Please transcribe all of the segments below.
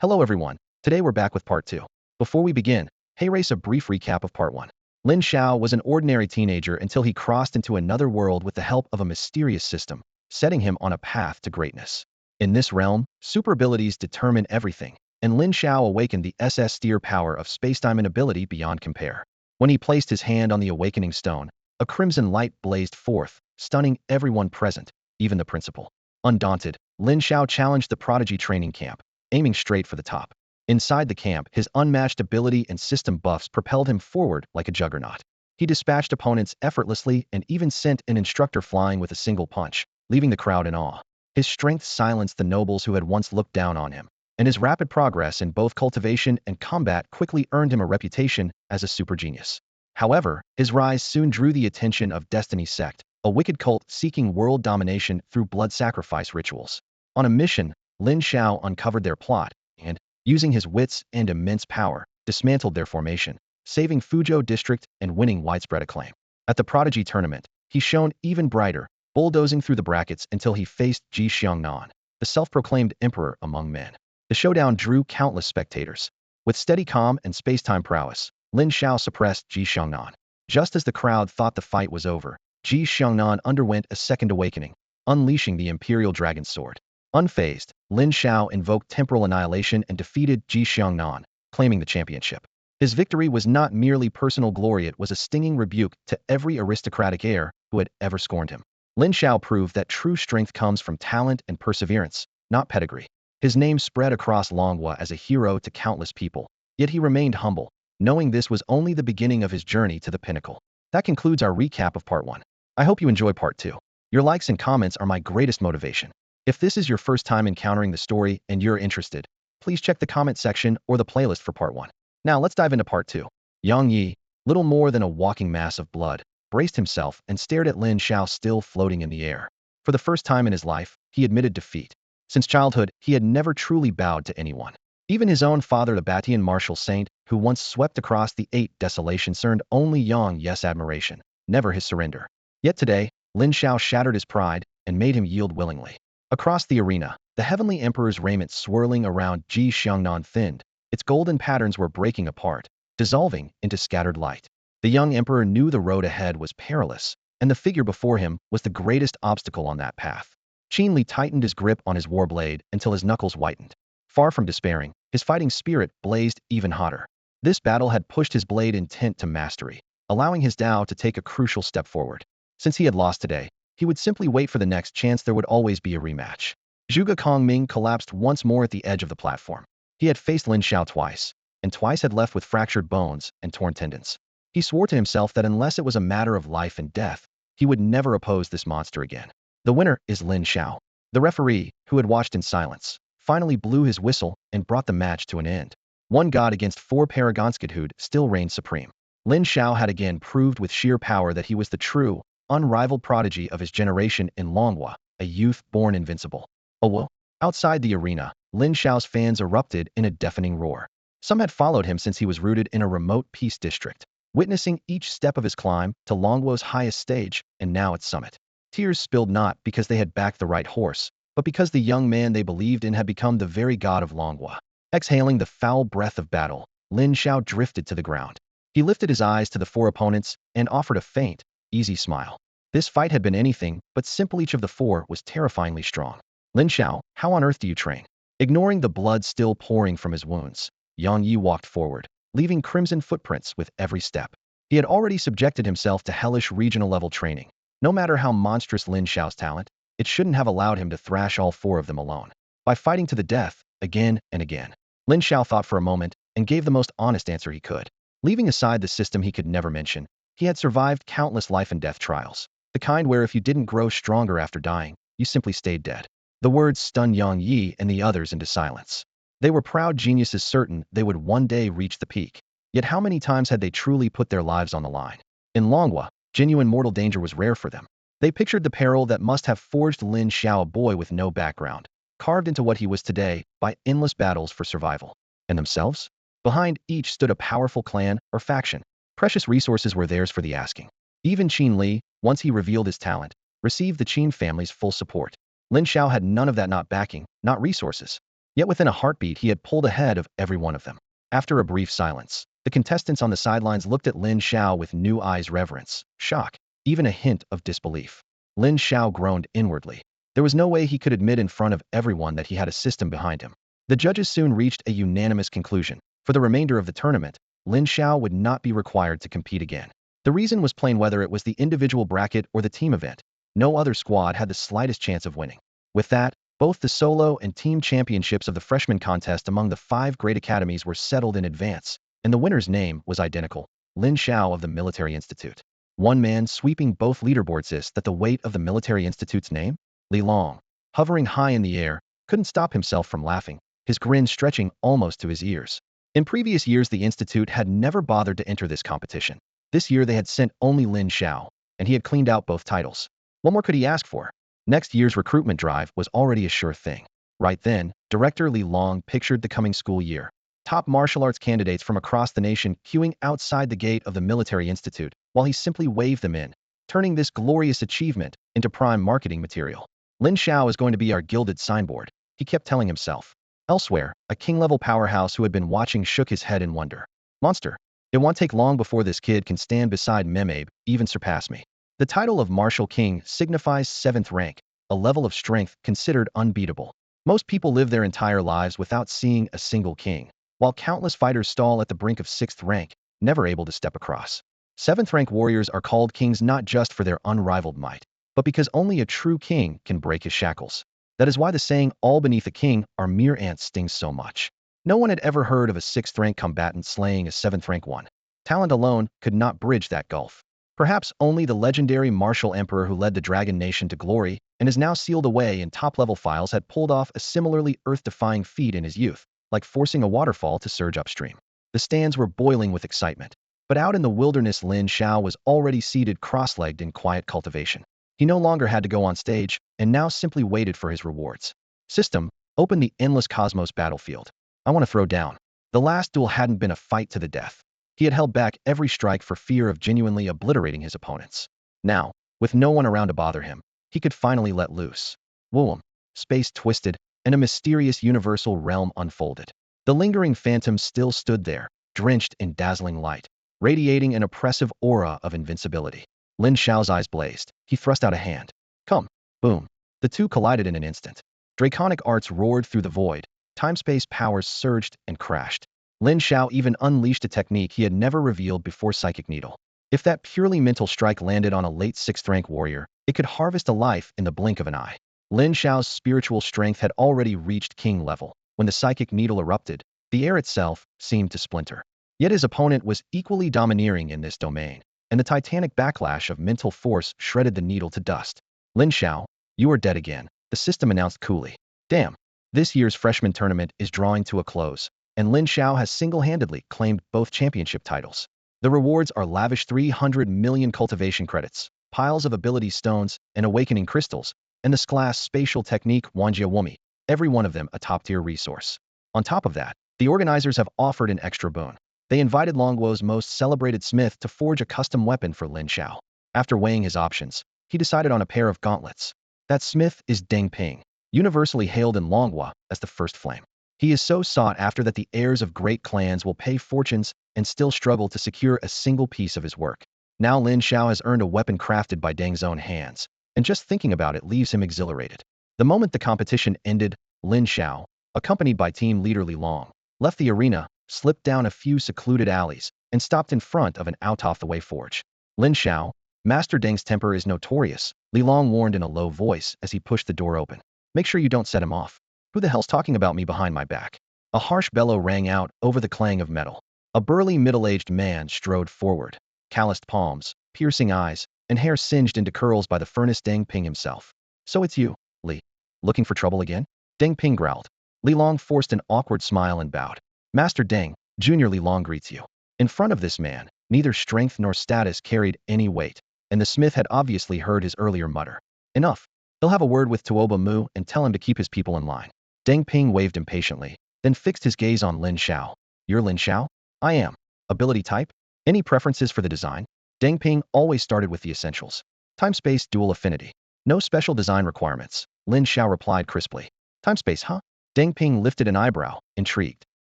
Hello everyone, today we're back with part 2. Before we begin, hey race a brief recap of part 1. Lin Xiao was an ordinary teenager until he crossed into another world with the help of a mysterious system, setting him on a path to greatness. In this realm, super abilities determine everything, and Lin Xiao awakened the SS steer power of spacetime and ability beyond compare. When he placed his hand on the awakening stone, a crimson light blazed forth, stunning everyone present, even the principal. Undaunted, Lin Xiao challenged the prodigy training camp, aiming straight for the top. Inside the camp, his unmatched ability and system buffs propelled him forward like a juggernaut. He dispatched opponents effortlessly and even sent an instructor flying with a single punch, leaving the crowd in awe. His strength silenced the nobles who had once looked down on him, and his rapid progress in both cultivation and combat quickly earned him a reputation as a super genius. However, his rise soon drew the attention of Destiny's Sect, a wicked cult seeking world domination through blood sacrifice rituals. On a mission, Lin Xiao uncovered their plot and, using his wits and immense power, dismantled their formation, saving Fuzhou district and winning widespread acclaim. At the Prodigy tournament, he shone even brighter, bulldozing through the brackets until he faced Ji Xiangnan, the self-proclaimed emperor among men. The showdown drew countless spectators. With steady calm and space-time prowess, Lin Xiao suppressed Ji Xiangnan. Just as the crowd thought the fight was over, Ji Xiangnan underwent a second awakening, unleashing the Imperial Dragon Sword. Unfazed, Lin Xiao invoked temporal annihilation and defeated Ji Xiangnan, claiming the championship. His victory was not merely personal glory, it was a stinging rebuke to every aristocratic heir who had ever scorned him. Lin Xiao proved that true strength comes from talent and perseverance, not pedigree. His name spread across Longhua as a hero to countless people, yet he remained humble, knowing this was only the beginning of his journey to the pinnacle. That concludes our recap of part 1. I hope you enjoy part 2. Your likes and comments are my greatest motivation. If this is your first time encountering the story and you're interested, please check the comment section or the playlist for part 1. Now let's dive into part 2. Yang Yi, little more than a walking mass of blood, braced himself and stared at Lin Xiao still floating in the air. For the first time in his life, he admitted defeat. Since childhood, he had never truly bowed to anyone. Even his own father, the Batian martial saint, who once swept across the 8 desolations, earned only Yang Yi's admiration, never his surrender. Yet today, Lin Xiao shattered his pride and made him yield willingly. Across the arena, the Heavenly Emperor's raiment swirling around Ji Xiangnan thinned. Its golden patterns were breaking apart, dissolving into scattered light. The young emperor knew the road ahead was perilous, and the figure before him was the greatest obstacle on that path. Qin Li tightened his grip on his war blade until his knuckles whitened. Far from despairing, his fighting spirit blazed even hotter. This battle had pushed his blade intent to mastery, allowing his Dao to take a crucial step forward. Since he had lost today, he would simply wait for the next chance. There would always be a rematch. Zhuge Kongming collapsed once more at the edge of the platform. He had faced Lin Xiao twice, and twice had left with fractured bones and torn tendons. He swore to himself that unless it was a matter of life and death, he would never oppose this monster again. The winner is Lin Xiao. The referee, who had watched in silence, finally blew his whistle and brought the match to an end. One god against 4 Paragonskidhood still reigned supreme. Lin Xiao had again proved with sheer power that he was the true, unrivaled prodigy of his generation in Longhua, a youth born invincible. Oh well. Outside the arena, Lin Xiao's fans erupted in a deafening roar. Some had followed him since he was rooted in a remote peace district, witnessing each step of his climb to Longhua's highest stage and now its summit. Tears spilled not because they had backed the right horse, but because the young man they believed in had become the very god of Longhua. Exhaling the foul breath of battle, Lin Xiao drifted to the ground. He lifted his eyes to the 4 opponents and offered a faint, easy smile. This fight had been anything but simple. Each of the 4 was terrifyingly strong. Lin Xiao, how on earth do you train? Ignoring the blood still pouring from his wounds, Yang Yi walked forward, leaving crimson footprints with every step. He had already subjected himself to hellish regional-level training. No matter how monstrous Lin Xiao's talent, it shouldn't have allowed him to thrash all 4 of them alone. By fighting to the death, again and again. Lin Xiao thought for a moment and gave the most honest answer he could. Leaving aside the system he could never mention, he had survived countless life and death trials. The kind where if you didn't grow stronger after dying, you simply stayed dead. The words stunned Yang Yi and the others into silence. They were proud geniuses, certain they would one day reach the peak. Yet how many times had they truly put their lives on the line? In Longhua, genuine mortal danger was rare for them. They pictured the peril that must have forged Lin Xiao, a boy with no background, carved into what he was today by endless battles for survival. And themselves? Behind each stood a powerful clan or faction. Precious resources were theirs for the asking. Even Qin Li, once he revealed his talent, received the Qin family's full support. Lin Xiao had none of that, not backing, not resources. Yet within a heartbeat, he had pulled ahead of every one of them. After a brief silence, the contestants on the sidelines looked at Lin Xiao with new eyes, reverence, shock, even a hint of disbelief. Lin Xiao groaned inwardly. There was no way he could admit in front of everyone that he had a system behind him. The judges soon reached a unanimous conclusion. For the remainder of the tournament, Lin Xiao would not be required to compete again. The reason was plain: whether it was the individual bracket or the team event, no other squad had the slightest chance of winning. With that, both the solo and team championships of the freshman contest among the 5 great academies were settled in advance, and the winner's name was identical: Lin Xiao of the Military Institute. One man sweeping both leaderboards insisted that the weight of the Military Institute's name, Li Long, hovering high in the air, couldn't stop himself from laughing, his grin stretching almost to his ears. In previous years, the Institute had never bothered to enter this competition. This year they had sent only Lin Xiao, and he had cleaned out both titles. What more could he ask for? Next year's recruitment drive was already a sure thing. Right then, Director Li Long pictured the coming school year. Top martial arts candidates from across the nation queuing outside the gate of the Military Institute, while he simply waved them in, turning this glorious achievement into prime marketing material. Lin Xiao is going to be our gilded signboard, he kept telling himself. Elsewhere, a king-level powerhouse who had been watching shook his head in wonder. Monster. It won't take long before this kid can stand beside Memabe, even surpass me. The title of Martial King signifies 7th rank, a level of strength considered unbeatable. Most people live their entire lives without seeing a single king, while countless fighters stall at the brink of 6th rank, never able to step across. 7th rank warriors are called kings not just for their unrivaled might, but because only a true king can break his shackles. That is why the saying, all beneath a king are mere ants, stings so much. No one had ever heard of a 6th rank combatant slaying a 7th rank one. Talent alone could not bridge that gulf. Perhaps only the legendary martial emperor who led the Dragon Nation to glory and is now sealed away in top-level files had pulled off a similarly earth-defying feat in his youth, like forcing a waterfall to surge upstream. The stands were boiling with excitement. But out in the wilderness, Lin Xiao was already seated cross-legged in quiet cultivation. He no longer had to go on stage, and now simply waited for his rewards. System, open the endless cosmos battlefield. I want to throw down. The last duel hadn't been a fight to the death. He had held back every strike for fear of genuinely obliterating his opponents. Now, with no one around to bother him, he could finally let loose. Whoom. Space twisted, and a mysterious universal realm unfolded. The lingering phantom still stood there, drenched in dazzling light, radiating an oppressive aura of invincibility. Lin Xiao's eyes blazed. He thrust out a hand. Come. Boom. The two collided in an instant. Draconic arts roared through the void. Time-space powers surged and crashed. Lin Xiao even unleashed a technique he had never revealed before: Psychic Needle. If that purely mental strike landed on a late 6th rank warrior, it could harvest a life in the blink of an eye. Lin Xiao's spiritual strength had already reached king level. When the Psychic Needle erupted, the air itself seemed to splinter. Yet his opponent was equally domineering in this domain, and the titanic backlash of mental force shredded the needle to dust. Lin Xiao, you are dead again, the system announced coolly. Damn. This year's freshman tournament is drawing to a close, and Lin Xiao has single-handedly claimed both championship titles. The rewards are lavish: 300 million cultivation credits, piles of ability stones and awakening crystals, and the class spatial technique Wanjia Wumi, every one of them a top-tier resource. On top of that, the organizers have offered an extra boon. They invited Longguo's most celebrated smith to forge a custom weapon for Lin Xiao. After weighing his options, he decided on a pair of gauntlets. That smith is Deng Ping, universally hailed in Longguo as the first flame. He is so sought after that the heirs of great clans will pay fortunes and still struggle to secure a single piece of his work. Now Lin Xiao has earned a weapon crafted by Deng's own hands, and just thinking about it leaves him exhilarated. The moment the competition ended, Lin Xiao, accompanied by team leader Li Long, left the arena, slipped down a few secluded alleys, and stopped in front of an out-of-the-way forge. Lin Xiao, Master Deng's temper is notorious, Li Long warned in a low voice as he pushed the door open. Make sure you don't set him off. Who the hell's talking about me behind my back? A harsh bellow rang out over the clang of metal. A burly middle-aged man strode forward, calloused palms, piercing eyes, and hair singed into curls by the furnace. Deng Ping himself. So it's you, Li. Looking for trouble again? Deng Ping growled. Li Long forced an awkward smile and bowed. Master Deng, Junior Li Long greets you. In front of this man, neither strength nor status carried any weight, and the smith had obviously heard his earlier mutter. Enough. He'll have a word with Tuoba Mu and tell him to keep his people in line. Deng Ping waved impatiently, then fixed his gaze on Lin Xiao. You're Lin Xiao? I am. Ability type? Any preferences for the design? Deng Ping always started with the essentials. Time-space dual affinity. No special design requirements, Lin Xiao replied crisply. Time-space, huh? Deng Ping lifted an eyebrow, intrigued.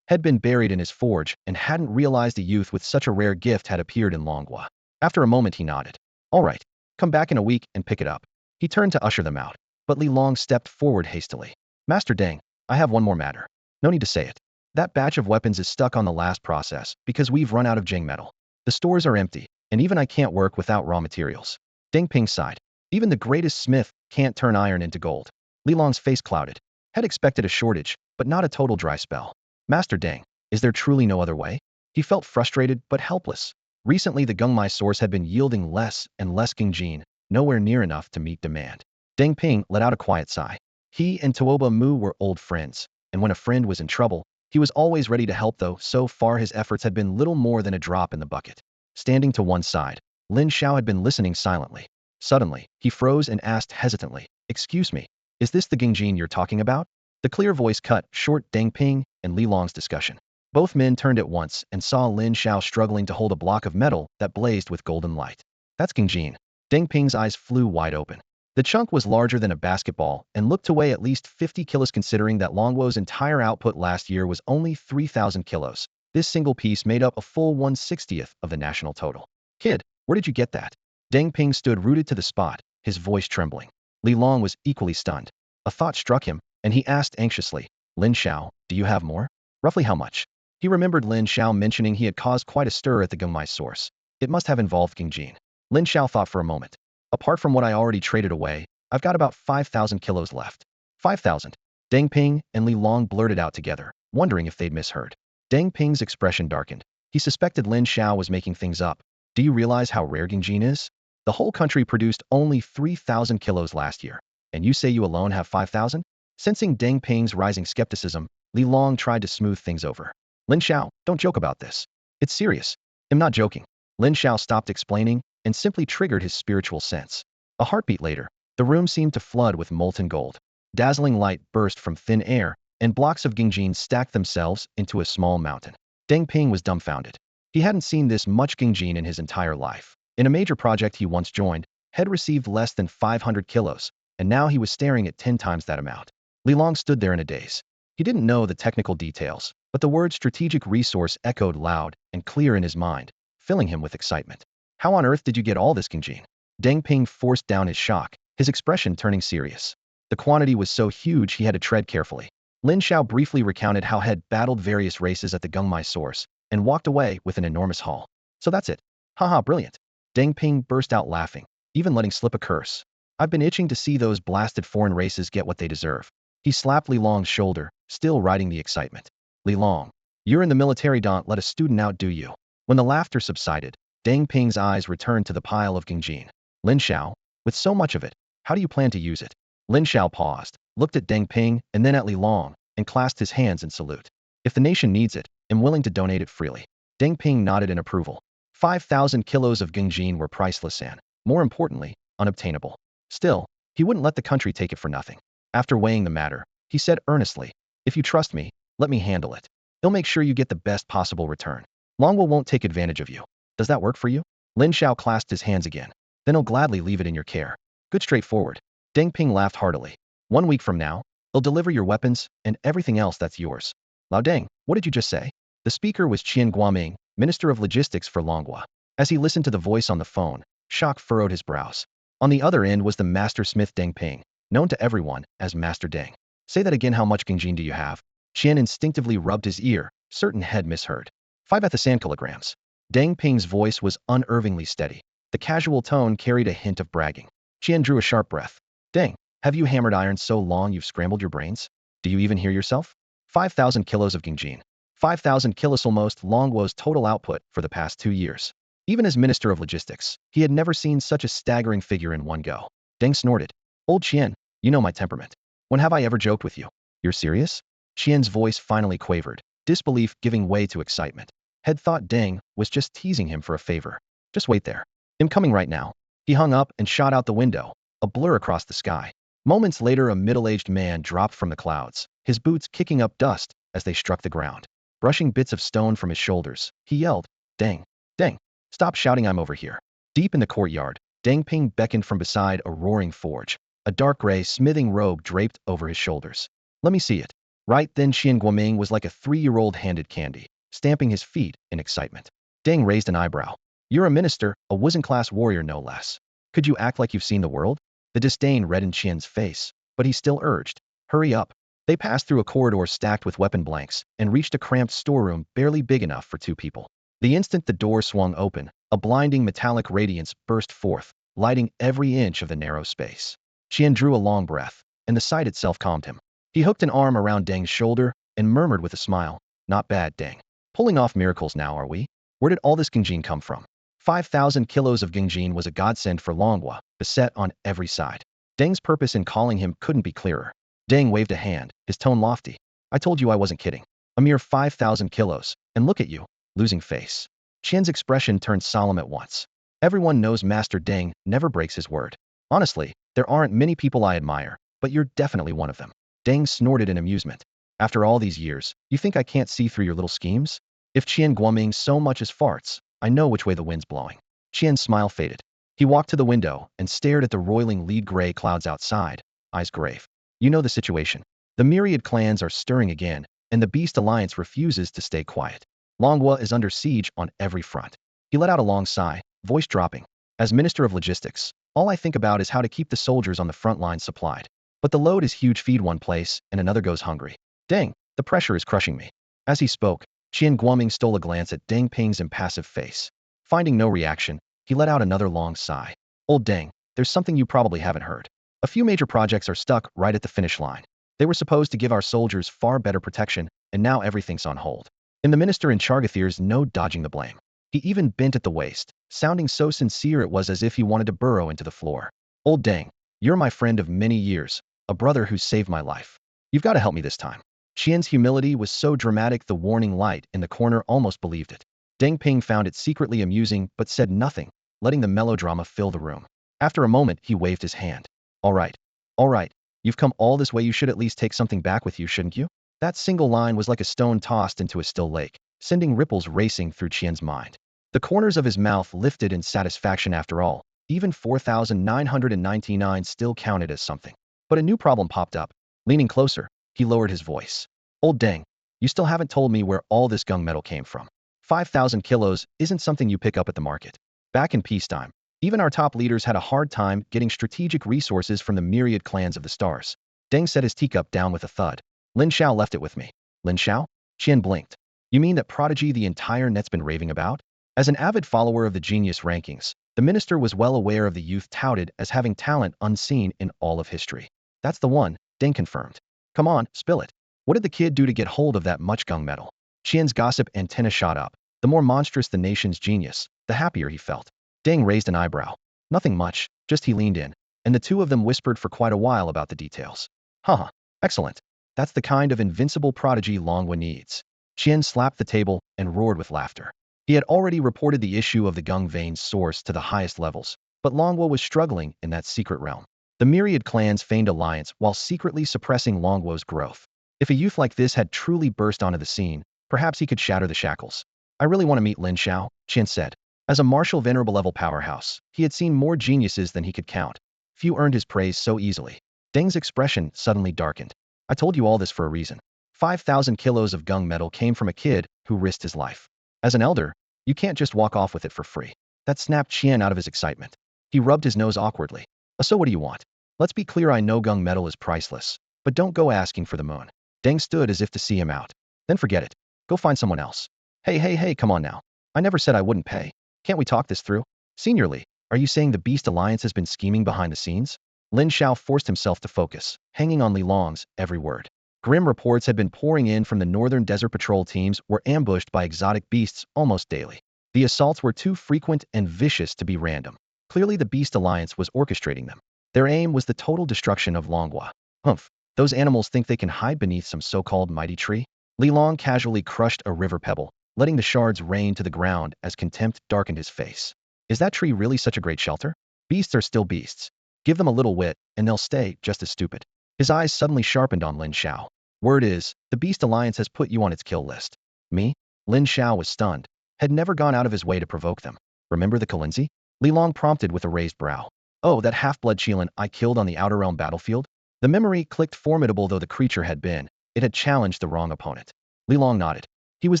Had been buried in his forge and hadn't realized a youth with such a rare gift had appeared in Longhua. After a moment he nodded. All right, come back in a week and pick it up. He turned to usher them out, but Li Long stepped forward hastily. Master Deng, I have one more matter. No need to say it. That batch of weapons is stuck on the last process because we've run out of Jing metal. The stores are empty, and even I can't work without raw materials. Deng Ping sighed. Even the greatest smith can't turn iron into gold. Li Long's face clouded. Had expected a shortage, but not a total dry spell. Master Deng, is there truly no other way? He felt frustrated but helpless. Recently the Gengmai source had been yielding less and less Gingjin, nowhere near enough to meet demand. Deng Ping let out a quiet sigh. He and Tuoba Mu were old friends, and when a friend was in trouble, he was always ready to help, though so far his efforts had been little more than a drop in the bucket. Standing to one side, Lin Xiao had been listening silently. Suddenly, he froze and asked hesitantly, "Excuse me, is this the Gingjin you're talking about?" The clear voice cut short Deng Ping and Li Long's discussion. Both men turned at once and saw Lin Xiao struggling to hold a block of metal that blazed with golden light. That's Gingjin. Deng Ping's eyes flew wide open. The chunk was larger than a basketball and looked to weigh at least 50 kilos considering that Longwo's entire output last year was only 3,000 kilos. This single piece made up a full 1/60th of the national total. Kid, where did you get that? Deng Ping stood rooted to the spot, his voice trembling. Li Long was equally stunned. A thought struck him, and he asked anxiously, Lin Xiao, do you have more? Roughly how much? He remembered Lin Xiao mentioning he had caused quite a stir at the Gengmai source. It must have involved Gingjin. Lin Xiao thought for a moment. Apart from what I already traded away, I've got about 5,000 kilos left. 5,000. Deng Ping and Li Long blurted out together, wondering if they'd misheard. Deng Ping's expression darkened. He suspected Lin Xiao was making things up. Do you realize how rare Gingjin is? The whole country produced only 3,000 kilos last year, and you say you alone have 5,000? Sensing Deng Ping's rising skepticism, Li Long tried to smooth things over. Lin Xiao, don't joke about this. It's serious. I'm not joking. Lin Xiao stopped explaining and simply triggered his spiritual sense. A heartbeat later, the room seemed to flood with molten gold. Dazzling light burst from thin air, and blocks of Gingjin stacked themselves into a small mountain. Deng Ping was dumbfounded. He hadn't seen this much Gingjin in his entire life. In a major project he once joined, had received less than 500 kilos, and now he was staring at 10 times that amount. Li Long stood there in a daze. He didn't know the technical details, but the word strategic resource echoed loud and clear in his mind, filling him with excitement. How on earth did you get all this Gingjin? Deng Ping forced down his shock, his expression turning serious. The quantity was so huge he had to tread carefully. Lin Xiao briefly recounted how had battled various races at the Gengmai source, and walked away with an enormous haul. So that's it. Haha, brilliant. Deng Ping burst out laughing, even letting slip a curse. I've been itching to see those blasted foreign races get what they deserve. He slapped Li Long's shoulder, still riding the excitement. Li Long, you're in the military, don't let a student outdo you. When the laughter subsided, Deng Ping's eyes returned to the pile of Gingjin. Lin Xiao, with so much of it, how do you plan to use it? Lin Xiao paused, looked at Deng Ping and then at Li Long, and clasped his hands in salute. If the nation needs it, I'm willing to donate it freely. Deng Ping nodded in approval. 5,000 kilos of Gingjin were priceless and, more importantly, unobtainable. Still, he wouldn't let the country take it for nothing. After weighing the matter, he said earnestly, if you trust me, let me handle it. He'll make sure you get the best possible return. Longwell won't take advantage of you. Does that work for you? Lin Xiao clasped his hands again. Then he'll gladly leave it in your care. Good, straightforward. Deng Ping laughed heartily. 1 week from now, he'll deliver your weapons and everything else that's yours. Lao Deng, what did you just say? The speaker was Qian Guoming, Minister of Logistics for Longhua. As he listened to the voice on the phone, shock furrowed his brows. On the other end was the master smith Deng Ping, known to everyone as Master Deng. Say that again, how much Gingjin do you have? Qian instinctively rubbed his ear, certain had misheard. 5 at the sand kilograms. Deng Ping's voice was unervingly steady. The casual tone carried a hint of bragging. Qian drew a sharp breath. Deng, have you hammered iron so long you've scrambled your brains? Do you even hear yourself? 5,000 kilos of Gingjin. 5,000 kilos, almost Longwo's total output for the past 2 years. Even as Minister of Logistics, he had never seen such a staggering figure in one go. Deng snorted. Old Qian, you know my temperament. When have I ever joked with you? You're serious? Qian's voice finally quavered, disbelief giving way to excitement. Had thought Deng was just teasing him for a favor. Just wait there. I'm coming right now. He hung up and shot out the window, a blur across the sky. Moments later, a middle-aged man dropped from the clouds, his boots kicking up dust as they struck the ground. Brushing bits of stone from his shoulders, he yelled, Deng, Deng, stop shouting, I'm over here. Deep in the courtyard, Deng Ping beckoned from beside a roaring forge, a dark gray smithing robe draped over his shoulders. Let me see it. Right then Qian Guoming was like a 3-year-old handed candy, stamping his feet in excitement. Deng raised an eyebrow. You're a minister, a Wizen-class warrior no less. Could you act like you've seen the world? The disdain reddened Qian's face, but he still urged. Hurry up. They passed through a corridor stacked with weapon blanks and reached a cramped storeroom barely big enough for 2 people. The instant the door swung open, a blinding metallic radiance burst forth, lighting every inch of the narrow space. Qian drew a long breath, and the sight itself calmed him. He hooked an arm around Deng's shoulder and murmured with a smile, "Not bad, Deng. Pulling off miracles now, are we? Where did all this Gengjin come from?" 5,000 kilos of Gengjin was a godsend for Longhua, beset on every side. Deng's purpose in calling him couldn't be clearer. Deng waved a hand, his tone lofty. "I told you I wasn't kidding. A mere 5,000 kilos, and look at you, losing face." Qian's expression turned solemn at once. Everyone knows Master Deng never breaks his word. Honestly, there aren't many people I admire, but you're definitely one of them. Deng snorted in amusement. After all these years, you think I can't see through your little schemes? If Qian Guoming so much as farts, I know which way the wind's blowing. Qian's smile faded. He walked to the window and stared at the roiling lead-gray clouds outside, eyes grave. You know the situation. The myriad clans are stirring again, and the Beast Alliance refuses to stay quiet. Longhua is under siege on every front. He let out a long sigh, voice dropping. As Minister of Logistics, all I think about is how to keep the soldiers on the front line supplied. But the load is huge, feed one place, and another goes hungry. Deng, the pressure is crushing me. As he spoke, Qian Guoming stole a glance at Deng Ping's impassive face. Finding no reaction, he let out another long sigh. Old Deng, there's something you probably haven't heard. A few major projects are stuck right at the finish line. They were supposed to give our soldiers far better protection, and now everything's on hold. And the minister in Chargathir's no dodging the blame. He even bent at the waist, sounding so sincere it was as if he wanted to burrow into the floor. Old Deng, you're my friend of many years, a brother who saved my life. You've got to help me this time. Qian's humility was so dramatic the warning light in the corner almost believed it. Deng Ping found it secretly amusing but said nothing, letting the melodrama fill the room. After a moment, he waved his hand. All right. All right. You've come all this way, you should at least take something back with you, shouldn't you? That single line was like a stone tossed into a still lake, sending ripples racing through Qian's mind. The corners of his mouth lifted in satisfaction. After all, even 4,999 still counted as something. But a new problem popped up. Leaning closer, he lowered his voice. Old Deng, you still haven't told me where all this gung metal came from. 5,000 kilos isn't something you pick up at the market. Back in peacetime, even our top leaders had a hard time getting strategic resources from the myriad clans of the stars. Deng set his teacup down with a thud. Lin Xiao left it with me. Lin Xiao? Qian blinked. You mean that prodigy the entire net's been raving about? As an avid follower of the genius rankings, the minister was well aware of the youth touted as having talent unseen in all of history. That's the one, Deng confirmed. Come on, spill it. What did the kid do to get hold of that much gung metal? Qian's gossip antenna shot up. The more monstrous the nation's genius, the happier he felt. Deng raised an eyebrow. Nothing much, just he leaned in, and the two of them whispered for quite a while about the details. Haha, excellent. That's the kind of invincible prodigy Longhua needs. Qian slapped the table and roared with laughter. He had already reported the issue of the gung vein's source to the highest levels, but Longhua was struggling in that secret realm. The myriad clans feigned alliance while secretly suppressing Longhua's growth. If a youth like this had truly burst onto the scene, perhaps he could shatter the shackles. I really want to meet Lin Xiao, Qian said. As a martial venerable level powerhouse, he had seen more geniuses than he could count. Few earned his praise so easily. Deng's expression suddenly darkened. I told you all this for a reason. 5,000 kilos of gung metal came from a kid who risked his life. As an elder, you can't just walk off with it for free. That snapped Qian out of his excitement. He rubbed his nose awkwardly. So what do you want? Let's be clear, I know gung metal is priceless, but don't go asking for the moon. Deng stood as if to see him out. Then forget it. Go find someone else. Hey, come on now. I never said I wouldn't pay. Can't we talk this through? Seniorly, are you saying the Beast Alliance has been scheming behind the scenes? Lin Xiao forced himself to focus, hanging on Li Long's every word. Grim reports had been pouring in from the Northern Desert Patrol teams were ambushed by exotic beasts almost daily. The assaults were too frequent and vicious to be random. Clearly the Beast Alliance was orchestrating them. Their aim was the total destruction of Longhua. Humph, those animals think they can hide beneath some so-called mighty tree? Li Long casually crushed a river pebble, letting the shards rain to the ground as contempt darkened his face. Is that tree really such a great shelter? Beasts are still beasts. Give them a little wit, and they'll stay just as stupid. His eyes suddenly sharpened on Lin Xiao. Word is, the Beast Alliance has put you on its kill list. Me? Lin Xiao was stunned. Had never gone out of his way to provoke them. Remember the Kalinzi? Li Long prompted with a raised brow. Oh, that half-blood Qilin I killed on the Outer Realm battlefield? The memory clicked. Formidable though the creature had been, It had challenged the wrong opponent. Li Long nodded. He was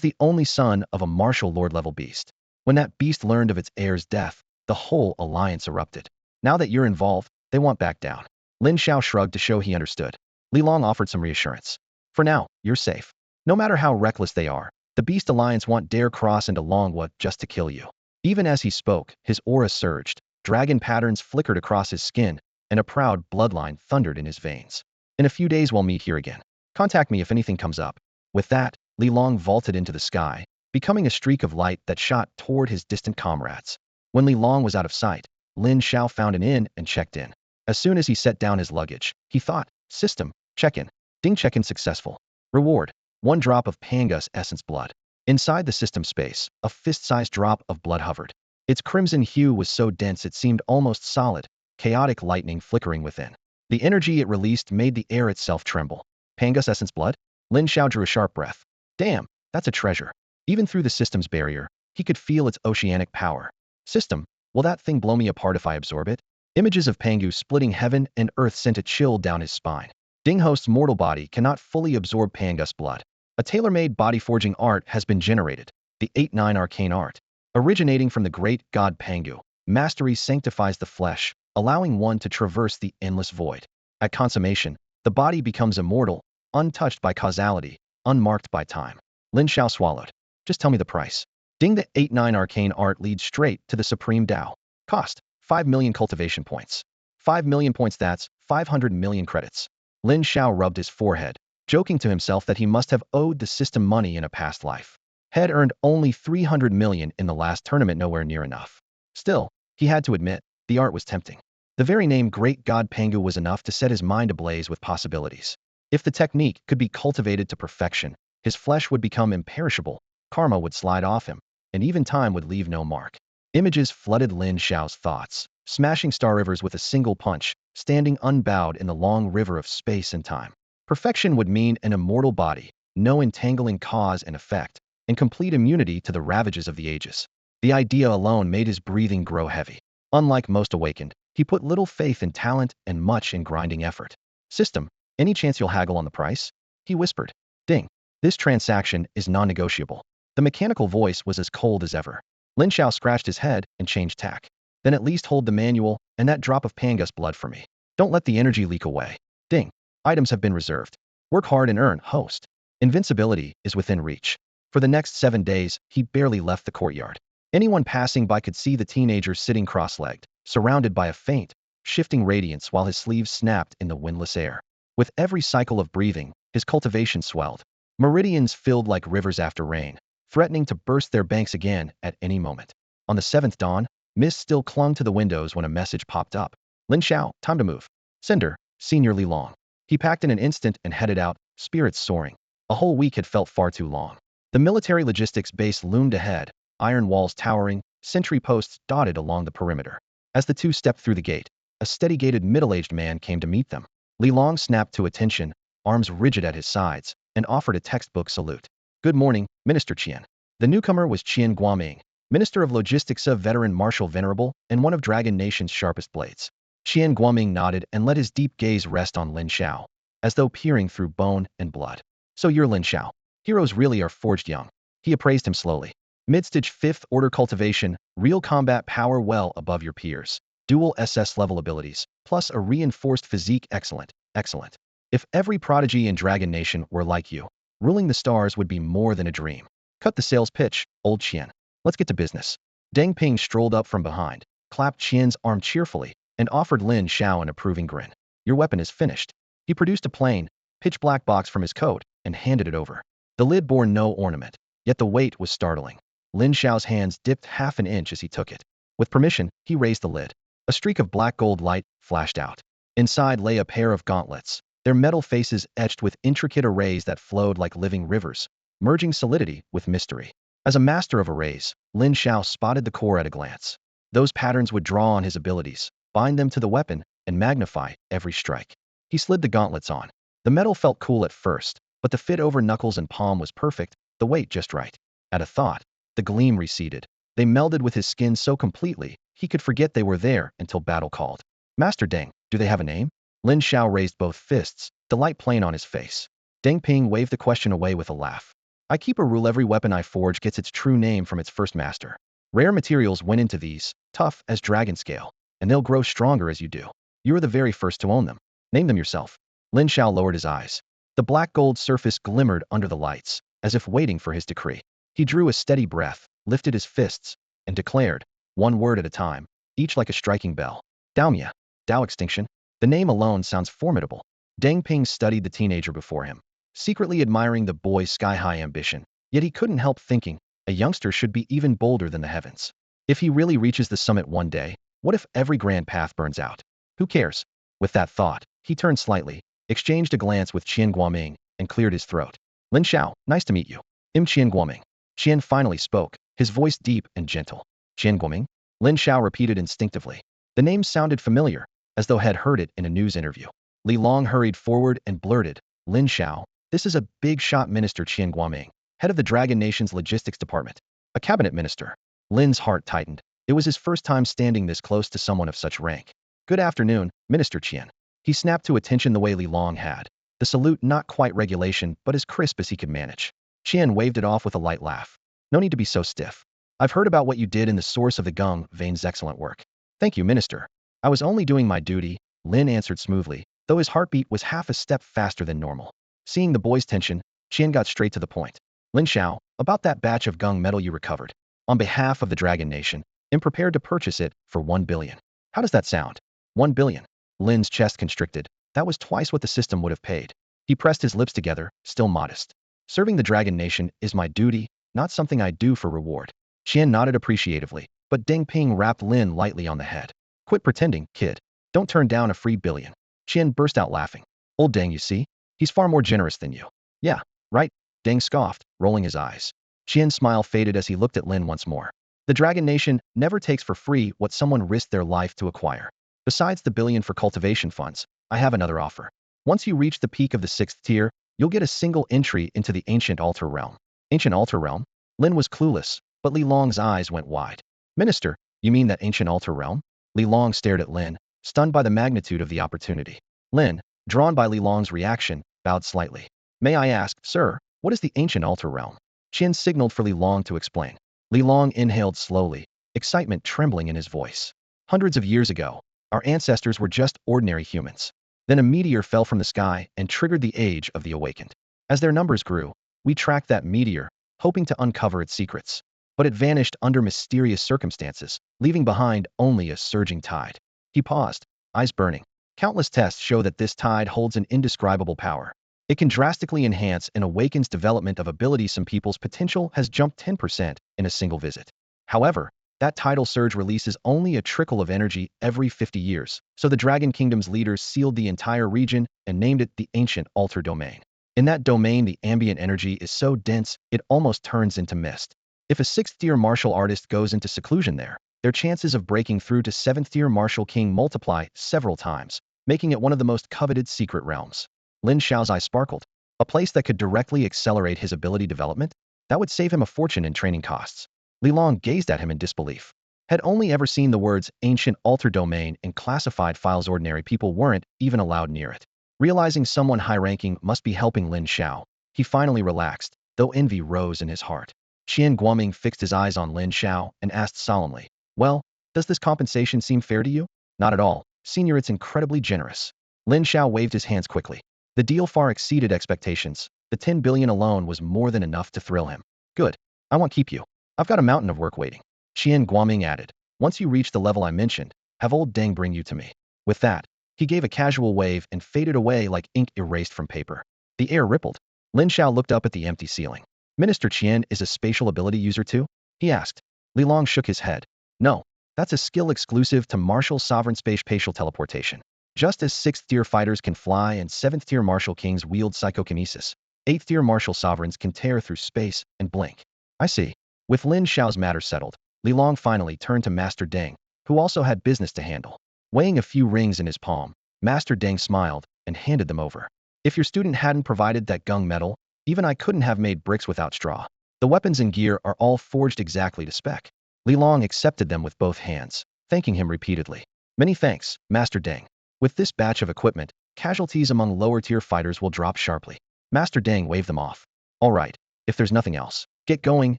the only son of a martial lord-level beast. When that beast learned of its heir's death, the whole alliance erupted. Now that you're involved, they won't back down. Lin Xiao shrugged to show he understood. Li Long offered some reassurance. For now, you're safe. No matter how reckless they are, the Beast Alliance won't dare cross into Longwood just to kill you. Even as he spoke, his aura surged, dragon patterns flickered across his skin, and a proud bloodline thundered in his veins. In a few days we'll meet here again. Contact me if anything comes up. With that, Li Long vaulted into the sky, becoming a streak of light that shot toward his distant comrades. When Li Long was out of sight, Lin Xiao found an inn and checked in. As soon as he set down his luggage, he thought, system, check-in. Ding, check-in successful. Reward, 1 drop of Pangus essence blood. Inside the system space, a fist-sized drop of blood hovered. Its crimson hue was so dense it seemed almost solid, chaotic lightning flickering within. The energy it released made the air itself tremble. Pangus essence blood? Lin Xiao drew a sharp breath. Damn, that's a treasure. Even through the system's barrier, he could feel its oceanic power. System, will that thing blow me apart if I absorb it? Images of Pangu splitting heaven and earth sent a chill down his spine. Ding Host's mortal body cannot fully absorb Pangus blood. A tailor-made body-forging art has been generated, the 8-9 arcane art. Originating from the great god Pangu, mastery sanctifies the flesh, allowing one to traverse the endless void. At consummation, the body becomes immortal, untouched by causality, unmarked by time. Lin Xiao swallowed. Just tell me the price. Ding, the 8-9 arcane art leads straight to the supreme Tao. Cost, 5 million cultivation points. 5 million points, that's 500 million credits. Lin Xiao rubbed his forehead, joking to himself that he must have owed the system money in a past life. Had earned only 300 million in the last tournament, nowhere near enough. Still, he had to admit, the art was tempting. The very name Great God Pangu was enough to set his mind ablaze with possibilities. If the technique could be cultivated to perfection, his flesh would become imperishable, karma would slide off him, and even time would leave no mark. Images flooded Lin Xiao's thoughts, smashing star rivers with a single punch, standing unbowed in the long river of space and time. Perfection would mean an immortal body, no entangling cause and effect, and complete immunity to the ravages of the ages. The idea alone made his breathing grow heavy. Unlike most awakened, he put little faith in talent and much in grinding effort. System, any chance you'll haggle on the price? He whispered. Ding. This transaction is non-negotiable. The mechanical voice was as cold as ever. Lin Xiao scratched his head and changed tack. Then at least hold the manual and that drop of Pangus blood for me. Don't let the energy leak away. Ding. Items have been reserved. Work hard and earn, host. Invincibility is within reach. For the next 7 days, he barely left the courtyard. Anyone passing by could see the teenager sitting cross-legged, surrounded by a faint, shifting radiance while his sleeves snapped in the windless air. With every cycle of breathing, his cultivation swelled. Meridians filled like rivers after rain, threatening to burst their banks again at any moment. On the 7th dawn, mist still clung to the windows when a message popped up. Lin Xiao, time to move. Sender, Senior Li Long. He packed in an instant and headed out, spirits soaring. A whole week had felt far too long. The military logistics base loomed ahead, iron walls towering, sentry posts dotted along the perimeter. As the two stepped through the gate, a steady-gated middle-aged man came to meet them. Li Long snapped to attention, arms rigid at his sides, and offered a textbook salute. Good morning, Minister Qian. The newcomer was Qian Guoming, Minister of Logistics, a veteran martial venerable and one of Dragon Nation's sharpest blades. Qian Guoming nodded and let his deep gaze rest on Lin Xiao, as though peering through bone and blood. So you're Lin Xiao. Heroes really are forged young. He appraised him slowly. Mid-stage 5th order cultivation, real combat power well above your peers. Dual SS level abilities, plus a reinforced physique, excellent, excellent. If every prodigy in Dragon Nation were like you, ruling the stars would be more than a dream. Cut the sales pitch, old Qian. Let's get to business. Deng Ping strolled up from behind, clapped Qian's arm cheerfully, and offered Lin Xiao an approving grin. Your weapon is finished. He produced a plain, pitch-black box from his coat and handed it over. The lid bore no ornament, yet the weight was startling. Lin Xiao's hands dipped half an inch as he took it. With permission, he raised the lid. A streak of black gold light flashed out. Inside lay a pair of gauntlets, their metal faces etched with intricate arrays that flowed like living rivers, merging solidity with mystery. As a master of arrays, Lin Xiao spotted the core at a glance. Those patterns would draw on his abilities, bind them to the weapon, and magnify every strike. He slid the gauntlets on. The metal felt cool at first, but the fit over knuckles and palm was perfect, the weight just right. At a thought, the gleam receded. They melded with his skin so completely, he could forget they were there until battle called. Master Deng, do they have a name? Lin Xiao raised both fists, delight plain on his face. Deng Ping waved the question away with a laugh. I keep a rule: every weapon I forge gets its true name from its first master. Rare materials went into these, tough as dragon scale, and they'll grow stronger as you do. You are the very first to own them. Name them yourself. Lin Xiao lowered his eyes. The black gold surface glimmered under the lights, as if waiting for his decree. He drew a steady breath, lifted his fists, and declared, one word at a time, each like a striking bell. Daomia. Dao extinction. The name alone sounds formidable. Deng Ping studied the teenager before him, secretly admiring the boy's sky-high ambition, yet he couldn't help thinking, a youngster should be even bolder than the heavens. If he really reaches the summit one day, what if every grand path burns out? Who cares? With that thought, he turned slightly, exchanged a glance with Qian Guoming, and cleared his throat. Lin Xiao, nice to meet you. Qian Guoming. Qian finally spoke, his voice deep and gentle. Qian Guoming? Lin Xiao repeated instinctively. The name sounded familiar, as though had heard it in a news interview. Li Long hurried forward and blurted, Lin Xiao, this is a big-shot minister. Qian Guoming, head of the Dragon Nation's logistics department. A cabinet minister. Lin's heart tightened. It was his first time standing this close to someone of such rank. Good afternoon, Minister Qian. He snapped to attention the way Li Long had. The salute not quite regulation, but as crisp as he could manage. Qian waved it off with a light laugh. No need to be so stiff. I've heard about what you did in the source of the Gung Vein's excellent work. Thank you, Minister. I was only doing my duty, Lin answered smoothly, though his heartbeat was half a step faster than normal. Seeing the boy's tension, Qian got straight to the point. Lin Xiao, about that batch of Gung metal you recovered. On behalf of the Dragon Nation, I'm prepared to purchase it for 1 billion. How does that sound? 1 billion. Lin's chest constricted. That was twice what the system would have paid. He pressed his lips together, still modest. Serving the Dragon Nation is my duty, not something I do for reward. Qian nodded appreciatively, but Deng Ping rapped Lin lightly on the head. Quit pretending, kid. Don't turn down a free billion. Qian burst out laughing. Old Deng, you see? He's far more generous than you. Yeah, right? Deng scoffed, rolling his eyes. Qian's smile faded as he looked at Lin once more. The Dragon Nation never takes for free what someone risked their life to acquire. Besides the billion for cultivation funds, I have another offer. Once you reach the peak of the 6th tier, you'll get a single entry into the Ancient Altar Realm. Ancient Altar Realm? Lin was clueless, but Li Long's eyes went wide. Minister, you mean that Ancient Altar Realm? Li Long stared at Lin, stunned by the magnitude of the opportunity. Lin, drawn by Li Long's reaction, bowed slightly. May I ask, sir, what is the Ancient Altar Realm? Qian signaled for Li Long to explain. Li Long inhaled slowly, excitement trembling in his voice. Hundreds of years ago, our ancestors were just ordinary humans. Then a meteor fell from the sky and triggered the Age of the Awakened. As their numbers grew, we tracked that meteor, hoping to uncover its secrets. But it vanished under mysterious circumstances, leaving behind only a surging tide. He paused, eyes burning. Countless tests show that this tide holds an indescribable power. It can drastically enhance and awakens development of abilities. Some people's potential has jumped 10% in a single visit. However, that tidal surge releases only a trickle of energy every 50 years, so the Dragon Kingdom's leaders sealed the entire region and named it the Ancient Altar Domain. In that domain, the ambient energy is so dense, it almost turns into mist. If a 6th-tier martial artist goes into seclusion there, their chances of breaking through to 7th-tier martial king multiply several times, making it one of the most coveted secret realms. Lin Xiao's eye sparkled. A place that could directly accelerate his ability development? That would save him a fortune in training costs. Li Long gazed at him in disbelief. Had only ever seen the words Ancient Altar Domain in classified files. Ordinary people weren't even allowed near it. Realizing someone high-ranking must be helping Lin Xiao, he finally relaxed, though envy rose in his heart. Qian Guoming fixed his eyes on Lin Xiao and asked solemnly, well, does this compensation seem fair to you? Not at all, senior, it's incredibly generous. Lin Xiao waved his hands quickly. The deal far exceeded expectations. The 10 billion alone was more than enough to thrill him. Good. I won't keep you. I've got a mountain of work waiting. Qian Guoming added, once you reach the level I mentioned, have old Deng bring you to me. With that, he gave a casual wave and faded away like ink erased from paper. The air rippled. Lin Xiao looked up at the empty ceiling. Minister Qian is a spatial ability user too? He asked. Li Long shook his head. No, that's a skill exclusive to martial sovereign spatial teleportation. Just as 6th-tier fighters can fly and 7th-tier martial kings wield psychokinesis, 8th-tier martial sovereigns can tear through space and blink. I see. With Lin Xiao's matter settled, Li Long finally turned to Master Deng, who also had business to handle. Weighing a few rings in his palm, Master Deng smiled and handed them over. If your student hadn't provided that Gung metal, even I couldn't have made bricks without straw. The weapons and gear are all forged exactly to spec. Li Long accepted them with both hands, thanking him repeatedly. Many thanks, Master Deng. With this batch of equipment, casualties among lower-tier fighters will drop sharply. Master Deng waved them off. All right, if there's nothing else, get going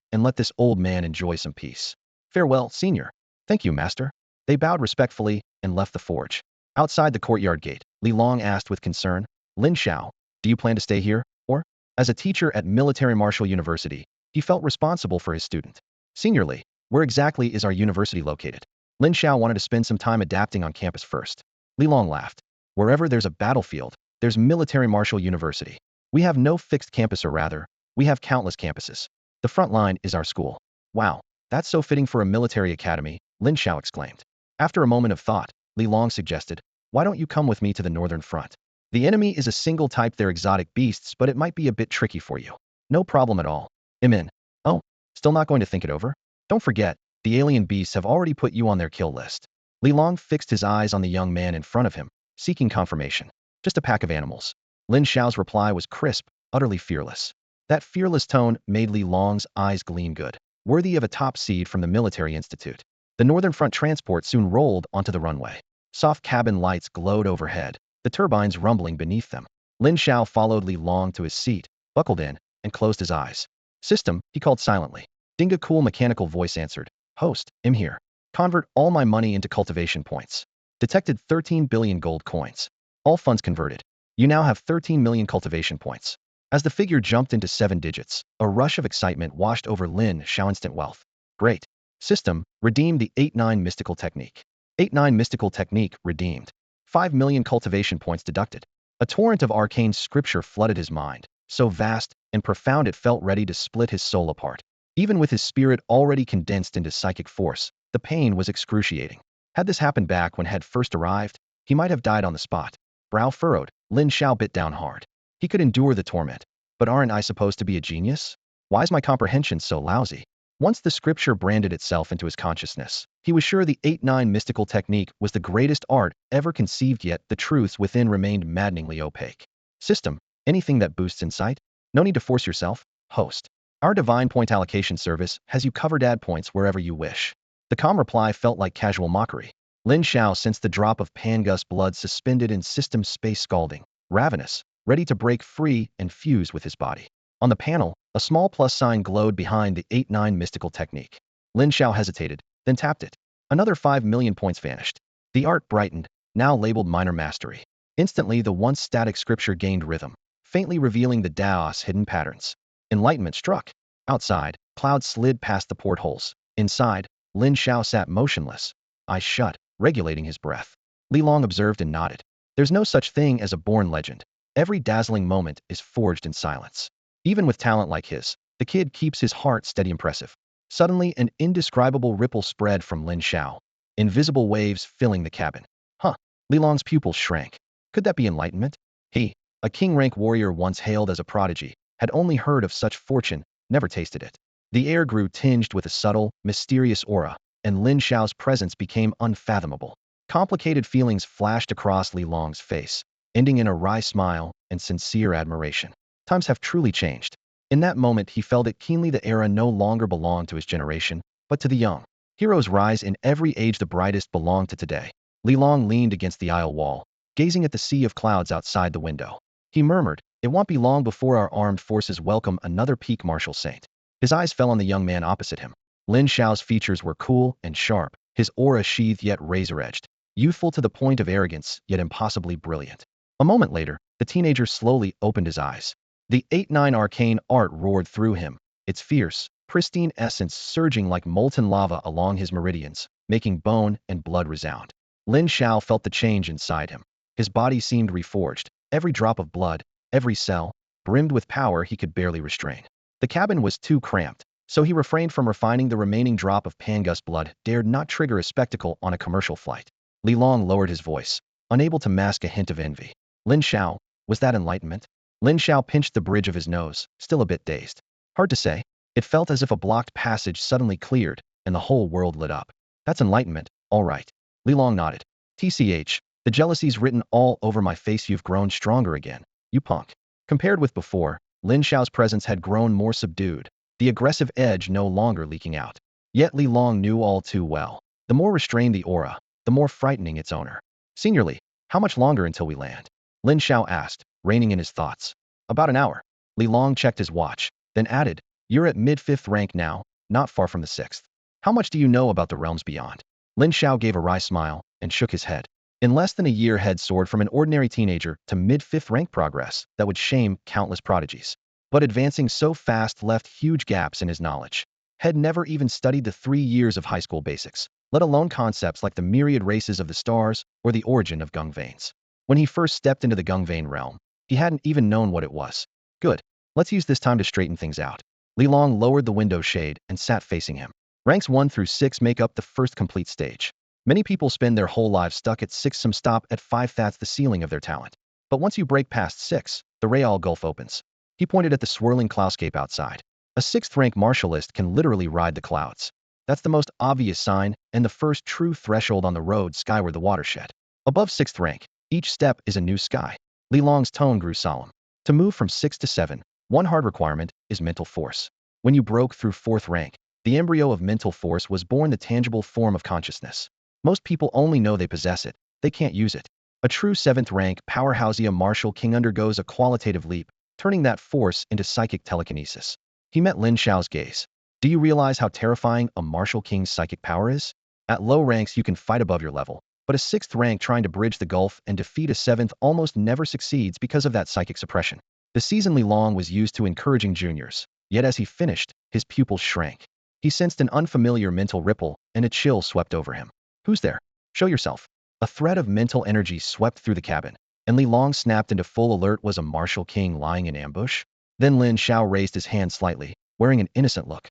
and let this old man enjoy some peace. Farewell, senior. Thank you, master. They bowed respectfully and left the forge. Outside the courtyard gate, Li Long asked with concern, Lin Xiao, do you plan to stay here, or? As a teacher at Military Martial University, he felt responsible for his student. Senior Li, where exactly is our university located? Lin Xiao wanted to spend some time adapting on campus first. Li Long laughed. Wherever there's a battlefield, there's Military Martial University. We have no fixed campus, or rather, we have countless campuses. The front line is our school. Wow, that's so fitting for a military academy, Lin Xiao exclaimed. After a moment of thought, Li Long suggested, why don't you come with me to the northern front? The enemy is a single type, they're exotic beasts, but it might be a bit tricky for you. No problem at all. I'm in. Oh, still not going to think it over? Don't forget, the alien beasts have already put you on their kill list. Li Long fixed his eyes on the young man in front of him, seeking confirmation. Just a pack of animals. Lin Xiao's reply was crisp, utterly fearless. That fearless tone made Li Long's eyes gleam good, worthy of a top seed from the military institute. The northern front transport soon rolled onto the runway. Soft cabin lights glowed overhead, the turbines rumbling beneath them. Lin Xiao followed Li Long to his seat, buckled in, and closed his eyes. System, he called silently. Ding, a cool mechanical voice answered. Host, I'm here. Convert all my money into cultivation points. Detected 13 billion gold coins. All funds converted. You now have 13 million cultivation points. As the figure jumped into 7 digits, a rush of excitement washed over Lin Xiao. Instant wealth. Great. System, redeem the 8-9 mystical technique. 8-9 mystical technique, redeemed. 5 million cultivation points deducted. A torrent of arcane scripture flooded his mind, so vast and profound it felt ready to split his soul apart. Even with his spirit already condensed into psychic force, the pain was excruciating. Had this happened back when Head first arrived, he might have died on the spot. Brow furrowed, Lin Xiao bit down hard. He could endure the torment. But aren't I supposed to be a genius? Why is my comprehension so lousy? Once the scripture branded itself into his consciousness, he was sure the 8-9 mystical technique was the greatest art ever conceived, yet the truths within remained maddeningly opaque. System, anything that boosts insight? No need to force yourself. Host, our divine point allocation service has you covered. Add points wherever you wish. The calm reply felt like casual mockery. Lin Xiao sensed the drop of Pangus blood suspended in system space, scalding, ravenous, ready to break free and fuse with his body. On the panel, a small plus sign glowed behind the 8-9 mystical technique. Lin Xiao hesitated, then tapped it. Another 5 million points vanished. The art brightened, now labeled minor mastery. Instantly, the once static scripture gained rhythm, faintly revealing the Daos hidden patterns. Enlightenment struck. Outside, clouds slid past the portholes. Inside, Lin Xiao sat motionless, eyes shut, regulating his breath. Li Long observed and nodded. There's no such thing as a born legend. Every dazzling moment is forged in silence. Even with talent like his, the kid keeps his heart steady. Impressive. Suddenly, an indescribable ripple spread from Lin Xiao, invisible waves filling the cabin. Huh. Li Long's pupils shrank. Could that be enlightenment? He, a king-rank warrior once hailed as a prodigy, had only heard of such fortune, never tasted it. The air grew tinged with a subtle, mysterious aura, and Lin Xiao's presence became unfathomable. Complicated feelings flashed across Li Long's face, ending in a wry smile and sincere admiration. Times have truly changed. In that moment, he felt it keenly. The era no longer belonged to his generation, but to the young. Heroes rise in every age. The brightest belong to today. Li Long leaned against the aisle wall, gazing at the sea of clouds outside the window. He murmured, it won't be long before our armed forces welcome another peak martial saint. His eyes fell on the young man opposite him. Lin Xiao's features were cool and sharp, his aura sheathed yet razor-edged, youthful to the point of arrogance, yet impossibly brilliant. A moment later, the teenager slowly opened his eyes. The 8-9 arcane art roared through him, its fierce, pristine essence surging like molten lava along his meridians, making bone and blood resound. Lin Xiao felt the change inside him. His body seemed reforged, every drop of blood, every cell, brimmed with power he could barely restrain. The cabin was too cramped, so he refrained from refining the remaining drop of Pangus blood, dared not trigger a spectacle on a commercial flight. Li Long lowered his voice, unable to mask a hint of envy. Lin Xiao, was that enlightenment? Lin Xiao pinched the bridge of his nose, still a bit dazed. Hard to say. It felt as if a blocked passage suddenly cleared, and the whole world lit up. That's enlightenment, all right. Li Long nodded. TCH, the jealousy's written all over my face. You've grown stronger again, you punk. Compared with before, Lin Xiao's presence had grown more subdued, the aggressive edge no longer leaking out. Yet Li Long knew all too well. The more restrained the aura, the more frightening its owner. Senior Li, how much longer until we land? Lin Xiao asked, reining in his thoughts. About an hour. Li Long checked his watch, then added, you're at mid-fifth rank now, not far from the sixth. How much do you know about the realms beyond? Lin Xiao gave a wry smile and shook his head. In less than a year, head soared from an ordinary teenager to mid-fifth rank progress that would shame countless prodigies. But advancing so fast left huge gaps in his knowledge. Had never even studied the 3 years of high school basics, let alone concepts like the myriad races of the stars or the origin of gung veins. When he first stepped into the gung vein realm, he hadn't even known what it was. Good. Let's use this time to straighten things out. Li Long lowered the window shade and sat facing him. Ranks 1 through 6 make up the first complete stage. Many people spend their whole lives stuck at 6, some stop at 5, that's the ceiling of their talent. But once you break past 6, the real gulf opens. He pointed at the swirling cloudscape outside. A 6th rank martialist can literally ride the clouds. That's the most obvious sign and the first true threshold on the road skyward the watershed. Above 6th rank, each step is a new sky. Li Long's tone grew solemn. To move from 6 to 7, one hard requirement is mental force. When you broke through 4th rank, the embryo of mental force was born, the tangible form of consciousness. Most people only know they possess it, they can't use it. A true 7th rank powerhouse martial king undergoes a qualitative leap, turning that force into psychic telekinesis. He met Lin Xiao's gaze. Do you realize how terrifying a martial king's psychic power is? At low ranks you can fight above your level, but a 6th rank trying to bridge the gulf and defeat a 7th almost never succeeds because of that psychic suppression. The season Li Long was used to encouraging juniors, yet as he finished, his pupils shrank. He sensed an unfamiliar mental ripple, and a chill swept over him. Who's there? Show yourself. A thread of mental energy swept through the cabin, and Li Long snapped into full alert. Was a martial king lying in ambush? Then Lin Xiao raised his hand slightly, wearing an innocent look.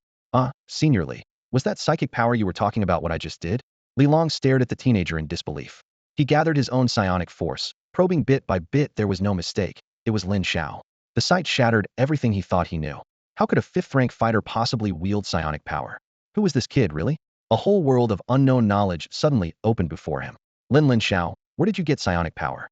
Senior Li, was that psychic power you were talking about what I just did? Li Long stared at the teenager in disbelief. He gathered his own psionic force, probing bit by bit. There was no mistake. It was Lin Xiao. The sight shattered everything he thought he knew. How could a 5th rank fighter possibly wield psionic power? Who was this kid, really? A whole world of unknown knowledge suddenly opened before him. Lin Xiao, where did you get psionic power?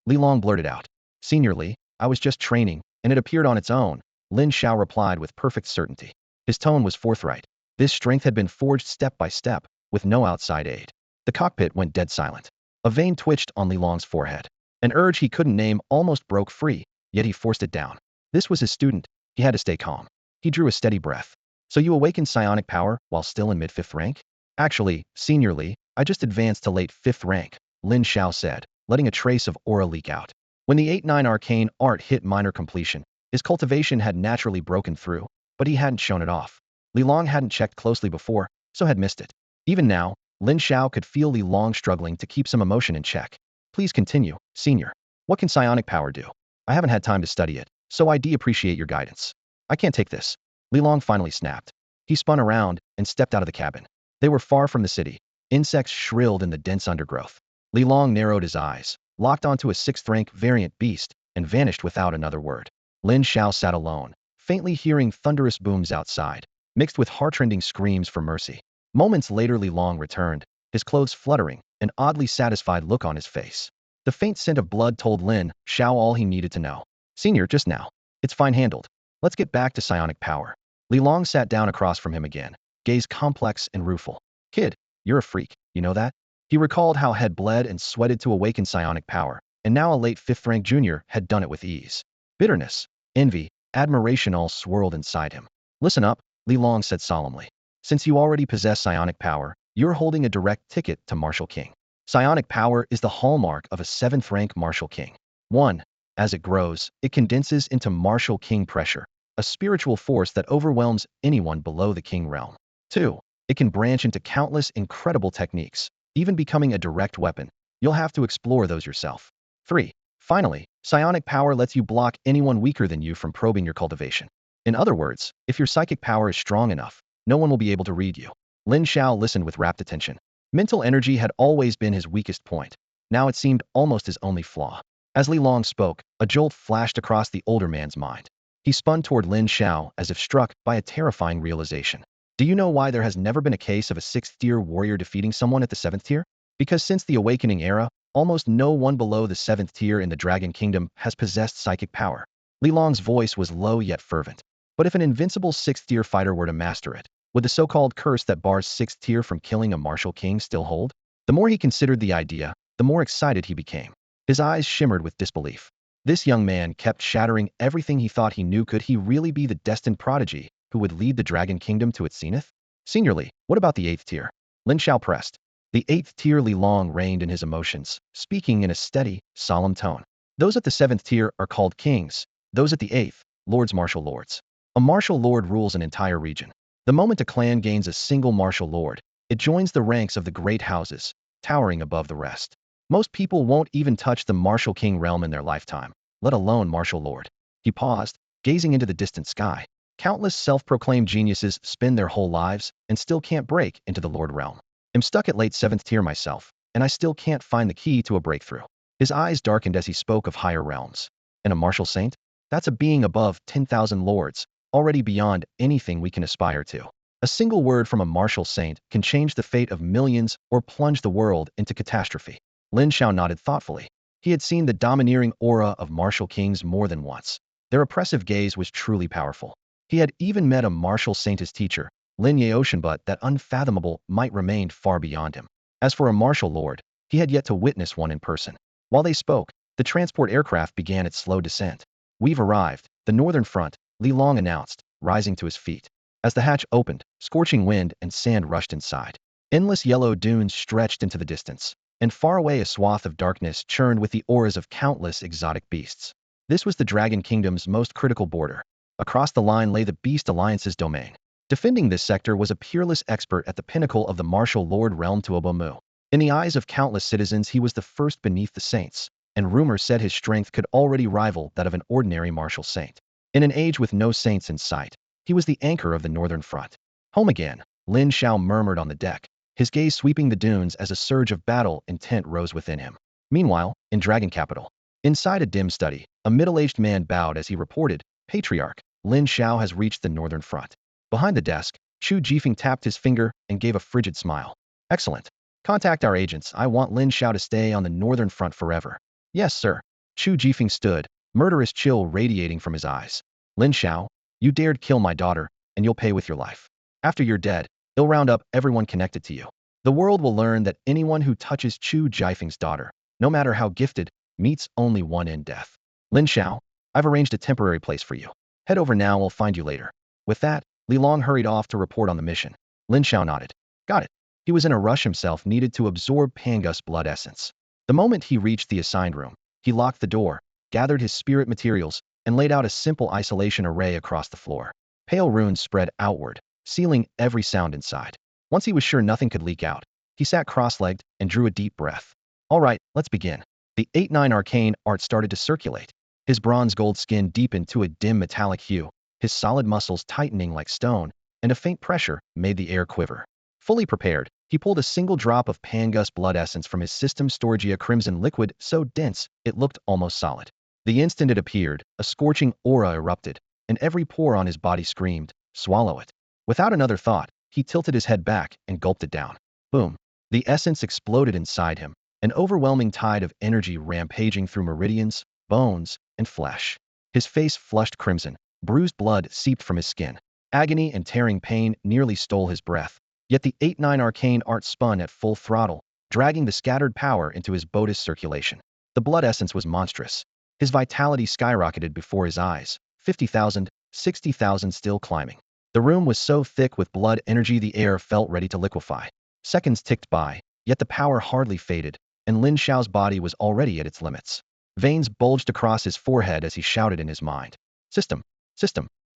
Li Long blurted out. Senior Li, I was just training, and it appeared on its own, Lin Xiao replied with perfect certainty. His tone was forthright. This strength had been forged step by step, with no outside aid. The cockpit went dead silent. A vein twitched on Li Long's forehead. An urge he couldn't name almost broke free, yet he forced it down. This was his student. He had to stay calm. He drew a steady breath. So you awakened psionic power while still in mid-5th rank? Actually, Senior Li, I just advanced to late 5th rank, Lin Xiao said, letting a trace of aura leak out. When the 8-9 arcane art hit minor completion, his cultivation had naturally broken through, but he hadn't shown it off. Li Long hadn't checked closely before, so had missed it. Even now, Lin Xiao could feel Li Long struggling to keep some emotion in check. Please continue, Senior. What can psionic power do? I haven't had time to study it, so I appreciate your guidance. I can't take this. Li Long finally snapped. He spun around and stepped out of the cabin. They were far from the city. Insects shrilled in the dense undergrowth. Li Long narrowed his eyes, locked onto a 6th rank variant beast, and vanished without another word. Lin Xiao sat alone, faintly hearing thunderous booms outside, mixed with heart-rending screams for mercy. Moments later Li Long returned, his clothes fluttering, an oddly satisfied look on his face. The faint scent of blood told Lin Xiao all he needed to know. Senior, just now. It's fine handled. Let's get back to psionic power. Li Long sat down across from him again, gaze complex and rueful. Kid, you're a freak, you know that? He recalled how had bled and sweated to awaken psionic power, and now a late 5th rank junior had done it with ease. Bitterness, envy, admiration all swirled inside him. Listen up, Li Long said solemnly. Since you already possess psionic power, you're holding a direct ticket to Martial King. Psionic power is the hallmark of a 7th rank Martial King. 1. As it grows, it condenses into Martial King pressure, a spiritual force that overwhelms anyone below the King realm. 2. It can branch into countless incredible techniques, even becoming a direct weapon. You'll have to explore those yourself. 3. Finally, psionic power lets you block anyone weaker than you from probing your cultivation. In other words, if your psychic power is strong enough, no one will be able to read you. Lin Xiao listened with rapt attention. Mental energy had always been his weakest point. Now it seemed almost his only flaw. As Li Long spoke, a jolt flashed across the older man's mind. He spun toward Lin Xiao as if struck by a terrifying realization. Do you know why there has never been a case of a 6th-tier warrior defeating someone at the 7th tier? Because since the Awakening era, almost no one below the 7th tier in the Dragon Kingdom has possessed psychic power. Li Long's voice was low yet fervent. But if an invincible 6th-tier fighter were to master it, would the so-called curse that bars 6th tier from killing a martial king still hold? The more he considered the idea, the more excited he became. His eyes shimmered with disbelief. This young man kept shattering everything he thought he knew. Could he really be the destined prodigy who would lead the Dragon Kingdom to its zenith? Seniorly, what about the 8th tier? Lin Xiao pressed. The 8th tier Li Long reigned in his emotions, speaking in a steady, solemn tone. Those at the 7th tier are called kings. Those at the 8th, lords martial lords. A martial lord rules an entire region. The moment a clan gains a single martial lord, it joins the ranks of the great houses, towering above the rest. Most people won't even touch the martial king realm in their lifetime, let alone martial lord. He paused, gazing into the distant sky. Countless self-proclaimed geniuses spend their whole lives and still can't break into the lord realm. I'm stuck at late 7th tier myself, and I still can't find the key to a breakthrough. His eyes darkened as he spoke of higher realms. And a martial saint? That's a being above 10,000 lords, already beyond anything we can aspire to. A single word from a martial saint can change the fate of millions or plunge the world into catastrophe. Lin Xiao nodded thoughtfully. He had seen the domineering aura of martial kings more than once. Their oppressive gaze was truly powerful. He had even met a martial saint as teacher, Lin Yaoshan, but that unfathomable might remained far beyond him. As for a martial lord, he had yet to witness one in person. While they spoke, the transport aircraft began its slow descent. We've arrived, the northern front, Li Long announced, rising to his feet. As the hatch opened, scorching wind and sand rushed inside. Endless yellow dunes stretched into the distance, and far away a swath of darkness churned with the auras of countless exotic beasts. This was the Dragon Kingdom's most critical border. Across the line lay the Beast Alliance's domain. Defending this sector was a peerless expert at the pinnacle of the martial lord realm Tuobomu. In the eyes of countless citizens, he was the first beneath the saints, and rumor said his strength could already rival that of an ordinary martial saint. In an age with no saints in sight, he was the anchor of the northern front. Home again, Lin Xiao murmured on the deck, his gaze sweeping the dunes as a surge of battle intent rose within him. Meanwhile, in Dragon Capital, inside a dim study, a middle-aged man bowed as he reported, Patriarch, Lin Xiao has reached the northern front. Behind the desk, Chu Jifeng tapped his finger and gave a frigid smile. Excellent. Contact our agents. I want Lin Xiao to stay on the northern front forever. Yes, sir. Chu Jifeng stood, murderous chill radiating from his eyes. Lin Xiao, you dared kill my daughter, and you'll pay with your life. After you're dead, I'll round up everyone connected to you. The world will learn that anyone who touches Chu Jifeng's daughter, no matter how gifted, meets only one end: death. Lin Xiao, I've arranged a temporary place for you. Head over now, I'll find you later. With that, Li Long hurried off to report on the mission. Lin Xiao nodded. Got it. He was in a rush himself, needed to absorb Pangus blood essence. The moment he reached the assigned room, he locked the door, gathered his spirit materials, and laid out a simple isolation array across the floor. Pale runes spread outward, sealing every sound inside. Once he was sure nothing could leak out, he sat cross-legged and drew a deep breath. All right, let's begin. The 8-9 arcane art started to circulate. His bronze gold skin deepened to a dim metallic hue, his solid muscles tightening like stone, and a faint pressure made the air quiver. Fully prepared, he pulled a single drop of Pangus blood essence from his system storage, a crimson liquid so dense it looked almost solid. The instant it appeared, a scorching aura erupted, and every pore on his body screamed, swallow it. Without another thought, he tilted his head back and gulped it down. Boom. The essence exploded inside him, an overwhelming tide of energy rampaging through meridians, bones, and flesh. His face flushed crimson, bruised blood seeped from his skin. Agony and tearing pain nearly stole his breath. Yet the 8-9 arcane art spun at full throttle, dragging the scattered power into his bodice circulation. The blood essence was monstrous. His vitality skyrocketed before his eyes, 50,000, 60,000 still climbing. The room was so thick with blood energy the air felt ready to liquefy. Seconds ticked by, yet the power hardly faded, and Lin Xiao's body was already at its limits. Veins bulged across his forehead as he shouted in his mind. System.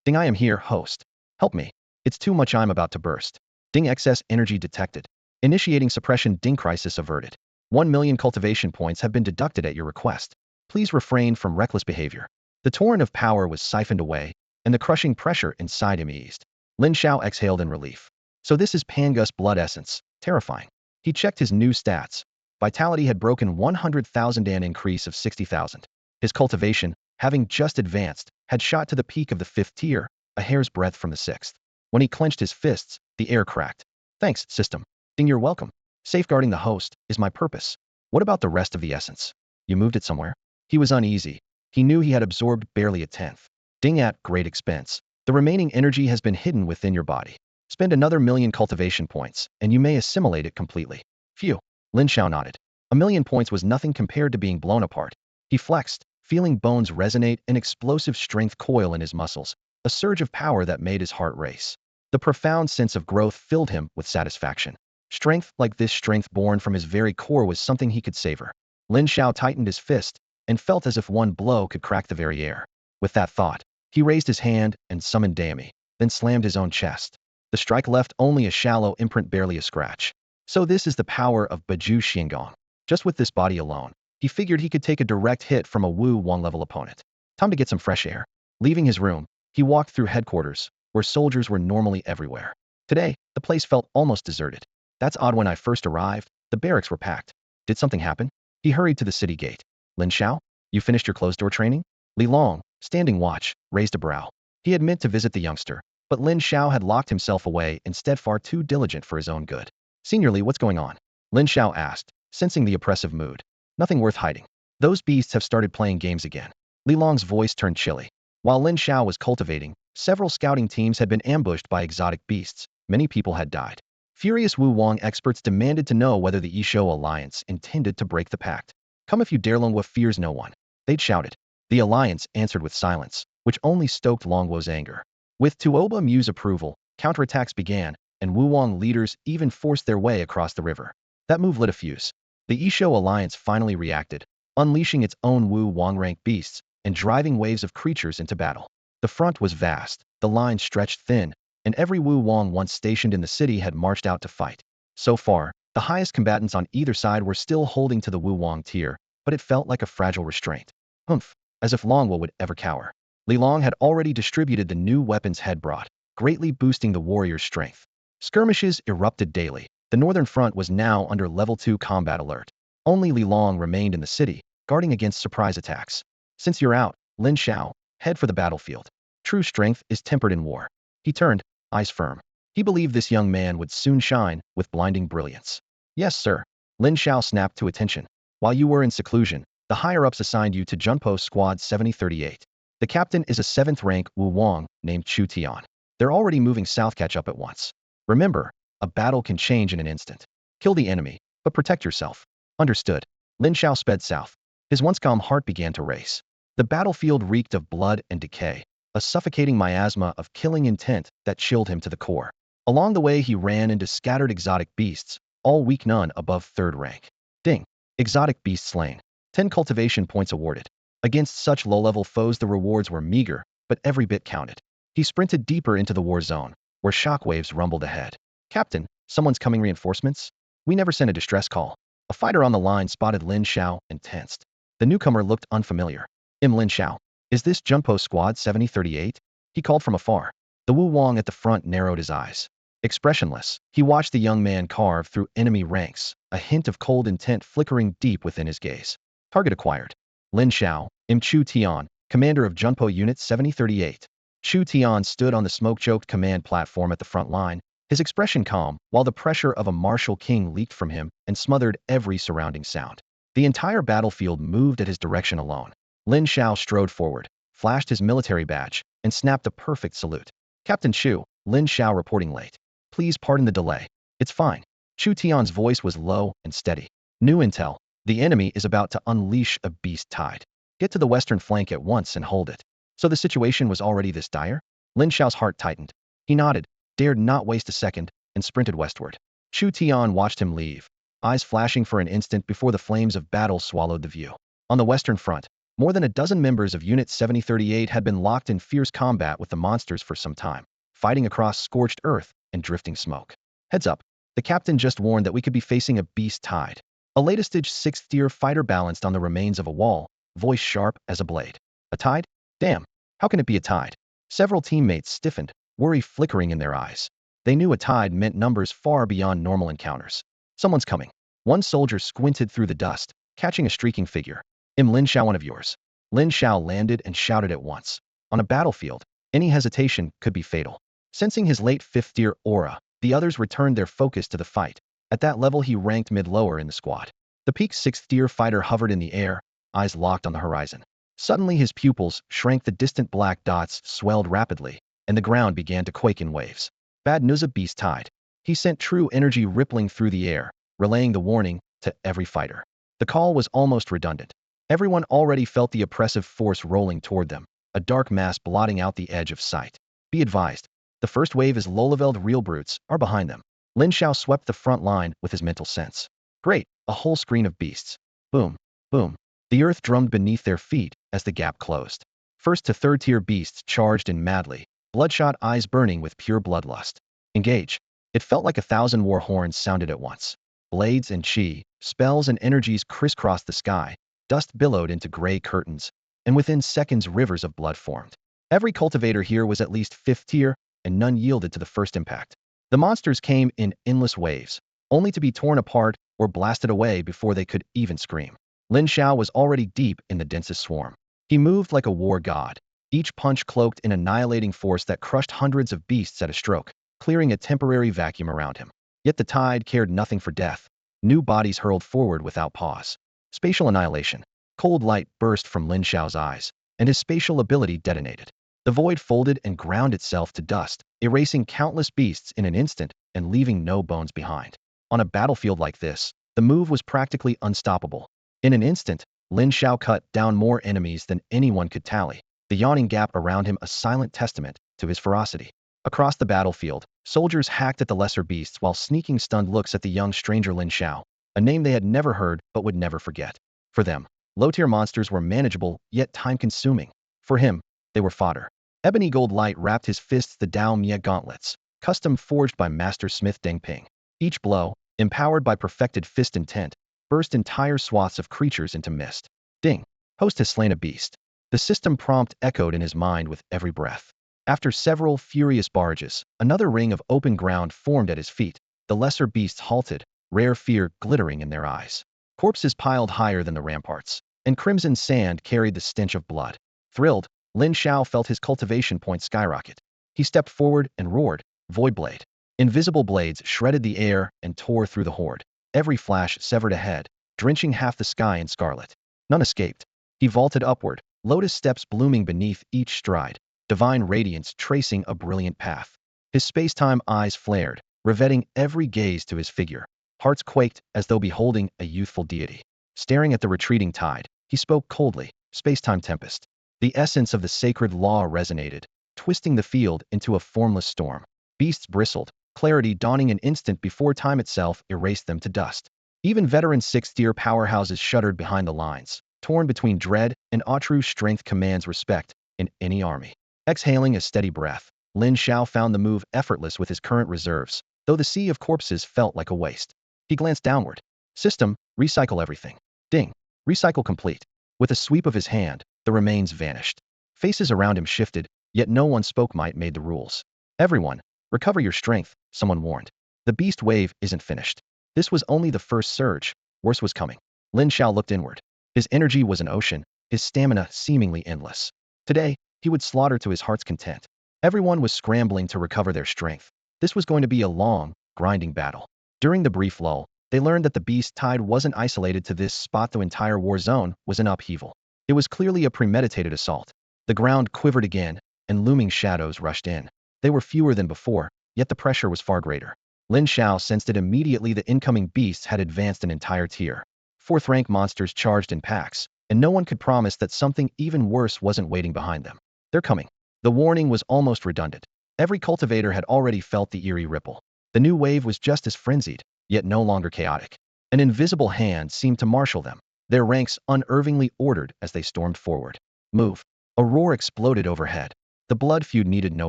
Ding, I am here, host. Help me. It's too much, I'm about to burst. Ding, excess energy detected. Initiating suppression. Ding, crisis averted. 1 million cultivation points have been deducted at your request. Please refrain from reckless behavior. The torrent of power was siphoned away, and the crushing pressure inside him eased. Lin Xiao exhaled in relief. So this is Pangus blood essence. Terrifying. He checked his new stats. Vitality had broken 100,000, an increase of 60,000. His cultivation, having just advanced, had shot to the peak of the 5th tier, a hair's breadth from the 6th. When he clenched his fists, the air cracked. Thanks, system. Ding, you're welcome. Safeguarding the host is my purpose. What about the rest of the essence? You moved it somewhere? He was uneasy. He knew he had absorbed barely a tenth. Ding, at great expense. The remaining energy has been hidden within your body. Spend another 1,000,000 cultivation points, and you may assimilate it completely. Phew. Lin Xiao nodded. 1,000,000 points was nothing compared to being blown apart. He flexed, feeling bones resonate and explosive strength coil in his muscles, a surge of power that made his heart race. The profound sense of growth filled him with satisfaction. Strength like this, strength born from his very core, was something he could savor. Lin Xiao tightened his fist and felt as if one blow could crack the very air. With that thought, he raised his hand and summoned Dami, then slammed his own chest. The strike left only a shallow imprint, barely a scratch. So this is the power of Baju Xiangong. Just with this body alone, he figured he could take a direct hit from a Wu Wang level opponent. Time to get some fresh air. Leaving his room, he walked through headquarters, where soldiers were normally everywhere. Today, the place felt almost deserted. That's odd. When I first arrived, the barracks were packed. Did something happen? He hurried to the city gate. Lin Xiao, you finished your closed-door training? Li Long, standing watch, raised a brow. He had meant to visit the youngster, but Lin Xiao had locked himself away, instead far too diligent for his own good. Senior Li, what's going on? Lin Xiao asked, sensing the oppressive mood. Nothing worth hiding. Those beasts have started playing games again. Li Long's voice turned chilly. While Lin Xiao was cultivating, several scouting teams had been ambushed by exotic beasts. Many people had died. Furious Wu Wang experts demanded to know whether the Yishou Alliance intended to break the pact. Come if you dare, Longwo fears no one. They'd shouted. The alliance answered with silence, which only stoked Longwo's anger. With Tuoba Mu's approval, counterattacks began, and Wu Wang leaders even forced their way across the river. That move lit a fuse. The Yishou Alliance finally reacted, unleashing its own Wu Wang-rank beasts and driving waves of creatures into battle. The front was vast, the lines stretched thin, and every Wu Wang once stationed in the city had marched out to fight. So far, the highest combatants on either side were still holding to the Wu Wang tier, but it felt like a fragile restraint. Humph, as if Longwo would ever cower. Li Long had already distributed the new weapons head brought, greatly boosting the warrior's strength. Skirmishes erupted daily. The northern front was now under level 2 combat alert. Only Li Long remained in the city, guarding against surprise attacks. Since you're out, Lin Xiao, head for the battlefield. True strength is tempered in war. He turned, eyes firm. He believed this young man would soon shine with blinding brilliance. Yes, sir. Lin Xiao snapped to attention. While you were in seclusion, the higher-ups assigned you to Junpo Squad 7038. The captain is a 7th rank Wu Wang named Chu Tian. They're already moving south. Catch up at once. Remember, a battle can change in an instant. Kill the enemy, but protect yourself. Understood. Lin Xiao sped south. His once calm heart began to race. The battlefield reeked of blood and decay, a suffocating miasma of killing intent that chilled him to the core. Along the way he ran into scattered exotic beasts, all weak, none above 3rd rank. Ding. Exotic beast slain. 10 cultivation points awarded. Against such low-level foes the rewards were meager, but every bit counted. He sprinted deeper into the war zone, where shockwaves rumbled ahead. Captain, someone's coming. Reinforcements? We never sent a distress call. A fighter on the line spotted Lin Xiao and tensed. The newcomer looked unfamiliar. Lin Xiao. Is this Junpo Squad 7038? He called from afar. The Wu Wang at the front narrowed his eyes. Expressionless, he watched the young man carve through enemy ranks, a hint of cold intent flickering deep within his gaze. Target acquired. Lin Xiao, Chu Tian, commander of Junpo Unit 7038. Chu Tian stood on the smoke-choked command platform at the front line, his expression calm, while the pressure of a martial king leaked from him and smothered every surrounding sound. The entire battlefield moved at his direction alone. Lin Xiao strode forward, flashed his military badge, and snapped a perfect salute. Captain Chu, Lin Xiao reporting late. Please pardon the delay. It's fine. Chu Tian's voice was low and steady. New intel. The enemy is about to unleash a beast tide. Get to the western flank at once and hold it. So the situation was already this dire? Lin Xiao's heart tightened. He nodded, dared not waste a second, and sprinted westward. Chu Tian watched him leave, eyes flashing for an instant before the flames of battle swallowed the view. On the western front, more than a dozen members of Unit 7038 had been locked in fierce combat with the monsters for some time, fighting across scorched earth and drifting smoke. Heads up, the captain just warned that we could be facing a beast tide. A latest-stage 6th-tier fighter balanced on the remains of a wall, voice sharp as a blade. A tide? Damn, how can it be a tide? Several teammates stiffened, worry flickering in their eyes. They knew a tide meant numbers far beyond normal encounters. Someone's coming. One soldier squinted through the dust, catching a streaking figure. Lin Xiao, one of yours. Lin Xiao landed and shouted at once. On a battlefield, any hesitation could be fatal. Sensing his late 5th-tier aura, the others returned their focus to the fight. At that level he ranked mid-lower in the squad. The peak 6th-tier fighter hovered in the air, eyes locked on the horizon. Suddenly his pupils shrank, the distant black dots swelled rapidly, and the ground began to quake in waves. Bad news, a beast tide. He sent true energy rippling through the air, relaying the warning to every fighter. The call was almost redundant. Everyone already felt the oppressive force rolling toward them, a dark mass blotting out the edge of sight. Be advised, the first wave is low-leveled real brutes are behind them. Lin Xiao swept the front line with his mental sense. Great, a whole screen of beasts. Boom, boom. The earth drummed beneath their feet as the gap closed. First to third-tier beasts charged in madly, bloodshot eyes burning with pure bloodlust. Engage. It felt like 1,000 war horns sounded at once. Blades and chi, spells and energies crisscrossed the sky, dust billowed into gray curtains, and within seconds rivers of blood formed. Every cultivator here was at least 5th tier, and none yielded to the first impact. The monsters came in endless waves, only to be torn apart or blasted away before they could even scream. Lin Xiao was already deep in the densest swarm. He moved like a war god, each punch cloaked in annihilating force that crushed hundreds of beasts at a stroke, clearing a temporary vacuum around him. Yet the tide cared nothing for death. New bodies hurled forward without pause. Spatial annihilation. Cold light burst from Lin Xiao's eyes, and his spatial ability detonated. The void folded and ground itself to dust, erasing countless beasts in an instant and leaving no bones behind. On a battlefield like this, the move was practically unstoppable. In an instant, Lin Xiao cut down more enemies than anyone could tally, the yawning gap around him a silent testament to his ferocity. Across the battlefield, soldiers hacked at the lesser beasts while sneaking stunned looks at the young stranger Lin Xiao, a name they had never heard but would never forget. For them, low-tier monsters were manageable yet time-consuming. For him, they were fodder. Ebony gold light wrapped his fists the Dao Mia gauntlets, custom forged by Master Smith Deng Ping. Each blow, empowered by perfected fist intent, burst entire swaths of creatures into mist. Ding! Host has slain a beast. The system prompt echoed in his mind with every breath. After several furious barrages, another ring of open ground formed at his feet. The lesser beasts halted, rare fear glittering in their eyes. Corpses piled higher than the ramparts, and crimson sand carried the stench of blood. Thrilled, Lin Xiao felt his cultivation point skyrocket. He stepped forward and roared, Void Blade. Invisible blades shredded the air and tore through the horde. Every flash severed a head, drenching half the sky in scarlet. None escaped. He vaulted upward, lotus steps blooming beneath each stride, divine radiance tracing a brilliant path. His space-time eyes flared, riveting every gaze to his figure. Hearts quaked as though beholding a youthful deity. Staring at the retreating tide, he spoke coldly, Space-time tempest. The essence of the sacred law resonated, twisting the field into a formless storm. Beasts bristled, clarity dawning an instant before time itself erased them to dust. Even veteran 6th-tier powerhouses shuddered behind the lines, torn between dread and true strength commands respect in any army. Exhaling a steady breath, Lin Xiao found the move effortless with his current reserves, though the sea of corpses felt like a waste. He glanced downward. System, recycle everything. Ding. Recycle complete. With a sweep of his hand, the remains vanished. Faces around him shifted, yet no one spoke. Might made the rules. Everyone, recover your strength, someone warned. The beast wave isn't finished. This was only the first surge. Worse was coming. Lin Xiao looked inward. His energy was an ocean, his stamina seemingly endless. Today, he would slaughter to his heart's content. Everyone was scrambling to recover their strength. This was going to be a long, grinding battle. During the brief lull, they learned that the beast tide wasn't isolated to this spot. The entire war zone was in upheaval. It was clearly a premeditated assault. The ground quivered again, and looming shadows rushed in. They were fewer than before, yet the pressure was far greater. Lin Xiao sensed it immediately. The incoming beasts had advanced an entire tier. 4th-rank monsters charged in packs, and no one could promise that something even worse wasn't waiting behind them. They're coming. The warning was almost redundant. Every cultivator had already felt the eerie ripple. The new wave was just as frenzied, yet no longer chaotic. An invisible hand seemed to marshal them, their ranks unerringly ordered as they stormed forward. Move. A roar exploded overhead. The blood feud needed no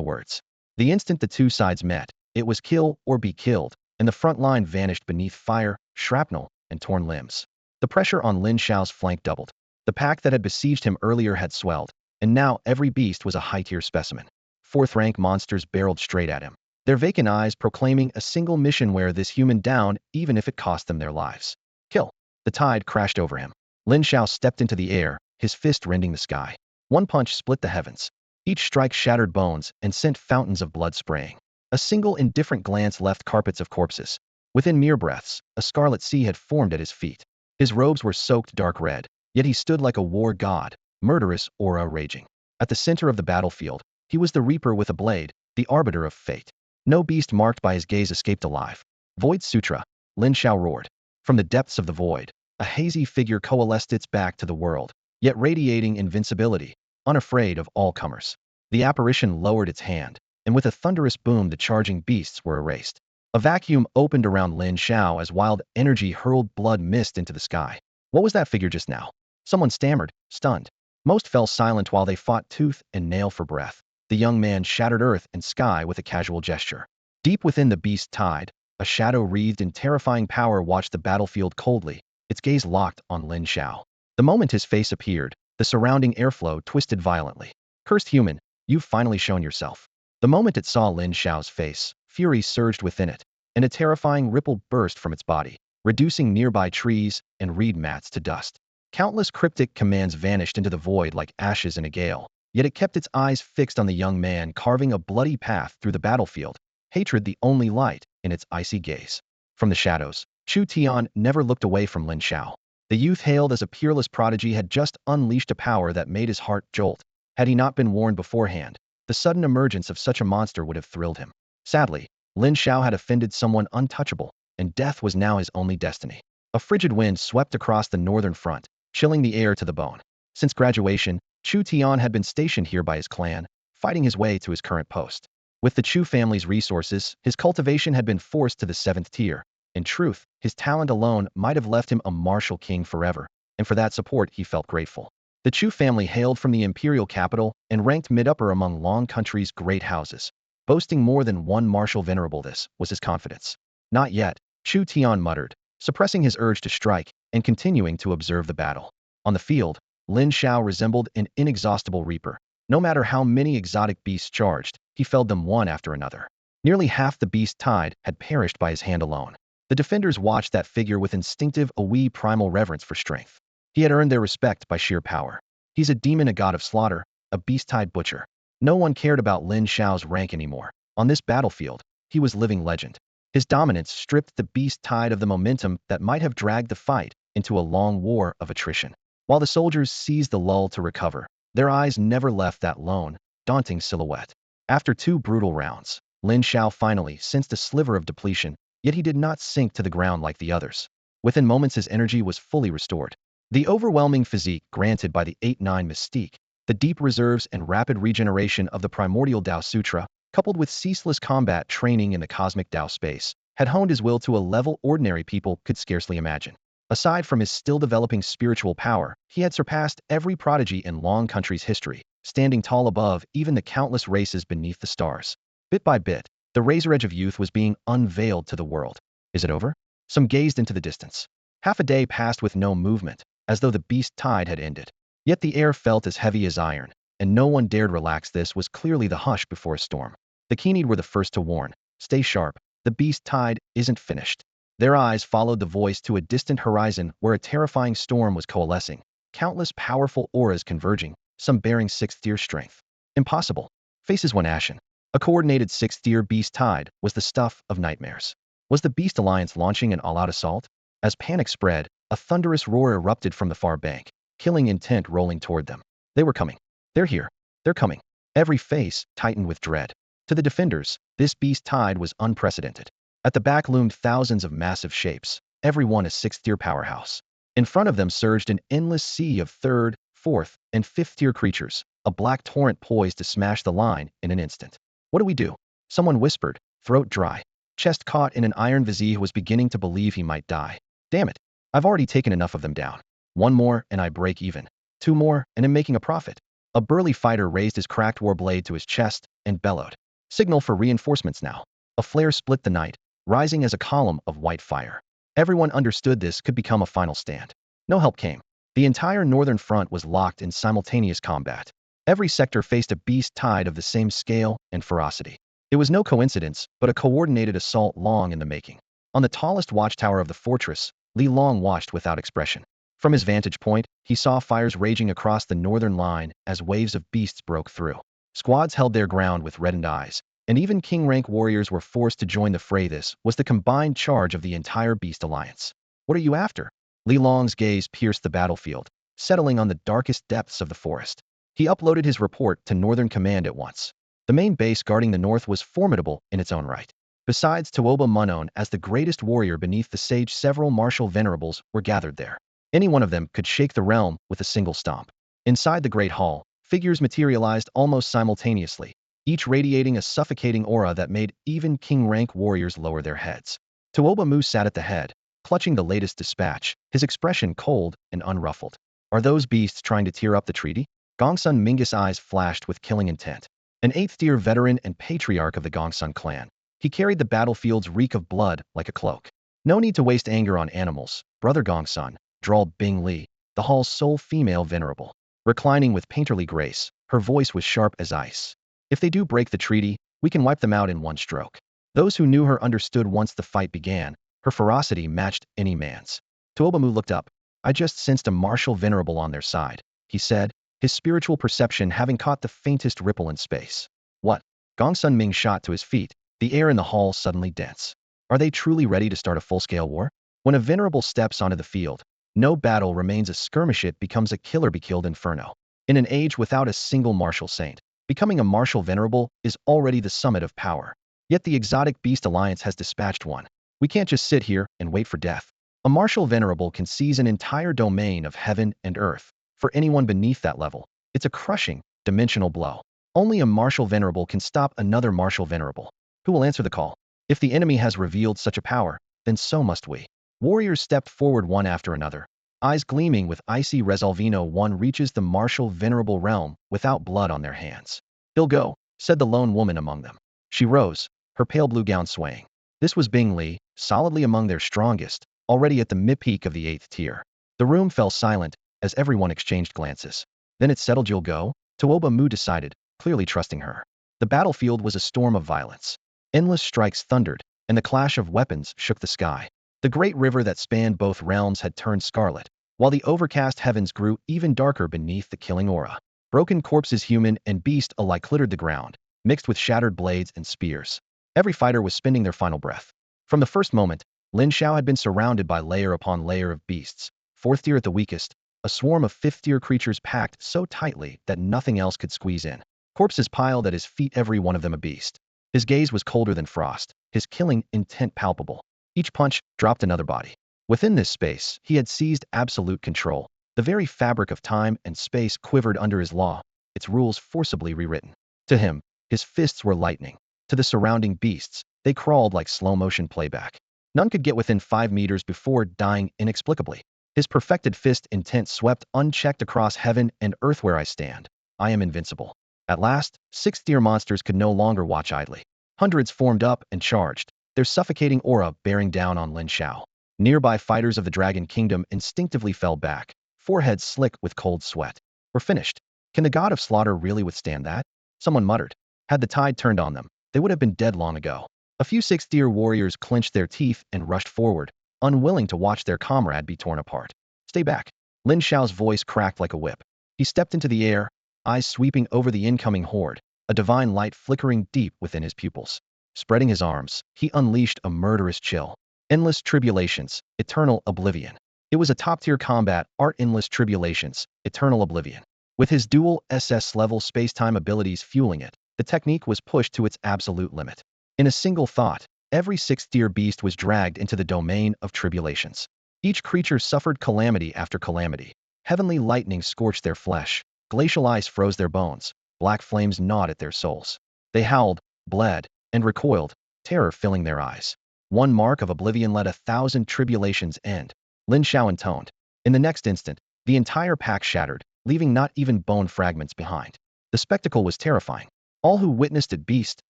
words. The instant the two sides met, it was kill or be killed, and the front line vanished beneath fire, shrapnel, and torn limbs. The pressure on Lin Xiao's flank doubled. The pack that had besieged him earlier had swelled, and now every beast was a high-tier specimen. 4th-rank monsters barreled straight at him, their vacant eyes proclaiming a single mission: wear this human down, even if it cost them their lives. Kill. The tide crashed over him. Lin Xiao stepped into the air, his fist rending the sky. One punch split the heavens. Each strike shattered bones and sent fountains of blood spraying. A single indifferent glance left carpets of corpses. Within mere breaths, a scarlet sea had formed at his feet. His robes were soaked dark red, yet he stood like a war god, murderous aura raging. At the center of the battlefield, he was the reaper with a blade, the arbiter of fate. No beast marked by his gaze escaped alive. Void Sutra, Lin Xiao roared. From the depths of the void, A hazy figure coalesced its back to the world, yet radiating invincibility, unafraid of all comers. The apparition lowered its hand, and with a thunderous boom the charging beasts were erased. A vacuum opened around Lin Xiao as wild energy hurled blood mist into the sky. What was that figure just now? Someone stammered, stunned. Most fell silent while they fought tooth and nail for breath. The young man shattered earth and sky with a casual gesture. Deep within the beast tide, a shadow wreathed in terrifying power watched the battlefield coldly, its gaze locked on Lin Xiao. The moment his face appeared, the surrounding airflow twisted violently. Cursed human, you've finally shown yourself. The moment it saw Lin Xiao's face, fury surged within it, and a terrifying ripple burst from its body, reducing nearby trees and reed mats to dust. Countless cryptic commands vanished into the void like ashes in a gale, yet it kept its eyes fixed on the young man carving a bloody path through the battlefield, hatred the only light in its icy gaze. From the shadows, Chu Tian never looked away from Lin Xiao. The youth hailed as a peerless prodigy had just unleashed a power that made his heart jolt. Had he not been warned beforehand, the sudden emergence of such a monster would have thrilled him. Sadly, Lin Xiao had offended someone untouchable, and death was now his only destiny. A frigid wind swept across the northern front, chilling the air to the bone. Since graduation, Chu Tian had been stationed here by his clan, fighting his way to his current post. With the Chu family's resources, his cultivation had been forced to the 7th tier. In truth, his talent alone might have left him a martial king forever, and for that support he felt grateful. The Chu family hailed from the imperial capital and ranked mid-upper among Long Country's great houses. Boasting more than one martial venerable, this was his confidence. Not yet, Chu Tian muttered, suppressing his urge to strike and continuing to observe the battle. On the field, Lin Xiao resembled an inexhaustible reaper. No matter how many exotic beasts charged, he felled them one after another. Nearly half the beast tide had perished by his hand alone. The defenders watched that figure with instinctive, a wee primal reverence for strength. He had earned their respect by sheer power. He's a demon, a god of slaughter, a beast-tide butcher. No one cared about Lin Xiao's rank anymore. On this battlefield, he was living legend. His dominance stripped the beast tide of the momentum that might have dragged the fight into a long war of attrition. While the soldiers seized the lull to recover, their eyes never left that lone, daunting silhouette. After 2 brutal rounds, Lin Xiao finally sensed a sliver of depletion, yet he did not sink to the ground like the others. Within moments his energy was fully restored. The overwhelming physique granted by the 8-9 mystique, the deep reserves and rapid regeneration of the primordial Tao Sutra, coupled with ceaseless combat training in the cosmic Tao space, had honed his will to a level ordinary people could scarcely imagine. Aside from his still developing spiritual power, he had surpassed every prodigy in Long Country's history, standing tall above even the countless races beneath the stars. Bit by bit, the razor edge of youth was being unveiled to the world. Is it over? Some gazed into the distance. Half a day passed with no movement, as though the beast tide had ended. Yet the air felt as heavy as iron, and no one dared relax. This was clearly the hush before a storm. The Keenid were the first to warn. Stay sharp, the beast tide isn't finished. Their eyes followed the voice to a distant horizon where a terrifying storm was coalescing, countless powerful auras converging, some bearing 6th tier strength. Impossible. Faces went ashen. A coordinated 6th tier beast tide was the stuff of nightmares. Was the Beast Alliance launching an all-out assault? As panic spread, a thunderous roar erupted from the far bank, killing intent rolling toward them. They were coming. They're here. They're coming. Every face tightened with dread. To the defenders, this beast tide was unprecedented. At the back loomed thousands of massive shapes, every one a 6th tier powerhouse. In front of them surged an endless sea of 3rd, 4th, and 5th tier creatures, a black torrent poised to smash the line in an instant. What do we do? Someone whispered, throat dry. Chest caught in an iron visage was beginning to believe he might die. Damn it. I've already taken enough of them down. 1 more and I break even. 2 more and I'm making a profit. A burly fighter raised his cracked war blade to his chest and bellowed. Signal for reinforcements now. A flare split the night, rising as a column of white fire. Everyone understood this could become a final stand. No help came. The entire northern front was locked in simultaneous combat. Every sector faced a beast tide of the same scale and ferocity. It was no coincidence, but a coordinated assault long in the making. On the tallest watchtower of the fortress, Li Long watched without expression. From his vantage point, he saw fires raging across the northern line as waves of beasts broke through. Squads held their ground with reddened eyes, and even king-rank warriors were forced to join the fray. This was the combined charge of the entire Beast Alliance. What are you after? Li Long's gaze pierced the battlefield, settling on the darkest depths of the forest. He uploaded his report to Northern Command at once. The main base guarding the north was formidable in its own right. Besides Tuoba Munon as the greatest warrior beneath the sage, several martial venerables were gathered there. Any one of them could shake the realm with a single stomp. Inside the Great Hall, figures materialized almost simultaneously, each radiating a suffocating aura that made even king-rank warriors lower their heads. Tuoba Mu sat at the head, clutching the latest dispatch, his expression cold and unruffled. Are those beasts trying to tear up the treaty? Gongsun Mingus' eyes flashed with killing intent. An 8th-tier veteran and patriarch of the Gongsun clan, he carried the battlefield's reek of blood like a cloak. No need to waste anger on animals, Brother Gongsun, drawled Bing Li, the hall's sole female venerable. Reclining with painterly grace, her voice was sharp as ice. If they do break the treaty, we can wipe them out in one stroke. Those who knew her understood once the fight began, her ferocity matched any man's. Tuobamu looked up. I just sensed a martial venerable on their side, he said, his spiritual perception having caught the faintest ripple in space. What? Gongsun Ming shot to his feet, the air in the hall suddenly dense. Are they truly ready to start a full-scale war? When a venerable steps onto the field, no battle remains a skirmish, it becomes a killer-be-killed inferno. In an age without a single martial saint, becoming a martial venerable is already the summit of power. Yet the Exotic Beast Alliance has dispatched one. We can't just sit here and wait for death. A martial venerable can seize an entire domain of heaven and earth. For anyone beneath that level, it's a crushing, dimensional blow. Only a martial venerable can stop another martial venerable. Who will answer the call? If the enemy has revealed such a power, then so must we. Warriors stepped forward one after another, eyes gleaming with icy resolvino. One reaches the martial venerable realm without blood on their hands. He'll go, said the lone woman among them. She rose, her pale blue gown swaying. This was Bing Li, solidly among their strongest, already at the mid-peak of the 8th tier. The room fell silent as everyone exchanged glances. Then it's settled, you'll go? Tuoba Mu decided, clearly trusting her. The battlefield was a storm of violence. Endless strikes thundered, and the clash of weapons shook the sky. The great river that spanned both realms had turned scarlet, while the overcast heavens grew even darker beneath the killing aura. Broken corpses, human and beast alike, littered the ground, mixed with shattered blades and spears. Every fighter was spending their final breath. From the first moment, Lin Xiao had been surrounded by layer upon layer of beasts, 4th tier at the weakest, a swarm of 5th tier creatures packed so tightly that nothing else could squeeze in. Corpses piled at his feet, every one of them a beast. His gaze was colder than frost, his killing intent palpable. Each punch dropped another body. Within this space, he had seized absolute control. The very fabric of time and space quivered under his law, its rules forcibly rewritten. To him, his fists were lightning. To the surrounding beasts, they crawled like slow-motion playback. None could get within 5 meters before dying inexplicably. His perfected fist intent swept unchecked across heaven and earth. Where I stand, I am invincible. At last, 6th tier monsters could no longer watch idly. Hundreds formed up and charged, their suffocating aura bearing down on Lin Xiao. Nearby fighters of the Dragon Kingdom instinctively fell back, foreheads slick with cold sweat. We're finished. Can the god of slaughter really withstand that? Someone muttered. Had the tide turned on them, they would have been dead long ago. A few 6th tier warriors clenched their teeth and rushed forward, unwilling to watch their comrade be torn apart. Stay back. Lin Xiao's voice cracked like a whip. He stepped into the air, eyes sweeping over the incoming horde, a divine light flickering deep within his pupils. Spreading his arms, he unleashed a murderous chill. Endless tribulations, eternal oblivion. It was a top-tier combat art. Endless tribulations, eternal oblivion. With his dual SS-level space-time abilities fueling it, the technique was pushed to its absolute limit. In a single thought, every 6th tier beast was dragged into the domain of tribulations. Each creature suffered calamity after calamity. Heavenly lightning scorched their flesh, glacial ice froze their bones, black flames gnawed at their souls. They howled, bled, and recoiled, terror filling their eyes. One mark of oblivion let 1,000 tribulations end, Lin Xiao intoned. In the next instant, the entire pack shattered, leaving not even bone fragments behind. The spectacle was terrifying. All who witnessed it, beast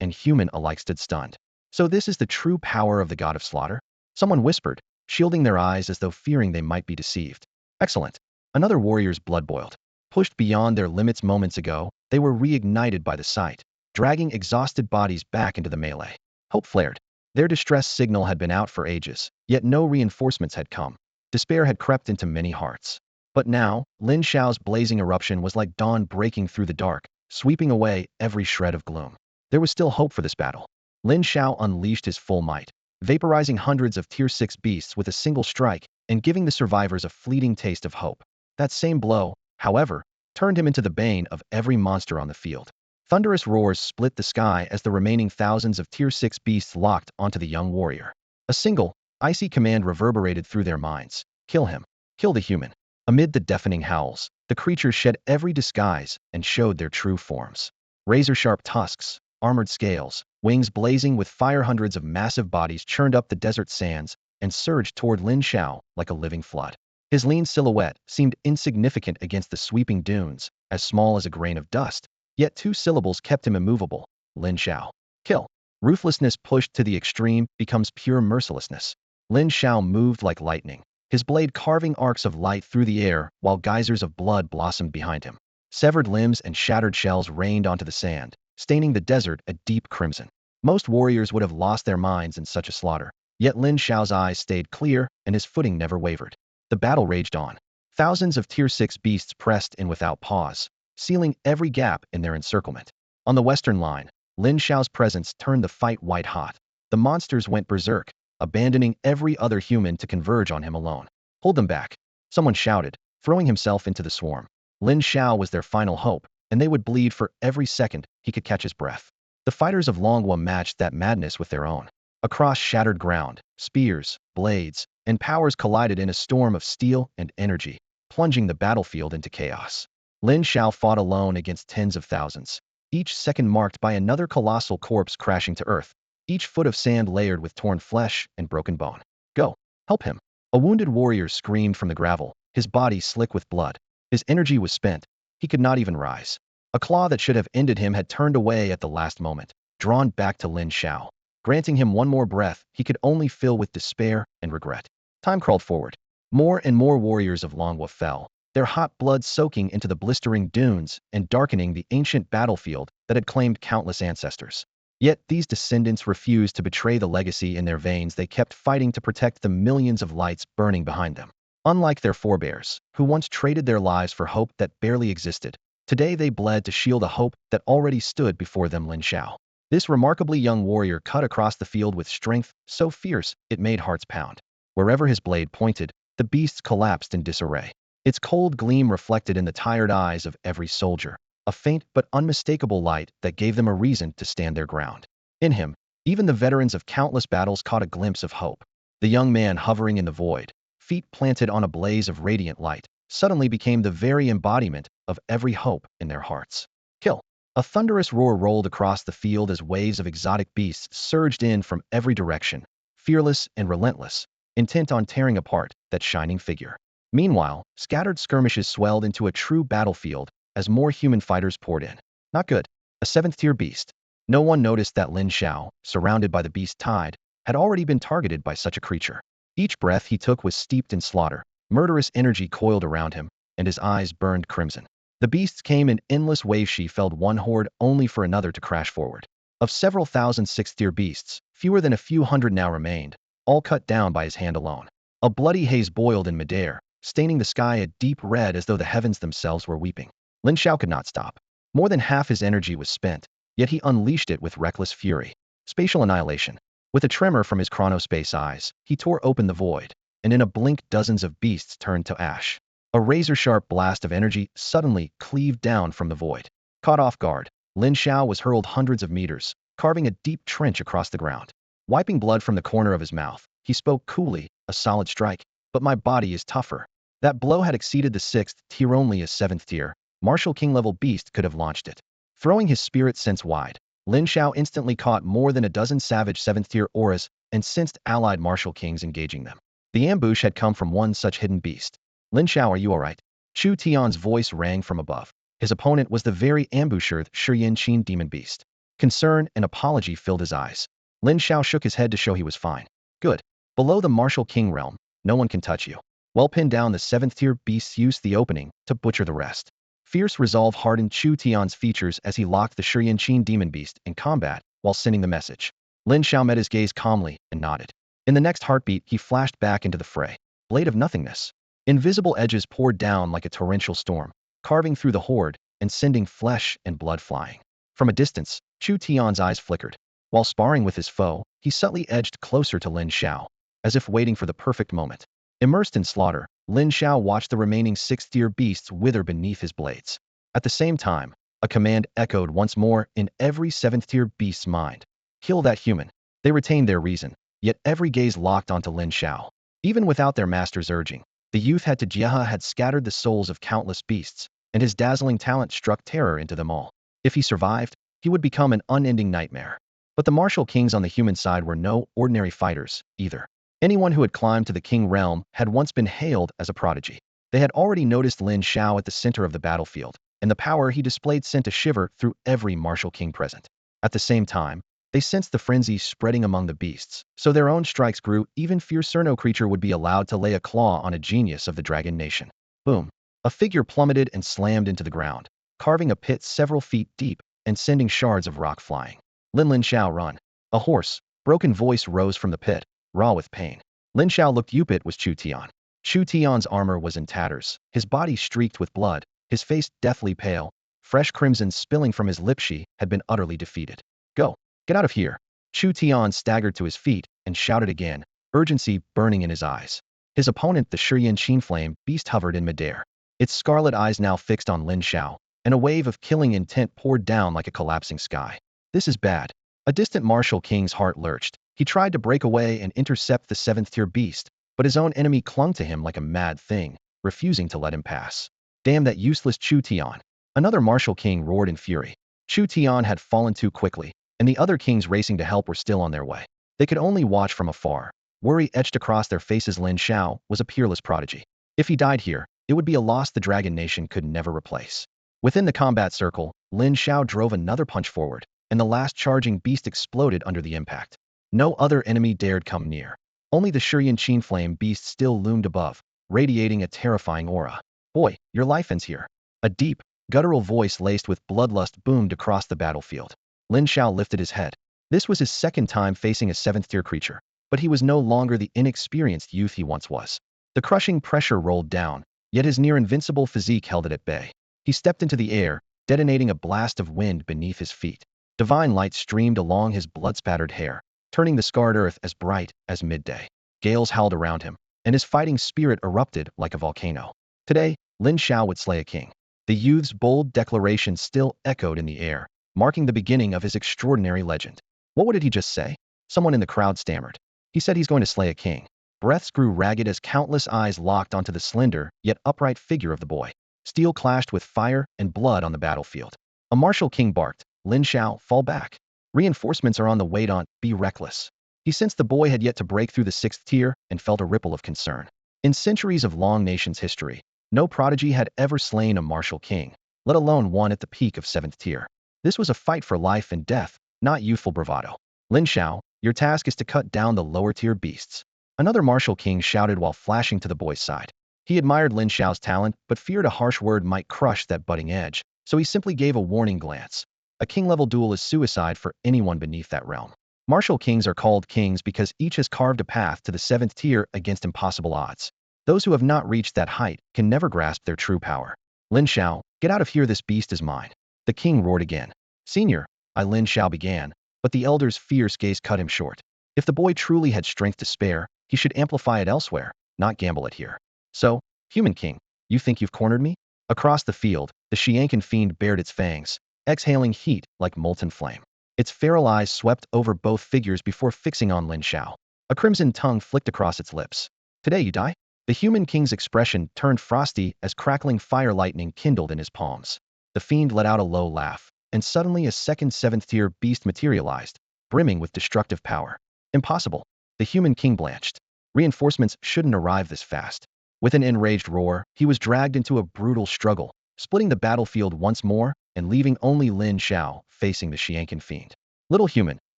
and human alike, stood stunned. So this is the true power of the god of slaughter? Someone whispered, shielding their eyes as though fearing they might be deceived. Excellent. Another warrior's blood boiled. Pushed beyond their limits moments ago, they were reignited by the sight, dragging exhausted bodies back into the melee. Hope flared. Their distress signal had been out for ages, yet no reinforcements had come. Despair had crept into many hearts. But now, Lin Xiao's blazing eruption was like dawn breaking through the dark, sweeping away every shred of gloom. There was still hope for this battle. Lin Xiao unleashed his full might, vaporizing hundreds of tier 6 beasts with a single strike and giving the survivors a fleeting taste of hope. That same blow, however, turned him into the bane of every monster on the field. Thunderous roars split the sky as the remaining thousands of tier 6 beasts locked onto the young warrior. A single, icy command reverberated through their minds. Kill him. Kill the human. Amid the deafening howls, the creatures shed every disguise and showed their true forms. Razor-sharp tusks, armored scales, wings blazing with fire. Hundreds of massive bodies churned up the desert sands and surged toward Lin Xiao like a living flood. His lean silhouette seemed insignificant against the sweeping dunes, as small as a grain of dust, yet two syllables kept him immovable: Lin Xiao. Kill. Ruthlessness pushed to the extreme becomes pure mercilessness. Lin Xiao moved like lightning, his blade carving arcs of light through the air while geysers of blood blossomed behind him. Severed limbs and shattered shells rained onto the sand, staining the desert a deep crimson. Most warriors would have lost their minds in such a slaughter, yet Lin Xiao's eyes stayed clear and his footing never wavered. The battle raged on. Thousands of Tier 6 beasts pressed in without pause, sealing every gap in their encirclement. On the western line, Lin Xiao's presence turned the fight white-hot. The monsters went berserk, abandoning every other human to converge on him alone. Hold them back, someone shouted, throwing himself into the swarm. Lin Xiao was their final hope, and they would bleed for every second he could catch his breath. The fighters of Longhua matched that madness with their own. Across shattered ground, spears, blades, and powers collided in a storm of steel and energy, plunging the battlefield into chaos. Lin Xiao fought alone against tens of thousands, each second marked by another colossal corpse crashing to earth, each foot of sand layered with torn flesh and broken bone. Go, help him. A wounded warrior screamed from the gravel, his body slick with blood. His energy was spent. He could not even rise. A claw that should have ended him had turned away at the last moment, drawn back to Lin Xiao, granting him one more breath he could only fill with despair and regret. Time crawled forward. More and more warriors of Longhua fell, their hot blood soaking into the blistering dunes and darkening the ancient battlefield that had claimed countless ancestors. Yet these descendants refused to betray the legacy in their veins. They kept fighting to protect the millions of lights burning behind them. Unlike their forebears, who once traded their lives for hope that barely existed, today they bled to shield a hope that already stood before them. Lin Xiao. This remarkably young warrior cut across the field with strength so fierce it made hearts pound. Wherever his blade pointed, the beasts collapsed in disarray. Its cold gleam reflected in the tired eyes of every soldier, a faint but unmistakable light that gave them a reason to stand their ground. In him, even the veterans of countless battles caught a glimpse of hope. The young man hovering in the void, feet planted on a blaze of radiant light, suddenly became the very embodiment of every hope in their hearts. Kill. A thunderous roar rolled across the field as waves of exotic beasts surged in from every direction, fearless and relentless, intent on tearing apart that shining figure. Meanwhile, scattered skirmishes swelled into a true battlefield as more human fighters poured in. Not good. A 7th-tier beast. No one noticed that Lin Xiao, surrounded by the beast tide, had already been targeted by such a creature. Each breath he took was steeped in slaughter. Murderous energy coiled around him, and his eyes burned crimson. The beasts came in endless waves. She felled one horde only for another to crash forward. Of several thousand 6th-tier beasts, fewer than a few hundred now remained, all cut down by his hand alone. A bloody haze boiled in midair, staining the sky a deep red as though the heavens themselves were weeping. Lin Xiao could not stop. More than half his energy was spent, yet he unleashed it with reckless fury. Spatial annihilation. With a tremor from his chronospace eyes, he tore open the void, and in a blink dozens of beasts turned to ash. A razor-sharp blast of energy suddenly cleaved down from the void. Caught off guard, Lin Xiao was hurled hundreds of meters, carving a deep trench across the ground. Wiping blood from the corner of his mouth, he spoke coolly, "A solid strike, but my body is tougher." That blow had exceeded the 6th tier. Only a 7th tier, Martial King-level beast could have launched it. Throwing his spirit sense wide, Lin Xiao instantly caught more than a dozen savage 7th-tier auras and sensed allied Martial Kings engaging them. The ambush had come from one such hidden beast. "Lin Xiao, are you alright?" Chu Tian's voice rang from above. His opponent was the very ambusher, the Shiyan Qin demon beast. Concern and apology filled his eyes. Lin Xiao shook his head to show he was fine. "Good. Below the Martial King realm, no one can touch you." Well pinned down, the 7th-tier beasts used the opening to butcher the rest. Fierce resolve hardened Chu Tian's features as he locked the Shiyan Qin demon beast in combat while sending the message. Lin Xiao met his gaze calmly and nodded. In the next heartbeat, he flashed back into the fray. Blade of Nothingness. Invisible edges poured down like a torrential storm, carving through the horde and sending flesh and blood flying. From a distance, Chu Tian's eyes flickered. While sparring with his foe, he subtly edged closer to Lin Xiao, as if waiting for the perfect moment. Immersed in slaughter, Lin Xiao watched the remaining 6th-tier beasts wither beneath his blades. At the same time, a command echoed once more in every 7th-tier beast's mind. "Kill that human." They retained their reason, yet every gaze locked onto Lin Xiao. Even without their master's urging, The youth had scattered the souls of countless beasts, and his dazzling talent struck terror into them all. If he survived, he would become an unending nightmare. But the martial kings on the human side were no ordinary fighters, either. Anyone who had climbed to the king realm had once been hailed as a prodigy. They had already noticed Lin Xiao at the center of the battlefield, and the power he displayed sent a shiver through every martial king present. At the same time, they sensed the frenzy spreading among the beasts, so their own strikes grew. Even fiercer no creature would be allowed to lay a claw on a genius of the dragon nation. Boom! A figure plummeted and slammed into the ground, carving a pit several feet deep and sending shards of rock flying. Lin Xiao, run! A hoarse, broken voice rose from the pit, raw with pain. Lin Xiao looked up. It was Chu Tian. Chu Tian's armor was in tatters, his body streaked with blood, his face deathly pale, fresh crimson spilling from his lips. She had been utterly defeated. Go! Get out of here! Chu Tian staggered to his feet and shouted again, urgency burning in his eyes. His opponent, the Shiyan Qin Flame beast, hovered in midair, its scarlet eyes now fixed on Lin Xiao, and a wave of killing intent poured down like a collapsing sky. This is bad. A distant martial king's heart lurched. He tried to break away and intercept the 7th-tier beast, but his own enemy clung to him like a mad thing, refusing to let him pass. Damn that useless Chu Tian! Another martial king roared in fury. Chu Tian had fallen too quickly, and the other kings racing to help were still on their way. They could only watch from afar. Worry etched across their faces. Lin Xiao was a peerless prodigy. If he died here, it would be a loss the dragon nation could never replace. Within the combat circle, Lin Xiao drove another punch forward, and the last charging beast exploded under the impact. No other enemy dared come near. Only the Shiyan Qin Flame beast still loomed above, radiating a terrifying aura. Boy, your life ends here. A deep, guttural voice laced with bloodlust boomed across the battlefield. Lin Xiao lifted his head. This was his second time facing a 7th-tier creature, but he was no longer the inexperienced youth he once was. The crushing pressure rolled down, yet his near-invincible physique held it at bay. He stepped into the air, detonating a blast of wind beneath his feet. Divine light streamed along his blood-spattered hair, turning the scarred earth as bright as midday. Gales howled around him, and his fighting spirit erupted like a volcano. Today, Lin Xiao would slay a king. The youth's bold declaration still echoed in the air, marking the beginning of his extraordinary legend. What did he just say? Someone in the crowd stammered. He said he's going to slay a king. Breaths grew ragged as countless eyes locked onto the slender, yet upright figure of the boy. Steel clashed with fire and blood on the battlefield. A martial king barked, Lin Xiao, fall back. Reinforcements are on the way, don't be reckless. He sensed the boy had yet to break through the 6th tier and felt a ripple of concern. In centuries of long nation's history, no prodigy had ever slain a martial king, let alone one at the peak of 7th tier. This was a fight for life and death, not youthful bravado. Lin Xiao, your task is to cut down the lower-tier beasts. Another martial king shouted while flashing to the boy's side. He admired Lin Xiao's talent, but feared a harsh word might crush that budding edge, so he simply gave a warning glance. A king-level duel is suicide for anyone beneath that realm. Martial kings are called kings because each has carved a path to the 7th tier against impossible odds. Those who have not reached that height can never grasp their true power. Lin Xiao, get out of here, this beast is mine. The king roared again. Senior, Lin Xiao began, but the elder's fierce gaze cut him short. If the boy truly had strength to spare, he should amplify it elsewhere, not gamble it here. So, human king, you think you've cornered me? Across the field, the Shiyankin fiend bared its fangs, exhaling heat like molten flame. Its feral eyes swept over both figures before fixing on Lin Xiao. A crimson tongue flicked across its lips. Today you die? The human king's expression turned frosty as crackling fire lightning kindled in his palms. The fiend let out a low laugh, and suddenly a second 7th-tier beast materialized, brimming with destructive power. Impossible. The human king blanched. Reinforcements shouldn't arrive this fast. With an enraged roar, he was dragged into a brutal struggle, splitting the battlefield once more and leaving only Lin Xiao facing the Shiyankin fiend. Little human,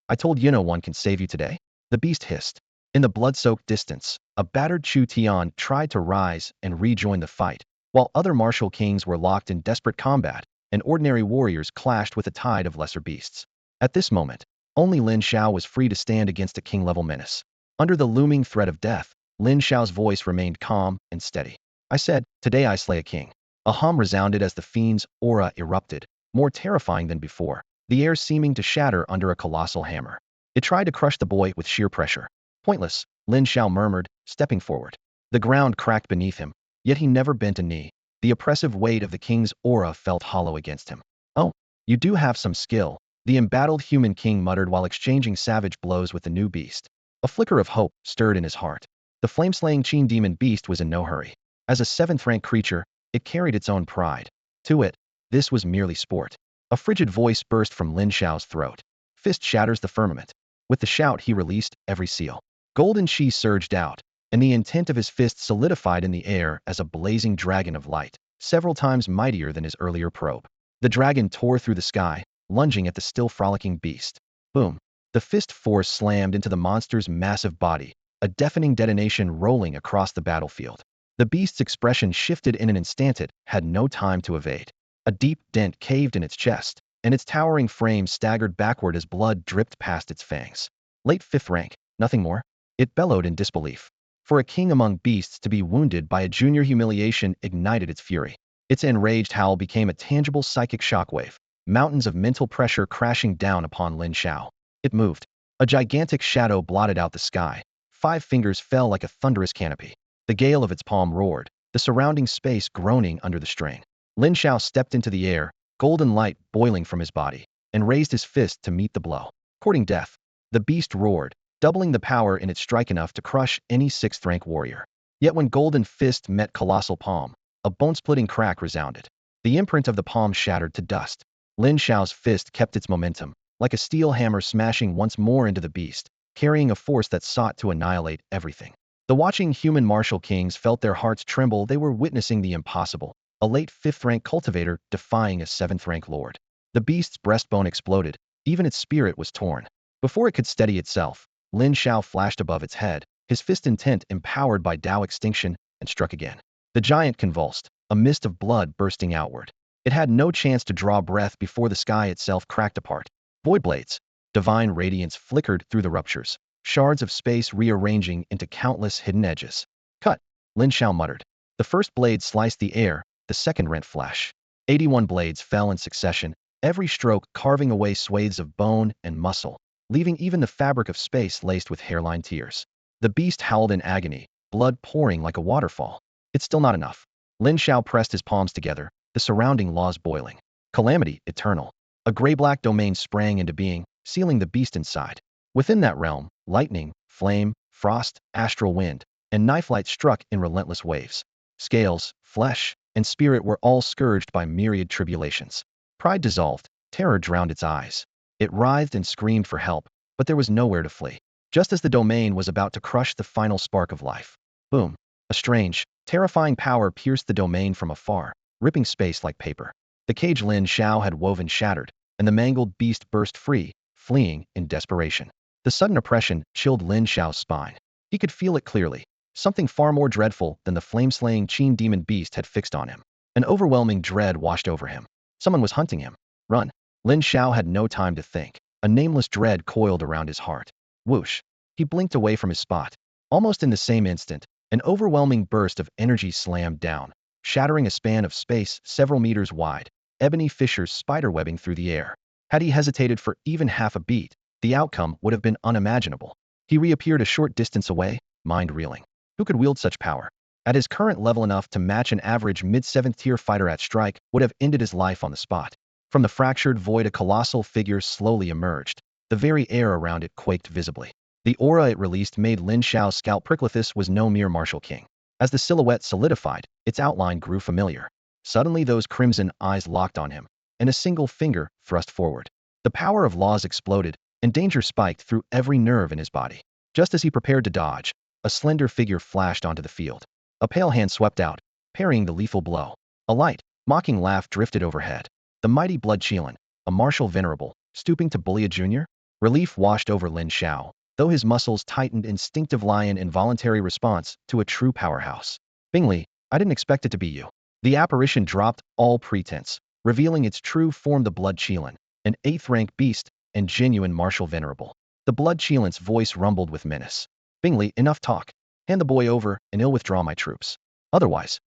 I told you no one can save you today? The beast hissed. In the blood-soaked distance, a battered Chu Tian tried to rise and rejoin the fight, while other martial kings were locked in desperate combat, and ordinary warriors clashed with a tide of lesser beasts. At this moment, only Lin Xiao was free to stand against a king-level menace. Under the looming threat of death, Lin Xiao's voice remained calm and steady. I said, today I slay a king. A hum resounded as the fiend's aura erupted, more terrifying than before, the air seeming to shatter under a colossal hammer. It tried to crush the boy with sheer pressure. Pointless, Lin Xiao murmured, stepping forward. The ground cracked beneath him, yet he never bent a knee. The oppressive weight of the king's aura felt hollow against him. Oh, you do have some skill, the embattled human king muttered while exchanging savage blows with the new beast. A flicker of hope stirred in his heart. The flame-slaying Qin demon beast was in no hurry. As a 7th-rank creature, it carried its own pride. To it, this was merely sport. A frigid voice burst from Lin Xiao's throat. Fist shatters the firmament. With the shout, he released every seal. Golden chi surged out, and the intent of his fist solidified in the air as a blazing dragon of light, several times mightier than his earlier probe. The dragon tore through the sky, lunging at the still frolicking beast. Boom! The fist force slammed into the monster's massive body, a deafening detonation rolling across the battlefield. The beast's expression shifted in an instant. It had no time to evade. A deep dent caved in its chest, and its towering frame staggered backward as blood dripped past its fangs. Late 5th rank, nothing more? It bellowed in disbelief. For a king among beasts to be wounded by a junior humiliation ignited its fury. Its enraged howl became a tangible psychic shockwave, mountains of mental pressure crashing down upon Lin Xiao. It moved. A gigantic shadow blotted out the sky. 5 fingers fell like a thunderous canopy. The gale of its palm roared, the surrounding space groaning under the strain. Lin Xiao stepped into the air, golden light boiling from his body, and raised his fist to meet the blow. Courting death, the beast roared, doubling the power in its strike enough to crush any 6th-rank warrior. Yet when golden fist met colossal palm, a bone-splitting crack resounded. The imprint of the palm shattered to dust. Lin Xiao's fist kept its momentum, like a steel hammer smashing once more into the beast, carrying a force that sought to annihilate everything. The watching human martial kings felt their hearts tremble. They were witnessing the impossible, a late 5th-rank cultivator defying a 7th-rank lord. The beast's breastbone exploded, even its spirit was torn. Before it could steady itself, Lin Xiao flashed above its head, his fist intent empowered by Dao extinction, and struck again. The giant convulsed, a mist of blood bursting outward. It had no chance to draw breath before the sky itself cracked apart. Void blades, divine radiance flickered through the ruptures, shards of space rearranging into countless hidden edges. Cut, Lin Xiao muttered. The first blade sliced the air, the second rent flesh. 81 blades fell in succession, every stroke carving away swathes of bone and muscle, leaving even the fabric of space laced with hairline tears. The beast howled in agony, blood pouring like a waterfall. It's still not enough. Lin Xiao pressed his palms together, the surrounding laws boiling. Calamity eternal. A gray-black domain sprang into being, sealing the beast inside. Within that realm, lightning, flame, frost, astral wind, and knife light struck in relentless waves. Scales, flesh, and spirit were all scourged by myriad tribulations. Pride dissolved, terror drowned its eyes. It writhed and screamed for help, but there was nowhere to flee. Just as the domain was about to crush the final spark of life. Boom! A strange, terrifying power pierced the domain from afar, ripping space like paper. The cage Lin Xiao had woven shattered, and the mangled beast burst free, fleeing in desperation. The sudden oppression chilled Lin Xiao's spine. He could feel it clearly. Something far more dreadful than the flame-slaying Qin demon beast had fixed on him. An overwhelming dread washed over him. Someone was hunting him. Run! Lin Xiao had no time to think. A nameless dread coiled around his heart. Whoosh! He blinked away from his spot. Almost in the same instant, an overwhelming burst of energy slammed down, shattering a span of space several meters wide, ebony fissures spiderwebbing through the air. Had he hesitated for even half a beat, the outcome would have been unimaginable. He reappeared a short distance away, mind reeling. Who could wield such power? At his current level, enough to match an average mid-7th tier fighter at strike would have ended his life on the spot. From the fractured void, a colossal figure slowly emerged. The very air around it quaked visibly. The aura it released made Lin Xiao's scalp prickle. This was no mere martial king. As the silhouette solidified, its outline grew familiar. Suddenly those crimson eyes locked on him, and a single finger thrust forward. The power of laws exploded, and danger spiked through every nerve in his body. Just as he prepared to dodge, a slender figure flashed onto the field. A pale hand swept out, parrying the lethal blow. A light, mocking laugh drifted overhead. The mighty Blood Qilin, a martial venerable, stooping to bully a junior? Relief washed over Lin Xiao, though his muscles tightened. Instinctive lion involuntary response to a true powerhouse. Bingley, I didn't expect it to be you. The apparition dropped all pretense, revealing its true form, the Blood Qilin, an 8th-rank beast and genuine martial venerable. The Blood Qilin's voice rumbled with menace. Bingley, enough talk. Hand the boy over, and I'll withdraw my troops. Otherwise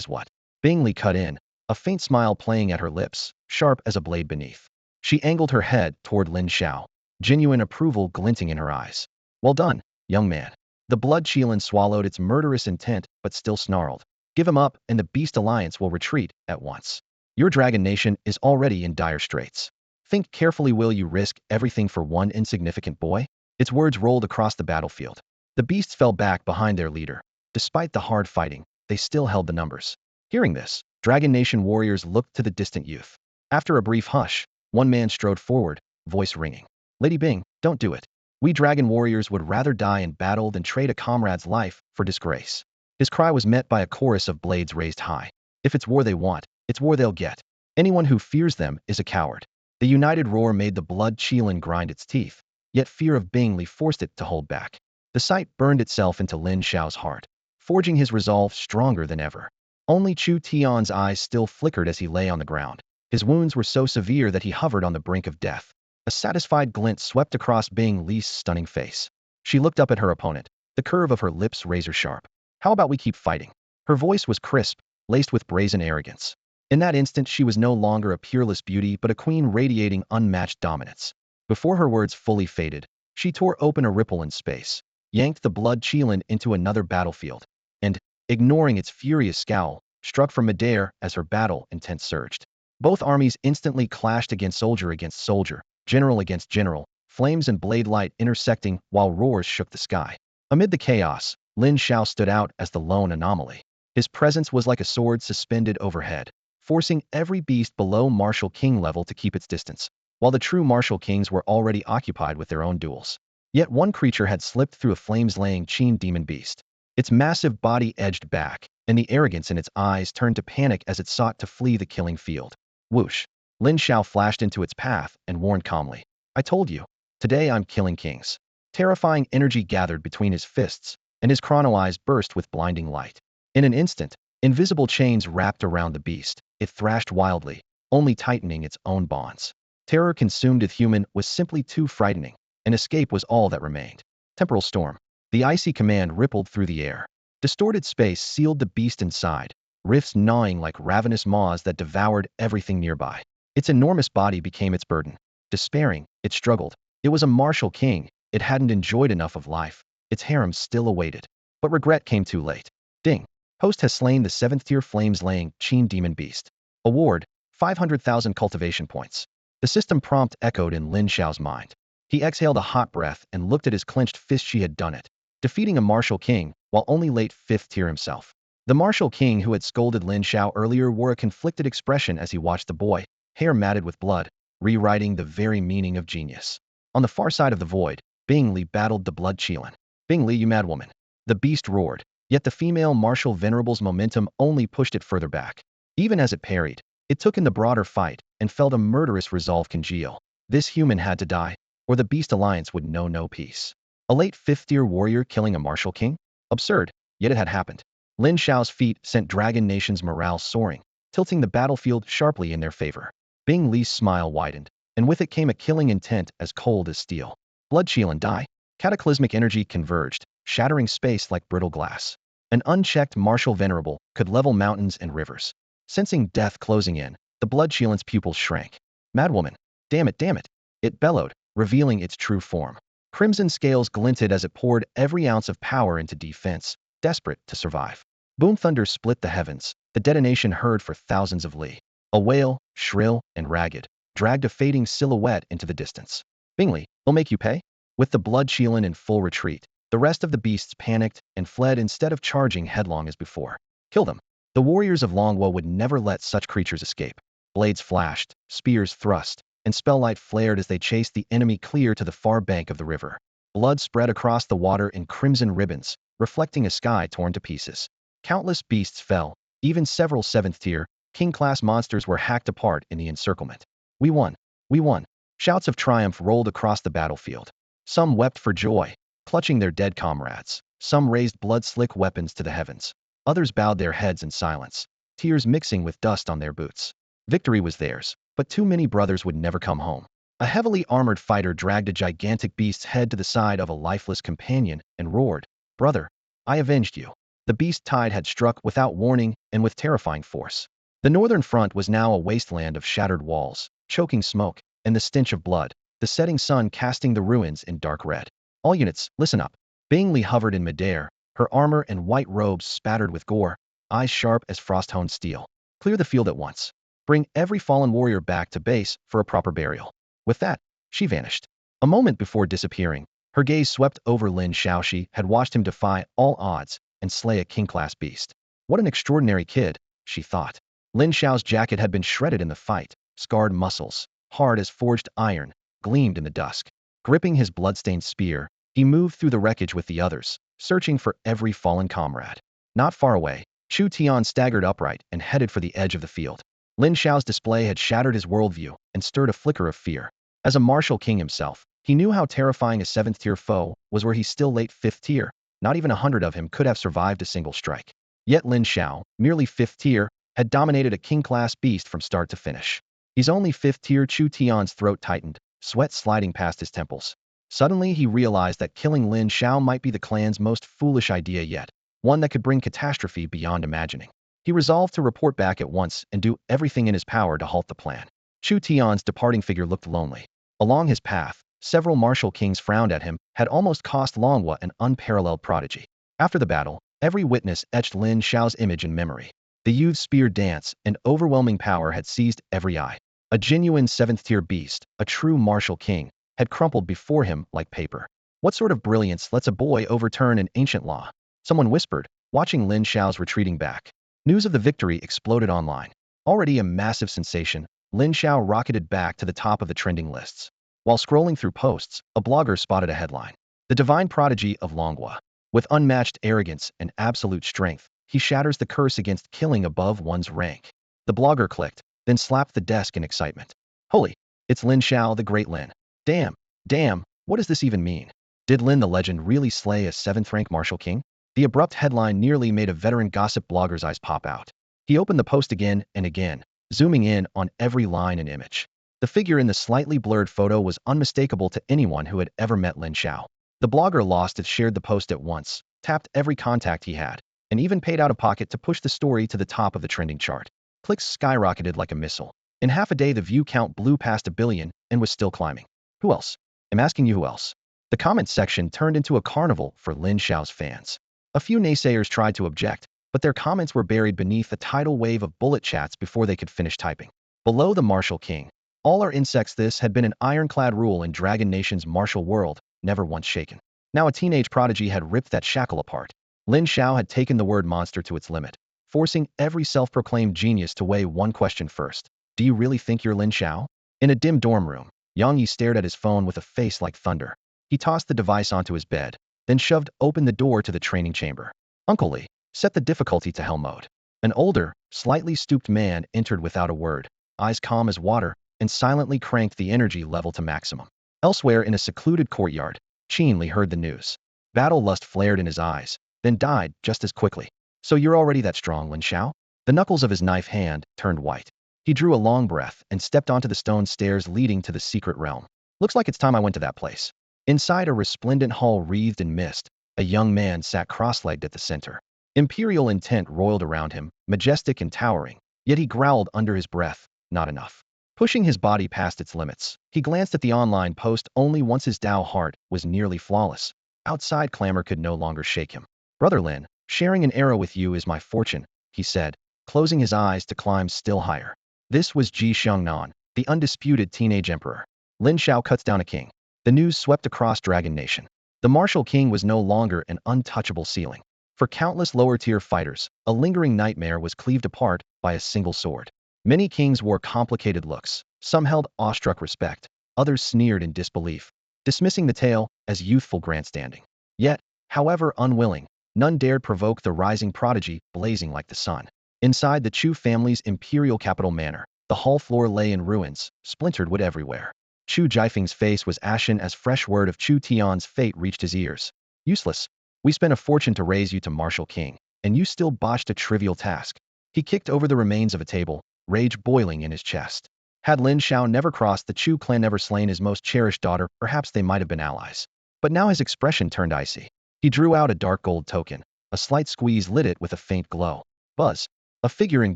what? Bingley cut in, a faint smile playing at her lips, sharp as a blade beneath. She angled her head toward Lin Xiao, genuine approval glinting in her eyes. Well done, young man. The Blood Qilin swallowed its murderous intent, but still snarled. Give him up, and the Beast Alliance will retreat at once. Your Dragon Nation is already in dire straits. Think carefully. Will you risk everything for one insignificant boy? Its words rolled across the battlefield. The beasts fell back behind their leader. Despite the hard fighting, they still held the numbers. Hearing this, Dragon Nation warriors looked to the distant youth. After a brief hush, one man strode forward, voice ringing. Lady Bing, don't do it. We dragon warriors would rather die in battle than trade a comrade's life for disgrace. His cry was met by a chorus of blades raised high. If it's war they want, it's war they'll get. Anyone who fears them is a coward. The united roar made the blood Qilin grind its teeth, yet fear of Bingley forced it to hold back. The sight burned itself into Lin Xiao's heart, forging his resolve stronger than ever. Only Chu Tian's eyes still flickered as he lay on the ground. His wounds were so severe that he hovered on the brink of death. A satisfied glint swept across Bing Li's stunning face. She looked up at her opponent, the curve of her lips razor-sharp. How about we keep fighting? Her voice was crisp, laced with brazen arrogance. In that instant she was no longer a peerless beauty but a queen radiating unmatched dominance. Before her words fully faded, she tore open a ripple in space, yanked the blood Qilin into another battlefield, and, ignoring its furious scowl, struck from midair as her battle intent surged. Both armies instantly clashed against soldier, general against general, flames and blade light intersecting while roars shook the sky. Amid the chaos, Lin Xiao stood out as the lone anomaly. His presence was like a sword suspended overhead, forcing every beast below Martial King level to keep its distance, while the true Martial Kings were already occupied with their own duels. Yet one creature had slipped through a flames-laying Qin demon beast. Its massive body edged back, and the arrogance in its eyes turned to panic as it sought to flee the killing field. Whoosh! Lin Xiao flashed into its path and warned calmly. I told you. Today I'm killing kings. Terrifying energy gathered between his fists, and his chrono eyes burst with blinding light. In an instant, invisible chains wrapped around the beast. It thrashed wildly, only tightening its own bonds. Terror consumed its human was simply too frightening, and escape was all that remained. Temporal storm. The icy command rippled through the air. Distorted space sealed the beast inside, rifts gnawing like ravenous maws that devoured everything nearby. Its enormous body became its burden. Despairing, it struggled. It was a martial king. It hadn't enjoyed enough of life. Its harem still awaited. But regret came too late. Ding. Host has slain the 7th-tier flames-laying Qin demon beast. Award, 500,000 cultivation points. The system prompt echoed in Lin Xiao's mind. He exhaled a hot breath and looked at his clenched fist. She had done it, defeating a martial king, while only late 5th tier himself. The martial king who had scolded Lin Xiao earlier wore a conflicted expression as he watched the boy, hair matted with blood, rewriting the very meaning of genius. On the far side of the void, Bing Li battled the blood Qilin. Bing Li, you mad woman. The beast roared, yet the female martial venerable's momentum only pushed it further back. Even as it parried, it took in the broader fight and felt a murderous resolve congeal. This human had to die, or the beast alliance would know no peace. A late 5th-tier warrior killing a martial king? Absurd, yet it had happened. Lin Xiao's feat sent Dragon Nation's morale soaring, tilting the battlefield sharply in their favor. Bing Li's smile widened, and with it came a killing intent as cold as steel. Blood Qilin die. Cataclysmic energy converged, shattering space like brittle glass. An unchecked martial venerable could level mountains and rivers. Sensing death closing in, the blood Qilin's pupils shrank. Madwoman! Damn it, damn it! It bellowed, revealing its true form. Crimson scales glinted as it poured every ounce of power into defense, desperate to survive. Boom thunder split the heavens, the detonation heard for thousands of li. A wail, shrill and ragged, dragged a fading silhouette into the distance. Bingley, we'll make you pay? With the blood Qilin in full retreat, the rest of the beasts panicked and fled instead of charging headlong as before. Kill them. The warriors of Longwo would never let such creatures escape. Blades flashed, spears thrust, and spelllight flared as they chased the enemy clear to the far bank of the river. Blood spread across the water in crimson ribbons, reflecting a sky torn to pieces. Countless beasts fell, even several 7th-tier, king-class monsters were hacked apart in the encirclement. We won! We won! Shouts of triumph rolled across the battlefield. Some wept for joy, clutching their dead comrades. Some raised blood-slick weapons to the heavens. Others bowed their heads in silence, tears mixing with dust on their boots. Victory was theirs, but too many brothers would never come home. A heavily armored fighter dragged a gigantic beast's head to the side of a lifeless companion and roared, "Brother, I avenged you." The beast tide had struck without warning and with terrifying force. The northern front was now a wasteland of shattered walls, choking smoke, and the stench of blood, the setting sun casting the ruins in dark red. All units, listen up. Bing Li hovered in midair, her armor and white robes spattered with gore, eyes sharp as frost-honed steel. Clear the field at once. Bring every fallen warrior back to base for a proper burial. With that, she vanished. A moment before disappearing, her gaze swept over Lin Xiao. She had watched him defy all odds and slay a king-class beast. What an extraordinary kid, she thought. Lin Xiao's jacket had been shredded in the fight, scarred muscles, hard as forged iron, gleamed in the dusk. Gripping his bloodstained spear, he moved through the wreckage with the others, searching for every fallen comrade. Not far away, Chu Tian staggered upright and headed for the edge of the field. Lin Xiao's display had shattered his worldview and stirred a flicker of fear. As a martial king himself, he knew how terrifying a 7th-tier foe was where he still late 5th tier. Not even 100 of him could have survived a single strike. Yet Lin Xiao, merely 5th tier, had dominated a king-class beast from start to finish. He's only 5th tier. Chu Tian's throat tightened, sweat sliding past his temples. Suddenly he realized that killing Lin Xiao might be the clan's most foolish idea yet, one that could bring catastrophe beyond imagining. He resolved to report back at once and do everything in his power to halt the plan. Chu Tian's departing figure looked lonely. Along his path, several martial kings frowned at him, had almost cost Longhua an unparalleled prodigy. After the battle, every witness etched Lin Xiao's image in memory. The youth's spear dance and overwhelming power had seized every eye. A genuine 7th-tier beast, a true martial king, had crumpled before him like paper. What sort of brilliance lets a boy overturn an ancient law? Someone whispered, watching Lin Xiao's retreating back. News of the victory exploded online. Already a massive sensation, Lin Xiao rocketed back to the top of the trending lists. While scrolling through posts, a blogger spotted a headline. The divine prodigy of Longhua. With unmatched arrogance and absolute strength, he shatters the curse against killing above one's rank. The blogger clicked, then slapped the desk in excitement. Holy, it's Lin Xiao, the great Lin. Damn, what does this even mean? Did Lin the legend really slay a 7th-rank martial king? The abrupt headline nearly made a veteran gossip blogger's eyes pop out. He opened the post again and again, zooming in on every line and image. The figure in the slightly blurred photo was unmistakable to anyone who had ever met Lin Xiao. The blogger lost it, shared the post at once, tapped every contact he had, and even paid out of pocket to push the story to the top of the trending chart. Clicks skyrocketed like a missile. In half a day the view count blew past 1 billion and was still climbing. Who else? I'm asking you, who else? The comment section turned into a carnival for Lin Xiao's fans. A few naysayers tried to object, but their comments were buried beneath a tidal wave of bullet chats before they could finish typing. Below the martial king, all are insects. This had been an ironclad rule in Dragon Nation's martial world, never once shaken. Now a teenage prodigy had ripped that shackle apart. Lin Xiao had taken the word monster to its limit, forcing every self-proclaimed genius to weigh one question first. Do you really think you're Lin Xiao? In a dim dorm room, Yang Yi stared at his phone with a face like thunder. He tossed the device onto his bed, then shoved open the door to the training chamber. Uncle Li, set the difficulty to hell mode. An older, slightly stooped man entered without a word, eyes calm as water, and silently cranked the energy level to maximum. Elsewhere in a secluded courtyard, Qin Li heard the news. Battle lust flared in his eyes, then died just as quickly. So you're already that strong, Lin Xiao? The knuckles of his knife hand turned white. He drew a long breath and stepped onto the stone stairs leading to the secret realm. Looks like it's time I went to that place. Inside a resplendent hall wreathed in mist, a young man sat cross-legged at the center. Imperial intent roiled around him, majestic and towering, yet he growled under his breath, not enough. Pushing his body past its limits, he glanced at the online post only once. His Dao heart was nearly flawless. Outside clamor could no longer shake him. Brother Lin, sharing an arrow with you is my fortune, he said, closing his eyes to climb still higher. This was Ji Xiangnan, the undisputed teenage emperor. Lin Xiao cuts down a king. The news swept across Dragon Nation. The martial king was no longer an untouchable ceiling. For countless lower-tier fighters, a lingering nightmare was cleaved apart by a single sword. Many kings wore complicated looks. Some held awestruck respect, others sneered in disbelief, dismissing the tale as youthful grandstanding. Yet, however unwilling, none dared provoke the rising prodigy, blazing like the sun. Inside the Chu family's imperial capital manor, the hall floor lay in ruins, splintered wood everywhere. Chu Jiefeng's face was ashen as fresh word of Chu Tian's fate reached his ears. Useless. We spent a fortune to raise you to martial king, and you still botched a trivial task. He kicked over the remains of a table, rage boiling in his chest. Had Lin Xiao never crossed the Chu clan, never slain his most cherished daughter, perhaps they might have been allies. But now his expression turned icy. He drew out a dark gold token. A slight squeeze lit it with a faint glow. Buzz. A figure in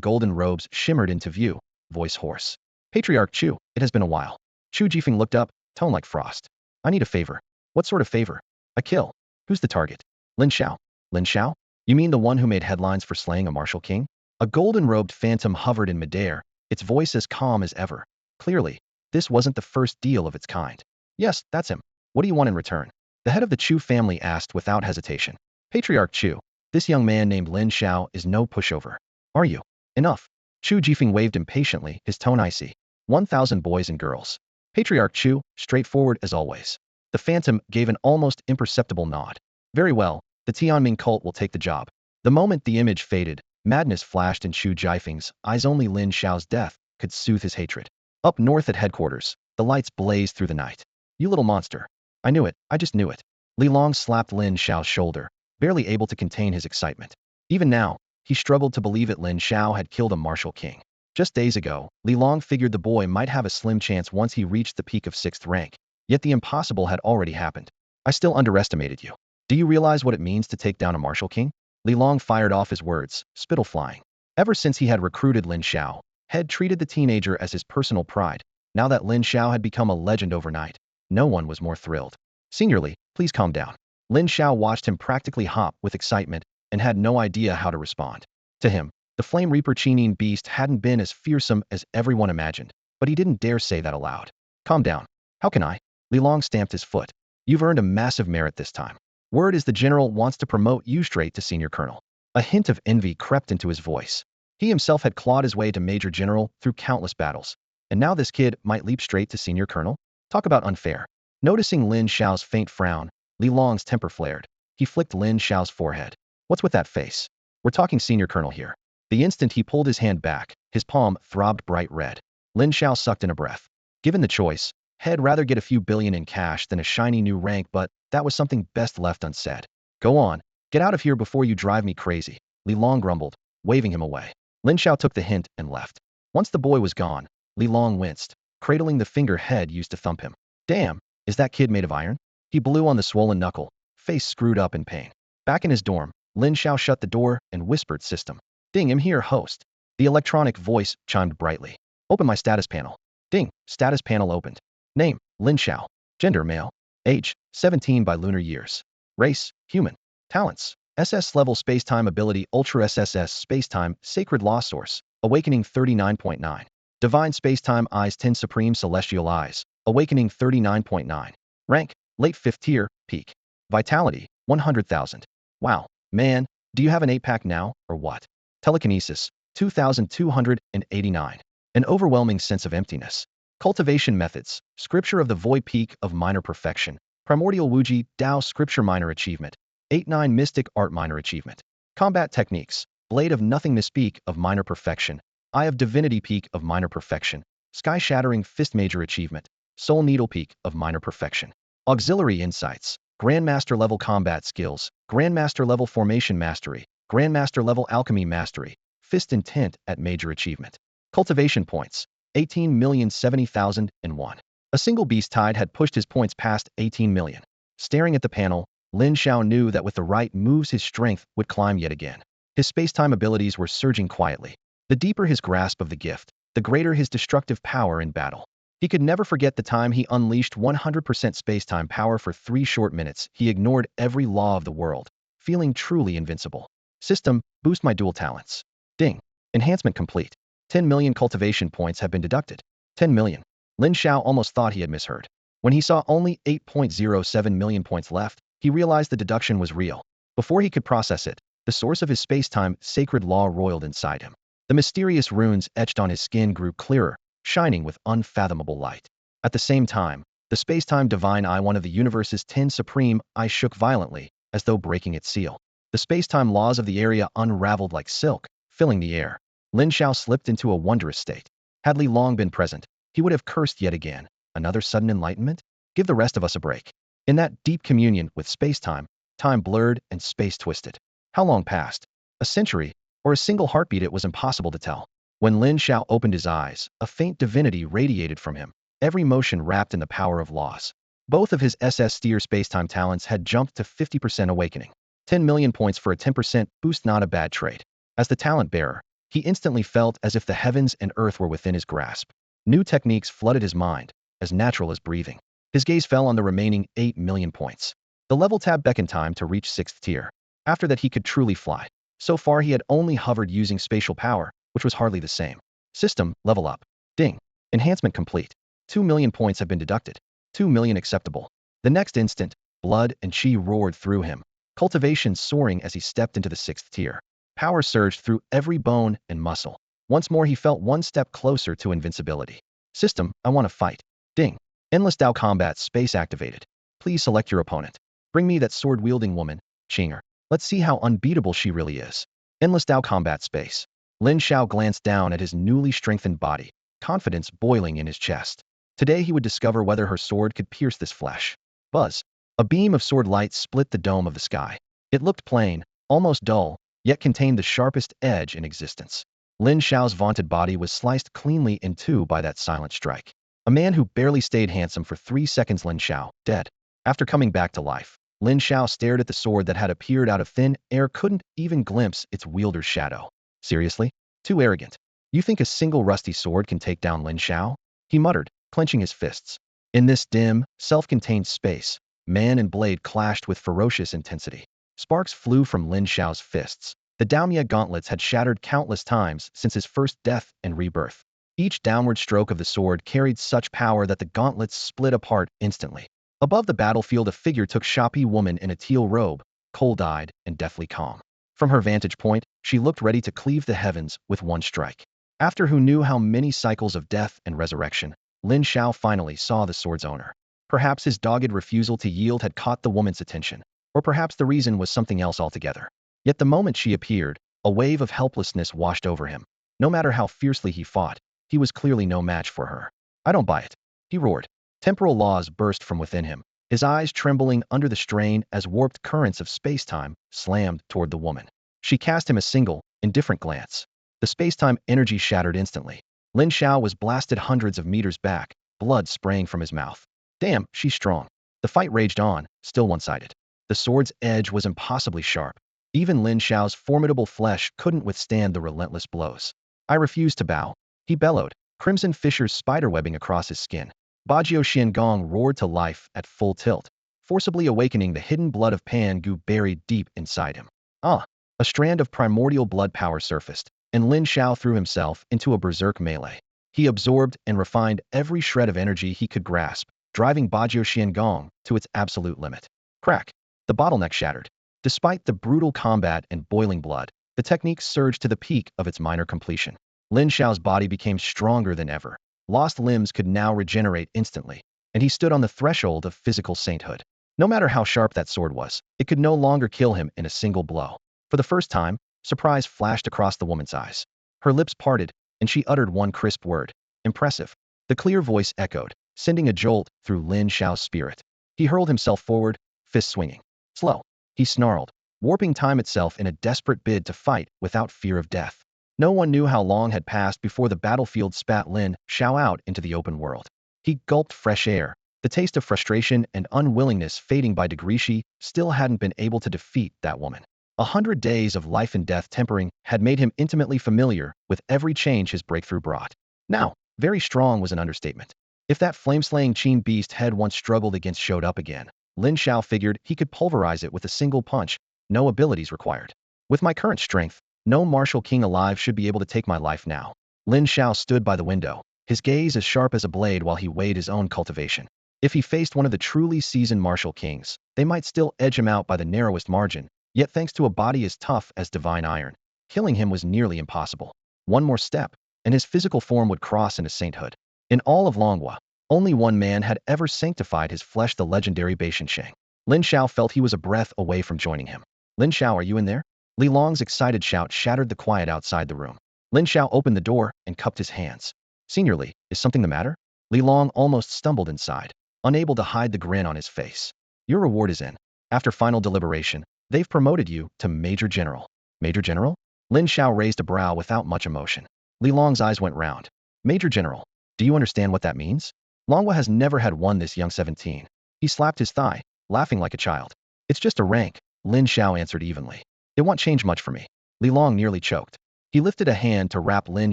golden robes shimmered into view, voice hoarse. Patriarch Chu, it has been a while. Chu Jiefeng looked up, tone like frost. I need a favor. What sort of favor? A kill. Who's the target? Lin Xiao. Lin Xiao? You mean the one who made headlines for slaying a martial king? A golden-robed phantom hovered in midair, its voice as calm as ever. Clearly, this wasn't the first deal of its kind. Yes, that's him. What do you want in return? The head of the Chu family asked without hesitation. Patriarch Chu, This young man named Lin Xiao is no pushover. Are you? Enough. Chu Jifeng waved impatiently, his tone icy. 1,000 boys and girls. Patriarch Chu, straightforward as always. The Phantom gave an almost imperceptible nod. Very well, the Tianming cult will take the job. The moment the image faded, madness flashed in Chu Jifeng's eyes. Only Lin Xiao's death could soothe his hatred. Up north at headquarters, the lights blazed through the night. You little monster. I knew it, I just knew it. Li Long slapped Lin Xiao's shoulder, barely able to contain his excitement. Even now, he struggled to believe it. Lin Xiao had killed a martial king. Just days ago, Li Long figured the boy might have a slim chance once he reached the peak of 6th rank. Yet the impossible had already happened. I still underestimated you. Do you realize what it means to take down a martial king? Li Long fired off his words, spittle flying. Ever since he had recruited Lin Xiao, had treated the teenager as his personal pride. Now that Lin Xiao had become a legend overnight, no one was more thrilled. Seniorly, please calm down. Lin Xiao watched him practically hop with excitement and had no idea how to respond. To him, the Flame Reaper Chinese beast hadn't been as fearsome as everyone imagined, but he didn't dare say that aloud. Calm down. How can I? Li Long stamped his foot. You've earned a massive merit this time. Word is the general wants to promote you straight to senior colonel. A hint of envy crept into his voice. He himself had clawed his way to major general through countless battles. And now this kid might leap straight to senior colonel? Talk about unfair. Noticing Lin Xiao's faint frown, Li Long's temper flared. He flicked Lin Xiao's forehead. What's with that face? We're talking senior colonel here. The instant he pulled his hand back, his palm throbbed bright red. Lin Xiao sucked in a breath. Given the choice, he'd rather get a few billion in cash than a shiny new rank, but that was something best left unsaid. Go on, get out of here before you drive me crazy, Li Long grumbled, waving him away. Lin Xiao took the hint and left. Once the boy was gone, Li Long winced, cradling the finger head used to thump him. Damn, is that kid made of iron? He blew on the swollen knuckle, face screwed up in pain. Back in his dorm, Lin Xiao shut the door and whispered, System. Ding, I'm here, host. The electronic voice chimed brightly. Open my status panel. Ding, status panel opened. Name, Lin Xiao. Gender, male. Age, 17 by lunar years. Race, human. Talents, SS level spacetime ability, Ultra SSS spacetime, sacred law source, awakening 39.9. Divine spacetime eyes 10 supreme celestial eyes, awakening 39.9. Rank, late 5th tier, peak. Vitality, 100,000. Wow, man, do you have an 8-pack now, or what? Telekinesis, 2,289. An overwhelming sense of emptiness. Cultivation methods, Scripture of the Void peak of minor perfection. Primordial Wuji, Dao Scripture minor achievement. 8-9 Mystic Art minor achievement. Combat techniques, Blade of Nothingness peak of minor perfection. Eye of Divinity peak of minor perfection. Sky Shattering Fist major achievement. Soul Needle peak of minor perfection. Auxiliary insights, Grandmaster level combat skills, Grandmaster level formation mastery, Grandmaster level alchemy mastery, Fist intent at major achievement. Cultivation points, 18,070,001. A single beast tide had pushed his points past 18 million. Staring at the panel, Lin Xiao knew that with the right moves his strength would climb yet again. His spacetime abilities were surging quietly. The deeper his grasp of the gift, the greater his destructive power in battle. He could never forget the time he unleashed 100% spacetime power for 3 short minutes. He ignored every law of the world, feeling truly invincible. System, boost my dual talents. Ding. Enhancement complete. 10 million cultivation points have been deducted. 10 million. Lin Xiao almost thought he had misheard. When he saw only 8.07 million points left, he realized the deduction was real. Before he could process it, the source of his spacetime sacred law roiled inside him. The mysterious runes etched on his skin grew clearer, shining with unfathomable light. At the same time, the spacetime divine eye, one of the universe's 10 supreme eyes, shook violently, as though breaking its seal. The spacetime laws of the area unraveled like silk, filling the air. Lin Xiao slipped into a wondrous state. Had Li Long been present, he would have cursed yet again. Another sudden enlightenment? Give the rest of us a break. In that deep communion with spacetime, time blurred and space twisted. How long passed? A century, or a single heartbeat? It was impossible to tell. When Lin Xiao opened his eyes, a faint divinity radiated from him, every motion wrapped in the power of laws. Both of his SS Steer spacetime talents had jumped to 50% awakening. 10 million points for a 10% boost, not a bad trade. As the talent bearer, he instantly felt as if the heavens and earth were within his grasp. New techniques flooded his mind, as natural as breathing. His gaze fell on the remaining 8 million points. The level tab beckoned time to reach 6th tier. After that he could truly fly. So far he had only hovered using spatial power, which was hardly the same. System, level up. Ding. Enhancement complete. 2 million points have been deducted. 2 million acceptable. The next instant, blood and chi roared through him. cultivation soaring as he stepped into the 6th tier. Power surged through every bone and muscle. Once more he felt one step closer to invincibility. System, I want to fight. Ding. Endless Dao combat space activated. Please select your opponent. Bring me that sword-wielding woman, Chinger. Let's see how unbeatable she really is. Endless Dao combat space. Lin Xiao glanced down at his newly strengthened body, confidence boiling in his chest. Today he would discover whether her sword could pierce this flesh. Buzz. A beam of sword light split the dome of the sky. It looked plain, almost dull, yet contained the sharpest edge in existence. Lin Xiao's vaunted body was sliced cleanly in two by that silent strike. A man who barely stayed handsome for 3 seconds, Lin Xiao, dead. After coming back to life, Lin Xiao stared at the sword that had appeared out of thin air, couldn't even glimpse its wielder's shadow. Seriously? Too arrogant. You think a single rusty sword can take down Lin Xiao? He muttered, clenching his fists. In this dim, self-contained space, man and blade clashed with ferocious intensity. Sparks flew from Lin Xiao's fists. The Daomia gauntlets had shattered countless times since his first death and rebirth. Each downward stroke of the sword carried such power that the gauntlets split apart instantly. Above the battlefield, a figure took shoppy woman in a teal robe, cold-eyed and deathly calm. From her vantage point, she looked ready to cleave the heavens with one strike. After who knew how many cycles of death and resurrection, Lin Xiao finally saw the sword's owner. Perhaps his dogged refusal to yield had caught the woman's attention, or perhaps the reason was something else altogether. Yet the moment she appeared, a wave of helplessness washed over him. No matter how fiercely he fought, he was clearly no match for her. I don't buy it, he roared. Temporal laws burst from within him, his eyes trembling under the strain as warped currents of space-time slammed toward the woman. She cast him a single, indifferent glance. The space-time energy shattered instantly. Lin Xiao was blasted hundreds of meters back, blood spraying from his mouth. Damn, she's strong. The fight raged on, still one-sided. The sword's edge was impossibly sharp. Even Lin Xiao's formidable flesh couldn't withstand the relentless blows. I refuse to bow, he bellowed, crimson fissures spiderwebbing across his skin. Bajio Xiangong roared to life at full tilt, forcibly awakening the hidden blood of Pan Gu buried deep inside him. Ah! A strand of primordial blood power surfaced, and Lin Xiao threw himself into a berserk melee. He absorbed and refined every shred of energy he could grasp, driving Bajio Xiangong to its absolute limit. Crack! The bottleneck shattered. Despite the brutal combat and boiling blood, the technique surged to the peak of its minor completion. Lin Xiao's body became stronger than ever. Lost limbs could now regenerate instantly, and he stood on the threshold of physical sainthood. No matter how sharp that sword was, it could no longer kill him in a single blow. For the first time, surprise flashed across the woman's eyes. Her lips parted, and she uttered one crisp word. Impressive. The clear voice echoed, sending a jolt through Lin Xiao's spirit. He hurled himself forward, fists swinging. Slow. He snarled, warping time itself in a desperate bid to fight without fear of death. No one knew how long had passed before the battlefield spat Lin Xiao out into the open world. He gulped fresh air, the taste of frustration and unwillingness fading by degree. She still hadn't been able to defeat that woman. 100 days of life and death tempering had made him intimately familiar with every change his breakthrough brought. Now, very strong was an understatement. If that flame-slaying Qin beast had once struggled against showed up again, Lin Xiao figured he could pulverize it with a single punch, no abilities required. With my current strength, no martial king alive should be able to take my life now. Lin Xiao stood by the window, his gaze as sharp as a blade while he weighed his own cultivation. If he faced one of the truly seasoned martial kings, they might still edge him out by the narrowest margin, yet thanks to a body as tough as divine iron, killing him was nearly impossible. One more step, and his physical form would cross into sainthood. In all of Longhua, only one man had ever sanctified his flesh, the legendary Bai Shensheng. Lin Xiao felt he was a breath away from joining him. Lin Xiao, are you in there? Li Long's excited shout shattered the quiet outside the room. Lin Xiao opened the door and cupped his hands. Senior Li, is something the matter? Li Long almost stumbled inside, unable to hide the grin on his face. Your reward is in. After final deliberation, they've promoted you to Major General. Major General? Lin Xiao raised a brow without much emotion. Li Long's eyes went round. Major General, do you understand what that means? Longhua has never had one this young 17. He slapped his thigh, laughing like a child. It's just a rank, Lin Xiao answered evenly. It won't change much for me. Li Long nearly choked. He lifted a hand to rap Lin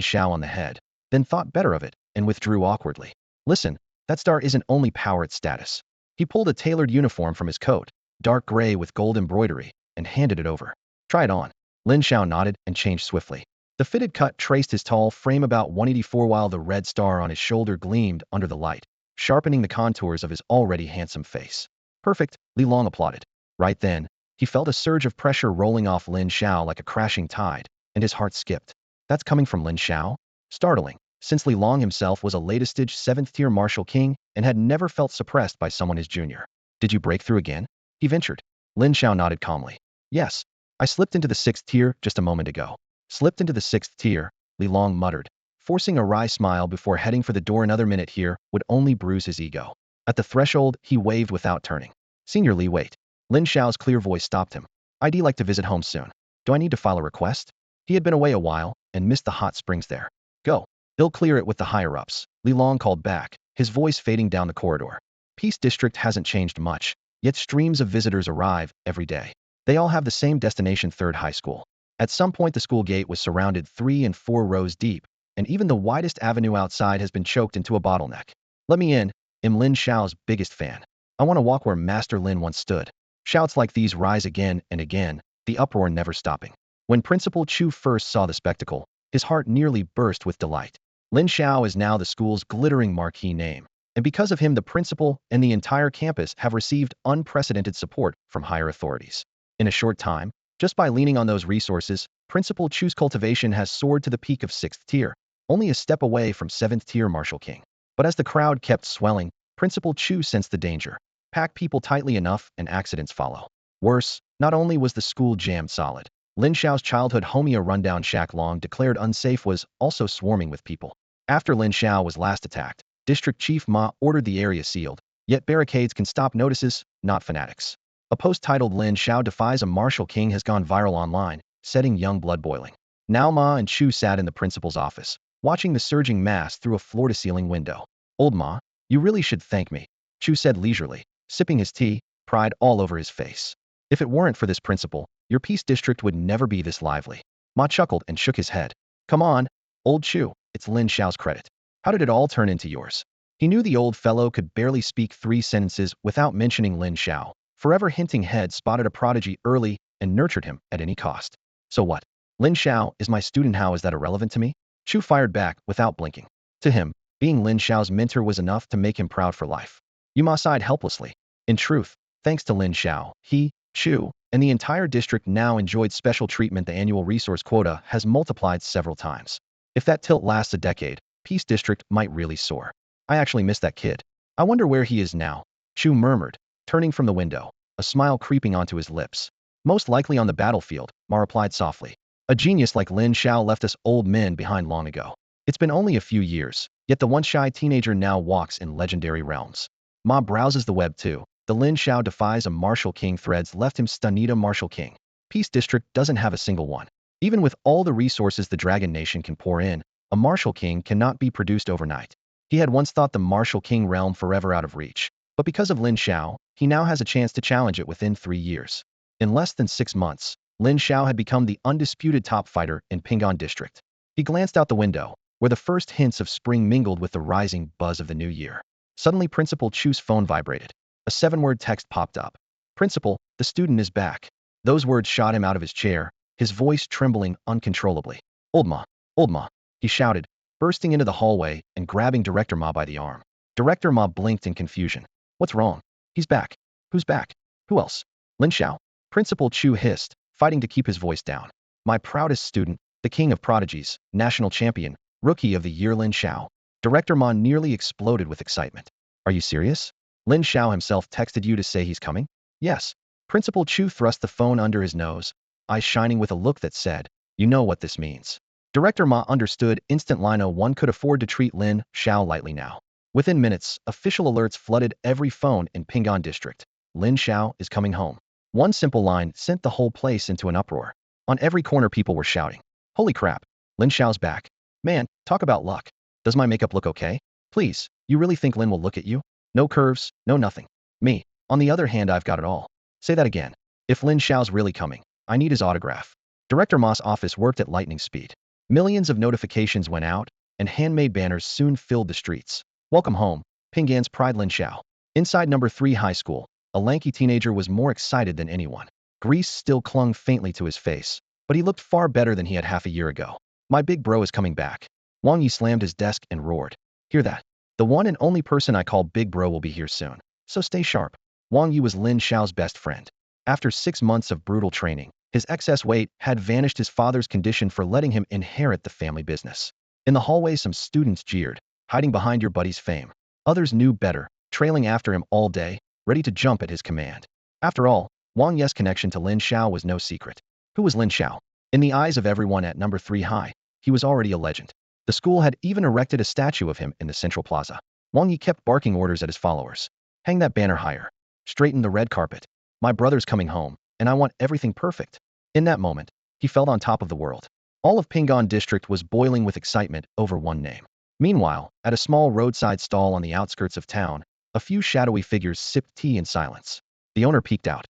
Xiao on the head, then thought better of it, and withdrew awkwardly. Listen, that star isn't only power, it's status. He pulled a tailored uniform from his coat, dark gray with gold embroidery, and handed it over. Try it on. Lin Xiao nodded and changed swiftly. The fitted cut traced his tall frame about 184 while the red star on his shoulder gleamed under the light, sharpening the contours of his already handsome face. Perfect, Li Long applauded. Right then, He felt a surge of pressure rolling off Lin Xiao like a crashing tide, and his heart skipped. That's coming from Lin Xiao? Startling, since Li Long himself was a latest-stage 7th-tier martial king and had never felt suppressed by someone his junior. Did you break through again? He ventured. Lin Xiao nodded calmly. Yes. I slipped into the 6th tier just a moment ago. Slipped into the 6th tier, Li Long muttered, forcing a wry smile before heading for the door. Another minute here would only bruise his ego. At the threshold, he waved without turning. Senior Li, wait. Lin Xiao's clear voice stopped him. I'd like to visit home soon. Do I need to file a request? He had been away a while and missed the hot springs there. Go. They'll clear it with the higher-ups, Li Long called back, his voice fading down the corridor. Peace District hasn't changed much, yet streams of visitors arrive every day. They all have the same destination, 3rd High School. At some point the school gate was surrounded 3 and 4 rows deep, and even the widest avenue outside has been choked into a bottleneck. Let me in. I'm Lin Xiao's biggest fan. I want to walk where Master Lin once stood. Shouts like these rise again and again, the uproar never stopping. When Principal Chu first saw the spectacle, his heart nearly burst with delight. Lin Xiao is now the school's glittering marquee name, and because of him the principal and the entire campus have received unprecedented support from higher authorities. In a short time, just by leaning on those resources, Principal Chu's cultivation has soared to the peak of 6th tier, only a step away from 7th tier martial king. But as the crowd kept swelling, Principal Chu sensed the danger. Pack people tightly enough and accidents follow. Worse, not only was the school jammed solid, Lin Xiao's childhood home, a rundown shack long declared unsafe, was also swarming with people. After Lin Xiao was last attacked, District Chief Ma ordered the area sealed, yet barricades can stop notices, not fanatics. A post titled Lin Xiao defies a martial king has gone viral online, setting young blood boiling. Now Ma and Chu sat in the principal's office, watching the surging mass through a floor-to-ceiling window. Old Ma, you really should thank me, Chu said leisurely, sipping his tea, pride all over his face. If it weren't for this principal, your Peace District would never be this lively. Ma chuckled and shook his head. Come on, old Chu, it's Lin Xiao's credit. How did it all turn into yours? He knew the old fellow could barely speak 3 sentences without mentioning Lin Xiao. Forever hinting head spotted a prodigy early and nurtured him at any cost. So what? Lin Xiao is my student, how is that irrelevant to me? Chu fired back without blinking. To him, being Lin Xiao's mentor was enough to make him proud for life. Yuma sighed helplessly. In truth, thanks to Lin Xiao, he, Chu, and the entire district now enjoyed special treatment. The annual resource quota has multiplied several times. If that tilt lasts a decade, Peace District might really soar. I actually miss that kid. I wonder where he is now, Chu murmured, turning from the window, a smile creeping onto his lips. Most likely on the battlefield, Ma replied softly. A genius like Lin Xiao left us old men behind long ago. It's been only a few years, yet the once shy teenager now walks in legendary realms. Ma browses the web too. The Lin Xiao defies a martial king threads left him stunned. A martial king. Peace District doesn't have a single one. Even with all the resources the Dragon Nation can pour in, a martial king cannot be produced overnight. He had once thought the martial king realm forever out of reach, but because of Lin Xiao, he now has a chance to challenge it within 3 years. In less than 6 months, Lin Xiao had become the undisputed top fighter in Ping'an District. He glanced out the window, where the first hints of spring mingled with the rising buzz of the new year. Suddenly Principal Chu's phone vibrated. A 7-word text popped up. Principal, the student is back. Those words shot him out of his chair, his voice trembling uncontrollably. Old Ma, he shouted, bursting into the hallway and grabbing Director Ma by the arm. Director Ma blinked in confusion. What's wrong? He's back. Who's back? Who else? Lin Xiao? Principal Chu hissed, fighting to keep his voice down. My proudest student, the king of prodigies, national champion, rookie of the year Lin Xiao. Director Ma nearly exploded with excitement. Are you serious? Lin Xiao himself texted you to say he's coming? Yes. Principal Chu thrust the phone under his nose, eyes shining with a look that said, you know what this means. Director Ma understood instant. No one could afford to treat Lin Xiao lightly now. Within minutes, official alerts flooded every phone in Ping'an District. Lin Xiao is coming home. One simple line sent the whole place into an uproar. On every corner people were shouting. Holy crap, Lin Xiao's back. Man, talk about luck. Does my makeup look okay? Please, you really think Lin will look at you? No curves, no nothing. Me, on the other hand, I've got it all. Say that again. If Lin Xiao's really coming, I need his autograph. Director Ma's office worked at lightning speed. Millions of notifications went out, and handmade banners soon filled the streets. Welcome home, Ping'an's pride Lin Xiao. Inside number 3 high school, a lanky teenager was more excited than anyone. Grease still clung faintly to his face, but he looked far better than he had half a year ago. My big bro is coming back. Wang Yi slammed his desk and roared. Hear that? The one and only person I call big bro will be here soon. So stay sharp. Wang Yi was Lin Xiao's best friend. After 6 months of brutal training, his excess weight had vanished his father's condition for letting him inherit the family business. In the hallway, some students jeered, hiding behind your buddy's fame. Others knew better, trailing after him all day, ready to jump at his command. After all, Wang Ye's connection to Lin Xiao was no secret. Who was Lin Xiao? In the eyes of everyone at number 3 high, he was already a legend. The school had even erected a statue of him in the central plaza. Wang Yi kept barking orders at his followers. Hang that banner higher. Straighten the red carpet. My brother's coming home, and I want everything perfect. In that moment, he felt on top of the world. All of Ping'an district was boiling with excitement over one name. Meanwhile, at a small roadside stall on the outskirts of town, a few shadowy figures sipped tea in silence. The owner peeked out.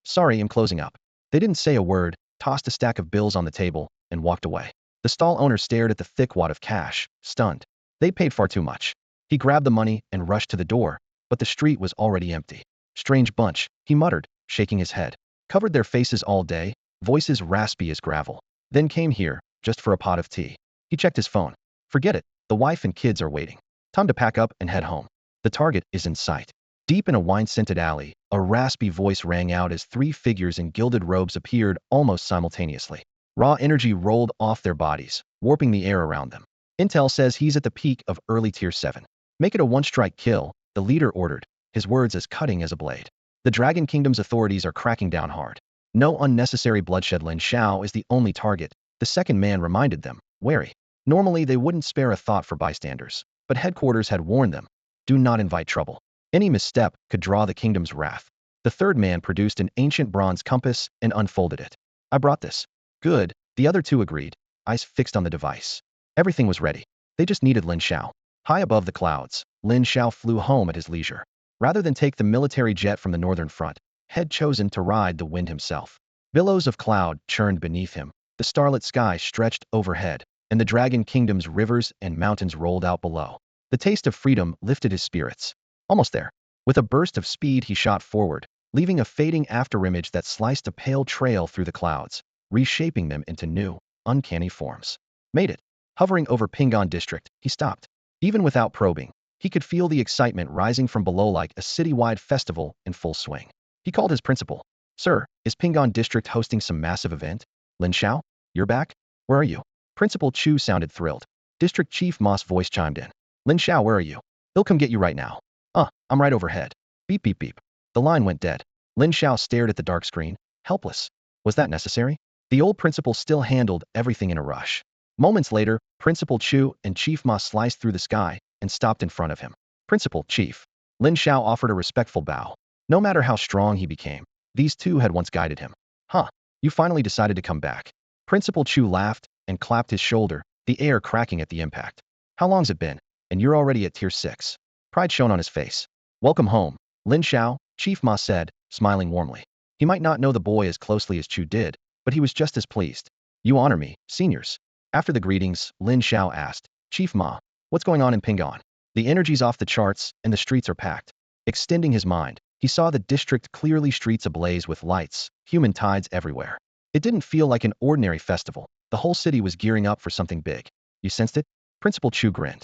Sorry, I'm closing up. They didn't say a word, tossed a stack of bills on the table, and walked away. The stall owner stared at the thick wad of cash, stunned. They'd paid far too much. He grabbed the money and rushed to the door, but the street was already empty. Strange bunch, he muttered, shaking his head. Covered their faces all day, voices raspy as gravel. Then came here, just for a pot of tea. He checked his phone. Forget it, the wife and kids are waiting. Time to pack up and head home. The target is in sight. Deep in a wine-scented alley, a raspy voice rang out as 3 figures in gilded robes appeared almost simultaneously. Raw energy rolled off their bodies, warping the air around them. Intel says he's at the peak of early Tier 7. Make it a one-strike kill, the leader ordered, his words as cutting as a blade. The Dragon Kingdom's authorities are cracking down hard. No unnecessary bloodshed. Lin Xiao is the only target, the second man reminded them, wary. Normally they wouldn't spare a thought for bystanders, but headquarters had warned them. Do not invite trouble. Any misstep could draw the kingdom's wrath. The third man produced an ancient bronze compass and unfolded it. I brought this. Good, the other 2 agreed, eyes fixed on the device. Everything was ready. They just needed Lin Xiao. High above the clouds, Lin Xiao flew home at his leisure. Rather than take the military jet from the northern front, had chosen to ride the wind himself. Billows of cloud churned beneath him, the starlit sky stretched overhead, and the Dragon Kingdom's rivers and mountains rolled out below. The taste of freedom lifted his spirits. Almost there. With a burst of speed he shot forward, leaving a fading afterimage that sliced a pale trail through the clouds, reshaping them into new, uncanny forms. Made it. Hovering over Ping'an district, he stopped. Even without probing, he could feel the excitement rising from below like a citywide festival in full swing. He called his principal. Sir, is Ping'an district hosting some massive event? Lin Xiao, you're back? Where are you? Principal Chu sounded thrilled. District Chief Ma's voice chimed in. Lin Xiao, where are you? He'll come get you right now. I'm right overhead. Beep beep beep. The line went dead. Lin Xiao stared at the dark screen, helpless. Was that necessary? The old principal still handled everything in a rush. Moments later, Principal Chu and Chief Ma sliced through the sky and stopped in front of him. Principal, Chief. Lin Xiao offered a respectful bow. No matter how strong he became, these 2 had once guided him. You finally decided to come back. Principal Chu laughed and clapped his shoulder, the air cracking at the impact. How long's it been? And you're already at Tier 6. Pride shone on his face. Welcome home, Lin Xiao, Chief Ma said, smiling warmly. He might not know the boy as closely as Chu did, but he was just as pleased. You honor me, seniors. After the greetings, Lin Xiao asked, Chief Ma, what's going on in Ping'an? The energy's off the charts, and the streets are packed. Extending his mind, he saw the district clearly, streets ablaze with lights, human tides everywhere. It didn't feel like an ordinary festival. The whole city was gearing up for something big. You sensed it? Principal Chu grinned.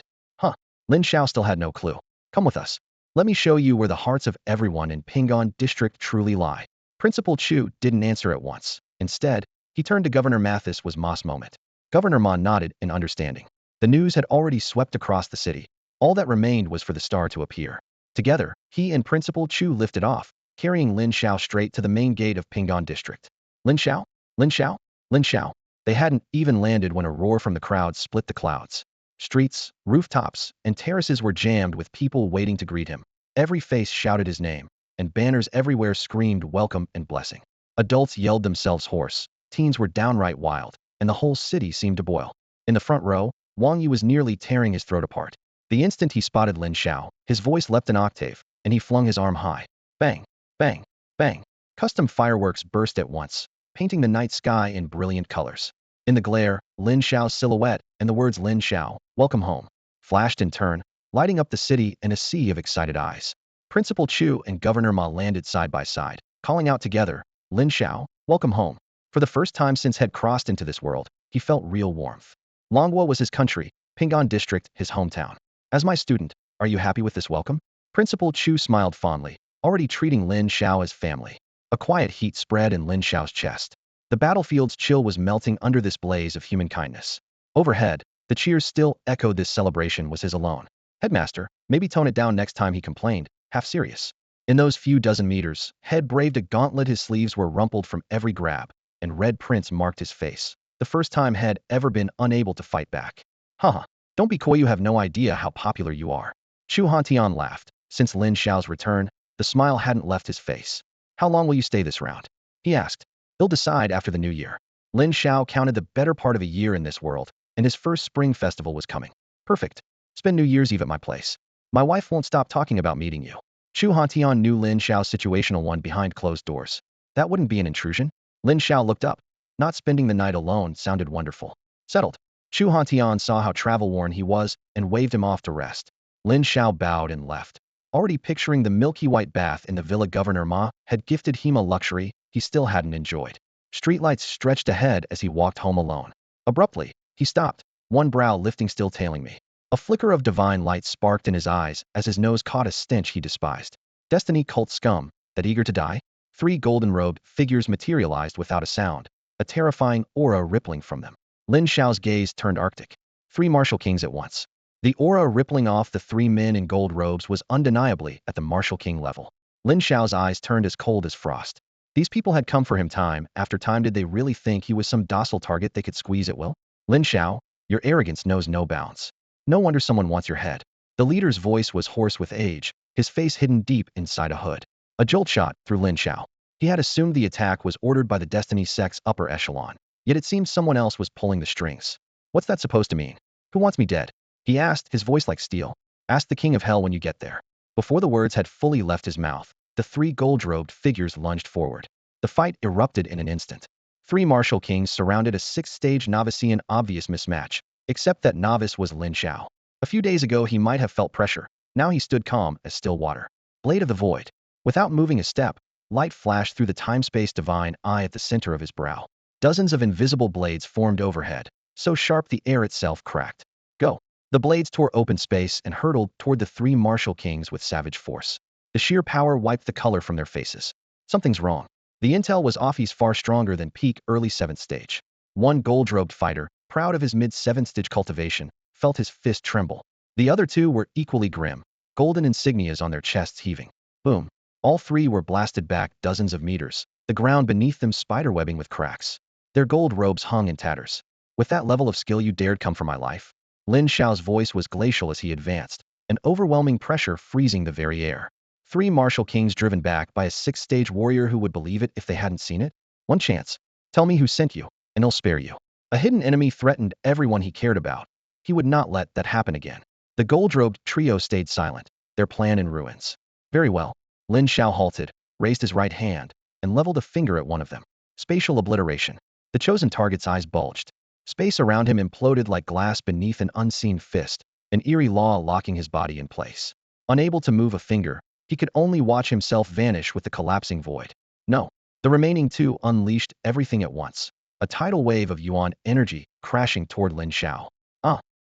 Lin Xiao still had no clue. Come with us. Let me show you where the hearts of everyone in Ping'an district truly lie. Principal Chu didn't answer at once. Instead, he turned to Governor Mathis. Was Ma's moment. Governor Ma nodded in understanding. The news had already swept across the city. All that remained was for the star to appear. Together, he and Principal Chu lifted off, carrying Lin Xiao straight to the main gate of Ping'an district. Lin Xiao? Lin Xiao? Lin Xiao. They hadn't even landed when a roar from the crowd split the clouds. Streets, rooftops, and terraces were jammed with people waiting to greet him. Every face shouted his name, and banners everywhere screamed welcome and blessing. Adults yelled themselves hoarse, teens were downright wild, and the whole city seemed to boil. In the front row, Wang Yi was nearly tearing his throat apart. The instant he spotted Lin Xiao, his voice leapt an octave, and he flung his arm high. Bang! Bang! Bang! Custom fireworks burst at once, painting the night sky in brilliant colors. In the glare, Lin Xiao's silhouette and the words Lin Xiao, welcome home, flashed in turn, lighting up the city in a sea of excited eyes. Principal Chu and Governor Ma landed side by side, calling out together, Lin Xiao, welcome home. For the first time since had crossed into this world, he felt real warmth. Longguo was his country, Ping'an district his hometown. As my student, are you happy with this welcome? Principal Chu smiled fondly, already treating Lin Xiao as family. A quiet heat spread in Lin Xiao's chest. The battlefield's chill was melting under this blaze of human kindness. Overhead, the cheers still echoed. This celebration was his alone. Headmaster, maybe tone it down next time, he complained, half serious. In those few dozen meters, Head braved a gauntlet. His sleeves were rumpled from every grab, and red prints marked his face. The first time Head ever been unable to fight back. Haha, don't be coy, you have no idea how popular you are. Chu Hantian laughed. Since Lin Xiao's return, the smile hadn't left his face. How long will you stay this round? He asked. They'll decide after the new year. Lin Xiao counted the better part of a year in this world, and his first spring festival was coming. Perfect. Spend New Year's Eve at my place. My wife won't stop talking about meeting you. Chu Hantian knew Lin Xiao's situational one behind closed doors. That wouldn't be an intrusion. Lin Xiao looked up. Not spending the night alone sounded wonderful. Settled. Chu Hantian saw how travel-worn he was and waved him off to rest. Lin Xiao bowed and left. Already picturing the milky white bath in the villa Governor Ma had gifted him a luxury he still hadn't enjoyed. Streetlights stretched ahead as he walked home alone. Abruptly, he stopped, one brow lifting, still tailing me. A flicker of divine light sparked in his eyes as his nose caught a stench he despised. Destiny cult scum, that eager to die? 3 golden-robed figures materialized without a sound, a terrifying aura rippling from them. Lin Xiao's gaze turned arctic. 3 martial kings at once. The aura rippling off the 3 men in gold robes was undeniably at the martial king level. Lin Xiao's eyes turned as cold as frost. These people had come for him time after time. Did they really think he was some docile target they could squeeze at will? Lin Xiao, your arrogance knows no bounds. No wonder someone wants your head. The leader's voice was hoarse with age, his face hidden deep inside a hood. A jolt shot through Lin Xiao. He had assumed the attack was ordered by the Destiny sect's upper echelon, yet it seemed someone else was pulling the strings. What's that supposed to mean? Who wants me dead? He asked, his voice like steel. Ask the king of hell when you get there. Before the words had fully left his mouth, the 3 gold-robed figures lunged forward. The fight erupted in an instant. 3 martial kings surrounded a 6th-stage Novician, obvious mismatch, except that novice was Lin Xiao. A few days ago he might have felt pressure. Now he stood calm as still water. Blade of the void. Without moving a step, light flashed through the time-space divine eye at the center of his brow. Dozens of invisible blades formed overhead, so sharp the air itself cracked. Go. The blades tore open space and hurtled toward the 3 martial kings with savage force. The sheer power wiped the color from their faces. Something's wrong. The intel was off. He's far stronger than peak early 7th stage. One gold-robed fighter, proud of his mid-7th stage cultivation, felt his fist tremble. The other 2 were equally grim, golden insignias on their chests heaving. Boom. All 3 were blasted back dozens of meters, the ground beneath them spiderwebbing with cracks. Their gold robes hung in tatters. With that level of skill you dared come for my life? Lin Xiao's voice was glacial as he advanced, an overwhelming pressure freezing the very air. 3 martial kings driven back by a 6th-stage warrior. Who would believe it if they hadn't seen it? One chance. Tell me who sent you, and I'll spare you. A hidden enemy threatened everyone he cared about. He would not let that happen again. The gold-robed trio stayed silent, their plan in ruins. Very well. Lin Xiao halted, raised his right hand, and leveled a finger at one of them. Spatial obliteration. The chosen target's eyes bulged. Space around him imploded like glass beneath an unseen fist, an eerie law locking his body in place. Unable to move a finger, he could only watch himself vanish with the collapsing void. No. The remaining 2 unleashed everything at once. A tidal wave of yuan energy crashing toward Lin Xiao.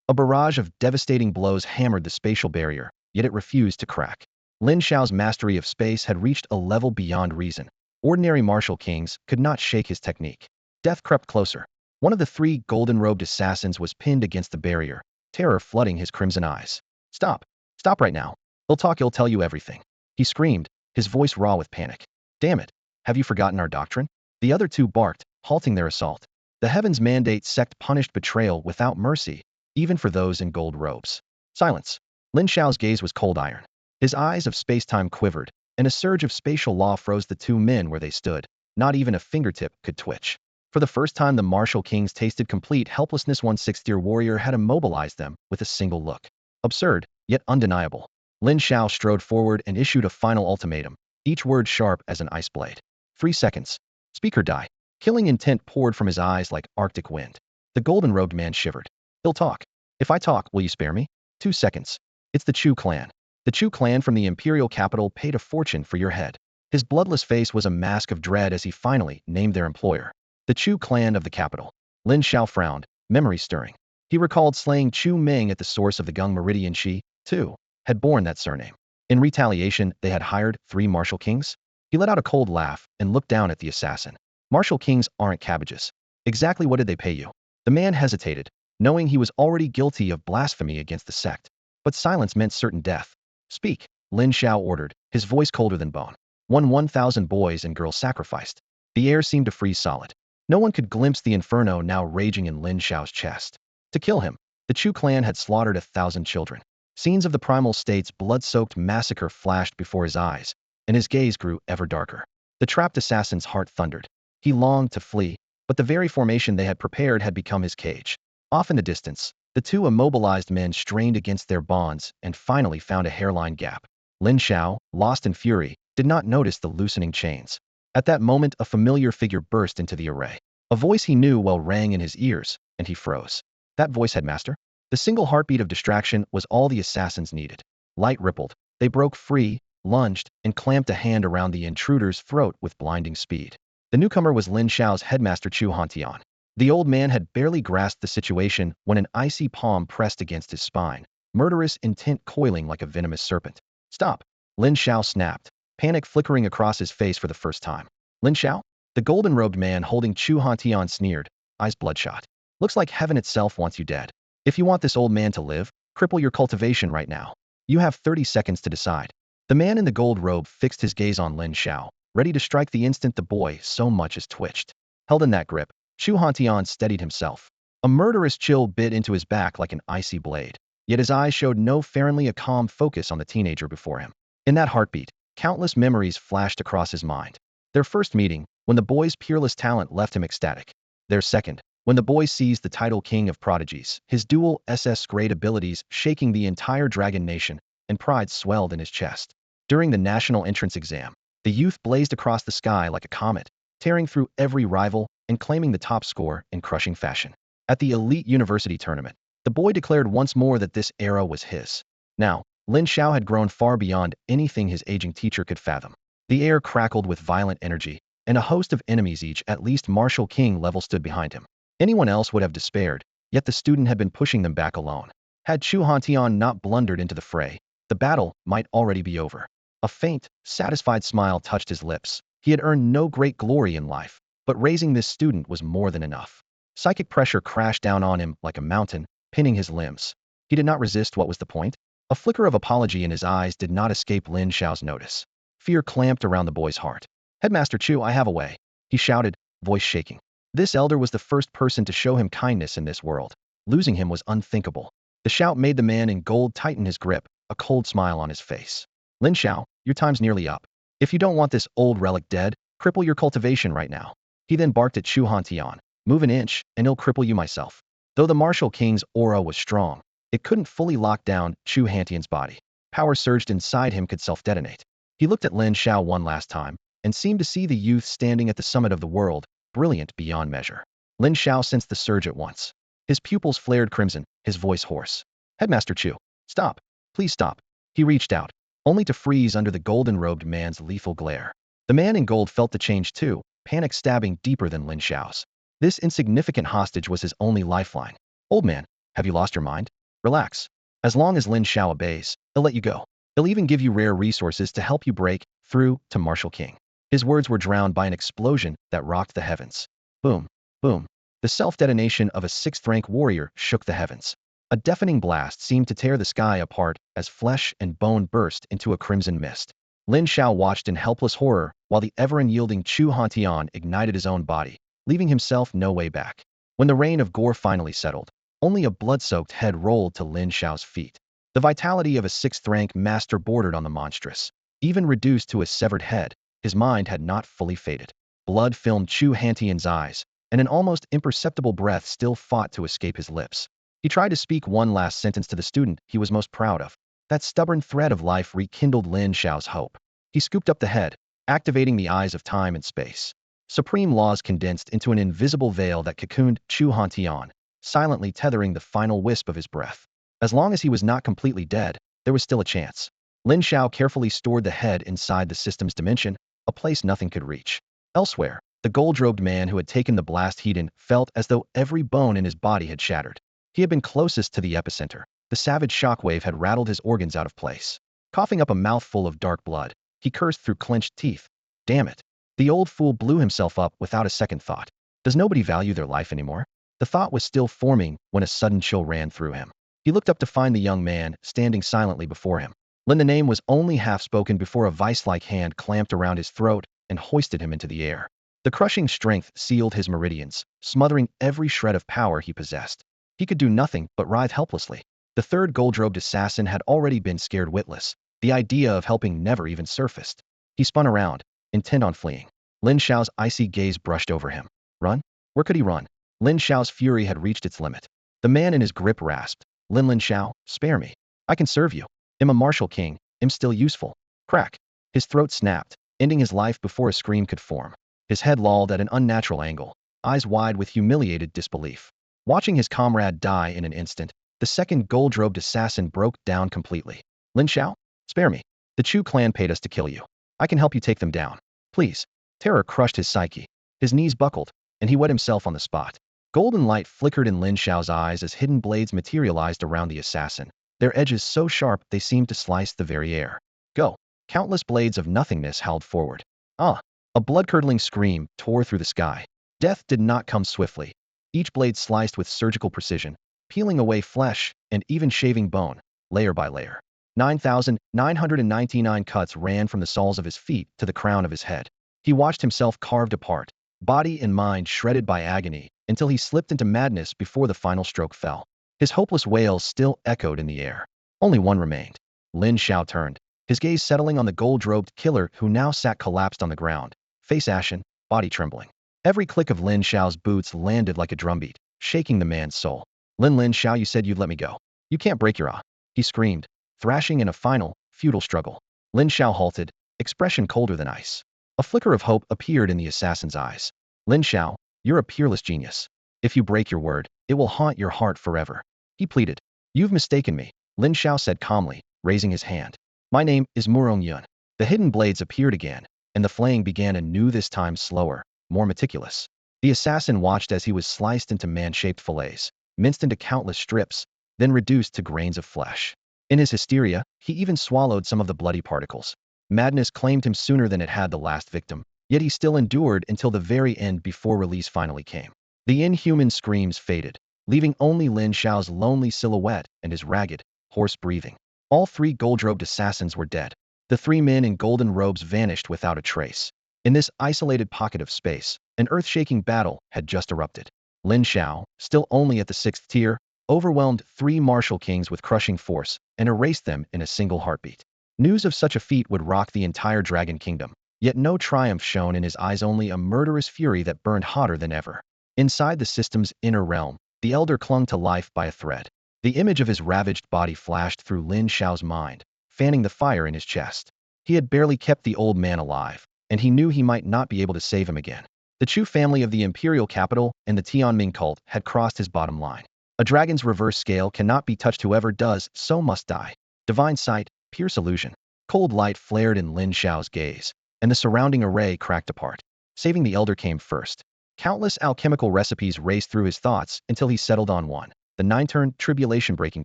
A barrage of devastating blows hammered the spatial barrier, yet it refused to crack. Lin Xiao's mastery of space had reached a level beyond reason. Ordinary martial kings could not shake his technique. Death crept closer. One of the 3 golden-robed assassins was pinned against the barrier, terror flooding his crimson eyes. Stop. Stop right now. He'll tell you everything. He screamed, his voice raw with panic. Damn it. Have you forgotten our doctrine? The other 2 barked, halting their assault. The Heavens Mandate sect punished betrayal without mercy, even for those in gold robes. Silence. Lin Xiao's gaze was cold iron. His eyes of space-time quivered, and a surge of spatial law froze the 2 men where they stood. Not even a fingertip could twitch. For the first time the martial kings tasted complete helplessness. 1 6th-tier warrior had immobilized them with a single look. Absurd, yet undeniable. Lin Xiao strode forward and issued a final ultimatum, each word sharp as an ice blade. 3 seconds. Speak or die. Killing intent poured from his eyes like arctic wind. The golden-robed man shivered. He'll talk. If I talk, will you spare me? 2 seconds. It's the Chu clan. The Chu clan from the imperial capital paid a fortune for your head. His bloodless face was a mask of dread as he finally named their employer. The Chu clan of the capital. Lin Xiao frowned, memory stirring. He recalled slaying Chu Meng at the source of the Gung Meridian. She, too, had borne that surname. In retaliation, they had hired 3 martial kings? He let out a cold laugh and looked down at the assassin. Martial kings aren't cabbages. Exactly what did they pay you? The man hesitated, knowing he was already guilty of blasphemy against the sect. But silence meant certain death. Speak, Lin Shao ordered, his voice colder than bone. 1,000 boys and girls sacrificed. The air seemed to freeze solid. No one could glimpse the inferno now raging in Lin Shao's chest. To kill him, the Chu clan had slaughtered 1,000 children. Scenes of the primal state's blood-soaked massacre flashed before his eyes, and his gaze grew ever darker. The trapped assassin's heart thundered. He longed to flee, but the very formation they had prepared had become his cage. Off in the distance, the two immobilized men strained against their bonds and finally found a hairline gap. Lin Shao, lost in fury, did not notice the loosening chains. At that moment, a familiar figure burst into the array. A voice he knew well rang in his ears, and he froze. That voice, Headmaster? The single heartbeat of distraction was all the assassins needed. Light rippled. They broke free, lunged, and clamped a hand around the intruder's throat with blinding speed. The newcomer was Lin Shao's headmaster Chu Hantian. The old man had barely grasped the situation when an icy palm pressed against his spine, murderous intent coiling like a venomous serpent. Stop! Lin Shao snapped, panic flickering across his face for the first time. Lin Shao? The golden-robed man holding Chu Hantian sneered, eyes bloodshot. Looks like heaven itself wants you dead. If you want this old man to live, cripple your cultivation right now. You have 30 seconds to decide. The man in the gold robe fixed his gaze on Lin Shao, ready to strike the instant the boy so much as twitched. Held in that grip, Chu Hantian steadied himself. A murderous chill bit into his back like an icy blade, yet his eyes showed no fairly a calm focus on the teenager before him. In that heartbeat, countless memories flashed across his mind. Their first meeting, when the boy's peerless talent left him ecstatic. Their second, when the boy seized the title King of Prodigies, his dual SS grade abilities shaking the entire Dragon Nation, and pride swelled in his chest. During the national entrance exam, the youth blazed across the sky like a comet, tearing through every rival and claiming the top score in crushing fashion. At the elite university tournament, the boy declared once more that this era was his. Now, Lin Shao had grown far beyond anything his aging teacher could fathom. The air crackled with violent energy, and a host of enemies each at least martial king level stood behind him. Anyone else would have despaired, yet the student had been pushing them back alone. Had Chu Hantian not blundered into the fray, the battle might already be over. A faint, satisfied smile touched his lips. He had earned no great glory in life, but raising this student was more than enough. Psychic pressure crashed down on him like a mountain, pinning his limbs. He did not resist. What was the point? A flicker of apology in his eyes did not escape Lin Shao's notice. Fear clamped around the boy's heart. Headmaster Chu, I have a way, he shouted, voice shaking. This elder was the first person to show him kindness in this world. Losing him was unthinkable. The shout made the man in gold tighten his grip, a cold smile on his face. Lin Shao, your time's nearly up. If you don't want this old relic dead, cripple your cultivation right now. He then barked at Chu Hantian. Move an inch, and I'll cripple you myself. Though the martial king's aura was strong, it couldn't fully lock down Chu Hantian's body. Power surged inside him could self-detonate. He looked at Lin Shao one last time, and seemed to see the youth standing at the summit of the world, brilliant beyond measure. Lin Shao sensed the surge at once. His pupils flared crimson, his voice hoarse. Headmaster Chu, stop. Please stop. He reached out, only to freeze under the golden-robed man's lethal glare. The man in gold felt the change too, panic stabbing deeper than Lin Shao's. This insignificant hostage was his only lifeline. Old man, have you lost your mind? Relax. As long as Lin Shao obeys, he'll let you go. He'll even give you rare resources to help you break through to Martial King. His words were drowned by an explosion that rocked the heavens. Boom, boom. The self-detonation of a 6th-rank warrior shook the heavens. A deafening blast seemed to tear the sky apart as flesh and bone burst into a crimson mist. Lin Shao watched in helpless horror while the ever-unyielding Chu Hantian ignited his own body, leaving himself no way back. When the rain of gore finally settled, only a blood-soaked head rolled to Lin Shao's feet. The vitality of a 6th-rank master bordered on the monstrous. Even reduced to a severed head, his mind had not fully faded. Blood filmed Chu Hantian's eyes, and an almost imperceptible breath still fought to escape his lips. He tried to speak one last sentence to the student he was most proud of. That stubborn thread of life rekindled Lin Shao's hope. He scooped up the head, activating the eyes of time and space. Supreme laws condensed into an invisible veil that cocooned Chu Hantian, silently tethering the final wisp of his breath. As long as he was not completely dead, there was still a chance. Lin Shao carefully stored the head inside the system's dimension, a place nothing could reach. Elsewhere, the gold-robed man who had taken the blast Hedon felt as though every bone in his body had shattered. He had been closest to the epicenter. The savage shockwave had rattled his organs out of place. Coughing up a mouthful of dark blood, he cursed through clenched teeth. Damn it. The old fool blew himself up without a second thought. Does nobody value their life anymore? The thought was still forming when a sudden chill ran through him. He looked up to find the young man standing silently before him. Lin, the name was only half spoken before a vice-like hand clamped around his throat and hoisted him into the air. The crushing strength sealed his meridians, smothering every shred of power he possessed. He could do nothing but writhe helplessly. The third gold-robed assassin had already been scared witless. The idea of helping never even surfaced. He spun around, intent on fleeing. Lin Xiao's icy gaze brushed over him. Run? Where could he run? Lin Xiao's fury had reached its limit. The man in his grip rasped. Lin Xiao, spare me. I can serve you. I'm a martial king. I'm still useful. Crack. His throat snapped, ending his life before a scream could form. His head lolled at an unnatural angle, eyes wide with humiliated disbelief. Watching his comrade die in an instant, the second gold-robed assassin broke down completely. Lin Xiao, spare me. The Chu clan paid us to kill you. I can help you take them down. Please. Terror crushed his psyche. His knees buckled, and he wet himself on the spot. Golden light flickered in Lin Xiao's eyes as hidden blades materialized around the assassin, their edges so sharp they seemed to slice the very air. Go. Countless blades of nothingness howled forward. Ah! A blood-curdling scream tore through the sky. Death did not come swiftly. Each blade sliced with surgical precision, peeling away flesh and even shaving bone, layer by layer. 9,999 cuts ran from the soles of his feet to the crown of his head. He watched himself carved apart, body and mind shredded by agony, until he slipped into madness before the final stroke fell. His hopeless wails still echoed in the air. Only one remained. Lin Xiao turned, his gaze settling on the gold-robed killer who now sat collapsed on the ground, face ashen, body trembling. Every click of Lin Xiao's boots landed like a drumbeat, shaking the man's soul. Lin Xiao, you said you'd let me go. You can't break your he screamed, thrashing in a final, futile struggle. Lin Xiao halted, expression colder than ice. A flicker of hope appeared in the assassin's eyes. Lin Xiao, you're a peerless genius. If you break your word, it will haunt your heart forever. He pleaded. You've mistaken me, Lin Xiao said calmly, raising his hand. My name is Murong Yun. The hidden blades appeared again, and the flaying began anew, this time slower, more meticulous. The assassin watched as he was sliced into man-shaped fillets, minced into countless strips, then reduced to grains of flesh. In his hysteria, he even swallowed some of the bloody particles. Madness claimed him sooner than it had the last victim, yet he still endured until the very end before release finally came. The inhuman screams faded, leaving only Lin Xiao's lonely silhouette and his ragged, hoarse breathing. All three gold-robed assassins were dead. The three men in golden robes vanished without a trace. In this isolated pocket of space, an earth-shaking battle had just erupted. Lin Xiao, still only at the 6th tier, overwhelmed three martial kings with crushing force and erased them in a single heartbeat. News of such a feat would rock the entire Dragon Kingdom, yet no triumph shone in his eyes, only a murderous fury that burned hotter than ever. Inside the system's inner realm, the elder clung to life by a thread. The image of his ravaged body flashed through Lin Xiao's mind, fanning the fire in his chest. He had barely kept the old man alive, and he knew he might not be able to save him again. The Chu family of the imperial capital and the Tianming cult had crossed his bottom line. A dragon's reverse scale cannot be touched. Whoever does so must die. Divine sight, pierce illusion. Cold light flared in Lin Xiao's gaze, and the surrounding array cracked apart. Saving the elder came first. Countless alchemical recipes raced through his thoughts until he settled on one, the 9-turn tribulation-breaking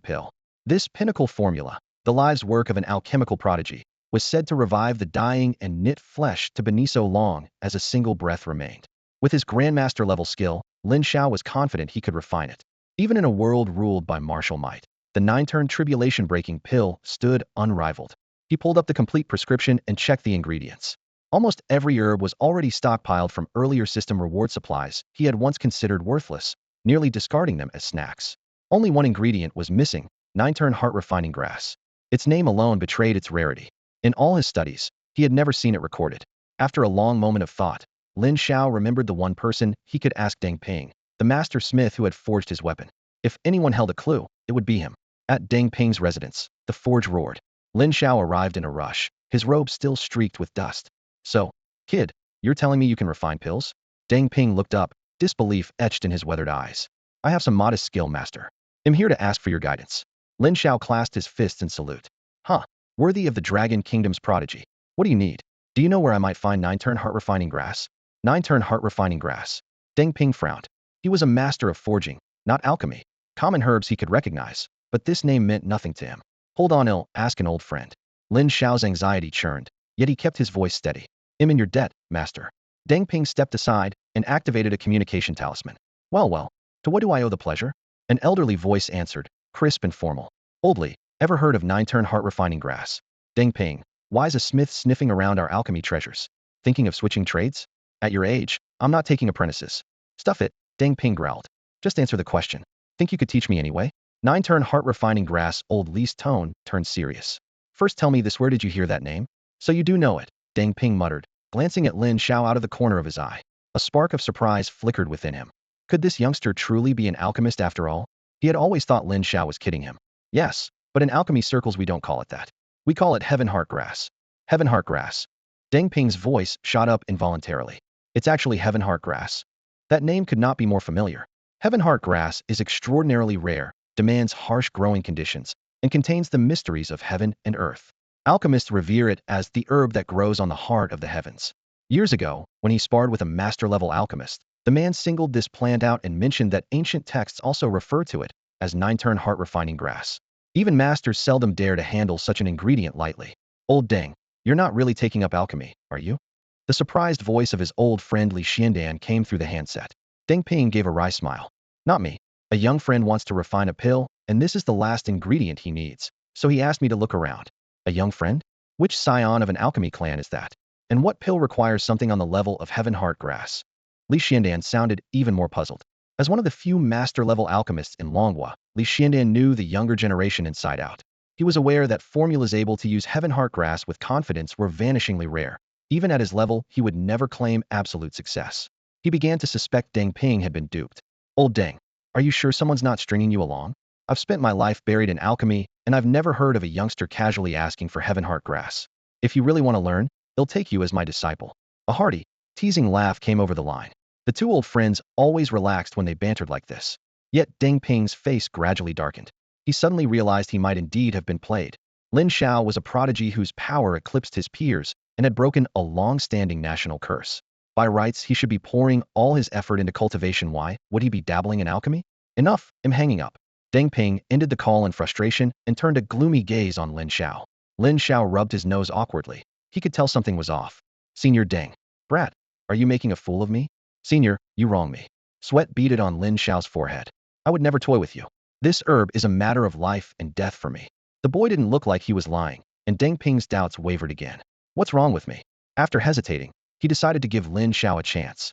pill. This pinnacle formula, the life's work of an alchemical prodigy, was said to revive the dying and knit flesh to bone so long as a single breath remained. With his grandmaster-level skill, Lin Xiao was confident he could refine it. Even in a world ruled by martial might, the 9-turn tribulation-breaking pill stood unrivaled. He pulled up the complete prescription and checked the ingredients. Almost every herb was already stockpiled from earlier system reward supplies he had once considered worthless, nearly discarding them as snacks. Only one ingredient was missing, 9-turn heart-refining grass. Its name alone betrayed its rarity. In all his studies, he had never seen it recorded. After a long moment of thought, Lin Xiao remembered the one person he could ask: Deng Ping, the master smith who had forged his weapon. If anyone held a clue, it would be him. At Deng Ping's residence, the forge roared. Lin Xiao arrived in a rush, his robe still streaked with dust. So, kid, you're telling me you can refine pills? Deng Ping looked up, disbelief etched in his weathered eyes. I have some modest skill, master. I'm here to ask for your guidance. Lin Xiao clasped his fists in salute. Huh, worthy of the Dragon Kingdom's prodigy. What do you need? Do you know where I might find 9-turn heart-refining grass? 9-turn heart-refining grass. Deng Ping frowned. He was a master of forging, not alchemy. Common herbs he could recognize, but this name meant nothing to him. Hold on, I'll ask an old friend. Lin Xiao's anxiety churned, yet he kept his voice steady. "I'm in your debt, master." Deng Ping stepped aside and activated a communication talisman. Well, to what do I owe the pleasure?" An elderly voice answered, crisp and formal. "Oldly, ever heard of nine-turn heart-refining grass?" Deng Ping, why is a smith sniffing around our alchemy treasures? Thinking of switching trades? At your age, I'm not taking apprentices. Stuff it, Deng Ping growled. Just answer the question. Think you could teach me anyway? Nine-turn heart-refining grass. Old Li's tone turned serious. First tell me this, where did you hear that name? So you do know it, Deng Ping muttered, glancing at Lin Xiao out of the corner of his eye. A spark of surprise flickered within him. Could this youngster truly be an alchemist after all? He had always thought Lin Xiao was kidding him. Yes, but in alchemy circles we don't call it that. We call it heaven heart grass. Heaven heart grass. Deng Ping's voice shot up involuntarily. It's actually heaven heart grass. That name could not be more familiar. Heaven heart grass is extraordinarily rare, demands harsh growing conditions, and contains the mysteries of heaven and earth. Alchemists revere it as the herb that grows on the heart of the heavens. Years ago, when he sparred with a master-level alchemist, the man singled this plant out and mentioned that ancient texts also refer to it as nine-turn heart-refining grass. Even masters seldom dare to handle such an ingredient lightly. Old Deng, you're not really taking up alchemy, are you? The surprised voice of his old friend Li Xiandan came through the handset. Deng Ping gave a wry smile. Not me. A young friend wants to refine a pill, and this is the last ingredient he needs, so he asked me to look around. A young friend? Which scion of an alchemy clan is that? And what pill requires something on the level of heaven heart grass? Li Xiandan sounded even more puzzled. As one of the few master-level alchemists in Longhua, Li Xiandan knew the younger generation inside out. He was aware that formulas able to use heaven heart grass with confidence were vanishingly rare. Even at his level, he would never claim absolute success. He began to suspect Deng Ping had been duped. Old Deng, are you sure someone's not stringing you along? I've spent my life buried in alchemy, and I've never heard of a youngster casually asking for heaven heart grass. If you really want to learn, I'll take you as my disciple. A hearty, teasing laugh came over the line. The two old friends always relaxed when they bantered like this. Yet Deng Ping's face gradually darkened. He suddenly realized he might indeed have been played. Lin Xiao was a prodigy whose power eclipsed his peers and had broken a long-standing national curse. By rights, he should be pouring all his effort into cultivation. Why would he be dabbling in alchemy? Enough, I'm hanging up. Deng Ping ended the call in frustration and turned a gloomy gaze on Lin Xiao. Lin Xiao rubbed his nose awkwardly. He could tell something was off. Senior Deng. Brat, are you making a fool of me? Senior, you wrong me. Sweat beaded on Lin Xiao's forehead. I would never toy with you. This herb is a matter of life and death for me. The boy didn't look like he was lying, and Deng Ping's doubts wavered again. What's wrong with me? After hesitating, he decided to give Lin Xiao a chance.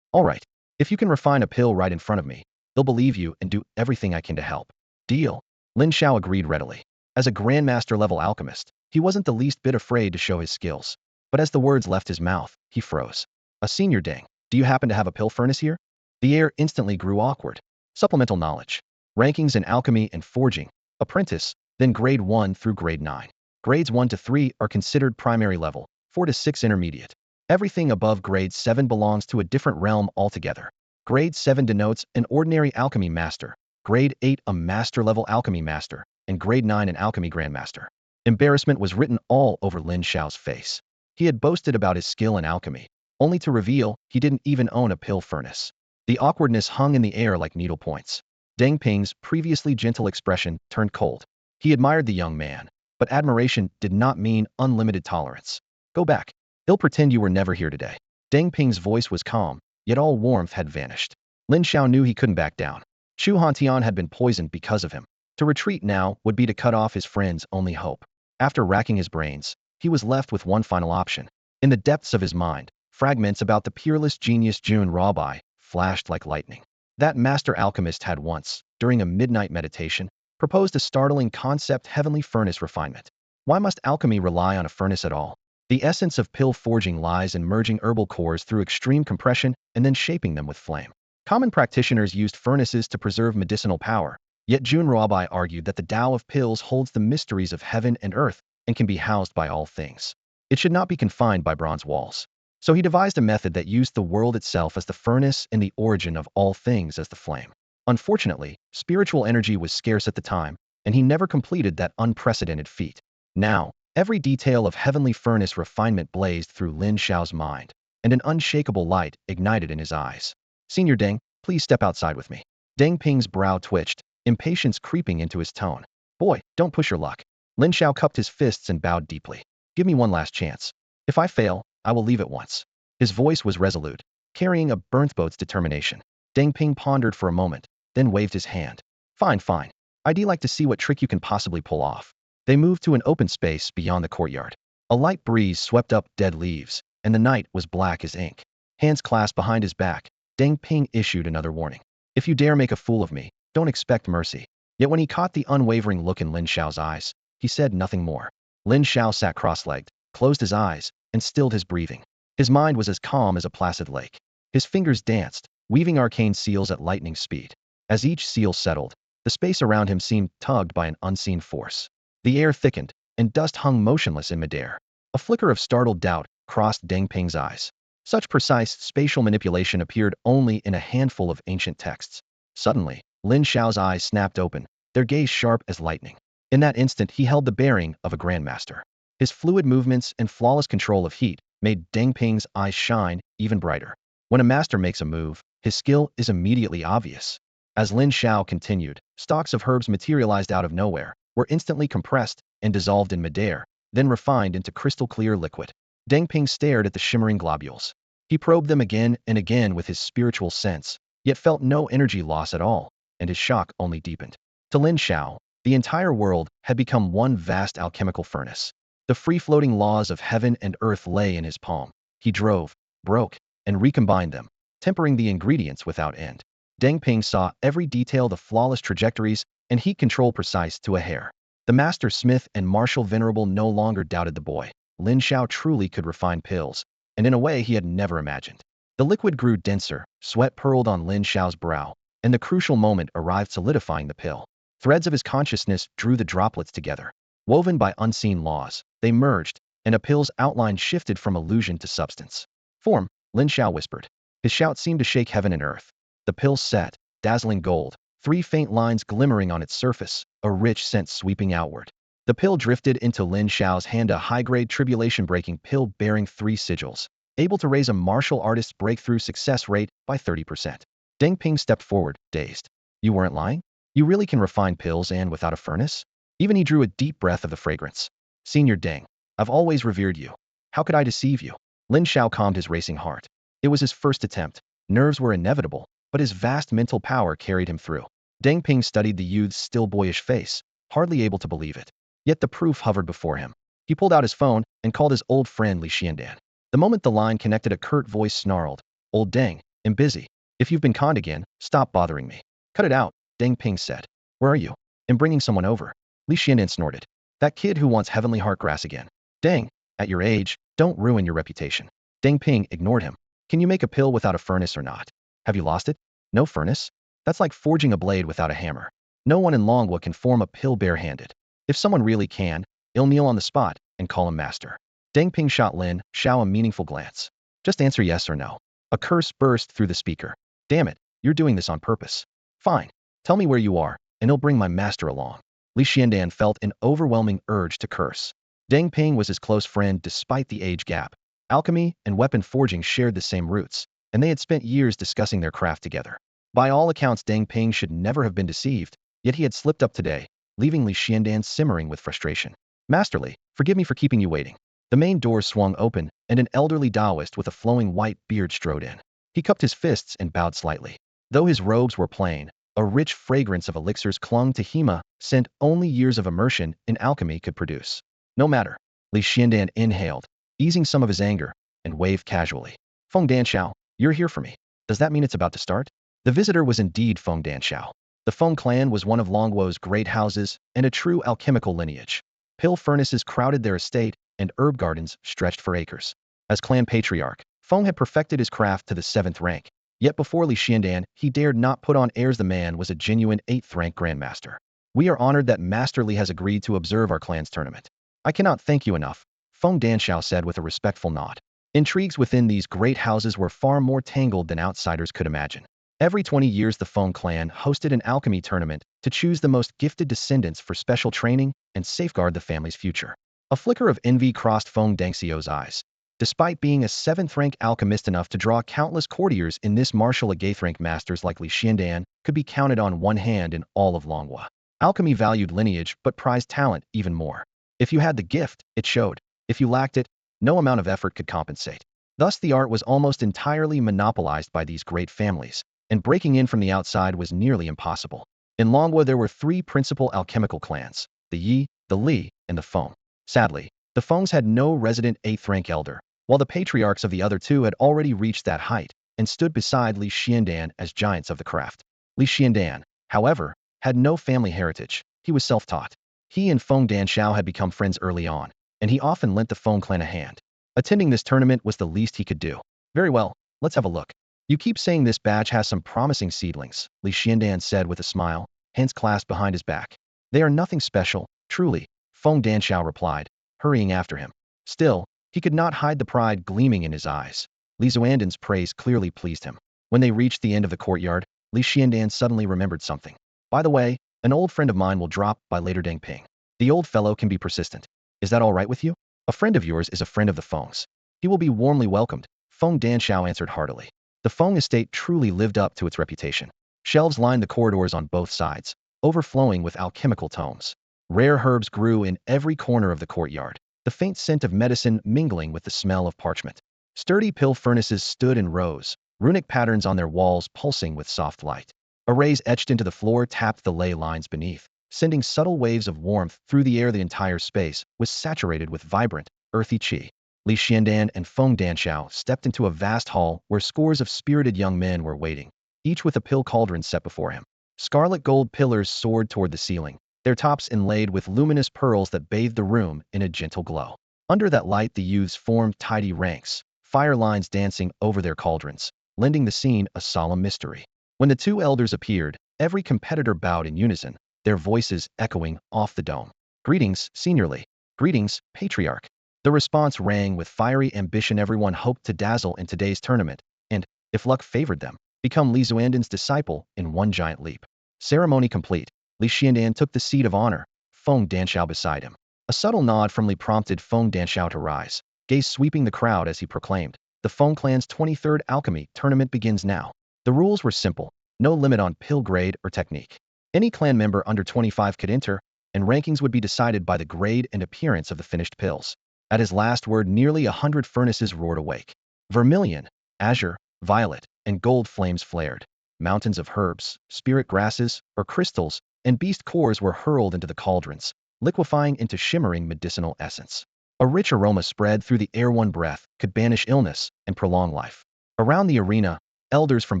All right, if you can refine a pill right in front of me, they'll believe you and do everything I can to help. Deal. Lin Xiao agreed readily. As a grandmaster-level alchemist, he wasn't the least bit afraid to show his skills. But as the words left his mouth, he froze. A senior Deng, do you happen to have a pill furnace here? The air instantly grew awkward. Supplemental knowledge. Rankings in alchemy and forging. Apprentice, then grade 1 through grade 9. Grades 1 to 3 are considered primary level, 4 to 6 intermediate. Everything above grade 7 belongs to a different realm altogether. Grade 7 denotes an ordinary alchemy master, grade 8 a master-level alchemy master, and grade 9 an alchemy grandmaster. Embarrassment was written all over Lin Xiao's face. He had boasted about his skill in alchemy, only to reveal he didn't even own a pill furnace. The awkwardness hung in the air like needle points. Deng Ping's previously gentle expression turned cold. He admired the young man, but admiration did not mean unlimited tolerance. Go back. I'll pretend you were never here today. Deng Ping's voice was calm, yet all warmth had vanished. Lin Xiao knew he couldn't back down. Chu Hantian had been poisoned because of him. To retreat now would be to cut off his friend's only hope. After racking his brains, he was left with one final option. In the depths of his mind, fragments about the peerless genius Jun Rabai flashed like lightning. That master alchemist had once, during a midnight meditation, proposed a startling concept: heavenly furnace refinement. Why must alchemy rely on a furnace at all? The essence of pill forging lies in merging herbal cores through extreme compression and then shaping them with flame. Common practitioners used furnaces to preserve medicinal power, yet Jun Rabai argued that the Tao of pills holds the mysteries of heaven and earth and can be housed by all things. It should not be confined by bronze walls. So he devised a method that used the world itself as the furnace and the origin of all things as the flame. Unfortunately, spiritual energy was scarce at the time, and he never completed that unprecedented feat. Now, every detail of heavenly furnace refinement blazed through Lin Xiao's mind, and an unshakable light ignited in his eyes. Senior Deng, please step outside with me. Deng Ping's brow twitched, impatience creeping into his tone. Boy, don't push your luck. Lin Xiao cupped his fists and bowed deeply. Give me one last chance. If I fail, I will leave at once. His voice was resolute, carrying a burnt boat's determination. Deng Ping pondered for a moment, then waved his hand. Fine, fine. I'd like to see what trick you can possibly pull off. They moved to an open space beyond the courtyard. A light breeze swept up dead leaves, and the night was black as ink. Hands clasped behind his back, Deng Ping issued another warning. If you dare make a fool of me, don't expect mercy. Yet when he caught the unwavering look in Lin Xiao's eyes, he said nothing more. Lin Xiao sat cross-legged, closed his eyes, and stilled his breathing. His mind was as calm as a placid lake. His fingers danced, weaving arcane seals at lightning speed. As each seal settled, the space around him seemed tugged by an unseen force. The air thickened, and dust hung motionless in midair. A flicker of startled doubt crossed Deng Ping's eyes. Such precise spatial manipulation appeared only in a handful of ancient texts. Suddenly, Lin Xiao's eyes snapped open, their gaze sharp as lightning. In that instant he held the bearing of a grandmaster. His fluid movements and flawless control of heat made Deng Ping's eyes shine even brighter. When a master makes a move, his skill is immediately obvious. As Lin Xiao continued, stalks of herbs materialized out of nowhere, were instantly compressed and dissolved in midair, then refined into crystal-clear liquid. Deng Ping stared at the shimmering globules. He probed them again and again with his spiritual sense, yet felt no energy loss at all, and his shock only deepened. To Lin Xiao, the entire world had become one vast alchemical furnace. The free-floating laws of heaven and earth lay in his palm. He drove, broke, and recombined them, tempering the ingredients without end. Deng Ping saw every detail, the flawless trajectories, and heat control precise to a hair. The master smith and martial venerable no longer doubted the boy. Lin Xiao truly could refine pills, and in a way he had never imagined. The liquid grew denser, sweat purled on Lin Xiao's brow, and the crucial moment arrived, solidifying the pill. Threads of his consciousness drew the droplets together. Woven by unseen laws, they merged, and a pill's outline shifted from illusion to substance. Form, Lin Xiao whispered. His shout seemed to shake heaven and earth. The pill set, dazzling gold, 3 faint lines glimmering on its surface, a rich scent sweeping outward. The pill drifted into Lin Xiao's hand, a high-grade tribulation-breaking pill bearing 3 sigils, able to raise a martial artist's breakthrough success rate by 30%. Deng Ping stepped forward, dazed. You weren't lying? You really can refine pills and without a furnace? Even he drew a deep breath of the fragrance. Senior Deng, I've always revered you. How could I deceive you? Lin Xiao calmed his racing heart. It was his first attempt. Nerves were inevitable, but his vast mental power carried him through. Deng Ping studied the youth's still boyish face, hardly able to believe it. Yet the proof hovered before him. He pulled out his phone and called his old friend Li Xiandan. The moment the line connected, a curt voice snarled. Old Deng, I'm busy. If you've been conned again, stop bothering me. Cut it out, Deng Ping said. Where are you? I'm bringing someone over. Li Xiandan snorted. That kid who wants heavenly heart grass again. Deng, at your age, don't ruin your reputation. Deng Ping ignored him. Can you make a pill without a furnace or not? Have you lost it? No furnace? That's like forging a blade without a hammer. No one in Longwa can form a pill barehanded. If someone really can, he'll kneel on the spot and call him master. Deng Ping shot Lin Xiao a meaningful glance. Just answer yes or no. A curse burst through the speaker. Damn it, you're doing this on purpose. Fine. Tell me where you are, and he'll bring my master along. Li Xiandan felt an overwhelming urge to curse. Deng Ping was his close friend despite the age gap. Alchemy and weapon forging shared the same roots, and they had spent years discussing their craft together. By all accounts, Deng Ping should never have been deceived, yet he had slipped up today, leaving Li Xiandan simmering with frustration. Masterly, forgive me for keeping you waiting. The main door swung open, and an elderly Taoist with a flowing white beard strode in. He cupped his fists and bowed slightly. Though his robes were plain, a rich fragrance of elixirs clung to Hema, scent only years of immersion in alchemy could produce. No matter. Li Xiandan inhaled, easing some of his anger, and waved casually. Feng Danxiao, you're here for me. Does that mean it's about to start? The visitor was indeed Feng Danxiao. The Feng clan was one of Longwo's great houses and a true alchemical lineage. Pill furnaces crowded their estate, and herb gardens stretched for acres. As clan patriarch, Feng had perfected his craft to the 7th rank. Yet before Li Xiandan, he dared not put on airs. The man was a genuine 8th rank grandmaster. We are honored that Master Li has agreed to observe our clan's tournament. I cannot thank you enough, Feng Danxiao said with a respectful nod. Intrigues within these great houses were far more tangled than outsiders could imagine. Every 20 years the Feng clan hosted an alchemy tournament to choose the most gifted descendants for special training and safeguard the family's future. A flicker of envy crossed Feng Danxiao's eyes. Despite being a 7th rank alchemist enough to draw countless courtiers in this martial, a 8th rank masters like Li Xiandan could be counted on one hand in all of Longhua. Alchemy valued lineage but prized talent even more. If you had the gift, it showed. If you lacked it, No amount of effort could compensate. Thus, the art was almost entirely monopolized by these great families, and breaking in from the outside was nearly impossible. In Longwa, there were three principal alchemical clans: the Yi, the Li, and the Feng. Sadly, the Fengs had no resident 8th rank elder, while the patriarchs of the other two had already reached that height and stood beside Li Xiandan as giants of the craft. Li Xiandan, however, had no family heritage. He was self-taught. He and Feng Danshao had become friends early on, and he often lent the Feng clan a hand. Attending this tournament was the least he could do. Very well, let's have a look. You keep saying this batch has some promising seedlings, Li Xiandan said with a smile, hands clasped behind his back. They are nothing special, truly, Feng Danshao replied, hurrying after him. Still, he could not hide the pride gleaming in his eyes. Li Xuandan's praise clearly pleased him. When they reached the end of the courtyard, Li Xiandan suddenly remembered something. By the way, an old friend of mine will drop by later. Deng Ping. The old fellow can be persistent. Is that all right with you? A friend of yours is a friend of the Feng's. He will be warmly welcomed, Feng Danshao answered heartily. The Feng estate truly lived up to its reputation. Shelves lined the corridors on both sides, overflowing with alchemical tomes. Rare herbs grew in every corner of the courtyard, the faint scent of medicine mingling with the smell of parchment. Sturdy pill furnaces stood in rows, runic patterns on their walls pulsing with soft light. Arrays etched into the floor tapped the ley lines beneath, sending subtle waves of warmth through the air. The entire space was saturated with vibrant, earthy qi. Li Xiandan and Feng Danshao stepped into a vast hall where scores of spirited young men were waiting, each with a pill cauldron set before him. Scarlet gold pillars soared toward the ceiling, their tops inlaid with luminous pearls that bathed the room in a gentle glow. Under that light, the youths formed tidy ranks, fire lines dancing over their cauldrons, lending the scene a solemn mystery. When the two elders appeared, every competitor bowed in unison, their voices echoing off the dome. Greetings, Senior Li. Greetings, Patriarch. The response rang with fiery ambition. Everyone hoped to dazzle in today's tournament, and, if luck favored them, become Li Xuandan's disciple in one giant leap. Ceremony complete, Li Xiandan took the seat of honor, Feng Danshao beside him. A subtle nod from Li prompted Feng Danshao to rise, gaze sweeping the crowd as he proclaimed, "The Feng clan's 23rd alchemy tournament begins now." The rules were simple, no limit on pill grade or technique. Any clan member under 25 could enter, and rankings would be decided by the grade and appearance of the finished pills. At his last word, nearly 100 furnaces roared awake. Vermilion, azure, violet, and gold flames flared. Mountains of herbs, spirit grasses, or crystals, and beast cores were hurled into the cauldrons, liquefying into shimmering medicinal essence. A rich aroma spread through the air. One breath could banish illness and prolong life. Around the arena, elders from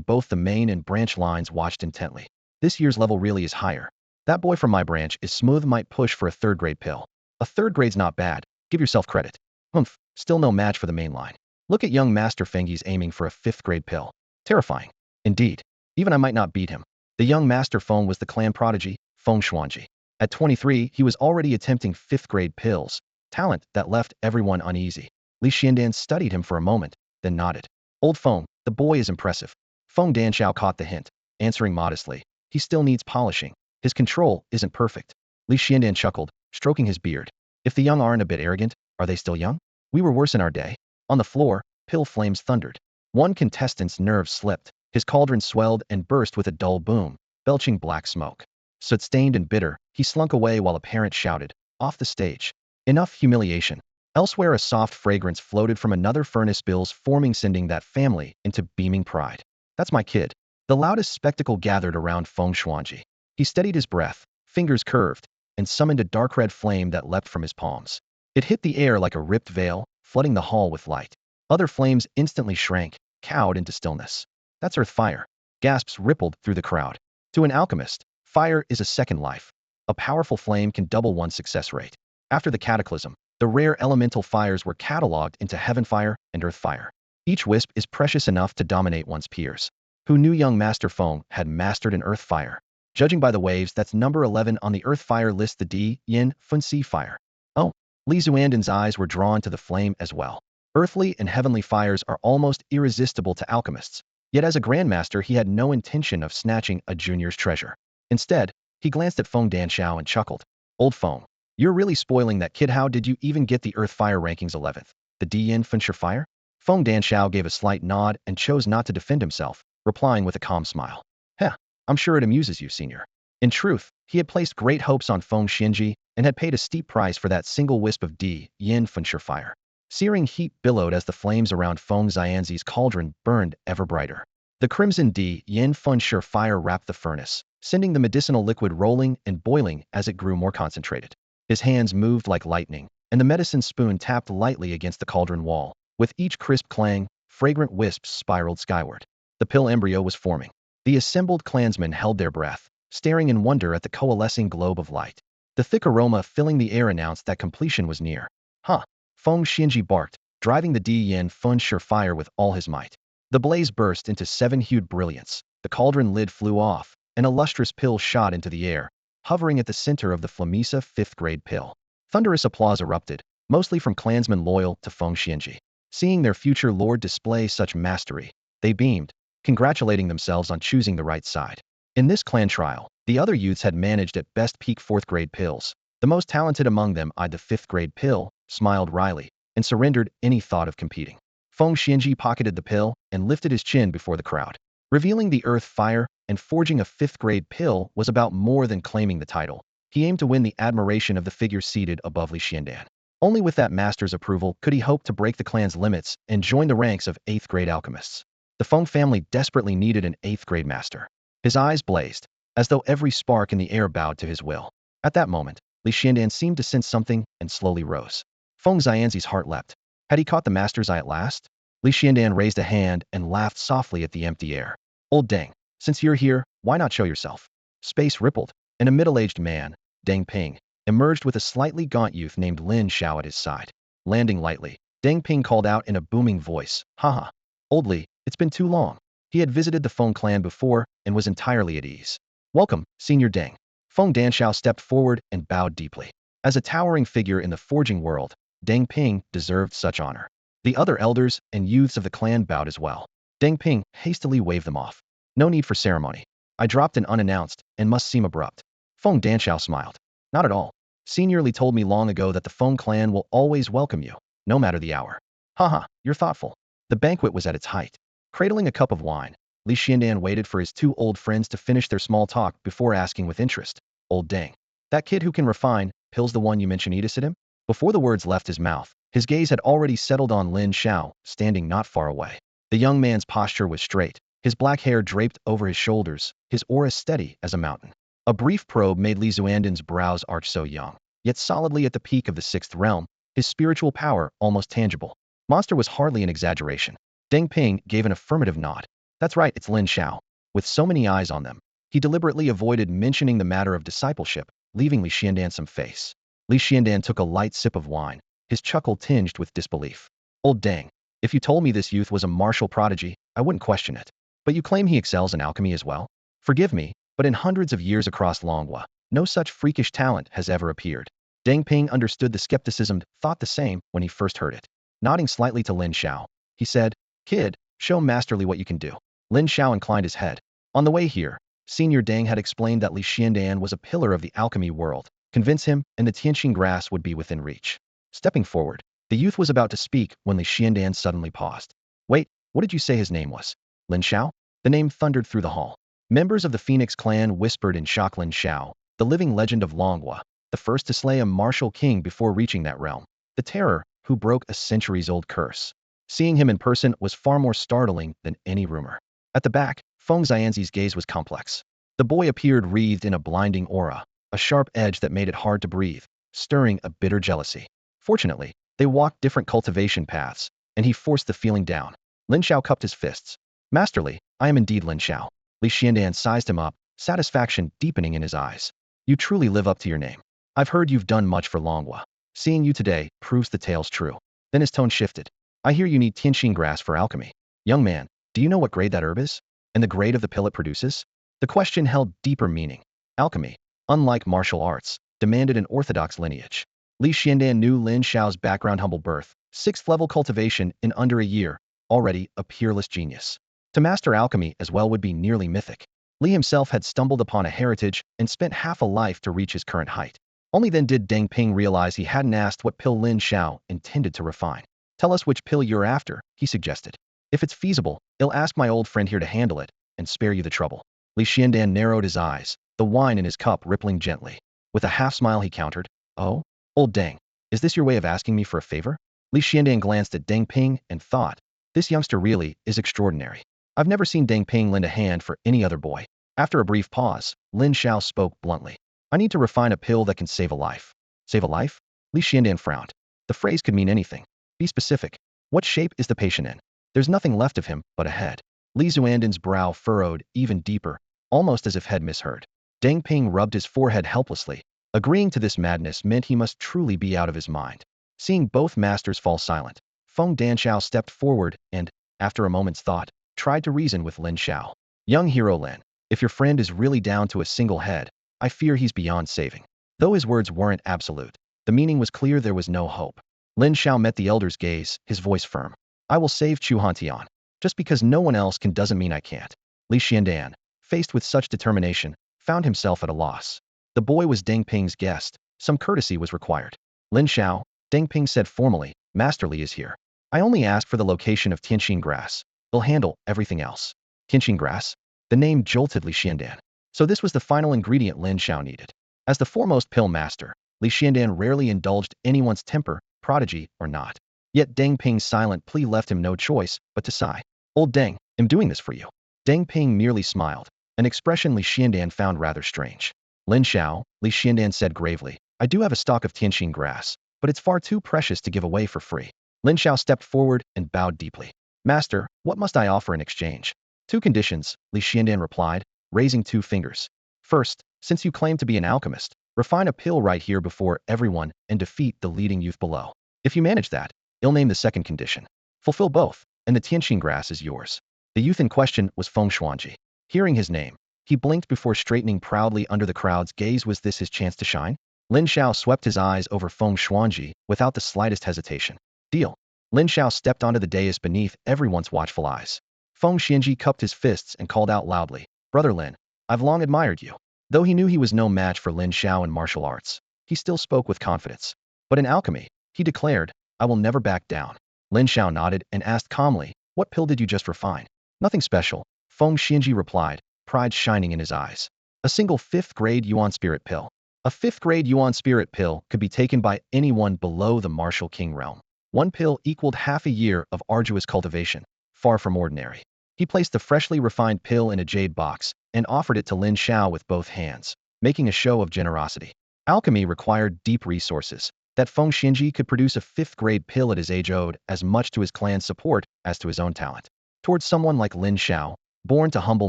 both the main and branch lines watched intently. This year's level really is higher. That boy from my branch is smooth. Might push for a 3rd grade pill. A 3rd grade's not bad. Give yourself credit. Humph, still no match for the main line. Look at young Master Fengi's aiming for a 5th grade pill. Terrifying. Indeed. Even I might not beat him. The young Master Feng was the clan prodigy, Feng Xuanji. At 23, he was already attempting 5th grade pills, talent that left everyone uneasy. Li Xiandan studied him for a moment, then nodded. Old Feng, the boy is impressive. Feng Danshao caught the hint, answering modestly. He still needs polishing. His control isn't perfect. Li Xiandan chuckled, stroking his beard. If the young aren't a bit arrogant, are they still young? We were worse in our day. On the floor, pill flames thundered. One contestant's nerves slipped. His cauldron swelled and burst with a dull boom, belching black smoke. Soot-stained and bitter, he slunk away while a parent shouted, "Off the stage." Enough humiliation. Elsewhere, a soft fragrance floated from another furnace, bills forming, sending that family into beaming pride. That's my kid. The loudest spectacle gathered around Feng Xuanji. He steadied his breath, fingers curved, and summoned a dark red flame that leapt from his palms. It hit the air like a ripped veil, flooding the hall with light. Other flames instantly shrank, cowed into stillness. That's earth fire. Gasps rippled through the crowd. To an alchemist, fire is a second life. A powerful flame can double one's success rate. After the cataclysm, the rare elemental fires were catalogued into heaven fire and earth fire. Each wisp is precious enough to dominate one's peers. Who knew young Master Feng had mastered an earth fire? Judging by the waves, that's number 11 on the earth fire list, the Di Yin Fun Si fire. Oh, Li Xuandan's eyes were drawn to the flame as well. Earthly and heavenly fires are almost irresistible to alchemists. Yet as a grandmaster, he had no intention of snatching a junior's treasure. Instead, he glanced at Feng Danshao and chuckled. Old Feng, you're really spoiling that kid. How did you even get the earth fire rankings 11th? The Di Yin Fun Si fire? Feng Danshao gave a slight nod and chose not to defend himself, replying with a calm smile. Heh, I'm sure it amuses you, senior. In truth, he had placed great hopes on Feng Xianji and had paid a steep price for that single wisp of Di Yin Fun Si fire. Searing heat billowed as the flames around Feng Xianzi's cauldron burned ever brighter. The crimson yin fun sure fire wrapped the furnace, sending the medicinal liquid rolling and boiling as it grew more concentrated. His hands moved like lightning, and the medicine spoon tapped lightly against the cauldron wall. With each crisp clang, fragrant wisps spiraled skyward. The pill embryo was forming. The assembled clansmen held their breath, staring in wonder at the coalescing globe of light. The thick aroma filling the air announced that completion was near. Huh! Feng Xianji barked, driving the yin fun sure fire with all his might. The blaze burst into seven-hued brilliance. The cauldron lid flew off, and a lustrous pill shot into the air, hovering at the center of the Flamisa fifth-grade pill. Thunderous applause erupted, mostly from clansmen loyal to Feng Xianji. Seeing their future lord display such mastery, they beamed, congratulating themselves on choosing the right side. In this clan trial, the other youths had managed at best peak fourth-grade pills. The most talented among them eyed the fifth-grade pill, smiled wryly, and surrendered any thought of competing. Feng Xianji pocketed the pill and lifted his chin before the crowd. Revealing the earth fire and forging a fifth-grade pill was about more than claiming the title. He aimed to win the admiration of the figure seated above Li Xiandan. Only with that master's approval could he hope to break the clan's limits and join the ranks of eighth-grade alchemists. The Feng family desperately needed an eighth-grade master. His eyes blazed, as though every spark in the air bowed to his will. At that moment, Li Xiandan seemed to sense something and slowly rose. Feng Xianzi's heart leapt. Had he caught the master's eye at last? Li Xiandan raised a hand and laughed softly at the empty air. Old Deng, since you're here, why not show yourself? Space rippled, and a middle-aged man, Deng Ping, emerged with a slightly gaunt youth named Lin Xiao at his side. Landing lightly, Deng Ping called out in a booming voice, haha. Old Li, it's been too long. He had visited the Feng clan before and was entirely at ease. Welcome, Senior Deng. Feng Danshao stepped forward and bowed deeply. As a towering figure in the forging world, Deng Ping deserved such honor. The other elders and youths of the clan bowed as well. Deng Ping hastily waved them off. No need for ceremony. I dropped in unannounced and must seem abrupt. Feng Danshao smiled. Not at all. Senior Li told me long ago that the Feng clan will always welcome you, no matter the hour. Haha, you're thoughtful. The banquet was at its height. Cradling a cup of wine, Li Xiandan waited for his two old friends to finish their small talk before asking with interest, Old Deng, that kid who can refine, pills the one you mentioned at him? Before the words left his mouth, his gaze had already settled on Lin Xiao, standing not far away. The young man's posture was straight, his black hair draped over his shoulders, his aura steady as a mountain. A brief probe made Li Xuandan's brows arch so young, yet solidly at the peak of the sixth realm, his spiritual power almost tangible. Monster was hardly an exaggeration. Deng Ping gave an affirmative nod. That's right, it's Lin Xiao. With so many eyes on them, he deliberately avoided mentioning the matter of discipleship, leaving Li Xiandan some face. Li Xiandan took a light sip of wine, his chuckle tinged with disbelief. Old Deng, if you told me this youth was a martial prodigy, I wouldn't question it. But you claim he excels in alchemy as well? Forgive me, but in hundreds of years across Longhua, no such freakish talent has ever appeared. Deng Ping understood the skepticism, thought the same when he first heard it. Nodding slightly to Lin Xiao, he said, Kid, show masterly what you can do. Lin Xiao inclined his head. On the way here, Senior Deng had explained that Li Xiandan was a pillar of the alchemy world. Convince him, and the Tianqing grass would be within reach. Stepping forward, the youth was about to speak when Li Xiandan suddenly paused. Wait, what did you say his name was? Lin Xiao? The name thundered through the hall. Members of the Phoenix clan whispered in shock. Lin Xiao, the living legend of Longhua, the first to slay a martial king before reaching that realm. The terror, who broke a centuries-old curse. Seeing him in person was far more startling than any rumor. At the back, Feng Xianzi's gaze was complex. The boy appeared wreathed in a blinding aura, a sharp edge that made it hard to breathe, stirring a bitter jealousy. Fortunately, they walked different cultivation paths, and he forced the feeling down. Lin Xiao cupped his fists. Masterly, I am indeed Lin Xiao. Li Xiandan sized him up, satisfaction deepening in his eyes. You truly live up to your name. I've heard you've done much for Longhua. Seeing you today proves the tale's true. Then his tone shifted. I hear you need Tianqing grass for alchemy. Young man, do you know what grade that herb is? And the grade of the pill it produces? The question held deeper meaning. Alchemy, unlike martial arts, demanded an orthodox lineage. Li Xiandan knew Lin Xiao's background: humble birth, 6th level cultivation in under a year, already a peerless genius. To master alchemy as well would be nearly mythic. Li himself had stumbled upon a heritage and spent half a life to reach his current height. Only then did Deng Ping realize he hadn't asked what pill Lin Xiao intended to refine. Tell us which pill you're after, he suggested. If it's feasible, I'll ask my old friend here to handle it, and spare you the trouble. Li Xiandan narrowed his eyes, the wine in his cup rippling gently. With a half-smile he countered, Oh? Old Deng, is this your way of asking me for a favor? Li Xiandan glanced at Deng Ping and thought, this youngster really is extraordinary. I've never seen Deng Ping lend a hand for any other boy. After a brief pause, Lin Xiao spoke bluntly. I need to refine a pill that can save a life. Save a life? Li Xiandan frowned. The phrase could mean anything. Be specific. What shape is the patient in? There's nothing left of him but a head. Li Xuandan's brow furrowed even deeper, almost as if head misheard. Deng Ping rubbed his forehead helplessly. Agreeing to this madness meant he must truly be out of his mind. Seeing both masters fall silent, Feng Danshao stepped forward and, after a moment's thought, tried to reason with Lin Xiao. Young hero Lin, if your friend is really down to a single head, I fear he's beyond saving. Though his words weren't absolute, the meaning was clear. There was no hope. Lin Xiao met the elder's gaze, his voice firm. I will save Chu Hantian. Just because no one else can doesn't mean I can't. Li Xiandan, faced with such determination, found himself at a loss. The boy was Deng Ping's guest. Some courtesy was required. Lin Xiao, Deng Ping said formally, Master Li is here. I only asked for the location of Tianxin grass. They'll handle everything else. Tianxin grass? The name jolted Li Xiandan. So this was the final ingredient Lin Xiao needed. As the foremost pill master, Li Xiandan rarely indulged anyone's temper, prodigy or not. Yet Deng Ping's silent plea left him no choice but to sigh. Old Deng, I'm doing this for you. Deng Ping merely smiled, an expression Li Xiandan found rather strange. Lin Xiao, Li Xiandan said gravely, I do have a stock of Tianxin grass, but it's far too precious to give away for free. Lin Xiao stepped forward and bowed deeply. Master, what must I offer in exchange? 2 conditions, Li Xiandan replied, raising 2 fingers. First, since you claim to be an alchemist, refine a pill right here before everyone and defeat the leading youth below. If you manage that, I'll name the second condition. Fulfill both, and the Tianxin grass is yours. The youth in question was Feng Xuanji. Hearing his name, he blinked before straightening proudly under the crowd's gaze. Was this his chance to shine? Lin Xiao swept his eyes over Feng Xuanji without the slightest hesitation. Deal. Lin Xiao stepped onto the dais beneath everyone's watchful eyes. Feng Xuanji cupped his fists and called out loudly, Brother Lin, I've long admired you. Though he knew he was no match for Lin Xiao in martial arts, he still spoke with confidence. But in alchemy, he declared, I will never back down. Lin Xiao nodded and asked calmly, what pill did you just refine? Nothing special, Feng Xuanji replied, pride shining in his eyes. A single 5th grade Yuan spirit pill. A 5th grade Yuan spirit pill could be taken by anyone below the martial king realm. 1 pill equaled half a year of arduous cultivation, far from ordinary. He placed the freshly refined pill in a jade box and offered it to Lin Xiao with both hands, making a show of generosity. Alchemy required deep resources. That Feng Xuanji could produce a 5th grade pill at his age owed as much to his clan's support as to his own talent. Towards someone like Lin Xiao, born to humble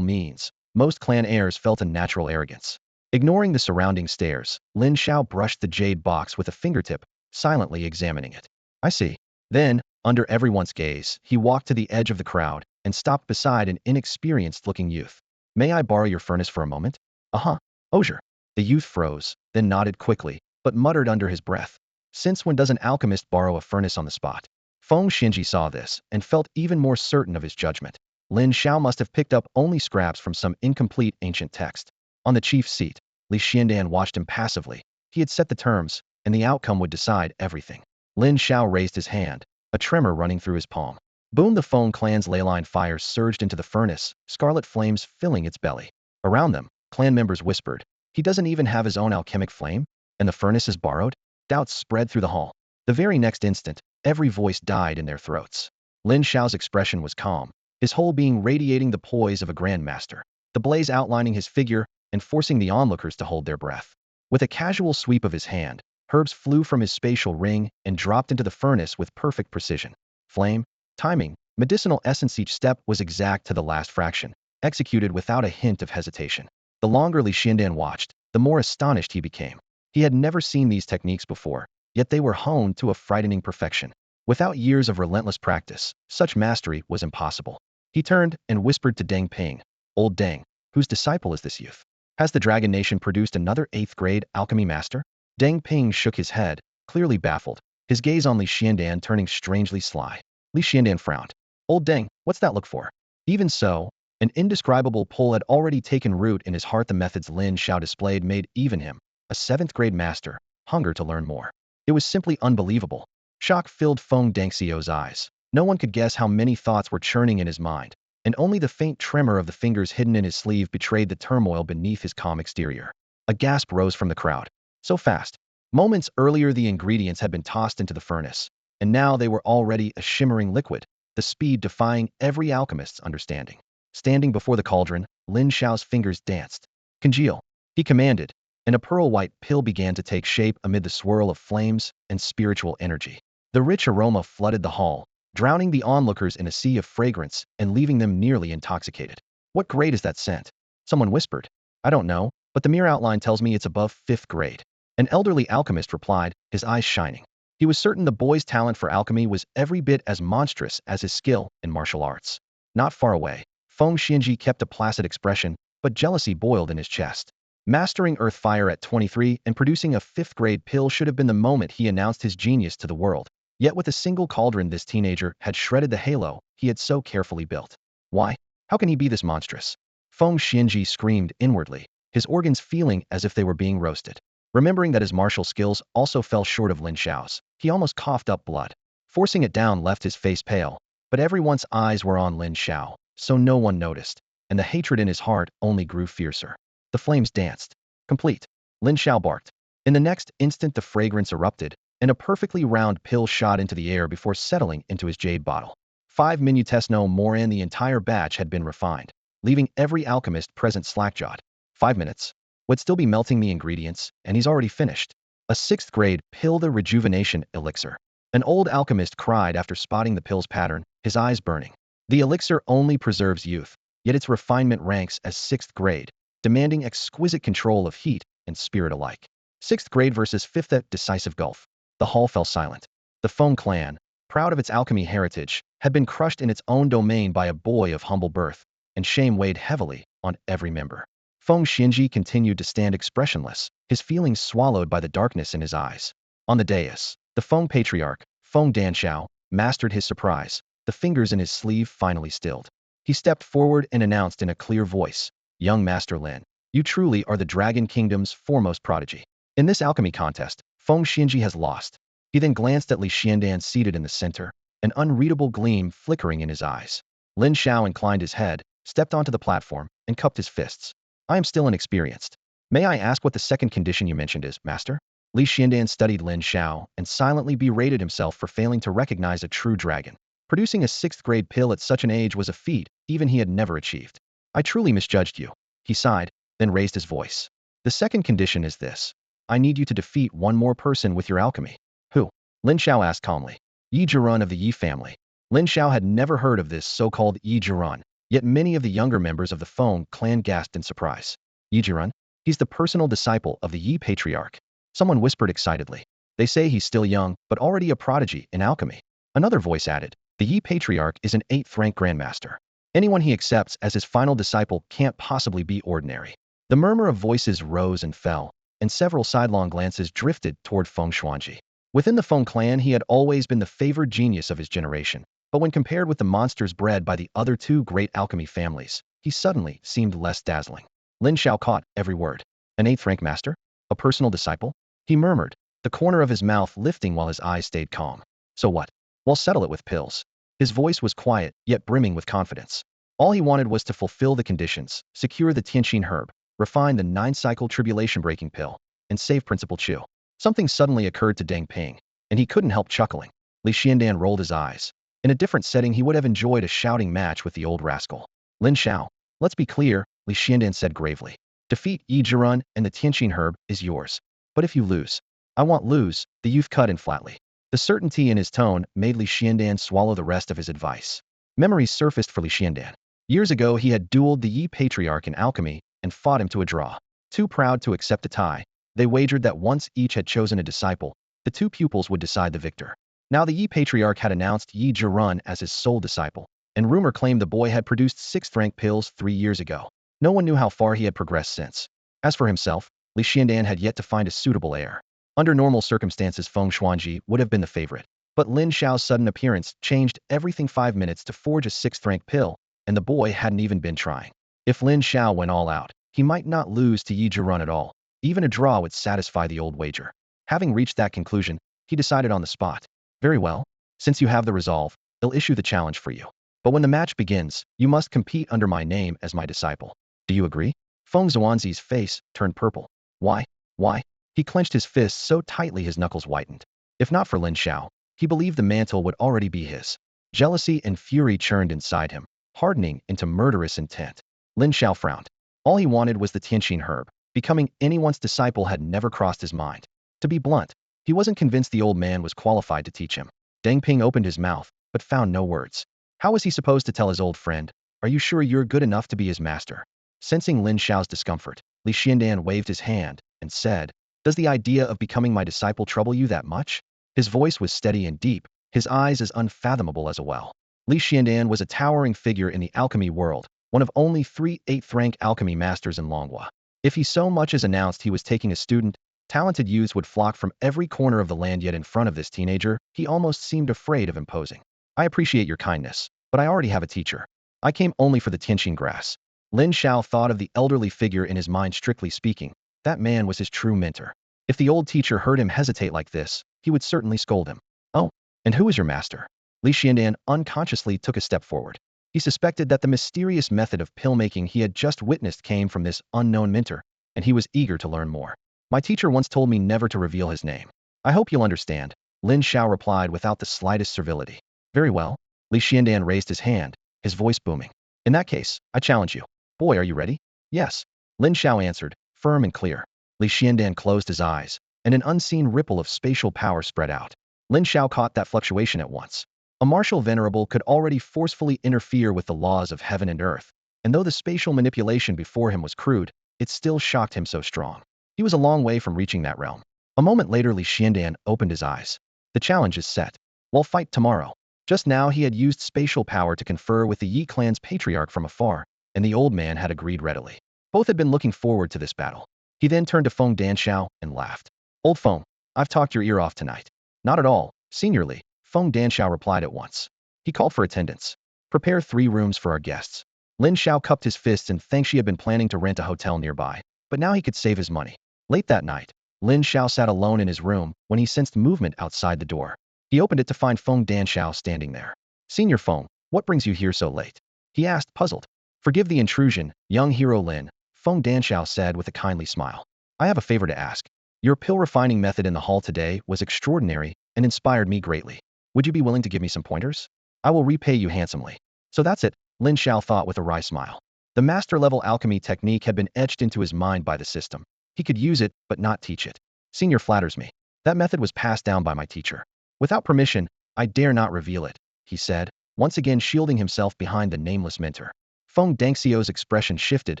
means, most clan heirs felt a natural arrogance. Ignoring the surrounding stares, Lin Xiao brushed the jade box with a fingertip, silently examining it. I see. Then, under everyone's gaze, he walked to the edge of the crowd and stopped beside an inexperienced-looking youth. May I borrow your furnace for a moment? Uh-huh. Osier. The youth froze, then nodded quickly, but muttered under his breath. Since when does an alchemist borrow a furnace on the spot? Feng Xuanji saw this and felt even more certain of his judgment. Lin Xiao must have picked up only scraps from some incomplete ancient text. On the chief's seat, Li Xiandan watched him passively. He had set the terms, and the outcome would decide everything. Lin Xiao raised his hand, a tremor running through his palm. Boom! The Feng clan's leyline fire surged into the furnace, scarlet flames filling its belly. Around them, clan members whispered, he doesn't even have his own alchemic flame? And the furnace is borrowed? Doubts spread through the hall. The very next instant, every voice died in their throats. Lin Xiao's expression was calm, his whole being radiating the poise of a grandmaster, the blaze outlining his figure and forcing the onlookers to hold their breath. With a casual sweep of his hand, herbs flew from his spatial ring and dropped into the furnace with perfect precision. Flame, timing, medicinal essence, each step was exact to the last fraction, executed without a hint of hesitation. The longer Li Xiandan watched, the more astonished he became. He had never seen these techniques before, yet they were honed to a frightening perfection. Without years of relentless practice, such mastery was impossible. He turned and whispered to Deng Ping, Old Deng, whose disciple is this youth? Has the Dragon Nation produced another 8th grade alchemy master? Deng Ping shook his head, clearly baffled, his gaze on Li Xiandan turning strangely sly. Li Xiandan frowned. Old Deng, what's that look for? Even so, an indescribable pull had already taken root in his heart. The methods Lin Xiao displayed made even him, a 7th grade master, hunger to learn more. It was simply unbelievable. Shock filled Feng Dengxiu's eyes. No one could guess how many thoughts were churning in his mind, and only the faint tremor of the fingers hidden in his sleeve betrayed the turmoil beneath his calm exterior. A gasp rose from the crowd. So fast. Moments earlier the ingredients had been tossed into the furnace. and now they were already a shimmering liquid, the speed defying every alchemist's understanding. Standing before the cauldron, Lin Xiao's fingers danced. Congeal, he commanded, and a pearl-white pill began to take shape amid the swirl of flames and spiritual energy. The rich aroma flooded the hall, drowning the onlookers in a sea of fragrance and leaving them nearly intoxicated. What grade is that scent? Someone whispered. I don't know, but the mere outline tells me it's above 5th grade. An elderly alchemist replied, his eyes shining. He was certain the boy's talent for alchemy was every bit as monstrous as his skill in martial arts. Not far away, Feng Xianji kept a placid expression, but jealousy boiled in his chest. Mastering earth fire at 23 and producing a 5th grade pill should have been the moment he announced his genius to the world. Yet with a single cauldron this teenager had shredded the halo he had so carefully built. Why? How can he be this monstrous? Feng Xianji screamed inwardly, his organs feeling as if they were being roasted. Remembering that his martial skills also fell short of Lin Xiao's, he almost coughed up blood. Forcing it down left his face pale, but everyone's eyes were on Lin Xiao, so no one noticed, and the hatred in his heart only grew fiercer. The flames danced. Complete. Lin Xiao barked. In the next instant the fragrance erupted, and a perfectly round pill shot into the air before settling into his jade bottle. 5 minutes no more and the entire batch had been refined, leaving every alchemist present slack-jawed. 5 minutes. Would still be melting the ingredients, and he's already finished. A 6th grade pill, the rejuvenation elixir. An old alchemist cried after spotting the pill's pattern, his eyes burning. The elixir only preserves youth, yet its refinement ranks as 6th grade, demanding exquisite control of heat and spirit alike. 6th grade versus 5th at decisive gulf. The hall fell silent. The Feng clan, proud of its alchemy heritage, had been crushed in its own domain by a boy of humble birth, and shame weighed heavily on every member. Feng Xianji continued to stand expressionless, his feelings swallowed by the darkness in his eyes. On the dais, the Feng patriarch, Feng Danxiao, mastered his surprise, the fingers in his sleeve finally stilled. He stepped forward and announced in a clear voice, Young Master Lin, you truly are the Dragon Kingdom's foremost prodigy. In this alchemy contest, Feng Xianji has lost. He then glanced at Li Xiandan seated in the center, an unreadable gleam flickering in his eyes. Lin Xiao inclined his head, stepped onto the platform, and cupped his fists. I am still inexperienced. May I ask what the second condition you mentioned is, Master? Li Xiandan studied Lin Xiao and silently berated himself for failing to recognize a true dragon. Producing a 6th grade pill at such an age was a feat even he had never achieved. I truly misjudged you. He sighed, then raised his voice. The second condition is this. I need you to defeat one more person with your alchemy. Who? Lin Xiao asked calmly. Yi Zhiran of the Yi family. Lin Xiao had never heard of this so-called Yi Zhiran, yet many of the younger members of the Feng clan gasped in surprise. Yi Zhiran? He's the personal disciple of the Yi patriarch. Someone whispered excitedly. They say he's still young, but already a prodigy in alchemy. Another voice added. The Yi patriarch is an 8th rank grandmaster. Anyone he accepts as his final disciple can't possibly be ordinary. The murmur of voices rose and fell, and several sidelong glances drifted toward Feng Xuanji. Within the Feng clan he had always been the favored genius of his generation, but when compared with the monsters bred by the other 2 great alchemy families, he suddenly seemed less dazzling. Lin Xiao caught every word. An 8th rank master? A personal disciple? He murmured, the corner of his mouth lifting while his eyes stayed calm. So what? Well, settle it with pills. His voice was quiet, yet brimming with confidence. All he wanted was to fulfill the conditions, secure the Tianqin herb, refine the 9-cycle tribulation-breaking pill, and save Principal Chu. Something suddenly occurred to Deng Ping, and he couldn't help chuckling. Li Xiandan rolled his eyes. In a different setting he would have enjoyed a shouting match with the old rascal. Lin Xiao, let's be clear, Li Xiandan said gravely. Defeat Yi Zhiran and the Tianqin herb is yours. But if you lose, I won't lose, the youth cut in flatly. The certainty in his tone made Li Xiandan swallow the rest of his advice. Memories surfaced for Li Xiandan. Years ago he had dueled the Yi patriarch in alchemy and fought him to a draw. Too proud to accept a tie, they wagered that once each had chosen a disciple, the 2 pupils would decide the victor. Now the Yi patriarch had announced Yi Zhiran as his sole disciple, and rumor claimed the boy had produced 6th rank pills 3 years ago. No one knew how far he had progressed since. As for himself, Li Xiandan had yet to find a suitable heir. Under normal circumstances Feng Xuanji would have been the favorite, but Lin Xiao's sudden appearance changed everything. 5 minutes to forge a 6th rank pill, and the boy hadn't even been trying. If Lin Xiao went all out, he might not lose to Yi Zhiran at all. Even a draw would satisfy the old wager. Having reached that conclusion, he decided on the spot. Very well. Since you have the resolve, I'll issue the challenge for you. But when the match begins, you must compete under my name as my disciple. Do you agree? Feng Xuanzi's face turned purple. Why? Why? He clenched his fists so tightly his knuckles whitened. If not for Lin Xiao, He believed the mantle would already be his. Jealousy and fury churned inside him, hardening into murderous intent. Lin Xiao frowned. All he wanted was the Tianqin herb. Becoming anyone's disciple had never crossed his mind. To be blunt, he wasn't convinced the old man was qualified to teach him. Deng Ping opened his mouth, but found no words. How was he supposed to tell his old friend, "Are you sure you're good enough to be his master?" Sensing Lin Xiao's discomfort, Li Xiandan waved his hand and said, "Does the idea of becoming my disciple trouble you that much?" His voice was steady and deep, his eyes as unfathomable as a well. Li Xiandan was a towering figure in the alchemy world, one of only 3 8th-rank alchemy masters in Longhua. If he so much as announced he was taking a student, talented youths would flock from every corner of the land, yet in front of this teenager, he almost seemed afraid of imposing. "I appreciate your kindness, but I already have a teacher. I came only for the Tianqin grass." Lin Xiao thought of the elderly figure in his mind. Strictly speaking, that man was his true mentor. If the old teacher heard him hesitate like this, he would certainly scold him. "Oh, and who is your master?" Li Xiandan unconsciously took a step forward. He suspected that the mysterious method of pill-making he had just witnessed came from this unknown mentor, and he was eager to learn more. "My teacher once told me never to reveal his name. I hope you'll understand," Lin Xiao replied without the slightest servility. "Very well." Li Xiandan raised his hand, his voice booming. "In that case, I challenge you. Boy, are you ready?" "Yes," Lin Xiao answered, firm and clear. Li Xiandan closed his eyes, and an unseen ripple of spatial power spread out. Lin Xiao caught that fluctuation at once. A martial venerable could already forcefully interfere with the laws of heaven and earth, and though the spatial manipulation before him was crude, it still shocked him so strong. He was a long way from reaching that realm. A moment later, Li Xiandan opened his eyes. "The challenge is set. We'll fight tomorrow." Just now he had used spatial power to confer with the Yi clan's patriarch from afar, and the old man had agreed readily. Both had been looking forward to this battle. He then turned to Feng Danshao and laughed. "Old Feng, I've talked your ear off tonight." "Not at all, seniorly," Feng Danshao replied at once. He called for attendance. "Prepare 3 rooms for our guests." Lin Xiao cupped his fists and thanked. She had been planning to rent a hotel nearby, but now he could save his money. Late that night, Lin Xiao sat alone in his room when he sensed movement outside the door. He opened it to find Feng Danshao standing there. "Senior Feng, what brings you here so late?" he asked, puzzled. "Forgive the intrusion, young hero Lin," Feng Danshao said with a kindly smile. "I have a favor to ask. Your pill refining method in the hall today was extraordinary and inspired me greatly. Would you be willing to give me some pointers? I will repay you handsomely." "So that's it," Lin Xiao thought with a wry smile. The master-level alchemy technique had been etched into his mind by the system. He could use it, but not teach it. "Senior flatters me. That method was passed down by my teacher. Without permission, I dare not reveal it," he said, once again shielding himself behind the nameless mentor. Feng Dangxiu's expression shifted,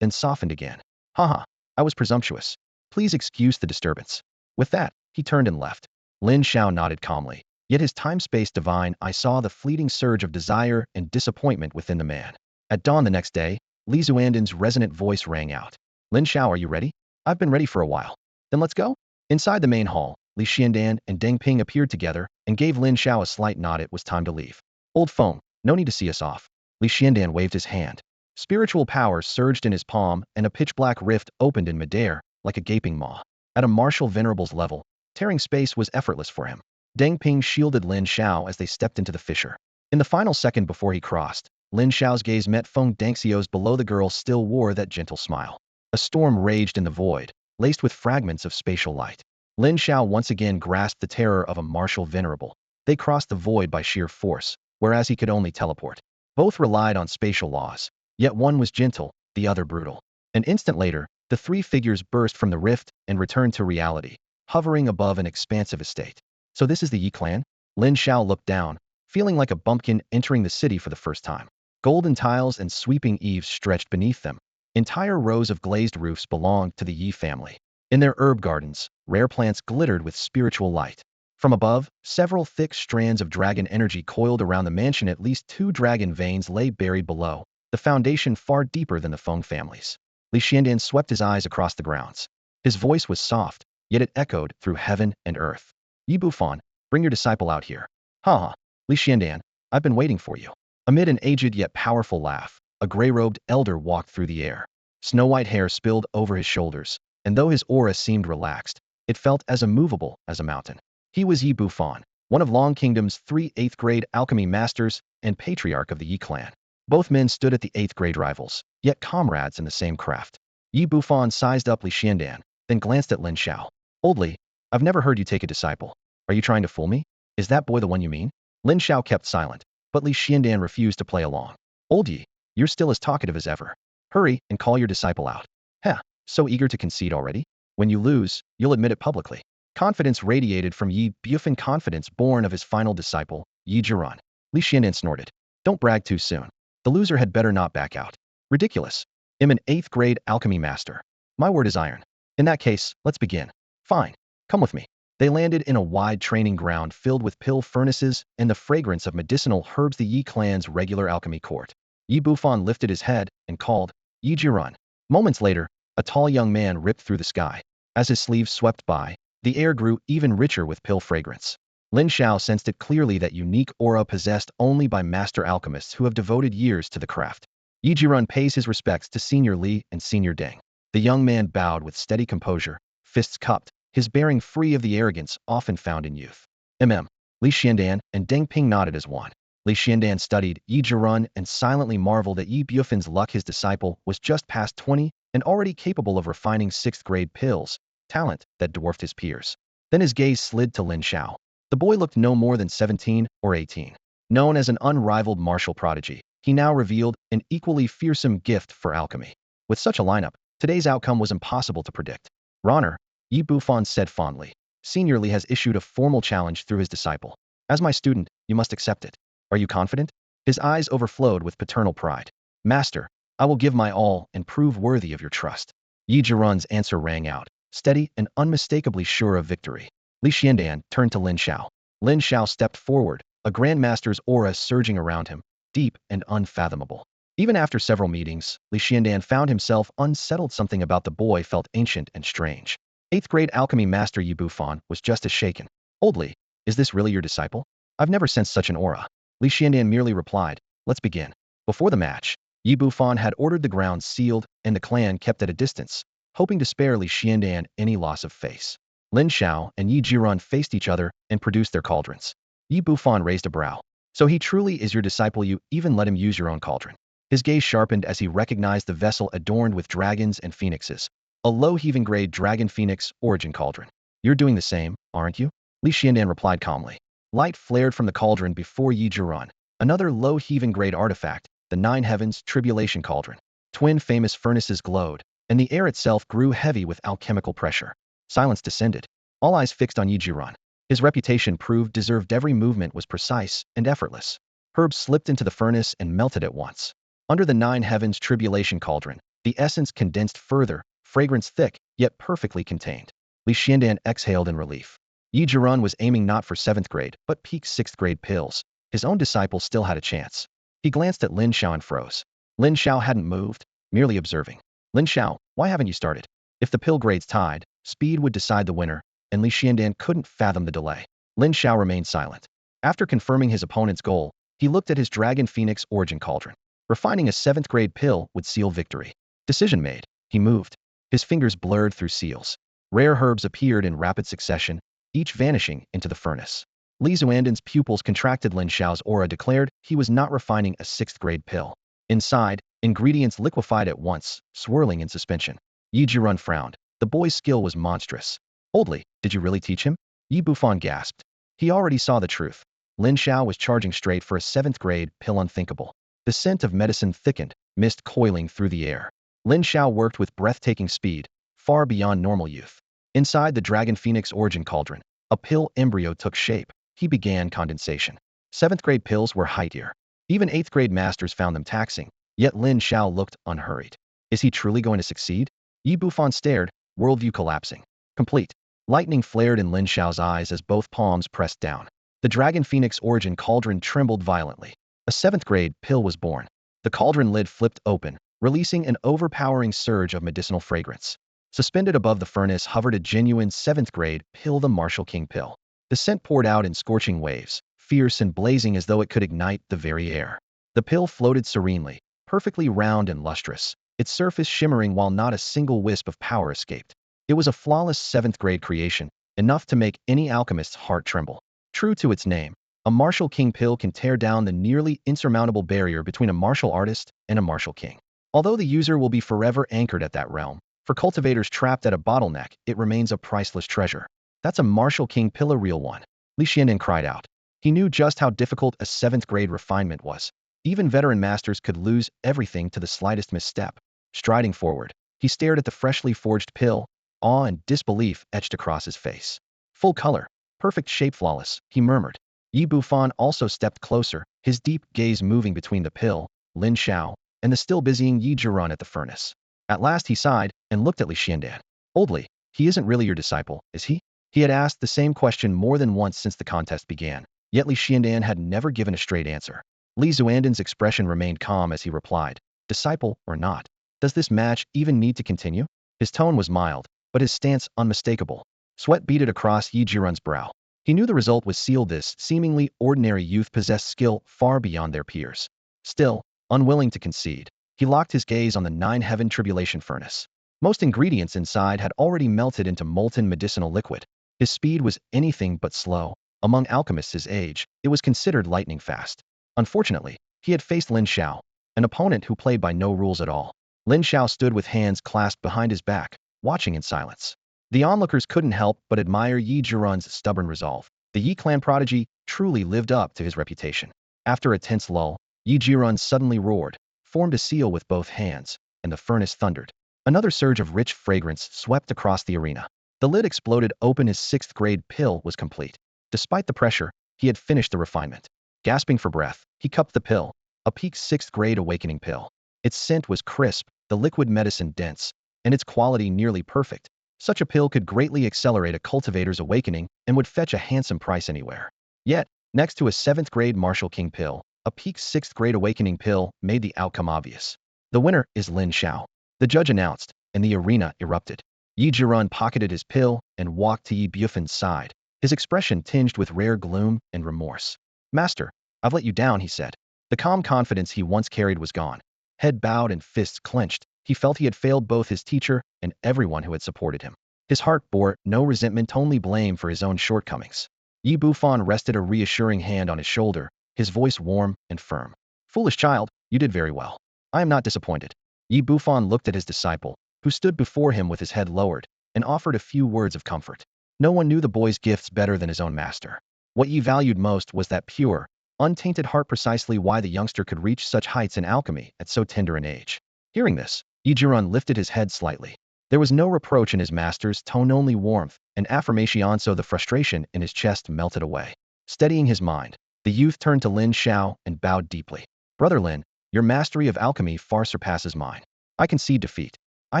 then softened again. "Haha, I was presumptuous. Please excuse the disturbance." With that, he turned and left. Lin Xiao nodded calmly. Yet his time-space divine eye saw the fleeting surge of desire and disappointment within the man. At dawn the next day, Li Zuandan's resonant voice rang out. "Lin Xiao, are you ready?" "I've been ready for a while." "Then let's go." Inside the main hall, Li Xiandan and Deng Ping appeared together and gave Lin Xiao a slight nod. It was time to leave. "Old Feng, no need to see us off." Li Xiandan waved his hand. Spiritual power surged in his palm and a pitch-black rift opened in midair, like a gaping maw. At a martial venerable's level, tearing space was effortless for him. Deng Ping shielded Lin Xiao as they stepped into the fissure. In the final second before he crossed, Lin Xiao's gaze met Feng Dangxiu's. Below, the girl still wore that gentle smile. A storm raged in the void, laced with fragments of spatial light. Lin Xiao once again grasped the terror of a martial venerable. They crossed the void by sheer force, whereas he could only teleport. Both relied on spatial laws, yet one was gentle, the other brutal. An instant later, the 3 figures burst from the rift and returned to reality, hovering above an expansive estate. "So this is the Yi clan?" Lin Xiao looked down, feeling like a bumpkin entering the city for the first time. Golden tiles and sweeping eaves stretched beneath them. Entire rows of glazed roofs belonged to the Yi family. In their herb gardens, rare plants glittered with spiritual light. From above, several thick strands of dragon energy coiled around the mansion. At least 2 dragon veins lay buried below, the foundation far deeper than the Feng family's. Li Xiandan swept his eyes across the grounds. His voice was soft, yet it echoed through heaven and earth. "Yi Bufan, bring your disciple out here." "Ha ha, Li Xiandan, I've been waiting for you." Amid an aged yet powerful laugh, a gray-robed elder walked through the air. Snow-white hair spilled over his shoulders, and though his aura seemed relaxed, it felt as immovable as a mountain. He was Yi Bufan, one of Long Kingdom's 3 8th-grade alchemy masters and patriarch of the Yi clan. Both men stood at the 8th-grade rivals, yet comrades in the same craft. Yi Bufan sized up Li Xiandan, then glanced at Lin Xiao. "Old Li, I've never heard you take a disciple. Are you trying to fool me?" Is that boy the one you mean? Lin Xiao kept silent, but Li Xiandan refused to play along. Old Yi, you're still as talkative as ever. Hurry and call your disciple out. Heh, so eager to concede already? When you lose, you'll admit it publicly. Confidence radiated from Yi Bufan, confidence born of his final disciple, Yi Jiran. Li Xiandan snorted. Don't brag too soon. The loser had better not back out. Ridiculous. I'm an 8th grade alchemy master. My word is iron. In that case, let's begin. Fine. Come with me. They landed in a wide training ground filled with pill furnaces and the fragrance of medicinal herbs, the Yi clan's regular alchemy court. Yi Bufan lifted his head and called, Yi Jiran. Moments later, a tall young man ripped through the sky. As his sleeves swept by, the air grew even richer with pill fragrance. Lin Xiao sensed it clearly, that unique aura possessed only by master alchemists who have devoted years to the craft. Yi Jiran pays his respects to Senior Li and Senior Deng. The young man bowed with steady composure, fists cupped, his bearing free of the arrogance often found in youth. Li Xiandan and Deng Ping nodded as one. Li Xiandan studied Yi Jiran and silently marveled at Yi Bufan's luck. His disciple was just past 20 and already capable of refining 6th grade pills, talent that dwarfed his peers. Then his gaze slid to Lin Xiao. The boy looked no more than 17 or 18. Known as an unrivaled martial prodigy, he now revealed an equally fearsome gift for alchemy. With such a lineup, today's outcome was impossible to predict. Ronner, Yi Bufan said fondly. Senior Li has issued a formal challenge through his disciple. As my student, you must accept it. Are you confident? His eyes overflowed with paternal pride. Master, I will give my all and prove worthy of your trust. Yi Jiran's answer rang out, steady and unmistakably sure of victory. Li Xiandan turned to Lin Xiao. Lin Xiao stepped forward, a grandmaster's aura surging around him, deep and unfathomable. Even after several meetings, Li Xiandan found himself unsettled. Something about the boy felt ancient and strange. 8th grade alchemy master Yi Bufan was just as shaken. Old Li, is this really your disciple? I've never sensed such an aura. Li Xiandan merely replied, let's begin. Before the match, Yi Bufan had ordered the ground sealed and the clan kept at a distance, hoping to spare Li Xiandan any loss of face. Lin Xiao and Yi Jiran faced each other and produced their cauldrons. Yi Bufan raised a brow. So he truly is your disciple? You even let him use your own cauldron. His gaze sharpened as he recognized the vessel adorned with dragons and phoenixes. A low-heaving grade dragon phoenix origin cauldron. You're doing the same, aren't you? Li Xiandan replied calmly. Light flared from the cauldron before Yi Jiran. Another low-heaving grade artifact, the 9 Heavens Tribulation Cauldron. Twin famous furnaces glowed, and the air itself grew heavy with alchemical pressure. Silence descended, all eyes fixed on Yi Jiran. His reputation proved deserved. Every movement was precise and effortless. Herbs slipped into the furnace and melted at once. Under the 9 Heavens Tribulation Cauldron, the essence condensed further, fragrance thick, yet perfectly contained. Li Xiandan exhaled in relief. Yi Jiran was aiming not for 7th grade, but peak 6th grade pills. His own disciple still had a chance. He glanced at Lin Xiao and froze. Lin Xiao hadn't moved, merely observing. Lin Xiao, why haven't you started? If the pill grades tied, speed would decide the winner, and Li Xiandan couldn't fathom the delay. Lin Xiao remained silent. After confirming his opponent's goal, he looked at his Dragon Phoenix Origin Cauldron. Refining a 7th grade pill would seal victory. Decision made. He moved. His fingers blurred through seals. Rare herbs appeared in rapid succession, each vanishing into the furnace. Li Xuandan's pupils contracted. Lin Xiao's aura declared he was not refining a 6th grade pill. Inside, ingredients liquefied at once, swirling in suspension. Yi Jiran frowned. The boy's skill was monstrous. Old Li, did you really teach him? Yi Bufan gasped. He already saw the truth. Lin Xiao was charging straight for a 7th grade pill. Unthinkable. The scent of medicine thickened, mist coiling through the air. Lin Xiao worked with breathtaking speed, far beyond normal youth. Inside the Dragon Phoenix Origin Cauldron, a pill embryo took shape. He began condensation. 7th grade pills were high tier. Even 8th grade masters found them taxing, yet Lin Xiao looked unhurried. Is he truly going to succeed? Yi Bufan stared, worldview collapsing. Complete. Lightning flared in Lin Xiao's eyes as both palms pressed down. The Dragon Phoenix Origin Cauldron trembled violently. A 7th grade pill was born. The cauldron lid flipped open, releasing an overpowering surge of medicinal fragrance. Suspended above the furnace hovered a genuine 7th grade pill, the Martial King pill. The scent poured out in scorching waves, fierce and blazing as though it could ignite the very air. The pill floated serenely, perfectly round and lustrous, its surface shimmering while not a single wisp of power escaped. It was a flawless 7th grade creation, enough to make any alchemist's heart tremble. True to its name, a Martial King pill can tear down the nearly insurmountable barrier between a martial artist and a martial king. Although the user will be forever anchored at that realm, for cultivators trapped at a bottleneck, it remains a priceless treasure. That's a Martial King pill, a real one. Li Xiandan cried out. He knew just how difficult a 7th grade refinement was. Even veteran masters could lose everything to the slightest misstep. Striding forward, he stared at the freshly forged pill, awe and disbelief etched across his face. Full color, perfect shape flawless, he murmured. Yi Bufan also stepped closer, his deep gaze moving between the pill, Lin Xiao, and the still busying Yi Zhirun at the furnace. At last he sighed and looked at Li Xiandan. Oldly, he isn't really your disciple, is he? He had asked the same question more than once since the contest began, yet Li Xiandan had never given a straight answer. Li Xuandan's expression remained calm as he replied, disciple or not, does this match even need to continue? His tone was mild, but his stance unmistakable. Sweat beaded across Yi Zhirun's brow. He knew the result was sealed. This seemingly ordinary youth possessed skill far beyond their peers. Still, unwilling to concede, he locked his gaze on the 9-heaven tribulation furnace. Most ingredients inside had already melted into molten medicinal liquid. His speed was anything but slow. Among alchemists his age, it was considered lightning fast. Unfortunately, he had faced Lin Xiao, an opponent who played by no rules at all. Lin Xiao stood with hands clasped behind his back, watching in silence. The onlookers couldn't help but admire Yi Zhirun's stubborn resolve. The Yi clan prodigy truly lived up to his reputation. After a tense lull, Yi Zhirun suddenly roared, formed a seal with both hands, and the furnace thundered. Another surge of rich fragrance swept across the arena. The lid exploded open. His 6th grade pill was complete. Despite the pressure, he had finished the refinement. Gasping for breath, he cupped the pill, a peak 6th grade awakening pill. Its scent was crisp, the liquid medicine dense, and its quality nearly perfect. Such a pill could greatly accelerate a cultivator's awakening and would fetch a handsome price anywhere. Yet, next to a 7th grade Martial King pill, a peak 6th grade awakening pill made the outcome obvious. The winner is Lin Xiao, the judge announced, and the arena erupted. Yi Zhirun pocketed his pill and walked to Yi Bufan's side, his expression tinged with rare gloom and remorse. Master, I've let you down, he said. The calm confidence he once carried was gone. Head bowed and fists clenched, he felt he had failed both his teacher and everyone who had supported him. His heart bore no resentment, only blame for his own shortcomings. Yi Bufan rested a reassuring hand on his shoulder, his voice warm and firm. Foolish child, you did very well. I am not disappointed. Yi Bufan looked at his disciple, who stood before him with his head lowered, and offered a few words of comfort. No one knew the boy's gifts better than his own master. What Yi valued most was that pure, untainted heart, precisely why the youngster could reach such heights in alchemy at so tender an age. Hearing this, Yi Zhirun lifted his head slightly. There was no reproach in his master's tone, only warmth and affirmation, so the frustration in his chest melted away. Steadying his mind, the youth turned to Lin Xiao and bowed deeply. Brother Lin, your mastery of alchemy far surpasses mine. I concede defeat. I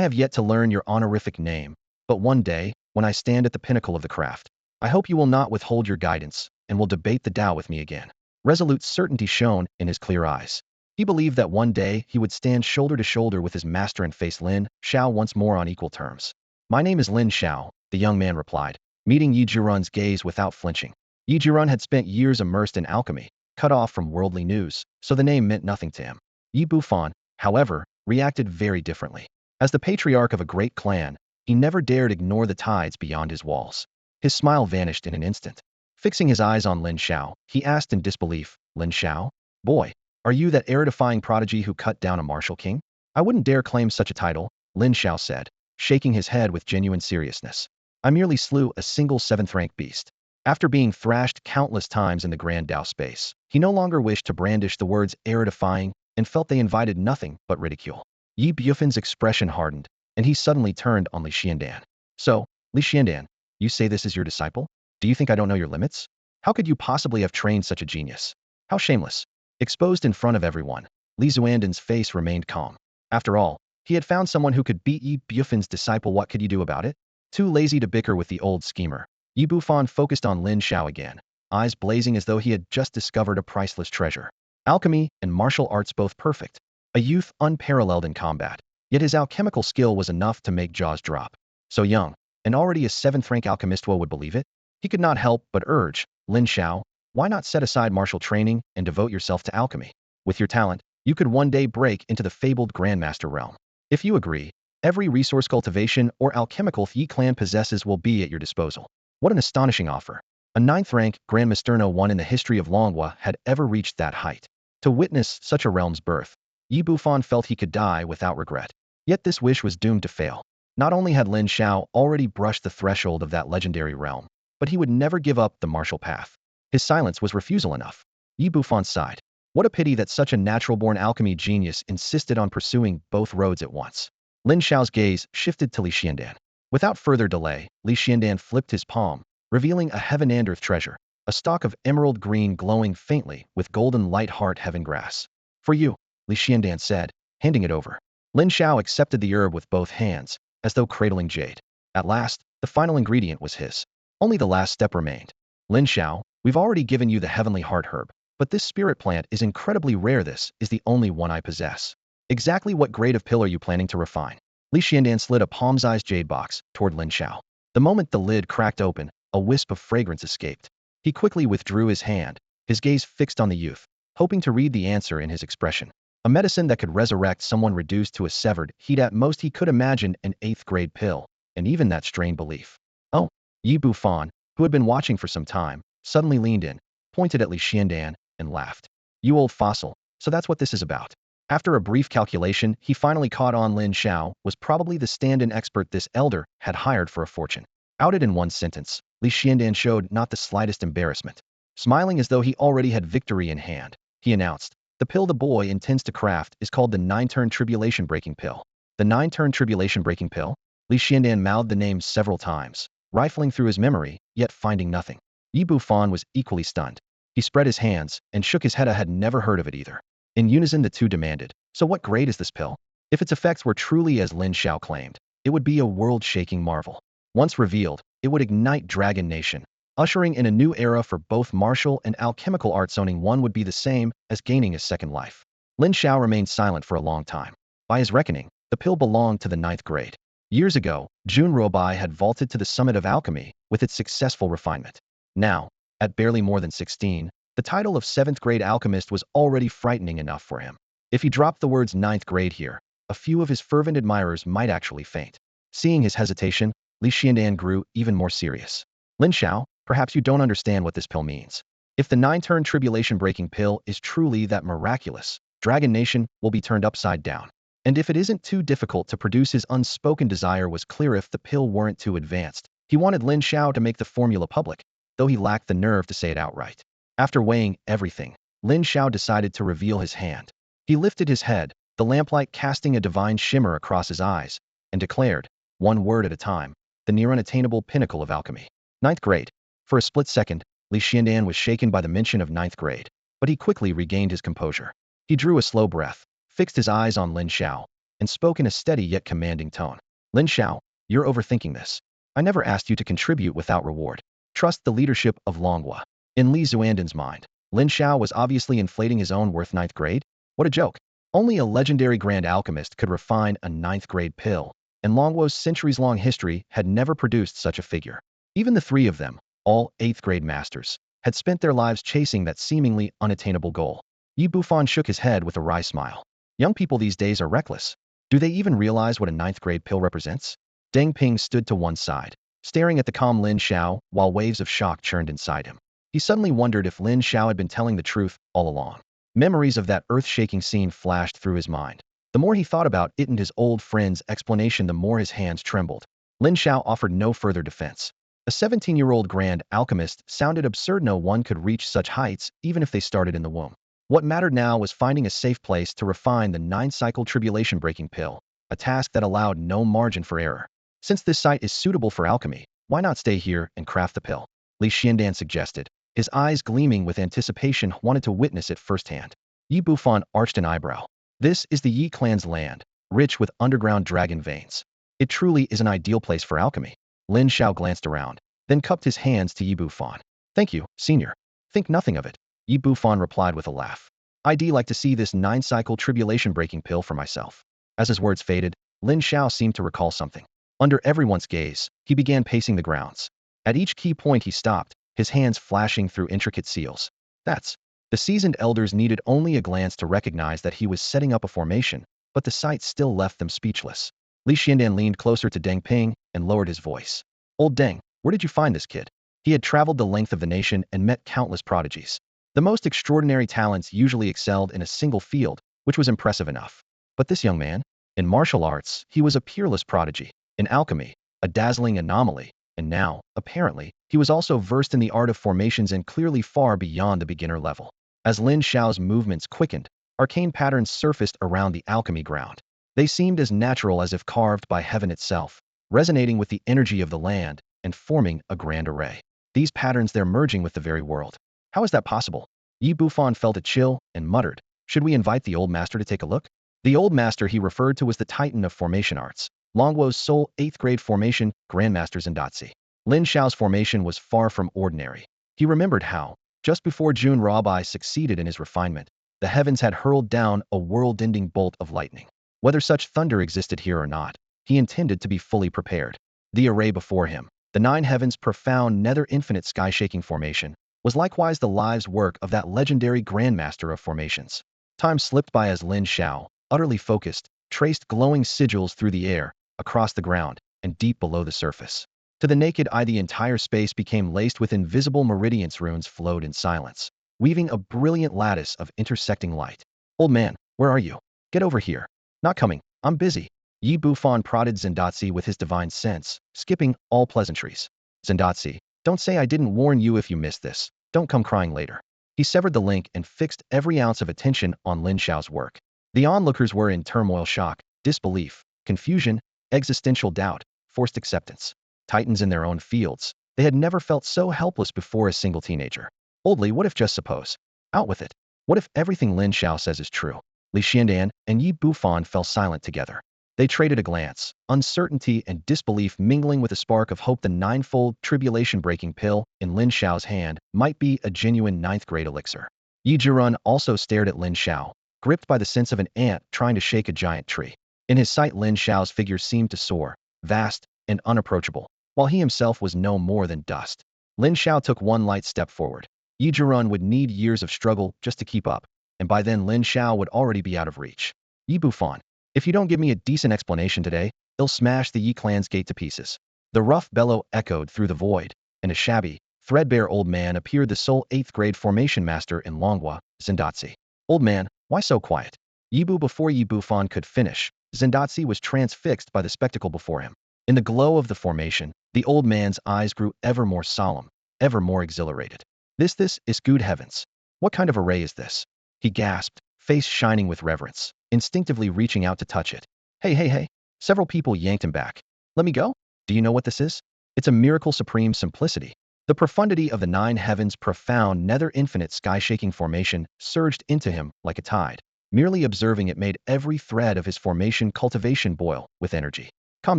have yet to learn your honorific name, but one day, when I stand at the pinnacle of the craft, I hope you will not withhold your guidance and will debate the Tao with me again. Resolute certainty shone in his clear eyes. He believed that one day he would stand shoulder to shoulder with his master and face Lin Xiao once more on equal terms. My name is Lin Xiao, the young man replied, meeting Yi Zhirun's gaze without flinching. Yi Zhirun had spent years immersed in alchemy, cut off from worldly news, so the name meant nothing to him. Yi Bufan, however, reacted very differently. As the patriarch of a great clan, he never dared ignore the tides beyond his walls. His smile vanished in an instant. Fixing his eyes on Lin Xiao, he asked in disbelief, Lin Xiao? Boy, are you that era-defying prodigy who cut down a martial king? I wouldn't dare claim such a title, Lin Xiao said, shaking his head with genuine seriousness. I merely slew a single 7th-rank beast. After being thrashed countless times in the Grand Tao space, he no longer wished to brandish the words era-defying and felt they invited nothing but ridicule. Yi Bufan's expression hardened, and he suddenly turned on Li Xiandan. So, Li Xiandan, you say this is your disciple? Do you think I don't know your limits? How could you possibly have trained such a genius? How shameless. Exposed in front of everyone, Li Xuandan's face remained calm. After all, he had found someone who could beat Yi Bufan's disciple. What could you do about it? Too lazy to bicker with the old schemer, Yi Bufan focused on Lin Xiao again, eyes blazing as though he had just discovered a priceless treasure. Alchemy and martial arts both perfect. A youth unparalleled in combat. Yet his alchemical skill was enough to make jaws drop. So young, and already a 7th-rank alchemist would believe it? He could not help but urge, Lin Xiao, why not set aside martial training and devote yourself to alchemy? With your talent, you could one day break into the fabled Grandmaster realm. If you agree, every resource cultivation or alchemical Yi clan possesses will be at your disposal. What an astonishing offer. A 9th-rank Grandmaster no one in the history of Longhua had ever reached that height. To witness such a realm's birth, Yi Bufan felt he could die without regret. Yet this wish was doomed to fail. Not only had Lin Xiao already brushed the threshold of that legendary realm, but he would never give up the martial path. His silence was refusal enough. Yi Bufan sighed. What a pity that such a natural-born alchemy genius insisted on pursuing both roads at once. Lin Xiao's gaze shifted to Li Xiandan. Without further delay, Li Xiandan flipped his palm, revealing a heaven and earth treasure, a stalk of emerald green glowing faintly with golden light heart heaven grass. For you, Li Xiandan said, handing it over. Lin Xiao accepted the herb with both hands, as though cradling jade. At last, the final ingredient was his. Only the last step remained. Lin Xiao, we've already given you the heavenly heart herb, but this spirit plant is incredibly rare. This is the only one I possess. Exactly what grade of pill are you planning to refine? Li Xiandan slid a palm-sized jade box toward Lin Xiao. The moment the lid cracked open, a wisp of fragrance escaped. He quickly withdrew his hand, his gaze fixed on the youth, hoping to read the answer in his expression. A medicine that could resurrect someone reduced to a severed heat. At most he could imagine an 8th grade pill, and even that strained belief. Oh, Yi Bufan, who had been watching for some time, suddenly leaned in, pointed at Li Xiandan, and laughed. You old fossil, so that's what this is about. After a brief calculation, he finally caught on Lin Xiao was probably the stand-in expert this elder had hired for a fortune. Outed in one sentence, Li Xiandan showed not the slightest embarrassment. Smiling as though he already had victory in hand, he announced, the pill the boy intends to craft is called the 9-turn tribulation-breaking pill. The 9-turn tribulation-breaking pill? Li Xiandan mouthed the name several times, rifling through his memory, yet finding nothing. Yi Bufan was equally stunned. He spread his hands and shook his head. I had never heard of it either. In unison the two demanded, so what grade is this pill? If its effects were truly as Lin Xiao claimed, it would be a world-shaking marvel. Once revealed, it would ignite Dragon Nation, ushering in a new era for both martial and alchemical arts. Owning one would be the same as gaining a second life. Lin Xiao remained silent for a long time. By his reckoning, the pill belonged to the 9th grade. Years ago, Jun Robai had vaulted to the summit of alchemy with its successful refinement. Now, at barely more than 16, the title of 7th grade alchemist was already frightening enough for him. If he dropped the words 9th grade here, a few of his fervent admirers might actually faint. Seeing his hesitation, Li Xiandan grew even more serious. Lin Xiao, perhaps you don't understand what this pill means. If the 9-turn tribulation-breaking pill is truly that miraculous, Dragon Nation will be turned upside down. And if it isn't too difficult to produce, his unspoken desire was clear. If the pill weren't too advanced, he wanted Lin Xiao to make the formula public, though he lacked the nerve to say it outright. After weighing everything, Lin Xiao decided to reveal his hand. He lifted his head, the lamplight casting a divine shimmer across his eyes, and declared, one word at a time, the near unattainable pinnacle of alchemy. 9th grade. For a split second, Li Xiandan was shaken by the mention of 9th grade, but he quickly regained his composure. He drew a slow breath, fixed his eyes on Lin Xiao, and spoke in a steady yet commanding tone. Lin Xiao, you're overthinking this. I never asked you to contribute without reward. Trust the leadership of Longhua. In Li Xuandan's mind, Lin Xiao was obviously inflating his own worth. 9th grade? What a joke. Only a legendary grand alchemist could refine a 9th grade pill, and Longhua's centuries-long history had never produced such a figure. Even the three of them, all 8th grade masters, had spent their lives chasing that seemingly unattainable goal. Yi Bufan shook his head with a wry smile. Young people these days are reckless. Do they even realize what a 9th grade pill represents? Deng Ping stood to one side, staring at the calm Lin Xiao while waves of shock churned inside him. He suddenly wondered if Lin Xiao had been telling the truth all along. Memories of that earth-shaking scene flashed through his mind. The more he thought about it and his old friend's explanation, the more his hands trembled. Lin Xiao offered no further defense. A 17-year-old grand alchemist sounded absurd. No one could reach such heights, even if they started in the womb. What mattered now was finding a safe place to refine the 9-cycle tribulation-breaking pill, a task that allowed no margin for error. Since this site is suitable for alchemy, why not stay here and craft the pill? Li Xiandan suggested. His eyes gleaming with anticipation, wanted to witness it firsthand. Yi Bufan arched an eyebrow. This is the Yi clan's land, rich with underground dragon veins. It truly is an ideal place for alchemy. Lin Xiao glanced around, then cupped his hands to Yi Bufan. Thank you, senior. Think nothing of it. Yi Bufan replied with a laugh. I'd like to see this 9-cycle tribulation-breaking pill for myself. As his words faded, Lin Xiao seemed to recall something. Under everyone's gaze, he began pacing the grounds. At each key point he stopped, his hands flashing through intricate seals. The seasoned elders needed only a glance to recognize that he was setting up a formation, but the sight still left them speechless. Li Xiandan leaned closer to Deng Ping and lowered his voice. Old Deng, where did you find this kid? He had traveled the length of the nation and met countless prodigies. The most extraordinary talents usually excelled in a single field, which was impressive enough. But this young man? In martial arts, he was a peerless prodigy. In alchemy, a dazzling anomaly. And now, apparently, he was also versed in the art of formations and clearly far beyond the beginner level. As Lin Xiao's movements quickened, arcane patterns surfaced around the alchemy ground. They seemed as natural as if carved by heaven itself, resonating with the energy of the land and forming a grand array. These patterns, they're merging with the very world. How is that possible? Yi Bufan felt a chill and muttered, should we invite the old master to take a look? The old master he referred to was the titan of formation arts, Longwo's sole 8th grade formation grandmaster Zendatsi. Lin Xiao's formation was far from ordinary. He remembered how, just before Jun Rabai succeeded in his refinement, the heavens had hurled down a world-ending bolt of lightning. Whether such thunder existed here or not, he intended to be fully prepared. The array before him, the 9 heavens' profound nether infinite sky-shaking formation, was likewise the lives work of that legendary grandmaster of formations. Time slipped by as Lin Xiao, utterly focused, traced glowing sigils through the air, across the ground, and deep below the surface. To the naked eye, the entire space became laced with invisible meridians. Runes flowed in silence, weaving a brilliant lattice of intersecting light. Old man, where are you? Get over here. Not coming. I'm busy. Yi Bufan prodded Zendatsi with his divine sense, skipping all pleasantries. Zendatsi, don't say I didn't warn you. If you missed this, don't come crying later. He severed the link and fixed every ounce of attention on Lin Xiao's work. The onlookers were in turmoil, shock, disbelief, confusion, existential doubt, forced acceptance. Titans in their own fields, they had never felt so helpless before. A single teenager. Oldly, what if, just suppose? Out with it. What if everything Lin Xiao says is true? Li Xiandan and Yi Bufan fell silent together. They traded a glance, uncertainty and disbelief mingling with a spark of hope. The ninefold tribulation-breaking pill in Lin Xiao's hand might be a genuine 9th-grade elixir. Yi Zhirun also stared at Lin Xiao, gripped by the sense of an ant trying to shake a giant tree. In his sight, Lin Xiao's figure seemed to soar, vast and unapproachable, while he himself was no more than dust. Lin Xiao took one light step forward. Yi Zhirun would need years of struggle just to keep up, and by then Lin Xiao would already be out of reach. Yi Bufan, if you don't give me a decent explanation today, I'll smash the Yi clan's gate to pieces. The rough bellow echoed through the void, and a shabby, threadbare old man appeared, the sole 8th grade formation master in Longhua, Zendatsi. Old man, why so quiet? Before Yi Bufan could finish, Zendatsi was transfixed by the spectacle before him. In the glow of the formation, the old man's eyes grew ever more solemn, ever more exhilarated. This is good heavens. What kind of array is this? He gasped, face shining with reverence, instinctively reaching out to touch it. Hey. Several people yanked him back. Let me go? Do you know what this is? It's a miracle, supreme simplicity. The profundity of the 9 heavens' profound nether infinite sky-shaking formation surged into him like a tide. Merely observing it made every thread of his formation cultivation boil with energy. Calm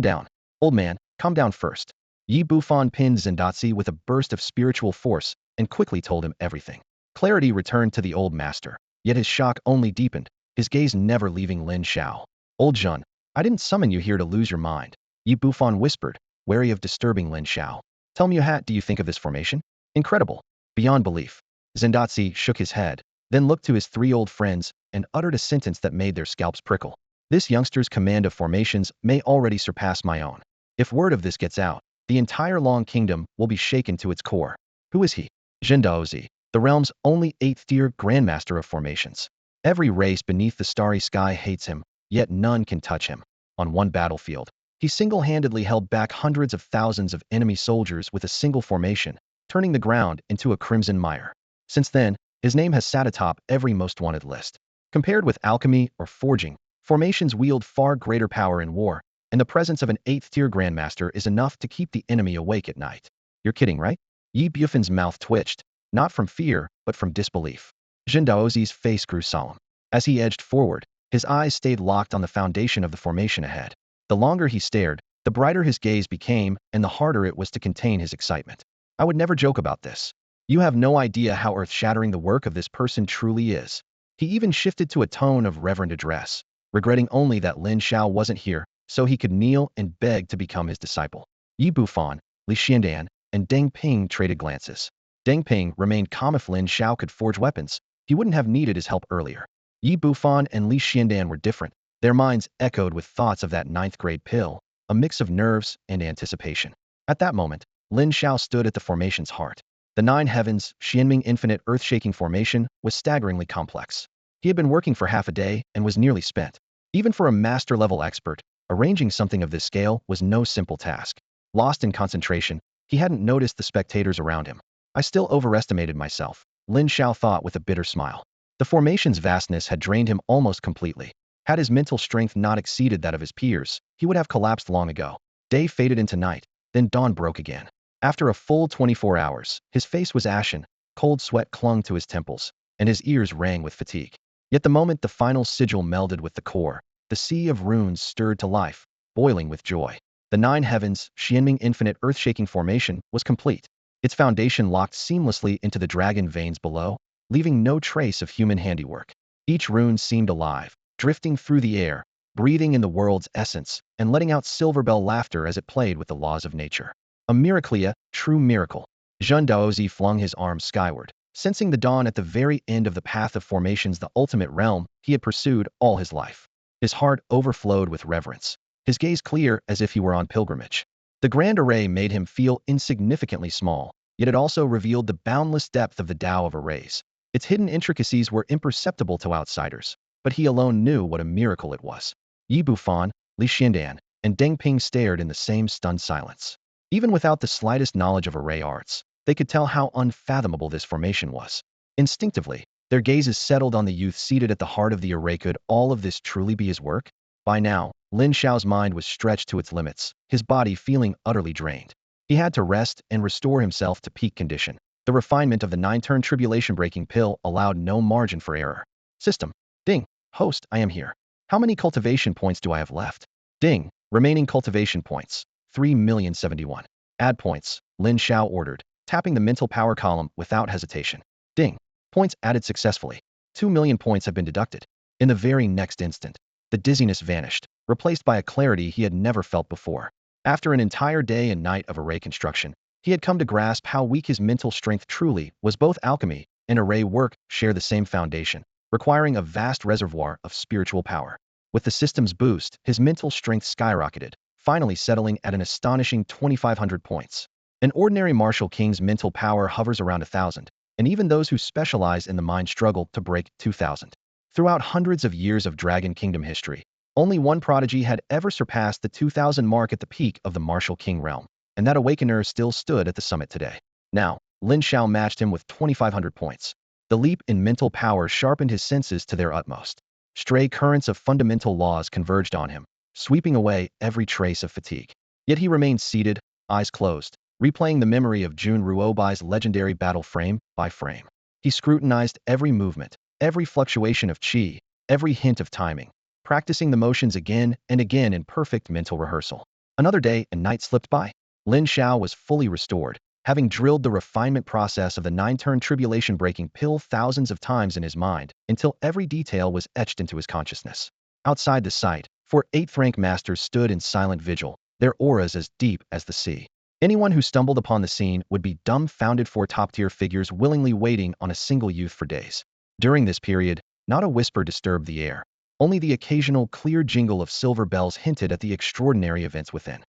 down. Old man, calm down first. Yi Bufan pinned Zendatsi with a burst of spiritual force and quickly told him everything. Clarity returned to the old master, yet his shock only deepened, his gaze never leaving Lin Xiao. Old Jun, I didn't summon you here to lose your mind, Yi Bufan whispered, wary of disturbing Lin Xiao. Tell me, what do you think of this formation? Incredible. Beyond belief. Zendatsi shook his head, then looked to his 3 old friends and uttered a sentence that made their scalps prickle. This youngster's command of formations may already surpass my own. If word of this gets out, the entire Long Kingdom will be shaken to its core. Who is he? Zhendaozi, the realm's only 8th-tier grandmaster of formations. Every race beneath the starry sky hates him, yet none can touch him. On one battlefield, he single-handedly held back hundreds of thousands of enemy soldiers with a single formation, turning the ground into a crimson mire. Since then, his name has sat atop every most wanted list. Compared with alchemy or forging, formations wield far greater power in war, and the presence of an 8th-tier grandmaster is enough to keep the enemy awake at night. You're kidding, right? Yi Bufan's mouth twitched, not from fear, but from disbelief. Zhendaozi's face grew solemn. As he edged forward, his eyes stayed locked on the foundation of the formation ahead. The longer he stared, the brighter his gaze became, and the harder it was to contain his excitement. I would never joke about this. You have no idea how earth-shattering the work of this person truly is. He even shifted to a tone of reverent address, regretting only that Lin Xiao wasn't here, so he could kneel and beg to become his disciple. Yi Bufan, Li Xiandan, and Deng Ping traded glances. Deng Ping remained calm. If Lin Xiao could forge weapons, he wouldn't have needed his help earlier. Yi Bufan and Li Xiandan were different. Their minds echoed with thoughts of that 9th-grade pill, a mix of nerves and anticipation. At that moment, Lin Xiao stood at the formation's heart. The 9 heavens, Xianming infinite earth-shaking formation, was staggeringly complex. He had been working for half a day and was nearly spent. Even for a master-level expert, arranging something of this scale was no simple task. Lost in concentration, he hadn't noticed the spectators around him. I still overestimated myself, Lin Xiao thought with a bitter smile. The formation's vastness had drained him almost completely. Had his mental strength not exceeded that of his peers, he would have collapsed long ago. Day faded into night, then dawn broke again. After a full 24 hours, his face was ashen, cold sweat clung to his temples, and his ears rang with fatigue. Yet the moment the final sigil melded with the core, the sea of runes stirred to life, boiling with joy. The nine heavens, Xianming infinite earth-shaking formation, was complete. Its foundation locked seamlessly into the dragon veins below, leaving no trace of human handiwork. Each rune seemed alive, drifting through the air, breathing in the world's essence, and letting out silver bell laughter as it played with the laws of nature. A miraclia, true miracle. Zhen Daozi flung his arms skyward, sensing the dawn at the very end of the path of formations, the ultimate realm he had pursued all his life. His heart overflowed with reverence, his gaze clear as if he were on pilgrimage. The grand array made him feel insignificantly small, yet it also revealed the boundless depth of the Tao of arrays. Its hidden intricacies were imperceptible to outsiders, but he alone knew what a miracle it was. Yi Bufan, Li Xiandan, and Deng Ping stared in the same stunned silence. Even without the slightest knowledge of array arts, they could tell how unfathomable this formation was. Instinctively, their gazes settled on the youth seated at the heart of the array. Could all of this truly be his work? By now, Lin Xiao's mind was stretched to its limits, his body feeling utterly drained. He had to rest and restore himself to peak condition. The refinement of the 9-turn tribulation-breaking pill allowed no margin for error. System. Ding. Host, I am here. How many cultivation points do I have left? Ding. Remaining cultivation points. 3,071. Add points, Lin Xiao ordered, tapping the mental power column without hesitation. Ding. Points added successfully. 2 million points have been deducted. In the very next instant, the dizziness vanished, replaced by a clarity he had never felt before. After an entire day and night of array construction, he had come to grasp how weak his mental strength truly was. Both alchemy and array work share the same foundation, requiring a vast reservoir of spiritual power. With the system's boost, his mental strength skyrocketed, finally settling at an astonishing 2,500 points. An ordinary martial king's mental power hovers around 1,000, and even those who specialize in the mind struggle to break 2,000. Throughout hundreds of years of Dragon Kingdom history, only one prodigy had ever surpassed the 2,000 mark at the peak of the martial king realm, and that awakener still stood at the summit today. Now, Lin Xiao matched him with 2,500 points. The leap in mental power sharpened his senses to their utmost. Stray currents of fundamental laws converged on him, sweeping away every trace of fatigue. Yet he remained seated, eyes closed, replaying the memory of Jun Ruobai's legendary battle frame by frame. He scrutinized every movement, every fluctuation of qi, every hint of timing, practicing the motions again and again in perfect mental rehearsal. Another day and night slipped by. Lin Xiao was fully restored, having drilled the refinement process of the 9-turn tribulation-breaking pill thousands of times in his mind until every detail was etched into his consciousness. Outside the site, 4 8th-rank masters stood in silent vigil, their auras as deep as the sea. Anyone who stumbled upon the scene would be dumbfounded. 4 top-tier figures willingly waiting on a single youth for days. During this period, not a whisper disturbed the air. Only the occasional clear jingle of silver bells hinted at the extraordinary events within.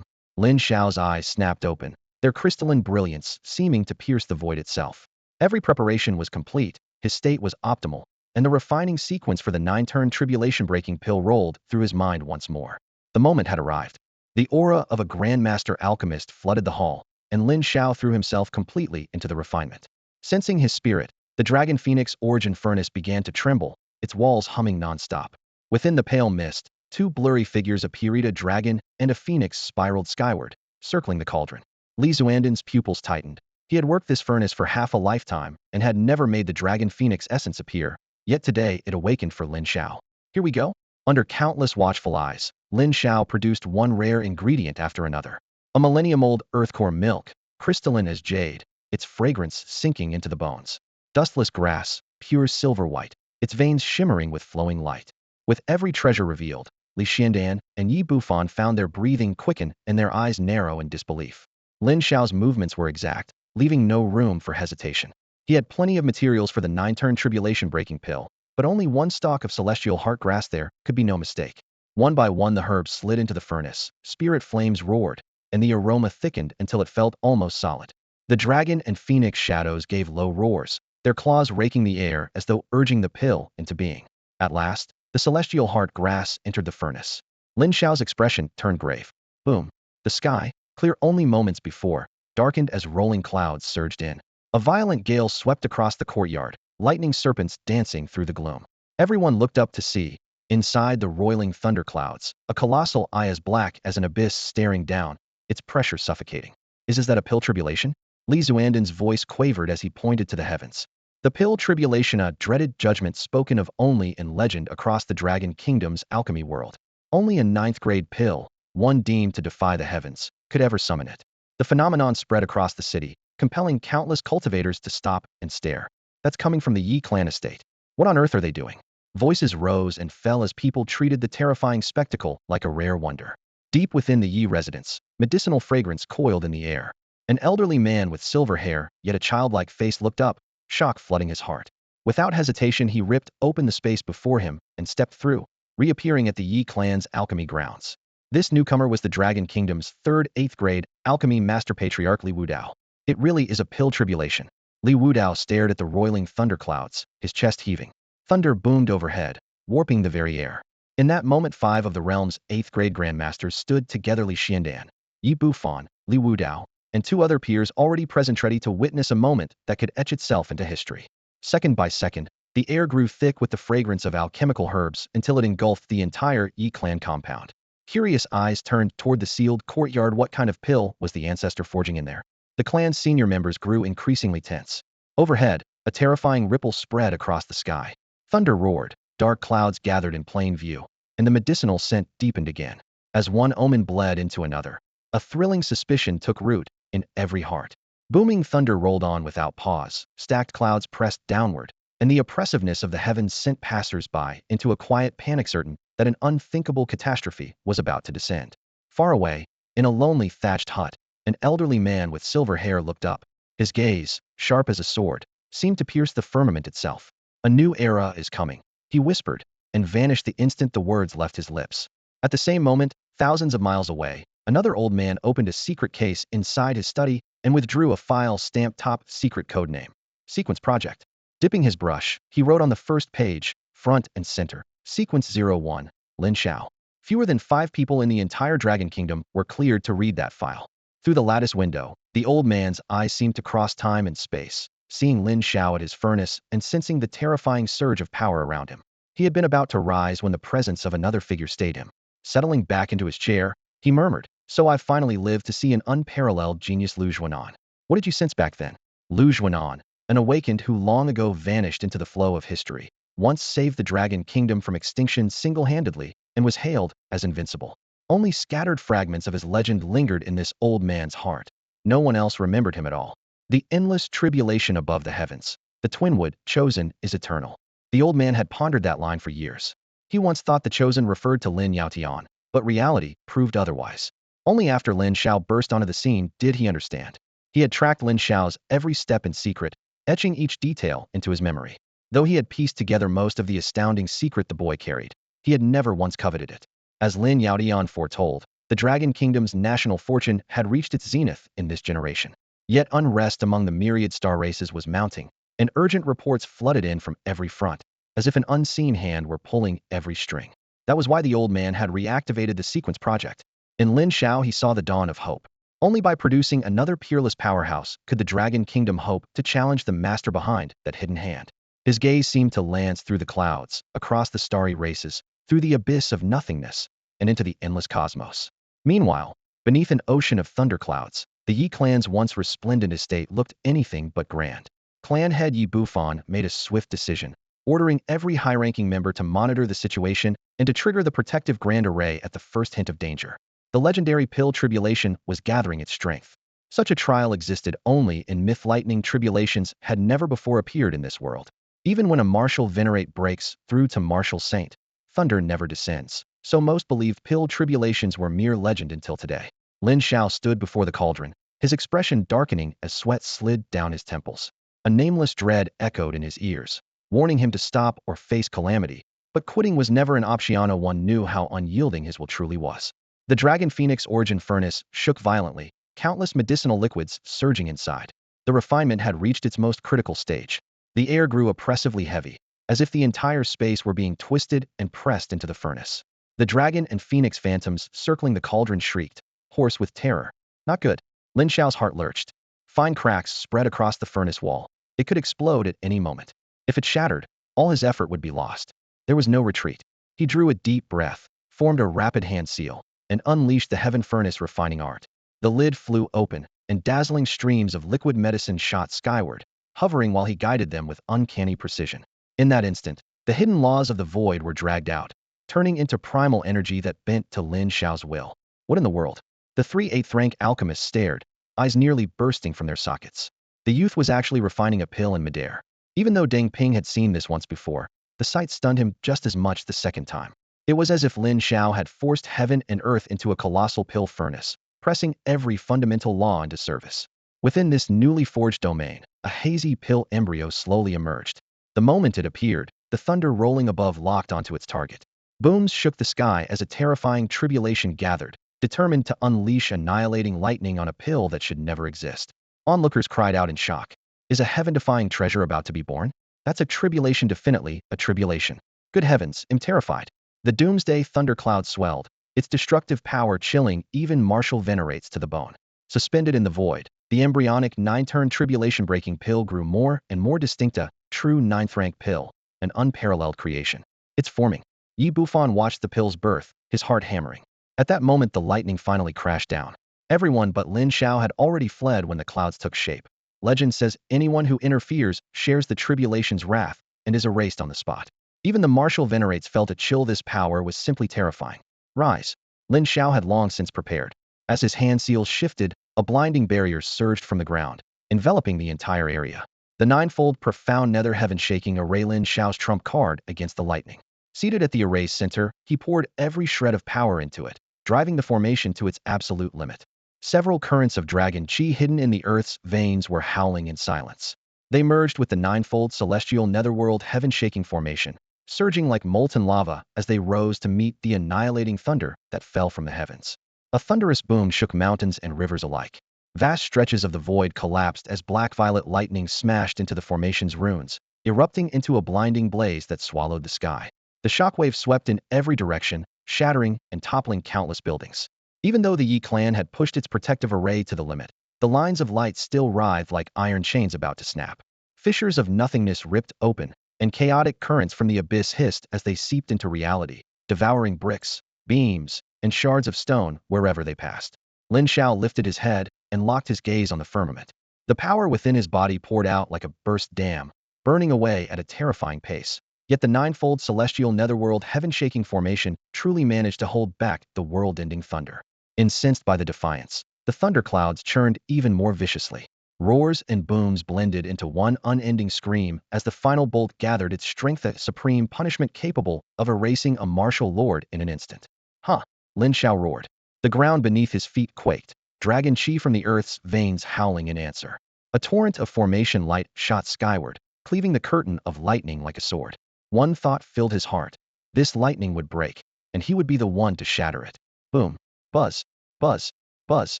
Lin Xiao's eyes snapped open, their crystalline brilliance seeming to pierce the void itself. Every preparation was complete, his state was optimal, and the refining sequence for the 9-turn tribulation-breaking pill rolled through his mind once more. The moment had arrived. The aura of a grandmaster alchemist flooded the hall, and Lin Xiao threw himself completely into the refinement. Sensing his spirit, the Dragon Phoenix origin furnace began to tremble, its walls humming non-stop. Within the pale mist, 2 blurry figures appeared, a dragon and a phoenix spiraled skyward, circling the cauldron. Li Xuandan's pupils tightened. He had worked this furnace for half a lifetime and had never made the Dragon Phoenix essence appear, yet today it awakened for Lin Xiao. Here we go. Under countless watchful eyes, Lin Xiao produced one rare ingredient after another. A millennium-old earthcore milk, crystalline as jade, its fragrance sinking into the bones. Dustless grass, pure silver white, its veins shimmering with flowing light. With every treasure revealed, Li Xiandan and Yi Bufan found their breathing quicken and their eyes narrow in disbelief. Lin Xiao's movements were exact, leaving no room for hesitation. He had plenty of materials for the 9-turn tribulation-breaking pill, but only one stalk of celestial heart grass. There could be no mistake. One by one the herbs slid into the furnace, spirit flames roared, and the aroma thickened until it felt almost solid. The dragon and phoenix shadows gave low roars, their claws raking the air as though urging the pill into being. At last, the celestial heart grass entered the furnace. Lin Xiao's expression turned grave. Boom. The sky, clear only moments before, darkened as rolling clouds surged in. A violent gale swept across the courtyard, lightning serpents dancing through the gloom. Everyone looked up to see, inside the roiling thunderclouds, a colossal eye as black as an abyss staring down, its pressure suffocating. Is that a pill tribulation? Li Xuandan's voice quavered as he pointed to the heavens. The pill tribulation, a dreaded judgment spoken of only in legend across the Dragon Kingdom's alchemy world. Only a ninth-grade pill, one deemed to defy the heavens, could ever summon it. The phenomenon spread across the city, compelling countless cultivators to stop and stare. That's coming from the Yi clan estate. What on earth are they doing? Voices rose and fell as people treated the terrifying spectacle like a rare wonder. Deep within the Yi residence, medicinal fragrance coiled in the air. An elderly man with silver hair, yet a childlike face looked up, shock flooding his heart. Without hesitation, he ripped open the space before him and stepped through, reappearing at the Yi clan's alchemy grounds. This newcomer was the Dragon Kingdom's third 8th grade alchemy master patriarch Li Wudao. It really is a pill tribulation. Li Wudao stared at the roiling thunderclouds, his chest heaving. Thunder boomed overhead, warping the very air. In that moment, 5 of the realm's 8th grade grandmasters stood together: Li Xiandan, Yi Bufan, Li Wudao, and 2 other peers already present, ready to witness a moment that could etch itself into history. Second by second, the air grew thick with the fragrance of alchemical herbs until it engulfed the entire Yi clan compound. Curious eyes turned toward the sealed courtyard. What kind of pill was the ancestor forging in there? The clan's senior members grew increasingly tense. Overhead, a terrifying ripple spread across the sky. Thunder roared, dark clouds gathered in plain view, and the medicinal scent deepened again. As one omen bled into another, a thrilling suspicion took root in every heart. Booming thunder rolled on without pause, stacked clouds pressed downward, and the oppressiveness of the heavens sent passers-by into a quiet panic, certain that an unthinkable catastrophe was about to descend. Far away, in a lonely thatched hut, an elderly man with silver hair looked up. His gaze, sharp as a sword, seemed to pierce the firmament itself. A new era is coming, he whispered, and vanished the instant the words left his lips. At the same moment, thousands of miles away, another old man opened a secret case inside his study and withdrew a file stamped top secret codename, Sequence Project. Dipping his brush, he wrote on the first page, front and center, Sequence 01, Lin Xiao. Fewer than 5 people in the entire Dragon Kingdom were cleared to read that file. Through the lattice window, the old man's eyes seemed to cross time and space, seeing Lin Xiao at his furnace and sensing the terrifying surge of power around him. He had been about to rise when the presence of another figure stayed him. Settling back into his chair, he murmured, "So I've finally lived to see an unparalleled genius, Lu Xuanan. What did you sense back then?" Lu Xuanan, an awakened who long ago vanished into the flow of history, once saved the Dragon Kingdom from extinction single-handedly and was hailed as invincible. Only scattered fragments of his legend lingered in this old man's heart. No one else remembered him at all. The endless tribulation above the heavens, the twinwood, chosen, is eternal. The old man had pondered that line for years. He once thought the chosen referred to Lin Yaotian, but reality proved otherwise. Only after Lin Xiao burst onto the scene did he understand. He had tracked Lin Xiao's every step in secret, etching each detail into his memory. Though he had pieced together most of the astounding secret the boy carried, he had never once coveted it. As Lin Yaotian foretold, the Dragon Kingdom's national fortune had reached its zenith in this generation. Yet unrest among the myriad star races was mounting, and urgent reports flooded in from every front, as if an unseen hand were pulling every string. That was why the old man had reactivated the Sequence Project. In Lin Xiao he saw the dawn of hope. Only by producing another peerless powerhouse could the Dragon Kingdom hope to challenge the master behind that hidden hand. His gaze seemed to lance through the clouds, across the starry races, through the abyss of nothingness, and into the endless cosmos. Meanwhile, beneath an ocean of thunderclouds, the Yi clan's once resplendent estate looked anything but grand. Clan head Yi Bufan made a swift decision, ordering every high-ranking member to monitor the situation and to trigger the protective grand array at the first hint of danger. The legendary pill tribulation was gathering its strength. Such a trial existed only in myth. Lightning tribulations had never before appeared in this world. Even when a martial venerate breaks through to martial saint, thunder never descends. So most believed pill tribulations were mere legend until today. Lin Xiao stood before the cauldron, his expression darkening as sweat slid down his temples. A nameless dread echoed in his ears, warning him to stop or face calamity. But quitting was never an option. One knew how unyielding his will truly was. The Dragon Phoenix origin furnace shook violently, countless medicinal liquids surging inside. The refinement had reached its most critical stage. The air grew oppressively heavy, as if the entire space were being twisted and pressed into the furnace. The dragon and phoenix phantoms circling the cauldron shrieked, hoarse with terror. Not good. Lin Xiao's heart lurched. Fine cracks spread across the furnace wall. It could explode at any moment. If it shattered, all his effort would be lost. There was no retreat. He drew a deep breath, formed a rapid hand seal, and unleashed the heaven furnace refining art. The lid flew open, and dazzling streams of liquid medicine shot skyward, hovering while he guided them with uncanny precision. In that instant, the hidden laws of the void were dragged out, turning into primal energy that bent to Lin Xiao's will. What in the world? The 3/8 rank alchemists stared, eyes nearly bursting from their sockets. The youth was actually refining a pill in midair. Even though Deng Ping had seen this once before, the sight stunned him just as much the second time. It was as if Lin Xiao had forced heaven and earth into a colossal pill furnace, pressing every fundamental law into service. Within this newly forged domain, a hazy pill embryo slowly emerged. The moment it appeared, the thunder rolling above locked onto its target. Booms shook the sky as a terrifying tribulation gathered, determined to unleash annihilating lightning on a pill that should never exist. Onlookers cried out in shock. Is a heaven-defying treasure about to be born? That's a tribulation, definitely a tribulation. Good heavens, I'm terrified. The doomsday thundercloud swelled, its destructive power chilling even martial venerates to the bone. Suspended in the void, the embryonic 9-turn tribulation-breaking pill grew more and more distinct, a true 9th-rank pill, an unparalleled creation. It's forming. Yi Bufan watched the pill's birth, his heart hammering. At that moment, the lightning finally crashed down. Everyone but Lin Xiao had already fled when the clouds took shape. Legend says anyone who interferes shares the tribulation's wrath and is erased on the spot. Even the martial venerates felt a chill. This power was simply terrifying. Rise. Lin Xiao had long since prepared. As his hand seals shifted, a blinding barrier surged from the ground, enveloping the entire area. The ninefold profound nether heaven shaking array Lin Xiao's trump card against the lightning. Seated at the array's center, he poured every shred of power into it, driving the formation to its absolute limit. Several currents of dragon chi hidden in the earth's veins were howling in silence. They merged with the ninefold celestial netherworld heaven-shaking formation, surging like molten lava as they rose to meet the annihilating thunder that fell from the heavens. A thunderous boom shook mountains and rivers alike. Vast stretches of the void collapsed as black-violet lightning smashed into the formation's runes, erupting into a blinding blaze that swallowed the sky. The shockwave swept in every direction, shattering and toppling countless buildings. Even though the Yi clan had pushed its protective array to the limit, the lines of light still writhed like iron chains about to snap. Fissures of nothingness ripped open, and chaotic currents from the abyss hissed as they seeped into reality, devouring bricks, beams, and shards of stone wherever they passed. Lin Xiao lifted his head and locked his gaze on the firmament. The power within his body poured out like a burst dam, burning away at a terrifying pace. Yet the ninefold celestial netherworld heaven-shaking formation truly managed to hold back the world-ending thunder. Incensed by the defiance, the thunderclouds churned even more viciously. Roars and booms blended into one unending scream as the final bolt gathered its strength, a supreme punishment capable of erasing a martial lord in an instant. Huh! Lin Xiao roared. The ground beneath his feet quaked, dragon chi from the earth's veins howling in answer. A torrent of formation light shot skyward, cleaving the curtain of lightning like a sword. One thought filled his heart. This lightning would break, and he would be the one to shatter it. Boom. Buzz. Buzz. Buzz.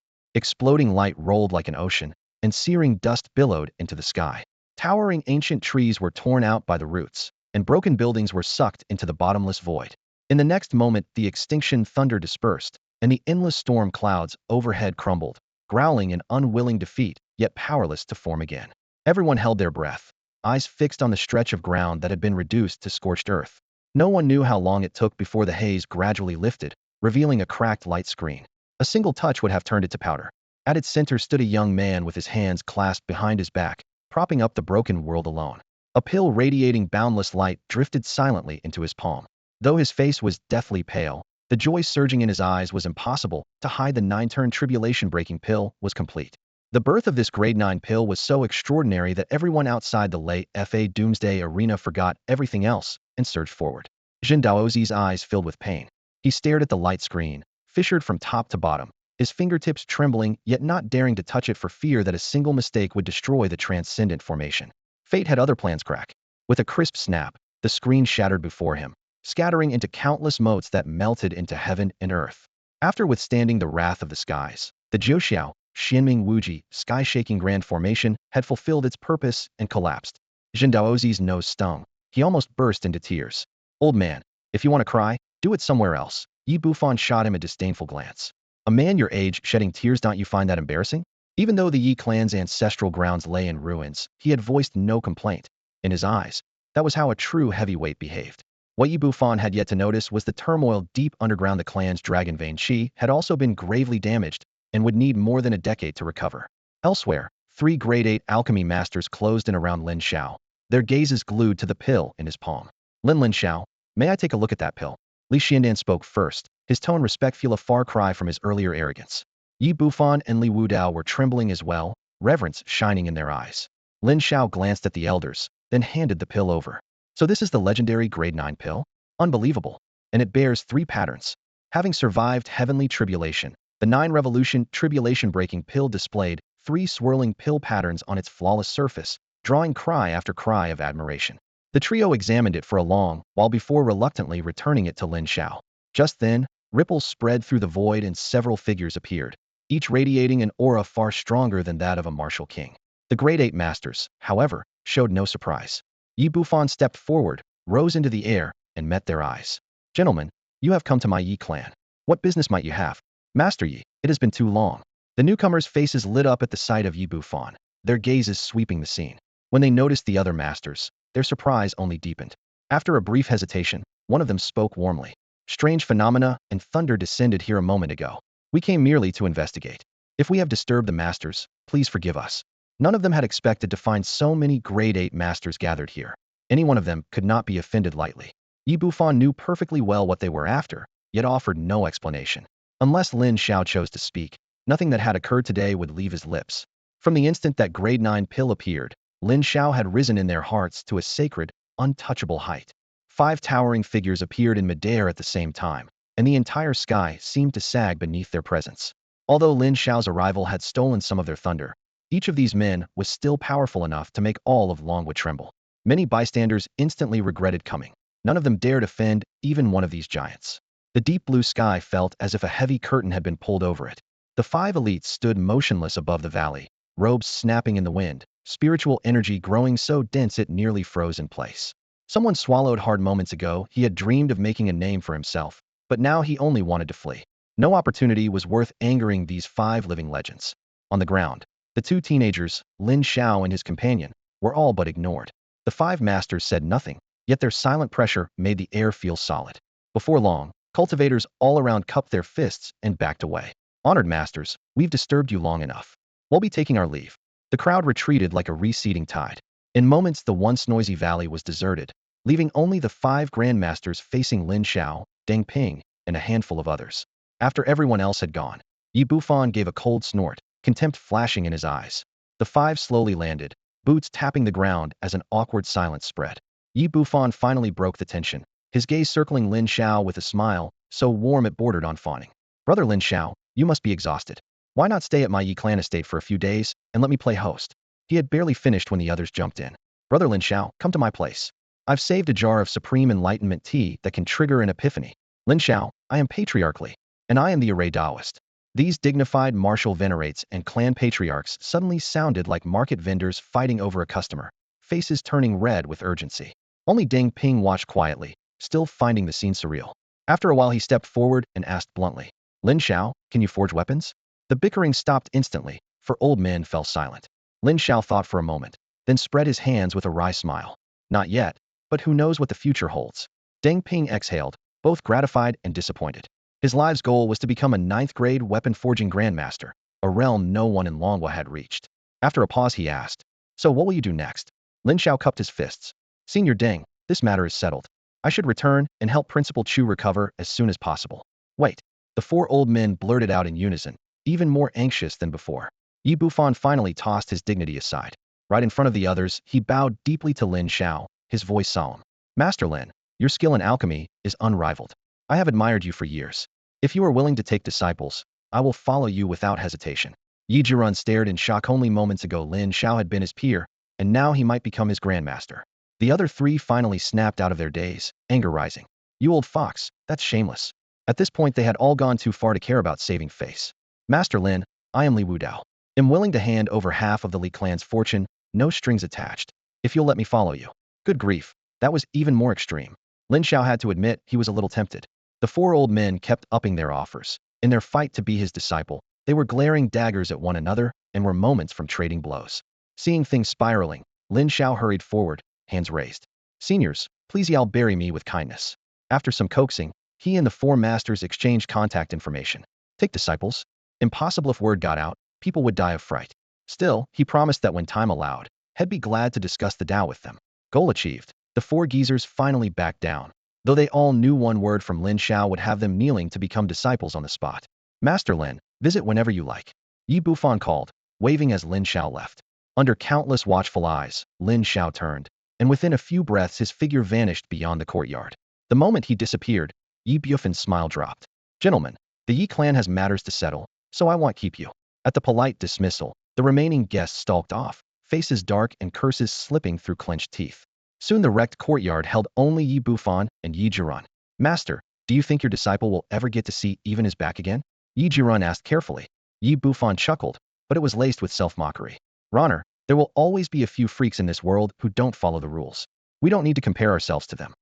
Exploding light rolled like an ocean, and searing dust billowed into the sky. Towering ancient trees were torn out by the roots, and broken buildings were sucked into the bottomless void. In the next moment, the extinction thunder dispersed, and the endless storm clouds overhead crumbled, growling in unwilling defeat, yet powerless to form again. Everyone held their breath, eyes fixed on the stretch of ground that had been reduced to scorched earth. No one knew how long it took before the haze gradually lifted, revealing a cracked light screen. A single touch would have turned it to powder. At its center stood a young man with his hands clasped behind his back, propping up the broken world alone. A pill radiating boundless light drifted silently into his palm. Though his face was deathly pale, the joy surging in his eyes was impossible to hide. The 9-turn tribulation-breaking pill was complete. The birth of this grade 9 pill was so extraordinary that everyone outside the late FA Doomsday Arena forgot everything else and surged forward. Jin Daozi's eyes filled with pain. He stared at the light screen, fissured from top to bottom, his fingertips trembling yet not daring to touch it for fear that a single mistake would destroy the transcendent formation. Fate had other plans. Crack. With a crisp snap, the screen shattered before him, scattering into countless motes that melted into heaven and earth. After withstanding the wrath of the skies, the Jiuxiao, Xianming Wuji, sky-shaking grand formation had fulfilled its purpose and collapsed. Jin Daozi's nose stung. He almost burst into tears. Old man, if you want to cry, do it somewhere else. Yi Bufan shot him a disdainful glance. A man your age shedding tears, don't you find that embarrassing? Even though the Yi clan's ancestral grounds lay in ruins, he had voiced no complaint. In his eyes, that was how a true heavyweight behaved. What Yi Bufan had yet to notice was the turmoil deep underground. The clan's dragon vein Qi had also been gravely damaged and would need more than a decade to recover. Elsewhere, 3 grade 8 alchemy masters closed in around Lin Xiao, their gazes glued to the pill in his palm. Lin Xiao, may I take a look at that pill? Li Xiandan spoke first, his tone respectful, a far cry from his earlier arrogance. Yi Bufan and Li Wudao were trembling as well, reverence shining in their eyes. Lin Xiao glanced at the elders, then handed the pill over. So this is the legendary grade 9 pill? Unbelievable. And it bears 3 patterns. Having survived heavenly tribulation, the 9 revolution tribulation-breaking pill displayed 3 swirling pill patterns on its flawless surface, drawing cry after cry of admiration. The trio examined it for a long while before reluctantly returning it to Lin Xiao. Just then, ripples spread through the void and several figures appeared, each radiating an aura far stronger than that of a martial king. The grade 8 masters, however, showed no surprise. Yi Bufan stepped forward, rose into the air, and met their eyes. Gentlemen, you have come to my Yi clan. What business might you have? Master Yi, it has been too long. The newcomers' faces lit up at the sight of Yi Bufan, their gazes sweeping the scene. When they noticed the other masters, their surprise only deepened. After a brief hesitation, one of them spoke warmly. Strange phenomena and thunder descended here a moment ago. We came merely to investigate. If we have disturbed the masters, please forgive us. None of them had expected to find so many grade 8 masters gathered here. Any one of them could not be offended lightly. Yi Bufan knew perfectly well what they were after, yet offered no explanation. Unless Lin Xiao chose to speak, nothing that had occurred today would leave his lips. From the instant that grade 9 pill appeared, Lin Xiao had risen in their hearts to a sacred, untouchable height. 5 towering figures appeared in midair at the same time, and the entire sky seemed to sag beneath their presence. Although Lin Xiao's arrival had stolen some of their thunder, each of these men was still powerful enough to make all of Longwood tremble. Many bystanders instantly regretted coming. None of them dared offend even one of these giants. The deep blue sky felt as if a heavy curtain had been pulled over it. The 5 elites stood motionless above the valley, robes snapping in the wind, spiritual energy growing so dense it nearly froze in place. Someone swallowed hard. Moments ago, he had dreamed of making a name for himself, but now he only wanted to flee. No opportunity was worth angering these 5 living legends. On the ground, the 2 teenagers, Lin Xiao and his companion, were all but ignored. The 5 masters said nothing, yet their silent pressure made the air feel solid. Before long, cultivators all around cupped their fists and backed away. Honored masters, we've disturbed you long enough. We'll be taking our leave. The crowd retreated like a receding tide. In moments, the once noisy valley was deserted, leaving only the 5 grandmasters facing Lin Xiao, Deng Ping, and a handful of others. After everyone else had gone, Yi Bufan gave a cold snort, contempt flashing in his eyes. The 5 slowly landed, boots tapping the ground as an awkward silence spread. Yi Bufan finally broke the tension, his gaze circling Lin Xiao with a smile so warm it bordered on fawning. Brother Lin Xiao, you must be exhausted. Why not stay at my Yi clan estate for a few days and let me play host? He had barely finished when the others jumped in. Brother Lin Xiao, come to my place. I've saved a jar of supreme enlightenment tea that can trigger an epiphany. Lin Xiao, I am patriarchally, and I am the array Taoist. These dignified martial venerates and clan patriarchs suddenly sounded like market vendors fighting over a customer, faces turning red with urgency. Only Deng Ping watched quietly, still finding the scene surreal. After a while he stepped forward and asked bluntly, Lin Xiao, can you forge weapons? The bickering stopped instantly, for old men fell silent. Lin Xiao thought for a moment, then spread his hands with a wry smile. Not yet, but who knows what the future holds. Deng Ping exhaled, both gratified and disappointed. His life's goal was to become a 9th-grade weapon-forging grandmaster, a realm no one in Longhua had reached. After a pause he asked, so what will you do next? Lin Xiao cupped his fists. Senior Deng, this matter is settled. I should return and help Principal Chu recover as soon as possible. Wait. The 4 old men blurted out in unison, even more anxious than before. Yi Bufan finally tossed his dignity aside. Right in front of the others, he bowed deeply to Lin Xiao, his voice solemn. Master Lin, your skill in alchemy is unrivaled. I have admired you for years. If you are willing to take disciples, I will follow you without hesitation. Yi Jirun stared in shock. Only moments ago Lin Xiao had been his peer, and now he might become his grandmaster. The other 3 finally snapped out of their daze, anger rising. You old fox, that's shameless. At this point they had all gone too far to care about saving face. Master Lin, I am Li Wudao. Am willing to hand over half of the Li clan's fortune, no strings attached, if you'll let me follow you. Good grief, that was even more extreme. Lin Xiao had to admit he was a little tempted. The 4 old men kept upping their offers. In their fight to be his disciple, they were glaring daggers at one another and were moments from trading blows. Seeing things spiraling, Lin Shao hurried forward, hands raised. Seniors, please y'all bury me with kindness. After some coaxing, he and the four masters exchanged contact information. Take disciples? Impossible. If word got out, people would die of fright. Still, he promised that when time allowed, he'd be glad to discuss the Tao with them. Goal achieved. The four geezers finally backed down, though they all knew one word from Lin Shao would have them kneeling to become disciples on the spot. Master Lin, visit whenever you like. Yi Bufan called, waving as Lin Shao left. Under countless watchful eyes, Lin Shao turned, and within a few breaths his figure vanished beyond the courtyard. The moment he disappeared, Yi Bufan's smile dropped. Gentlemen, the Yi clan has matters to settle, so I won't keep you. At the polite dismissal, the remaining guests stalked off, faces dark and curses slipping through clenched teeth. Soon the wrecked courtyard held only Yi Bufan and Yi Jiran. Master, do you think your disciple will ever get to see even his back again? Yi Jiran asked carefully. Yi Bufan chuckled, but it was laced with self-mockery. Ronner, there will always be a few freaks in this world who don't follow the rules. We don't need to compare ourselves to them.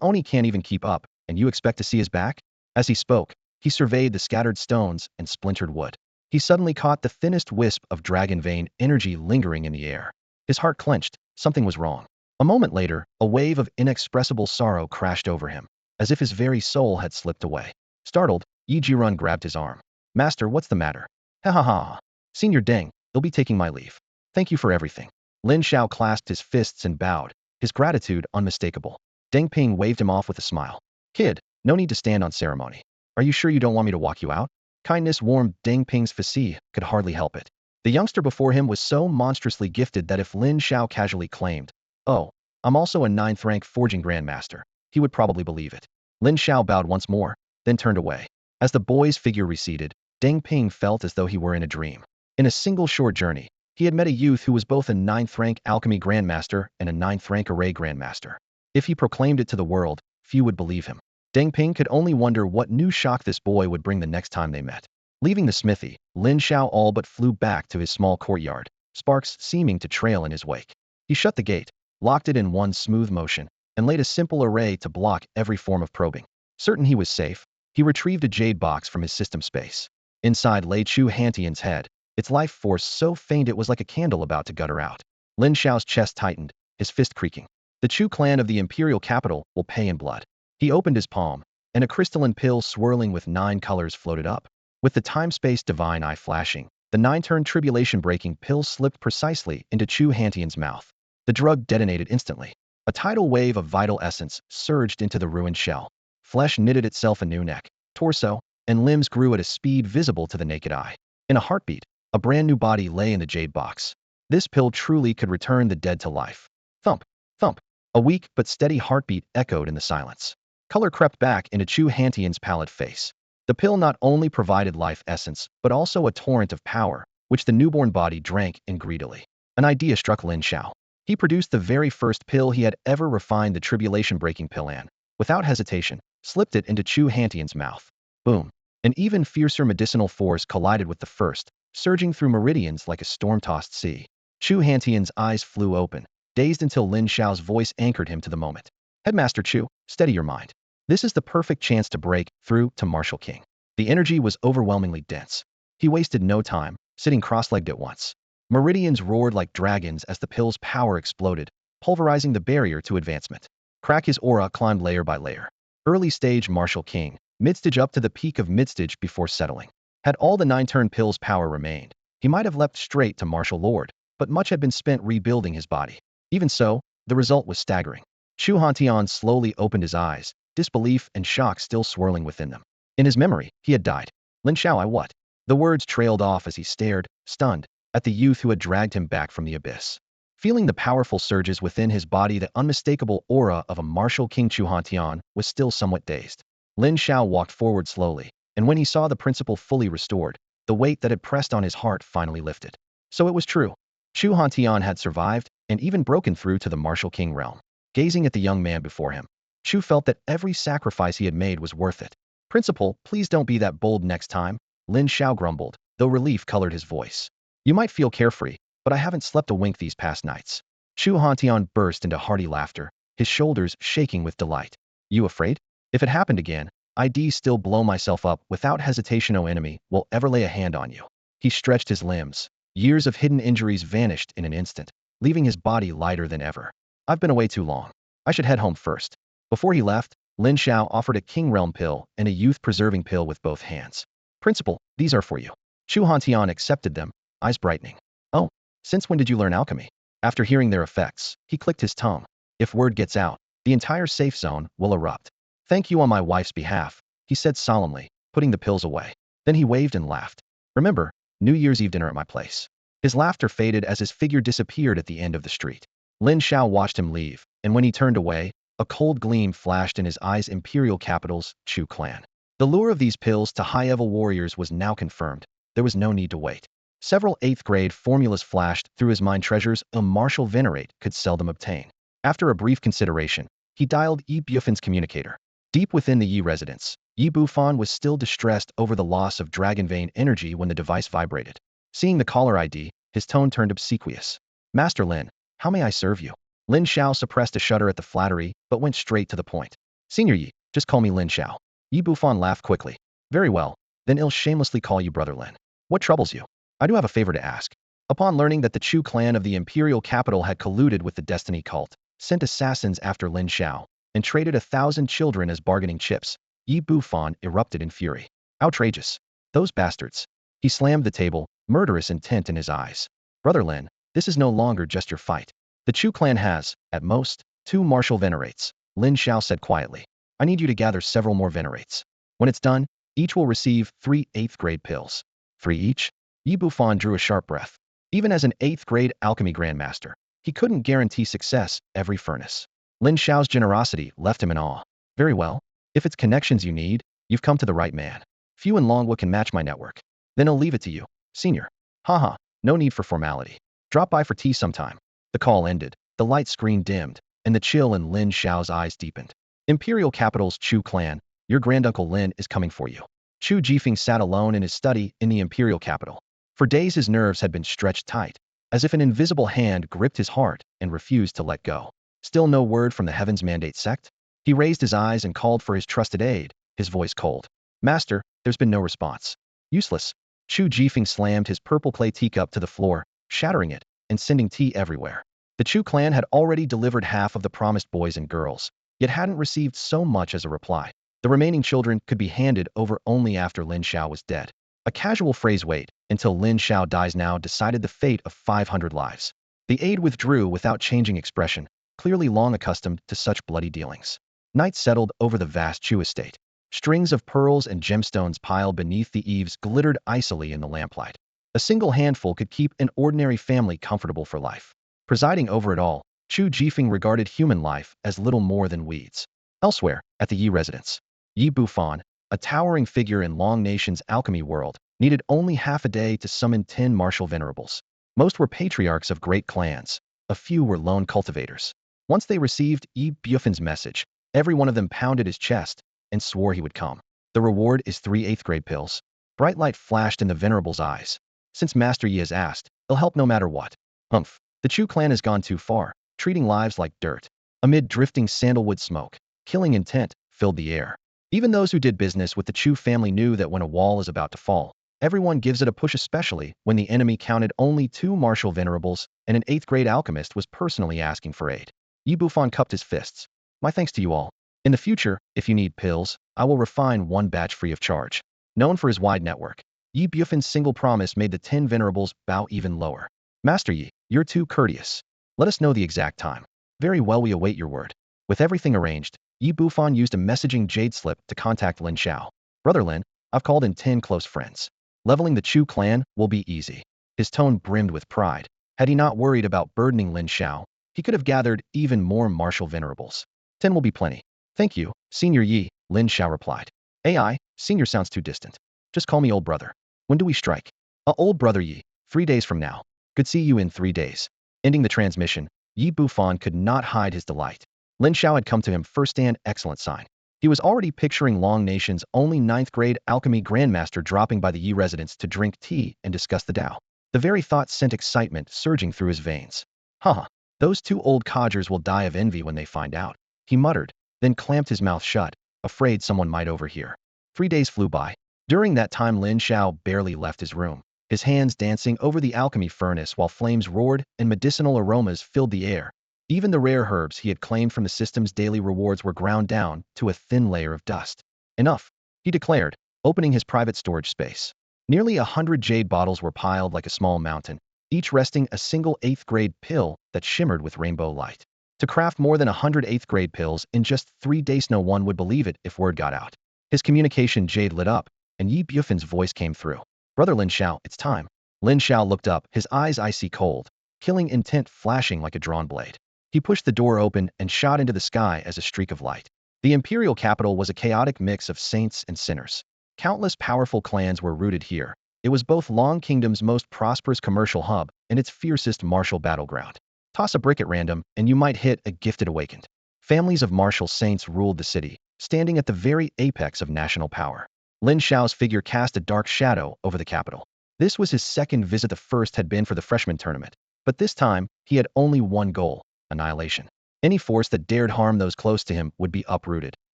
Oni can't even keep up, and you expect to see his back? As he spoke, he surveyed the scattered stones and splintered wood. He suddenly caught the thinnest wisp of dragon vein energy lingering in the air. His heart clenched. Something was wrong. A moment later, a wave of inexpressible sorrow crashed over him, as if his very soul had slipped away. Startled, Yi Jirun grabbed his arm. Master, what's the matter? Ha ha ha. Senior Deng, they'll be taking my leave. Thank you for everything. Lin Shao clasped his fists and bowed, his gratitude unmistakable. Deng Ping waved him off with a smile. Kid, no need to stand on ceremony. Are you sure you don't want me to walk you out? Kindness warmed Deng Ping's face, could hardly help it. The youngster before him was so monstrously gifted that if Lin Shao casually claimed, "Oh, I'm also a 9th rank forging grandmaster," he would probably believe it. Lin Shao bowed once more, then turned away. As the boy's figure receded, Deng Ping felt as though he were in a dream. In a single short journey, he had met a youth who was both a 9th rank alchemy grandmaster and a 9th rank array grandmaster. If he proclaimed it to the world, few would believe him. Deng Ping could only wonder what new shock this boy would bring the next time they met. Leaving the smithy, Lin Shao all but flew back to his small courtyard, sparks seeming to trail in his wake. He shut the gate, locked it in one smooth motion, and laid a simple array to block every form of probing. Certain he was safe, he retrieved a jade box from his system space. Inside lay Chu Hantian's head, its life force so faint it was like a candle about to gutter out. Lin Shao's chest tightened, his fist creaking. The Chu clan of the imperial capital will pay in blood. He opened his palm, and a crystalline pill swirling with 9 colors floated up. With the time-space divine eye flashing, the 9-turn tribulation-breaking pill slipped precisely into Chu Hantian's mouth. The drug detonated instantly. A tidal wave of vital essence surged into the ruined shell. Flesh knitted itself anew, neck, torso, and limbs grew at a speed visible to the naked eye. In a heartbeat, a brand new body lay in the jade box. This pill truly could return the dead to life. Thump, thump. A weak but steady heartbeat echoed in the silence. Color crept back into Chu Hantian's pallid face. The pill not only provided life essence, but also a torrent of power, which the newborn body drank in greedily. An idea struck Lin Shao. He produced the very first pill he had ever refined, the tribulation-breaking pill, and, without hesitation, slipped it into Chu Hantian's mouth. Boom. An even fiercer medicinal force collided with the first, surging through meridians like a storm-tossed sea. Chu Hantian's eyes flew open, dazed until Lin Shao's voice anchored him to the moment. Headmaster Chu, steady your mind. This is the perfect chance to break through to Martial King. The energy was overwhelmingly dense. He wasted no time, sitting cross-legged at once. Meridians roared like dragons as the pill's power exploded, pulverizing the barrier to advancement. Crack his aura climbed layer by layer. Early stage Martial King, mid-stage up to the peak of mid-stage before settling. Had all the 9-turn pill's power remained, he might have leapt straight to Martial Lord, but much had been spent rebuilding his body. Even so, the result was staggering. Chu Hantian slowly opened his eyes, disbelief and shock still swirling within them. In his memory, he had died. Lin Shao, I what? The words trailed off as he stared, stunned, at the youth who had dragged him back from the abyss. Feeling the powerful surges within his body, the unmistakable aura of a martial king, Chu Hantian was still somewhat dazed. Lin Shao walked forward slowly, and when he saw the principle fully restored, the weight that had pressed on his heart finally lifted. So it was true. Chu Hantian had survived, and even broken through to the martial king realm. Gazing at the young man before him, Chu felt that every sacrifice he had made was worth it. Principal, please don't be that bold next time, Lin Shao grumbled, though relief colored his voice. You might feel carefree, but I haven't slept a wink these past nights. Chu Hantian burst into hearty laughter, his shoulders shaking with delight. You afraid? If it happened again, I'd still blow myself up without hesitation. No enemy will ever lay a hand on you. He stretched his limbs. Years of hidden injuries vanished in an instant, leaving his body lighter than ever. I've been away too long. I should head home first. Before he left, Lin Xiao offered a King Realm pill and a youth-preserving pill with both hands. Principal, these are for you. Chu Hantian accepted them, eyes brightening. Oh, since when did you learn alchemy? After hearing their effects, he clicked his tongue. If word gets out, the entire safe zone will erupt. Thank you on my wife's behalf, he said solemnly, putting the pills away. Then he waved and laughed. Remember, New Year's Eve dinner at my place. His laughter faded as his figure disappeared at the end of the street. Lin Xiao watched him leave, and when he turned away, a cold gleam flashed in his eyes. Imperial capitals, Chu clan. The lure of these pills to high-level warriors was now confirmed. There was no need to wait. Several 8th-grade formulas flashed through his mind. Treasures a martial venerate could seldom obtain. After a brief consideration, he dialed Yi Bufan's communicator. Deep within the Yi residence, Yi Bufan was still distressed over the loss of dragon vein energy when the device vibrated. Seeing the caller ID, his tone turned obsequious. Master Lin, how may I serve you? Lin Xiao suppressed a shudder at the flattery, but went straight to the point. Senior Yi, just call me Lin Xiao. Yi Bufan laughed quickly. Very well, then I'll shamelessly call you Brother Lin. What troubles you? I do have a favor to ask. Upon learning that the Chu clan of the imperial capital had colluded with the Destiny cult, sent assassins after Lin Xiao, and traded 1,000 children as bargaining chips, Yi Bufan erupted in fury. Outrageous. Those bastards. He slammed the table, murderous intent in his eyes. Brother Lin, this is no longer just your fight. The Chu clan has, at most, 2 martial venerates, Lin Xiao said quietly. I need you to gather several more venerates. When it's done, each will receive 3 8th-grade pills. 3 each? Yi Bufan drew a sharp breath. Even as an 8th-grade alchemy grandmaster, he couldn't guarantee success every furnace. Lin Xiao's generosity left him in awe. Very well. If it's connections you need, you've come to the right man. Few in Longwood can match my network. Then I'll leave it to you, senior. Haha, no need for formality. Drop by for tea sometime. The call ended, the light screen dimmed, and the chill in Lin Xiao's eyes deepened. Imperial Capital's Chu clan, your granduncle Lin is coming for you. Chu Jifeng sat alone in his study in the Imperial capital. For days his nerves had been stretched tight, as if an invisible hand gripped his heart and refused to let go. Still no word from the Heavens Mandate sect? He raised his eyes and called for his trusted aide, his voice cold. Master, there's been no response. Useless. Chu Jifeng slammed his purple clay teacup to the floor, shattering it, and sending tea everywhere. The Chu clan had already delivered half of the promised boys and girls, yet hadn't received so much as a reply. The remaining children could be handed over only after Lin Xiao was dead. A casual phrase, wait until Lin Xiao dies now, decided the fate of 500 lives. The aide withdrew without changing expression, clearly long accustomed to such bloody dealings. Night settled over the vast Chu estate. Strings of pearls and gemstones piled beneath the eaves glittered icily in the lamplight. A single handful could keep an ordinary family comfortable for life. Presiding over it all, Chu Jifeng regarded human life as little more than weeds. Elsewhere, at the Yi residence, Yi Bufan, a towering figure in Long Nation's alchemy world, needed only half a day to summon 10 martial venerables. Most were patriarchs of great clans. A few were lone cultivators. Once they received Yi Bufan's message, every one of them pounded his chest and swore he would come. The reward is 3 8th-grade pills. Bright light flashed in the venerable's eyes. Since Master Yi has asked, he'll help no matter what. Humph. The Chu clan has gone too far, treating lives like dirt. Amid drifting sandalwood smoke, killing intent filled the air. Even those who did business with the Chu family knew that when a wall is about to fall, everyone gives it a push, especially when the enemy counted only 2 martial venerables and an 8th-grade alchemist was personally asking for aid. Yi Bufan cupped his fists. My thanks to you all. In the future, if you need pills, I will refine 1 batch free of charge. Known for his wide network, Yi Bufan's single promise made the 10 venerables bow even lower. Master Yi, you're too courteous. Let us know the exact time. Very well, we await your word. With everything arranged, Yi Bufan used a messaging jade slip to contact Lin Xiao. Brother Lin, I've called in 10 close friends. Leveling the Chu clan will be easy. His tone brimmed with pride. Had he not worried about burdening Lin Xiao, he could have gathered even more martial venerables. 10 will be plenty. Thank you, Senior Yi, Lin Xiao replied. AI, Senior sounds too distant. Just call me old brother. When do we strike? Old brother Yi, 3 days from now. Could see you in 3 days. Ending the transmission, Yi Bufan could not hide his delight. Lin Xiao had come to him first, an excellent sign. He was already picturing Long Nation's only 9th-grade alchemy grandmaster dropping by the Yi residence to drink tea and discuss the Tao. The very thought sent excitement surging through his veins. Haha, those 2 old codgers will die of envy when they find out, he muttered, then clamped his mouth shut, afraid someone might overhear. 3 days flew by. During that time, Lin Xiao barely left his room, his hands dancing over the alchemy furnace while flames roared and medicinal aromas filled the air. Even the rare herbs he had claimed from the system's daily rewards were ground down to a thin layer of dust. Enough, he declared, opening his private storage space. Nearly 100 jade bottles were piled like a small mountain, each resting a single 8th-grade pill that shimmered with rainbow light. To craft more than 100 8th-grade pills in just 3 days, no one would believe it if word got out. His communication jade lit up, and Yi Bufan's voice came through. Brother Lin Xiao, it's time. Lin Xiao looked up, his eyes icy cold, killing intent flashing like a drawn blade. He pushed the door open and shot into the sky as a streak of light. The imperial capital was a chaotic mix of saints and sinners. Countless powerful clans were rooted here. It was both Long Kingdom's most prosperous commercial hub and its fiercest martial battleground. Toss a brick at random, and you might hit a gifted awakened. Families of martial saints ruled the city, standing at the very apex of national power. Lin Xiao's figure cast a dark shadow over the capital. This was his second visit. The first had been for the freshman tournament, but this time he had only one goal: annihilation. Any force that dared harm those close to him would be uprooted,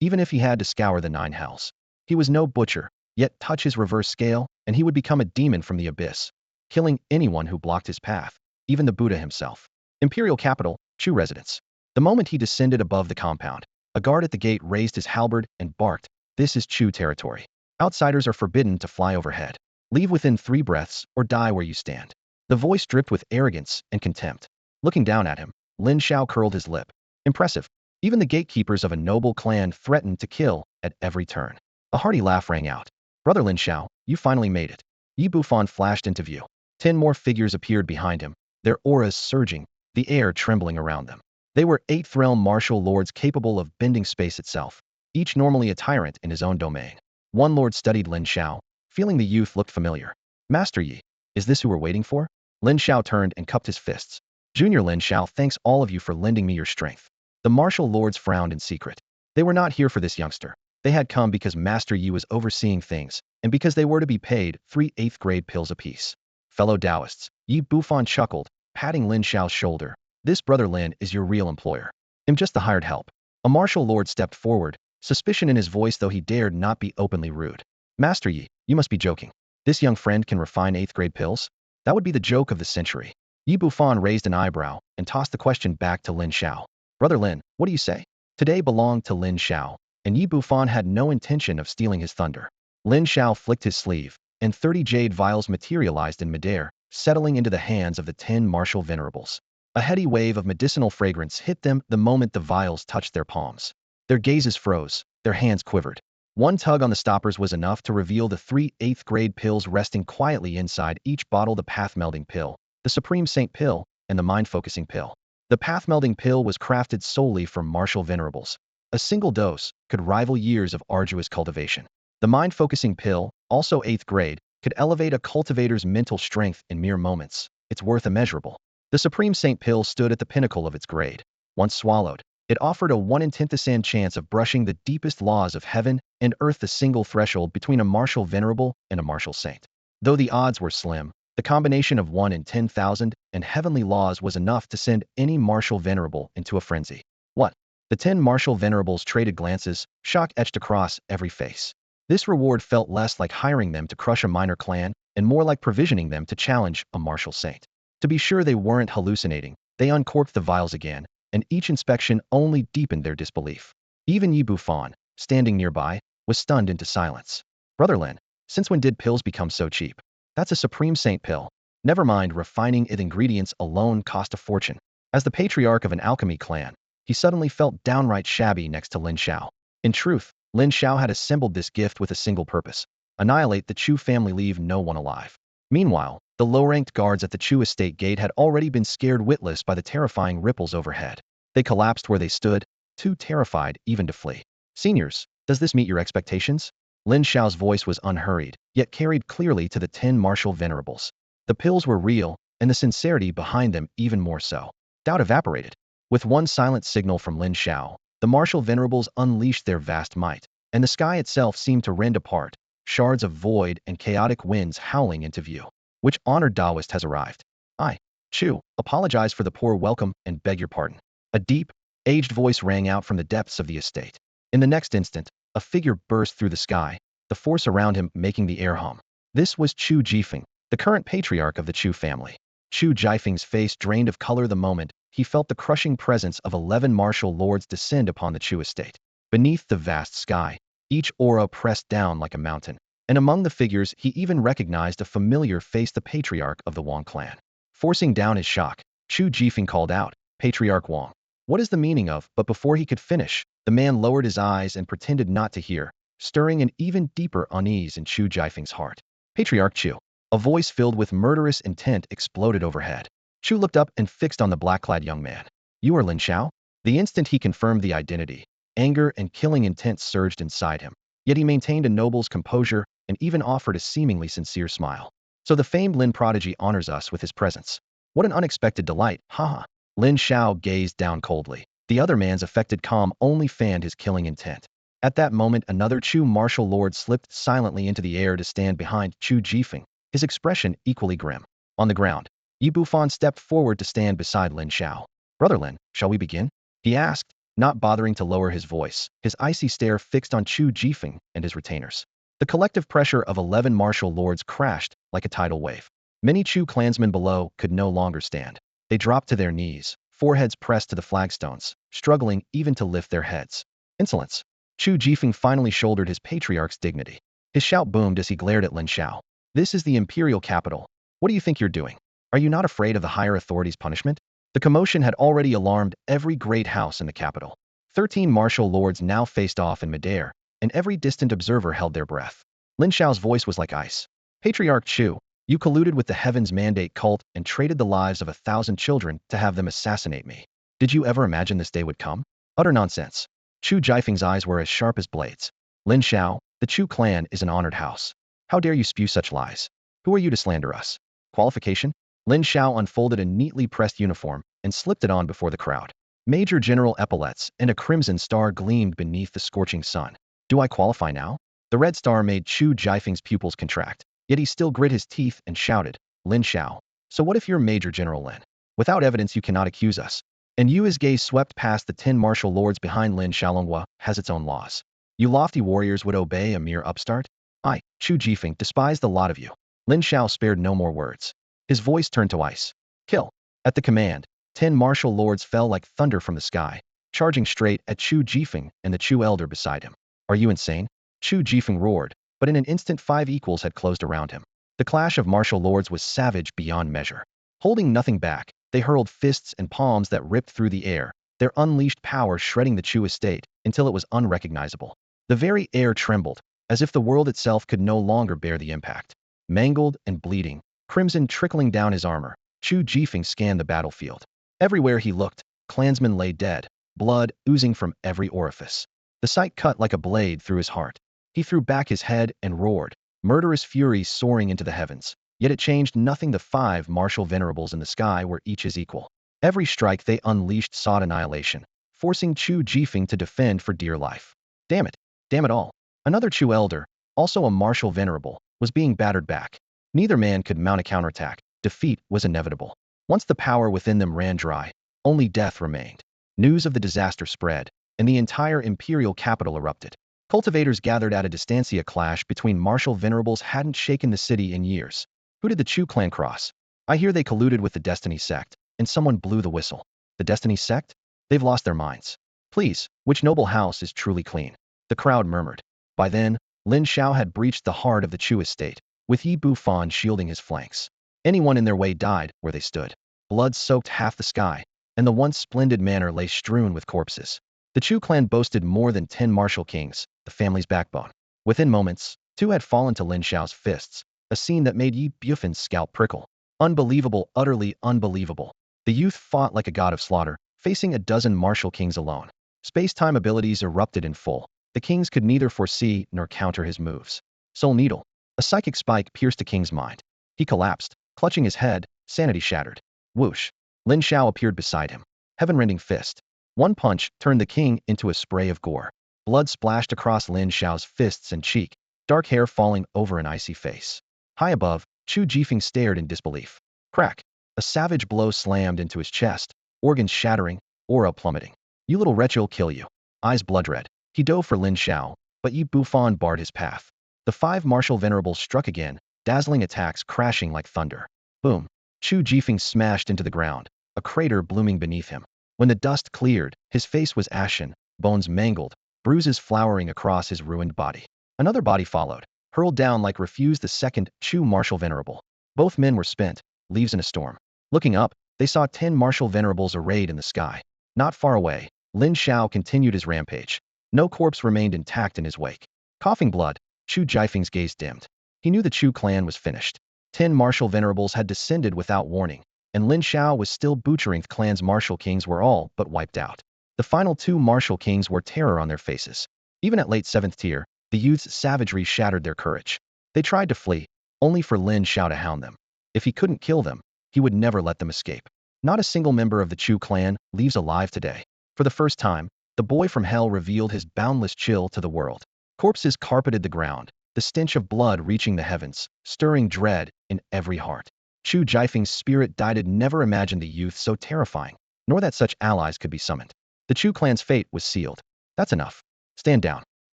even if he had to scour the 9 hells. He was no butcher, yet touch his reverse scale, and he would become a demon from the abyss, killing anyone who blocked his path, even the Buddha himself. Imperial capital, Chu residence. The moment he descended above the compound, a guard at the gate raised his halberd and barked, "This is Chu territory. Outsiders are forbidden to fly overhead. Leave within 3 breaths or die where you stand." The voice dripped with arrogance and contempt. Looking down at him, Lin Xiao curled his lip. Impressive. Even the gatekeepers of a noble clan threatened to kill at every turn. A hearty laugh rang out. "Brother Lin Xiao, you finally made it." Yi Bufan flashed into view. 10 more figures appeared behind him, their auras surging, the air trembling around them. They were 8th realm martial lords capable of bending space itself, each normally a tyrant in his own domain. One lord studied Lin Xiao, feeling the youth looked familiar. "Master Yi, is this who we're waiting for?" Lin Xiao turned and cupped his fists. "Junior Lin Xiao, thanks all of you for lending me your strength." The martial lords frowned in secret. They were not here for this youngster. They had come because Master Yi was overseeing things, and because they were to be paid 3 8th-grade pills apiece. "Fellow Taoists," Yi Bufan chuckled, patting Lin Xiao's shoulder. "This Brother Lin is your real employer. I'm just the hired help." A martial lord stepped forward, suspicion in his voice though he dared not be openly rude. "Master Yi, you must be joking. This young friend can refine 8th-grade pills? That would be the joke of the century." Yi Bufan raised an eyebrow and tossed the question back to Lin Xiao. "Brother Lin, what do you say?" Today belonged to Lin Xiao, and Yi Bufan had no intention of stealing his thunder. Lin Xiao flicked his sleeve, and 30 jade vials materialized in midair, settling into the hands of the 10 martial venerables. A heady wave of medicinal fragrance hit them the moment the vials touched their palms. Their gazes froze, their hands quivered. One tug on the stoppers was enough to reveal the 3 8th-grade pills resting quietly inside each bottle: the path-melding pill, the Supreme Saint pill, and the mind-focusing pill. The path-melding pill was crafted solely from martial venerables. A single dose could rival years of arduous cultivation. The mind-focusing pill, also 8th grade, could elevate a cultivator's mental strength in mere moments. Its worth immeasurable. The Supreme Saint pill stood at the pinnacle of its grade. Once swallowed, it offered a 1 in 10,000 chance of brushing the deepest laws of heaven and earth, the single threshold between a martial venerable and a martial saint. Though the odds were slim, the combination of 1 in 10,000 and heavenly laws was enough to send any martial venerable into a frenzy. "What?" The 10 martial venerables traded glances, shock etched across every face. This reward felt less like hiring them to crush a minor clan and more like provisioning them to challenge a martial saint. To be sure they weren't hallucinating, they uncorked the vials again, and each inspection only deepened their disbelief. Even Yi Bufan, standing nearby, was stunned into silence. "Brother Lin, since when did pills become so cheap?" "That's a Supreme Saint pill. Never mind, refining its ingredients alone cost a fortune." As the patriarch of an alchemy clan, he suddenly felt downright shabby next to Lin Xiao. In truth, Lin Xiao had assembled this gift with a single purpose: annihilate the Chu family, leave no one alive. Meanwhile, the low-ranked guards at the Chu estate gate had already been scared witless by the terrifying ripples overhead. They collapsed where they stood, too terrified even to flee. "Seniors, does this meet your expectations?" Lin Xiao's voice was unhurried, yet carried clearly to the 10 martial venerables. The pills were real, and the sincerity behind them even more so. Doubt evaporated. With one silent signal from Lin Xiao, the martial venerables unleashed their vast might, and the sky itself seemed to rend apart, shards of void and chaotic winds howling into view. "Which honored Taoist has arrived?" "I, Chu, apologize for the poor welcome and beg your pardon." A deep, aged voice rang out from the depths of the estate. In the next instant, a figure burst through the sky, the force around him making the air hum. This was Chu Jifeng, the current patriarch of the Chu family. Chu Jifeng's face drained of color the moment he felt the crushing presence of 11 martial lords descend upon the Chu estate. Beneath the vast sky, each aura pressed down like a mountain, and among the figures he even recognized a familiar face, the patriarch of the Wang clan. Forcing down his shock, Chu Jifeng called out, "Patriarch Wang, what is the meaning of?" But before he could finish, the man lowered his eyes and pretended not to hear, stirring an even deeper unease in Chu Jifeng's heart. "Patriarch Chu." A voice filled with murderous intent exploded overhead. Chu looked up and fixed on the black-clad young man. "You are Lin Xiao?" The instant he confirmed the identity, anger and killing intent surged inside him. Yet he maintained a noble's composure and even offered a seemingly sincere smile. "So the famed Lin prodigy honors us with his presence. What an unexpected delight, haha." Lin Xiao gazed down coldly. The other man's affected calm only fanned his killing intent. At that moment, another Chu martial lord slipped silently into the air to stand behind Chu Jifeng, his expression equally grim. On the ground, Yi Bufan stepped forward to stand beside Lin Xiao. "Brother Lin, shall we begin?" he asked, not bothering to lower his voice, his icy stare fixed on Chu Jifeng and his retainers. The collective pressure of 11 martial lords crashed like a tidal wave. Many Chu clansmen below could no longer stand. They dropped to their knees, foreheads pressed to the flagstones, struggling even to lift their heads. "Insolence!" Chu Jifeng finally shouldered his patriarch's dignity. His shout boomed as he glared at Lin Xiao. "This is the imperial capital. What do you think you're doing? Are you not afraid of the higher authorities' punishment?" The commotion had already alarmed every great house in the capital. 13 martial lords now faced off in midair, and every distant observer held their breath. Lin Xiao's voice was like ice. "Patriarch Chu, you colluded with the Heaven's Mandate cult and traded the lives of 1,000 children to have them assassinate me. Did you ever imagine this day would come?" "Utter nonsense." Chu Jifeng's eyes were as sharp as blades. "Lin Xiao, the Chu clan is an honored house. How dare you spew such lies? Who are you to slander us?" "Qualification?" Lin Xiao unfolded a neatly pressed uniform and slipped it on before the crowd. Major General epaulets and a crimson star gleamed beneath the scorching sun. "Do I qualify now?" The red star made Chu Jifeng's pupils contract, yet he still grit his teeth and shouted, "Lin Xiao, so what if you're Major General Lin? Without evidence you cannot accuse us." And Yu's gaze swept past the 10 martial lords behind Lin Xiaolonghua has its own laws. You lofty warriors would obey a mere upstart? I, Chu Jifeng, despise the lot of you. Lin Xiao spared no more words. His voice turned to ice. "Kill." At the command, 10 martial lords fell like thunder from the sky, charging straight at Chu Jifeng and the Chu elder beside him. "Are you insane?" Chu Jifeng roared, but in an instant 5 equals had closed around him. The clash of martial lords was savage beyond measure. Holding nothing back, they hurled fists and palms that ripped through the air, their unleashed power shredding the Chu estate until it was unrecognizable. The very air trembled, as if the world itself could no longer bear the impact. Mangled and bleeding, crimson trickling down his armor, Chu Jifeng scanned the battlefield. Everywhere he looked, clansmen lay dead, blood oozing from every orifice. The sight cut like a blade through his heart. He threw back his head and roared, murderous fury soaring into the heavens. Yet it changed nothing. The 5 martial venerables in the sky were each his equal. Every strike they unleashed sought annihilation, forcing Chu Jifeng to defend for dear life. Damn it! Damn it all! Another Chu elder, also a martial venerable, was being battered back. Neither man could mount a counterattack. Defeat was inevitable. Once the power within them ran dry, only death remained. News of the disaster spread, and the entire imperial capital erupted. Cultivators gathered at a distancia. Clash between martial venerables hadn't shaken the city in years. Who did the Chu clan cross? I hear they colluded with the Destiny sect, and someone blew the whistle. The Destiny sect? They've lost their minds. Please, which noble house is truly clean? The crowd murmured. By then, Lin Xiao had breached the heart of the Chu estate, with Yi Bufan shielding his flanks. Anyone in their way died where they stood. Blood soaked half the sky, and the once splendid manor lay strewn with corpses. The Chu clan boasted more than 10 martial kings, the family's backbone. Within moments, 2 had fallen to Lin Xiao's fists, a scene that made Yi Bufen's scalp prickle. Unbelievable, utterly unbelievable. The youth fought like a god of slaughter, facing a dozen martial kings alone. Space-time abilities erupted in full. The kings could neither foresee nor counter his moves. Soul Needle. A psychic spike pierced the king's mind. He collapsed, clutching his head, sanity shattered. Whoosh. Lin Xiao appeared beside him. Heaven-rending fist. One punch turned the king into a spray of gore. Blood splashed across Lin Xiao's fists and cheek, dark hair falling over an icy face. High above, Chu Jifeng stared in disbelief. Crack! A savage blow slammed into his chest, organs shattering, aura plummeting. You little wretch, I'll kill you. Eyes blood red. He dove for Lin Xiao, but Yi Bufan barred his path. The 5 martial venerables struck again, dazzling attacks crashing like thunder. Boom! Chu Jifeng smashed into the ground, a crater blooming beneath him. When the dust cleared, his face was ashen, bones mangled, bruises flowering across his ruined body. Another body followed, hurled down like refused the second Chu martial venerable. Both men were spent, leaves in a storm. Looking up, they saw 10 martial venerables arrayed in the sky. Not far away, Lin Shao continued his rampage. No corpse remained intact in his wake. Coughing blood, Chu Jifeng's gaze dimmed. He knew the Chu clan was finished. 10 martial venerables had descended without warning, and Lin Shao was still butchering the clan's martial kings were all but wiped out. The final 2 martial kings wore terror on their faces. Even at late 7th tier, the youth's savagery shattered their courage. They tried to flee, only for Lin Shao to hound them. If he couldn't kill them, he would never let them escape. Not a single member of the Chu clan leaves alive today. For the first time, the boy from hell revealed his boundless chill to the world. Corpses carpeted the ground, the stench of blood reaching the heavens, stirring dread in every heart. Chu Jifeng's spirit died. Never imagined the youth so terrifying, nor that such allies could be summoned. The Chu clan's fate was sealed. That's enough. Stand down.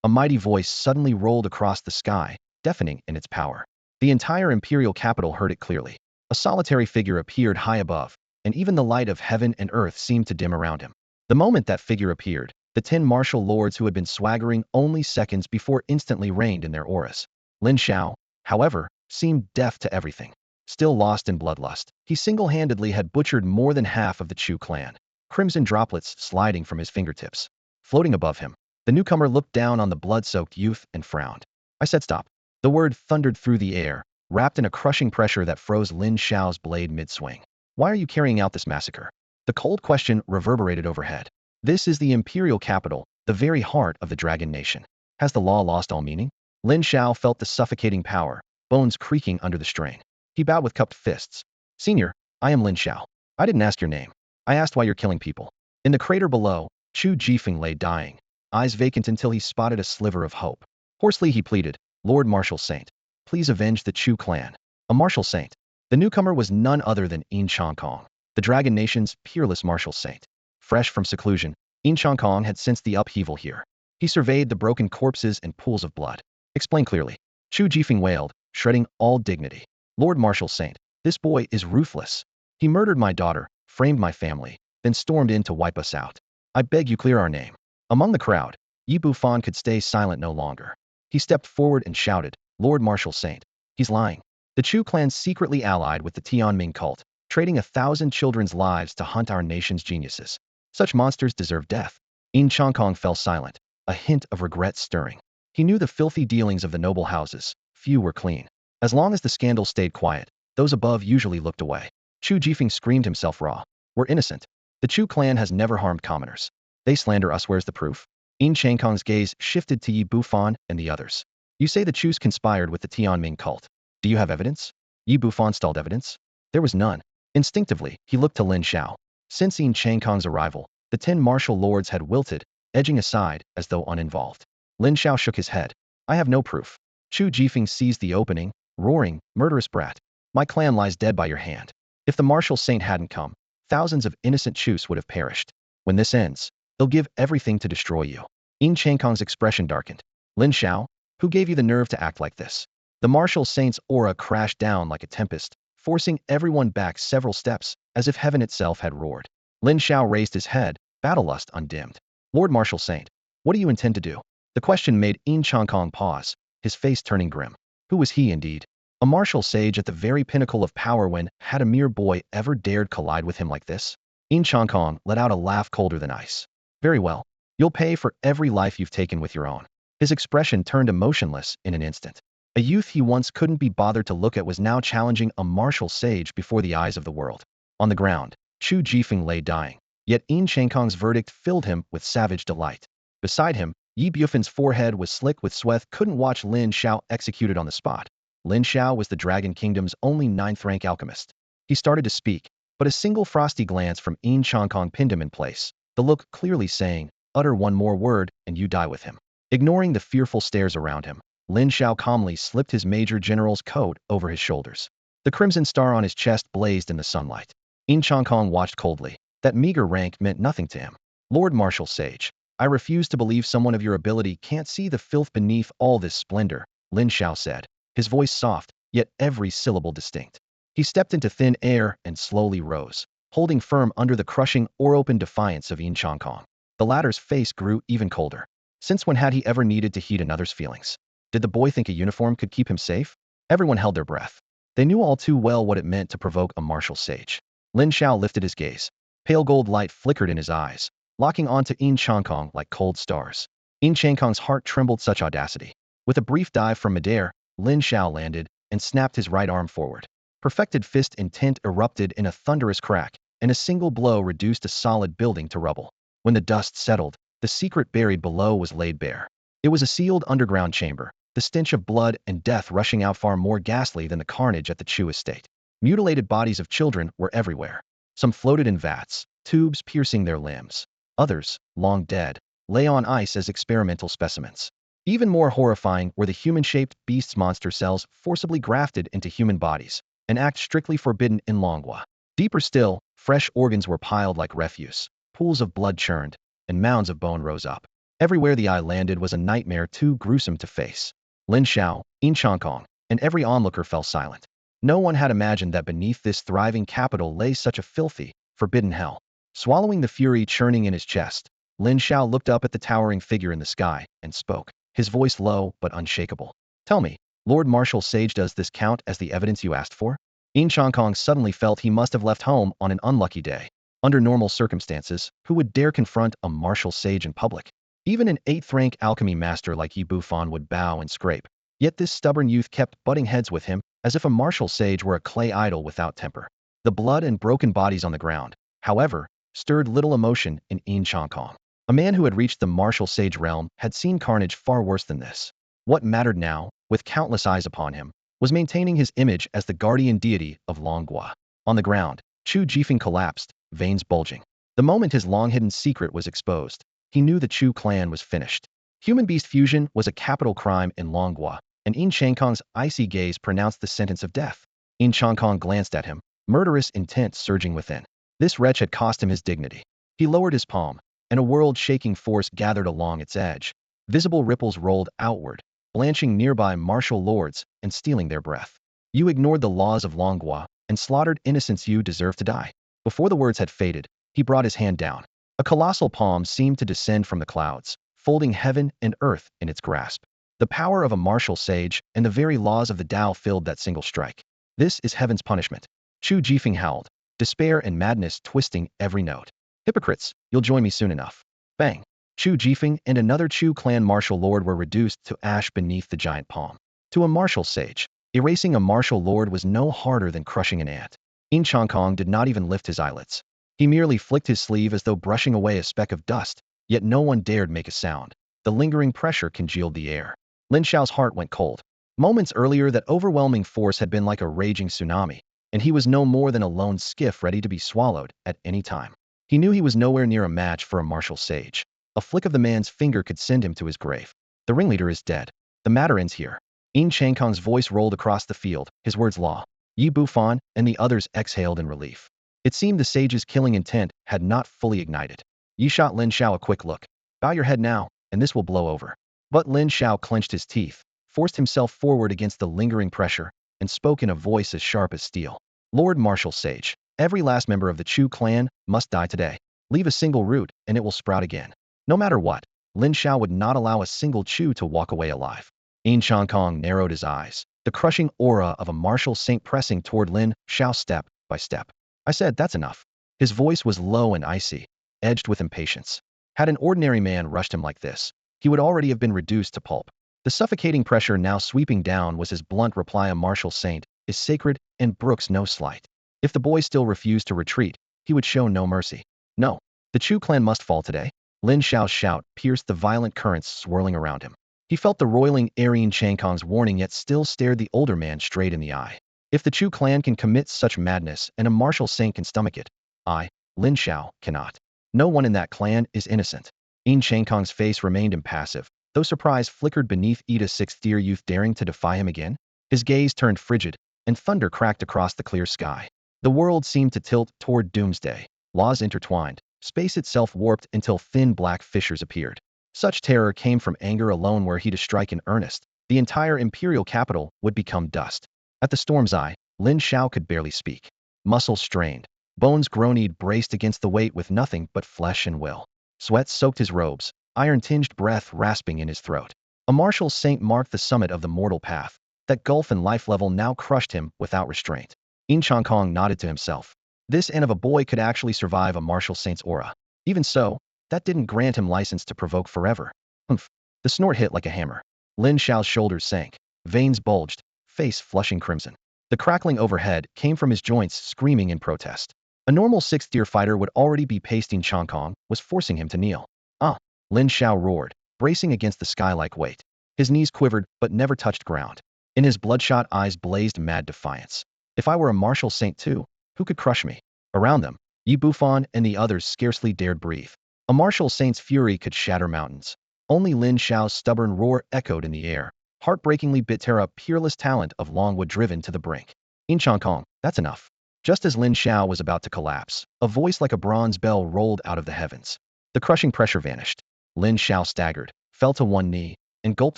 A mighty voice suddenly rolled across the sky, deafening in its power. The entire imperial capital heard it clearly. A solitary figure appeared high above, and even the light of heaven and earth seemed to dim around him. The moment that figure appeared, the 10 martial lords who had been swaggering only seconds before instantly reigned in their auras. Lin Shao, however, seemed deaf to everything. Still lost in bloodlust, he single-handedly had butchered more than half of the Chu clan, crimson droplets sliding from his fingertips. Floating above him, the newcomer looked down on the blood-soaked youth and frowned. I said stop. The word thundered through the air, wrapped in a crushing pressure that froze Lin Shao's blade mid-swing. Why are you carrying out this massacre? The cold question reverberated overhead. This is the imperial capital, the very heart of the dragon nation. Has the law lost all meaning? Lin Shao felt the suffocating power, bones creaking under the strain. He bowed with cupped fists. Senior, I am Lin Shao. I didn't ask your name. I asked why you're killing people. In the crater below, Chu Jifeng lay dying, eyes vacant until he spotted a sliver of hope. Hoarsely he pleaded, Lord Martial Saint, please avenge the Chu clan. A martial saint. The newcomer was none other than Yin Kong, the Dragon Nation's peerless martial saint. Fresh from seclusion, Yin Kong had sensed the upheaval here. He surveyed the broken corpses and pools of blood. Explain clearly. Chu Jifeng wailed, shredding all dignity. Lord Martial Saint, this boy is ruthless. He murdered my daughter, framed my family, then stormed in to wipe us out. I beg you clear our name. Among the crowd, Yi Bufan could stay silent no longer. He stepped forward and shouted, Lord Martial Saint, he's lying. The Chu clan secretly allied with the Tianming cult, trading 1,000 children's lives to hunt our nation's geniuses. Such monsters deserve death. Yin Kong fell silent, a hint of regret stirring. He knew the filthy dealings of the noble houses. Few were clean. As long as the scandal stayed quiet, those above usually looked away. Chu Jifeng screamed himself raw. We're innocent. The Chu clan has never harmed commoners. They slander us. Where's the proof? Yin Kong's gaze shifted to Yi Bufan and the others. You say the Chus conspired with the Tianming cult. Do you have evidence? Yi Bufan stalled evidence. There was none. Instinctively, he looked to Lin Shao. Since Yin Kong's arrival, the 10 martial lords had wilted, edging aside as though uninvolved. Lin Shao shook his head. I have no proof. Chu Jifeng seized the opening, roaring, murderous brat. My clan lies dead by your hand. If the martial saint hadn't come, thousands of innocent Chus would have perished. When this ends, they'll give everything to destroy you. Yin Kong's expression darkened. Lin Shao, who gave you the nerve to act like this? The martial saint's aura crashed down like a tempest, forcing everyone back several steps, as if heaven itself had roared. Lin Shao raised his head, battlelust undimmed. Lord Martial Saint, what do you intend to do? The question made Yin Kong pause, his face turning grim. Who was he indeed? A martial sage at the very pinnacle of power when had a mere boy ever dared collide with him like this? Yin Kong let out a laugh colder than ice. Very well. You'll pay for every life you've taken with your own. His expression turned emotionless in an instant. A youth he once couldn't be bothered to look at was now challenging a martial sage before the eyes of the world. On the ground, Chu Jifeng lay dying, yet Yin Kong's verdict filled him with savage delight. Beside him, Yi Bufan's forehead was slick with sweat. Couldn't watch Lin Shao executed on the spot. Lin Shao was the Dragon Kingdom's only 9th-rank alchemist. He started to speak, but a single frosty glance from Yin Kong pinned him in place, the look clearly saying, utter one more word and you die with him. Ignoring the fearful stares around him, Lin Shao calmly slipped his major general's coat over his shoulders. The crimson star on his chest blazed in the sunlight. Yin Kong watched coldly. That meager rank meant nothing to him. Lord Martial Sage. I refuse to believe someone of your ability can't see the filth beneath all this splendor, Lin Xiao said, his voice soft, yet every syllable distinct. He stepped into thin air and slowly rose, holding firm under the crushing or open defiance of Yin Chongkong. The latter's face grew even colder. Since when had he ever needed to heed another's feelings? Did the boy think a uniform could keep him safe? Everyone held their breath. They knew all too well what it meant to provoke a martial sage. Lin Xiao lifted his gaze. Pale gold light flickered in his eyes, locking onto Yin Chongkong like cold stars. Yin Chongkong's heart trembled such audacity. With a brief dive from midair, Lin Xiao landed and snapped his right arm forward. Perfected fist intent erupted in a thunderous crack, and a single blow reduced a solid building to rubble. When the dust settled, the secret buried below was laid bare. It was a sealed underground chamber, the stench of blood and death rushing out far more ghastly than the carnage at the Chu estate. Mutilated bodies of children were everywhere. Some floated in vats, tubes piercing their limbs. Others, long dead, lay on ice as experimental specimens. Even more horrifying were the human-shaped beast monster cells forcibly grafted into human bodies, an act strictly forbidden in Longhua. Deeper still, fresh organs were piled like refuse, pools of blood churned, and mounds of bone rose up. Everywhere the eye landed was a nightmare too gruesome to face. Lin Xiao, Yin Chongkong, and every onlooker fell silent. No one had imagined that beneath this thriving capital lay such a filthy, forbidden hell. Swallowing the fury churning in his chest, Lin Xiao looked up at the towering figure in the sky and spoke, his voice low but unshakable. Tell me, Lord Martial Sage, does this count as the evidence you asked for? Yin Chongkong suddenly felt he must have left home on an unlucky day. Under normal circumstances, who would dare confront a martial sage in public? Even an 8th-rank alchemy master like Yi Bufan would bow and scrape. Yet this stubborn youth kept butting heads with him, as if a martial sage were a clay idol without temper. The blood and broken bodies on the ground, however, stirred little emotion in Yin Chongkong. A man who had reached the martial sage realm had seen carnage far worse than this. What mattered now, with countless eyes upon him, was maintaining his image as the guardian deity of Longhua. On the ground, Chu Jifeng collapsed, veins bulging. The moment his long-hidden secret was exposed, he knew the Chu clan was finished. Human-beast fusion was a capital crime in Longhua, and Yin Chongkong's icy gaze pronounced the sentence of death. Yin Chongkong glanced at him, murderous intent surging within. This wretch had cost him his dignity. He lowered his palm, and a world-shaking force gathered along its edge. Visible ripples rolled outward, blanching nearby martial lords and stealing their breath. You ignored the laws of Longhua and slaughtered innocents. You deserve to die. Before the words had faded, he brought his hand down. A colossal palm seemed to descend from the clouds, folding heaven and earth in its grasp. The power of a martial sage and the very laws of the Tao filled that single strike. This is heaven's punishment. Chu Jifeng howled, despair and madness twisting every note. Hypocrites, you'll join me soon enough. Bang! Chu Jifeng and another Chu clan martial lord were reduced to ash beneath the giant palm. To a martial sage, erasing a martial lord was no harder than crushing an ant. Yin Chongkong did not even lift his eyelids. He merely flicked his sleeve as though brushing away a speck of dust, yet no one dared make a sound. The lingering pressure congealed the air. Lin Xiao's heart went cold. Moments earlier, that overwhelming force had been like a raging tsunami, and he was no more than a lone skiff ready to be swallowed at any time. He knew he was nowhere near a match for a martial sage. A flick of the man's finger could send him to his grave. The ringleader is dead. The matter ends here. Yin Chongkong's voice rolled across the field, his words law. Yi Bufan and the others exhaled in relief. It seemed the sage's killing intent had not fully ignited. Yi shot Lin Xiao a quick look. Bow your head now, and this will blow over. But Lin Xiao clenched his teeth, forced himself forward against the lingering pressure, and spoke in a voice as sharp as steel. Lord Martial Sage, every last member of the Chu clan must die today. Leave a single root, and it will sprout again. No matter what, Lin Xiao would not allow a single Chu to walk away alive. Yin Chongkong narrowed his eyes, the crushing aura of a martial saint pressing toward Lin Xiao step by step. I said, that's enough. His voice was low and icy, edged with impatience. Had an ordinary man rushed him like this, he would already have been reduced to pulp. The suffocating pressure now sweeping down was his blunt reply. A martial saint is sacred and brooks no slight. If the boy still refused to retreat, he would show no mercy. No, the Chu clan must fall today. Lin Xiao's shout pierced the violent currents swirling around him. He felt the roiling Yin Chongkong's warning, yet still stared the older man straight in the eye. If the Chu clan can commit such madness and a martial saint can stomach it, I, Lin Xiao, cannot. No one in that clan is innocent. Yin Chongkong's face remained impassive, though surprise flickered beneath Ida's sixth-year youth daring to defy him again. His gaze turned frigid, and thunder cracked across the clear sky. The world seemed to tilt toward doomsday, laws intertwined, Space itself warped until thin black fissures appeared. Such terror came from anger alone. Were he to strike in earnest, the entire imperial capital would become dust. At the storm's eye, Lin Xiao could barely speak. Muscles strained, bones groaned, braced against the weight with nothing but flesh and will. Sweat soaked his robes, iron-tinged breath rasping in his throat. A martial saint marked the summit of the mortal path. That gulf in life level now crushed him without restraint. In Changkong nodded to himself. This end of a boy could actually survive a martial saint's aura. Even so, that didn't grant him license to provoke forever. Humph. The snort hit like a hammer. Lin Xiao's shoulders sank. Veins bulged, face flushing crimson. The crackling overhead came from his joints screaming in protest. A normal sixth-tier fighter would already be pasting. Changkong was forcing him to kneel. Ah! Lin Xiao roared, bracing against the sky like weight. His knees quivered but never touched ground. In his bloodshot eyes blazed mad defiance. If I were a martial saint too, who could crush me? Around them, Yi Bufan and the others scarcely dared breathe. A martial saint's fury could shatter mountains. Only Lin Xiao's stubborn roar echoed in the air, heartbreakingly bitter, a peerless talent of Longwood driven to the brink. In Changkong, that's enough. Just as Lin Xiao was about to collapse, a voice like a bronze bell rolled out of the heavens. The crushing pressure vanished. Lin Xiao staggered, fell to one knee, and gulped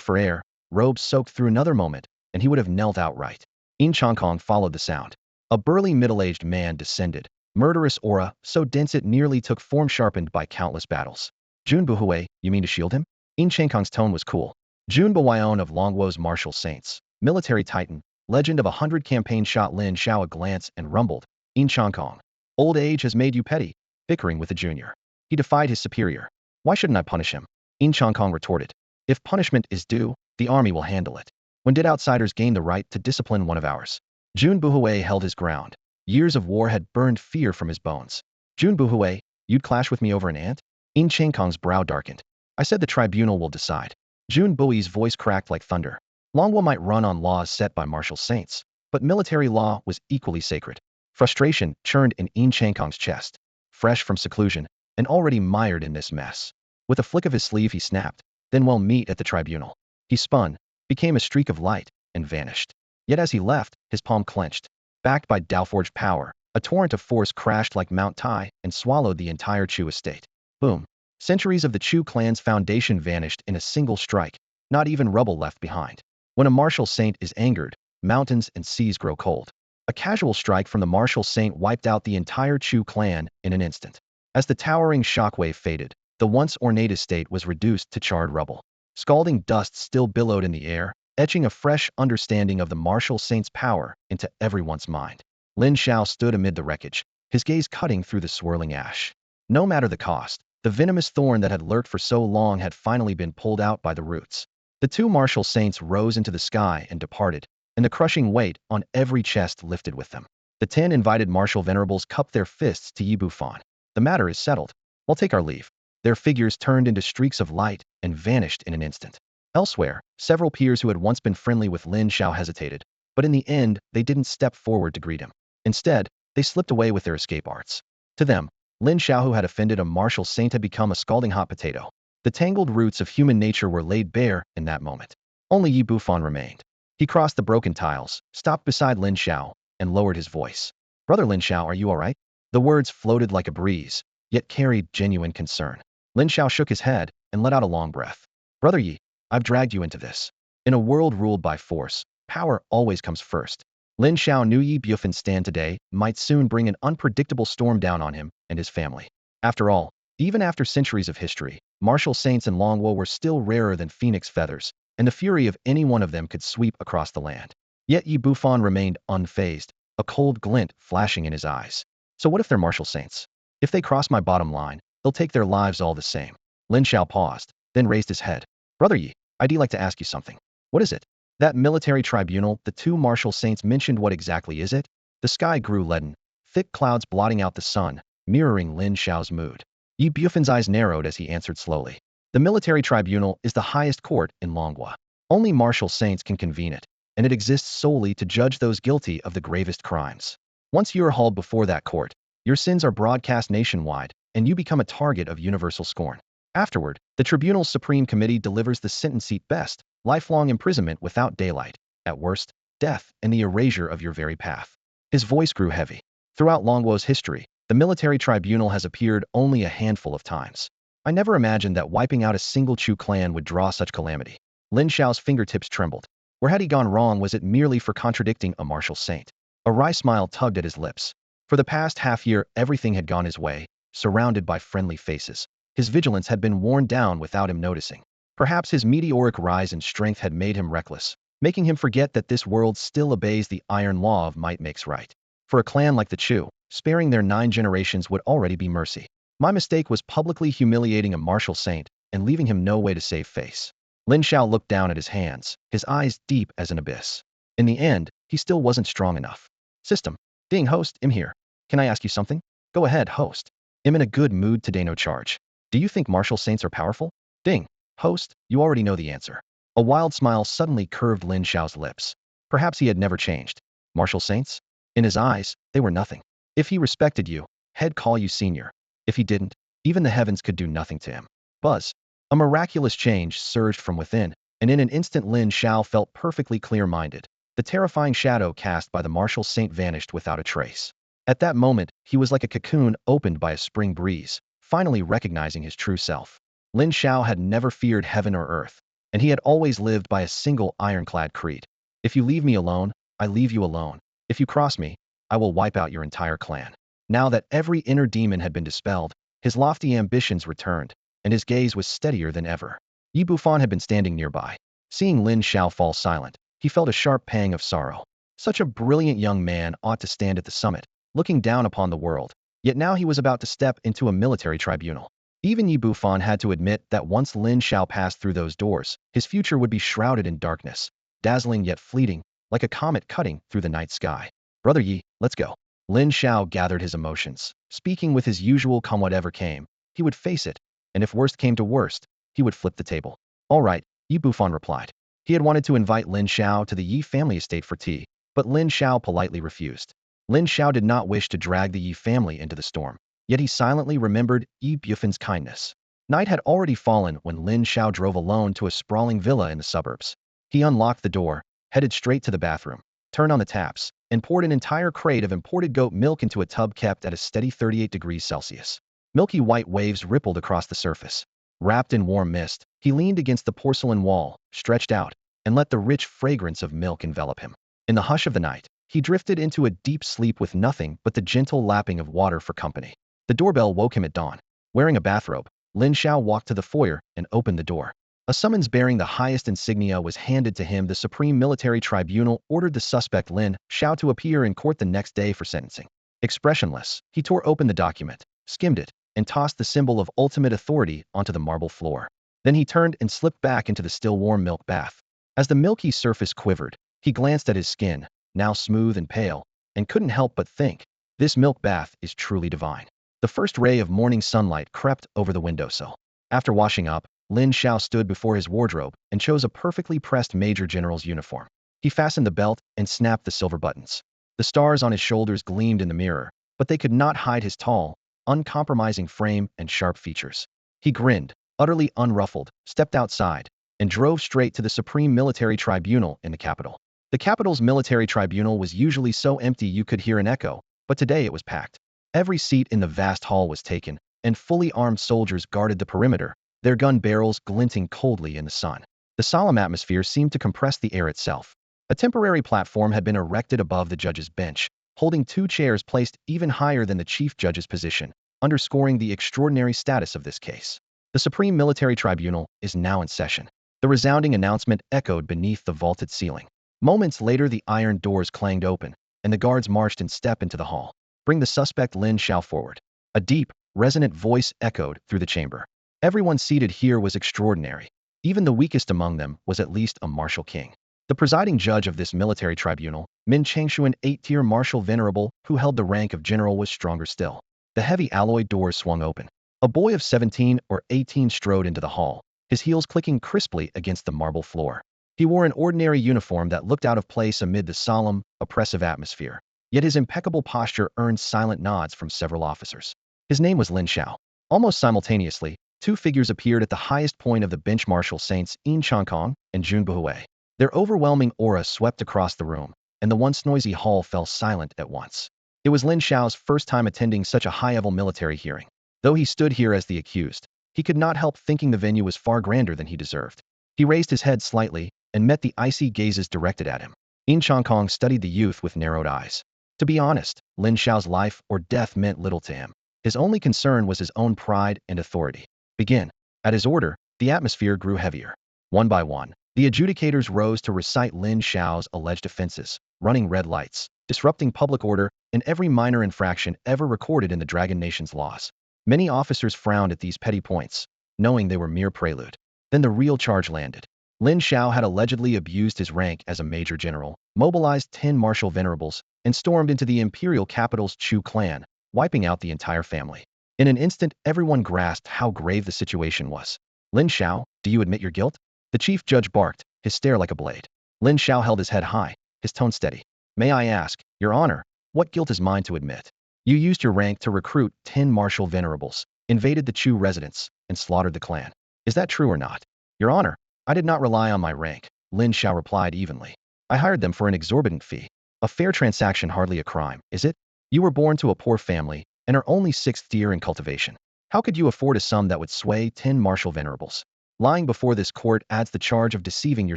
for air, robes soaked through. Another moment, and he would have knelt outright. In Changkong followed the sound. A burly middle-aged man descended, murderous aura so dense it nearly took form, sharpened by countless battles. Jun Buhui, you mean to shield him? In Changkong's tone was cool. Jun Buhuion of Longwo's martial saints, military titan, legend of 100 campaigns, shot Lin Xiao a glance and rumbled. In Changkong, old age has made you petty, bickering with the junior. He defied his superior. Why shouldn't I punish him? In Changkong retorted. If punishment is due, the army will handle it. When did outsiders gain the right to discipline one of ours? Jun Buhui held his ground. Years of war had burned fear from his bones. Jun Buhui, you'd clash with me over an ant? In Changkong's brow darkened. I said the tribunal will decide. Jun Bui's voice cracked like thunder. Longwo might run on laws set by martial saints, but military law was equally sacred. Frustration churned in Changkong's chest. Fresh from seclusion, and already mired in this mess. With a flick of his sleeve he snapped, then we'll meet at the tribunal. He spun, became a streak of light, and vanished. Yet as he left, his palm clenched. Backed by Daoforged power, a torrent of force crashed like Mount Tai and swallowed the entire Chu estate. Boom. Centuries of the Chu clan's foundation vanished in a single strike, not even rubble left behind. When a martial saint is angered, mountains and seas grow cold. A casual strike from the martial saint wiped out the entire Chu clan in an instant. As the towering shockwave faded, the once ornate estate was reduced to charred rubble. Scalding dust still billowed in the air, etching a fresh understanding of the martial saint's power into everyone's mind. Lin Xiao stood amid the wreckage, his gaze cutting through the swirling ash. No matter the cost, the venomous thorn that had lurked for so long had finally been pulled out by the roots. The two martial saints rose into the sky and departed, and the crushing weight on every chest lifted with them. The 10 invited martial venerables cupped their fists to Yi Bufan. The matter is settled. We'll take our leave. Their figures turned into streaks of light and vanished in an instant. Elsewhere, several peers who had once been friendly with Lin Xiao hesitated, but in the end, they didn't step forward to greet him. Instead, they slipped away with their escape arts. To them, Lin Xiao, who had offended a martial saint, had become a scalding hot potato. The tangled roots of human nature were laid bare in that moment. Only Yi Bufan remained. He crossed the broken tiles, stopped beside Lin Xiao, and lowered his voice. Brother Lin Xiao, are you all right? The words floated like a breeze, yet carried genuine concern. Lin Xiao shook his head and let out a long breath. Brother Yi, I've dragged you into this. In a world ruled by force, power always comes first. Lin Xiao knew Yi Bufan's stand today might soon bring an unpredictable storm down on him and his family. After all, even after centuries of history, martial saints in Longwo were still rarer than phoenix feathers, and the fury of any one of them could sweep across the land. Yet Yi Bufan remained unfazed, a cold glint flashing in his eyes. So what if they're martial saints? If they cross my bottom line, they'll take their lives all the same. Lin Xiao paused, then raised his head. Brother Yi, I'd like to ask you something. What is it? That military tribunal, the two martial saints mentioned, what exactly is it? The sky grew leaden, thick clouds blotting out the sun, mirroring Lin Xiao's mood. Yi Bufan's eyes narrowed as he answered slowly. The military tribunal is the highest court in Longwa. Only martial saints can convene it, and it exists solely to judge those guilty of the gravest crimes. Once you are hauled before that court, your sins are broadcast nationwide, and you become a target of universal scorn. Afterward, the tribunal's supreme committee delivers the sentence: at best, lifelong imprisonment without daylight, at worst, death and the erasure of your very path. His voice grew heavy. Throughout Longwo's history, The military tribunal has appeared only a handful of times. I never imagined that wiping out a single Chu clan would draw such calamity. Lin Xiao's fingertips trembled. Where had he gone wrong? Was it merely for contradicting a martial saint? A wry smile tugged at his lips. For the past half-year, everything had gone his way, surrounded by friendly faces. His vigilance had been worn down without him noticing. Perhaps his meteoric rise in strength had made him reckless, making him forget that this world still obeys the iron law of might makes right. For a clan like the Chu, sparing their 9 generations would already be mercy. My mistake was publicly humiliating a martial saint and leaving him no way to save face. Lin Xiao looked down at his hands, his eyes deep as an abyss. In the end, he still wasn't strong enough. System. Ding, host, I'm here. Can I ask you something? Go ahead, host. I'm in a good mood today, no charge. Do you think martial saints are powerful? Ding. Host, you already know the answer. A wild smile suddenly curved Lin Xiao's lips. Perhaps he had never changed. Martial saints? In his eyes, they were nothing. If he respected you, he'd call you senior. If he didn't, even the heavens could do nothing to him. Buzz. A miraculous change surged from within, and in an instant Lin Xiao felt perfectly clear-minded. The terrifying shadow cast by the martial saint vanished without a trace. At that moment, he was like a cocoon opened by a spring breeze, finally recognizing his true self. Lin Xiao had never feared heaven or earth, and he had always lived by a single ironclad creed. If you leave me alone, I leave you alone. If you cross me, I will wipe out your entire clan. Now that every inner demon had been dispelled, his lofty ambitions returned, and his gaze was steadier than ever. Yi Bufan had been standing nearby. Seeing Lin Xiao fall silent, he felt a sharp pang of sorrow. Such a brilliant young man ought to stand at the summit, looking down upon the world, yet now he was about to step into a military tribunal. Even Yi Bufan had to admit that once Lin Xiao passed through those doors, his future would be shrouded in darkness, dazzling yet fleeting, like a comet cutting through the night sky. Brother Yi, let's go. Lin Xiao gathered his emotions. Speaking with his usual calm, whatever came, he would face it, and if worst came to worst, he would flip the table. All right, Yi Bufan replied. He had wanted to invite Lin Xiao to the Yi family estate for tea, but Lin Xiao politely refused. Lin Xiao did not wish to drag the Yi family into the storm, yet he silently remembered Yi Bufan's kindness. Night had already fallen when Lin Xiao drove alone to a sprawling villa in the suburbs. He unlocked the door, headed straight to the bathroom, turned on the taps, and poured an entire crate of imported goat milk into a tub kept at a steady 38 degrees Celsius. Milky white waves rippled across the surface. Wrapped in warm mist, he leaned against the porcelain wall, stretched out, and let the rich fragrance of milk envelop him. In the hush of the night, he drifted into a deep sleep with nothing but the gentle lapping of water for company. The doorbell woke him at dawn. Wearing a bathrobe, Lin Xiao walked to the foyer and opened the door. A summons bearing the highest insignia was handed to him. The Supreme Military Tribunal ordered the suspect Lin Xiao to appear in court the next day for sentencing. Expressionless, he tore open the document, skimmed it, and tossed the symbol of ultimate authority onto the marble floor. Then he turned and slipped back into the still warm milk bath. As the milky surface quivered, he glanced at his skin, now smooth and pale, and couldn't help but think, this milk bath is truly divine. The first ray of morning sunlight crept over the windowsill. After washing up, Lin Xiao stood before his wardrobe and chose a perfectly pressed Major General's uniform. He fastened the belt and snapped the silver buttons. The stars on his shoulders gleamed in the mirror, but they could not hide his tall, uncompromising frame and sharp features. He grinned, utterly unruffled, stepped outside, and drove straight to the Supreme Military Tribunal in the capital. The capital's military tribunal was usually so empty you could hear an echo, but today it was packed. Every seat in the vast hall was taken, and fully armed soldiers guarded the perimeter, their gun barrels glinting coldly in the sun. The solemn atmosphere seemed to compress the air itself. A temporary platform had been erected above the judge's bench, holding 2 chairs placed even higher than the chief judge's position, underscoring the extraordinary status of this case. The Supreme Military Tribunal is now in session. The resounding announcement echoed beneath the vaulted ceiling. Moments later, the iron doors clanged open, and the guards marched in step into the hall. Bring the suspect Lin Xiao forward. A deep, resonant voice echoed through the chamber. Everyone seated here was extraordinary. Even the weakest among them was at least a martial king. The presiding judge of this military tribunal, Min Changshuan, 8-tier martial venerable, who held the rank of general, was stronger still. The heavy alloy doors swung open. A boy of 17 or 18 strode into the hall, his heels clicking crisply against the marble floor. He wore an ordinary uniform that looked out of place amid the solemn, oppressive atmosphere, yet his impeccable posture earned silent nods from several officers. His name was Lin Xiao. Almost simultaneously, 2 figures appeared at the highest point of the bench: martial saints Yin Changkong and Jun Buhui. Their overwhelming aura swept across the room, and the once noisy hall fell silent at once. It was Lin Xiao's first time attending such a high-level military hearing. Though he stood here as the accused, he could not help thinking the venue was far grander than he deserved. He raised his head slightly and met the icy gazes directed at him. Yin Chongkong studied the youth with narrowed eyes. To be honest, Lin Xiao's life or death meant little to him. His only concern was his own pride and authority. Begin. At his order, the atmosphere grew heavier. One by one, the adjudicators rose to recite Lin Xiao's alleged offenses, running red lights, disrupting public order, and every minor infraction ever recorded in the Dragon Nation's laws. Many officers frowned at these petty points, knowing they were mere prelude. Then the real charge landed. Lin Xiao had allegedly abused his rank as a major general, mobilized 10 martial venerables, and stormed into the imperial capital's Chu clan, wiping out the entire family. In an instant, everyone grasped how grave the situation was. Lin Xiao, do you admit your guilt? The chief judge barked, his stare like a blade. Lin Xiao held his head high, his tone steady. May I ask, Your Honor, what guilt is mine to admit? You used your rank to recruit 10 martial venerables, invaded the Chu residence, and slaughtered the clan. Is that true or not? Your Honor, I did not rely on my rank, Lin Xiao replied evenly. I hired them for an exorbitant fee. A fair transaction, hardly a crime, is it? You were born to a poor family and are only 6th year in cultivation. How could you afford a sum that would sway 10 martial venerables? Lying before this court adds the charge of deceiving your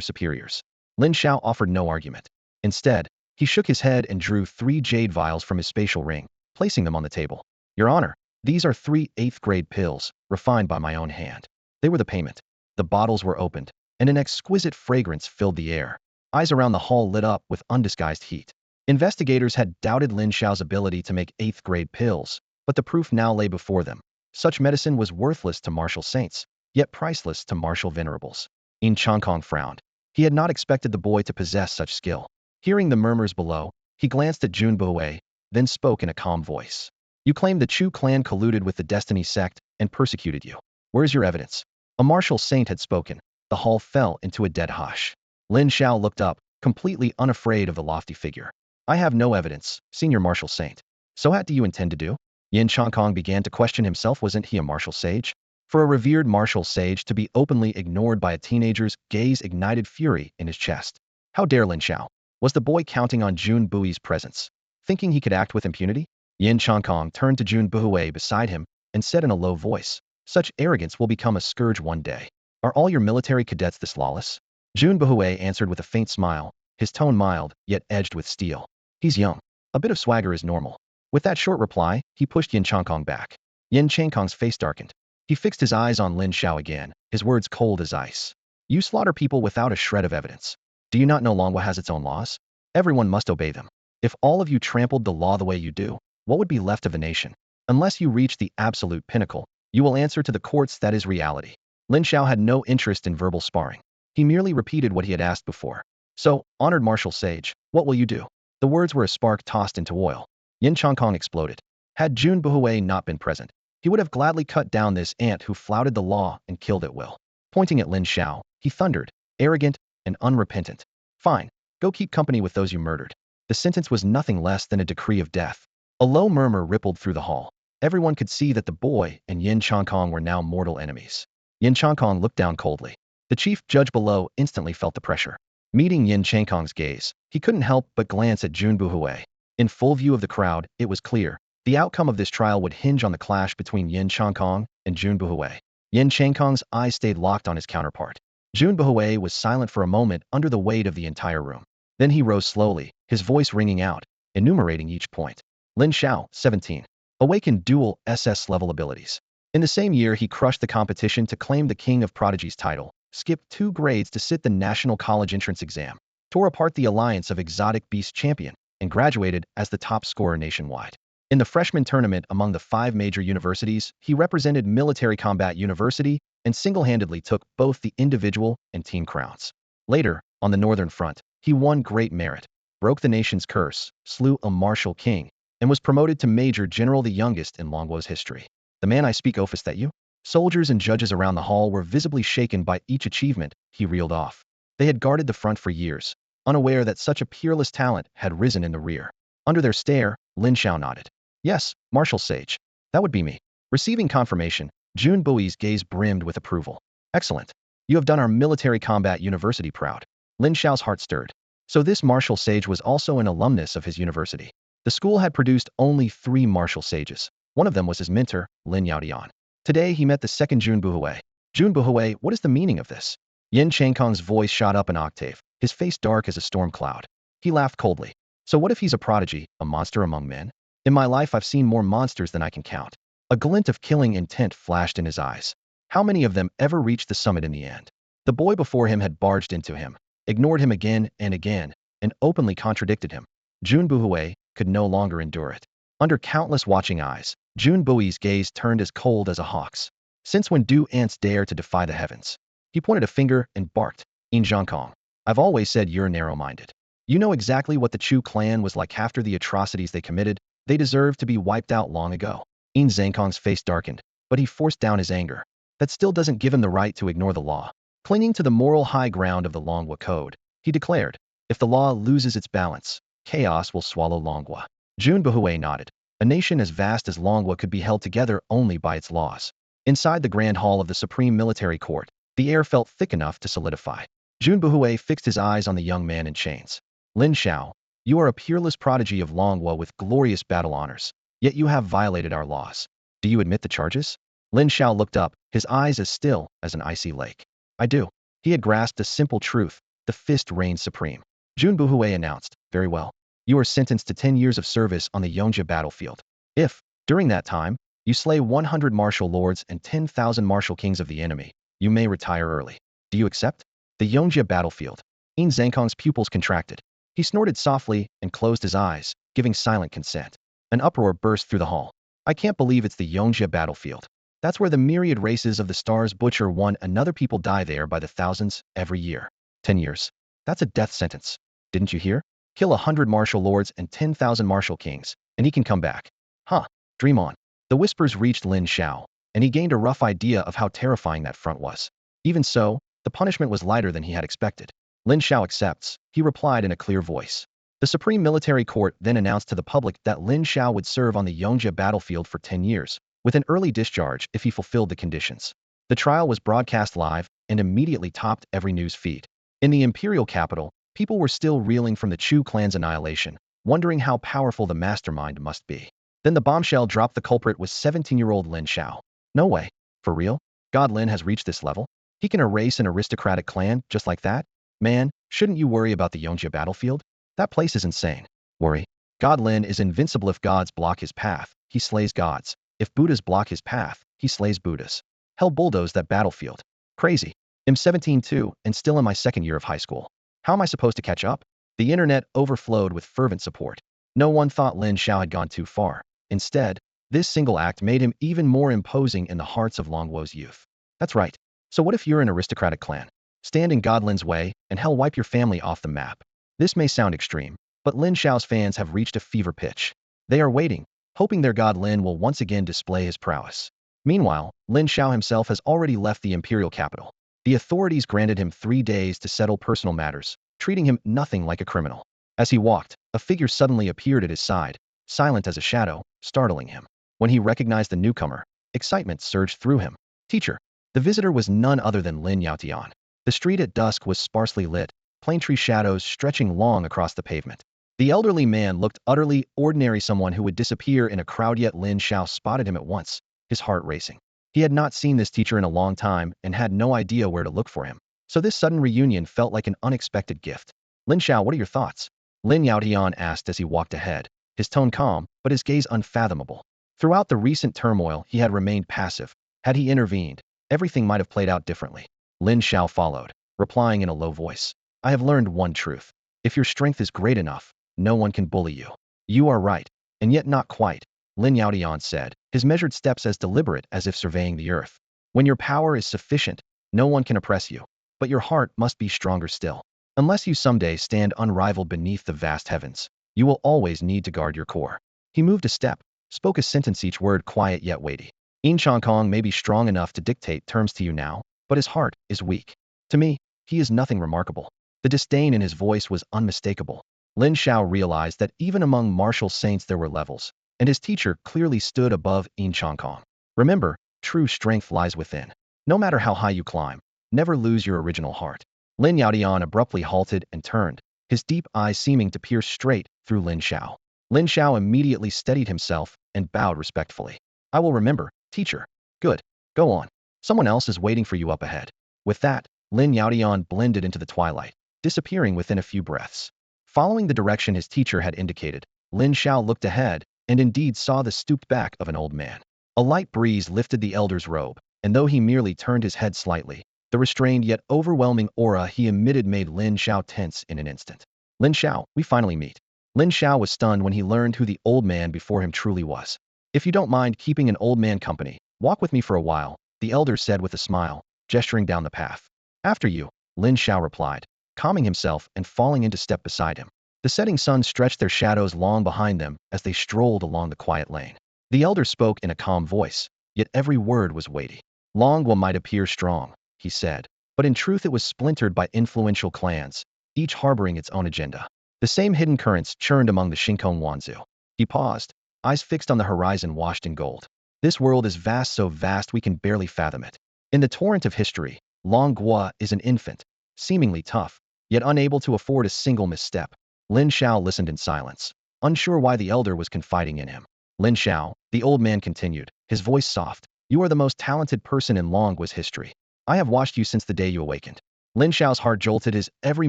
superiors. Lin Xiao offered no argument. Instead, he shook his head and drew 3 jade vials from his spatial ring, placing them on the table. Your Honor, these are 3 8th-grade pills, refined by my own hand. They were the payment. The bottles were opened, and an exquisite fragrance filled the air. Eyes around the hall lit up with undisguised heat. Investigators had doubted Lin Xiao's ability to make 8th-grade pills, but the proof now lay before them. Such medicine was worthless to martial saints, yet priceless to martial venerables. Yin Chongkong frowned. He had not expected the boy to possess such skill. Hearing the murmurs below, he glanced at Jun Buhui, then spoke in a calm voice. You claim the Chu clan colluded with the Destiny sect and persecuted you. Where's your evidence? A martial saint had spoken. The hall fell into a dead hush. Lin Xiao looked up, completely unafraid of the lofty figure. I have no evidence, senior martial saint. So what do you intend to do? Yin Chongkong began to question himself. Wasn't he a martial sage? For a revered martial sage to be openly ignored by a teenager's gaze ignited fury in his chest. How dare Lin Xiao? Was the boy counting on Jun Bui's presence, thinking he could act with impunity? Yin Chongkong turned to Jun Buhui beside him and said in a low voice, such arrogance will become a scourge one day. Are all your military cadets this lawless? Jun Buhui answered with a faint smile, his tone mild, yet edged with steel. He's young. A bit of swagger is normal. With that short reply, he pushed Yin Chongkong back. Yin Chongkong's face darkened. He fixed his eyes on Lin Xiao again, his words cold as ice. You slaughter people without a shred of evidence. Do you not know Longwa has its own laws? Everyone must obey them. If all of you trampled the law the way you do, what would be left of the nation? Unless you reach the absolute pinnacle, you will answer to the courts. That is reality. Lin Xiao had no interest in verbal sparring. He merely repeated what he had asked before. So, honored martial sage, what will you do? The words were a spark tossed into oil. Yin Chongkong exploded. Had Jun Buhui not been present, he would have gladly cut down this ant who flouted the law and killed at will. Pointing at Lin Xiao, he thundered, arrogant and unrepentant. Fine, go keep company with those you murdered. The sentence was nothing less than a decree of death. A low murmur rippled through the hall. Everyone could see that the boy and Yin Chongkong were now mortal enemies. Yin Chongkong looked down coldly. The chief judge below instantly felt the pressure. Meeting Yin Chongkong's gaze, he couldn't help but glance at Jun Buhui. In full view of the crowd, it was clear. The outcome of this trial would hinge on the clash between Yin Chongkong and Jun Buhui. Yin Chongkong's eyes stayed locked on his counterpart. Jun Buhui was silent for a moment under the weight of the entire room. Then he rose slowly, his voice ringing out, enumerating each point. Lin Xiao, 17. Awakened dual SS level abilities. In the same year he crushed the competition to claim the King of Prodigies title, skipped 2 grades to sit the National College entrance exam, tore apart the alliance of Exotic Beast Champion, and graduated as the top scorer nationwide. In the freshman tournament among the 5 major universities, he represented Military Combat University and single-handedly took both the individual and team crowns. Later, on the Northern Front, he won great merit, broke the nation's curse, slew a martial king, and was promoted to Major General, the youngest in Longwo's history. The man I speak of, is that you? Soldiers and judges around the hall were visibly shaken by each achievement he reeled off. They had guarded the front for years, unaware that such a peerless talent had risen in the rear. Under their stare, Lin Xiao nodded. Yes, martial sage. That would be me. Receiving confirmation, Jun Bui's gaze brimmed with approval. Excellent. You have done our Military Combat University proud. Lin Xiao's heart stirred. So this martial sage was also an alumnus of his university. The school had produced only 3 martial sages. One of them was his mentor, Lin Yaotian. Today, he met the second Jun Buhui. Jun Buhui, what is the meaning of this? Yin Changkong's voice shot up an octave, his face dark as a storm cloud. He laughed coldly. So what if he's a prodigy, a monster among men? In my life, I've seen more monsters than I can count. A glint of killing intent flashed in his eyes. How many of them ever reached the summit in the end? The boy before him had barged into him, ignored him again, and openly contradicted him. Jun Buhui could no longer endure it. Under countless watching eyes, Jun Bui's gaze turned as cold as a hawk's. Since when do ants dare to defy the heavens? He pointed a finger and barked, "In Zhangkong, I've always said you're narrow-minded. You know exactly what the Chu clan was like after the atrocities they committed. They deserve to be wiped out long ago." In Zhangkong's face darkened, but he forced down his anger. That still doesn't give him the right to ignore the law. Clinging to the moral high ground of the Longhua Code, he declared, if the law loses its balance, chaos will swallow Longhua. Jun Buhui nodded. A nation as vast as Longhua could be held together only by its laws. Inside the grand hall of the Supreme Military Court, the air felt thick enough to solidify. Jun Buhui fixed his eyes on the young man in chains. Lin Xiao, you are a peerless prodigy of Longhua with glorious battle honors, yet you have violated our laws. Do you admit the charges? Lin Xiao looked up, his eyes as still as an icy lake. I do. He had grasped a simple truth. The fist reigned supreme. Jun Buhui announced, very well. You are sentenced to 10 years of service on the Yongjia battlefield. If, during that time, you slay 100 martial lords and 10,000 martial kings of the enemy, you may retire early. Do you accept? The Yongjia battlefield. In Zhangkong's pupils contracted. He snorted softly and closed his eyes, giving silent consent. An uproar burst through the hall. I can't believe it's the Yongjia battlefield. That's where the myriad races of the stars butcher one another. People die there by the thousands every year. 10 years. That's a death sentence. Didn't you hear? Kill 100 martial lords and 10,000 martial kings, and he can come back. Huh, dream on. The whispers reached Lin Xiao, and he gained a rough idea of how terrifying that front was. Even so, the punishment was lighter than he had expected. Lin Xiao accepts, he replied in a clear voice. The Supreme Military Court then announced to the public that Lin Xiao would serve on the Yongjia battlefield for 10 years, with an early discharge if he fulfilled the conditions. The trial was broadcast live and immediately topped every news feed. In the imperial capital, people were still reeling from the Chu clan's annihilation, wondering how powerful the mastermind must be. Then the bombshell dropped. The culprit was 17-year-old Lin Xiao. No way. For real? God, Lin has reached this level? He can erase an aristocratic clan just like that? Man, shouldn't you worry about the Yongjia battlefield? That place is insane. Worry. God Lin is invincible. If gods block his path, he slays gods. If Buddhas block his path, he slays Buddhas. Hell bulldoze that battlefield. Crazy. I'm 17 too, and still in my second year of high school. How am I supposed to catch up? The internet overflowed with fervent support. No one thought Lin Xiao had gone too far. Instead, this single act made him even more imposing in the hearts of Longwo's youth. That's right. So what if you're an aristocratic clan? Stand in God Lin's way, and hell wipe your family off the map. This may sound extreme, but Lin Xiao's fans have reached a fever pitch. They are waiting, hoping their god Lin will once again display his prowess. Meanwhile, Lin Xiao himself has already left the imperial capital. The authorities granted him 3 days to settle personal matters, treating him nothing like a criminal. As he walked, a figure suddenly appeared at his side, silent as a shadow, startling him. When he recognized the newcomer, excitement surged through him. Teacher. The visitor was none other than Lin Yaotian. The street at dusk was sparsely lit, plane tree shadows stretching long across the pavement. The elderly man looked utterly ordinary, someone who would disappear in a crowd, yet Lin Xiao spotted him at once, his heart racing. He had not seen this teacher in a long time and had no idea where to look for him. So this sudden reunion felt like an unexpected gift. Lin Xiao, what are your thoughts? Lin Yaotian asked as he walked ahead, his tone calm, but his gaze unfathomable. Throughout the recent turmoil, he had remained passive. Had he intervened, everything might have played out differently. Lin Xiao followed, replying in a low voice. I have learned one truth. If your strength is great enough, no one can bully you. You are right, and yet not quite, Lin Yaotian said, his measured steps as deliberate as if surveying the earth. When your power is sufficient, no one can oppress you. But your heart must be stronger still. Unless you someday stand unrivaled beneath the vast heavens, you will always need to guard your core. He moved a step, spoke a sentence, each word quiet yet weighty. In Changkong may be strong enough to dictate terms to you now, but his heart is weak. To me, he is nothing remarkable. The disdain in his voice was unmistakable. Lin Xiao realized that even among martial saints there were levels, and his teacher clearly stood above In Changkong. Remember, true strength lies within. No matter how high you climb, never lose your original heart. Lin Yaotian abruptly halted and turned, his deep eyes seeming to pierce straight through Lin Xiao. Lin Xiao immediately steadied himself and bowed respectfully. I will remember, teacher. Good. Go on. Someone else is waiting for you up ahead. With that, Lin Yaodian blended into the twilight, disappearing within a few breaths. Following the direction his teacher had indicated, Lin Xiao looked ahead and indeed saw the stooped back of an old man. A light breeze lifted the elder's robe, and though he merely turned his head slightly, the restrained yet overwhelming aura he emitted made Lin Xiao tense in an instant. Lin Xiao, we finally meet. Lin Xiao was stunned when he learned who the old man before him truly was. If you don't mind keeping an old man company, walk with me for a while, the elder said with a smile, gesturing down the path. After you, Lin Xiao replied, calming himself and falling into step beside him. The setting sun stretched their shadows long behind them as they strolled along the quiet lane. The elder spoke in a calm voice, yet every word was weighty. Longwa might appear strong, he said, but in truth it was splintered by influential clans, each harboring its own agenda. The same hidden currents churned among the Shinkong Wanzu. He paused, eyes fixed on the horizon washed in gold. This world is vast, so vast we can barely fathom it. In the torrent of history, Longwa is an infant, seemingly tough, yet unable to afford a single misstep. Lin Xiao listened in silence, unsure why the elder was confiding in him. Lin Xiao, the old man continued, his voice soft. You are the most talented person in Longwa's history. I have watched you since the day you awakened. Lin Xiao's heart jolted, his every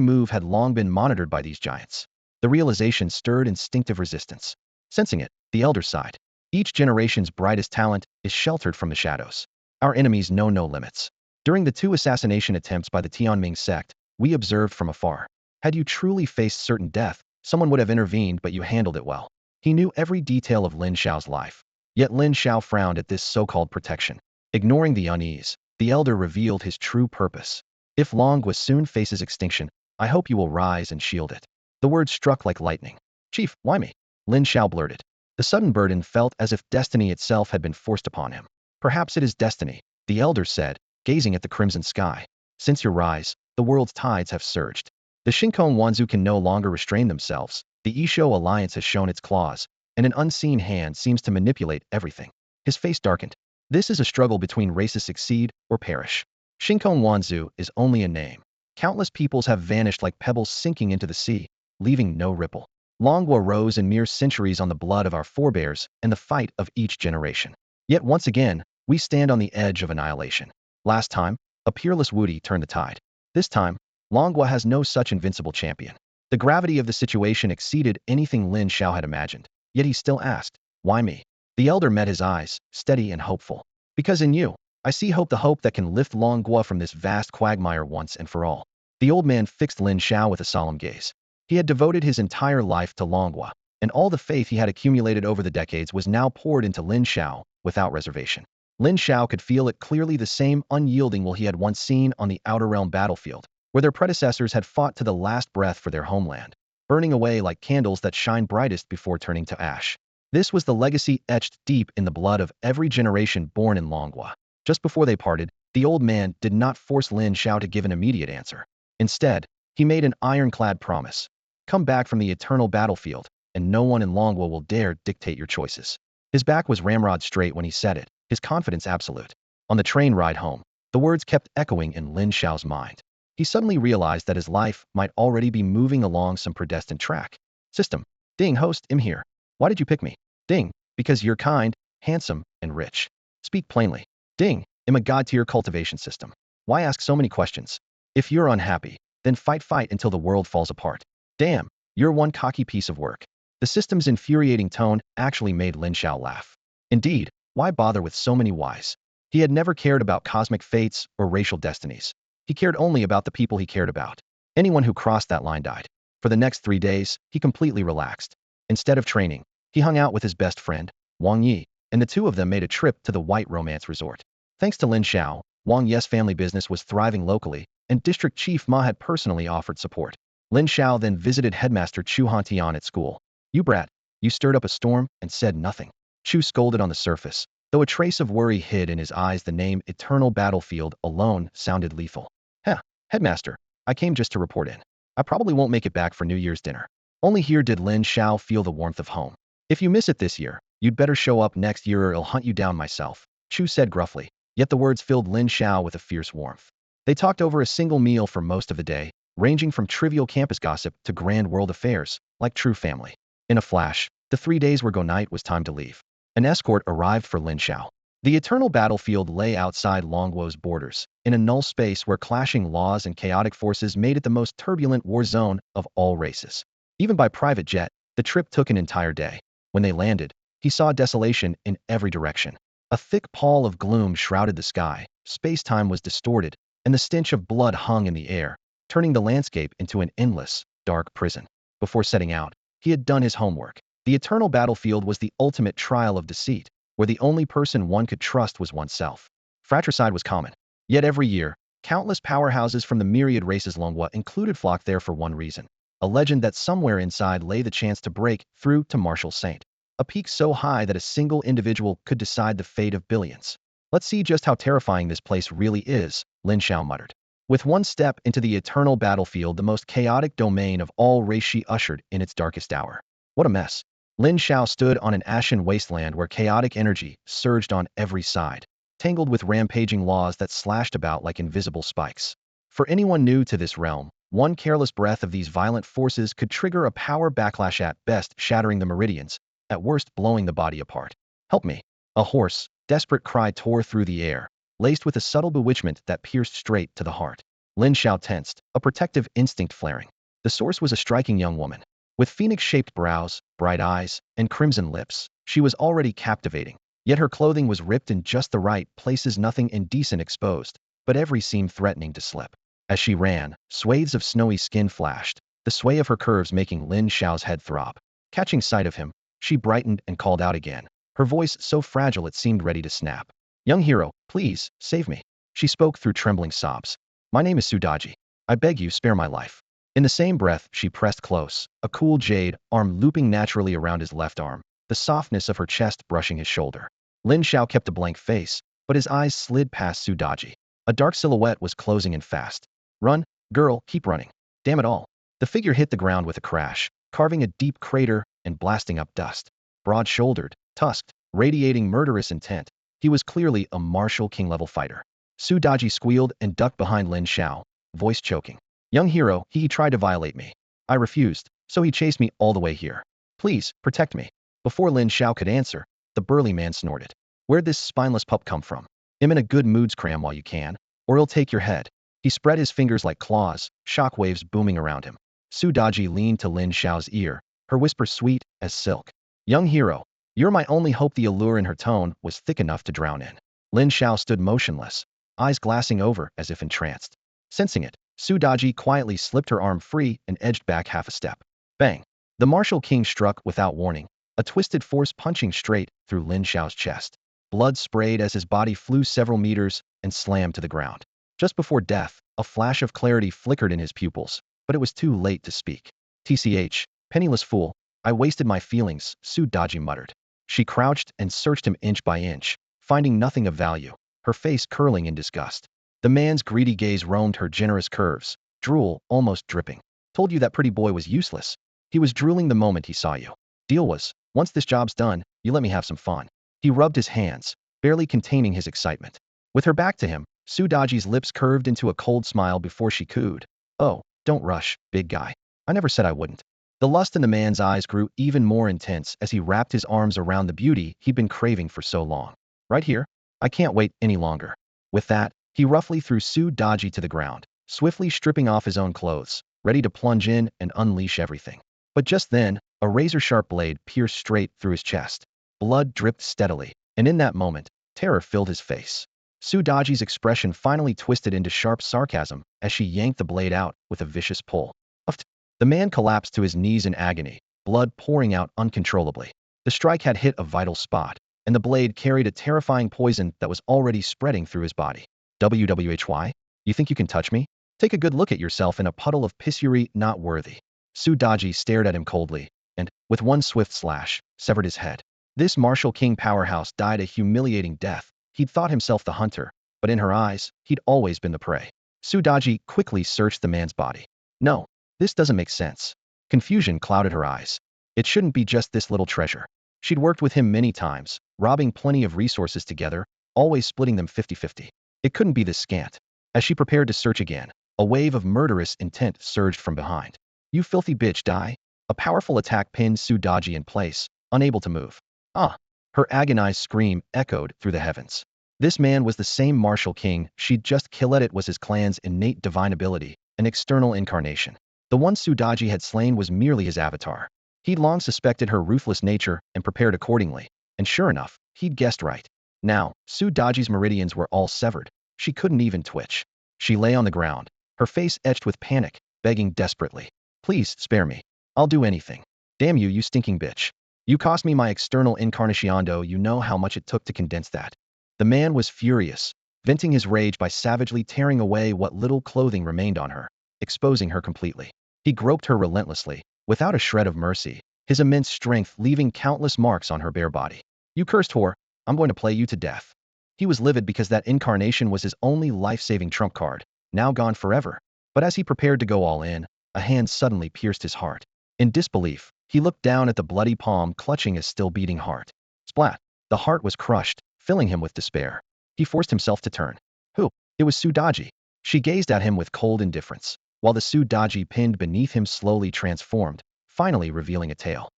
move had long been monitored by these giants. The realization stirred instinctive resistance. Sensing it, the elder sighed. Each generation's brightest talent is sheltered from the shadows. Our enemies know no limits. During the 2 assassination attempts by the Tianming sect, we observed from afar. Had you truly faced certain death, someone would have intervened, but you handled it well. He knew every detail of Lin Xiao's life. Yet Lin Xiao frowned at this so-called protection. Ignoring the unease, the elder revealed his true purpose. If Longwa soon faces extinction, I hope you will rise and shield it. The words struck like lightning. Chief, why me? Lin Xiao blurted. The sudden burden felt as if destiny itself had been forced upon him. Perhaps it is destiny, the elder said, gazing at the crimson sky. Since your rise, the world's tides have surged. The Shinkong Wanzu can no longer restrain themselves. The Isho alliance has shown its claws, and an unseen hand seems to manipulate everything. His face darkened. This is a struggle between races succeed or perish. Shinkong Wanzu is only a name. Countless peoples have vanished like pebbles sinking into the sea, leaving no ripple. Longwa rose in mere centuries on the blood of our forebears and the fight of each generation. Yet once again, we stand on the edge of annihilation. Last time, a peerless Wudi turned the tide. This time, Longwa has no such invincible champion. The gravity of the situation exceeded anything Lin Xiao had imagined, yet he still asked, why me? The elder met his eyes, steady and hopeful. Because in you, I see hope, the hope that can lift Longwa from this vast quagmire once and for all. The old man fixed Lin Xiao with a solemn gaze. He had devoted his entire life to Longwa, and all the faith he had accumulated over the decades was now poured into Lin Xiao without reservation. Lin Xiao could feel it clearly, the same unyielding will he had once seen on the Outer Realm battlefield, where their predecessors had fought to the last breath for their homeland, burning away like candles that shine brightest before turning to ash. This was the legacy etched deep in the blood of every generation born in Longwa. Just before they parted, the old man did not force Lin Xiao to give an immediate answer. Instead, he made an ironclad promise. Come back from the eternal battlefield, and no one in Longwa will dare dictate your choices. His back was ramrod straight when he said it, his confidence absolute. On the train ride home, the words kept echoing in Lin Xiao's mind. He suddenly realized that his life might already be moving along some predestined track. System. Ding, host, I'm here. Why did you pick me? Ding, because you're kind, handsome, and rich. Speak plainly. Ding, I'm a god-tier cultivation system. Why ask so many questions? If you're unhappy, then fight until the world falls apart. Damn, you're one cocky piece of work. The system's infuriating tone actually made Lin Xiao laugh. Indeed, why bother with so many whys? He had never cared about cosmic fates or racial destinies. He cared only about the people he cared about. Anyone who crossed that line died. For the next 3 days, he completely relaxed. Instead of training, he hung out with his best friend, Wang Yi, and the two of them made a trip to the White Romance Resort. Thanks to Lin Xiao, Wang Yi's family business was thriving locally, and District Chief Ma had personally offered support. Lin Xiao then visited Headmaster Chu Hantian at school. You brat, you stirred up a storm and said nothing. Chu scolded on the surface, though a trace of worry hid in his eyes. The name Eternal Battlefield alone sounded lethal. Heh, Headmaster, I came just to report in. I probably won't make it back for New Year's dinner. Only here did Lin Xiao feel the warmth of home. If you miss it this year, you'd better show up next year or I'll hunt you down myself, Chu said gruffly, yet the words filled Lin Xiao with a fierce warmth. They talked over a single meal for most of the day, ranging from trivial campus gossip to grand world affairs, like true family. In a flash, The 3 days were go night was time to leave. An escort arrived for Lin Xiao. The eternal battlefield lay outside Longguo's borders, in a null space where clashing laws and chaotic forces made it the most turbulent war zone of all races. Even by private jet, the trip took an entire day. When they landed, he saw desolation in every direction. A thick pall of gloom shrouded the sky, space-time was distorted, and the stench of blood hung in the air, turning the landscape into an endless, dark prison. Before setting out, he had done his homework. The eternal battlefield was the ultimate trial of deceit, where the only person one could trust was oneself. Fratricide was common. Yet every year, countless powerhouses from the myriad races Longguo included flocked there for one reason. A legend that somewhere inside lay the chance to break through to Martial Saint. A peak so high that a single individual could decide the fate of billions. Let's see just how terrifying this place really is, Lin Xiao muttered. With one step into the eternal battlefield, the most chaotic domain of all race, she ushered in its darkest hour. What a mess. Lin Xiao stood on an ashen wasteland where chaotic energy surged on every side, tangled with rampaging laws that slashed about like invisible spikes. For anyone new to this realm, one careless breath of these violent forces could trigger a power backlash, at best shattering the meridians, at worst blowing the body apart. Help me. A hoarse, desperate cry tore through the air, laced with a subtle bewitchment that pierced straight to the heart. Lin Xiao tensed, a protective instinct flaring. The source was a striking young woman. With phoenix-shaped brows, bright eyes, and crimson lips, she was already captivating. Yet her clothing was ripped in just the right places, nothing indecent exposed, but every seam threatening to slip. As she ran, swathes of snowy skin flashed, the sway of her curves making Lin Xiao's head throb. Catching sight of him, she brightened and called out again, her voice so fragile it seemed ready to snap. "Young hero, please, save me." She spoke through trembling sobs. "My name is Sudaji. I beg you, spare my life." In the same breath, she pressed close, a cool jade arm looping naturally around his left arm, the softness of her chest brushing his shoulder. Lin Xiao kept a blank face, but his eyes slid past Sudaji. A dark silhouette was closing in fast. "Run, girl, keep running. Damn it all." The figure hit the ground with a crash, carving a deep crater and blasting up dust. Broad-shouldered, tusked, radiating murderous intent, he was clearly a martial king-level fighter. Sudaji squealed and ducked behind Lin Xiao, voice choking. "Young hero, he tried to violate me. I refused, so he chased me all the way here. Please, protect me." Before Lin Xiao could answer, the burly man snorted. "Where'd this spineless pup come from? Him in a good mood, cram while you can, or he'll take your head." He spread his fingers like claws, shockwaves booming around him. Sudaji leaned to Lin Xiao's ear, her whisper sweet as silk. "Young hero, you're my only hope." The allure in her tone was thick enough to drown in. Lin Xiao stood motionless, eyes glassing over as if entranced. Sensing it, Sudaji quietly slipped her arm free and edged back half a step. Bang! The martial king struck without warning, a twisted force punching straight through Lin Xiao's chest. Blood sprayed as his body flew several meters and slammed to the ground. Just before death, a flash of clarity flickered in his pupils, but it was too late to speak. "TCH, penniless fool, I wasted my feelings," Sudaji muttered. She crouched and searched him inch by inch, finding nothing of value, her face curling in disgust. The man's greedy gaze roamed her generous curves, drool almost dripping. "Told you that pretty boy was useless. He was drooling the moment he saw you. Deal was, once this job's done, you let me have some fun." He rubbed his hands, barely containing his excitement. With her back to him, Sudaji's lips curved into a cold smile before she cooed. "Oh, don't rush, big guy. I never said I wouldn't." The lust in the man's eyes grew even more intense as he wrapped his arms around the beauty he'd been craving for so long. "Right here? I can't wait any longer." With that, he roughly threw Sudaji to the ground, swiftly stripping off his own clothes, ready to plunge in and unleash everything. But just then, a razor-sharp blade pierced straight through his chest. Blood dripped steadily, and in that moment, terror filled his face. Sudaji's expression finally twisted into sharp sarcasm as she yanked the blade out with a vicious pull. Uft! The man collapsed to his knees in agony, blood pouring out uncontrollably. The strike had hit a vital spot, and the blade carried a terrifying poison that was already spreading through his body. "WWHY? You think you can touch me? Take a good look at yourself in a puddle of pissuri, not worthy." Sudaji stared at him coldly, and, with one swift slash, severed his head. This martial king powerhouse died a humiliating death. He'd thought himself the hunter, but in her eyes, he'd always been the prey. Sudaji quickly searched the man's body. "No, this doesn't make sense." Confusion clouded her eyes. It shouldn't be just this little treasure. She'd worked with him many times, robbing plenty of resources together, always splitting them 50-50. It couldn't be this scant. As she prepared to search again, a wave of murderous intent surged from behind. "You filthy bitch, die!" A powerful attack pinned Sudaji in place, unable to move. Ah! Her agonized scream echoed through the heavens. This man was the same martial king she'd just killed. It was his clan's innate divine ability, an external incarnation. The one Sudaji had slain was merely his avatar. He'd long suspected her ruthless nature and prepared accordingly, and sure enough, he'd guessed right. Now, Sudaji's meridians were all severed. She couldn't even twitch. She lay on the ground, her face etched with panic, begging desperately. Please, spare me. I'll do anything. Damn you, you stinking bitch. You cost me my external incarnationdo. You know how much it took to condense that. The man was furious, venting his rage by savagely tearing away what little clothing remained on her, exposing her completely. He groped her relentlessly, without a shred of mercy, his immense strength leaving countless marks on her bare body. You cursed whore, I'm going to play you to death. He was livid because that incarnation was his only life-saving trump card, now gone forever. But as he prepared to go all in, a hand suddenly pierced his heart. In disbelief, he looked down at the bloody palm clutching his still-beating heart. Splat! The heart was crushed, filling him with despair. He forced himself to turn. Who? It was Sudaji. She gazed at him with cold indifference, while the Sudaji pinned beneath him slowly transformed, finally revealing a tail.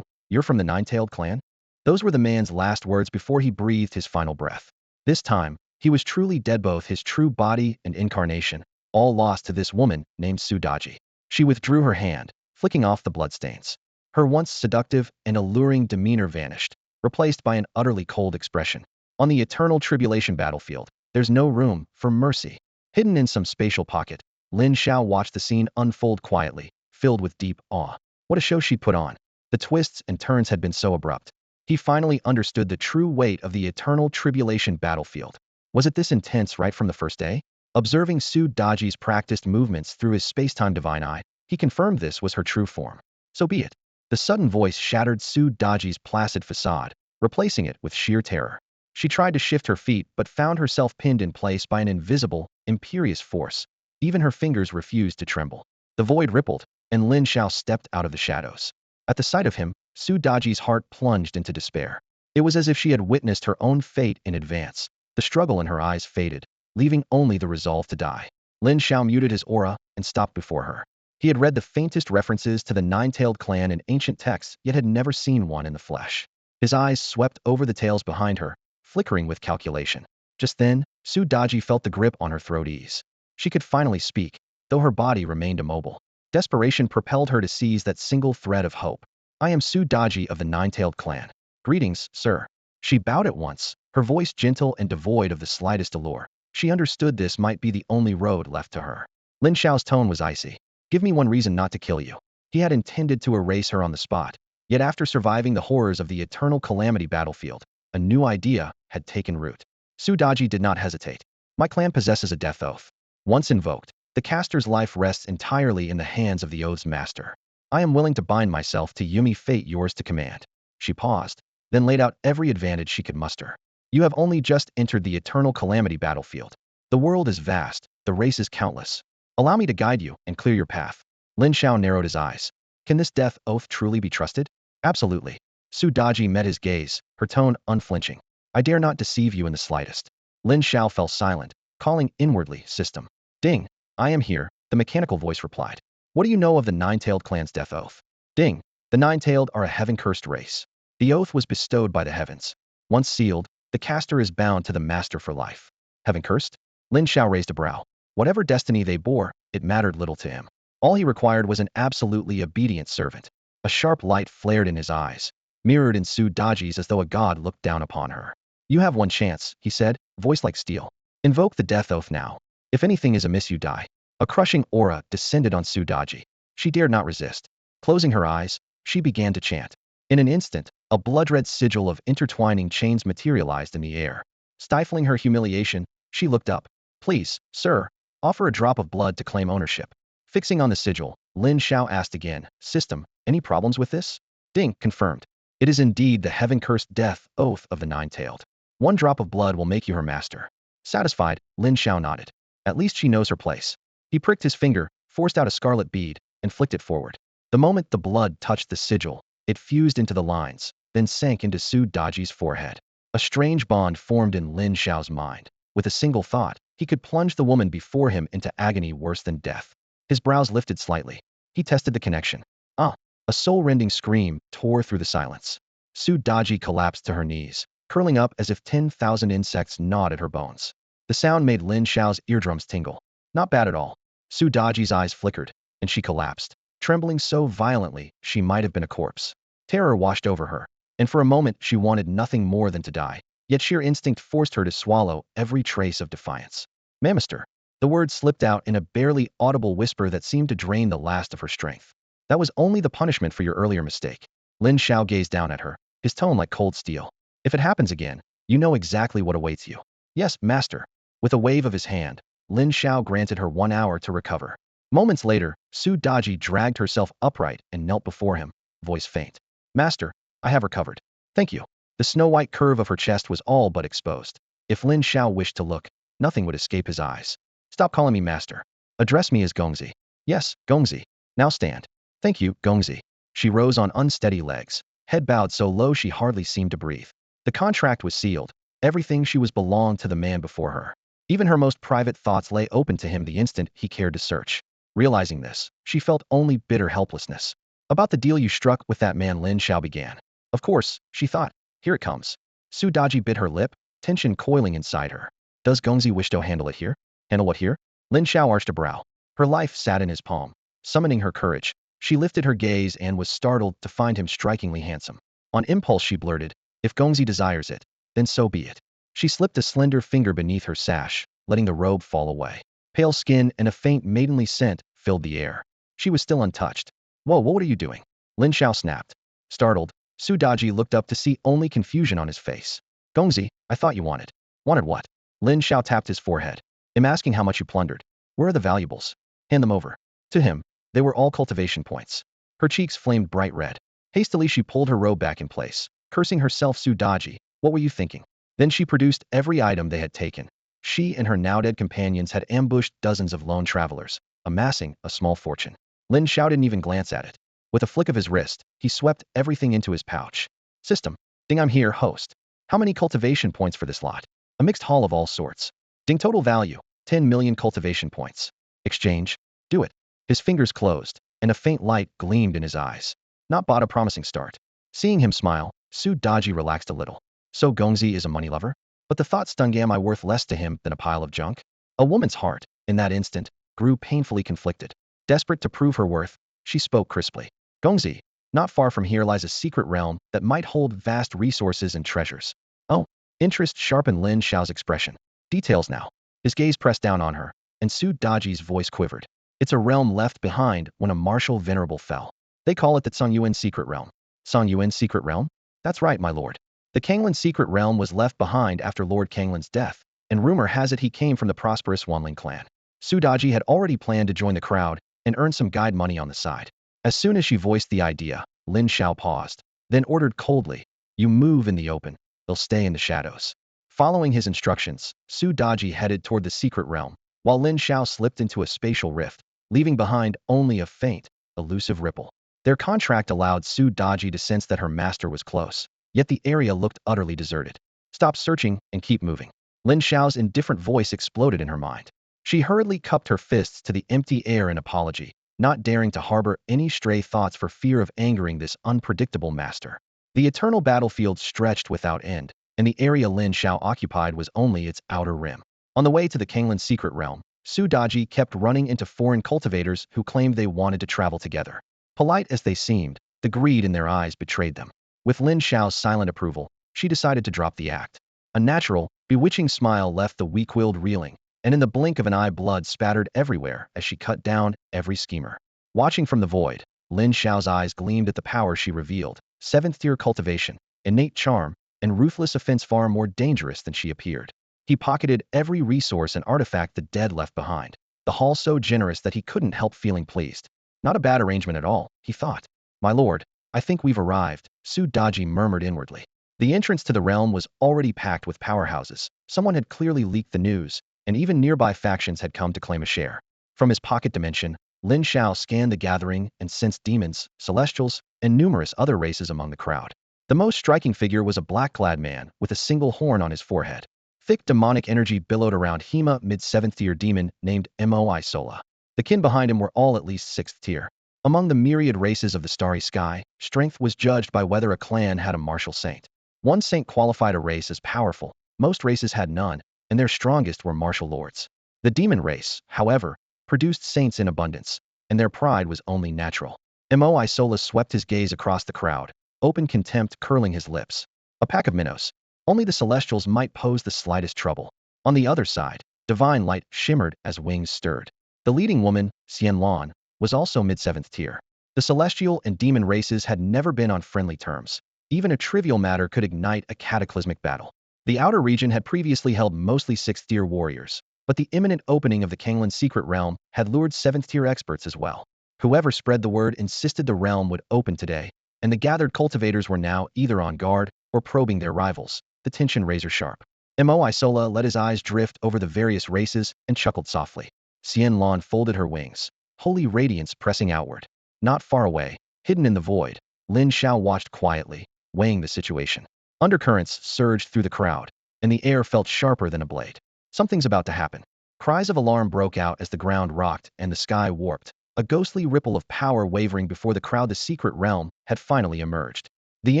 You're from the Nine-Tailed clan? Those were the man's last words before he breathed his final breath. This time, he was truly dead, both his true body and incarnation, all lost to this woman named Sudaji. She withdrew her hand, flicking off the bloodstains. Her once seductive and alluring demeanor vanished, replaced by an utterly cold expression. On the eternal tribulation battlefield, there's no room for mercy. Hidden in some spatial pocket, Lin Xiao watched the scene unfold quietly, filled with deep awe. What a show she put on. The twists and turns had been so abrupt. He finally understood the true weight of the eternal tribulation battlefield. Was it this intense right from the first day? Observing Sudaji's practiced movements through his space-time divine eye, he confirmed this was her true form. So be it. The sudden voice shattered Sudaji's placid facade, replacing it with sheer terror. She tried to shift her feet but found herself pinned in place by an invisible, imperious force. Even her fingers refused to tremble. The void rippled, and Lin Xiao stepped out of the shadows. At the sight of him, Sudaji's heart plunged into despair. It was as if she had witnessed her own fate in advance. The struggle in her eyes faded, leaving only the resolve to die. Lin Xiao muted his aura and stopped before her. He had read the faintest references to the Nine-Tailed clan in ancient texts, yet had never seen one in the flesh. His eyes swept over the tails behind her, flickering with calculation. Just then, Sudaji felt the grip on her throat ease. She could finally speak, though her body remained immobile. Desperation propelled her to seize that single thread of hope. I am Sudaji of the Nine-Tailed clan. Greetings, sir. She bowed at once, her voice gentle and devoid of the slightest allure. She understood this might be the only road left to her. Lin Xiao's tone was icy. Give me one reason not to kill you. He had intended to erase her on the spot, yet after surviving the horrors of the eternal calamity battlefield, a new idea had taken root. Sudaji did not hesitate. My clan possesses a death oath. Once invoked, the caster's life rests entirely in the hands of the oath's master. I am willing to bind myself to Yumi fate yours to command. She paused, then laid out every advantage she could muster. You have only just entered the eternal calamity battlefield. The world is vast, the race is countless. Allow me to guide you and clear your path. Lin Xiao narrowed his eyes. Can this death oath truly be trusted? Absolutely. Sudaji met his gaze, her tone unflinching. I dare not deceive you in the slightest. Lin Xiao fell silent, calling inwardly, system. Ding. I am here, the mechanical voice replied. What do you know of the Nine-Tailed clan's death oath? Ding. The Nine-Tailed are a heaven-cursed race. The oath was bestowed by the heavens. Once sealed, the caster is bound to the master for life. Heaven-cursed? Lin Xiao raised a brow. Whatever destiny they bore, it mattered little to him. All he required was an absolutely obedient servant. A sharp light flared in his eyes, mirrored in Sudaji's as though a god looked down upon her. You have one chance, he said, voice like steel. Invoke the death oath now. If anything is amiss, you die. A crushing aura descended on Sudaji. She dared not resist. Closing her eyes, she began to chant. In an instant, a blood-red sigil of intertwining chains materialized in the air. Stifling her humiliation, she looked up. Please, sir, offer a drop of blood to claim ownership. Fixing on the sigil, Lin Xiao asked again, System, any problems with this? Ding, confirmed. It is indeed the heaven-cursed death oath of the Nine-Tailed. One drop of blood will make you her master. Satisfied, Lin Xiao nodded. At least she knows her place. He pricked his finger, forced out a scarlet bead, and flicked it forward. The moment the blood touched the sigil, it fused into the lines, then sank into Sudaji's forehead. A strange bond formed in Lin Xiao's mind. With a single thought, he could plunge the woman before him into agony worse than death. His brows lifted slightly. He tested the connection. Ah! A soul-rending scream tore through the silence. Su Daji collapsed to her knees, curling up as if 10,000 insects gnawed at her bones. The sound made Lin Xiao's eardrums tingle. Not bad at all. Su Daji's eyes flickered, and she collapsed, trembling so violently she might have been a corpse. Terror washed over her, and for a moment she wanted nothing more than to die, yet sheer instinct forced her to swallow every trace of defiance. Mamister. The word slipped out in a barely audible whisper that seemed to drain the last of her strength. That was only the punishment for your earlier mistake. Lin Xiao gazed down at her, his tone like cold steel. If it happens again, you know exactly what awaits you. Yes, master. With a wave of his hand, Lin Xiao granted her 1 hour to recover. Moments later, Su Daji dragged herself upright and knelt before him, voice faint. Master, I have recovered. Thank you. The snow-white curve of her chest was all but exposed. If Lin Xiao wished to look, nothing would escape his eyes. Stop calling me master. Address me as Gongzi. Yes, Gongzi. Now stand. Thank you, Gongzi. She rose on unsteady legs, head bowed so low she hardly seemed to breathe. The contract was sealed. Everything she was belonged to the man before her. Even her most private thoughts lay open to him the instant he cared to search. Realizing this, she felt only bitter helplessness. About the deal you struck with that man, Lin Xiao began. Of course, she thought. Here it comes. Su Daji bit her lip, tension coiling inside her. Does Gongzi wish to handle it here? Handle what here? Lin Xiao arched a brow. Her life sat in his palm. Summoning her courage, she lifted her gaze and was startled to find him strikingly handsome. On impulse she blurted, if Gongzi desires it, then so be it. She slipped a slender finger beneath her sash, letting the robe fall away. Pale skin and a faint maidenly scent filled the air. She was still untouched. Whoa, what are you doing? Lin Xiao snapped. Startled, Su Daji looked up to see only confusion on his face. Gongzi, I thought you wanted. Wanted what? Lin Xiao tapped his forehead. I'm asking how much you plundered. Where are the valuables? Hand them over. To him, they were all cultivation points. Her cheeks flamed bright red. Hastily she pulled her robe back in place, cursing herself. Su Daji, what were you thinking? Then she produced every item they had taken. She and her now-dead companions had ambushed dozens of lone travelers, amassing a small fortune. Lin Xiao didn't even glance at it. With a flick of his wrist, he swept everything into his pouch. System. Ding, I'm here, host. How many cultivation points for this lot? A mixed haul of all sorts. Ding, total value, 10 million cultivation points. Exchange. Do it. His fingers closed, and a faint light gleamed in his eyes. Not bad, a promising start. Seeing him smile, Su Daji relaxed a little. So Gongzi is a money lover? But the thought stung. Am I worth less to him than a pile of junk? A woman's heart, in that instant, grew painfully conflicted. Desperate to prove her worth, she spoke crisply. Gongzi, not far from here lies a secret realm that might hold vast resources and treasures. Oh, interest sharpened Lin Xiao's expression. Details now. His gaze pressed down on her, and Su Daji's voice quivered. It's a realm left behind when a martial venerable fell. They call it the Song Yuan secret realm. Song Yuan secret realm? That's right, my lord. The Kanglin secret realm was left behind after Lord Kanglin's death, and rumor has it he came from the prosperous Wanling clan. Su Daji had already planned to join the crowd and earn some guide money on the side. As soon as she voiced the idea, Lin Xiao paused, then ordered coldly, you move in the open, they'll stay in the shadows. Following his instructions, Su Daji headed toward the secret realm, while Lin Xiao slipped into a spatial rift, leaving behind only a faint, elusive ripple. Their contract allowed Su Daji to sense that her master was close, yet the area looked utterly deserted. Stop searching and keep moving. Lin Xiao's indifferent voice exploded in her mind. She hurriedly cupped her fists to the empty air in apology, not daring to harbor any stray thoughts for fear of angering this unpredictable master. The eternal battlefield stretched without end, and the area Lin Xiao occupied was only its outer rim. On the way to the Kanglin secret realm, Su Daji kept running into foreign cultivators who claimed they wanted to travel together. Polite as they seemed, the greed in their eyes betrayed them. With Lin Xiao's silent approval, she decided to drop the act. A natural, bewitching smile left the weak-willed reeling, and in the blink of an eye blood spattered everywhere as she cut down every schemer. Watching from the void, Lin Xiao's eyes gleamed at the power she revealed, 7th-tier cultivation, innate charm, and ruthless offense far more dangerous than she appeared. He pocketed every resource and artifact the dead left behind, the haul so generous that he couldn't help feeling pleased. Not a bad arrangement at all, he thought. My lord, I think we've arrived, Su Daji murmured inwardly. The entrance to the realm was already packed with powerhouses. Someone had clearly leaked the news, and even nearby factions had come to claim a share. From his pocket dimension, Lin Xiao scanned the gathering and sensed demons, celestials, and numerous other races among the crowd. The most striking figure was a black-clad man with a single horn on his forehead. Thick demonic energy billowed around Hema, mid-7th-tier demon named Moi Sola. The kin behind him were all at least 6th tier. Among the myriad races of the starry sky, strength was judged by whether a clan had a martial saint. One saint qualified a race as powerful. Most races had none, and their strongest were martial lords. The demon race, however, produced saints in abundance, and their pride was only natural. Mo Isola swept his gaze across the crowd, open contempt curling his lips. A pack of minnows. Only the celestials might pose the slightest trouble. On the other side, divine light shimmered as wings stirred. The leading woman, Xianlan, was also mid-7th tier. The celestial and demon races had never been on friendly terms. Even a trivial matter could ignite a cataclysmic battle. The outer region had previously held mostly 6th-tier warriors, but the imminent opening of the Kanglin's secret realm had lured 7th-tier experts as well. Whoever spread the word insisted the realm would open today, and the gathered cultivators were now either on guard or probing their rivals, the tension razor-sharp. Mo Isola let his eyes drift over the various races and chuckled softly. Xianlan folded her wings, holy radiance pressing outward. Not far away, hidden in the void, Lin Xiao watched quietly, weighing the situation. Undercurrents surged through the crowd, and the air felt sharper than a blade. Something's about to happen. Cries of alarm broke out as the ground rocked and the sky warped, a ghostly ripple of power wavering before the crowd. The secret realm had finally emerged. The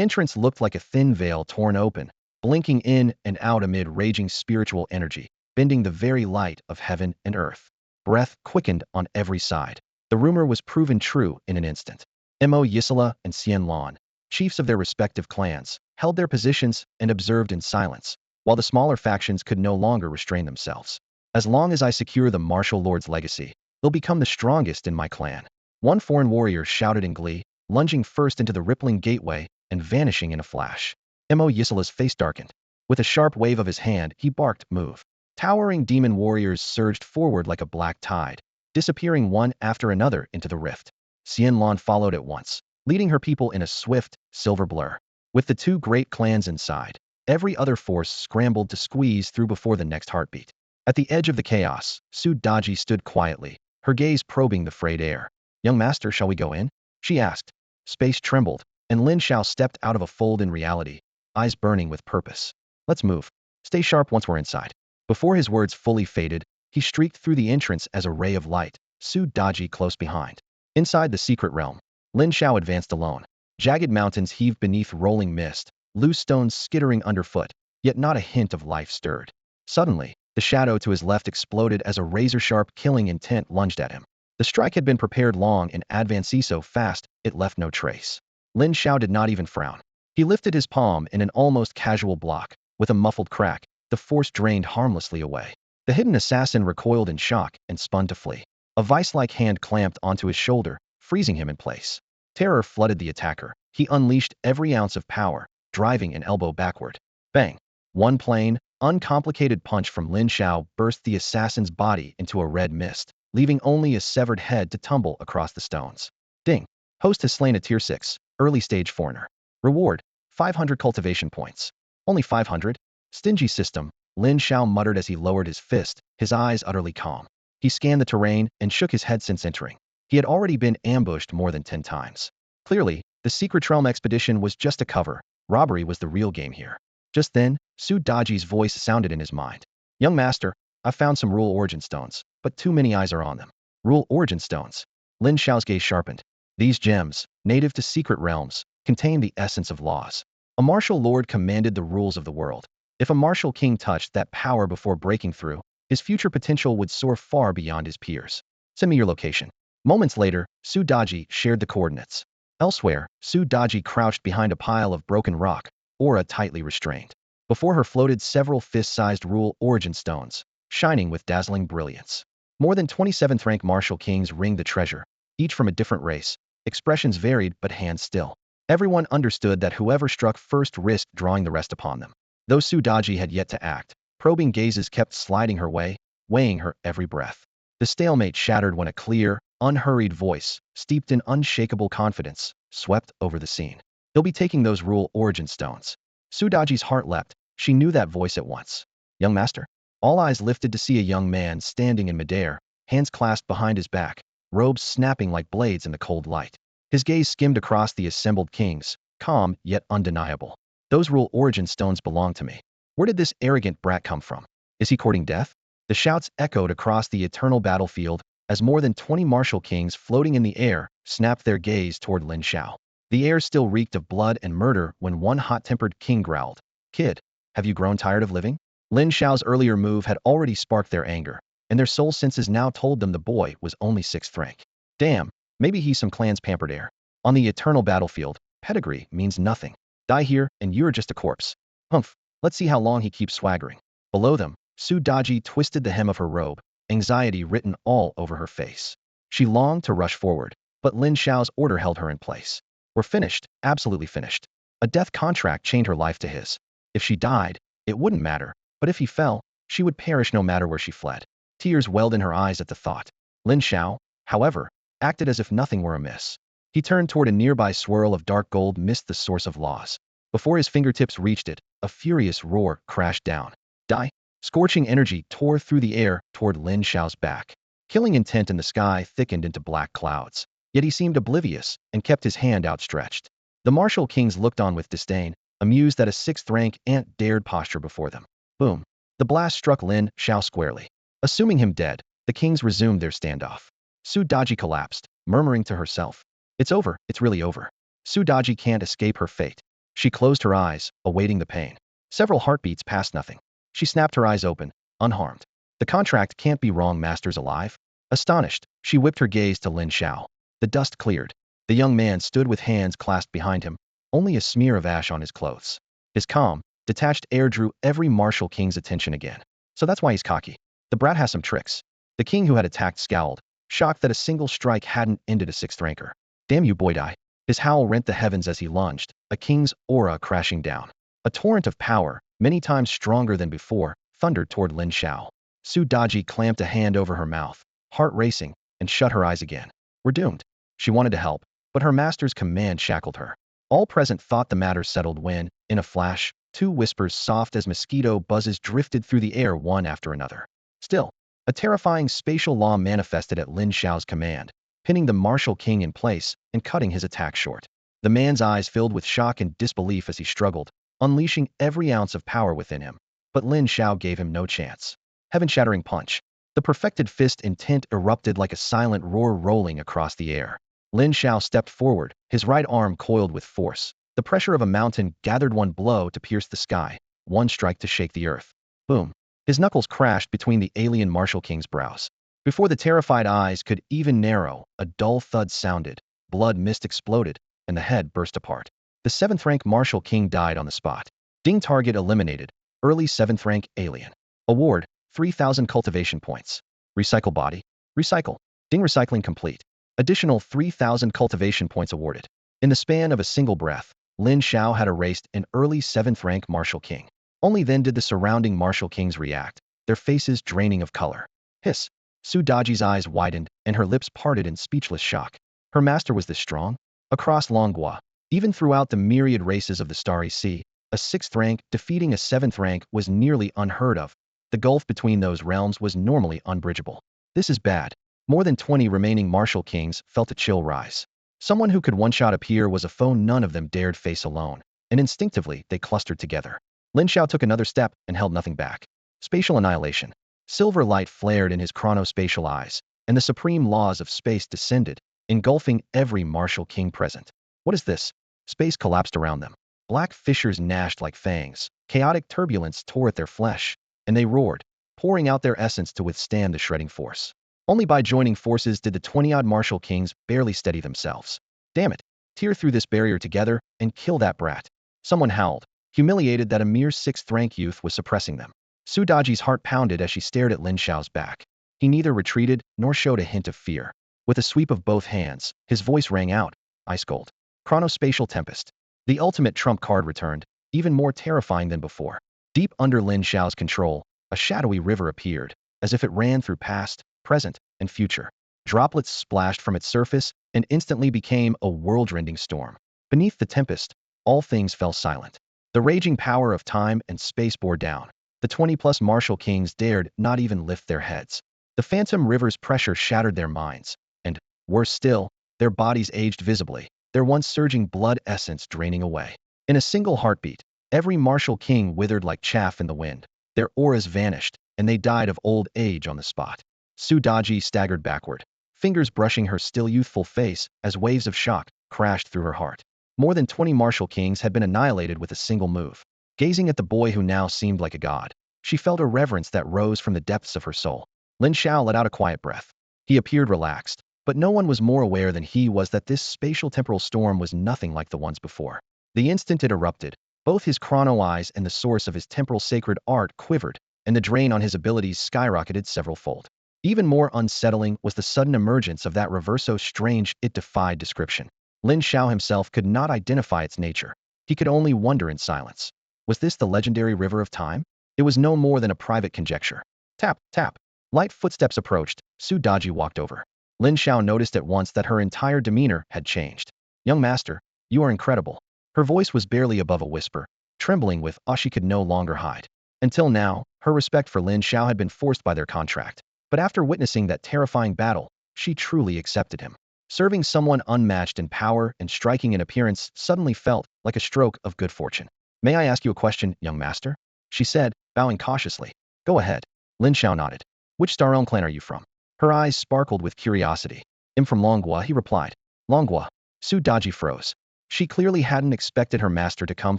entrance looked like a thin veil torn open, blinking in and out amid raging spiritual energy, bending the very light of heaven and earth. Breath quickened on every side. The rumor was proven true in an instant. Mo Isola and Xianlan, chiefs of their respective clans, held their positions and observed in silence, while the smaller factions could no longer restrain themselves. As long as I secure the martial lord's legacy, they'll become the strongest in my clan. One foreign warrior shouted in glee, lunging first into the rippling gateway and vanishing in a flash. Mo Isola's face darkened. With a sharp wave of his hand, he barked, "Move." Towering demon warriors surged forward like a black tide, disappearing one after another into the rift. Xianlan followed at once, leading her people in a swift, silver blur. With the two great clans inside, every other force scrambled to squeeze through before the next heartbeat. At the edge of the chaos, Su Daji stood quietly, her gaze probing the frayed air. "Young master, shall we go in?" she asked. Space trembled, and Lin Xiao stepped out of a fold in reality, eyes burning with purpose. "Let's move. Stay sharp once we're inside." Before his words fully faded, he streaked through the entrance as a ray of light, Su Daji close behind. Inside the secret realm, Lin Xiao advanced alone. Jagged mountains heaved beneath rolling mist, loose stones skittering underfoot, yet not a hint of life stirred. Suddenly, the shadow to his left exploded as a razor-sharp killing intent lunged at him. The strike had been prepared long and advanced so fast, it left no trace. Lin Xiao did not even frown. He lifted his palm in an almost casual block. With a muffled crack, the force drained harmlessly away. The hidden assassin recoiled in shock and spun to flee. A vice-like hand clamped onto his shoulder, freezing him in place. Terror flooded the attacker. He unleashed every ounce of power, driving an elbow backward. Bang! One plain, uncomplicated punch from Lin Xiao burst the assassin's body into a red mist, leaving only a severed head to tumble across the stones. Ding! Host has slain a tier 6, early-stage foreigner. Reward, 500 cultivation points. Only 500? Stingy system, Lin Xiao muttered as he lowered his fist, his eyes utterly calm. He scanned the terrain and shook his head since entering. He had already been ambushed more than 10 times. Clearly, the Secret Realm expedition was just a cover. Robbery was the real game here. Just then, Su Daji's voice sounded in his mind. "Young master, I found some rule origin stones, but too many eyes are on them." Rule origin stones. Lin Xiao's gaze sharpened. These gems, native to secret realms, contain the essence of laws. A martial lord commanded the rules of the world. If a martial king touched that power before breaking through, his future potential would soar far beyond his peers. "Send me your location." Moments later, Su Daji shared the coordinates. Elsewhere, Su Daji crouched behind a pile of broken rock, aura tightly restrained. Before her floated several fist-sized rule origin stones, shining with dazzling brilliance. More than 27th rank martial kings ringed the treasure, each from a different race. Expressions varied, but hands still. Everyone understood that whoever struck first risked drawing the rest upon them. Though Su Daji had yet to act, probing gazes kept sliding her way, weighing her every breath. The stalemate shattered when a clear, unhurried voice, steeped in unshakable confidence, swept over the scene. "He'll be taking those rule origin stones." Su Daji's heart leapt. She knew that voice at once. "Young master?" All eyes lifted to see a young man standing in midair, hands clasped behind his back, robes snapping like blades in the cold light. His gaze skimmed across the assembled kings, calm yet undeniable. "Those rule origin stones belong to me. Where did this arrogant brat come from? Is he courting death?" The shouts echoed across the eternal battlefield, as more than 20 martial kings floating in the air snapped their gaze toward Lin Xiao. The air still reeked of blood and murder when one hot-tempered king growled, "Kid, have you grown tired of living?" Lin Xiao's earlier move had already sparked their anger, and their soul senses now told them the boy was only 6th rank. Damn, maybe he's some clan's pampered heir. On the eternal battlefield, pedigree means nothing. Die here, and you're just a corpse. Humph, let's see how long he keeps swaggering. Below them, Su Daji twisted the hem of her robe, anxiety written all over her face. She longed to rush forward, but Lin Xiao's order held her in place. We're finished, absolutely finished. A death contract chained her life to his. If she died, it wouldn't matter, but if he fell, she would perish no matter where she fled. Tears welled in her eyes at the thought. Lin Xiao, however, acted as if nothing were amiss. He turned toward a nearby swirl of dark gold mist, the source of laws. Before his fingertips reached it, a furious roar crashed down. Die! Scorching energy tore through the air toward Lin Xiao's back. Killing intent in the sky thickened into black clouds. Yet he seemed oblivious and kept his hand outstretched. The martial kings looked on with disdain, amused that a 6th-rank ant dared posture before them. Boom! The blast struck Lin Xiao squarely. Assuming him dead, the kings resumed their standoff. Su Daji collapsed, murmuring to herself, "It's over, it's really over." Su Daji can't escape her fate. She closed her eyes, awaiting the pain. Several heartbeats passed nothing. She snapped her eyes open, unharmed. The contract can't be wrong, master's alive. Astonished, she whipped her gaze to Lin Xiao. The dust cleared. The young man stood with hands clasped behind him, only a smear of ash on his clothes. His calm, detached air drew every martial king's attention again. So that's why he's cocky. The brat has some tricks. The king who had attacked scowled, shocked that a single strike hadn't ended a 6th-ranker. Damn you, boy, die. His howl rent the heavens as he lunged, a king's aura crashing down. A torrent of power, many times stronger than before, thundered toward Lin Xiao. Su Daji clamped a hand over her mouth, heart racing, and shut her eyes again. We're doomed. She wanted to help, but her master's command shackled her. All present thought the matter settled when, in a flash, 2 whispers soft as mosquito buzzes drifted through the air one after another. Still, a terrifying spatial law manifested at Lin Xiao's command, pinning the martial king in place and cutting his attack short. The man's eyes filled with shock and disbelief as he struggled, unleashing every ounce of power within him. But Lin Xiao gave him no chance. Heaven-shattering punch. The perfected fist intent erupted like a silent roar rolling across the air. Lin Xiao stepped forward, his right arm coiled with force. The pressure of a mountain gathered, one blow to pierce the sky, one strike to shake the earth. Boom. His knuckles crashed between the alien martial king's brows. Before the terrified eyes could even narrow, a dull thud sounded, blood mist exploded, and the head burst apart. The 7th-rank martial king died on the spot. Ding, target eliminated. Early 7th-rank alien. Award, 3,000 cultivation points. Recycle body. Recycle. Ding, recycling complete. Additional 3,000 cultivation points awarded. In the span of a single breath, Lin Xiao had erased an early 7th-rank martial king. Only then did the surrounding martial kings react, their faces draining of color. Hiss. Su Daji's eyes widened, and her lips parted in speechless shock. Her master was this strong? Across Longhua, even throughout the myriad races of the Starry Sea, a 6th-rank defeating a 7th-rank was nearly unheard of. The gulf between those realms was normally unbridgeable. This is bad. More than 20 remaining martial kings felt a chill rise. Someone who could one-shot a peer was a foe none of them dared face alone, and instinctively they clustered together. Lin Xiao took another step and held nothing back. Spatial annihilation. Silver light flared in his chronospatial eyes, and the supreme laws of space descended, engulfing every martial king present. What is this? Space collapsed around them. Black fissures gnashed like fangs. Chaotic turbulence tore at their flesh, and they roared, pouring out their essence to withstand the shredding force. Only by joining forces did the 20-odd martial kings barely steady themselves. Damn it! Tear through this barrier together and kill that brat. Someone howled, humiliated that a mere 6th-rank youth was suppressing them. Su Daji's heart pounded as she stared at Lin Xiao's back. He neither retreated nor showed a hint of fear. With a sweep of both hands, his voice rang out, ice cold. Chronospatial Tempest. The ultimate trump card returned, even more terrifying than before. Deep under Lin Xiao's control, a shadowy river appeared, as if it ran through past, present, and future. Droplets splashed from its surface and instantly became a world-rending storm. Beneath the tempest, all things fell silent. The raging power of time and space bore down. The 20-plus martial kings dared not even lift their heads. The phantom river's pressure shattered their minds, and, worse still, their bodies aged visibly, their once surging blood essence draining away. In a single heartbeat, every martial king withered like chaff in the wind. Their auras vanished, and they died of old age on the spot. Su Daji staggered backward, fingers brushing her still youthful face as waves of shock crashed through her heart. More than 20 martial kings had been annihilated with a single move. Gazing at the boy who now seemed like a god, she felt a reverence that rose from the depths of her soul. Lin Xiao let out a quiet breath. He appeared relaxed, but no one was more aware than he was that this spatial temporal storm was nothing like the ones before. The instant it erupted, both his chrono eyes and the source of his temporal sacred art quivered, and the drain on his abilities skyrocketed several-fold. Even more unsettling was the sudden emergence of that reverse so strange it defied description. Lin Xiao himself could not identify its nature. He could only wonder in silence. Was this the legendary river of time? It was no more than a private conjecture. Tap, tap. Light footsteps approached. Su Daji walked over. Lin Xiao noticed at once that her entire demeanor had changed. Young master, you are incredible. Her voice was barely above a whisper, trembling with awe she could no longer hide. Until now, her respect for Lin Xiao had been forced by their contract. But after witnessing that terrifying battle, she truly accepted him. Serving someone unmatched in power and striking in appearance suddenly felt like a stroke of good fortune. May I ask you a question, young master? She said, bowing cautiously. Go ahead. Lin Xiao nodded. Which star-owned clan are you from? Her eyes sparkled with curiosity. I'm from Longhua, he replied. Longhua. Su Daji froze. She clearly hadn't expected her master to come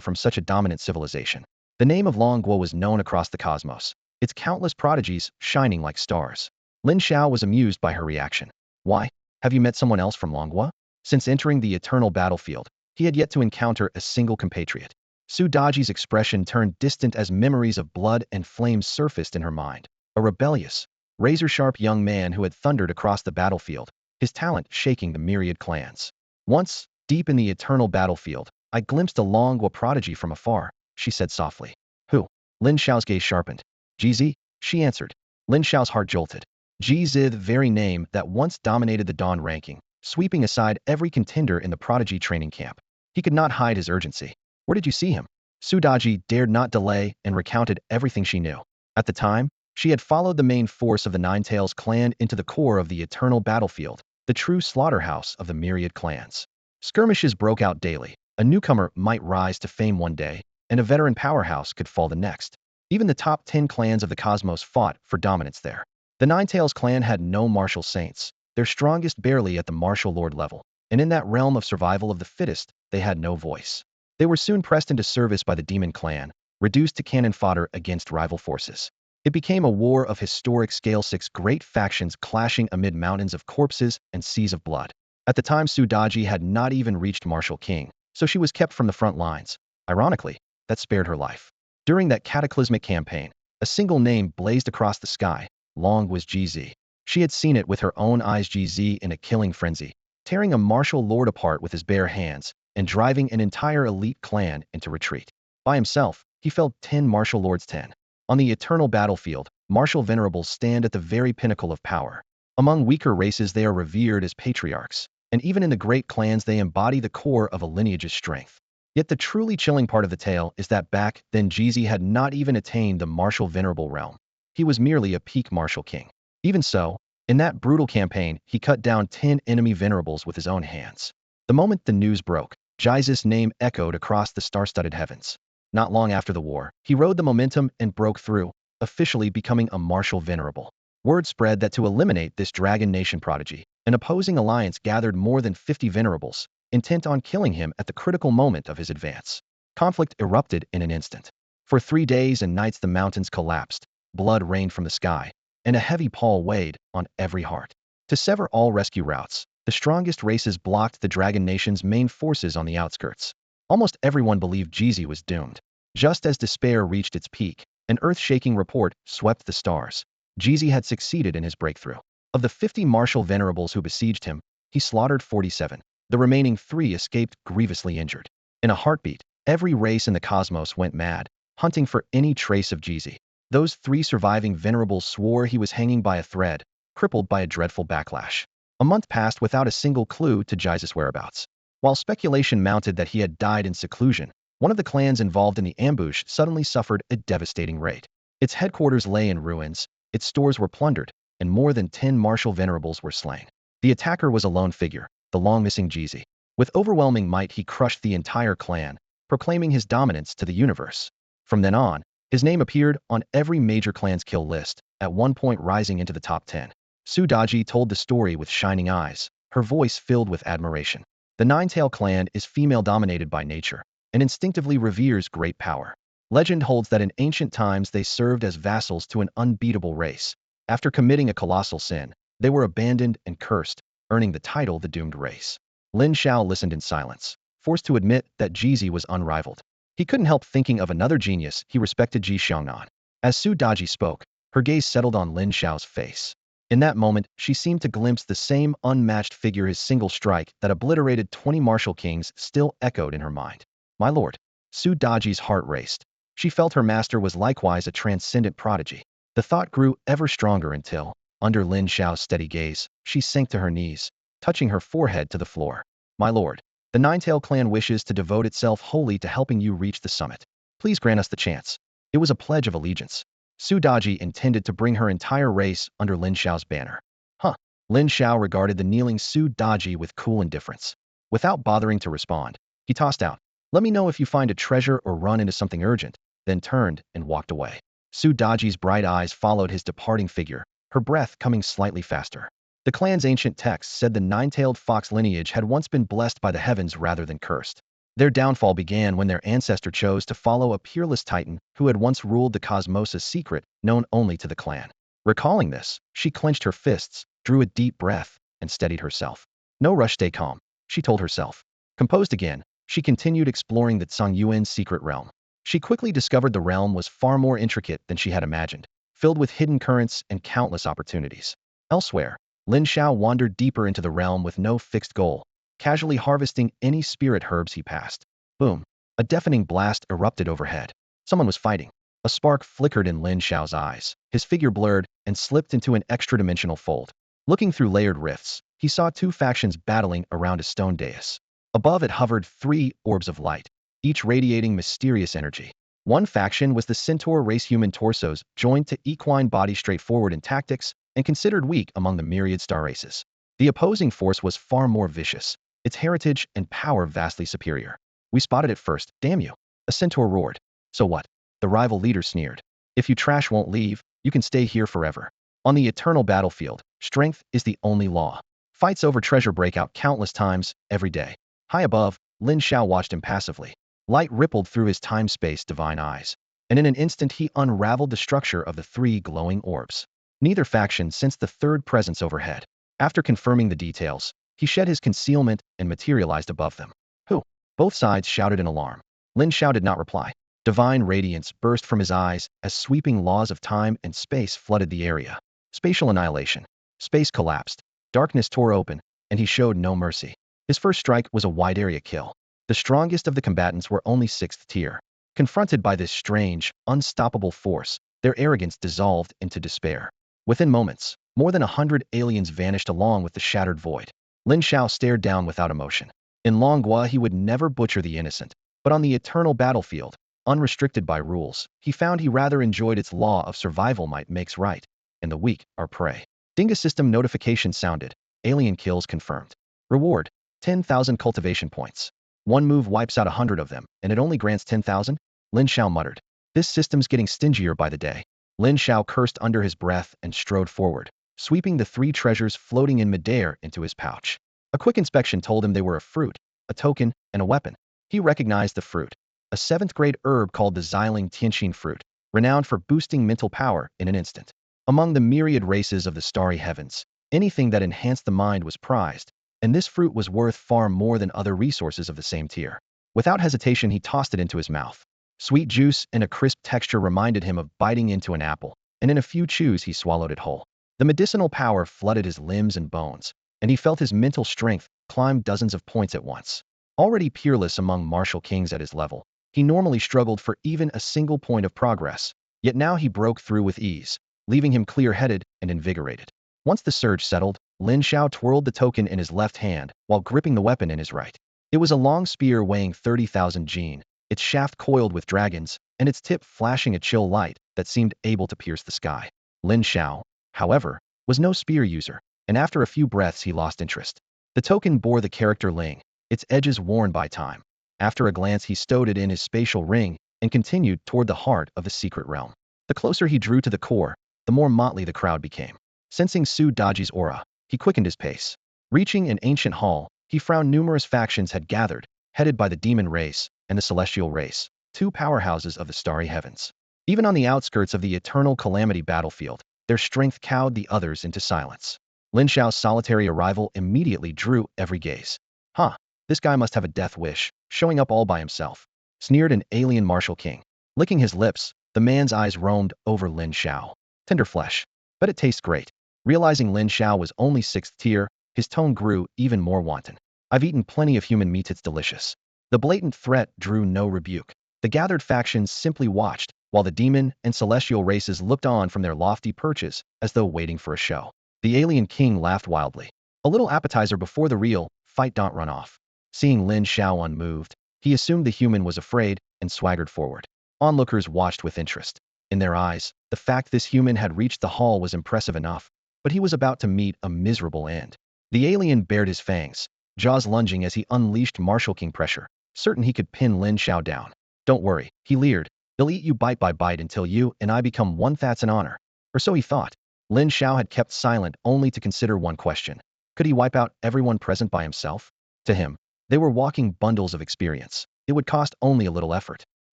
from such a dominant civilization. The name of Longhua was known across the cosmos, its countless prodigies shining like stars. Lin Xiao was amused by her reaction. Why? Have you met someone else from Longhua? Since entering the eternal battlefield, he had yet to encounter a single compatriot. Su Daji's expression turned distant as memories of blood and flame surfaced in her mind. A rebellious, razor-sharp young man who had thundered across the battlefield, his talent shaking the myriad clans. Once, deep in the eternal battlefield, I glimpsed a Longhua prodigy from afar, she said softly. Who? Lin Xiao's gaze sharpened. GZ, she answered. Lin Xiao's heart jolted. GZ, the very name that once dominated the Dawn ranking, sweeping aside every contender in the prodigy training camp. He could not hide his urgency. Where did you see him? Su Daji dared not delay and recounted everything she knew. At the time, she had followed the main force of the Ninetails clan into the core of the eternal battlefield, the true slaughterhouse of the myriad clans. Skirmishes broke out daily. A newcomer might rise to fame one day, and a veteran powerhouse could fall the next. Even the top 10 clans of the cosmos fought for dominance there. The Ninetails clan had no martial saints, their strongest barely at the martial lord level, and in that realm of survival of the fittest, they had no voice. They were soon pressed into service by the demon clan, reduced to cannon fodder against rival forces. It became a war of historic scale, 6 great factions clashing amid mountains of corpses and seas of blood. At the time, Su Daji had not even reached Martial King, so she was kept from the front lines. Ironically, that spared her life. During that cataclysmic campaign, a single name blazed across the sky. Long was GZ. She had seen it with her own eyes, GZ in a killing frenzy, tearing a martial lord apart with his bare hands and driving an entire elite clan into retreat. By himself, he felled 10 martial lords. 10. On the eternal battlefield, martial venerables stand at the very pinnacle of power. Among weaker races, they are revered as patriarchs, and even in the great clans, they embody the core of a lineage's strength. Yet the truly chilling part of the tale is that back then GZ had not even attained the martial venerable realm. He was merely a peak martial king. Even so, in that brutal campaign, he cut down 10 enemy venerables with his own hands. The moment the news broke, Jai's name echoed across the star-studded heavens. Not long after the war, he rode the momentum and broke through, officially becoming a martial venerable. Word spread that to eliminate this Dragon Nation prodigy, an opposing alliance gathered more than 50 venerables, intent on killing him at the critical moment of his advance. Conflict erupted in an instant. For 3 days and nights the mountains collapsed, blood rained from the sky, and a heavy pall weighed on every heart. To sever all rescue routes, the strongest races blocked the Dragon Nation's main forces on the outskirts. Almost everyone believed GZ was doomed. Just as despair reached its peak, an earth-shaking report swept the stars. GZ had succeeded in his breakthrough. Of the 50 martial venerables who besieged him, he slaughtered 47. The remaining 3 escaped grievously injured. In a heartbeat, every race in the cosmos went mad, hunting for any trace of GZ. Those 3 surviving venerables swore he was hanging by a thread, crippled by a dreadful backlash. A month passed without a single clue to Jai's whereabouts. While speculation mounted that he had died in seclusion, one of the clans involved in the ambush suddenly suffered a devastating raid. Its headquarters lay in ruins, its stores were plundered, and more than 10 martial venerables were slain. The attacker was a lone figure, the long-missing GZ. With overwhelming might, he crushed the entire clan, proclaiming his dominance to the universe. From then on, his name appeared on every major clan's kill list, at one point rising into the top 10. Su Daji told the story with shining eyes, her voice filled with admiration. The Nine-Tail clan is female-dominated by nature and instinctively reveres great power. Legend holds that in ancient times they served as vassals to an unbeatable race. After committing a colossal sin, they were abandoned and cursed, earning the title the Doomed Race. Lin Xiao listened in silence, forced to admit that Jizi was unrivaled. He couldn't help thinking of another genius he respected, Ji Xiangnan. As Su Daji spoke, her gaze settled on Lin Xiao's face. In that moment, she seemed to glimpse the same unmatched figure. His single strike that obliterated 20 martial kings still echoed in her mind. My lord. Su Daji's heart raced. She felt her master was likewise a transcendent prodigy. The thought grew ever stronger until, under Lin Xiao's steady gaze, she sank to her knees, touching her forehead to the floor. My lord, the Nine-Tail clan wishes to devote itself wholly to helping you reach the summit. Please grant us the chance. It was a pledge of allegiance. Su Daji intended to bring her entire race under Lin Xiao's banner. Huh. Lin Xiao regarded the kneeling Su Daji with cool indifference. Without bothering to respond, he tossed out, let me know if you find a treasure or run into something urgent, then turned and walked away. Su Daji's bright eyes followed his departing figure, her breath coming slightly faster. The clan's ancient texts said the nine-tailed fox lineage had once been blessed by the heavens rather than cursed. Their downfall began when their ancestor chose to follow a peerless titan who had once ruled the cosmos, a secret known only to the clan. Recalling this, she clenched her fists, drew a deep breath, and steadied herself. No rush, stay calm, she told herself. Composed again, she continued exploring the Zhongyuan's secret realm. She quickly discovered the realm was far more intricate than she had imagined, filled with hidden currents and countless opportunities. Elsewhere, Lin Xiao wandered deeper into the realm with no fixed goal, casually harvesting any spirit herbs he passed. Boom! A deafening blast erupted overhead. Someone was fighting. A spark flickered in Lin Xiao's eyes. His figure blurred and slipped into an extra-dimensional fold. Looking through layered rifts, he saw two factions battling around a stone dais. Above it hovered 3 orbs of light, each radiating mysterious energy. One faction was the centaur race, human torsos joined to equine bodies, straightforward in tactics and considered weak among the myriad star races. The opposing force was far more vicious, its heritage and power vastly superior. We spotted it first, damn you. A centaur roared. So what? The rival leader sneered. If you trash won't leave, you can stay here forever. On the eternal battlefield, strength is the only law. Fights over treasure break out countless times, every day. High above, Lin Xiao watched impassively. Light rippled through his time-space divine eyes, and in an instant he unraveled the structure of the 3 glowing orbs. Neither faction sensed the third presence overhead. After confirming the details, he shed his concealment and materialized above them. Who? Both sides shouted in alarm. Lin Xiao did not reply. Divine radiance burst from his eyes as sweeping laws of time and space flooded the area. Spatial annihilation. Space collapsed. Darkness tore open, and he showed no mercy. His first strike was a wide-area kill. The strongest of the combatants were only 6th tier. Confronted by this strange, unstoppable force, their arrogance dissolved into despair. Within moments, more than 100 aliens vanished along with the shattered void. Lin Xiao stared down without emotion. In Longhua he would never butcher the innocent, but on the eternal battlefield, unrestricted by rules, he found he rather enjoyed its law of survival. Might makes right, and the weak are prey. Dinga system notification sounded. Alien kills confirmed. Reward, 10,000 cultivation points. One move wipes out 100 of them, and it only grants 10,000? Lin Xiao muttered. This system's getting stingier by the day. Lin Xiao cursed under his breath and strode forward, sweeping the 3 treasures floating in midair into his pouch. A quick inspection told him they were a fruit, a token, and a weapon. He recognized the fruit, a 7th-grade herb called the Xiling Tianxin fruit, renowned for boosting mental power in an instant. Among the myriad races of the starry heavens, anything that enhanced the mind was prized, and this fruit was worth far more than other resources of the same tier. Without hesitation, he tossed it into his mouth. Sweet juice and a crisp texture reminded him of biting into an apple, and in a few chews he swallowed it whole. The medicinal power flooded his limbs and bones, and he felt his mental strength climb dozens of points at once. Already peerless among martial kings at his level, he normally struggled for even a single point of progress, yet now he broke through with ease, leaving him clear-headed and invigorated. Once the surge settled, Lin Xiao twirled the token in his left hand while gripping the weapon in his right. It was a long spear weighing 30,000 jin, its shaft coiled with dragons, and its tip flashing a chill light that seemed able to pierce the sky. Lin Xiao, however, was no spear user, and after a few breaths he lost interest. The token bore the character Ling, its edges worn by time. After a glance he stowed it in his spatial ring and continued toward the heart of the secret realm. The closer he drew to the core, the more motley the crowd became. Sensing Su Daji's aura, he quickened his pace. Reaching an ancient hall, he found numerous factions had gathered, headed by the demon race and the celestial race, two powerhouses of the starry heavens. Even on the outskirts of the eternal calamity battlefield, their strength cowed the others into silence. Lin Xiao's solitary arrival immediately drew every gaze. Huh, this guy must have a death wish, showing up all by himself, sneered an alien martial king. Licking his lips, the man's eyes roamed over Lin Xiao. Tender flesh. But it tastes great. Realizing Lin Xiao was only 6th tier, his tone grew even more wanton. I've eaten plenty of human meat, it's delicious. The blatant threat drew no rebuke. The gathered factions simply watched, while the demon and celestial races looked on from their lofty perches, as though waiting for a show. The alien king laughed wildly. A little appetizer before the real fight. Don't run off. Seeing Lin Xiao unmoved, he assumed the human was afraid and swaggered forward. Onlookers watched with interest. In their eyes, the fact this human had reached the hall was impressive enough, but he was about to meet a miserable end. The alien bared his fangs, jaws lunging as he unleashed Martial King pressure, certain he could pin Lin Xiao down. Don't worry, he leered. They'll eat you bite by bite until you and I become one. That's an honor. Or so he thought. Lin Xiao had kept silent only to consider one question. Could he wipe out everyone present by himself? To him, they were walking bundles of experience. It would cost only a little effort.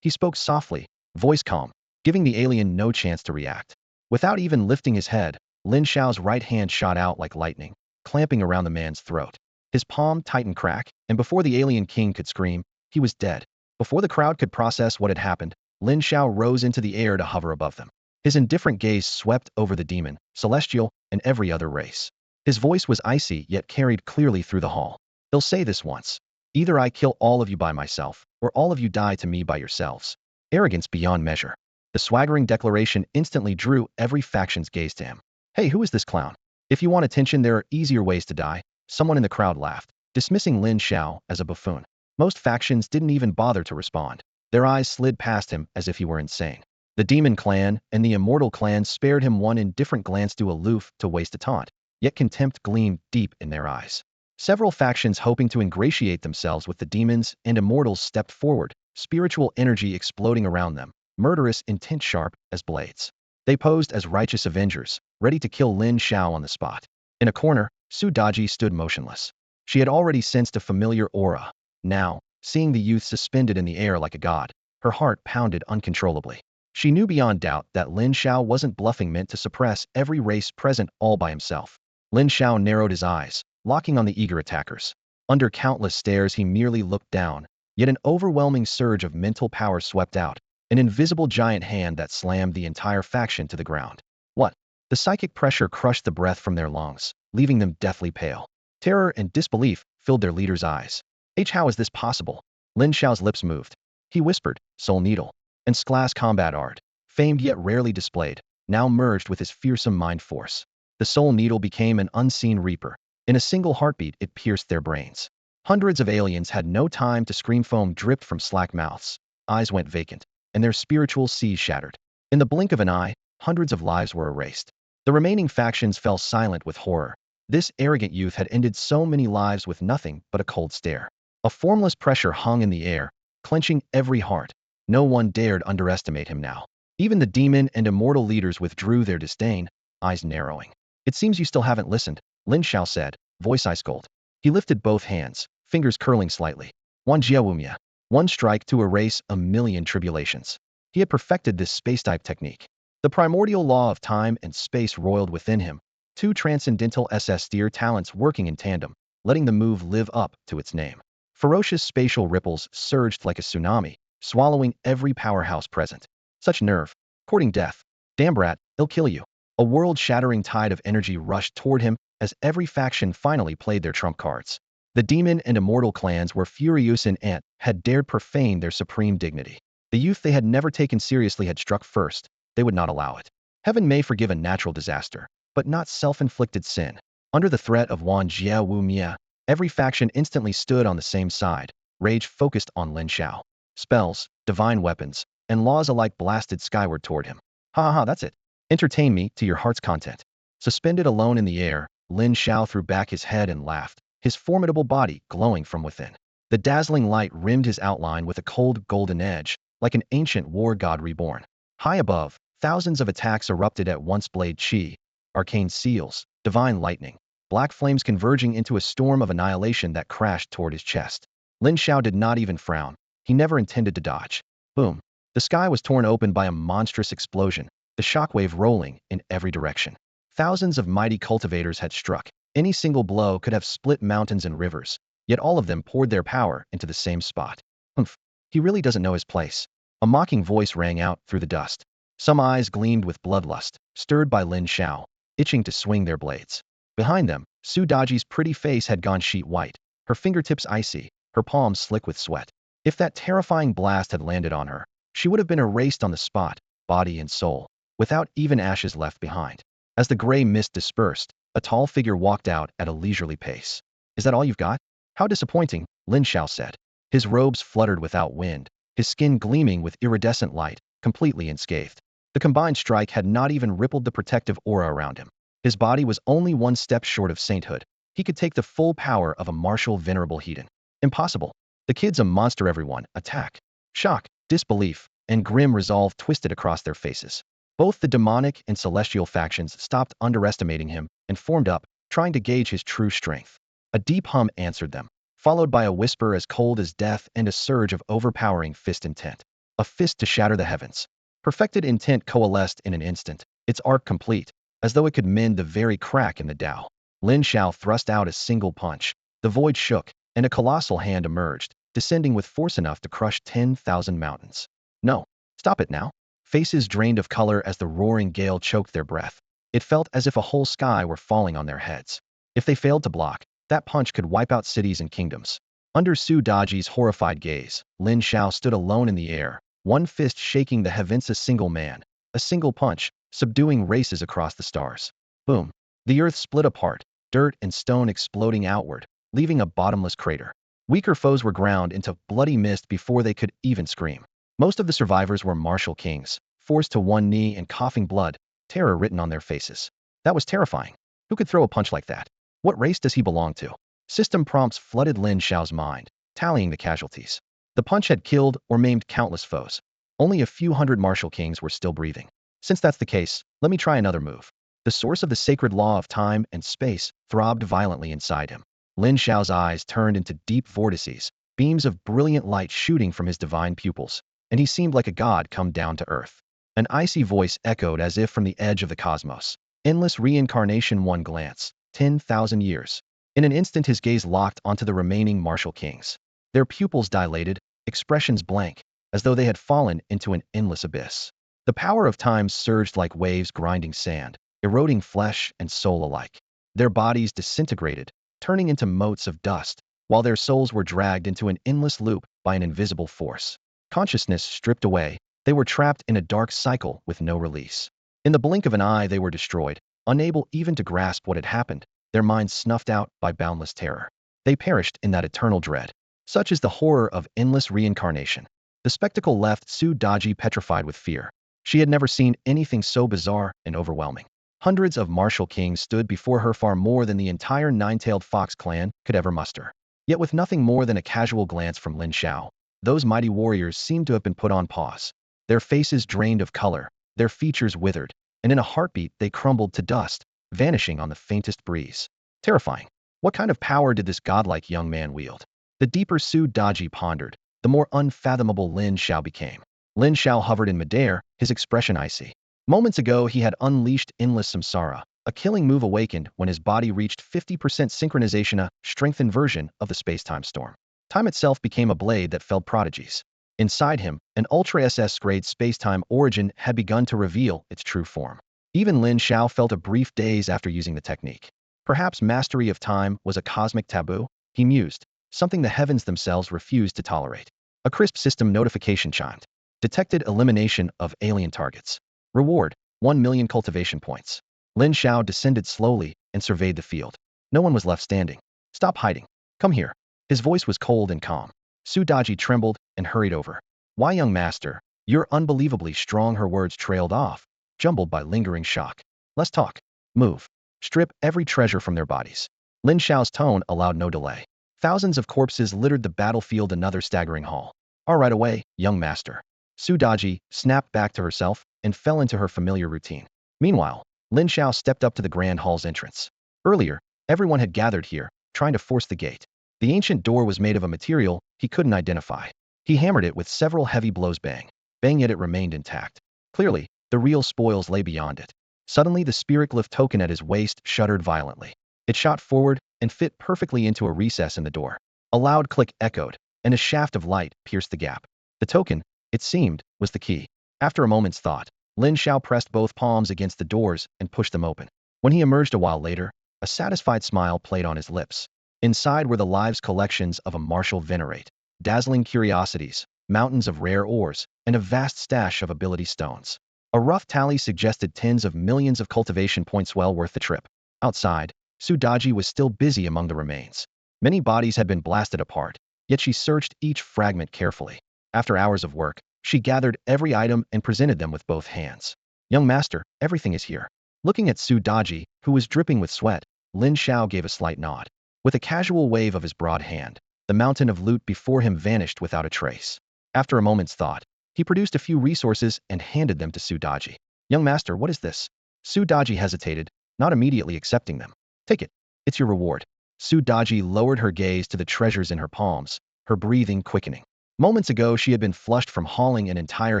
He spoke softly, voice calm, giving the alien no chance to react. Without even lifting his head, Lin Xiao's right hand shot out like lightning, clamping around the man's throat. His palm tightened crack, and before the alien king could scream, he was dead. Before the crowd could process what had happened, Lin Xiao rose into the air to hover above them. His indifferent gaze swept over the demon, celestial, and every other race. His voice was icy yet carried clearly through the hall. They'll say this once. Either I kill all of you by myself, or all of you die to me by yourselves. Arrogance beyond measure. The swaggering declaration instantly drew every faction's gaze to him. Hey, who is this clown? If you want attention, there are easier ways to die. Someone in the crowd laughed, dismissing Lin Xiao as a buffoon. Most factions didn't even bother to respond. Their eyes slid past him as if he were insane. The Demon Clan and the Immortal Clan spared him one indifferent glance, too aloof to waste a taunt, yet contempt gleamed deep in their eyes. Several factions hoping to ingratiate themselves with the demons and immortals stepped forward, spiritual energy exploding around them, murderous intent sharp as blades. They posed as righteous avengers, ready to kill Lin Xiao on the spot. In a corner, Su Daji stood motionless. She had already sensed a familiar aura. Now, seeing the youth suspended in the air like a god, her heart pounded uncontrollably. She knew beyond doubt that Lin Xiao wasn't bluffing, meant to suppress every race present all by himself. Lin Xiao narrowed his eyes, locking on the eager attackers. Under countless stares, he merely looked down, yet an overwhelming surge of mental power swept out, an invisible giant hand that slammed the entire faction to the ground. What? The psychic pressure crushed the breath from their lungs, leaving them deathly pale. Terror and disbelief filled their leader's eyes. How is this possible? Lin Xiao's lips moved. He whispered, Soul Needle. And Skla's combat art, famed yet rarely displayed, now merged with his fearsome mind force. The Soul Needle became an unseen reaper. In a single heartbeat, it pierced their brains. Hundreds of aliens had no time to scream. Foam dripped from slack mouths. Eyes went vacant, and their spiritual seas shattered. In the blink of an eye, hundreds of lives were erased. The remaining factions fell silent with horror. This arrogant youth had ended so many lives with nothing but a cold stare. A formless pressure hung in the air, clenching every heart. No one dared underestimate him now. Even the demon and immortal leaders withdrew their disdain, eyes narrowing. It seems you still haven't listened, Lin Xiao said, voice ice cold. He lifted both hands, fingers curling slightly. One Jiawumia. One strike to erase a million tribulations. He had perfected this space-type technique. The primordial law of time and space roiled within him, two transcendental SSS talents working in tandem, letting the move live up to its name. Ferocious spatial ripples surged like a tsunami, swallowing every powerhouse present. Such nerve. Courting death. Damn brat, he'll kill you. A world-shattering tide of energy rushed toward him as every faction finally played their trump cards. The demon and immortal clans were furious and had dared profane their supreme dignity. The youth they had never taken seriously had struck first. They would not allow it. Heaven may forgive a natural disaster, but not self-inflicted sin. Under the threat of Wan Jiawu Mia, every faction instantly stood on the same side. Rage focused on Lin Xiao. Spells, divine weapons, and laws alike blasted skyward toward him. Ha ha ha, that's it. Entertain me to your heart's content. Suspended alone in the air, Lin Xiao threw back his head and laughed, his formidable body glowing from within. The dazzling light rimmed his outline with a cold golden edge, like an ancient war god reborn. High above, thousands of attacks erupted at once. Blade Chi, arcane seals, divine lightning, black flames converging into a storm of annihilation that crashed toward his chest. Lin Xiao did not even frown. He never intended to dodge. Boom. The sky was torn open by a monstrous explosion, the shockwave rolling in every direction. Thousands of mighty cultivators had struck. Any single blow could have split mountains and rivers, yet all of them poured their power into the same spot. Humph. He really doesn't know his place. A mocking voice rang out through the dust. Some eyes gleamed with bloodlust, stirred by Lin Xiao, itching to swing their blades. Behind them, Su Daji's pretty face had gone sheet white, her fingertips icy, her palms slick with sweat. If that terrifying blast had landed on her, she would have been erased on the spot, body and soul, without even ashes left behind. As the gray mist dispersed, a tall figure walked out at a leisurely pace. Is that all you've got? How disappointing, Lin Xiao said. His robes fluttered without wind, his skin gleaming with iridescent light, completely unscathed. The combined strike had not even rippled the protective aura around him. His body was only one step short of sainthood. He could take the full power of a martial venerable heathen. Impossible. The kid's a monster, everyone. Attack. Shock, disbelief, and grim resolve twisted across their faces. Both the demonic and celestial factions stopped underestimating him and formed up, trying to gauge his true strength. A deep hum answered them, followed by a whisper as cold as death and a surge of overpowering fist intent. A fist to shatter the heavens. Perfected intent coalesced in an instant, its arc complete, as though it could mend the very crack in the Tao. Lin Xiao thrust out a single punch. The void shook, and a colossal hand emerged, descending with force enough to crush 10,000 mountains. No, stop it now. Faces drained of color as the roaring gale choked their breath. It felt as if a whole sky were falling on their heads. If they failed to block, that punch could wipe out cities and kingdoms. Under Su Daji's horrified gaze, Lin Xiao stood alone in the air, one fist shaking the heavens. A single man, a single punch, subduing races across the stars. Boom. The earth split apart, dirt and stone exploding outward, leaving a bottomless crater. Weaker foes were ground into bloody mist before they could even scream. Most of the survivors were martial kings, forced to one knee and coughing blood, terror written on their faces. That was terrifying. Who could throw a punch like that? What race does he belong to? System prompts flooded Lin Xiao's mind, tallying the casualties. The punch had killed or maimed countless foes. Only a few hundred martial kings were still breathing. Since that's the case, let me try another move. The source of the sacred law of time and space throbbed violently inside him. Lin Xiao's eyes turned into deep vortices, beams of brilliant light shooting from his divine pupils, and he seemed like a god come down to earth. An icy voice echoed as if from the edge of the cosmos. Endless reincarnation, one glance, 10,000 years. In an instant his gaze locked onto the remaining martial kings. Their pupils dilated, expressions blank, as though they had fallen into an endless abyss. The power of time surged like waves grinding sand, eroding flesh and soul alike. Their bodies disintegrated, turning into motes of dust, while their souls were dragged into an endless loop by an invisible force. Consciousness stripped away, they were trapped in a dark cycle with no release. In the blink of an eye they were destroyed, unable even to grasp what had happened, their minds snuffed out by boundless terror. They perished in that eternal dread. Such is the horror of endless reincarnation. The spectacle left Su Daji petrified with fear. She had never seen anything so bizarre and overwhelming. Hundreds of martial kings stood before her, far more than the entire nine-tailed fox clan could ever muster. Yet with nothing more than a casual glance from Lin Xiao, those mighty warriors seemed to have been put on pause. Their faces drained of color, their features withered, and in a heartbeat they crumbled to dust, vanishing on the faintest breeze. Terrifying. What kind of power did this godlike young man wield? The deeper Su Daji pondered, the more unfathomable Lin Xiao became. Lin Xiao hovered in midair, his expression icy. Moments ago he had unleashed endless samsara. A killing move awakened when his body reached 50% synchronization, a strengthened version of the space-time storm. Time itself became a blade that felled prodigies. Inside him, an Ultra SS-grade space-time origin had begun to reveal its true form. Even Lin Xiao felt a brief daze after using the technique. Perhaps mastery of time was a cosmic taboo, he mused, something the heavens themselves refused to tolerate. A crisp system notification chimed. Detected elimination of alien targets. Reward, 1 million cultivation points. Lin Xiao descended slowly and surveyed the field. No one was left standing. Stop hiding. Come here. His voice was cold and calm. Su Daji trembled and hurried over. Why, young master, you're unbelievably strong. Her words trailed off, jumbled by lingering shock. Let's talk. Move. Strip every treasure from their bodies. Lin Xiao's tone allowed no delay. Thousands of corpses littered the battlefield, another staggering haul. All right, away, young master. Su Daji snapped back to herself and fell into her familiar routine. Meanwhile, Lin Xiao stepped up to the grand hall's entrance. Earlier, everyone had gathered here, trying to force the gate. The ancient door was made of a material he couldn't identify. He hammered it with several heavy blows, bang, bang, yet it remained intact. Clearly, the real spoils lay beyond it. Suddenly, the spirit glyph token at his waist shuddered violently. It shot forward and fit perfectly into a recess in the door. A loud click echoed, and a shaft of light pierced the gap. The token, it seemed, was the key. After a moment's thought, Lin Xiao pressed both palms against the doors and pushed them open. When he emerged a while later, a satisfied smile played on his lips. Inside were the lives collections of a martial venerate, dazzling curiosities, mountains of rare ores, and a vast stash of ability stones. A rough tally suggested tens of millions of cultivation points, well worth the trip. Outside, Su Daji was still busy among the remains. Many bodies had been blasted apart, yet she searched each fragment carefully. After hours of work, she gathered every item and presented them with both hands. Young master, everything is here. Looking at Su Daji, who was dripping with sweat, Lin Xiao gave a slight nod. With a casual wave of his broad hand, the mountain of loot before him vanished without a trace. After a moment's thought, he produced a few resources and handed them to Su Daji. Young master, what is this? Su Daji hesitated, not immediately accepting them. Take it. It's your reward. Su Daji lowered her gaze to the treasures in her palms, her breathing quickening. Moments ago, she had been flushed from hauling an entire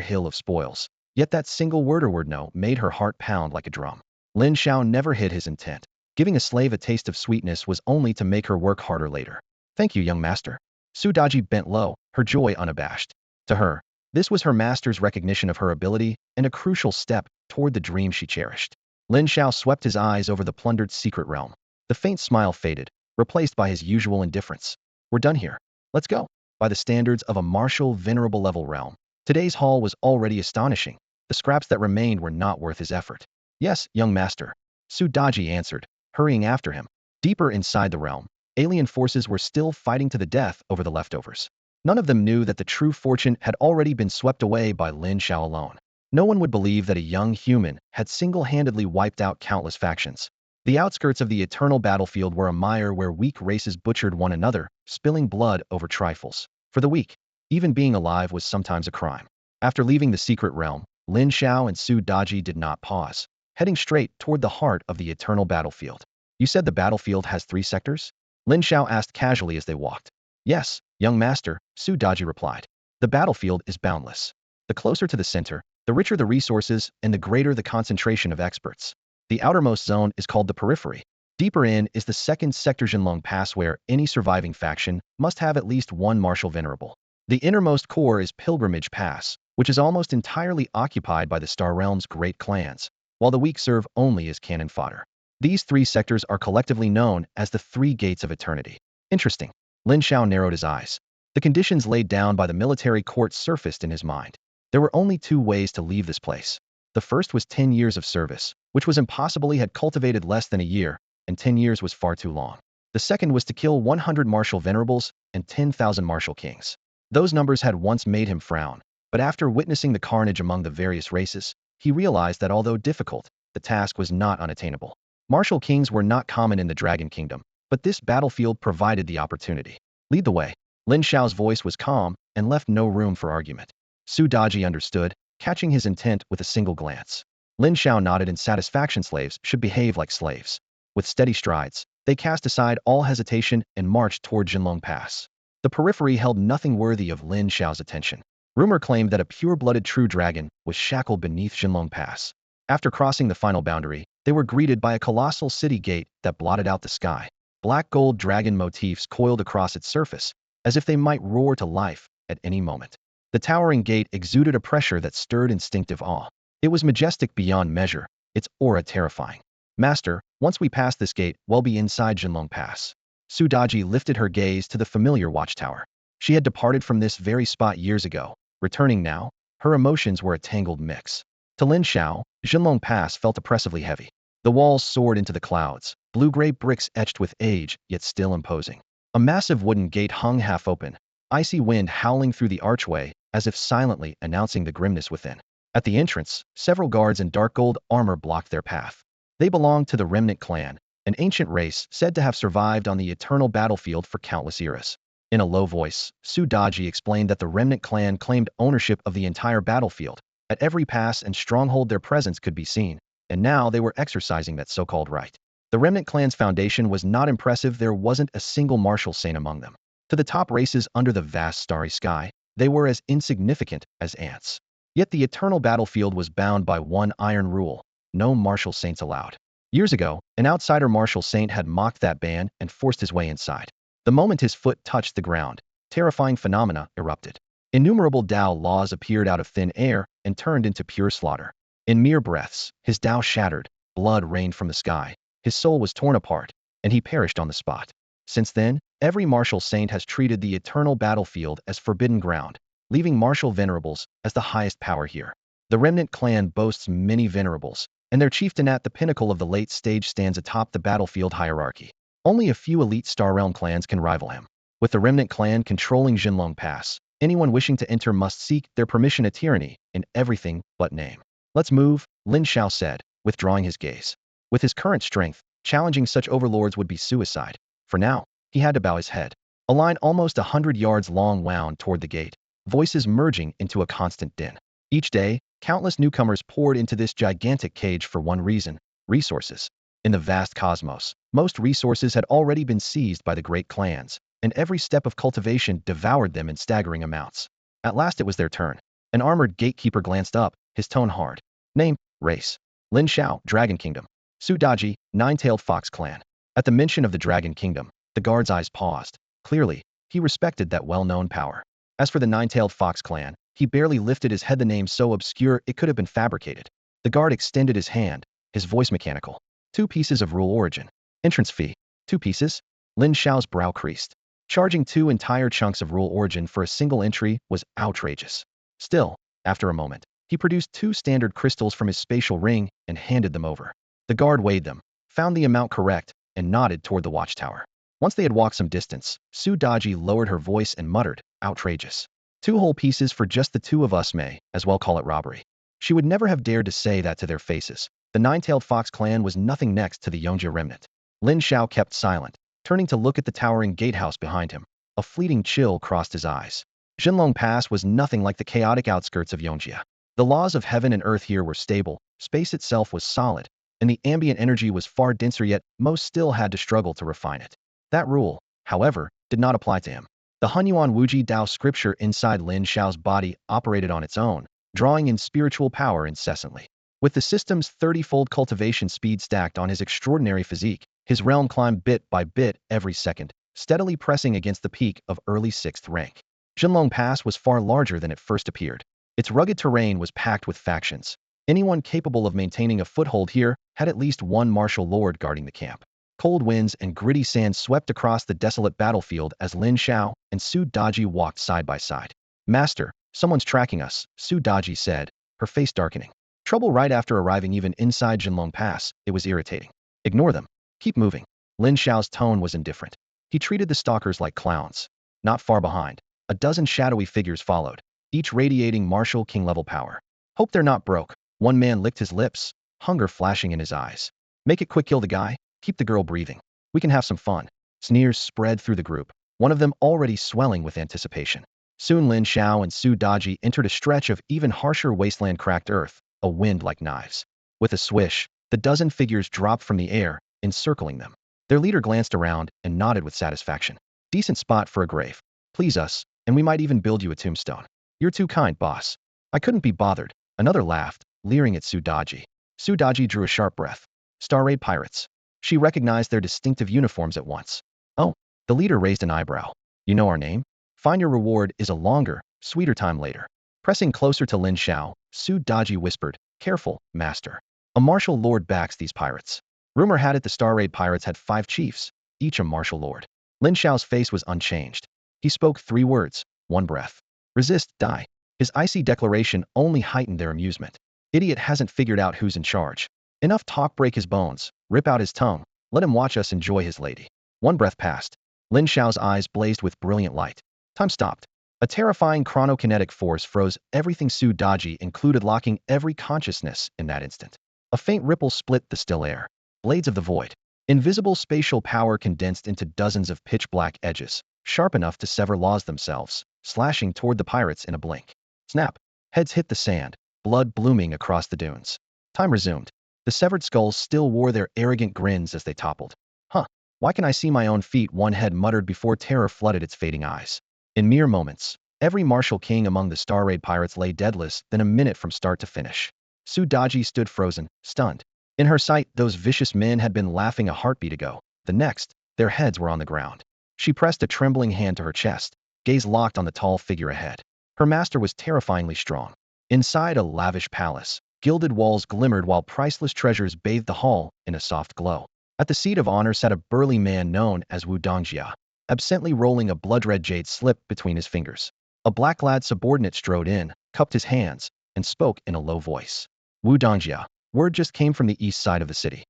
hill of spoils, yet that single word no made her heart pound like a drum. Lin Xiao never hid his intent. Giving a slave a taste of sweetness was only to make her work harder later. Thank you, young master. Su Daji bent low, her joy unabashed. To her, this was her master's recognition of her ability and a crucial step toward the dream she cherished. Lin Xiao swept his eyes over the plundered secret realm. The faint smile faded, replaced by his usual indifference. We're done here. Let's go. By the standards of a martial, venerable level realm, today's haul was already astonishing. The scraps that remained were not worth his effort. Yes, young master. Su Daji answered, hurrying after him. Deeper inside the realm, alien forces were still fighting to the death over the leftovers. None of them knew that the true fortune had already been swept away by Lin Xiao alone. No one would believe that a young human had single-handedly wiped out countless factions. The outskirts of the eternal battlefield were a mire where weak races butchered one another, spilling blood over trifles. For the weak, even being alive was sometimes a crime. After leaving the secret realm, Lin Xiao and Su Daji did not pause, heading straight toward the heart of the eternal battlefield. You said the battlefield has 3 sectors? Lin Xiao asked casually as they walked. Yes, young master, Su Daji replied. The battlefield is boundless. The closer to the center, the richer the resources and the greater the concentration of experts. The outermost zone is called the periphery. Deeper in is the second sector Jinlong Pass, where any surviving faction must have at least one martial venerable. The innermost core is Pilgrimage Pass, which is almost entirely occupied by the Star Realm's great clans, while the weak serve only as cannon fodder. These 3 sectors are collectively known as the 3 Gates of Eternity. Interesting. Lin Xiao narrowed his eyes. The conditions laid down by the military court surfaced in his mind. There were only 2 ways to leave this place. The first was 10 years of service, which was impossible. He had cultivated less than a year, and 10 years was far too long. The second was to kill 100 martial venerables and 10,000 martial kings. Those numbers had once made him frown, but after witnessing the carnage among the various races, he realized that although difficult, the task was not unattainable. Martial kings were not common in the Dragon Kingdom, but this battlefield provided the opportunity. Lead the way. Lin Xiao's voice was calm and left no room for argument. Su Daji understood, catching his intent with a single glance. Lin Xiao nodded in satisfaction. Slaves should behave like slaves. With steady strides, they cast aside all hesitation and marched toward Jinlong Pass. The periphery held nothing worthy of Lin Xiao's attention. Rumor claimed that a pure-blooded true dragon was shackled beneath Jinlong Pass. After crossing the final boundary, they were greeted by a colossal city gate that blotted out the sky. Black gold dragon motifs coiled across its surface, as if they might roar to life at any moment. The towering gate exuded a pressure that stirred instinctive awe. It was majestic beyond measure, its aura terrifying. Master, once we pass this gate, we'll be inside Jinlong Pass. Su Daji lifted her gaze to the familiar watchtower. She had departed from this very spot years ago. Returning now, her emotions were a tangled mix. To Lin Xiao, Jinlong Pass felt oppressively heavy. The walls soared into the clouds, blue-gray bricks etched with age, yet still imposing. A massive wooden gate hung half open, icy wind howling through the archway, as if silently announcing the grimness within. At the entrance, several guards in dark gold armor blocked their path. They belonged to the Remnant clan, an ancient race said to have survived on the eternal battlefield for countless eras. In a low voice, Su Daji explained that the Remnant clan claimed ownership of the entire battlefield. At every pass and stronghold their presence could be seen. and now they were exercising that so-called right. The remnant clan's foundation was not impressive. There wasn't a single martial saint among them. To the top races under the vast starry sky, they were as insignificant as ants. Yet the eternal battlefield was bound by one iron rule: no martial saints allowed. Years ago, an outsider martial saint had mocked that ban and forced his way inside. The moment his foot touched the ground, terrifying phenomena erupted. Innumerable Tao laws appeared out of thin air and turned into pure slaughter. In mere breaths, his Tao shattered, blood rained from the sky, his soul was torn apart, and he perished on the spot. Since then, every martial saint has treated the eternal battlefield as forbidden ground, leaving martial venerables as the highest power here. The remnant clan boasts many venerables, and their chieftain at the pinnacle of the late stage stands atop the battlefield hierarchy. Only a few elite Star Realm clans can rival him. With the remnant clan controlling Jinlong Pass, anyone wishing to enter must seek their permission. A tyranny in everything but name. Let's move, Lin Xiao said, withdrawing his gaze. With his current strength, challenging such overlords would be suicide. For now, he had to bow his head. A line almost 100 yards long wound toward the gate, voices merging into a constant din. Each day, countless newcomers poured into this gigantic cage for one reason: resources. In the vast cosmos, most resources had already been seized by the great clans, and every step of cultivation devoured them in staggering amounts. At last it was their turn. An armored gatekeeper glanced up, his tone hard. Name, race. Lin Xiao, Dragon Kingdom. Su Daji, Nine-Tailed Fox Clan. At the mention of the Dragon Kingdom, the guard's eyes paused. Clearly, he respected that well-known power. As for the Nine-Tailed Fox Clan, he barely lifted his head, the name so obscure it could have been fabricated. The guard extended his hand, his voice mechanical. 2 pieces of rule origin. Entrance fee. 2 pieces? Lin Xiao's brow creased. Charging 2 entire chunks of rule origin for a single entry was outrageous. Still, after a moment, he produced 2 standard crystals from his spatial ring and handed them over. The guard weighed them, found the amount correct, and nodded toward the watchtower. Once they had walked some distance, Su Daji lowered her voice and muttered, outrageous. 2 whole pieces for just the 2 of us may as well call it robbery. She would never have dared to say that to their faces. The Nine-Tailed Fox clan was nothing next to the Yongjia remnant. Lin Xiao kept silent, turning to look at the towering gatehouse behind him. A fleeting chill crossed his eyes. Jinlong Pass was nothing like the chaotic outskirts of Yongjia. The laws of heaven and earth here were stable, space itself was solid, and the ambient energy was far denser, yet most still had to struggle to refine it. That rule, however, did not apply to him. The Hunyuan Wuji Dao scripture inside Lin Xiao's body operated on its own, drawing in spiritual power incessantly. With the system's 30-fold cultivation speed stacked on his extraordinary physique, his realm climbed bit by bit every second, steadily pressing against the peak of early 6th rank. Jinlong Pass was far larger than it first appeared. Its rugged terrain was packed with factions. Anyone capable of maintaining a foothold here had at least one martial lord guarding the camp. Cold winds and gritty sand swept across the desolate battlefield as Lin Xiao and Su Daji walked side by side. Master, someone's tracking us, Su Daji said, her face darkening. Trouble right after arriving. Even inside Jinlong Pass, it was irritating. Ignore them. Keep moving. Lin Xiao's tone was indifferent. He treated the stalkers like clowns. Not far behind, a dozen shadowy figures followed, each radiating martial king-level power. Hope they're not broke. One man licked his lips, hunger flashing in his eyes. Make it quick, kill the guy, keep the girl breathing. We can have some fun. Sneers spread through the group, one of them already swelling with anticipation. Soon Lin Xiao and Su Daji entered a stretch of even harsher wasteland, cracked earth, a wind like knives. With a swish, the dozen figures dropped from the air, encircling them. Their leader glanced around and nodded with satisfaction. Decent spot for a grave. Please us, and we might even build you a tombstone. You're too kind, boss. I couldn't be bothered. Another laughed, leering at Su Daji. Su Daji drew a sharp breath. Star Raid pirates. She recognized their distinctive uniforms at once. Oh, the leader raised an eyebrow. You know our name? Find your reward is a longer, sweeter time later. Pressing closer to Lin Xiao, Su Daji whispered, careful, master. A martial lord backs these pirates. Rumor had it the Star Raid pirates had 5 chiefs, each a martial lord. Lin Xiao's face was unchanged. He spoke 3 words, 1 breath. Resist, die. His icy declaration only heightened their amusement. Idiot hasn't figured out who's in charge. Enough talk, break his bones, rip out his tongue, let him watch us enjoy his lady. 1 breath passed. Lin Xiao's eyes blazed with brilliant light. Time stopped. A terrifying chronokinetic force froze everything. Su Daji included, locking every consciousness in that instant. A faint ripple split the still air. Blades of the void. Invisible spatial power condensed into dozens of pitch-black edges, sharp enough to sever laws themselves, slashing toward the pirates in a blink. Snap. Heads hit the sand, blood blooming across the dunes. Time resumed. The severed skulls still wore their arrogant grins as they toppled. Huh, why can I see my own feet? One head muttered before terror flooded its fading eyes. In mere moments, every martial king among the Star Raid pirates lay deadless than a minute from start to finish. Su Daji stood frozen, stunned. In her sight, those vicious men had been laughing a heartbeat ago. The next, their heads were on the ground. She pressed a trembling hand to her chest, gaze locked on the tall figure ahead. Her master was terrifyingly strong. Inside a lavish palace, gilded walls glimmered while priceless treasures bathed the hall in a soft glow. At the seat of honor sat a burly man known as Wu Dongjia, absently rolling a blood-red jade slip between his fingers. A black-clad subordinate strode in, cupped his hands, and spoke in a low voice. Wu Dongjia, word just came from the east side of the city.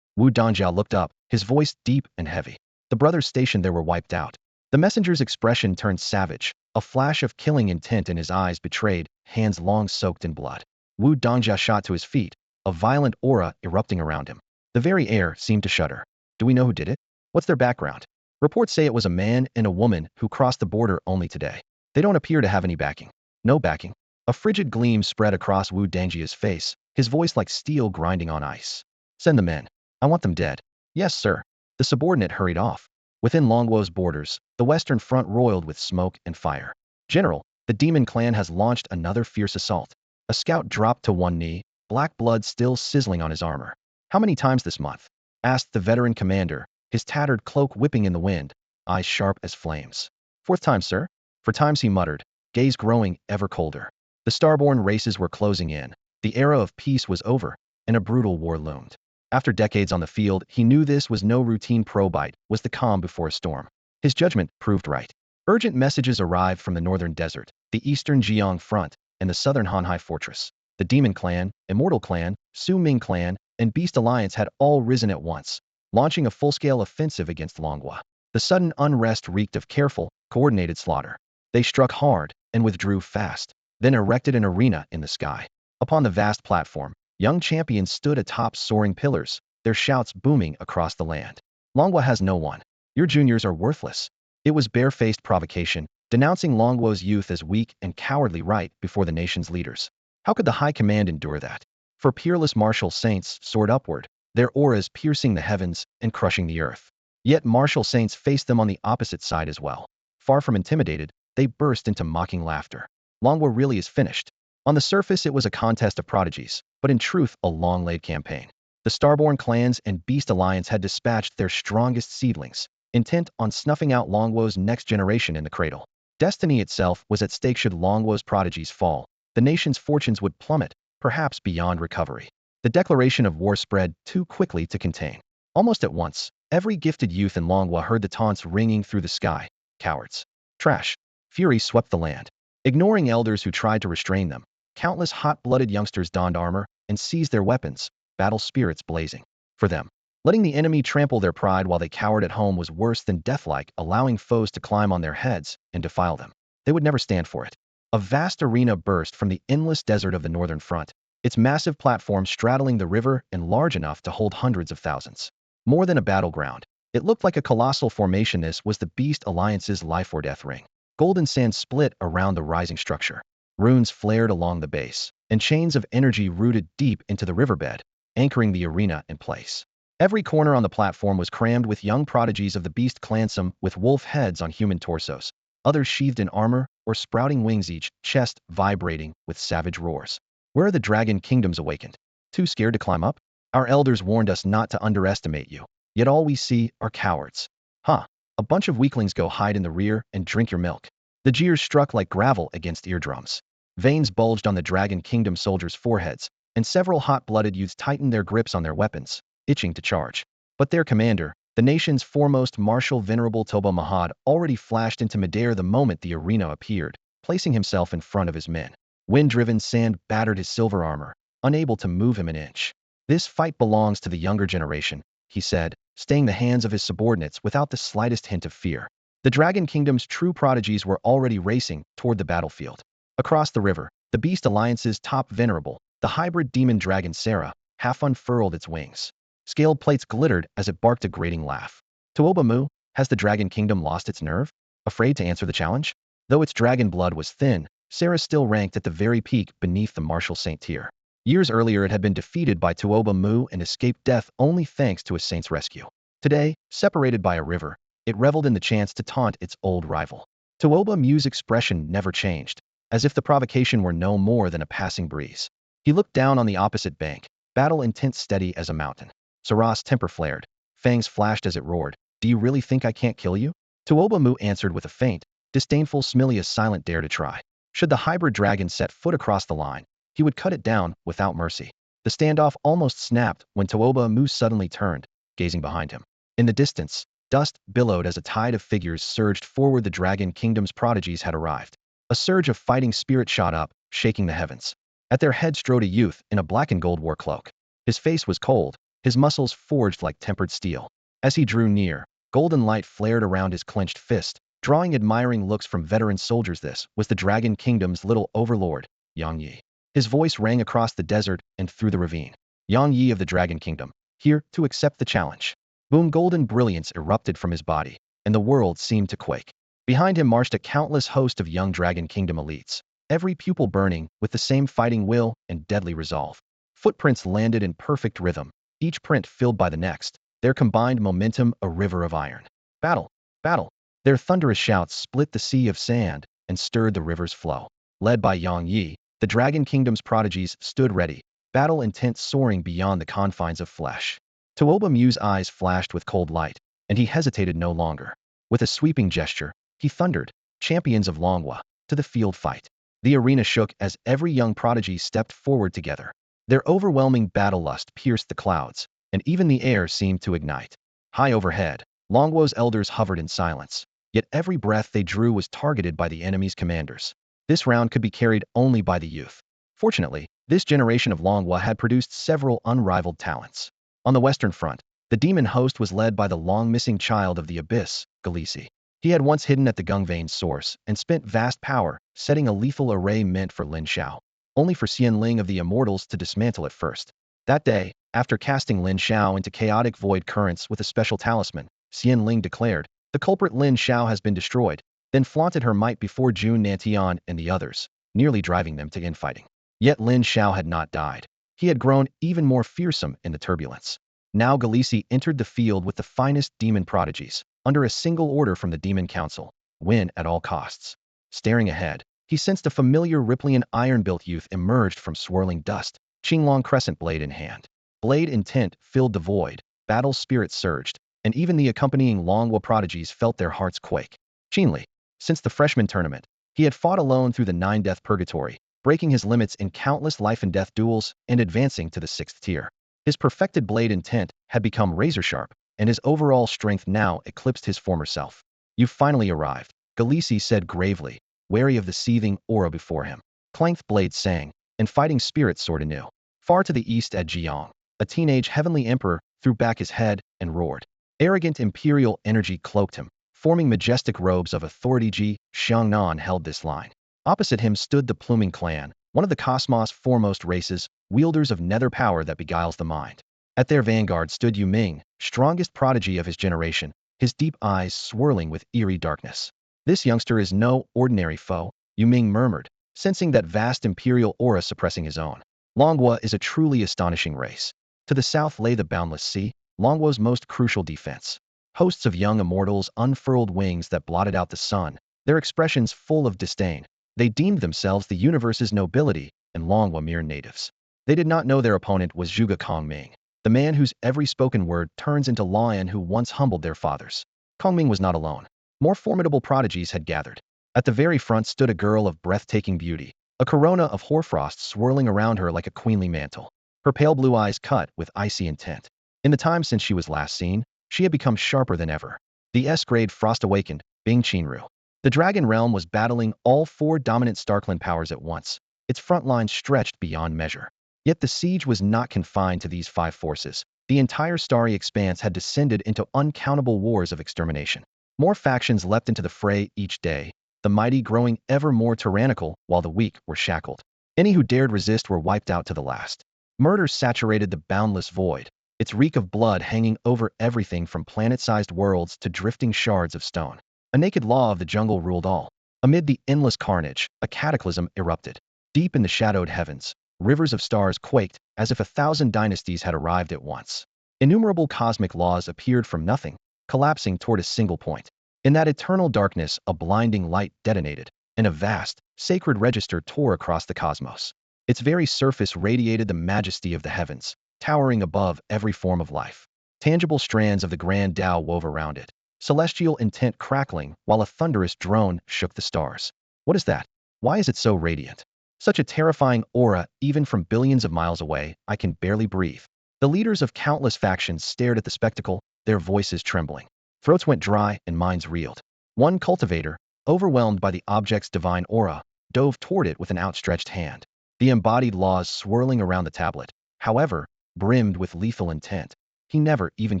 Wu Dongjia looked up, his voice deep and heavy. The brothers stationed there were wiped out. The messenger's expression turned savage. A flash of killing intent in his eyes betrayed, hands long soaked in blood. Wu Dongjia shot to his feet, a violent aura erupting around him. The very air seemed to shudder. Do we know who did it? What's their background? Reports say it was a man and a woman who crossed the border only today. They don't appear to have any backing. No backing. A frigid gleam spread across Wu Dangjia's face, his voice like steel grinding on ice. Send the men. I want them dead. Yes, sir. The subordinate hurried off. Within Longwo's borders, the western front roiled with smoke and fire. General, the demon clan has launched another fierce assault. A scout dropped to one knee, black blood still sizzling on his armor. How many times this month? Asked the veteran commander, his tattered cloak whipping in the wind, eyes sharp as flames. Fourth time, sir? For times, he muttered, gaze growing ever colder. The starborn races were closing in. The era of peace was over, and a brutal war loomed. After decades on the field, he knew this was no routine probite, was the calm before a storm. His judgment proved right. Urgent messages arrived from the northern desert, the eastern Jiang front, and the southern Hanhai fortress. The Demon Clan, Immortal Clan, Su Ming Clan, and Beast Alliance had all risen at once, launching a full-scale offensive against Longwa. The sudden unrest reeked of careful, coordinated slaughter. They struck hard and withdrew fast, then erected an arena in the sky. Upon the vast platform, young champions stood atop soaring pillars, their shouts booming across the land. Longwa has no one. Your juniors are worthless. It was barefaced provocation, denouncing Longwo's youth as weak and cowardly right before the nation's leaders. How could the High Command endure that? For peerless martial saints soared upward, their auras piercing the heavens and crushing the earth. Yet martial saints faced them on the opposite side as well. Far from intimidated, they burst into mocking laughter. Longwa really is finished. On the surface, it was a contest of prodigies, but in truth, a long-laid campaign. The Starborn clans and Beast Alliance had dispatched their strongest seedlings, intent on snuffing out Longwo's next generation in the cradle. Destiny itself was at stake should Longwo's prodigies fall. The nation's fortunes would plummet, perhaps beyond recovery. The declaration of war spread too quickly to contain. Almost at once, every gifted youth in Longwa heard the taunts ringing through the sky. Cowards. Trash. Fury swept the land. Ignoring elders who tried to restrain them, countless hot-blooded youngsters donned armor and seized their weapons, battle spirits blazing. For them, letting the enemy trample their pride while they cowered at home was worse than deathlike, allowing foes to climb on their heads and defile them. They would never stand for it. A vast arena burst from the endless desert of the northern front, its massive platform straddling the river and large enough to hold hundreds of thousands. More than a battleground, it looked like a colossal formation. This was the Beast Alliance's life-or-death ring. Golden sand split around the rising structure. Runes flared along the base, and chains of energy rooted deep into the riverbed, anchoring the arena in place. Every corner on the platform was crammed with young prodigies of the Beast Clan, some with wolf heads on human torsos, others sheathed in armor or sprouting wings, each chest vibrating with savage roars. Where are the Dragon Kingdoms awakened? Too scared to climb up? Our elders warned us not to underestimate you, yet all we see are cowards. Huh. A bunch of weaklings, go hide in the rear and drink your milk. The jeers struck like gravel against eardrums. Veins bulged on the Dragon Kingdom soldiers' foreheads, and several hot-blooded youths tightened their grips on their weapons, itching to charge. But their commander, the nation's foremost marshal, Venerable Toba Mahad, already flashed into midair the moment the arena appeared, placing himself in front of his men. Wind-driven sand battered his silver armor, unable to move him an inch. This fight belongs to the younger generation, he said, staying the hands of his subordinates without the slightest hint of fear. The Dragon Kingdom's true prodigies were already racing toward the battlefield. Across the river, the Beast Alliance's top venerable, the hybrid demon dragon Sarah, half unfurled its wings. Scaled plates glittered as it barked a grating laugh. Tuoba Mu, has the Dragon Kingdom lost its nerve? Afraid to answer the challenge? Though its dragon blood was thin, Sarah still ranked at the very peak beneath the martial saint tier. Years earlier, it had been defeated by Tuoba Mu and escaped death only thanks to a saint's rescue. Today, separated by a river, it reveled in the chance to taunt its old rival. Tuoba Mu's expression never changed, as if the provocation were no more than a passing breeze. He looked down on the opposite bank, battle intent steady as a mountain. Sarah's temper flared. Fangs flashed as it roared. Do you really think I can't kill you? Tuoba Mu answered with a faint, disdainful smile, a silent dare to try. Should the hybrid dragon set foot across the line, he would cut it down without mercy. The standoff almost snapped when Tuoba Mu suddenly turned, gazing behind him. In the distance, dust billowed as a tide of figures surged forward. The Dragon Kingdom's prodigies had arrived. A surge of fighting spirit shot up, shaking the heavens. At their head strode a youth in a black and gold war cloak. His face was cold, his muscles forged like tempered steel. As he drew near, golden light flared around his clenched fist, drawing admiring looks from veteran soldiers. This was the Dragon Kingdom's little overlord, Yang Yi. His voice rang across the desert and through the ravine. Yang Yi of the Dragon Kingdom, here to accept the challenge. Boom! Golden brilliance erupted from his body, and the world seemed to quake. Behind him marched a countless host of young Dragon Kingdom elites, every pupil burning with the same fighting will and deadly resolve. Footprints landed in perfect rhythm, each print filled by the next, their combined momentum a river of iron. Battle! Battle! Their thunderous shouts split the sea of sand and stirred the river's flow. Led by Yang Yi, the Dragon Kingdom's prodigies stood ready, battle intent soaring beyond the confines of flesh. Tuoba Mu's eyes flashed with cold light, and he hesitated no longer. With a sweeping gesture, he thundered, "Champions of Longhua, to the field fight." The arena shook as every young prodigy stepped forward together. Their overwhelming battle lust pierced the clouds, and even the air seemed to ignite. High overhead, Longhua's elders hovered in silence, yet every breath they drew was targeted by the enemy's commanders. This round could be carried only by the youth. Fortunately, this generation of Longhua had produced several unrivaled talents. On the western front, the demon host was led by the long-missing child of the abyss, Galisi. He had once hidden at the Gungvane's source and spent vast power, setting a lethal array meant for Lin Xiao, only for Xianling of the Immortals to dismantle it first. That day, after casting Lin Xiao into chaotic void currents with a special talisman, Xianling declared, "The culprit Lin Xiao has been destroyed," then flaunted her might before Jun Nantian and the others, nearly driving them to infighting. Yet Lin Xiao had not died. He had grown even more fearsome in the turbulence. Now Galisi entered the field with the finest demon prodigies, under a single order from the Demon Council: win at all costs. Staring ahead, he sensed a familiar Riplian iron-built youth emerged from swirling dust, Qinglong crescent blade in hand. Blade intent filled the void, battle spirit surged, and even the accompanying Longhua prodigies felt their hearts quake. Qinli. Since the freshman tournament, he had fought alone through the 9-death purgatory, breaking his limits in countless life-and-death duels and advancing to the 6th tier. His perfected blade intent had become razor-sharp, and his overall strength now eclipsed his former self. "You've finally arrived," Galisi said gravely, wary of the seething aura before him. Clanked blade sang, and fighting spirits soared anew. Far to the east at Jiang, a teenage heavenly emperor threw back his head and roared. Arrogant imperial energy cloaked him, forming majestic robes of authority. Ji Xiangnan held this line. Opposite him stood the Pluming clan, one of the cosmos' foremost races, wielders of nether power that beguiles the mind. At their vanguard stood Yu Ming, strongest prodigy of his generation, his deep eyes swirling with eerie darkness. "This youngster is no ordinary foe," Yu Ming murmured, sensing that vast imperial aura suppressing his own. "Longhua is a truly astonishing race." To the south lay the boundless sea, Longhua's most crucial defense. Hosts of young immortals unfurled wings that blotted out the sun, their expressions full of disdain. They deemed themselves the universe's nobility, and Longhua mere natives. They did not know their opponent was Zhuge Kongming, the man whose every spoken word turns into law and who once humbled their fathers. Kongming was not alone. More formidable prodigies had gathered. At the very front stood a girl of breathtaking beauty, a corona of hoarfrost swirling around her like a queenly mantle. Her pale blue eyes cut with icy intent. In the time since she was last seen, she had become sharper than ever. The S-grade frost awakened, Bing Qinru. The Dragon Realm was battling all 4 dominant Starkland powers at once. Its front lines stretched beyond measure. Yet the siege was not confined to these 5 forces. The entire starry expanse had descended into uncountable wars of extermination. More factions leapt into the fray each day, the mighty growing ever more tyrannical while the weak were shackled. Any who dared resist were wiped out to the last. Murder saturated the boundless void, its reek of blood hanging over everything from planet-sized worlds to drifting shards of stone. A naked law of the jungle ruled all. Amid the endless carnage, a cataclysm erupted. Deep in the shadowed heavens, Rivers of stars quaked, as if 1,000 dynasties had arrived at once. Innumerable cosmic laws appeared from nothing, collapsing toward a single point. In that eternal darkness, a blinding light detonated, and a vast, sacred register tore across the cosmos. Its very surface radiated the majesty of the heavens, towering above every form of life. Tangible strands of the grand Tao wove around it, celestial intent crackling while a thunderous drone shook the stars. What is that? Why is it so radiant? Such a terrifying aura, even from billions of miles away, I can barely breathe. The leaders of countless factions stared at the spectacle, their voices trembling. Throats went dry and minds reeled. One cultivator, overwhelmed by the object's divine aura, dove toward it with an outstretched hand. The embodied laws swirling around the tablet, however, brimmed with lethal intent. He never even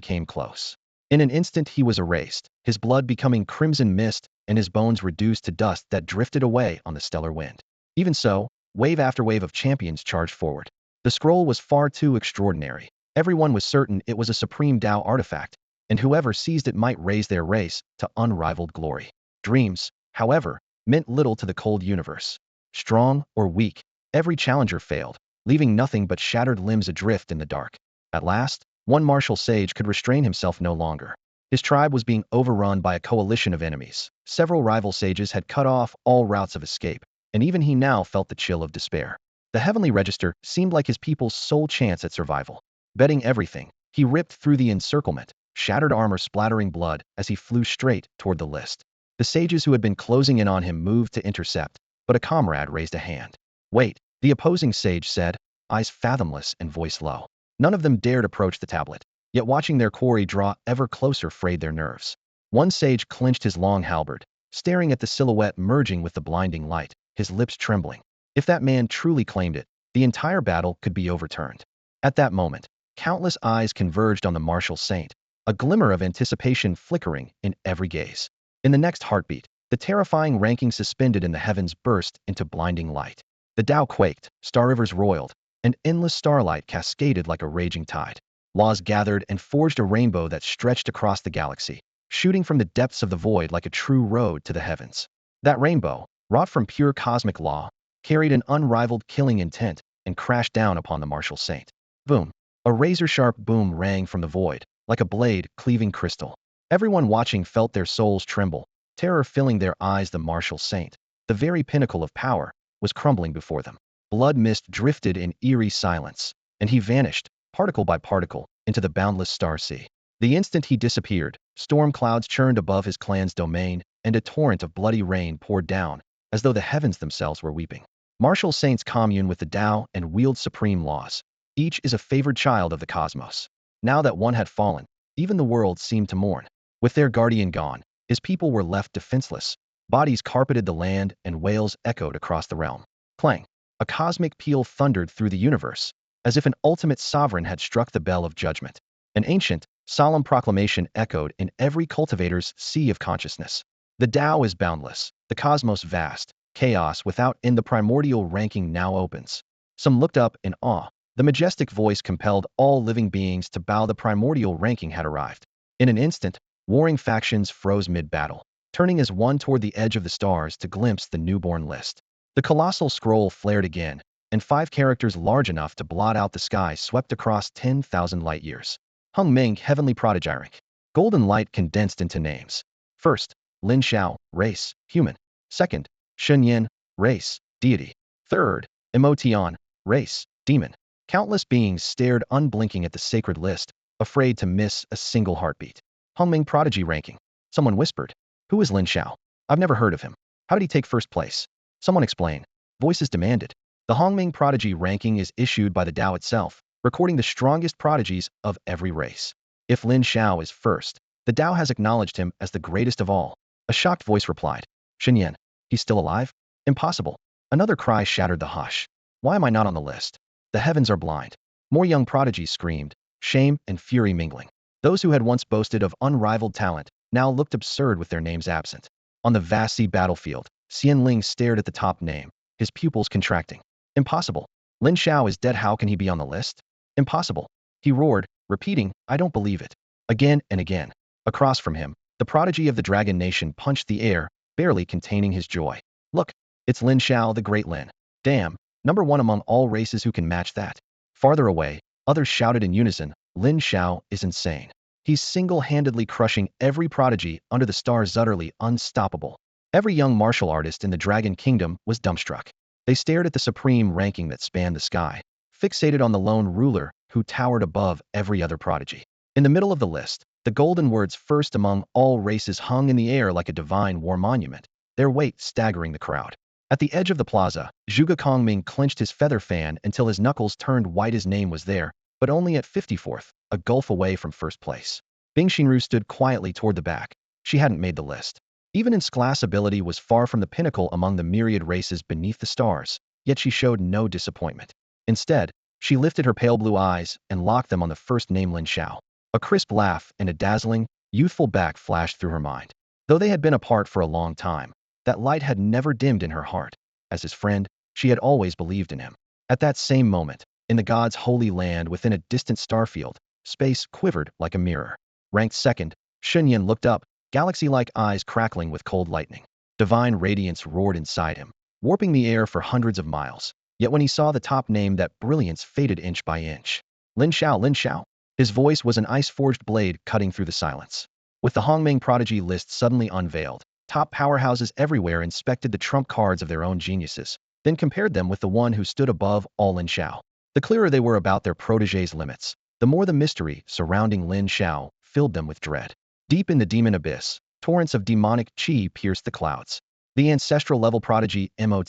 came close. In an instant he was erased, his blood becoming crimson mist and his bones reduced to dust that drifted away on the stellar wind. Even so, wave after wave of champions charged forward. The scroll was far too extraordinary. Everyone was certain it was a supreme Tao artifact, and whoever seized it might raise their race to unrivaled glory. Dreams, however, meant little to the cold universe. Strong or weak, every challenger failed, leaving nothing but shattered limbs adrift in the dark. At last, one martial sage could restrain himself no longer. His tribe was being overrun by a coalition of enemies. Several rival sages had cut off all routes of escape, and even he now felt the chill of despair. The heavenly register seemed like his people's sole chance at survival. Betting everything, he ripped through the encirclement, shattered armor splattering blood as he flew straight toward the list. The sages who had been closing in on him moved to intercept, but a comrade raised a hand. Wait, the opposing sage said, eyes fathomless and voice low. None of them dared approach the tablet, yet watching their quarry draw ever closer frayed their nerves. One sage clenched his long halberd, staring at the silhouette merging with the blinding light, his lips trembling. If that man truly claimed it, the entire battle could be overturned. At that moment, countless eyes converged on the martial saint, a glimmer of anticipation flickering in every gaze. In the next heartbeat, the terrifying ranking suspended in the heavens burst into blinding light. The Tao quaked, star rivers roiled, and endless starlight cascaded like a raging tide. Laws gathered and forged a rainbow that stretched across the galaxy, shooting from the depths of the void like a true road to the heavens. That rainbow, wrought from pure cosmic law, carried an unrivaled killing intent and crashed down upon the martial saint. Boom! A razor-sharp boom rang from the void, like a blade cleaving crystal. Everyone watching felt their souls tremble, terror filling their eyes. The martial saint, the very pinnacle of power, was crumbling before them. Blood mist drifted in eerie silence, and he vanished, particle by particle, into the boundless star sea. The instant he disappeared, storm clouds churned above his clan's domain, and a torrent of bloody rain poured down, as though the heavens themselves were weeping. Martial saints commune with the Tao and wield supreme laws. Each is a favored child of the cosmos. Now that one had fallen, even the world seemed to mourn. With their guardian gone, his people were left defenseless. Bodies carpeted the land and wails echoed across the realm. Clang! A cosmic peal thundered through the universe, as if an ultimate sovereign had struck the bell of judgment. An ancient, solemn proclamation echoed in every cultivator's sea of consciousness. The Tao is boundless, the cosmos vast, chaos without end. The primordial ranking now opens. Some looked up in awe. The majestic voice compelled all living beings to bow. The primordial ranking had arrived. In an instant, warring factions froze mid-battle, turning as one toward the edge of the stars to glimpse the newborn list. The colossal scroll flared again, and 5 characters large enough to blot out the sky swept across 10,000 light-years. Hung Ming, heavenly prodigy rank. Golden light condensed into names. First, Lin Xiao, race, human. Second, Shun Yin, race, deity. Third, Emotion, race, demon. Countless beings stared unblinking at the sacred list, afraid to miss a single heartbeat. Hongming prodigy ranking. Someone whispered. Who is Lin Xiao? I've never heard of him. How did he take first place? Someone explain. Voices demanded. The Hongming prodigy ranking is issued by the Tao itself, recording the strongest prodigies of every race. If Lin Xiao is first, the Tao has acknowledged him as the greatest of all. A shocked voice replied. Shenyan, he's still alive? Impossible. Another cry shattered the hush. Why am I not on the list? The heavens are blind. More young prodigies screamed, shame and fury mingling. Those who had once boasted of unrivaled talent now looked absurd with their names absent. On the vast sea battlefield, Xian Ling stared at the top name, his pupils contracting. Impossible. Lin Xiao is dead. How can he be on the list? Impossible. He roared, repeating, I don't believe it. Again and again. Across from him, the prodigy of the Dragon Nation punched the air, barely containing his joy. Look, it's Lin Xiao, the great Lin. Damn, Number one among all races who can match that. Farther away, others shouted in unison, Lin Xiao is insane. He's single-handedly crushing every prodigy under the stars, utterly unstoppable. Every young martial artist in the Dragon Kingdom was dumbstruck. They stared at the supreme ranking that spanned the sky, fixated on the lone ruler who towered above every other prodigy. In the middle of the list, the golden words first among all races hung in the air like a divine war monument, their weight staggering the crowd. At the edge of the plaza, Zhuge Kongming clenched his feather fan until his knuckles turned white. His name was there, but only at 54th, a gulf away from first place. Bing Xinru stood quietly toward the back. She hadn't made the list. Even its class ability was far from the pinnacle among the myriad races beneath the stars, yet she showed no disappointment. Instead, she lifted her pale blue eyes and locked them on the first name, Lin Xiao. A crisp laugh and a dazzling, youthful back flashed through her mind. Though they had been apart for a long time, that light had never dimmed in her heart. As his friend, she had always believed in him. At that same moment, in the gods' holy land within a distant starfield, space quivered like a mirror. Ranked second, Shunyan looked up, galaxy-like eyes crackling with cold lightning. Divine radiance roared inside him, warping the air for hundreds of miles. Yet when he saw the top name, that brilliance faded inch by inch. Lin Xiao, Lin Xiao. His voice was an ice-forged blade cutting through the silence. With the Hongming prodigy list suddenly unveiled, top powerhouses everywhere inspected the trump cards of their own geniuses, then compared them with the one who stood above all, Lin Xiao. The clearer they were about their protege's limits, the more the mystery surrounding Lin Xiao filled them with dread. Deep in the demon abyss, torrents of demonic qi pierced the clouds. The ancestral-level prodigy Mo,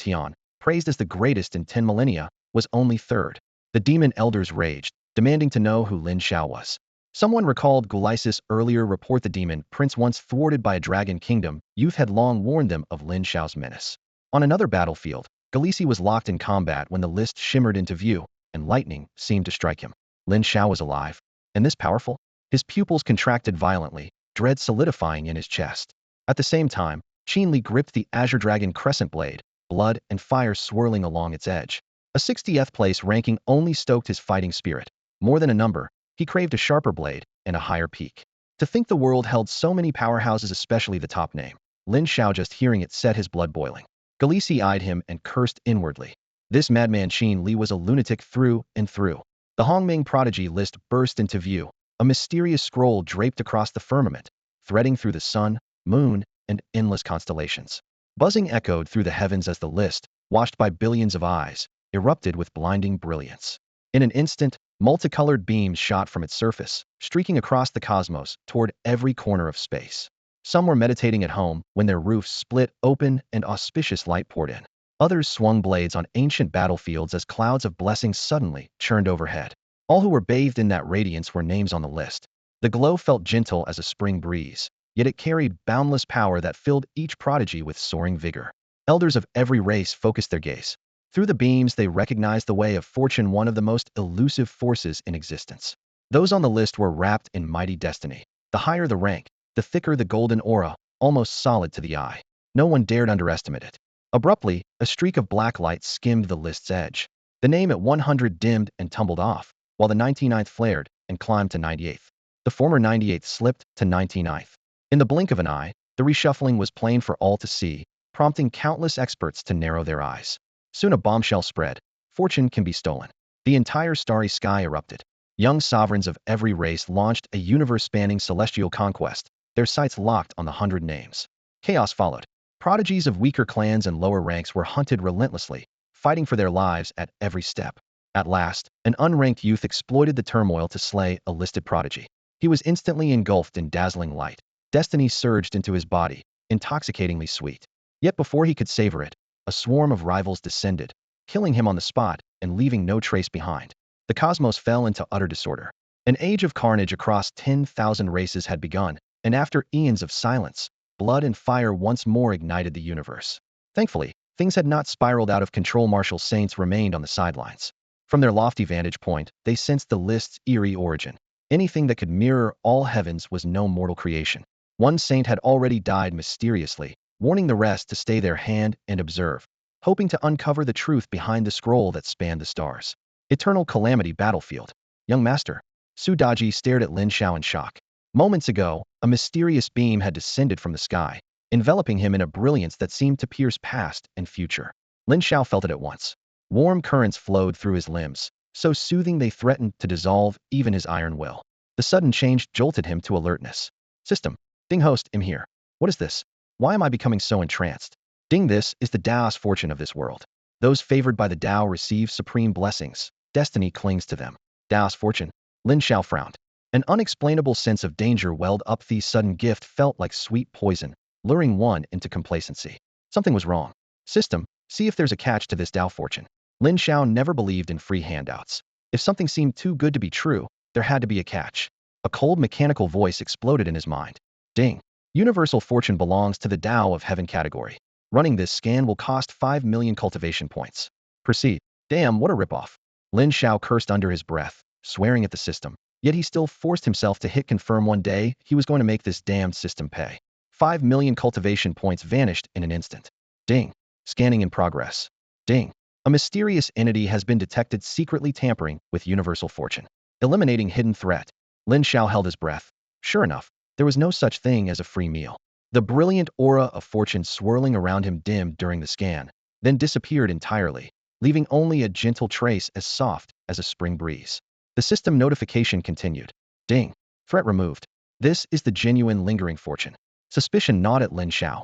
praised as the greatest in 10 millennia, was only third. The demon elders raged, demanding to know who Lin Xiao was. Someone recalled Gulisis' earlier report. The demon prince, once thwarted by a dragon kingdom, youth had long warned them of Lin Xiao's menace. On another battlefield, Galisi was locked in combat when the list shimmered into view, and lightning seemed to strike him. Lin Xiao was alive, and this powerful? His pupils contracted violently, dread solidifying in his chest. At the same time, Qin Li gripped the Azure Dragon crescent blade, blood and fire swirling along its edge. A 60th place ranking only stoked his fighting spirit. More than a number, he craved a sharper blade and a higher peak. To think the world held so many powerhouses, especially the top name. Lin Xiao, just hearing it set his blood boiling. Galisi eyed him and cursed inwardly. This madman Qin Li was a lunatic through and through. The Hongming prodigy list burst into view, a mysterious scroll draped across the firmament, threading through the sun, moon, and endless constellations. Buzzing echoed through the heavens as the list, watched by billions of eyes, erupted with blinding brilliance. In an instant, multicolored beams shot from its surface, streaking across the cosmos toward every corner of space. Some were meditating at home when their roofs split open and auspicious light poured in. Others swung blades on ancient battlefields as clouds of blessings suddenly churned overhead. All who were bathed in that radiance were names on the list. The glow felt gentle as a spring breeze, yet it carried boundless power that filled each prodigy with soaring vigor. Elders of every race focused their gaze. Through the beams they recognized the way of fortune, one of the most elusive forces in existence. Those on the list were wrapped in mighty destiny. The higher the rank, the thicker the golden aura, almost solid to the eye. No one dared underestimate it. Abruptly, a streak of black light skimmed the list's edge. The name at 100 dimmed and tumbled off, while the 99th flared and climbed to 98th. The former 98th slipped to 99th. In the blink of an eye, the reshuffling was plain for all to see, prompting countless experts to narrow their eyes. Soon a bombshell spread. Fortune can be stolen. The entire starry sky erupted. Young sovereigns of every race launched a universe-spanning celestial conquest, their sights locked on the 100 names. Chaos followed. Prodigies of weaker clans and lower ranks were hunted relentlessly, fighting for their lives at every step. At last, an unranked youth exploited the turmoil to slay a listed prodigy. He was instantly engulfed in dazzling light. Destiny surged into his body, intoxicatingly sweet. Yet before he could savor it, a swarm of rivals descended, killing him on the spot and leaving no trace behind. The cosmos fell into utter disorder. An age of carnage across 10,000 races had begun, and after eons of silence, blood and fire once more ignited the universe. Thankfully, things had not spiraled out of control. Martial saints remained on the sidelines. From their lofty vantage point, they sensed the list's eerie origin. Anything that could mirror all heavens was no mortal creation. One saint had already died mysteriously, warning the rest to stay their hand and observe, hoping to uncover the truth behind the scroll that spanned the stars. Eternal Calamity Battlefield. Young Master. Su Daji stared at Lin Xiao in shock. Moments ago, a mysterious beam had descended from the sky, enveloping him in a brilliance that seemed to pierce past and future. Lin Xiao felt it at once. Warm currents flowed through his limbs, so soothing they threatened to dissolve even his iron will. The sudden change jolted him to alertness. System. Ding host, I'm here. What is this? Why am I becoming so entranced? Ding, this is the Tao's fortune of this world. Those favored by the Tao receive supreme blessings. Destiny clings to them. Tao's fortune. Lin Xiao frowned. An unexplainable sense of danger welled up. The sudden gift felt like sweet poison, luring one into complacency. Something was wrong. System, see if there's a catch to this Tao fortune. Lin Xiao never believed in free handouts. If something seemed too good to be true, there had to be a catch. A cold mechanical voice exploded in his mind. Ding. Universal fortune belongs to the Tao of Heaven category. Running this scan will cost 5 million cultivation points. Proceed. Damn, what a ripoff. Lin Xiao cursed under his breath, swearing at the system. Yet he still forced himself to hit confirm. One day, he was going to make this damned system pay. 5 million cultivation points vanished in an instant. Ding. Scanning in progress. Ding. A mysterious entity has been detected secretly tampering with universal fortune. Eliminating hidden threat. Lin Xiao held his breath. Sure enough, there was no such thing as a free meal. The brilliant aura of fortune swirling around him dimmed during the scan, then disappeared entirely, leaving only a gentle trace as soft as a spring breeze. The system notification continued. Ding. Threat removed. This is the genuine lingering fortune. Suspicion gnawed at Lin Xiao.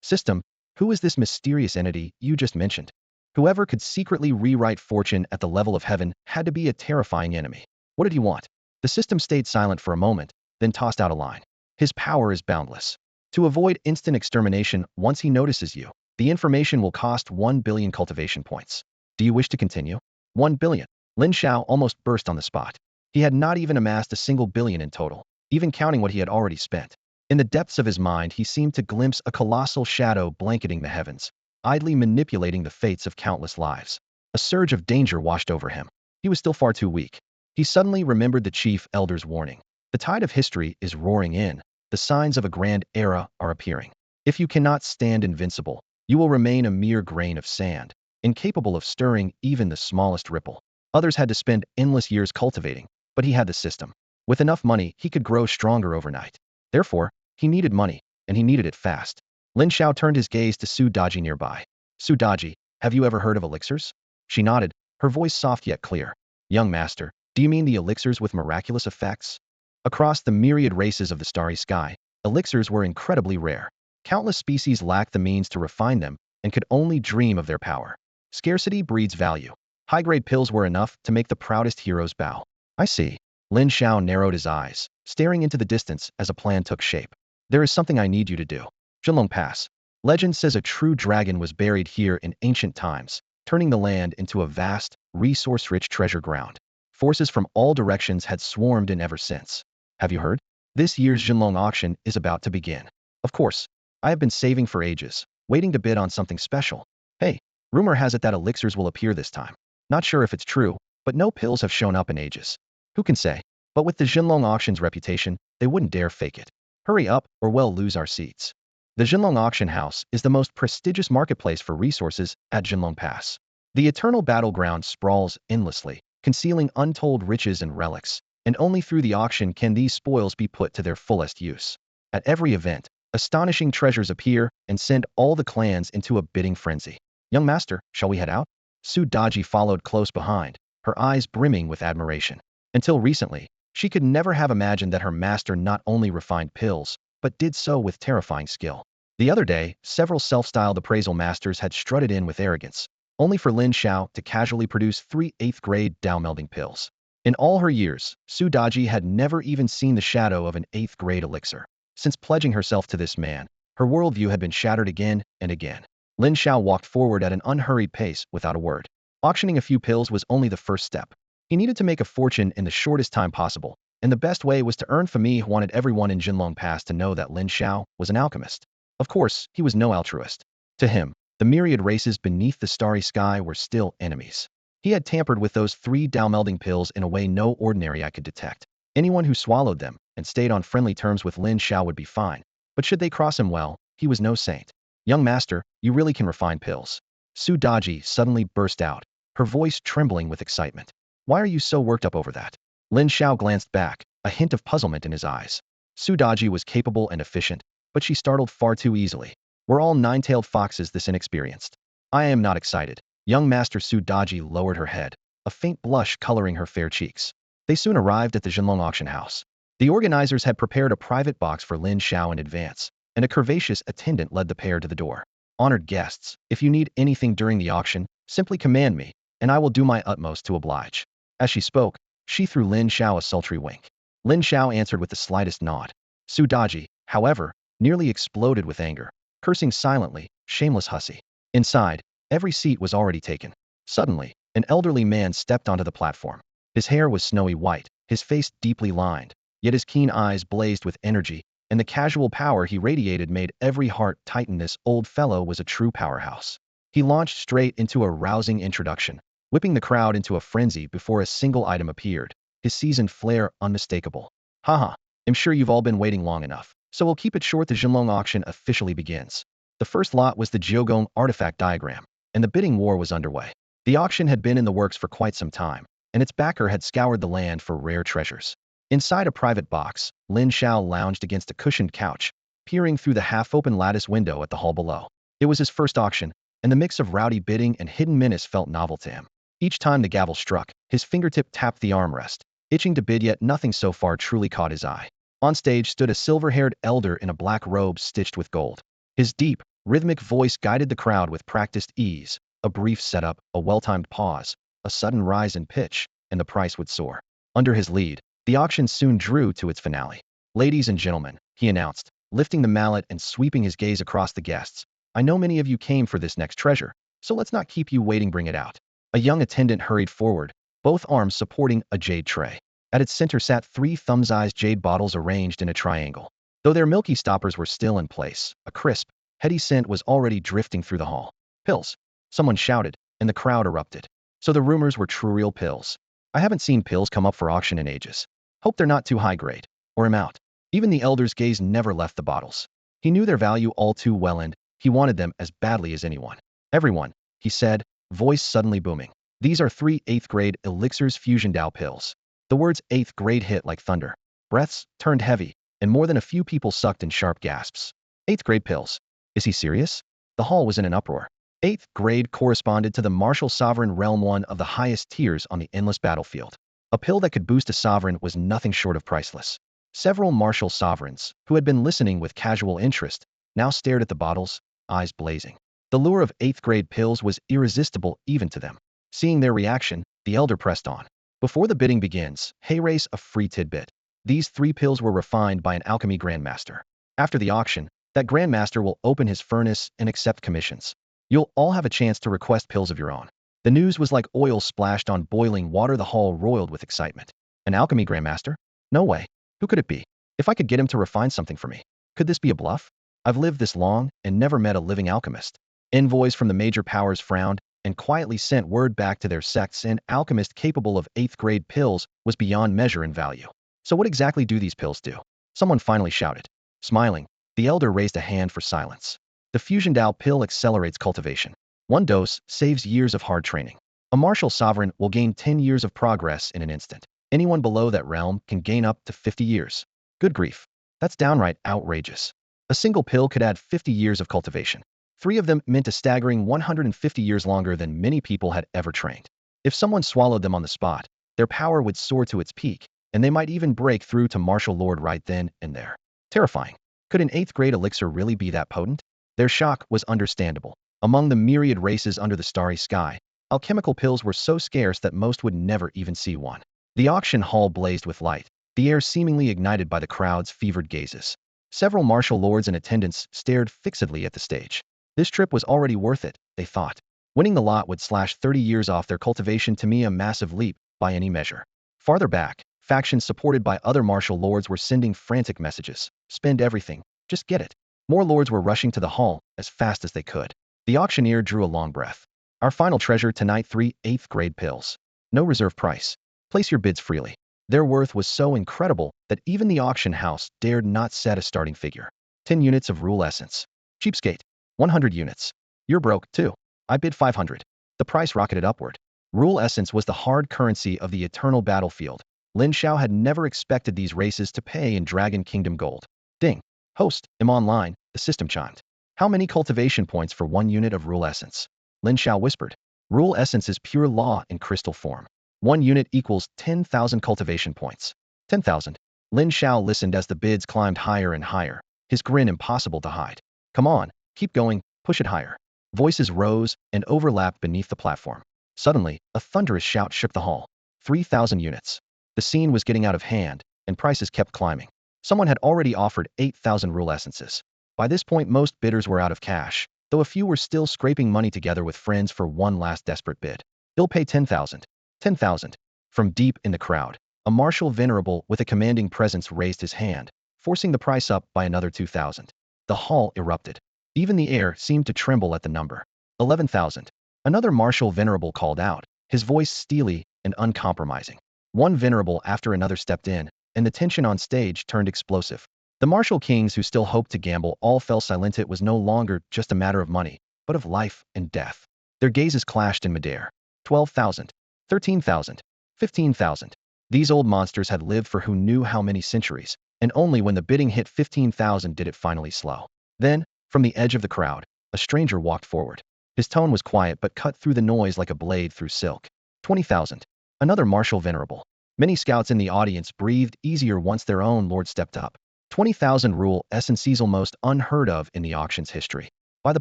System, who is this mysterious entity you just mentioned? Whoever could secretly rewrite fortune at the level of heaven had to be a terrifying enemy. What did he want? The system stayed silent for a moment, then tossed out a line. His power is boundless. To avoid instant extermination once he notices you, the information will cost 1 billion cultivation points. Do you wish to continue? 1 billion. Lin Xiao almost burst on the spot. He had not even amassed a single billion in total, even counting what he had already spent. In the depths of his mind, he seemed to glimpse a colossal shadow blanketing the heavens, idly manipulating the fates of countless lives. A surge of danger washed over him. He was still far too weak. He suddenly remembered the chief elder's warning. The tide of history is roaring in. The signs of a grand era are appearing. If you cannot stand invincible, you will remain a mere grain of sand, incapable of stirring even the smallest ripple. Others had to spend endless years cultivating, but he had the system. With enough money, he could grow stronger overnight. Therefore, he needed money, and he needed it fast. Lin Xiao turned his gaze to Su Daji nearby. Su Daji, have you ever heard of elixirs? She nodded, her voice soft yet clear. Young master, do you mean the elixirs with miraculous effects? Across the myriad races of the starry sky, elixirs were incredibly rare. Countless species lacked the means to refine them and could only dream of their power. Scarcity breeds value. High-grade pills were enough to make the proudest heroes bow. I see. Lin Xiao narrowed his eyes, staring into the distance as a plan took shape. There is something I need you to do. Jinlong Pass. Legend says a true dragon was buried here in ancient times, turning the land into a vast, resource-rich treasure ground. Forces from all directions had swarmed in ever since. Have you heard? This year's Jinlong auction is about to begin. Of course. I have been saving for ages, waiting to bid on something special. Hey, rumor has it that elixirs will appear this time. Not sure if it's true, but no pills have shown up in ages. Who can say? But with the Jinlong auction's reputation, they wouldn't dare fake it. Hurry up, or we'll lose our seats. The Jinlong Auction House is the most prestigious marketplace for resources at Jinlong Pass. The eternal battleground sprawls endlessly, concealing untold riches and relics, and only through the auction can these spoils be put to their fullest use. At every event, astonishing treasures appear and send all the clans into a bidding frenzy. Young master, shall we head out? Su Daji followed close behind, her eyes brimming with admiration. Until recently, she could never have imagined that her master not only refined pills, but did so with terrifying skill. The other day, several self-styled appraisal masters had strutted in with arrogance, only for Lin Xiao to casually produce 3 8th-grade Tao-melding pills. In all her years, Su Daji had never even seen the shadow of an 8th-grade elixir. Since pledging herself to this man, her worldview had been shattered again and again. Lin Xiao walked forward at an unhurried pace without a word. Auctioning a few pills was only the first step. He needed to make a fortune in the shortest time possible, and the best way was to earn Fami wanted everyone in Jinlong Pass to know that Lin Xiao was an alchemist. Of course, he was no altruist. To him, the myriad races beneath the starry sky were still enemies. He had tampered with those 3 Tao-melding pills in a way no ordinary eye could detect. Anyone who swallowed them and stayed on friendly terms with Lin Xiao would be fine, but should they cross him, well, he was no saint. Young master, you really can refine pills. Su Daji suddenly burst out, her voice trembling with excitement. Why are you so worked up over that? Lin Xiao glanced back, a hint of puzzlement in his eyes. Su Daji was capable and efficient, but she startled far too easily. We're all 9-tailed foxes this inexperienced. I am not excited. Young Master Su Daji lowered her head, a faint blush coloring her fair cheeks. They soon arrived at the Jinlong auction house. The organizers had prepared a private box for Lin Xiao in advance, and a curvaceous attendant led the pair to the door. Honored guests, if you need anything during the auction, simply command me, and I will do my utmost to oblige. As she spoke, she threw Lin Xiao a sultry wink. Lin Xiao answered with the slightest nod. Su Daji, however, nearly exploded with anger, cursing silently, shameless hussy. Inside, every seat was already taken. Suddenly, an elderly man stepped onto the platform. His hair was snowy white, his face deeply lined, yet his keen eyes blazed with energy, and the casual power he radiated made every heart tighten. This old fellow was a true powerhouse. He launched straight into a rousing introduction, whipping the crowd into a frenzy before a single item appeared, his seasoned flair unmistakable. Haha, I'm sure you've all been waiting long enough, so we'll keep it short. The Jinlong auction officially begins. The first lot was the Jiogong artifact diagram, and the bidding war was underway. The auction had been in the works for quite some time, and its backer had scoured the land for rare treasures. Inside a private box, Lin Xiao lounged against a cushioned couch, peering through the half-open lattice window at the hall below. It was his first auction, and the mix of rowdy bidding and hidden menace felt novel to him. Each time the gavel struck, his fingertip tapped the armrest, itching to bid, yet nothing so far truly caught his eye. On stage stood a silver-haired elder in a black robe stitched with gold. His deep, rhythmic voice guided the crowd with practiced ease. A brief setup, a well-timed pause, a sudden rise in pitch, and the price would soar. Under his lead, the auction soon drew to its finale. Ladies and gentlemen, he announced, lifting the mallet and sweeping his gaze across the guests. I know many of you came for this next treasure, so let's not keep you waiting, bring it out. A young attendant hurried forward, both arms supporting a jade tray. At its center sat 3 thumb-sized jade bottles arranged in a triangle. Though their milky stoppers were still in place, a crisp, heady scent was already drifting through the hall. Pills! Someone shouted, and the crowd erupted. So the rumors were true, real pills. I haven't seen pills come up for auction in ages. Hope they're not too high grade, or I'm out. Even the elder's gaze never left the bottles. He knew their value all too well, and he wanted them as badly as anyone. Everyone, he said, voice suddenly booming. These are 3 8th grade elixirs fusion Dao pills. The words 8th grade hit like thunder. Breaths turned heavy, and more than a few people sucked in sharp gasps. 8th grade pills. Is he serious? The hall was in an uproar. 8th grade corresponded to the martial sovereign realm, one of the highest tiers on the endless battlefield. A pill that could boost a sovereign was nothing short of priceless. Several martial sovereigns, who had been listening with casual interest, now stared at the bottles, eyes blazing. The lure of 8th grade pills was irresistible even to them. Seeing their reaction, the elder pressed on. Before the bidding begins, hey race a free tidbit. These 3 pills were refined by an alchemy grandmaster. After the auction, that grandmaster will open his furnace and accept commissions. You'll all have a chance to request pills of your own. The news was like oil splashed on boiling water. The hall roiled with excitement. An alchemy grandmaster? No way. Who could it be? If I could get him to refine something for me. Could this be a bluff? I've lived this long and never met a living alchemist. Envoys from the major powers frowned and quietly sent word back to their sects. An alchemist capable of 8th grade pills was beyond measure in value. So what exactly do these pills do? Someone finally shouted. Smiling, the elder raised a hand for silence. The Fusion Dao pill accelerates cultivation. 1 dose saves years of hard training. A martial sovereign will gain 10 years of progress in an instant. Anyone below that realm can gain up to 50 years. Good grief. That's downright outrageous. A single pill could add 50 years of cultivation. 3 of them meant a staggering 150 years longer than many people had ever trained. If someone swallowed them on the spot, their power would soar to its peak, and they might even break through to martial lord right then and there. Terrifying. Could an 8th grade elixir really be that potent? Their shock was understandable. Among the myriad races under the starry sky, alchemical pills were so scarce that most would never even see one. The auction hall blazed with light, the air seemingly ignited by the crowd's fevered gazes. Several martial lords and attendants stared fixedly at the stage. This trip was already worth it, they thought. Winning the lot would slash 30 years off their cultivation, to me a massive leap, by any measure. Farther back, factions supported by other martial lords were sending frantic messages. Spend everything. Just get it. More lords were rushing to the hall as fast as they could. The auctioneer drew a long breath. Our final treasure tonight, 3 8th grade pills. No reserve price. Place your bids freely. Their worth was so incredible that even the auction house dared not set a starting figure. 10 units of rule essence. Cheapskate. 100 units. You're broke, too. I bid 500. The price rocketed upward. Rule essence was the hard currency of the eternal battlefield. Lin Xiao had never expected these races to pay in Dragon Kingdom gold. Ding. Host, I'm online, the system chimed. How many cultivation points for 1 unit of rule essence? Lin Xiao whispered. Rule essence is pure law in crystal form. 1 unit equals 10,000 cultivation points. 10,000. Lin Xiao listened as the bids climbed higher and higher, his grin impossible to hide. Come on, keep going, push it higher. Voices rose and overlapped beneath the platform. Suddenly, a thunderous shout shook the hall. 3,000 units. The scene was getting out of hand, and prices kept climbing. Someone had already offered 8,000 rule essences. By this point, most bidders were out of cash, though a few were still scraping money together with friends for one last desperate bid. He'll pay 10,000. 10,000. From deep in the crowd, a martial venerable with a commanding presence raised his hand, forcing the price up by another 2,000. The hall erupted. Even the air seemed to tremble at the number. 11,000. Another martial venerable called out, his voice steely and uncompromising. One venerable after another stepped in, and the tension on stage turned explosive. The martial kings who still hoped to gamble all fell silent. It was no longer just a matter of money, but of life and death. Their gazes clashed in midair. 12,000. 13,000. 15,000. These old monsters had lived for who knew how many centuries, and only when the bidding hit 15,000 did it finally slow. Then, from the edge of the crowd, a stranger walked forward. His tone was quiet but cut through the noise like a blade through silk. 20,000. Another martial venerable. Many scouts in the audience breathed easier once their own lord stepped up. 20,000 rule essences, almost unheard of in the auction's history. By the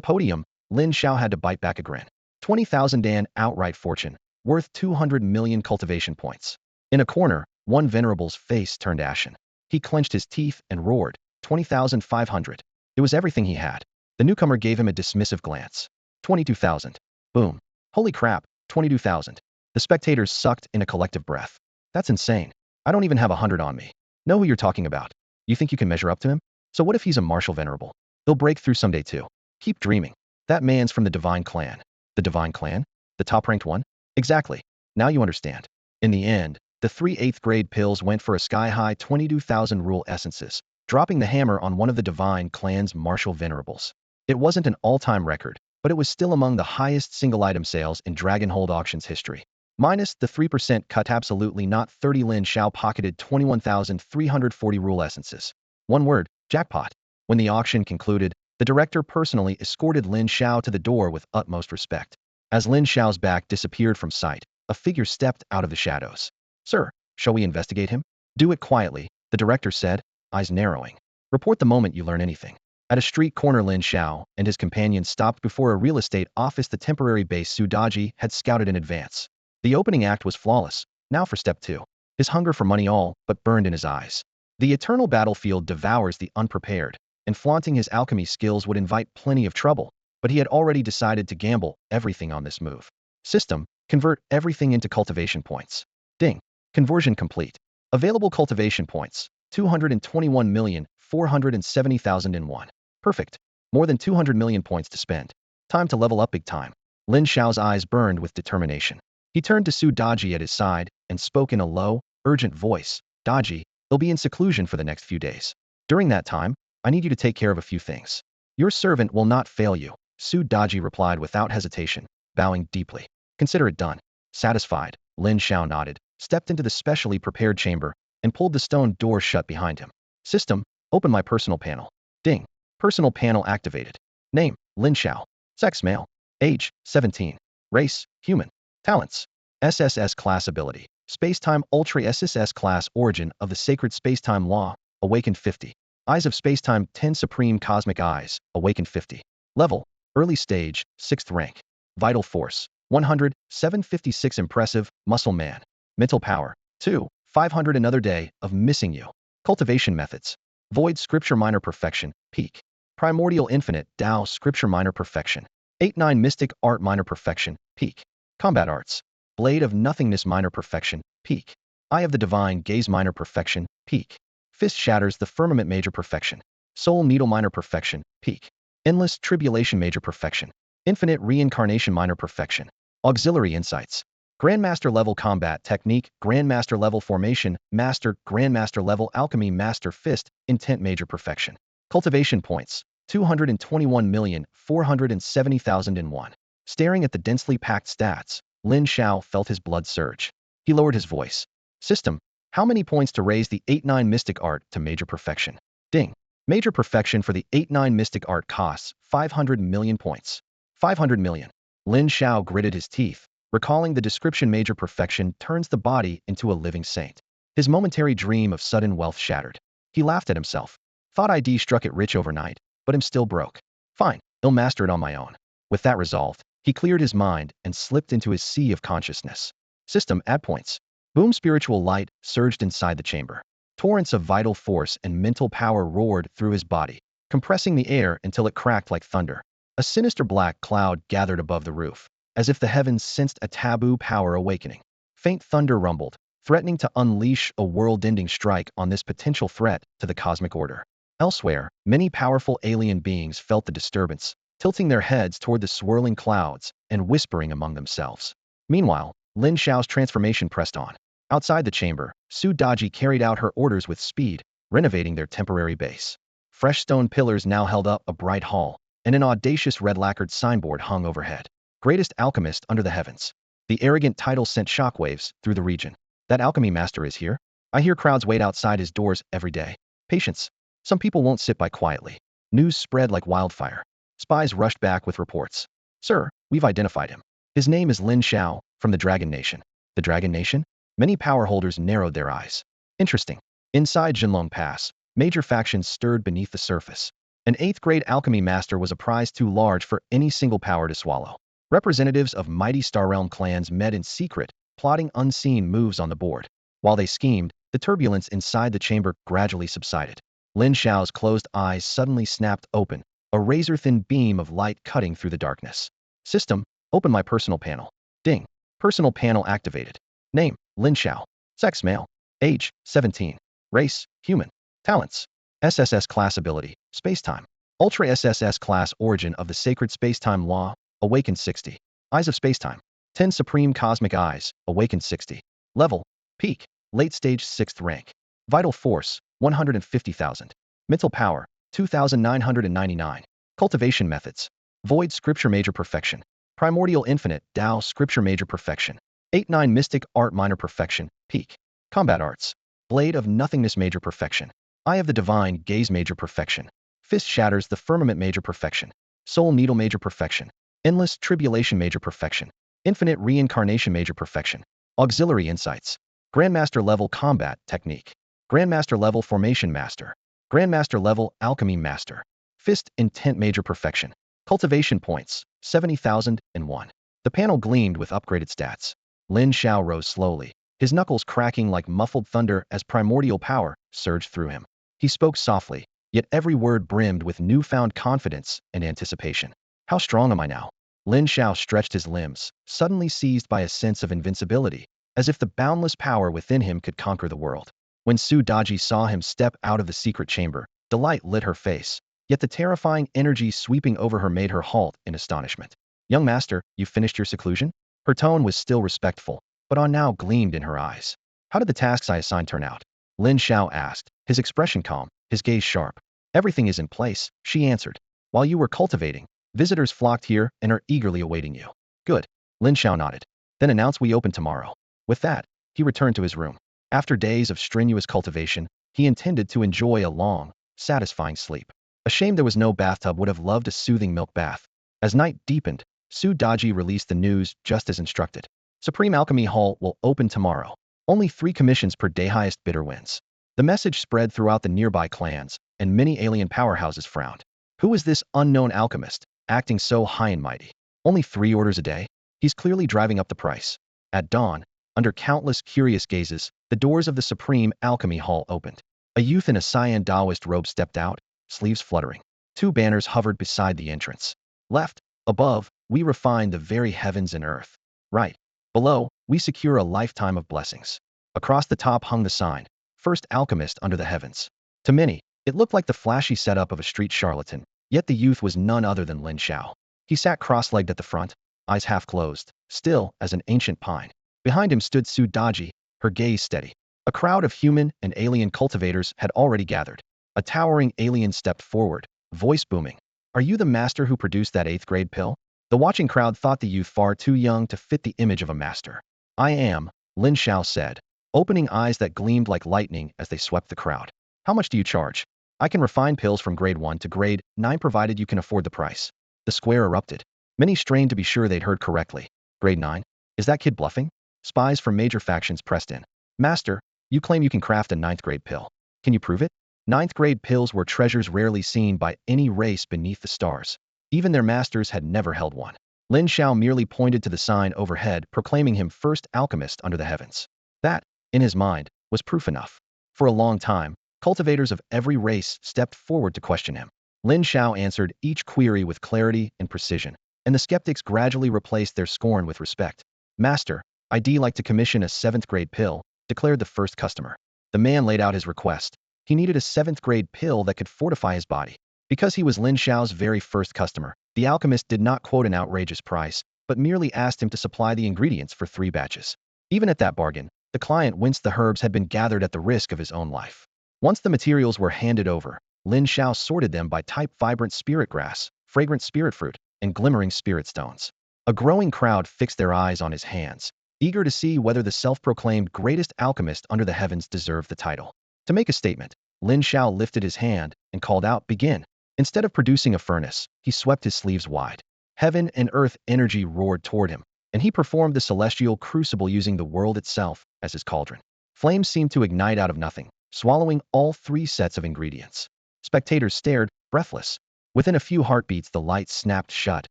podium, Lin Xiao had to bite back a grin. 20,000 an outright fortune, worth 200 million cultivation points. In a corner, one venerable's face turned ashen. He clenched his teeth and roared, 20,500. It was everything he had. The newcomer gave him a dismissive glance. 22,000. Boom. Holy crap, 22,000. The spectators sucked in a collective breath. That's insane. I don't even have 100 on me. Know who you're talking about. You think you can measure up to him? So what if he's a martial venerable? He'll break through someday too. Keep dreaming. That man's from the Divine Clan. The Divine Clan? The top-ranked one? Exactly. Now you understand. In the end, the 3 8th-grade pills went for a sky-high 22,000 rule essences, dropping the hammer on one of the Divine Clan's martial venerables. It wasn't an all-time record, but it was still among the highest single-item sales in Dragonhold auctions history. Minus the 3% cut, absolutely not. 30. Lin Xiao pocketed 21,340 rule essences. One word, jackpot. When the auction concluded, the director personally escorted Lin Xiao to the door with utmost respect. As Lin Xiao's back disappeared from sight, a figure stepped out of the shadows. Sir, shall we investigate him? Do it quietly, the director said, eyes narrowing. Report the moment you learn anything. At a street corner, Lin Xiao and his companions stopped before a real estate office the temporary base Sudaji had scouted in advance. The opening act was flawless. Now for step 2. His hunger for money all but burned in his eyes. The eternal battlefield devours the unprepared, and flaunting his alchemy skills would invite plenty of trouble, but he had already decided to gamble everything on this move. System, convert everything into cultivation points. Ding. Conversion complete. Available cultivation points, 221,470,001. Perfect. More than 200 million points to spend. Time to level up big time. Lin Xiao's eyes burned with determination. He turned to Su Daji at his side and spoke in a low, urgent voice. Daji, he'll be in seclusion for the next few days. During that time, I need you to take care of a few things. Your servant will not fail you, Su Daji replied without hesitation, bowing deeply. Consider it done. Satisfied, Lin Xiao nodded, stepped into the specially prepared chamber, and pulled the stone door shut behind him. System, open my personal panel. Ding. Personal panel activated. Name, Lin Xiao. Sex, male. Age, 17. Race, human. Talents. SSS class ability. Spacetime Ultra SSS class origin of the sacred spacetime law, awakened 50. Eyes of spacetime 10 supreme cosmic eyes, awakened 50. Level, early stage, 6th rank. Vital force, 100, 756 impressive, muscle man. Mental power, 2, 500 another day of missing you. Cultivation methods. Void scripture minor perfection, peak. Primordial infinite Tao scripture minor perfection. 8-9 mystic art minor perfection, peak. Combat arts. Blade of nothingness minor perfection, peak. Eye of the divine gaze minor perfection, peak. Fist shatters the firmament major perfection. Soul needle minor perfection, peak. Endless tribulation major perfection. Infinite reincarnation minor perfection. Auxiliary insights. Grandmaster level combat technique, Grandmaster level formation, master, Grandmaster level alchemy, master fist, intent major perfection. Cultivation points, 221,470,001. Staring at the densely packed stats, Lin Xiao felt his blood surge. He lowered his voice. System, how many points to raise the 8-9 mystic art to major perfection? Ding. Major perfection for the 8-9 mystic art costs 500 million points. 500 million. Lin Xiao gritted his teeth, recalling the description major perfection turns the body into a living saint. His momentary dream of sudden wealth shattered. He laughed at himself. Thought I'd struck it rich overnight, but I'm still broke. Fine, I'll master it on my own. With that resolved, he cleared his mind and slipped into his sea of consciousness. System add points. Boom, spiritual light surged inside the chamber. Torrents of vital force and mental power roared through his body, compressing the air until it cracked like thunder. A sinister black cloud gathered above the roof, as if the heavens sensed a taboo power awakening. Faint thunder rumbled, threatening to unleash a world-ending strike on this potential threat to the cosmic order. Elsewhere, many powerful alien beings felt the disturbance, tilting their heads toward the swirling clouds and whispering among themselves. Meanwhile, Lin Xiao's transformation pressed on. Outside the chamber, Su Daji carried out her orders with speed, renovating their temporary base. Fresh stone pillars now held up a bright hall, and an audacious red-lacquered signboard hung overhead. Greatest alchemist under the heavens. The arrogant title sent shockwaves through the region. That alchemy master is here? I hear crowds wait outside his doors every day. Patience. Some people won't sit by quietly. News spread like wildfire. Spies rushed back with reports. Sir, we've identified him. His name is Lin Xiao, from the Dragon Nation. The Dragon Nation? Many power holders narrowed their eyes. Interesting. Inside Jinlong Pass, major factions stirred beneath the surface. An 8th-grade alchemy master was a prize too large for any single power to swallow. Representatives of mighty Star Realm clans met in secret, plotting unseen moves on the board. While they schemed, the turbulence inside the chamber gradually subsided. Lin Xiao's closed eyes suddenly snapped open, a razor-thin beam of light cutting through the darkness. System, open my personal panel. Ding. Personal panel activated. Name, Lin Xiao. Sex, male. Age, 17. Race, human. Talents, SSS class ability, spacetime. Ultra SSS class origin of the sacred spacetime law, awakened 60. Eyes of spacetime. 10 supreme cosmic eyes, awakened 60. Level, peak, late stage 6th rank. Vital force, 150,000. Mental power, 2,999. Cultivation methods. Void scripture major perfection. Primordial infinite Tao scripture major perfection. 8-9 mystic art minor perfection, peak. Combat arts. Blade of nothingness major perfection. Eye of the divine gaze major perfection. Fist shatters the firmament major perfection. Soul needle major perfection. Endless tribulation major perfection. Infinite reincarnation major perfection. Auxiliary insights. Grandmaster level combat technique. Grandmaster level formation master. Grandmaster level alchemy master. Fist intent major perfection. Cultivation points, 70,001. The panel gleamed with upgraded stats. Lin Xiao rose slowly, his knuckles cracking like muffled thunder as primordial power surged through him. He spoke softly, yet every word brimmed with newfound confidence and anticipation. How strong am I now? Lin Xiao stretched his limbs, suddenly seized by a sense of invincibility, as if the boundless power within him could conquer the world. When Su Daji saw him step out of the secret chamber, delight lit her face, yet the terrifying energy sweeping over her made her halt in astonishment. Young master, you finished your seclusion? Her tone was still respectful, but awe now gleamed in her eyes. How did the tasks I assigned turn out? Lin Xiao asked, his expression calm, his gaze sharp. Everything is in place, she answered. While you were cultivating, visitors flocked here and are eagerly awaiting you. Good. Lin Xiao nodded. Then announce we open tomorrow. With that, he returned to his room. After days of strenuous cultivation, he intended to enjoy a long, satisfying sleep. A shame there was no bathtub, would have loved a soothing milk bath. As night deepened, Su Daji released the news just as instructed. Supreme Alchemy Hall will open tomorrow. Only 3 commissions per day, highest bidder wins. The message spread throughout the nearby clans, and many alien powerhouses frowned. Who is this unknown alchemist, acting so high and mighty? Only 3 orders a day? He's clearly driving up the price. At dawn, under countless curious gazes, the doors of the Supreme Alchemy Hall opened. A youth in a cyan Taoist robe stepped out, sleeves fluttering. 2 banners hovered beside the entrance. Left, above, we refine the very heavens and earth. Right, below, we secure a lifetime of blessings. Across the top hung the sign, First Alchemist under the heavens. To many, it looked like the flashy setup of a street charlatan, yet the youth was none other than Lin Xiao. He sat cross-legged at the front, eyes half closed, still as an ancient pine. Behind him stood Su Daji, her gaze steady. A crowd of human and alien cultivators had already gathered. A towering alien stepped forward, voice booming. Are you the master who produced that 8th-grade pill? The watching crowd thought the youth far too young to fit the image of a master. I am, Lin Xiao said, opening eyes that gleamed like lightning as they swept the crowd. How much do you charge? I can refine pills from grade 1 to grade 9 provided you can afford the price. The square erupted. Many strained to be sure they'd heard correctly. Grade 9? Is that kid bluffing? Spies from major factions pressed in. Master, you claim you can craft a ninth grade pill. Can you prove it? Ninth grade pills were treasures rarely seen by any race beneath the stars. Even their masters had never held one. Lin Xiao merely pointed to the sign overhead, proclaiming him first alchemist under the heavens. That, in his mind, was proof enough. For a long time, cultivators of every race stepped forward to question him. Lin Xiao answered each query with clarity and precision, and the skeptics gradually replaced their scorn with respect. Master, I'd like to commission a 7th grade pill, declared the first customer. The man laid out his request. He needed a 7th grade pill that could fortify his body. Because he was Lin Xiao's very first customer, the alchemist did not quote an outrageous price, but merely asked him to supply the ingredients for 3 batches. Even at that bargain, the client winced. The herbs had been gathered at the risk of his own life. Once the materials were handed over, Lin Xiao sorted them by type: vibrant spirit grass, fragrant spirit fruit, and glimmering spirit stones. A growing crowd fixed their eyes on his hands, eager to see whether the self-proclaimed greatest alchemist under the heavens deserved the title. To make a statement, Lin Xiao lifted his hand and called out, "Begin." Instead of producing a furnace, he swept his sleeves wide. Heaven and earth energy roared toward him, and he performed the celestial crucible using the world itself as his cauldron. Flames seemed to ignite out of nothing, swallowing all 3 sets of ingredients. Spectators stared, breathless. Within a few heartbeats, the light snapped shut,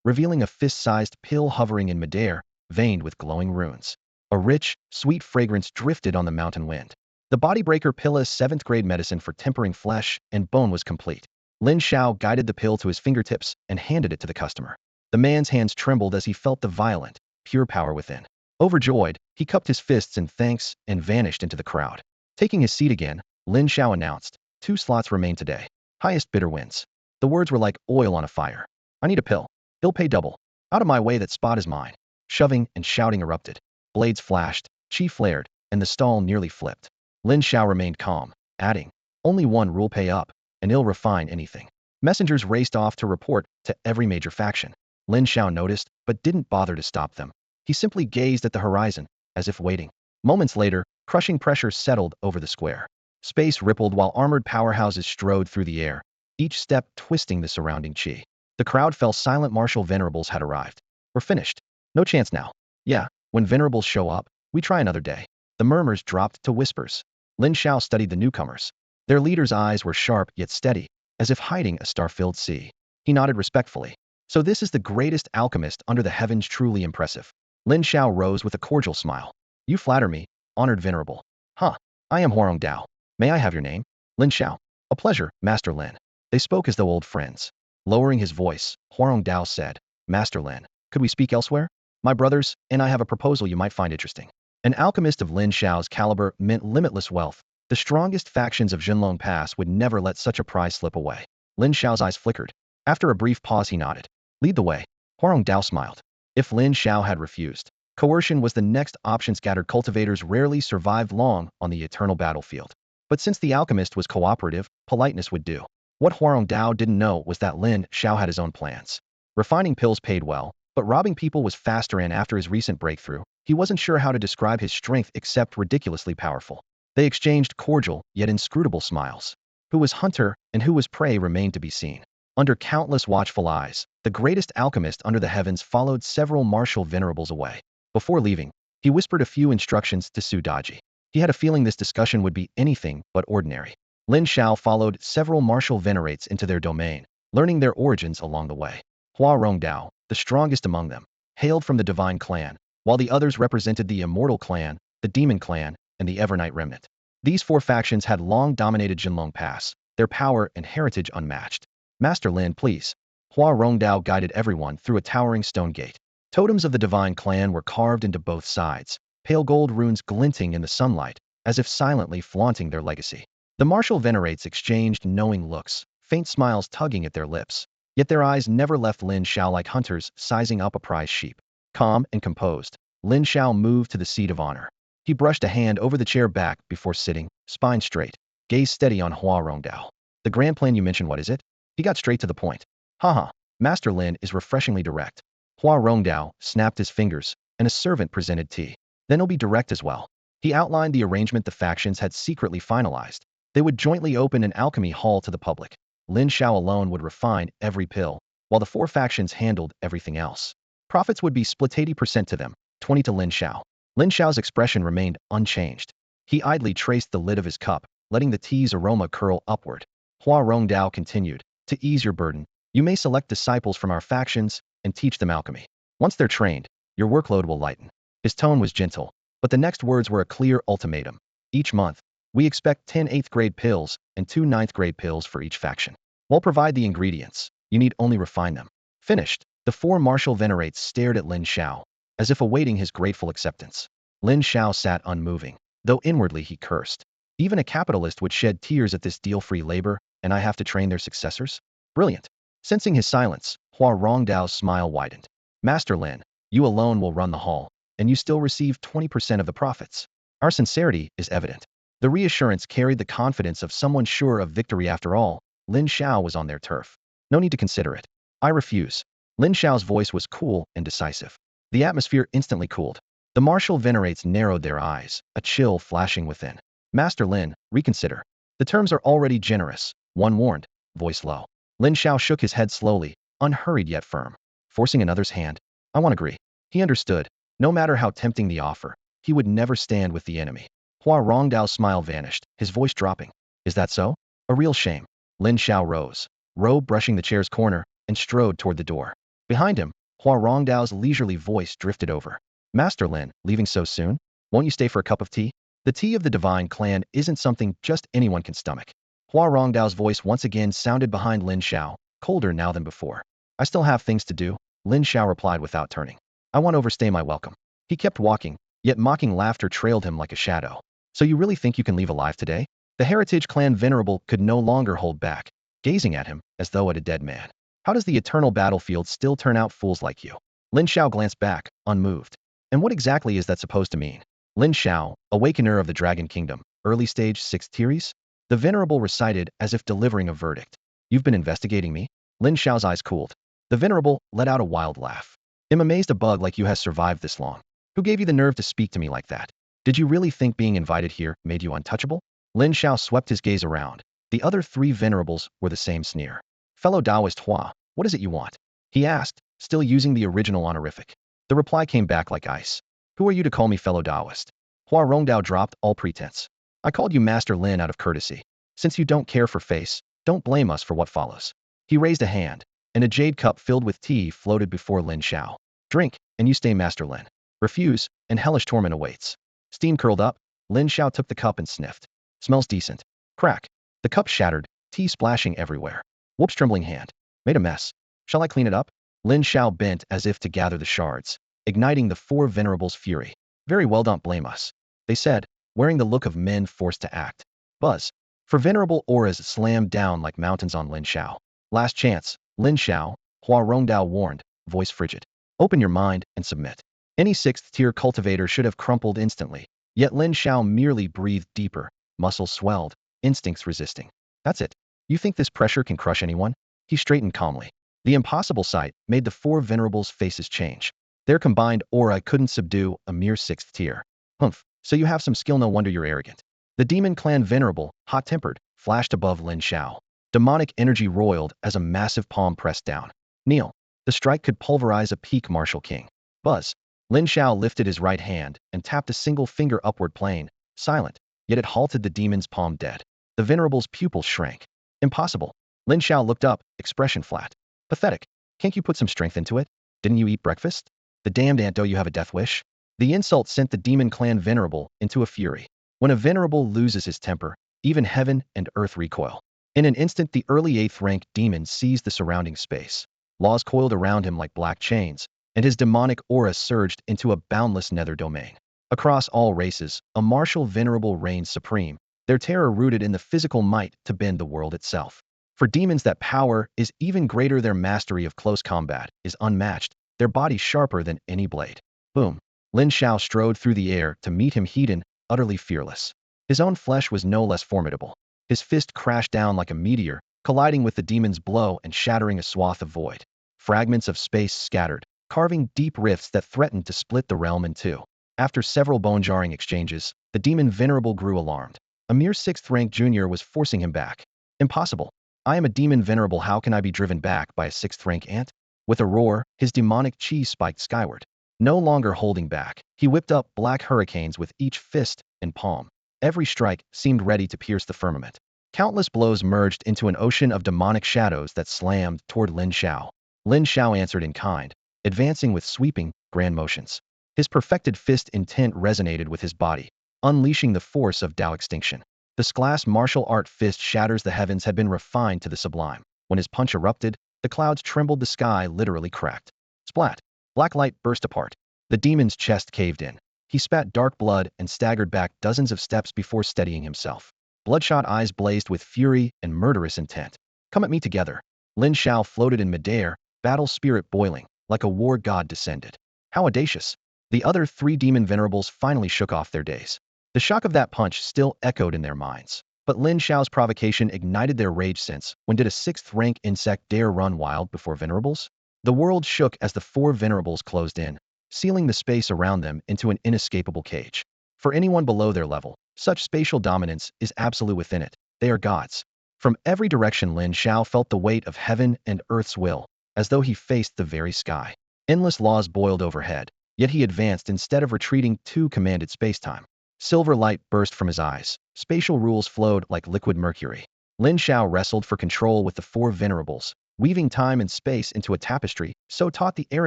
revealing a fist-sized pill hovering in midair, veined with glowing runes. A rich, sweet fragrance drifted on the mountain wind. The Bodybreaker Pill, 7th grade medicine for tempering flesh and bone, was complete. Lin Xiao guided the pill to his fingertips and handed it to the customer. The man's hands trembled as he felt the violent, pure power within. Overjoyed, he cupped his fists in thanks and vanished into the crowd. Taking his seat again, Lin Xiao announced, 2 slots remain today. Highest bidder wins. The words were like oil on a fire. I need a pill. He'll pay double. Out of my way, that spot is mine. Shoving and shouting erupted. Blades flashed, chi flared, and the stall nearly flipped. Lin Xiao remained calm, adding, only one rule: pay up, and he'll refine anything. Messengers raced off to report to every major faction. Lin Xiao noticed, but didn't bother to stop them. He simply gazed at the horizon, as if waiting. Moments later, crushing pressure settled over the square. Space rippled while armored powerhouses strode through the air, each step twisting the surrounding chi. The crowd fell silent. Martial venerables had arrived. We're finished. No chance now. Yeah, when venerables show up, we try another day. The murmurs dropped to whispers. Lin Xiao studied the newcomers. Their leader's eyes were sharp yet steady, as if hiding a star-filled sea. He nodded respectfully. So this is the greatest alchemist under the heavens, truly impressive. Lin Xiao rose with a cordial smile. You flatter me, honored venerable. Huh. I am Huarong Dao. May I have your name? Lin Xiao. A pleasure, Master Lin. They spoke as though old friends. Lowering his voice, Huarong Dao said, Master Lin, could we speak elsewhere? My brothers and I have a proposal you might find interesting. An alchemist of Lin Xiao's caliber meant limitless wealth. The strongest factions of Jinlong Pass would never let such a prize slip away. Lin Xiao's eyes flickered. After a brief pause, he nodded. Lead the way. Huarong Dao smiled. If Lin Xiao had refused, coercion was the next option. Scattered cultivators rarely survived long on the eternal battlefield. But since the alchemist was cooperative, politeness would do. What Huarong Dao didn't know was that Lin Xiao had his own plans. Refining pills paid well, but robbing people was faster, and after his recent breakthrough, he wasn't sure how to describe his strength except ridiculously powerful. They exchanged cordial yet inscrutable smiles. Who was hunter and who was prey remained to be seen. Under countless watchful eyes, the greatest alchemist under the heavens followed several martial venerables away. Before leaving, he whispered a few instructions to Su Daji. He had a feeling this discussion would be anything but ordinary. Lin Xiao followed several martial venerates into their domain, learning their origins along the way. Huarong Dao, the strongest among them, hailed from the Divine Clan, while the others represented the Immortal Clan, the Demon Clan, and the Evernight Remnant. These 4 factions had long dominated Jinlong Pass, their power and heritage unmatched. Master Lin, please. Huarong Dao guided everyone through a towering stone gate. Totems of the Divine Clan were carved into both sides, pale gold runes glinting in the sunlight, as if silently flaunting their legacy. The martial venerates exchanged knowing looks, faint smiles tugging at their lips. Yet their eyes never left Lin Xiao, like hunters sizing up a prize sheep. Calm and composed, Lin Xiao moved to the seat of honor. He brushed a hand over the chair back before sitting, spine straight, gaze steady on Huarong Dao. The grand plan you mentioned, what is it? He got straight to the point. Haha, Master Lin is refreshingly direct. Huarong Dao snapped his fingers, and a servant presented tea. Then he'll be direct as well. He outlined the arrangement the factions had secretly finalized. They would jointly open an alchemy hall to the public. Lin Xiao alone would refine every pill, while the four factions handled everything else. Profits would be split 80% to them, 20 to Lin Xiao. Lin Xiao's expression remained unchanged. He idly traced the lid of his cup, letting the tea's aroma curl upward. Hua Rongdao continued, to ease your burden, you may select disciples from our factions and teach them alchemy. Once they're trained, your workload will lighten. His tone was gentle, but the next words were a clear ultimatum. Each month, we expect 10 8th grade pills and 2 9th grade pills for each faction. We'll provide the ingredients. You need only refine them. Finished. The four martial venerates stared at Lin Xiao, as if awaiting his grateful acceptance. Lin Xiao sat unmoving, though inwardly he cursed. Even a capitalist would shed tears at this deal-free labor, and I have to train their successors? Brilliant. Sensing his silence, Hua Rongdao's smile widened. Master Lin, you alone will run the hall, and you still receive 20% of the profits. Our sincerity is evident. The reassurance carried the confidence of someone sure of victory. After all, Lin Xiao was on their turf. No need to consider it. I refuse. Lin Xiao's voice was cool and decisive. The atmosphere instantly cooled. The martial venerates narrowed their eyes, a chill flashing within. Master Lin, reconsider. The terms are already generous, one warned, voice low. Lin Xiao shook his head slowly, unhurried yet firm. Forcing another's hand. I won't agree. He understood. No matter how tempting the offer, he would never stand with the enemy. Hua Rongdao's smile vanished, his voice dropping. Is that so? A real shame. Lin Xiao rose, robe brushing the chair's corner, and strode toward the door. Behind him, Hua Rongdao's leisurely voice drifted over. Master Lin, leaving so soon? Won't you stay for a cup of tea? The tea of the divine clan isn't something just anyone can stomach. Hua Rongdao's voice once again sounded behind Lin Xiao, colder now than before. I still have things to do, Lin Xiao replied without turning. I won't overstay my welcome. He kept walking, yet mocking laughter trailed him like a shadow. So you really think you can leave alive today? The Heritage Clan Venerable could no longer hold back, gazing at him as though at a dead man. How does the eternal battlefield still turn out fools like you? Lin Xiao glanced back, unmoved. And what exactly is that supposed to mean? Lin Xiao, awakener of the Dragon Kingdom, early stage 6th Tiers? The Venerable recited as if delivering a verdict. You've been investigating me? Lin Xiao's eyes cooled. The Venerable let out a wild laugh. I'm amazed a bug like you has survived this long. Who gave you the nerve to speak to me like that? Did you really think being invited here made you untouchable? Lin Xiao swept his gaze around. The other three venerables were the same sneer. Fellow Taoist Hua, what is it you want? He asked, still using the original honorific. The reply came back like ice. Who are you to call me fellow Taoist? Hua Rongdao dropped all pretense. I called you Master Lin out of courtesy. Since you don't care for face, don't blame us for what follows. He raised a hand, and a jade cup filled with tea floated before Lin Xiao. Drink, and you stay Master Lin. Refuse, and hellish torment awaits. Steam curled up, Lin Xiao took the cup and sniffed. Smells decent. Crack. The cup shattered, tea splashing everywhere. Whoop's trembling hand. Made a mess. Shall I clean it up? Lin Xiao bent as if to gather the shards, igniting the four venerables' fury. Very well, don't blame us, they said, wearing the look of men forced to act. Buzz. For venerable auras slammed down like mountains on Lin Xiao. Last chance, Lin Xiao, Hua Rongdao warned, voice frigid. Open your mind and submit. Any 6th tier cultivator should have crumpled instantly, yet Lin Xiao merely breathed deeper, muscles swelled, instincts resisting. That's it. You think this pressure can crush anyone? He straightened calmly. The impossible sight made the four venerables' faces change. Their combined aura couldn't subdue a mere 6th tier. Humph, so you have some skill, no wonder you're arrogant. The Demon Clan Venerable, hot-tempered, flashed above Lin Xiao. Demonic energy roiled as a massive palm pressed down. Kneel. The strike could pulverize a peak martial king. Buzz. Lin Xiao lifted his right hand and tapped a single finger upward plane, silent, yet it halted the demon's palm dead. The Venerable's pupils shrank. Impossible. Lin Xiao looked up, expression flat. Pathetic. Can't you put some strength into it? Didn't you eat breakfast? The damned ant, you have a death wish? The insult sent the Demon Clan Venerable into a fury. When a Venerable loses his temper, even heaven and earth recoil. In an instant, the early 8th rank demon seized the surrounding space. Laws coiled around him like black chains, and his demonic aura surged into a boundless nether domain. Across all races, a martial venerable reigned supreme, their terror rooted in the physical might to bend the world itself. For demons, that power is even greater. Their mastery of close combat is unmatched, their bodies sharper than any blade. Boom. Lin Xiao strode through the air to meet him, heated, utterly fearless. His own flesh was no less formidable. His fist crashed down like a meteor, colliding with the demon's blow and shattering a swath of void. Fragments of space scattered, carving deep rifts that threatened to split the realm in two. After several bone-jarring exchanges, the demon venerable grew alarmed. A mere 6th rank junior was forcing him back. Impossible. I am a demon venerable, how can I be driven back by a 6th-rank ant? With a roar, his demonic chi spiked skyward. No longer holding back, he whipped up black hurricanes with each fist and palm. Every strike seemed ready to pierce the firmament. Countless blows merged into an ocean of demonic shadows that slammed toward Lin Xiao. Lin Xiao answered in kind, advancing with sweeping, grand motions. His perfected fist intent resonated with his body, unleashing the force of Tao extinction. This glass martial art fist shatters the heavens had been refined to the sublime. When his punch erupted, the clouds trembled, the sky literally cracked. Splat! Black light burst apart. The demon's chest caved in. He spat dark blood and staggered back dozens of steps before steadying himself. Bloodshot eyes blazed with fury and murderous intent. Come at me together. Lin Xiao floated in midair, battle spirit boiling, like a war god descended. How audacious! The other 3 demon venerables finally shook off their daze. The shock of that punch still echoed in their minds. But Lin Xiao's provocation ignited their rage sense. When did a 6th-rank insect dare run wild before venerables? The world shook as the 4 venerables closed in, sealing the space around them into an inescapable cage. For anyone below their level, such spatial dominance is absolute within it. They are gods. From every direction Lin Xiao felt the weight of heaven and earth's will, as though he faced the very sky. Endless laws boiled overhead, yet he advanced instead of retreating to commanded spacetime. Silver light burst from his eyes. Spatial rules flowed like liquid mercury. Lin Xiao wrestled for control with the 4 venerables, weaving time and space into a tapestry so taut the air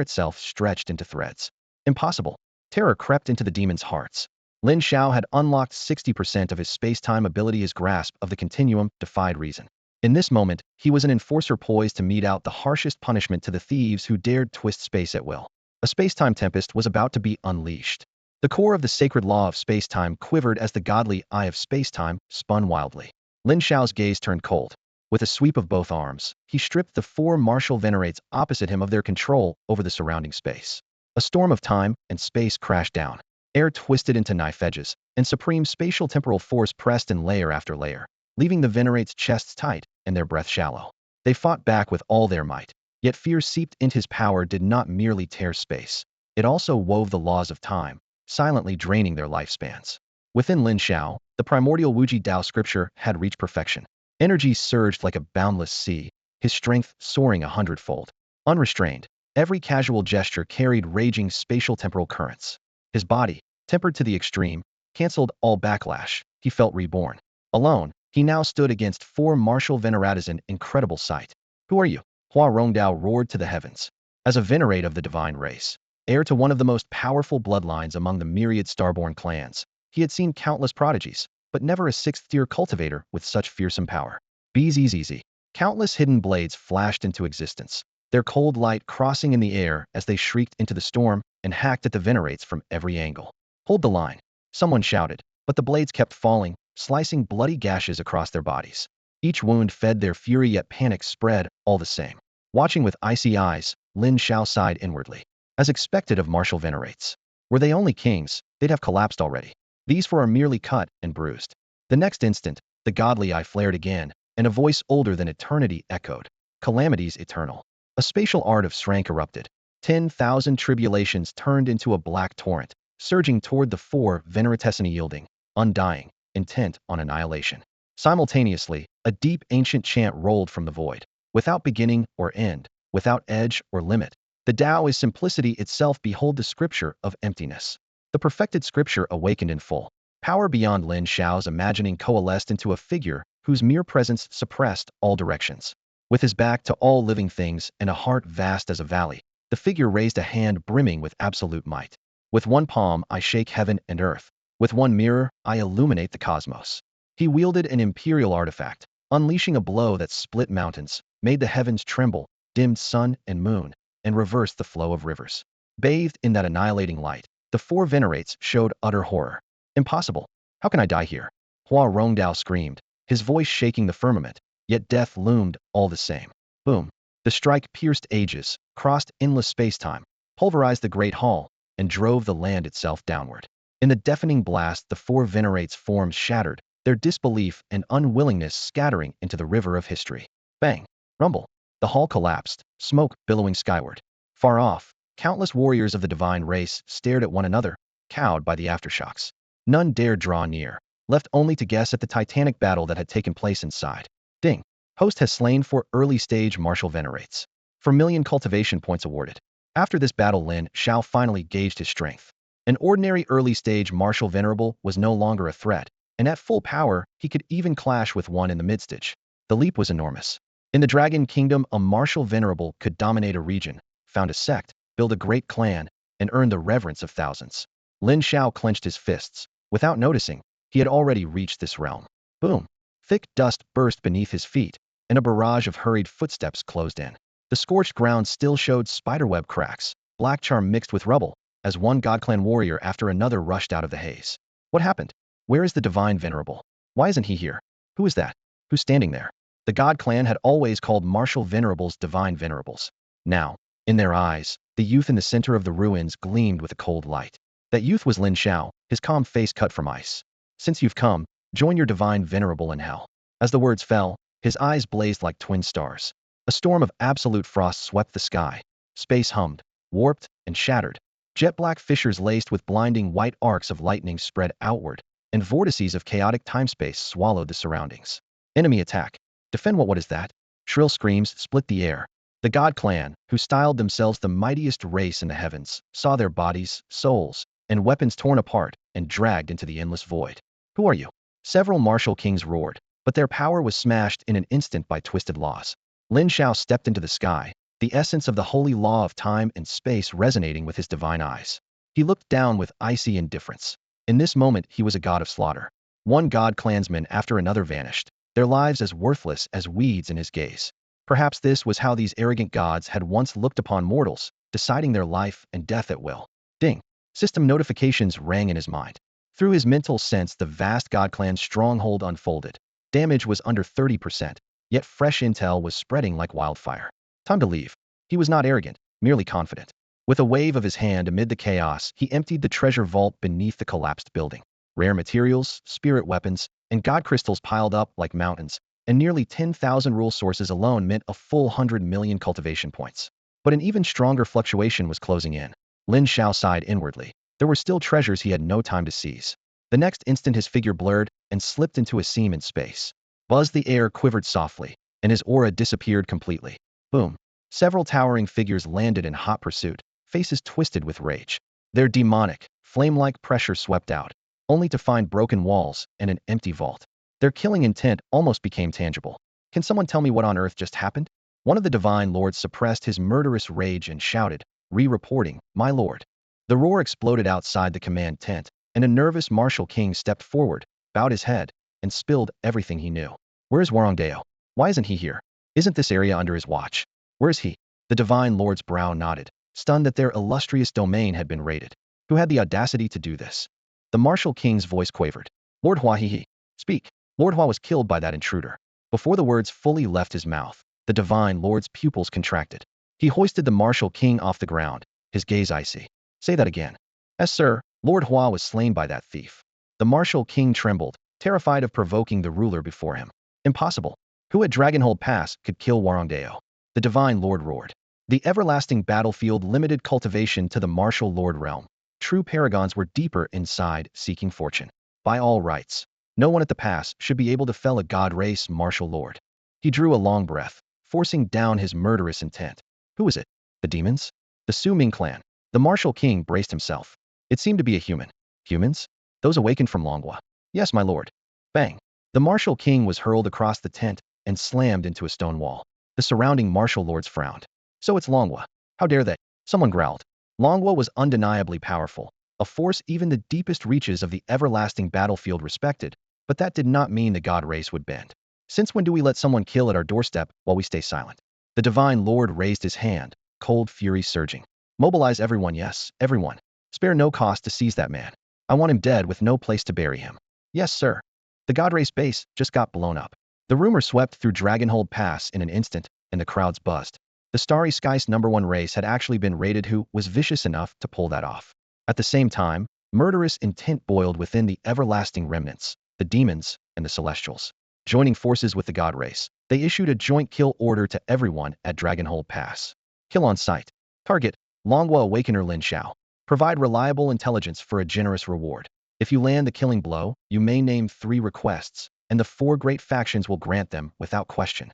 itself stretched into threads. Impossible. Terror crept into the demons' hearts. Lin Xiao had unlocked 60% of his space-time ability. His grasp of the continuum defied reason. In this moment, he was an enforcer poised to mete out the harshest punishment to the thieves who dared twist space at will. A space-time tempest was about to be unleashed. The core of the sacred law of space-time quivered as the godly eye of space-time spun wildly. Lin Xiao's gaze turned cold. With a sweep of both arms, he stripped the 4 martial venerates opposite him of their control over the surrounding space. A storm of time and space crashed down. Air twisted into knife edges, and supreme spatial temporal force pressed in layer after layer, leaving the venerates' chests tight and their breath shallow. They fought back with all their might, yet fear seeped into his power did not merely tear space. It also wove the laws of time, silently draining their lifespans. Within Lin Xiao, the primordial Wuji Dao scripture had reached perfection. Energy surged like a boundless sea, his strength soaring 100-fold. Unrestrained, every casual gesture carried raging spatial temporal currents. His body, tempered to the extreme, canceled all backlash. He felt reborn. Alone, he now stood against 4 martial veneratas, an incredible sight. Who are you? Hua Rongdao roared to the heavens. As a venerate of the divine race, heir to one of the most powerful bloodlines among the myriad starborn clans, he had seen countless prodigies, but never a 6th-tier cultivator with such fearsome power. Bzzz. Countless hidden blades flashed into existence, their cold light crossing in the air as they shrieked into the storm and hacked at the venerates from every angle. Hold the line, someone shouted, but the blades kept falling, slicing bloody gashes across their bodies. Each wound fed their fury, yet panic spread all the same. Watching with icy eyes, Lin Xiao sighed inwardly. As expected of martial venerates. Were they only kings, they'd have collapsed already. These 4 are merely cut and bruised. The next instant, the godly eye flared again, and a voice older than eternity echoed. Calamities eternal. A spatial art of SSS-rank erupted. 10,000 tribulations turned into a black torrent, surging toward the 4 venerates, unyielding, undying, intent on annihilation. Simultaneously, a deep ancient chant rolled from the void. Without beginning or end, without edge or limit. The Tao is simplicity itself. Behold the scripture of emptiness. The perfected scripture awakened in full. Power beyond Lin Xiao's imagining coalesced into a figure whose mere presence suppressed all directions. With his back to all living things and a heart vast as a valley, the figure raised a hand brimming with absolute might. With one palm I shake heaven and earth. With one mirror I illuminate the cosmos. He wielded an imperial artifact, unleashing a blow that split mountains, made the heavens tremble, dimmed sun and moon, and reversed the flow of rivers. Bathed in that annihilating light, the 4 venerates showed utter horror. Impossible. How can I die here? Hua Rongdao screamed, his voice shaking the firmament, yet death loomed all the same. Boom. The strike pierced ages, crossed endless spacetime, pulverized the Great Hall, and drove the land itself downward. In the deafening blast, the 4 venerates' forms shattered, their disbelief and unwillingness scattering into the river of history. Bang. Rumble. The hall collapsed, smoke billowing skyward. Far off, countless warriors of the divine race stared at one another, cowed by the aftershocks. None dared draw near, left only to guess at the titanic battle that had taken place inside. Ding. Host has slain 4 early-stage martial venerates. For million cultivation points awarded. After this battle, Lin Xiao finally gauged his strength. An ordinary early-stage martial venerable was no longer a threat, and at full power, he could even clash with one in the mid-stage. The leap was enormous. In the Dragon Kingdom, a martial venerable could dominate a region, found a sect, build a great clan, and earn the reverence of thousands. Lin Xiao clenched his fists. Without noticing, he had already reached this realm. Boom! Thick dust burst beneath his feet, and a barrage of hurried footsteps closed in. The scorched ground still showed spiderweb cracks, black charm mixed with rubble, as one God Clan warrior after another rushed out of the haze. What happened? Where is the divine venerable? Why isn't he here? Who is that? Who's standing there? The God Clan had always called martial venerables divine venerables. Now, in their eyes, the youth in the center of the ruins gleamed with a cold light. That youth was Lin Xiao, his calm face cut from ice. Since you've come, join your divine venerable in hell. As the words fell, his eyes blazed like twin stars. A storm of absolute frost swept the sky. Space hummed, warped, and shattered. Jet-black fissures laced with blinding white arcs of lightning spread outward, and vortices of chaotic time-space swallowed the surroundings. Enemy attack. Defend what is that? Shrill screams split the air. The God Clan, who styled themselves the mightiest race in the heavens, saw their bodies, souls, and weapons torn apart and dragged into the endless void. Who are you? Several martial kings roared, but their power was smashed in an instant by twisted laws. Lin Xiao stepped into the sky, the essence of the holy law of time and space resonating with his divine eyes. He looked down with icy indifference. In this moment, he was a god of slaughter. One God Clansman after another vanished, their lives as worthless as weeds in his gaze. Perhaps this was how these arrogant gods had once looked upon mortals, deciding their life and death at will. Ding! System notifications rang in his mind. Through his mental sense, the vast God Clan's stronghold unfolded. Damage was under 30%, yet fresh intel was spreading like wildfire. Time to leave. He was not arrogant, merely confident. With a wave of his hand amid the chaos, he emptied the treasure vault beneath the collapsed building. Rare materials, spirit weapons, and god crystals piled up like mountains, and nearly 10,000 rule sources alone meant a full 100 million cultivation points. But an even stronger fluctuation was closing in. Lin Xiao sighed inwardly. There were still treasures he had no time to seize. The next instant his figure blurred and slipped into a seam in space. Buzz the air quivered softly, and his aura disappeared completely. Boom. Several towering figures landed in hot pursuit, faces twisted with rage. Their demonic, flame-like pressure swept out, only to find broken walls and an empty vault. Their killing intent almost became tangible. Can someone tell me what on earth just happened? One of the divine lords suppressed his murderous rage and shouted, re-reporting, "My lord." The roar exploded outside the command tent, and a nervous martial king stepped forward, bowed his head, and spilled everything he knew. Where is Warongdeo? Why isn't he here? Isn't this area under his watch? Where is he? The divine lord's brow nodded, stunned that their illustrious domain had been raided. Who had the audacity to do this? The martial king's voice quavered. Lord Hua he. Speak. Lord Hua was killed by that intruder. Before the words fully left his mouth, the divine lord's pupils contracted. He hoisted the martial king off the ground, his gaze icy. Say that again. Yes, sir. Lord Hua was slain by that thief. The martial king trembled, terrified of provoking the ruler before him. Impossible. Who at Dragonhold Pass could kill Warongdeo? The divine lord roared. The everlasting battlefield limited cultivation to the martial lord realm. True paragons were deeper inside, seeking fortune. By all rights, no one at the pass should be able to fell a god race martial lord. He drew a long breath, forcing down his murderous intent. Who is it? The demons? The Su Ming clan. The martial king braced himself. It seemed to be a human. Humans? Those awakened from Longhua. Yes, my lord. Bang. The martial king was hurled across the tent and slammed into a stone wall. The surrounding martial lords frowned. So it's Longhua. How dare they? Someone growled. Longhua was undeniably powerful, a force even the deepest reaches of the everlasting battlefield respected, but that did not mean the god race would bend. Since when do we let someone kill at our doorstep while we stay silent? The divine lord raised his hand, cold fury surging. Mobilize everyone, yes, everyone. Spare no cost to seize that man. I want him dead with no place to bury him. Yes, sir. The god race base just got blown up. The rumor swept through Dragonhold Pass in an instant, and the crowds buzzed. The Starry Sky's #1 race had actually been raided. Who was vicious enough to pull that off? At the same time, murderous intent boiled within the everlasting remnants, the demons and the celestials. Joining forces with the god race, they issued a joint kill order to everyone at Dragonhold Pass. Kill on sight. Target, Longhua Awakener Lin Xiao. Provide reliable intelligence for a generous reward. If you land the killing blow, you may name 3 requests, and the 4 great factions will grant them without question.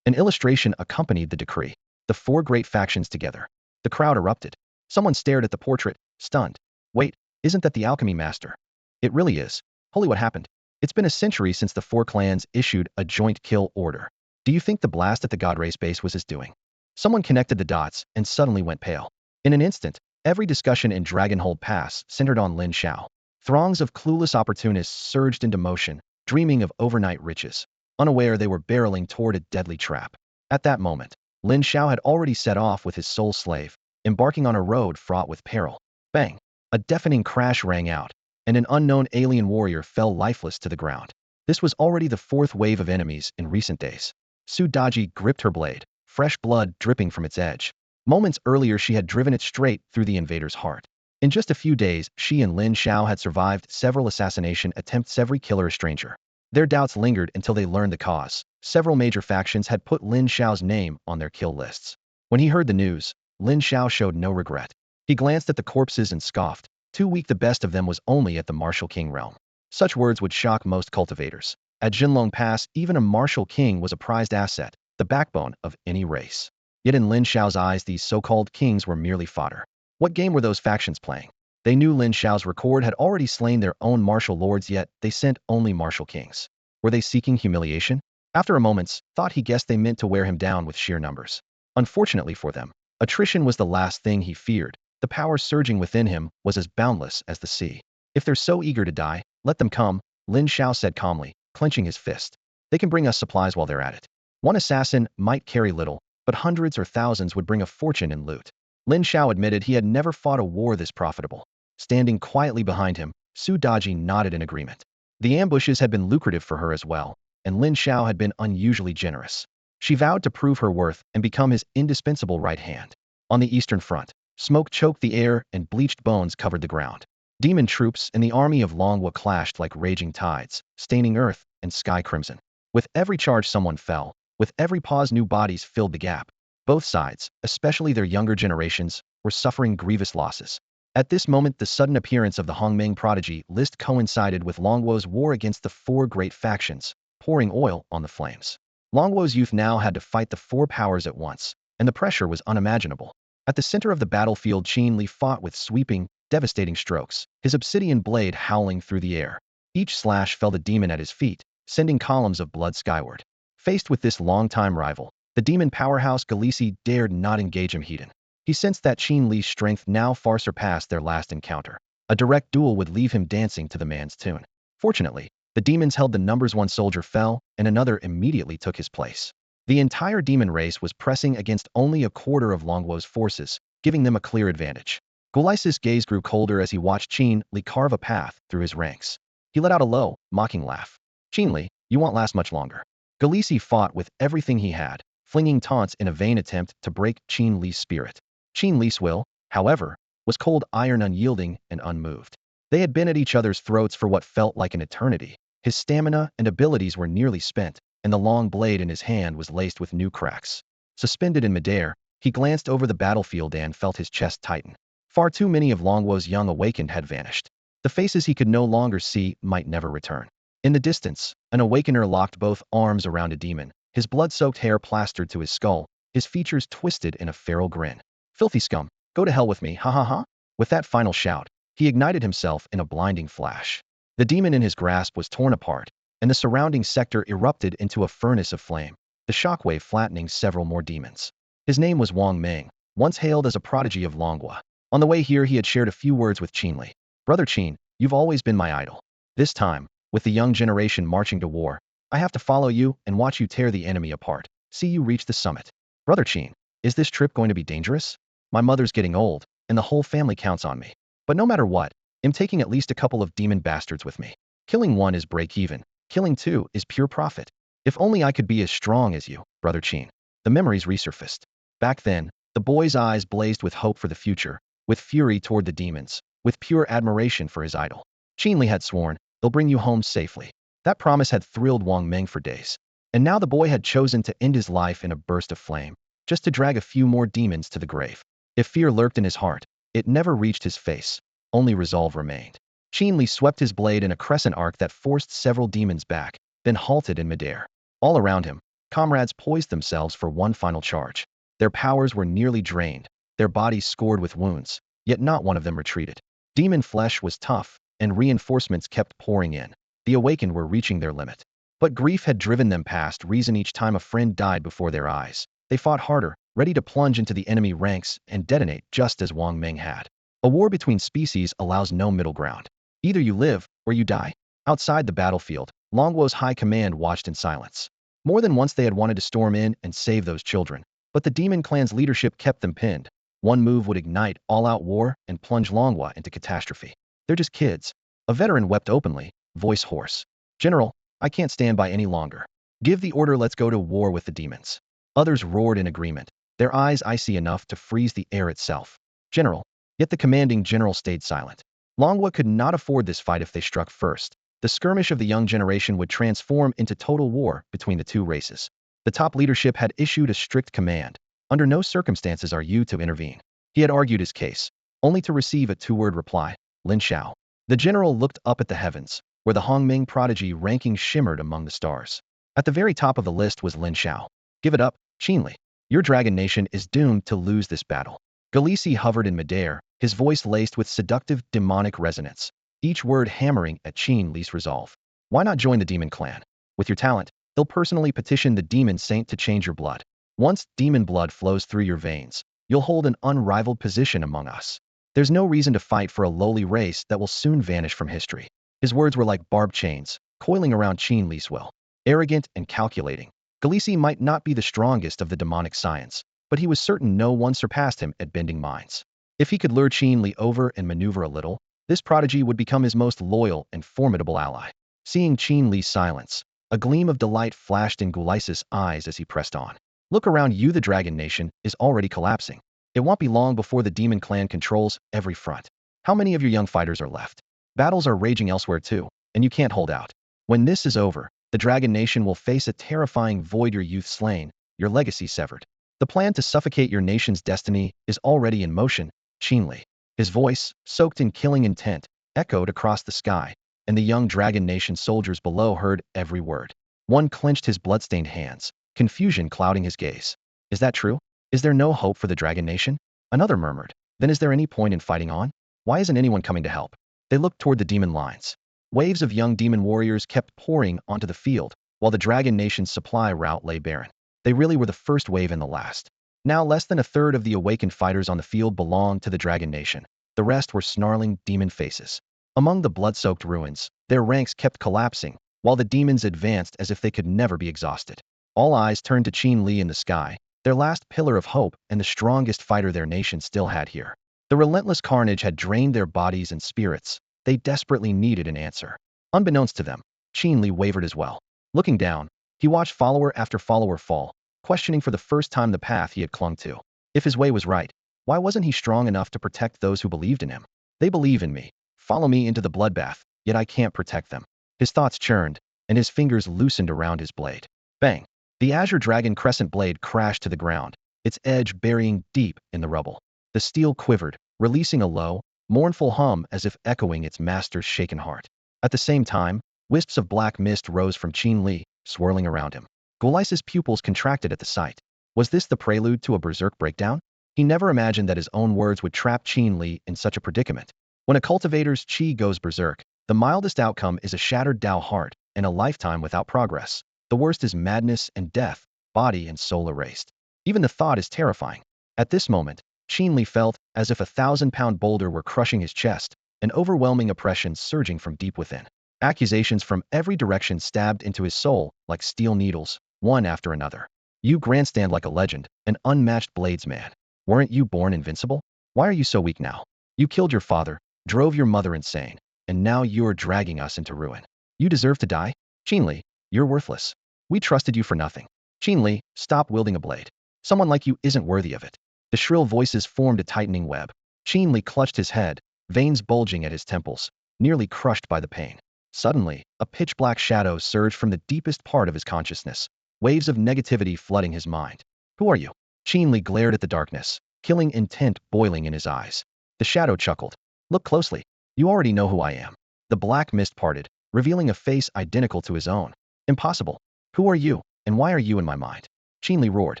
An illustration accompanied the decree. The four great factions together. The crowd erupted. Someone stared at the portrait, stunned. Wait, isn't that the alchemy master? It really is. Holy, what happened? It's been a century since the four clans issued a joint kill order. Do you think the blast at the God Race base was his doing? Someone connected the dots and suddenly went pale. In an instant, every discussion in Dragonhold Pass centered on Lin Xiao. Throngs of clueless opportunists surged into motion, dreaming of overnight riches. Unaware they were barreling toward a deadly trap. At that moment, Lin Xiao had already set off with his soul slave, embarking on a road fraught with peril. Bang! A deafening crash rang out, and an unknown alien warrior fell lifeless to the ground. This was already the fourth wave of enemies in recent days. Su Daji gripped her blade, fresh blood dripping from its edge. Moments earlier she had driven it straight through the invader's heart. In just a few days, she and Lin Xiao had survived several assassination attempts. Every killer a stranger. Their doubts lingered until they learned the cause. Several major factions had put Lin Xiao's name on their kill lists. When he heard the news, Lin Xiao showed no regret. He glanced at the corpses and scoffed. Too weak. The best of them was only at the Martial King realm. Such words would shock most cultivators. At Jinlong Pass, even a Martial King was a prized asset, the backbone of any race. Yet in Lin Xiao's eyes, these so-called kings were merely fodder. What game were those factions playing? They knew Lin Xiao's record had already slain their own martial lords, yet they sent only martial kings. Were they seeking humiliation? After a moment's thought, he guessed they meant to wear him down with sheer numbers. Unfortunately for them, attrition was the last thing he feared. The power surging within him was as boundless as the sea. If they're so eager to die, let them come, Lin Xiao said calmly, clenching his fist. They can bring us supplies while they're at it. One assassin might carry little, but hundreds or thousands would bring a fortune in loot. Lin Xiao admitted he had never fought a war this profitable. Standing quietly behind him, Su Daji nodded in agreement. The ambushes had been lucrative for her as well, and Lin Xiao had been unusually generous. She vowed to prove her worth and become his indispensable right hand. On the Eastern Front, smoke choked the air and bleached bones covered the ground. Demon troops and the army of Longwa clashed like raging tides, staining earth and sky crimson. With every charge someone fell, with every pause new bodies filled the gap. Both sides, especially their younger generations, were suffering grievous losses. At this moment, the sudden appearance of the Hongmeng prodigy list coincided with Longwo's war against the four great factions, pouring oil on the flames. Longwo's youth now had to fight the four powers at once, and the pressure was unimaginable. At the center of the battlefield, Qin Li fought with sweeping, devastating strokes, his obsidian blade howling through the air. Each slash felled a demon at his feet, sending columns of blood skyward. Faced with this longtime rival, the demon powerhouse Galisi dared not engage him heated. He sensed that Qin Li's strength now far surpassed their last encounter. A direct duel would leave him dancing to the man's tune. Fortunately, the demons held the numbers. One soldier fell, and another immediately took his place. The entire demon race was pressing against only a quarter of Longwo's forces, giving them a clear advantage. Gulis's gaze grew colder as he watched Qin Li carve a path through his ranks. He let out a low, mocking laugh. Qin Li, you won't last much longer. Galisi fought with everything he had, flinging taunts in a vain attempt to break Qin Li's spirit. Qin Li's will, however, was cold iron, unyielding and unmoved. They had been at each other's throats for what felt like an eternity. His stamina and abilities were nearly spent, and the long blade in his hand was laced with new cracks. Suspended in midair, he glanced over the battlefield and felt his chest tighten. Far too many of Longwo's young awakened had vanished. The faces he could no longer see might never return. In the distance, an awakener locked both arms around a demon, his blood-soaked hair plastered to his skull, his features twisted in a feral grin. Filthy scum, go to hell with me, ha ha ha. With that final shout, he ignited himself in a blinding flash. The demon in his grasp was torn apart, and the surrounding sector erupted into a furnace of flame, the shockwave flattening several more demons. His name was Wang Meng, once hailed as a prodigy of Longwa. On the way here, he had shared a few words with Qin Li. Brother Qin, you've always been my idol. This time, with the young generation marching to war, I have to follow you and watch you tear the enemy apart. See you reach the summit. Brother Qin, is this trip going to be dangerous? My mother's getting old, and the whole family counts on me. But no matter what, I'm taking at least a couple of demon bastards with me. Killing one is break even. Killing two is pure profit. If only I could be as strong as you, Brother Qin. The memories resurfaced. Back then, the boy's eyes blazed with hope for the future, with fury toward the demons, with pure admiration for his idol. Qin Li had sworn, they'll bring you home safely. That promise had thrilled Wang Meng for days. And now the boy had chosen to end his life in a burst of flame, just to drag a few more demons to the grave. If fear lurked in his heart, it never reached his face. Only resolve remained. Qin Li swept his blade in a crescent arc that forced several demons back, then halted in midair. All around him, Comrades poised themselves for one final charge. Their powers were nearly drained, their bodies scored with wounds, yet not one of them retreated. Demon flesh was tough, and reinforcements kept pouring in. The awakened were reaching their limit. But grief had driven them past reason each time a friend died before their eyes. They fought harder, ready to plunge into the enemy ranks and detonate just as Wang Ming had. A war between species allows no middle ground. Either you live, or you die. Outside the battlefield, Longwo's high command watched in silence. More than once they had wanted to storm in and save those children, but the demon clan's leadership kept them pinned. One move would ignite all-out war and plunge Longwo into catastrophe. They're just kids. A veteran wept openly, voice hoarse. General, I can't stand by any longer. Give the order, let's go to war with the demons. Others roared in agreement, their eyes icy enough to freeze the air itself. General. Yet the commanding general stayed silent. Longwo could not afford this fight if they struck first. The skirmish of the young generation would transform into total war between the two races. The top leadership had issued a strict command. Under no circumstances are you to intervene. He had argued his case, only to receive a two-word reply, Lin Xiao. The general looked up at the heavens, where the Hongming prodigy ranking shimmered among the stars. At the very top of the list was Lin Xiao. Give it up, Qinli. Your dragon nation is doomed to lose this battle. Galisi hovered in midair, his voice laced with seductive demonic resonance, each word hammering at Qin Li's resolve. Why not join the demon clan? With your talent, he'll personally petition the demon saint to change your blood. Once demon blood flows through your veins, you'll hold an unrivaled position among us. There's no reason to fight for a lowly race that will soon vanish from history. His words were like barbed chains, coiling around Qin Li's will. Arrogant and calculating, Galisi might not be the strongest of the demonic science, but he was certain no one surpassed him at bending minds. If he could lure Qin Li over and maneuver a little, this prodigy would become his most loyal and formidable ally. Seeing Qin Li's silence, a gleam of delight flashed in Gulice's eyes as he pressed on. Look around you, the dragon nation is already collapsing. It won't be long before the demon clan controls every front. How many of your young fighters are left? Battles are raging elsewhere too, and you can't hold out. When this is over, the dragon nation will face a terrifying void, your youth slain, your legacy severed. The plan to suffocate your nation's destiny is already in motion, Qin Li. His voice, soaked in killing intent, echoed across the sky, and the young dragon nation soldiers below heard every word. One clenched his bloodstained hands, confusion clouding his gaze. Is that true? Is there no hope for the dragon nation? Another murmured. Then is there any point in fighting on? Why isn't anyone coming to help? They looked toward the demon lines. Waves of young demon warriors kept pouring onto the field, while the dragon nation's supply route lay barren. They really were the first wave and the last. Now less than a third of the awakened fighters on the field belonged to the dragon nation. The rest were snarling demon faces. Among the blood-soaked ruins, their ranks kept collapsing, while the demons advanced as if they could never be exhausted. All eyes turned to Qin Li in the sky, their last pillar of hope and the strongest fighter their nation still had here. The relentless carnage had drained their bodies and spirits. They desperately needed an answer. Unbeknownst to them, Qin Li wavered as well. Looking down, he watched follower after follower fall, questioning for the first time the path he had clung to. If his way was right, why wasn't he strong enough to protect those who believed in him? They believe in me. Follow me into the bloodbath, yet I can't protect them. His thoughts churned, and his fingers loosened around his blade. Bang! The azure dragon crescent blade crashed to the ground, its edge burying deep in the rubble. The steel quivered, releasing a low, mournful hum as if echoing its master's shaken heart. At the same time, wisps of black mist rose from Qin Li, swirling around him. Gulice's pupils contracted at the sight. Was this the prelude to a berserk breakdown? He never imagined that his own words would trap Qin Li in such a predicament. When a cultivator's qi goes berserk, the mildest outcome is a shattered Dao heart and a lifetime without progress. The worst is madness and death, body and soul erased. Even the thought is terrifying. At this moment, Qin Li felt as if a 1,000-pound boulder were crushing his chest, an overwhelming oppression surging from deep within. Accusations from every direction stabbed into his soul like steel needles, one after another. You grandstand like a legend, an unmatched bladesman. Weren't you born invincible? Why are you so weak now? You killed your father, drove your mother insane, and now you're dragging us into ruin. You deserve to die? Qin Li, you're worthless. We trusted you for nothing. Qin Li, stop wielding a blade. Someone like you isn't worthy of it. The shrill voices formed a tightening web. Qin Li clutched his head, veins bulging at his temples, nearly crushed by the pain. Suddenly, a pitch-black shadow surged from the deepest part of his consciousness, waves of negativity flooding his mind. Who are you? Qin Li glared at the darkness, killing intent boiling in his eyes. The shadow chuckled. Look closely. You already know who I am. The black mist parted, revealing a face identical to his own. Impossible. Who are you, And why are you in my mind? Qin Li roared.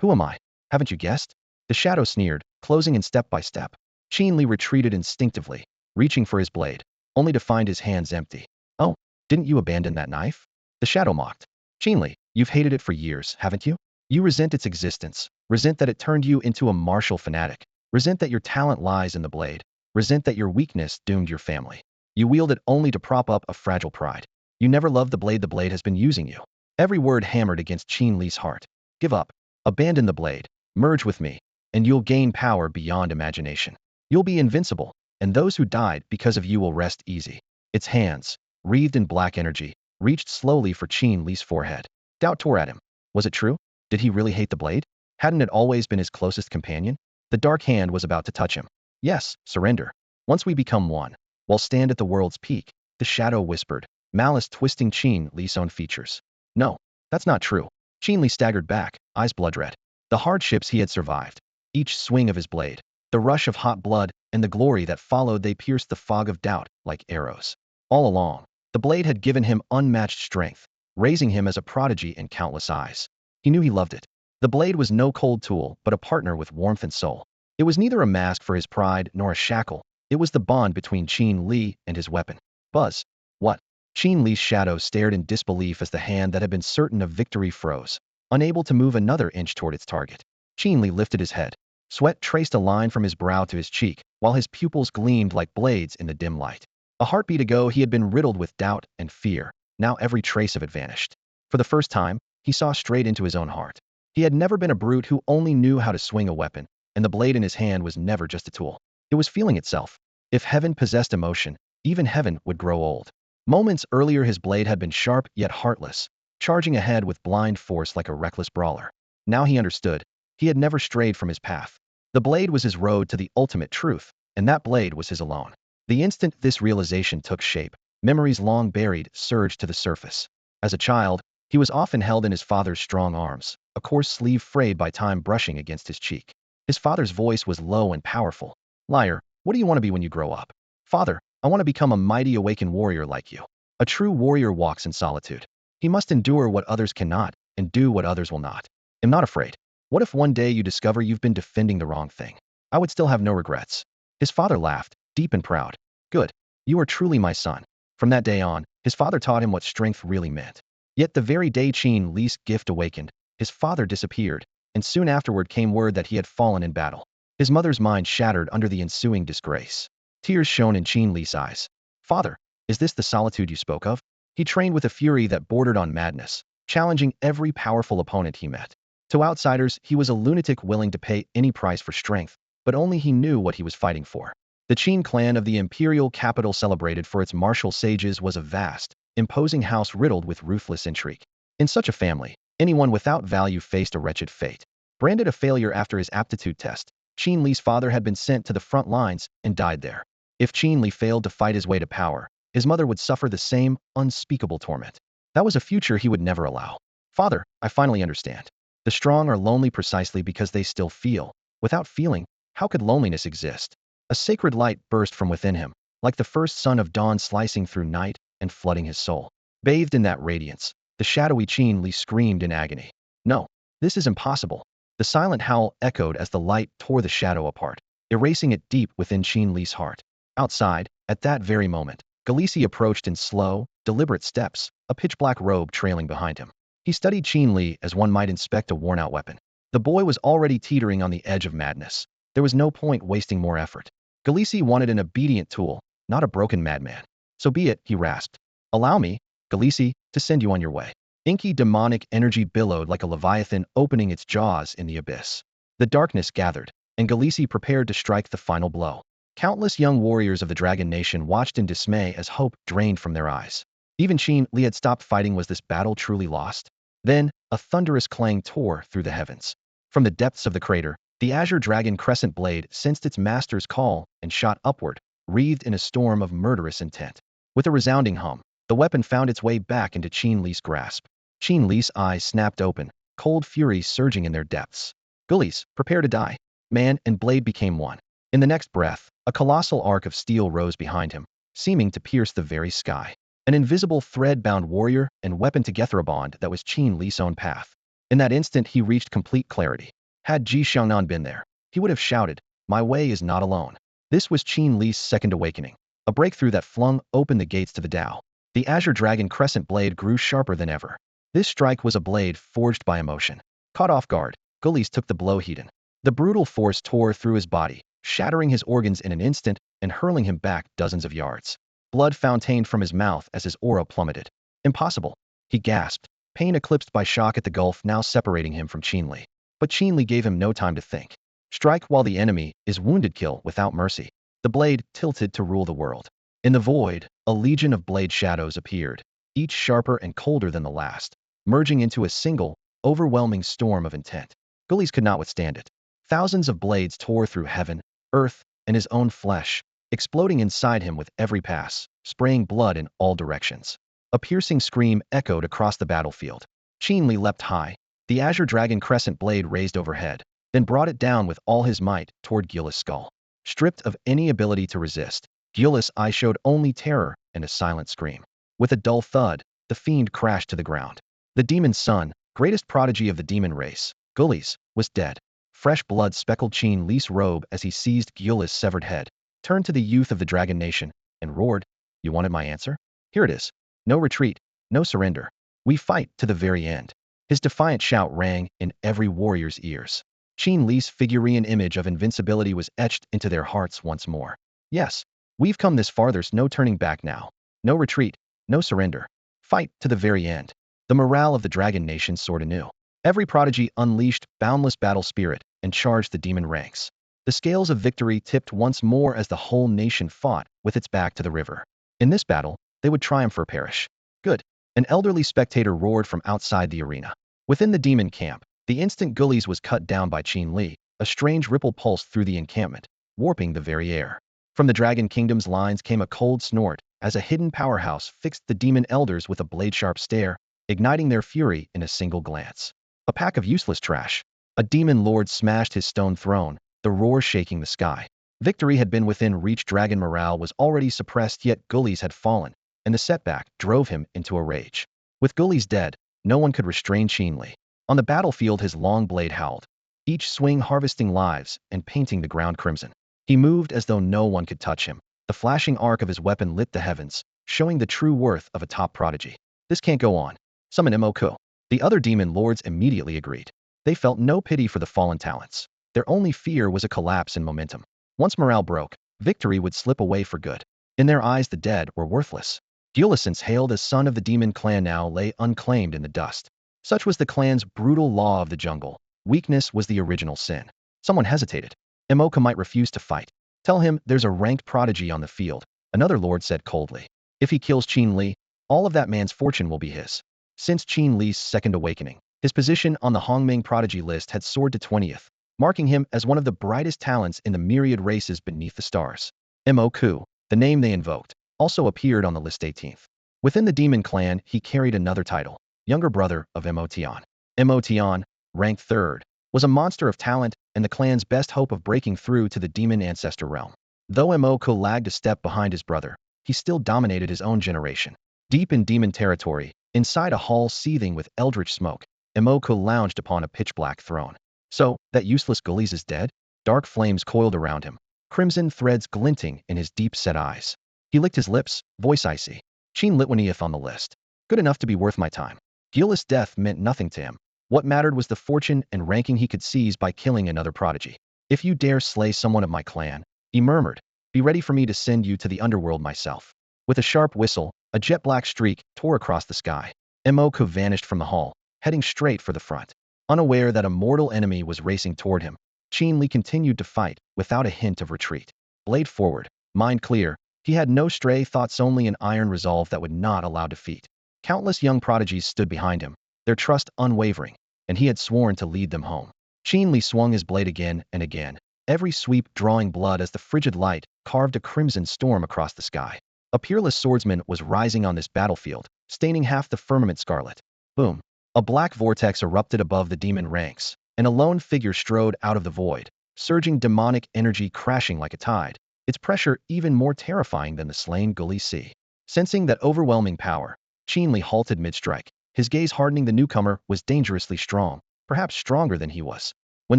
Who am I? Haven't you guessed? The shadow sneered, closing in step by step. Qin Li retreated instinctively, reaching for his blade, only to find his hands empty. Oh, didn't you abandon that knife? The shadow mocked. Qin Li, you've hated it for years, haven't you? You resent its existence, resent that it turned you into a martial fanatic, resent that your talent lies in the blade, resent that your weakness doomed your family. You wield it only to prop up a fragile pride. You never loved the blade has been using you. Every word hammered against Qin Li's heart. Give up. Abandon the blade. Merge with me, and you'll gain power beyond imagination. You'll be invincible, and those who died because of you will rest easy. Its hands, wreathed in black energy, reached slowly for Qin Li's forehead. Doubt tore at him. Was it true? Did he really hate the blade? Hadn't it always been his closest companion? The dark hand was about to touch him. Yes, surrender. Once we become one, we'll stand at the world's peak, the shadow whispered, malice twisting Qin Li's own features. No, that's not true. Qin Li staggered back, eyes blood red. The hardships he had survived, each swing of his blade, the rush of hot blood, and the glory that followed, they pierced the fog of doubt like arrows. All along, the blade had given him unmatched strength, raising him as a prodigy in countless eyes. He knew he loved it. The blade was no cold tool, but a partner with warmth and soul. It was neither a mask for his pride nor a shackle. It was the bond between Qin Li and his weapon. Buzz. What? Qin Li's shadow stared in disbelief as the hand that had been certain of victory froze, unable to move another inch toward its target. Qin Li lifted his head. Sweat traced a line from his brow to his cheek, while his pupils gleamed like blades in the dim light. A heartbeat ago he had been riddled with doubt and fear. Now every trace of it vanished. For the first time, he saw straight into his own heart. He had never been a brute who only knew how to swing a weapon, and the blade in his hand was never just a tool. It was feeling itself. If heaven possessed emotion, even heaven would grow old. Moments earlier his blade had been sharp yet heartless, charging ahead with blind force like a reckless brawler. Now he understood. He had never strayed from his path. The blade was his road to the ultimate truth, and that blade was his alone. The instant this realization took shape, memories long buried surged to the surface. As a child, he was often held in his father's strong arms, a coarse sleeve frayed by time brushing against his cheek. His father's voice was low and powerful. Liar, what do you want to be when you grow up? Father, I want to become a mighty awakened warrior like you. A true warrior walks in solitude. He must endure what others cannot, and do what others will not. I'm not afraid. What if one day you discover you've been defending the wrong thing? I would still have no regrets. His father laughed, deep and proud. Good. You are truly my son. From that day on, his father taught him what strength really meant. Yet the very day Qin Li's gift awakened, his father disappeared, and soon afterward came word that he had fallen in battle. His mother's mind shattered under the ensuing disgrace. Tears shone in Qin Li's eyes. Father, is this the solitude you spoke of? He trained with a fury that bordered on madness, challenging every powerful opponent he met. To outsiders, he was a lunatic willing to pay any price for strength, but only he knew what he was fighting for. The Qin clan of the imperial capital, celebrated for its martial sages, was a vast, imposing house riddled with ruthless intrigue. In such a family, anyone without value faced a wretched fate. Branded a failure after his aptitude test, Qin Li's father had been sent to the front lines and died there. If Qin Li failed to fight his way to power, his mother would suffer the same unspeakable torment. That was a future he would never allow. Father, I finally understand. The strong are lonely precisely because they still feel. Without feeling, how could loneliness exist? A sacred light burst from within him, like the first sun of dawn slicing through night and flooding his soul. Bathed in that radiance, the shadowy Qin Li screamed in agony. No, this is impossible. The silent howl echoed as the light tore the shadow apart, erasing it deep within Qin Li's heart. Outside, at that very moment, Khaleesi approached in slow, deliberate steps, a pitch-black robe trailing behind him. He studied Qin Li as one might inspect a worn-out weapon. The boy was already teetering on the edge of madness. There was no point wasting more effort. Khaleesi wanted an obedient tool, not a broken madman. So be it, he rasped. Allow me, Khaleesi, to send you on your way. Inky demonic energy billowed like a leviathan opening its jaws in the abyss. The darkness gathered, and Khaleesi prepared to strike the final blow. Countless young warriors of the Dragon Nation watched in dismay as hope drained from their eyes. Even Qin Li had stopped fighting. Was this battle truly lost? Then, a thunderous clang tore through the heavens. From the depths of the crater, the azure dragon crescent blade sensed its master's call and shot upward, wreathed in a storm of murderous intent. With a resounding hum, the weapon found its way back into Qin Li's grasp. Qin Li's eyes snapped open, cold fury surging in their depths. Gullies, prepare to die. Man and blade became one. In the next breath, a colossal arc of steel rose behind him, seeming to pierce the very sky. An invisible thread-bound warrior and weapon together, a bond that was Qin Li's own path. In that instant, he reached complete clarity. Had Ji Xiaonan been there, he would have shouted, "My way is not alone." This was Qin Li's second awakening, a breakthrough that flung open the gates to the Tao. The Azure Dragon Crescent blade grew sharper than ever. This strike was a blade forged by emotion. Caught off guard, Gulis took the blow heeded. The brutal force tore through his body, shattering his organs in an instant and hurling him back dozens of yards. Blood fountained from his mouth as his aura plummeted. Impossible, he gasped, pain eclipsed by shock at the gulf now separating him from Qin Li. But Qin Li gave him no time to think. Strike while the enemy is wounded, kill without mercy. The blade tilted to rule the world. In the void, a legion of blade shadows appeared, each sharper and colder than the last, merging into a single, overwhelming storm of intent. Gulis could not withstand it. Thousands of blades tore through heaven, earth, and his own flesh, exploding inside him with every pass, spraying blood in all directions. A piercing scream echoed across the battlefield. Qin Li leapt high, the Azure Dragon Crescent blade raised overhead, then brought it down with all his might toward Gulis' skull. Stripped of any ability to resist, Gulis' eyes showed only terror and a silent scream. With a dull thud, the fiend crashed to the ground. The demon's son, greatest prodigy of the demon race, Gulis, was dead. Fresh blood speckled Qin Li's robe as he seized Gulis' severed head, turned to the youth of the Dragon Nation, and roared, "You wanted my answer? Here it is. No retreat, no surrender. We fight to the very end." His defiant shout rang in every warrior's ears. Qin Li's figurine image of invincibility was etched into their hearts once more. Yes, we've come this far, there's no turning back now. No retreat, no surrender. Fight to the very end. The morale of the Dragon Nation soared anew. Every prodigy unleashed boundless battle spirit and charged the demon ranks. The scales of victory tipped once more as the whole nation fought with its back to the river. In this battle, they would triumph or perish. Good. An elderly spectator roared from outside the arena. Within the demon camp, the instant Gulis was cut down by Qin Li, a strange ripple pulsed through the encampment, warping the very air. From the Dragon Kingdom's lines came a cold snort as a hidden powerhouse fixed the demon elders with a blade-sharp stare, igniting their fury in a single glance. A pack of useless trash. A demon lord smashed his stone throne, the roar shaking the sky. Victory had been within reach. Dragon morale was already suppressed, yet Gulis had fallen, and the setback drove him into a rage. With Gulis dead, no one could restrain Qin Li. On the battlefield, his long blade howled, each swing harvesting lives and painting the ground crimson. He moved as though no one could touch him. The flashing arc of his weapon lit the heavens, showing the true worth of a top prodigy. This can't go on. Summon Imoku. The other demon lords immediately agreed. They felt no pity for the fallen talents. Their only fear was a collapse in momentum. Once morale broke, victory would slip away for good. In their eyes, the dead were worthless. Gulisens, hailed as son of the demon clan, now lay unclaimed in the dust. Such was the clan's brutal law of the jungle. Weakness was the original sin. Someone hesitated. Imoka might refuse to fight. Tell him there's a ranked prodigy on the field, another lord said coldly. If he kills Qin Li, all of that man's fortune will be his. Since Qin Li's second awakening, his position on the Hongming prodigy list had soared to 20th, marking him as one of the brightest talents in the myriad races beneath the stars. Imoku, the name they invoked, also appeared on the list 18th. Within the demon clan, he carried another title, younger brother of Emotion. Emotion, ranked third, was a monster of talent and the clan's best hope of breaking through to the demon ancestor realm. Though Imoku lagged a step behind his brother, he still dominated his own generation. Deep in demon territory, inside a hall seething with eldritch smoke, Imoku lounged upon a pitch-black throne. So, that useless Gulis is dead? Dark flames coiled around him, crimson threads glinting in his deep-set eyes. He licked his lips, voice icy. Qin Litwanieth on the list. Good enough to be worth my time. Gulis' death meant nothing to him. What mattered was the fortune and ranking he could seize by killing another prodigy. If you dare slay someone of my clan, he murmured, be ready for me to send you to the underworld myself. With a sharp whistle, a jet-black streak tore across the sky. Imoku vanished from the hall, heading straight for the front. Unaware that a mortal enemy was racing toward him, Qin Li continued to fight without a hint of retreat. Blade forward, mind clear, he had no stray thoughts, only an iron resolve that would not allow defeat. Countless young prodigies stood behind him, their trust unwavering, and he had sworn to lead them home. Qin Li swung his blade again and again, every sweep drawing blood as the frigid light carved a crimson storm across the sky. A peerless swordsman was rising on this battlefield, staining half the firmament scarlet. Boom. A black vortex erupted above the demon ranks, and a lone figure strode out of the void, surging demonic energy crashing like a tide, its pressure even more terrifying than the slain Gulis sea. Sensing that overwhelming power, Qinli halted mid-strike. His gaze hardening the newcomer was dangerously strong, perhaps stronger than he was. When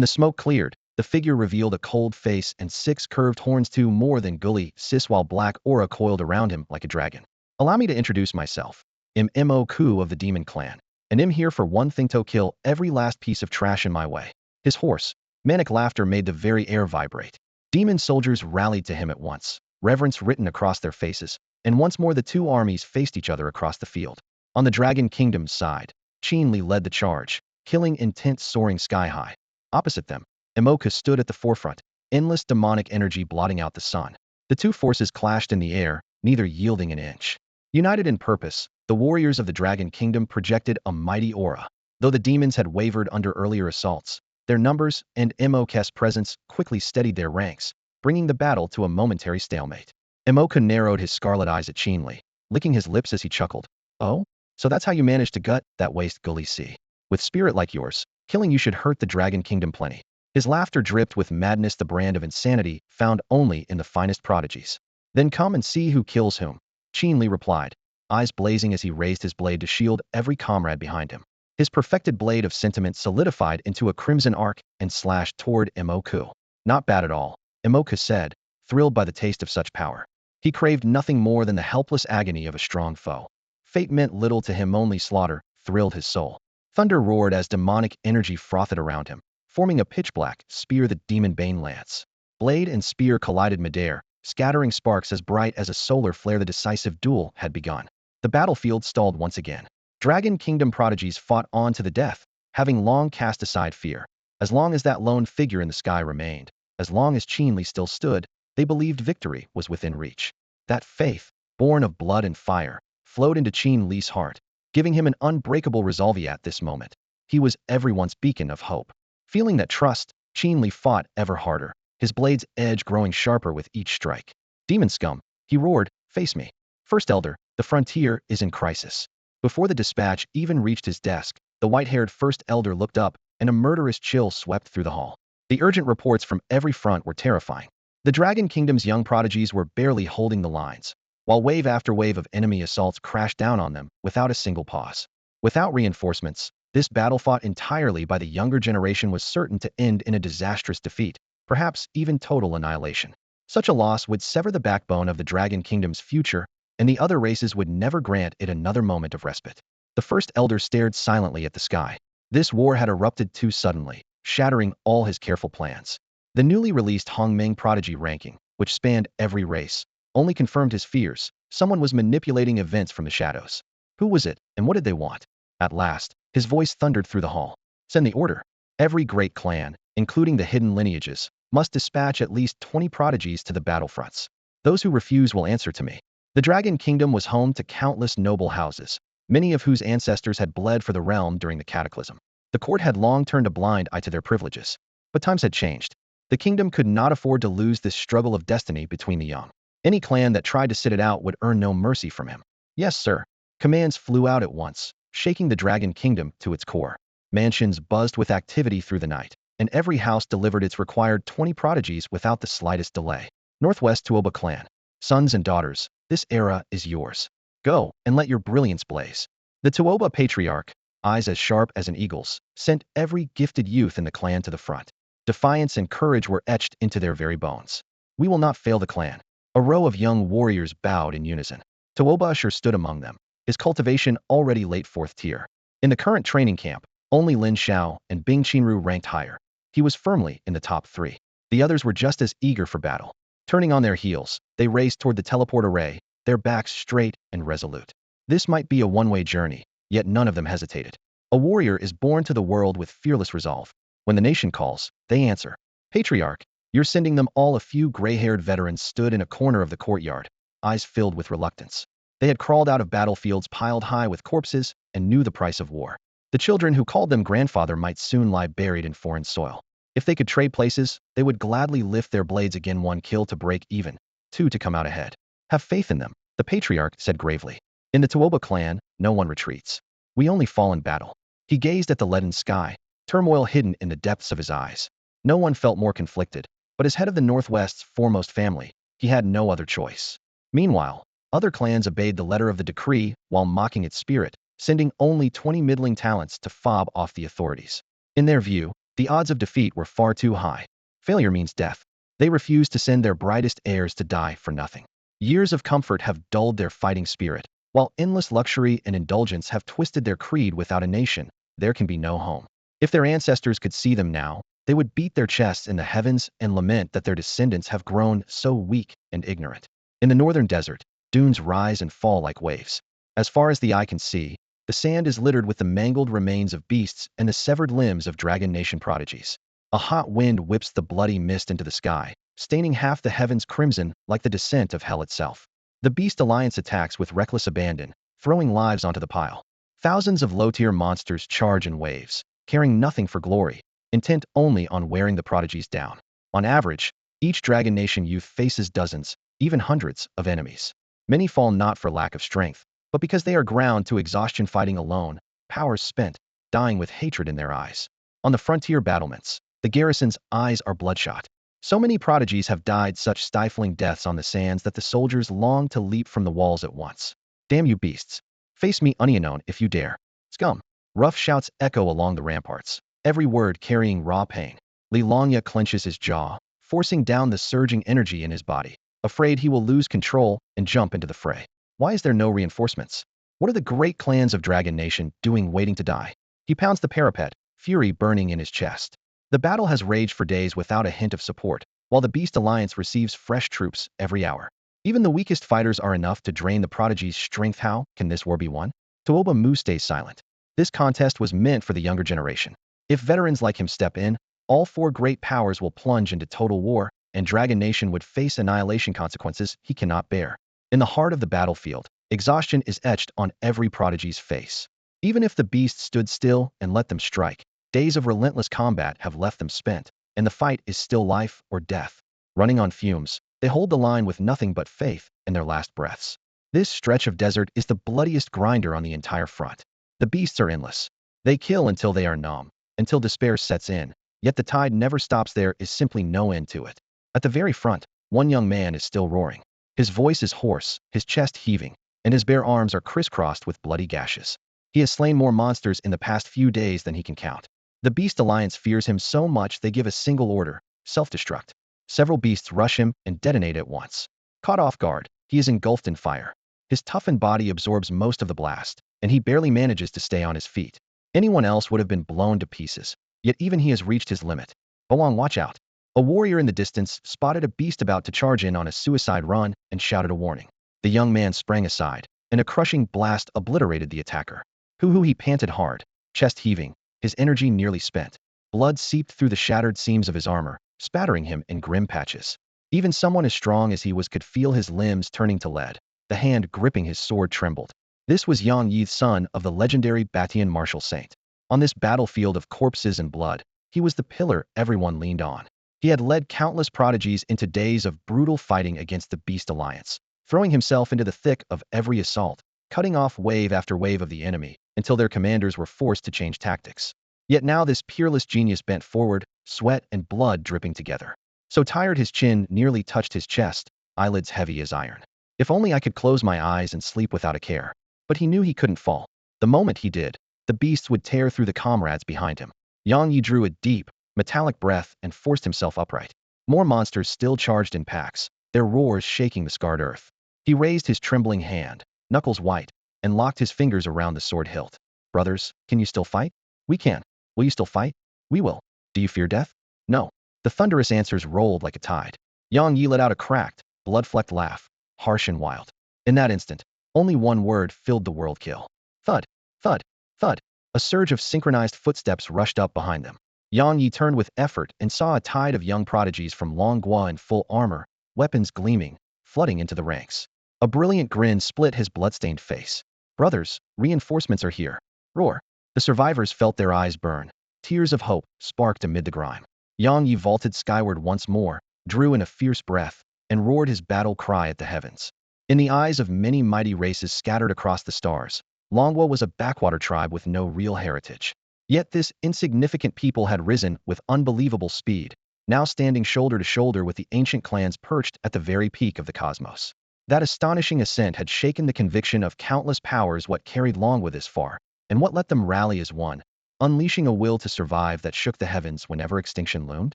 the smoke cleared, the figure revealed a cold face and 6 curved horns, 2 more than Gully Sis, while black aura coiled around him like a dragon. Allow me to introduce myself. Mo Ku of the Demon Clan, and I'm here for one thing: to kill every last piece of trash in my way. His hoarse, manic laughter made the very air vibrate. Demon soldiers rallied to him at once, reverence written across their faces, and once more the two armies faced each other across the field. On the Dragon Kingdom's side, Qinli led the charge, killing intent soaring sky-high. Opposite them, Imoka stood at the forefront, endless demonic energy blotting out the sun. The two forces clashed in the air, neither yielding an inch. United in purpose, the warriors of the Dragon Kingdom projected a mighty aura. Though the demons had wavered under earlier assaults, their numbers and Imoka's presence quickly steadied their ranks, bringing the battle to a momentary stalemate. Imoka narrowed his scarlet eyes at Qinli, licking his lips as he chuckled. Oh? So that's how you managed to gut that waste, Gully C. With spirit like yours, killing you should hurt the Dragon Kingdom plenty. His laughter dripped with madness, the brand of insanity found only in the finest prodigies. Then come and see who kills whom, Qinli replied, eyes blazing as he raised his blade to shield every comrade behind him. His perfected blade of sentiment solidified into a crimson arc and slashed toward Imoku. Not bad at all, Imoku said, thrilled by the taste of such power. He craved nothing more than the helpless agony of a strong foe. Fate meant little to him, only slaughter thrilled his soul. Thunder roared as demonic energy frothed around him, forming a pitch-black spear, the demon bane lance. Blade and spear collided midair, scattering sparks as bright as a solar flare. The decisive duel had begun. The battlefield stalled once again. Dragon Kingdom prodigies fought on to the death, having long cast aside fear. As long as that lone figure in the sky remained, as long as Qinli still stood, they believed victory was within reach. That faith, born of blood and fire, flowed into Qinli's heart, giving him an unbreakable resolve. At this moment, he was everyone's beacon of hope. Feeling that trust, Qinli fought ever harder, his blade's edge growing sharper with each strike. Demon scum, he roared, face me. First Elder, the frontier is in crisis. Before the dispatch even reached his desk, the white-haired First Elder looked up, and a murderous chill swept through the hall. The urgent reports from every front were terrifying. The Dragon Kingdom's young prodigies were barely holding the lines, while wave after wave of enemy assaults crashed down on them without a single pause. Without reinforcements, this battle fought entirely by the younger generation was certain to end in a disastrous defeat, perhaps even total annihilation. Such a loss would sever the backbone of the Dragon Kingdom's future, and the other races would never grant it another moment of respite. The First Elder stared silently at the sky. This war had erupted too suddenly, shattering all his careful plans. The newly released Hongmeng Prodigy ranking, which spanned every race, only confirmed his fears. Someone was manipulating events from the shadows. Who was it, and what did they want? At last, his voice thundered through the hall. Send the order. Every great clan, including the hidden lineages, must dispatch at least 20 prodigies to the battlefronts. Those who refuse will answer to me. The Dragon Kingdom was home to countless noble houses, many of whose ancestors had bled for the realm during the cataclysm. The court had long turned a blind eye to their privileges. But times had changed. The kingdom could not afford to lose this struggle of destiny between the young. Any clan that tried to sit it out would earn no mercy from him. Yes, sir. Commands flew out at once, shaking the Dragon Kingdom to its core. Mansions buzzed with activity through the night, and every house delivered its required 20 prodigies without the slightest delay. Northwest Tuoba clan. Sons and daughters, this era is yours. Go, and let your brilliance blaze. The Tuoba patriarch, eyes as sharp as an eagle's, sent every gifted youth in the clan to the front. Defiance and courage were etched into their very bones. We will not fail the clan. A row of young warriors bowed in unison. Tuoba Usher stood among them, his cultivation already late 4th tier. In the current training camp, only Lin Xiao and Bing Qinru ranked higher. He was firmly in the top 3. The others were just as eager for battle. Turning on their heels, they raced toward the teleport array, their backs straight and resolute. This might be a one-way journey, yet none of them hesitated. A warrior is born to the world with fearless resolve. When the nation calls, they answer. Patriarch, you're sending them all. A few gray-haired veterans stood in a corner of the courtyard, eyes filled with reluctance. They had crawled out of battlefields piled high with corpses and knew the price of war. The children who called them grandfather might soon lie buried in foreign soil. If they could trade places, they would gladly lift their blades again. 1 kill to break even, 2 to come out ahead. Have faith in them, the patriarch said gravely. In the Tuoba clan, no one retreats. We only fall in battle. He gazed at the leaden sky, turmoil hidden in the depths of his eyes. No one felt more conflicted, but as head of the Northwest's foremost family, he had no other choice. Meanwhile, Other clans obeyed the letter of the decree while mocking its spirit, sending only 20 middling talents to fob off the authorities. In their view, the odds of defeat were far too high. Failure means death. They refused to send their brightest heirs to die for nothing. Years of comfort have dulled their fighting spirit, while endless luxury and indulgence have twisted their creed. Without a nation, there can be no home. If their ancestors could see them now, they would beat their chests in the heavens and lament that their descendants have grown so weak and ignorant. In the northern desert, dunes rise and fall like waves. As far as the eye can see, the sand is littered with the mangled remains of beasts and the severed limbs of Dragon Nation prodigies. A hot wind whips the bloody mist into the sky, staining half the heavens crimson like the descent of hell itself. The Beast Alliance attacks with reckless abandon, throwing lives onto the pile. Thousands of low-tier monsters charge in waves, caring nothing for glory, intent only on wearing the prodigies down. On average, each Dragon Nation youth faces dozens, even hundreds, of enemies. Many fall not for lack of strength, but because they are ground to exhaustion fighting alone, powers spent, dying with hatred in their eyes. On the frontier battlements, the garrison's eyes are bloodshot. So many prodigies have died such stifling deaths on the sands that the soldiers long to leap from the walls at once. Damn you beasts! Face me unknown if you dare. Scum! Rough shouts echo along the ramparts, every word carrying raw pain. Li Longya clenches his jaw, forcing down the surging energy in his body, afraid he will lose control and jump into the fray. Why is there no reinforcements? What are the great clans of Dragon Nation doing waiting to die? He pounds the parapet, fury burning in his chest. The battle has raged for days without a hint of support, while the Beast Alliance receives fresh troops every hour. Even the weakest fighters are enough to drain the prodigy's strength. How can this war be won? Tooba Mu stays silent. This contest was meant for the younger generation. If veterans like him step in, all four great powers will plunge into total war, and Dragon Nation would face annihilation consequences he cannot bear. In the heart of the battlefield, exhaustion is etched on every prodigy's face. Even if the beast stood still and let them strike, days of relentless combat have left them spent, and the fight is still life or death. Running on fumes, they hold the line with nothing but faith in their last breaths. This stretch of desert is the bloodiest grinder on the entire front. The beasts are endless. They kill until they are numb, until despair sets in, yet the tide never stops. There is simply no end to it. At the very front, one young man is still roaring. His voice is hoarse, his chest heaving, and his bare arms are crisscrossed with bloody gashes. He has slain more monsters in the past few days than he can count. The Beast Alliance fears him so much they give a single order: self-destruct. Several beasts rush him and detonate at once. Caught off guard, he is engulfed in fire. His toughened body absorbs most of the blast, and he barely manages to stay on his feet. Anyone else would have been blown to pieces, yet even he has reached his limit. Belong, watch out. A warrior in the distance spotted a beast about to charge in on a suicide run and shouted a warning. The young man sprang aside, and a crushing blast obliterated the attacker. Hoo-hoo, he panted hard, chest heaving, his energy nearly spent. Blood seeped through the shattered seams of his armor, spattering him in grim patches. Even someone as strong as he was could feel his limbs turning to lead. The hand gripping his sword trembled. This was Yang Yi, son of the legendary Batian martial saint. On this battlefield of corpses and blood, he was the pillar everyone leaned on. He had led countless prodigies into days of brutal fighting against the Beast Alliance, throwing himself into the thick of every assault, cutting off wave after wave of the enemy, until their commanders were forced to change tactics. Yet now this peerless genius bent forward, sweat and blood dripping together. So tired his chin nearly touched his chest, eyelids heavy as iron. If only I could close my eyes and sleep without a care. But he knew he couldn't fall. The moment he did, the beasts would tear through the comrades behind him. Yang Yi drew a deep, metallic breath and forced himself upright. More monsters still charged in packs, their roars shaking the scarred earth. He raised his trembling hand, knuckles white, and locked his fingers around the sword hilt. Brothers, can you still fight? We can. Will you still fight? We will. Do you fear death? No. The thunderous answers rolled like a tide. Yang Yi let out a cracked, blood-flecked laugh, harsh and wild. In that instant, only one word filled the world: kill. Thud, thud, thud. A surge of synchronized footsteps rushed up behind them. Yang Yi turned with effort and saw a tide of young prodigies from Longhua in full armor, weapons gleaming, flooding into the ranks. A brilliant grin split his bloodstained face. Brothers, reinforcements are here. Roar. The survivors felt their eyes burn. Tears of hope sparked amid the grime. Yang Yi vaulted skyward once more, drew in a fierce breath, and roared his battle cry at the heavens. In the eyes of many mighty races scattered across the stars, Longhua was a backwater tribe with no real heritage. Yet this insignificant people had risen with unbelievable speed, now standing shoulder to shoulder with the ancient clans perched at the very peak of the cosmos. That astonishing ascent had shaken the conviction of countless powers what carried Longwa this far, and what let them rally as one, unleashing a will to survive that shook the heavens whenever extinction loomed?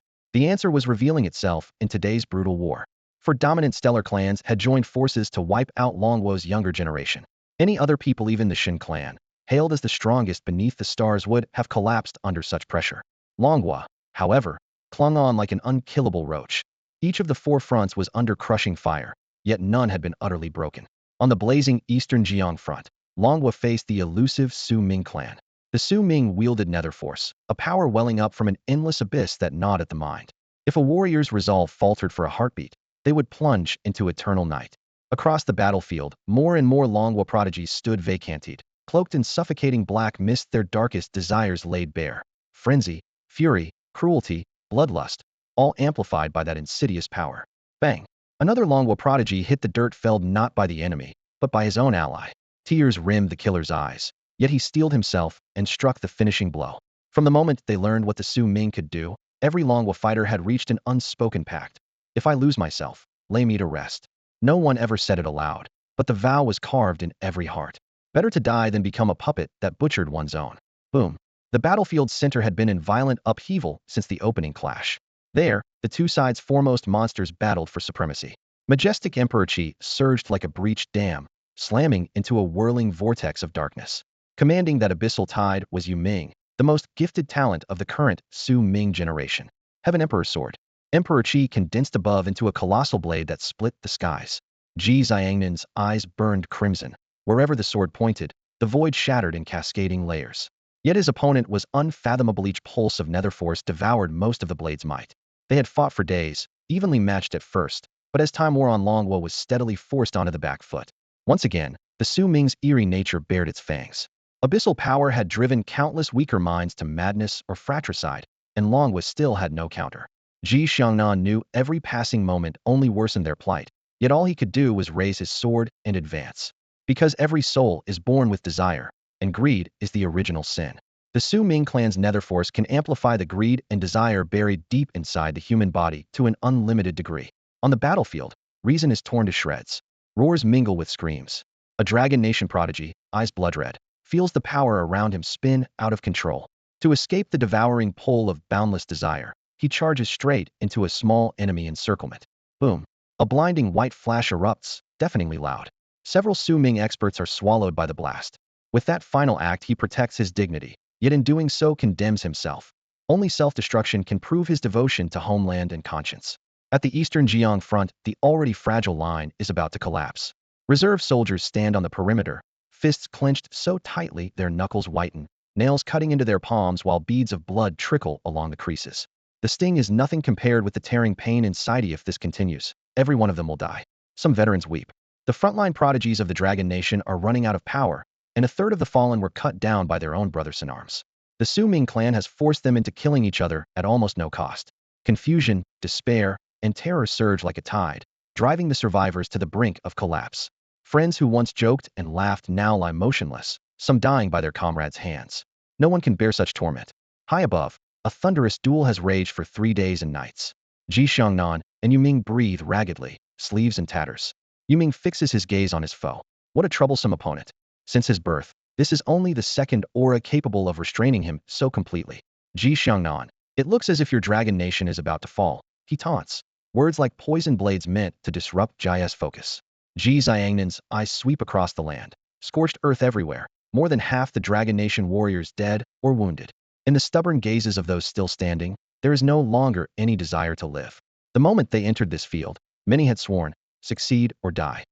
The answer was revealing itself in today's brutal war. For dominant stellar clans had joined forces to wipe out Longwa's younger generation. Any other people, even the Shin clan, hailed as the strongest beneath the stars, would have collapsed under such pressure. Longwa, however, clung on like an unkillable roach. Each of the four fronts was under crushing fire, yet none had been utterly broken. On the blazing eastern Jiang front, Longwa faced the elusive Su Ming clan. The Su Ming wielded nether force, a power welling up from an endless abyss that gnawed at the mind. If a warrior's resolve faltered for a heartbeat, they would plunge into eternal night. Across the battlefield, more and more Longwa prodigies stood vacanted, cloaked in suffocating black mist, their darkest desires laid bare. Frenzy, fury, cruelty, bloodlust, all amplified by that insidious power. Bang! Another Longwa prodigy hit the dirt, felled not by the enemy, but by his own ally. Tears rimmed the killer's eyes, yet he steeled himself and struck the finishing blow. From the moment they learned what the Su Ming could do, every Longwa fighter had reached an unspoken pact. If I lose myself, lay me to rest. No one ever said it aloud, but the vow was carved in every heart. Better to die than become a puppet that butchered one's own. Boom. The battlefield's center had been in violent upheaval since the opening clash. There, the two sides' foremost monsters battled for supremacy. Majestic Emperor Qi surged like a breached dam, slamming into a whirling vortex of darkness. Commanding that abyssal tide was Yu Ming, the most gifted talent of the current Su Ming generation. Heaven Emperor's sword. Emperor Qi condensed above into a colossal blade that split the skies. Ji Xiangnan's eyes burned crimson. Wherever the sword pointed, the void shattered in cascading layers. Yet his opponent was unfathomable. Each pulse of nether force devoured most of the blade's might. They had fought for days, evenly matched at first, but as time wore on, Longwa was steadily forced onto the back foot. Once again, the Su Ming's eerie nature bared its fangs. Abyssal power had driven countless weaker minds to madness or fratricide, and Longwa still had no counter. Ji Xiangnan knew every passing moment only worsened their plight, yet all he could do was raise his sword and advance. Because every soul is born with desire, and greed is the original sin. The Su Ming clan's nether force can amplify the greed and desire buried deep inside the human body to an unlimited degree. On the battlefield, reason is torn to shreds. Roars mingle with screams. A Dragon Nation prodigy, eyes blood red, feels the power around him spin out of control. To escape the devouring pull of boundless desire, he charges straight into a small enemy encirclement. Boom! A blinding white flash erupts, deafeningly loud. Several Su Ming experts are swallowed by the blast. With that final act, he protects his dignity, yet in doing so condemns himself. Only self-destruction can prove his devotion to homeland and conscience. At the eastern Jiang front, the already fragile line is about to collapse. Reserve soldiers stand on the perimeter, fists clenched so tightly their knuckles whiten, nails cutting into their palms while beads of blood trickle along the creases. The sting is nothing compared with the tearing pain inside. If this continues, every one of them will die. Some veterans weep. The frontline prodigies of the Dragon Nation are running out of power, and a third of the fallen were cut down by their own brothers in arms. The Su Ming clan has forced them into killing each other at almost no cost. Confusion, despair, and terror surge like a tide, driving the survivors to the brink of collapse. Friends who once joked and laughed now lie motionless, some dying by their comrades' hands. No one can bear such torment. High above, a thunderous duel has raged for 3 days and nights. Ji Xiangnan and Yu Ming breathe raggedly, sleeves in tatters. Yu Ming fixes his gaze on his foe. What a troublesome opponent. Since his birth, this is only the second aura capable of restraining him so completely. Ji Xiangnan, it looks as if your Dragon Nation is about to fall, he taunts. Words like poison blades meant to disrupt Ji's focus. Ji Xiangnan's eyes sweep across the land. Scorched earth everywhere, more than half the Dragon Nation warriors dead or wounded. In the stubborn gazes of those still standing, there is no longer any desire to live. The moment they entered this field, many had sworn, succeed or die.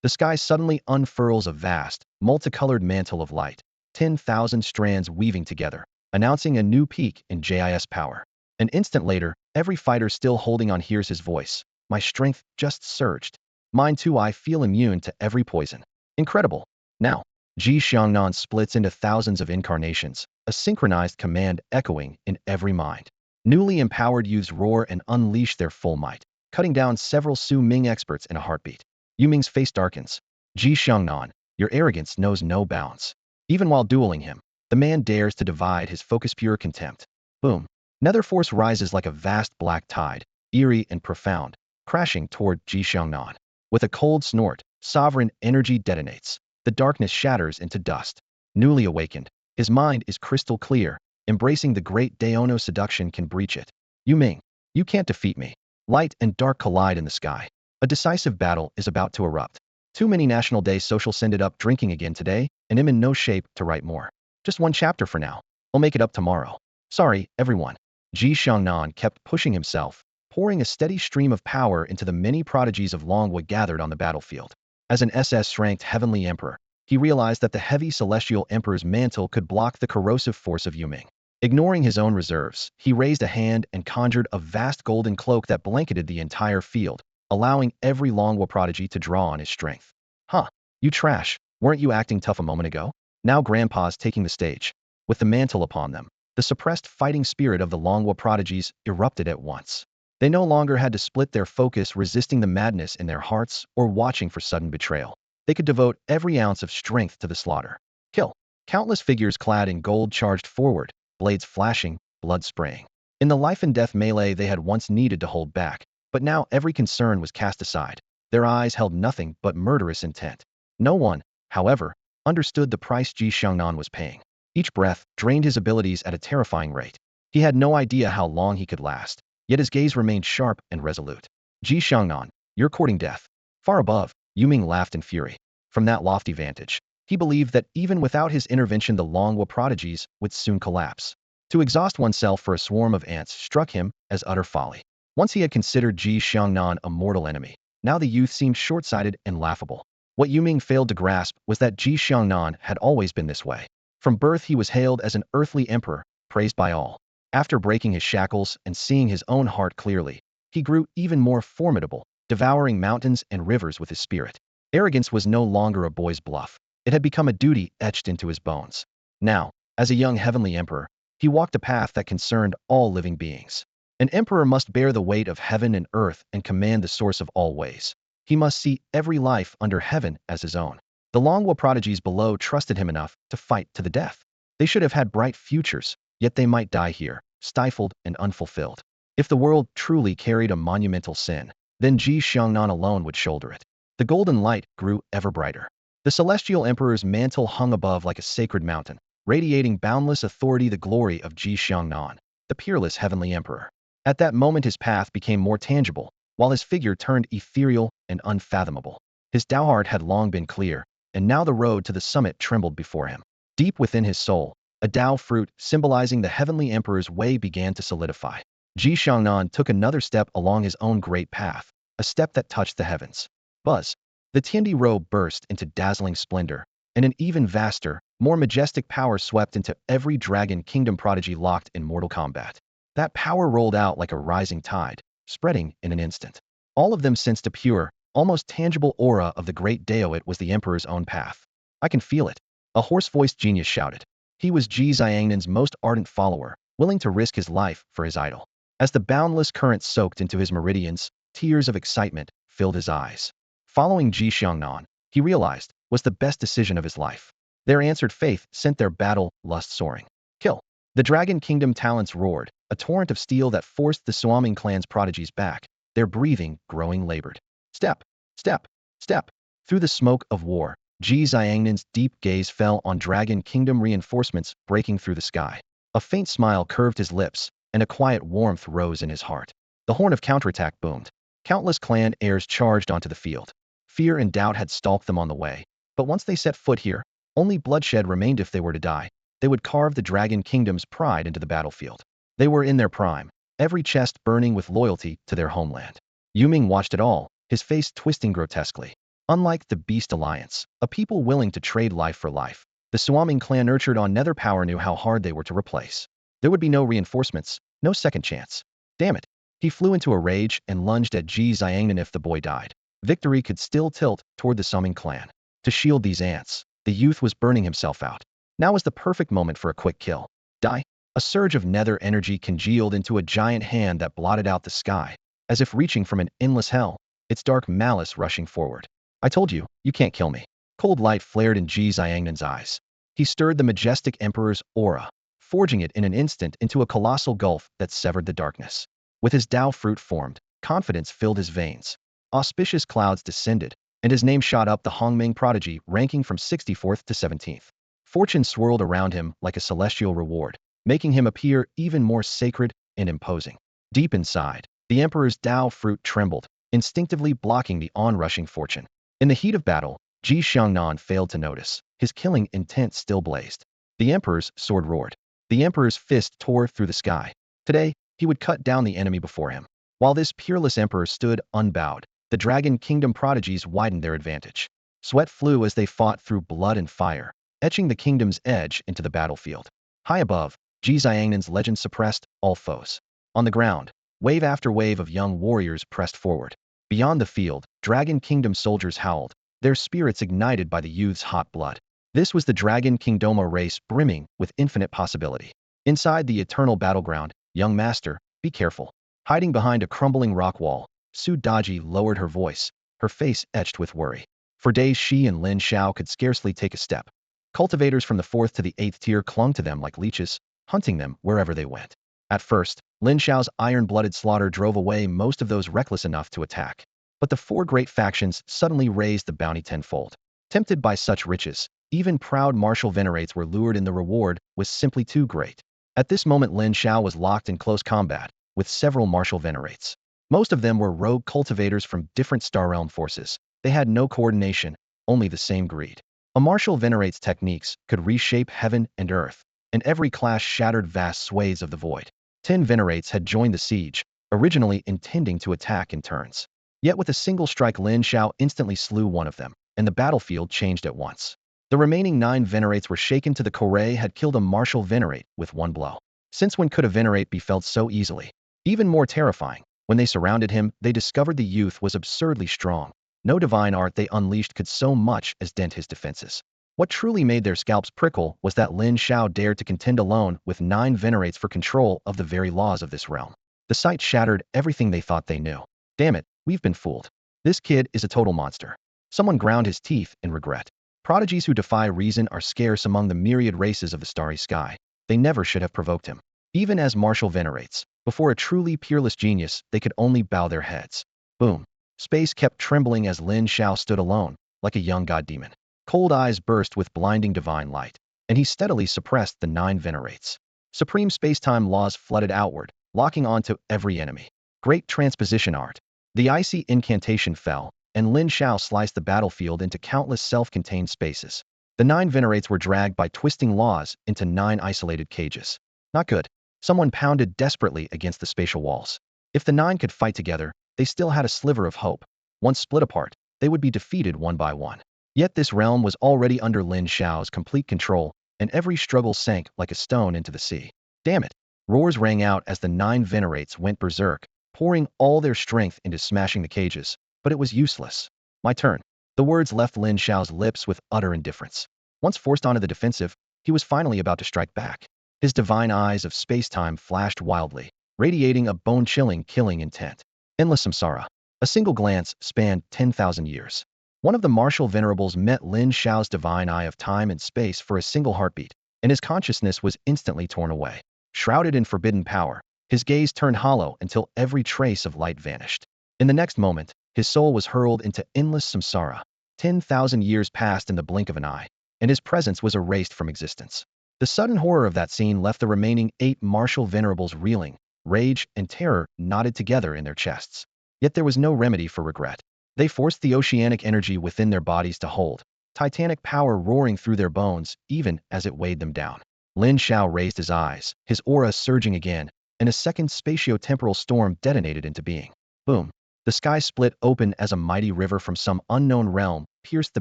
The sky suddenly unfurls a vast, multicolored mantle of light, 10,000 strands weaving together, announcing a new peak in JIS power. An instant later, every fighter still holding on hears his voice. My strength just surged. Mine too, I feel immune to every poison. Incredible. Now, Ji Xiangnan splits into thousands of incarnations, a synchronized command echoing in every mind. Newly empowered youths roar and unleash their full might, cutting down several Su Ming experts in a heartbeat. Yu Ming's face darkens. Ji Xiangnan, your arrogance knows no bounds. Even while dueling him, the man dares to divide his focus, pure contempt. Boom. Nether force rises like a vast black tide, eerie and profound, crashing toward Ji Xiangnan. With a cold snort, sovereign energy detonates. The darkness shatters into dust. Newly awakened, his mind is crystal clear. Embracing the great Daono seduction can breach it. Yu Ming, you can't defeat me. Light and dark collide in the sky. A decisive battle is about to erupt. Too many National Day socials ended up drinking again today, and I'm in no shape to write more. Just one chapter for now. I'll make it up tomorrow. Sorry, everyone. Ji Xiangnan kept pushing himself, pouring a steady stream of power into the many prodigies of Longwood gathered on the battlefield. As an SS-ranked heavenly emperor, he realized that the heavy celestial emperor's mantle could block the corrosive force of Yu Ming. Ignoring his own reserves, he raised a hand and conjured a vast golden cloak that blanketed the entire field, allowing every Longwo prodigy to draw on his strength. Huh, you trash, weren't you acting tough a moment ago? Now Grandpa's taking the stage. With the mantle upon them, the suppressed fighting spirit of the Longwo prodigies erupted at once. They no longer had to split their focus resisting the madness in their hearts or watching for sudden betrayal. They could devote every ounce of strength to the slaughter. Kill. Countless figures clad in gold charged forward, blades flashing, blood spraying. In the life and death melee they had once needed to hold back, but now every concern was cast aside. Their eyes held nothing but murderous intent. No one, however, understood the price Ji Xiangnan was paying. Each breath drained his abilities at a terrifying rate. He had no idea how long he could last, yet his gaze remained sharp and resolute. Ji Xiangnan, you're courting death. Far above, Yu Ming laughed in fury. From that lofty vantage, he believed that even without his intervention the Longwo prodigies would soon collapse. To exhaust oneself for a swarm of ants struck him as utter folly. Once he had considered Ji Xiangnan a mortal enemy, now the youth seemed short-sighted and laughable. What Yu Ming failed to grasp was that Ji Xiangnan had always been this way. From birth he was hailed as an earthly emperor, praised by all. After breaking his shackles and seeing his own heart clearly, he grew even more formidable, devouring mountains and rivers with his spirit. Arrogance was no longer a boy's bluff. It had become a duty etched into his bones. Now, as a young heavenly emperor, he walked a path that concerned all living beings. An emperor must bear the weight of heaven and earth and command the source of all ways. He must see every life under heaven as his own. The Longwo prodigies below trusted him enough to fight to the death. They should have had bright futures, yet they might die here, stifled and unfulfilled. If the world truly carried a monumental sin, then Ji Xiangnan alone would shoulder it. The golden light grew ever brighter. The celestial emperor's mantle hung above like a sacred mountain, radiating boundless authority, the glory of Ji Xiangnan, the peerless heavenly emperor. At that moment his path became more tangible, while his figure turned ethereal and unfathomable. His Tao heart had long been clear, and now the road to the summit trembled before him. Deep within his soul, a Tao fruit symbolizing the heavenly emperor's way began to solidify. Ji Xiangnan took another step along his own great path, a step that touched the heavens. Buzz. The Tiandi robe burst into dazzling splendor, and an even vaster, more majestic power swept into every dragon kingdom prodigy locked in mortal combat. That power rolled out like a rising tide, spreading in an instant. All of them sensed a pure, almost tangible aura of the great Dao. It was the emperor's own path. I can feel it. A hoarse-voiced genius shouted. He was Ji Xiangnan's most ardent follower, willing to risk his life for his idol. As the boundless current soaked into his meridians, tears of excitement filled his eyes. Following Ji Xiangnan, he realized, was the best decision of his life. Their answered faith sent their battle lust soaring. Kill. The Dragon Kingdom talents roared, a torrent of steel that forced the Suaming clan's prodigies back, their breathing growing labored. Step, step, step. Through the smoke of war, Ji Xiangnan's deep gaze fell on Dragon Kingdom reinforcements breaking through the sky. A faint smile curved his lips, and a quiet warmth rose in his heart. The horn of counterattack boomed. Countless clan heirs charged onto the field. Fear and doubt had stalked them on the way, but once they set foot here, only bloodshed remained. If they were to die, they would carve the Dragon Kingdom's pride into the battlefield. They were in their prime, every chest burning with loyalty to their homeland. Yu Ming watched it all, his face twisting grotesquely. Unlike the Beast Alliance, a people willing to trade life for life, the Suaming clan nurtured on nether power knew how hard they were to replace. There would be no reinforcements, no second chance. Damn it. He flew into a rage and lunged at Ji Xiangnan. If the boy died, victory could still tilt toward the Suaming clan. To shield these ants, the youth was burning himself out. Now was the perfect moment for a quick kill. Die. A surge of nether energy congealed into a giant hand that blotted out the sky, as if reaching from an endless hell, its dark malice rushing forward. I told you, you can't kill me. Cold light flared in Ji Xiangnan's eyes. He stirred the majestic emperor's aura, forging it in an instant into a colossal gulf that severed the darkness. With his Tao fruit formed, confidence filled his veins. Auspicious clouds descended, and his name shot up the Hongming prodigy, ranking from 64th to 17th. Fortune swirled around him like a celestial reward, making him appear even more sacred and imposing. Deep inside, the emperor's Dao fruit trembled, instinctively blocking the onrushing fortune. In the heat of battle, Ji Xiangnan failed to notice. His killing intent still blazed. The emperor's sword roared. The emperor's fist tore through the sky. Today, he would cut down the enemy before him. While this peerless emperor stood unbowed, the Dragon Kingdom prodigies widened their advantage. Sweat flew as they fought through blood and fire, etching the kingdom's edge into the battlefield. High above, Ji Xiangnan's legend suppressed all foes. On the ground, wave after wave of young warriors pressed forward. Beyond the field, Dragon Kingdom soldiers howled, their spirits ignited by the youth's hot blood. This was the Dragon Kingdom race brimming with infinite possibility. Inside the eternal battleground, young master, be careful. Hiding behind a crumbling rock wall, Su Daji lowered her voice, her face etched with worry. For days she and Lin Xiao could scarcely take a step. Cultivators from the 4th to the 8th tier clung to them like leeches, hunting them wherever they went. At first, Lin Xiao's iron-blooded slaughter drove away most of those reckless enough to attack. But the 4 great factions suddenly raised the bounty tenfold. Tempted by such riches, even proud martial venerates were lured, and the reward was simply too great. At this moment, Lin Xiao was locked in close combat with several martial venerates. Most of them were rogue cultivators from different Star Realm forces. They had no coordination, only the same greed. A martial venerate's techniques could reshape heaven and earth, and every clash shattered vast swathes of the void. 10 venerates had joined the siege, originally intending to attack in turns. Yet with a single strike, Lin Xiao instantly slew one of them, and the battlefield changed at once. The remaining 9 venerates were shaken to the core. Had killed a martial venerate with one blow. Since when could a venerate be felled so easily? Even more terrifying, when they surrounded him, they discovered the youth was absurdly strong. No divine art they unleashed could so much as dent his defenses. What truly made their scalps prickle was that Lin Xiao dared to contend alone with 9 venerates for control of the very laws of this realm. The sight shattered everything they thought they knew. Damn it, we've been fooled. This kid is a total monster. Someone ground his teeth in regret. Prodigies who defy reason are scarce among the myriad races of the starry sky. They never should have provoked him. Even as martial venerates, before a truly peerless genius, they could only bow their heads. Boom. Space kept trembling as Lin Xiao stood alone, like a young god demon. Cold eyes burst with blinding divine light, and he steadily suppressed the 9 venerates. Supreme space-time laws flooded outward, locking onto every enemy. Great transposition art. The icy incantation fell, and Lin Xiao sliced the battlefield into countless self-contained spaces. The 9 venerates were dragged by twisting laws into 9 isolated cages. Not good. Someone pounded desperately against the spatial walls. If the 9 could fight together, they still had a sliver of hope. Once split apart, they would be defeated one by one. Yet this realm was already under Lin Xiao's complete control, and every struggle sank like a stone into the sea. Damn it! Roars rang out as the 9 venerates went berserk, pouring all their strength into smashing the cages, but it was useless. My turn. The words left Lin Xiao's lips with utter indifference. Once forced onto the defensive, he was finally about to strike back. His divine eyes of space-time flashed wildly, radiating a bone-chilling killing intent. Endless samsara. A single glance spanned 10,000 years. One of the martial venerables met Lin Xiao's divine eye of time and space for a single heartbeat, and his consciousness was instantly torn away. Shrouded in forbidden power, his gaze turned hollow until every trace of light vanished. In the next moment, his soul was hurled into endless samsara. 10,000 years passed in the blink of an eye, and his presence was erased from existence. The sudden horror of that scene left the remaining 8 martial venerables reeling. Rage and terror knotted together in their chests. Yet there was no remedy for regret. They forced the oceanic energy within their bodies to hold, titanic power roaring through their bones even as it weighed them down. Lin Xiao raised his eyes, his aura surging again, and a second spatio-temporal storm detonated into being. Boom. The sky split open as a mighty river from some unknown realm pierced the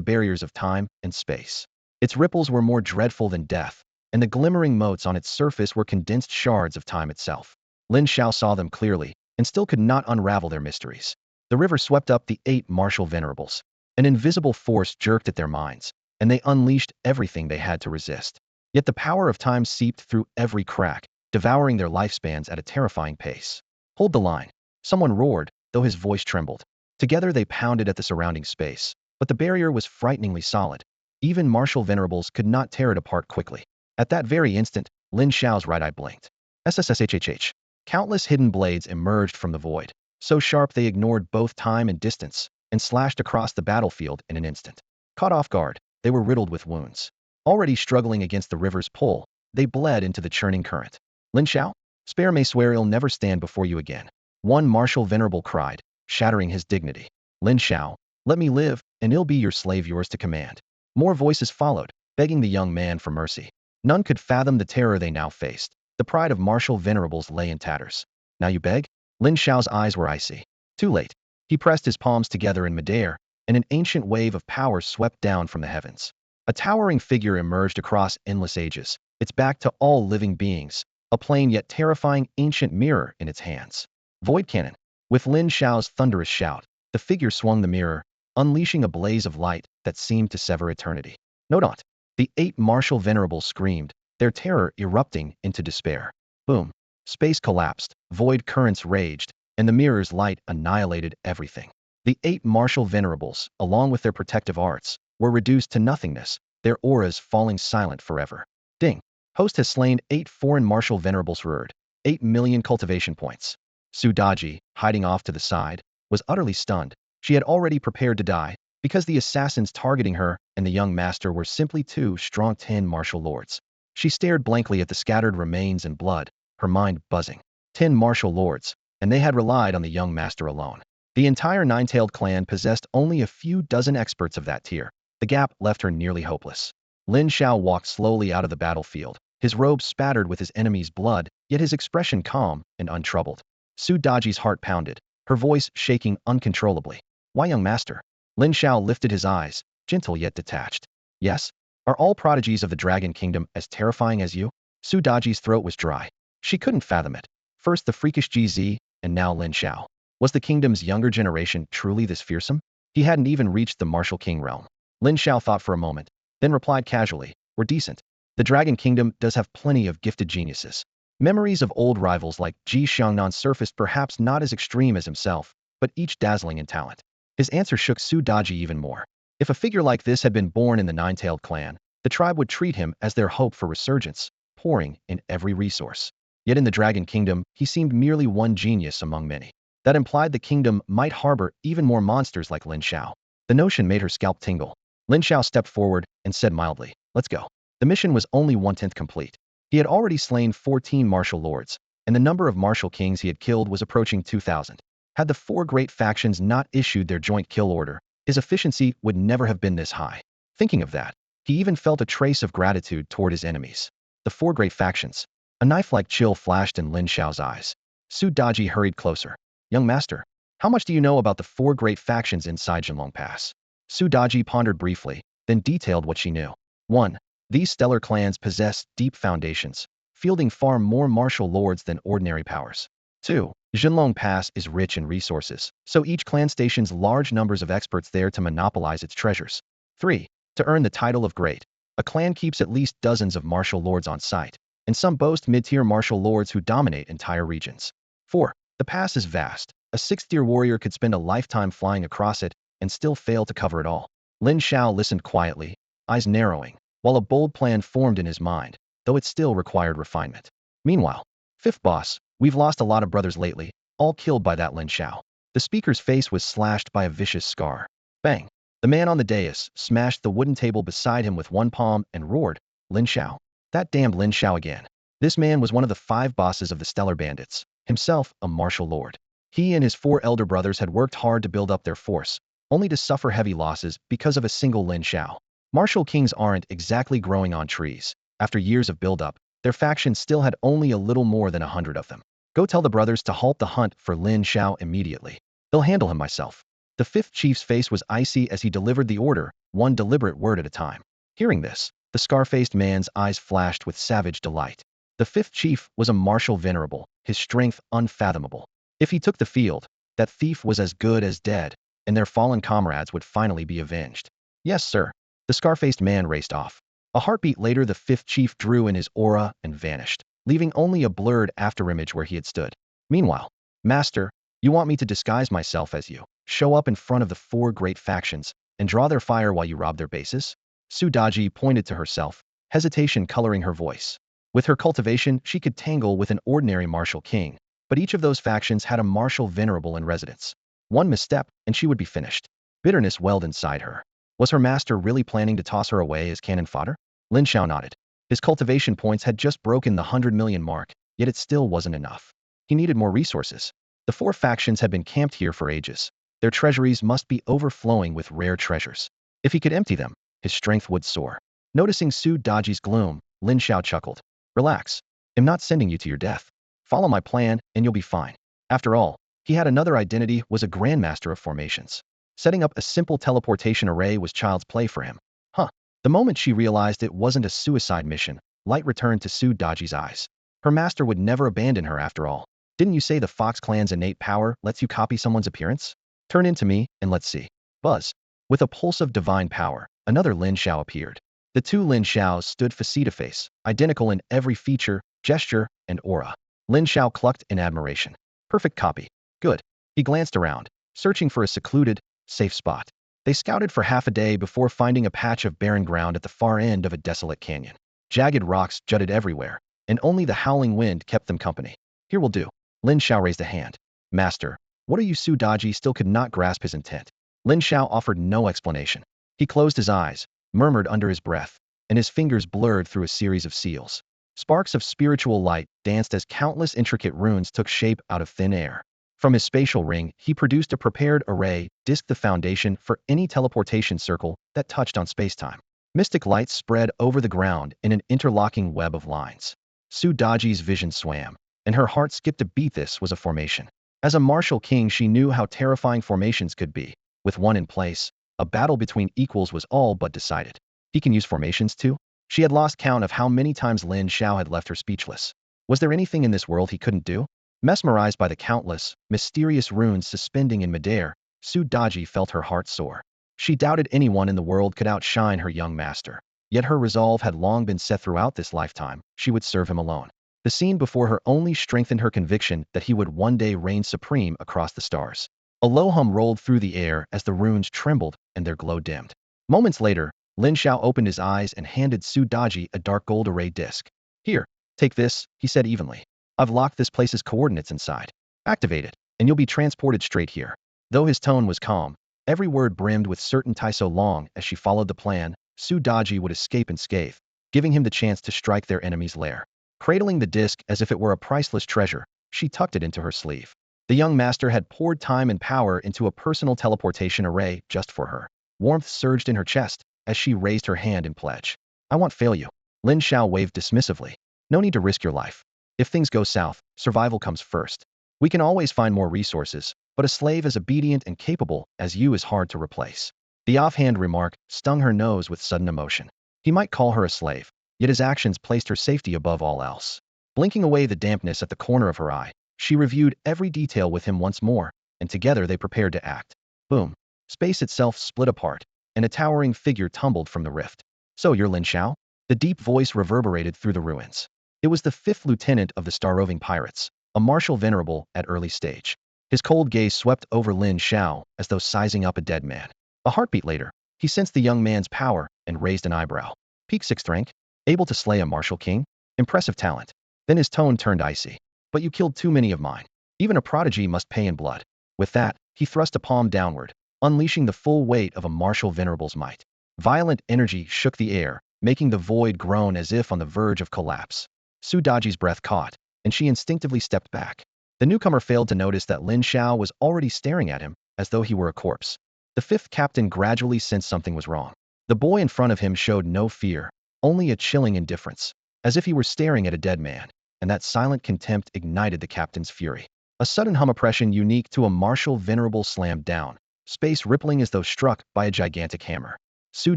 barriers of time and space. Its ripples were more dreadful than death, and the glimmering motes on its surface were condensed shards of time itself. Lin Xiao saw them clearly, and still could not unravel their mysteries. The river swept up the 8 martial venerables. An invisible force jerked at their minds, and they unleashed everything they had to resist. Yet the power of time seeped through every crack, devouring their lifespans at a terrifying pace. Hold the line. Someone roared, though his voice trembled. Together they pounded at the surrounding space, but the barrier was frighteningly solid. Even martial venerables could not tear it apart quickly. At that very instant, Lin Xiao's right eye blinked. SSS-rank. Countless hidden blades emerged from the void. so sharp they ignored both time and distance, and slashed across the battlefield in an instant. Caught off guard, they were riddled with wounds. Already struggling against the river's pull, they bled into the churning current. Lin Xiao? Spare may swear he'll never stand before you again. One martial venerable cried, shattering his dignity. Lin Xiao, let me live, and I'll be your slave, yours to command. More voices followed, begging the young man for mercy. None could fathom the terror they now faced. The pride of martial venerables lay in tatters. Now you beg? Lin Xiao's eyes were icy. Too late. He pressed his palms together in midair, and an ancient wave of power swept down from the heavens. A towering figure emerged across endless ages, its back to all living beings, a plain yet terrifying ancient mirror in its hands. Void cannon. With Lin Xiao's thunderous shout, the figure swung the mirror, unleashing a blaze of light that seemed to sever eternity. No not. The 8 martial venerables screamed, their terror erupting into despair. Boom. Space collapsed, void currents raged, and the mirror's light annihilated everything. The 8 martial venerables, along with their protective arts, were reduced to nothingness, their auras falling silent forever. Ding. Host has slain 8 foreign martial venerables, roared. 8 million cultivation points. Su Daji, hiding off to the side, was utterly stunned. She had already prepared to die, because the assassins targeting her and the young master were simply 2 strong 10 martial lords. She stared blankly at the scattered remains and blood, her mind buzzing. 10 martial lords, and they had relied on the young master alone. The entire nine-tailed clan possessed only a few dozen experts of that tier. The gap left her nearly hopeless. Lin Xiao walked slowly out of the battlefield, his robe spattered with his enemy's blood, yet his expression calm and untroubled. Su Daji's heart pounded, her voice shaking uncontrollably. Why, young master? Lin Xiao lifted his eyes, gentle yet detached. Yes? Are all prodigies of the Dragon Kingdom as terrifying as you? Su Daji's throat was dry. She couldn't fathom it. First the freakish GZ, and now Lin Xiao. Was the kingdom's younger generation truly this fearsome? He hadn't even reached the martial king realm. Lin Xiao thought for a moment, then replied casually, we're decent. The Dragon Kingdom does have plenty of gifted geniuses. Memories of old rivals like Ji Xiangnan surfaced, perhaps not as extreme as himself, but each dazzling in talent. His answer shook Su Daji even more. If a figure like this had been born in the nine-tailed clan, the tribe would treat him as their hope for resurgence, pouring in every resource. Yet in the Dragon Kingdom, he seemed merely one genius among many. That implied the kingdom might harbor even more monsters like Lin Xiao. The notion made her scalp tingle. Lin Xiao stepped forward and said mildly, let's go. The mission was only 1/10 complete. He had already slain 14 martial lords, and the number of martial kings he had killed was approaching 2,000. Had the 4 great factions not issued their joint kill order, his efficiency would never have been this high. Thinking of that, he even felt a trace of gratitude toward his enemies. The 4 great factions. A knife-like chill flashed in Lin Xiao's eyes. Su Daji hurried closer. Young master, how much do you know about the 4 great factions inside Jinlong Pass? Su Daji pondered briefly, then detailed what she knew. 1. These stellar clans possess deep foundations, fielding far more martial lords than ordinary powers. 2. Jinlong Pass is rich in resources, so each clan stations large numbers of experts there to monopolize its treasures. 3. To earn the title of great, a clan keeps at least dozens of martial lords on site, and some boast mid-tier martial lords who dominate entire regions. 4. The pass is vast. A 6th-tier warrior could spend a lifetime flying across it and still fail to cover it all. Lin Xiao listened quietly, eyes narrowing, while a bold plan formed in his mind, though it still required refinement. Meanwhile, 5th boss, we've lost a lot of brothers lately, all killed by that Lin Xiao. The speaker's face was slashed by a vicious scar. Bang! The man on the dais smashed the wooden table beside him with one palm and roared, Lin Xiao. That damned Lin Xiao again. This man was one of the 5 bosses of the Stellar Bandits, himself a martial lord. He and his 4 elder brothers had worked hard to build up their force, only to suffer heavy losses because of a single Lin Xiao. Martial kings aren't exactly growing on trees. After years of buildup, their faction still had only a little more than 100 of them. Go tell the brothers to halt the hunt for Lin Xiao immediately. They'll handle him myself. The 5th chief's face was icy as he delivered the order, one deliberate word at a time. Hearing this, the scar-faced man's eyes flashed with savage delight. The 5th chief was a martial venerable, his strength unfathomable. If he took the field, that thief was as good as dead, and their fallen comrades would finally be avenged. Yes, sir. The scar-faced man raced off. A heartbeat later, the 5th chief drew in his aura and vanished, leaving only a blurred afterimage where he had stood. Meanwhile, master, you want me to disguise myself as you, show up in front of the 4 great factions, and draw their fire while you rob their bases? Su Daji pointed to herself, hesitation coloring her voice. With her cultivation, she could tangle with an ordinary martial king, But each of those factions had a martial venerable in residence. One misstep, and she would be finished. Bitterness welled inside her. Was her master really planning to toss her away as cannon fodder? Lin Xiao nodded. His cultivation points had just broken the 100 million mark, yet it still wasn't enough. He needed more resources. The four factions had been camped here for ages. Their treasuries must be overflowing with rare treasures. If he could empty them, his strength would soar. Noticing Su Daji's gloom, Lin Xiao chuckled. Relax. I'm not sending you to your death. Follow my plan, and you'll be fine. After all, he had another identity, was a grandmaster of formations. Setting up a simple teleportation array was child's play for him. Huh. The moment she realized it wasn't a suicide mission, light returned to Su Daji's eyes. Her master would never abandon her after all. Didn't you say the Fox clan's innate power lets you copy someone's appearance? Turn into me, and let's see. Buzz. With a pulse of divine power, another Lin Xiao appeared. The two Lin Xiaos stood face to face, identical in every feature, gesture, and aura. Lin Xiao clucked in admiration. Perfect copy. Good. He glanced around, searching for a secluded, safe spot. They scouted for half a day before finding a patch of barren ground at the far end of a desolate canyon. Jagged rocks jutted everywhere, and only the howling wind kept them company. Here will do. Lin Xiao raised a hand. Master, what are you? Su Daji still could not grasp his intent. Lin Xiao offered no explanation. He closed his eyes, murmured under his breath, and his fingers blurred through a series of seals. Sparks of spiritual light danced as countless intricate runes took shape out of thin air. From his spatial ring, he produced a prepared array, disked the foundation for any teleportation circle that touched on spacetime. Mystic light spread over the ground in an interlocking web of lines. Su Daji's vision swam, and her heart skipped a beat. This was a formation. As a martial king, she knew how terrifying formations could be. With one in place, a battle between equals was all but decided. He can use formations too? She had lost count of how many times Lin Xiao had left her speechless. Was there anything in this world he couldn't do? Mesmerized by the countless, mysterious runes suspending in midair, Su Daji felt her heart soar. She doubted anyone in the world could outshine her young master. Yet her resolve had long been set throughout this lifetime. She would serve him alone. The scene before her only strengthened her conviction that he would one day reign supreme across the stars. A low hum rolled through the air as the runes trembled and their glow dimmed. Moments later, Lin Xiao opened his eyes and handed Su Daji a dark gold array disc. Here, take this, he said evenly. I've locked this place's coordinates inside. Activate it, and you'll be transported straight here. Though his tone was calm, every word brimmed with certainty. So long as she followed the plan, Su Daji would escape unscathed, giving him the chance to strike their enemy's lair. Cradling the disc as if it were a priceless treasure, she tucked it into her sleeve. The young master had poured time and power into a personal teleportation array just for her. Warmth surged in her chest as she raised her hand in pledge. I won't fail you. Lin Xiao waved dismissively. No need to risk your life. If things go south, survival comes first. We can always find more resources, but a slave as obedient and capable as you is hard to replace. The offhand remark stung her nose with sudden emotion. He might call her a slave, yet his actions placed her safety above all else. Blinking away the dampness at the corner of her eye, she reviewed every detail with him once more, and together they prepared to act. Boom. Space itself split apart, and a towering figure tumbled from the rift. So you're Lin Xiao? The deep voice reverberated through the ruins. It was the 5th lieutenant of the Star-Roving Pirates, a martial venerable at early stage. His cold gaze swept over Lin Xiao as though sizing up a dead man. A heartbeat later, he sensed the young man's power and raised an eyebrow. Peak 6th rank? Able to slay a martial king? Impressive talent. Then his tone turned icy. But you killed too many of mine. Even a prodigy must pay in blood. With that, he thrust a palm downward, unleashing the full weight of a martial venerable's might. Violent energy shook the air, making the void groan as if on the verge of collapse. Su Daji's breath caught, and she instinctively stepped back. The newcomer failed to notice that Lin Xiao was already staring at him, as though he were a corpse. The 5th captain gradually sensed something was wrong. The boy in front of him showed no fear, only a chilling indifference, as if he were staring at a dead man, and that silent contempt ignited the captain's fury. A sudden hum oppression unique to a martial venerable slammed down, space rippling as though struck by a gigantic hammer. Su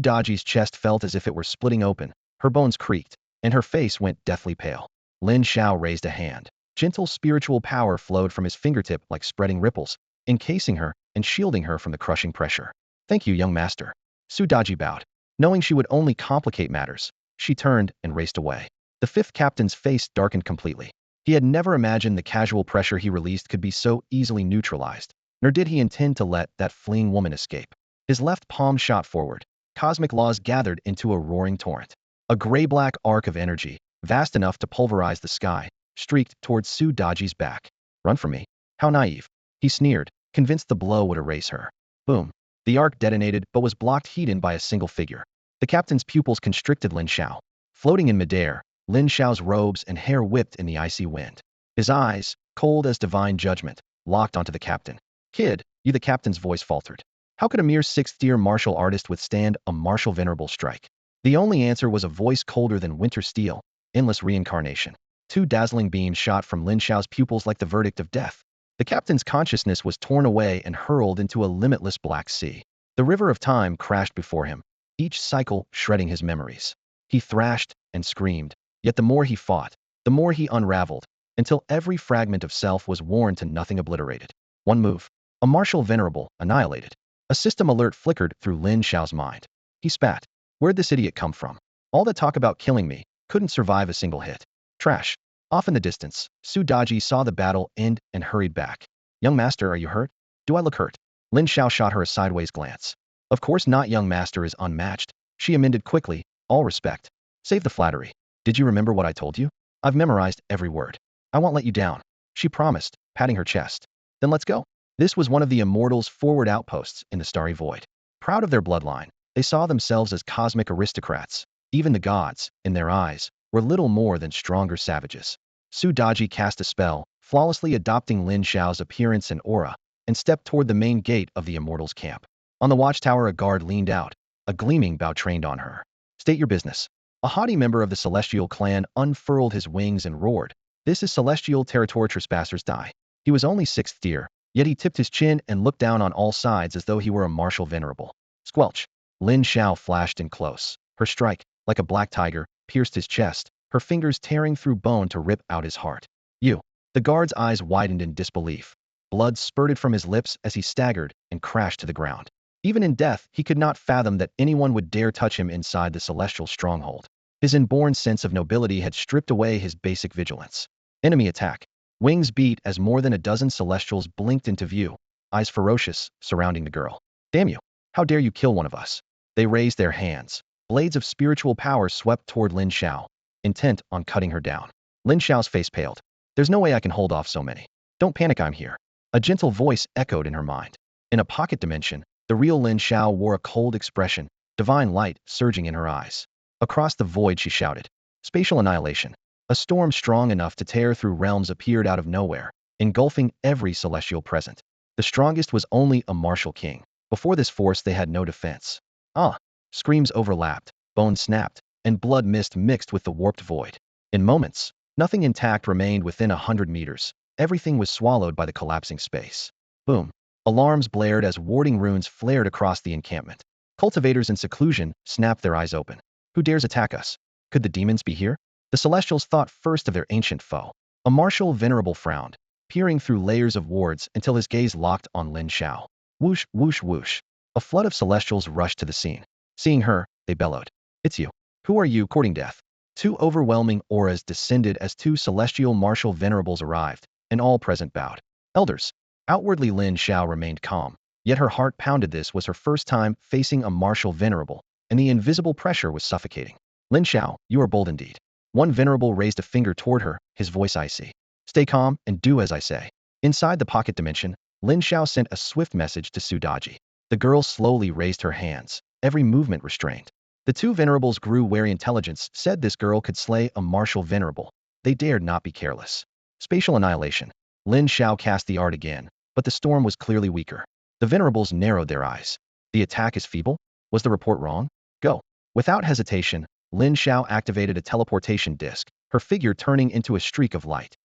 Daji's chest felt as if it were splitting open, her bones creaked, and her face went deathly pale. Lin Xiao raised a hand. Gentle spiritual power flowed from his fingertip like spreading ripples, encasing her and shielding her from the crushing pressure. Thank you, young master. Su Daji bowed. Knowing she would only complicate matters, she turned and raced away. The 5th captain's face darkened completely. He had never imagined the casual pressure he released could be so easily neutralized, nor did he intend to let that fleeing woman escape. His left palm shot forward. Cosmic laws gathered into a roaring torrent. A gray-black arc of energy, vast enough to pulverize the sky, streaked towards Su Daji's back. Run from me? How naive. He sneered, convinced the blow would erase her. Boom. The arc detonated but was blocked heat-in by a single figure. The captain's pupils constricted Lin Xiao. Floating in midair, Lin Xiao's robes and hair whipped in the icy wind. His eyes, cold as divine judgment, locked onto the captain. Kid, you, the captain's voice faltered. How could a mere sixth-tier martial artist withstand a martial venerable strike? The only answer was a voice colder than winter steel, endless reincarnation. Two dazzling beams shot from Lin Xiao's pupils like the verdict of death. The captain's consciousness was torn away and hurled into a limitless black sea. The river of time crashed before him, each cycle shredding his memories. He thrashed and screamed, yet the more he fought, the more he unraveled, until every fragment of self was worn to nothing, obliterated. One move. A martial venerable, annihilated. A system alert flickered through Lin Xiao's mind. He spat. Where'd this idiot come from? All that talk about killing me couldn't survive a single hit. Trash. Off in the distance, Su Daji saw the battle end and hurried back. Young master, are you hurt? Do I look hurt? Lin Xiao shot her a sideways glance. Of course not, young master is unmatched. She amended quickly, all respect. Save the flattery. Did you remember what I told you? I've memorized every word. I won't let you down, she promised, patting her chest. Then let's go. This was one of the Immortals' forward outposts in the starry void. Proud of their bloodline, they saw themselves as cosmic aristocrats. Even the gods, in their eyes, were little more than stronger savages. Su Daji cast a spell, flawlessly adopting Lin Xiao's appearance and aura, and stepped toward the main gate of the Immortals' camp. On the watchtower, a guard leaned out, a gleaming bow trained on her. State your business. A haughty member of the Celestial clan unfurled his wings and roared. This is Celestial territory, trespassers die. He was only sixth tier, yet he tipped his chin and looked down on all sides as though he were a martial venerable. Squelch. Lin Xiao flashed in close. Her strike, like a black tiger, pierced his chest, her fingers tearing through bone to rip out his heart. You. The guard's eyes widened in disbelief. Blood spurted from his lips as he staggered and crashed to the ground. Even in death, he could not fathom that anyone would dare touch him inside the celestial stronghold. His inborn sense of nobility had stripped away his basic vigilance. Enemy attack. Wings beat as more than a dozen celestials blinked into view, eyes ferocious, surrounding the girl. Damn you! How dare you kill one of us? They raised their hands. Blades of spiritual power swept toward Lin Xiao, intent on cutting her down. Lin Xiao's face paled. There's no way I can hold off so many. Don't panic, I'm here. A gentle voice echoed in her mind. In a pocket dimension, the real Lin Xiao wore a cold expression, divine light surging in her eyes. Across the void she shouted. Spatial annihilation. A storm strong enough to tear through realms appeared out of nowhere, engulfing every celestial present. The strongest was only a martial king. Before this force they had no defense. Ah! Screams overlapped, bones snapped, and blood mist mixed with the warped void. In moments, nothing intact remained within 100 meters. Everything was swallowed by the collapsing space. Boom. Alarms blared as warding runes flared across the encampment. Cultivators in seclusion snapped their eyes open. Who dares attack us? Could the demons be here? The Celestials thought first of their ancient foe. A martial venerable frowned, peering through layers of wards until his gaze locked on Lin Xiao. Whoosh, whoosh, whoosh. A flood of Celestials rushed to the scene. Seeing her, they bellowed. It's you. Who are you, courting death? Two overwhelming auras descended as two celestial martial venerables arrived, and all present bowed. Elders. Outwardly Lin Xiao remained calm, yet her heart pounded. This was her first time facing a martial venerable, and the invisible pressure was suffocating. Lin Xiao, you are bold indeed. One venerable raised a finger toward her, his voice icy. Stay calm and do as I say. Inside the pocket dimension, Lin Xiao sent a swift message to Su Daji. The girl slowly raised her hands, every movement restrained. The two venerables grew wary. Intelligence said this girl could slay a martial venerable. They dared not be careless. Spatial annihilation. Lin Xiao cast the art again, but the storm was clearly weaker. The venerables narrowed their eyes. The attack is feeble? Was the report wrong? Go. Without hesitation, Lin Xiao activated a teleportation disc, her figure turning into a streak of light.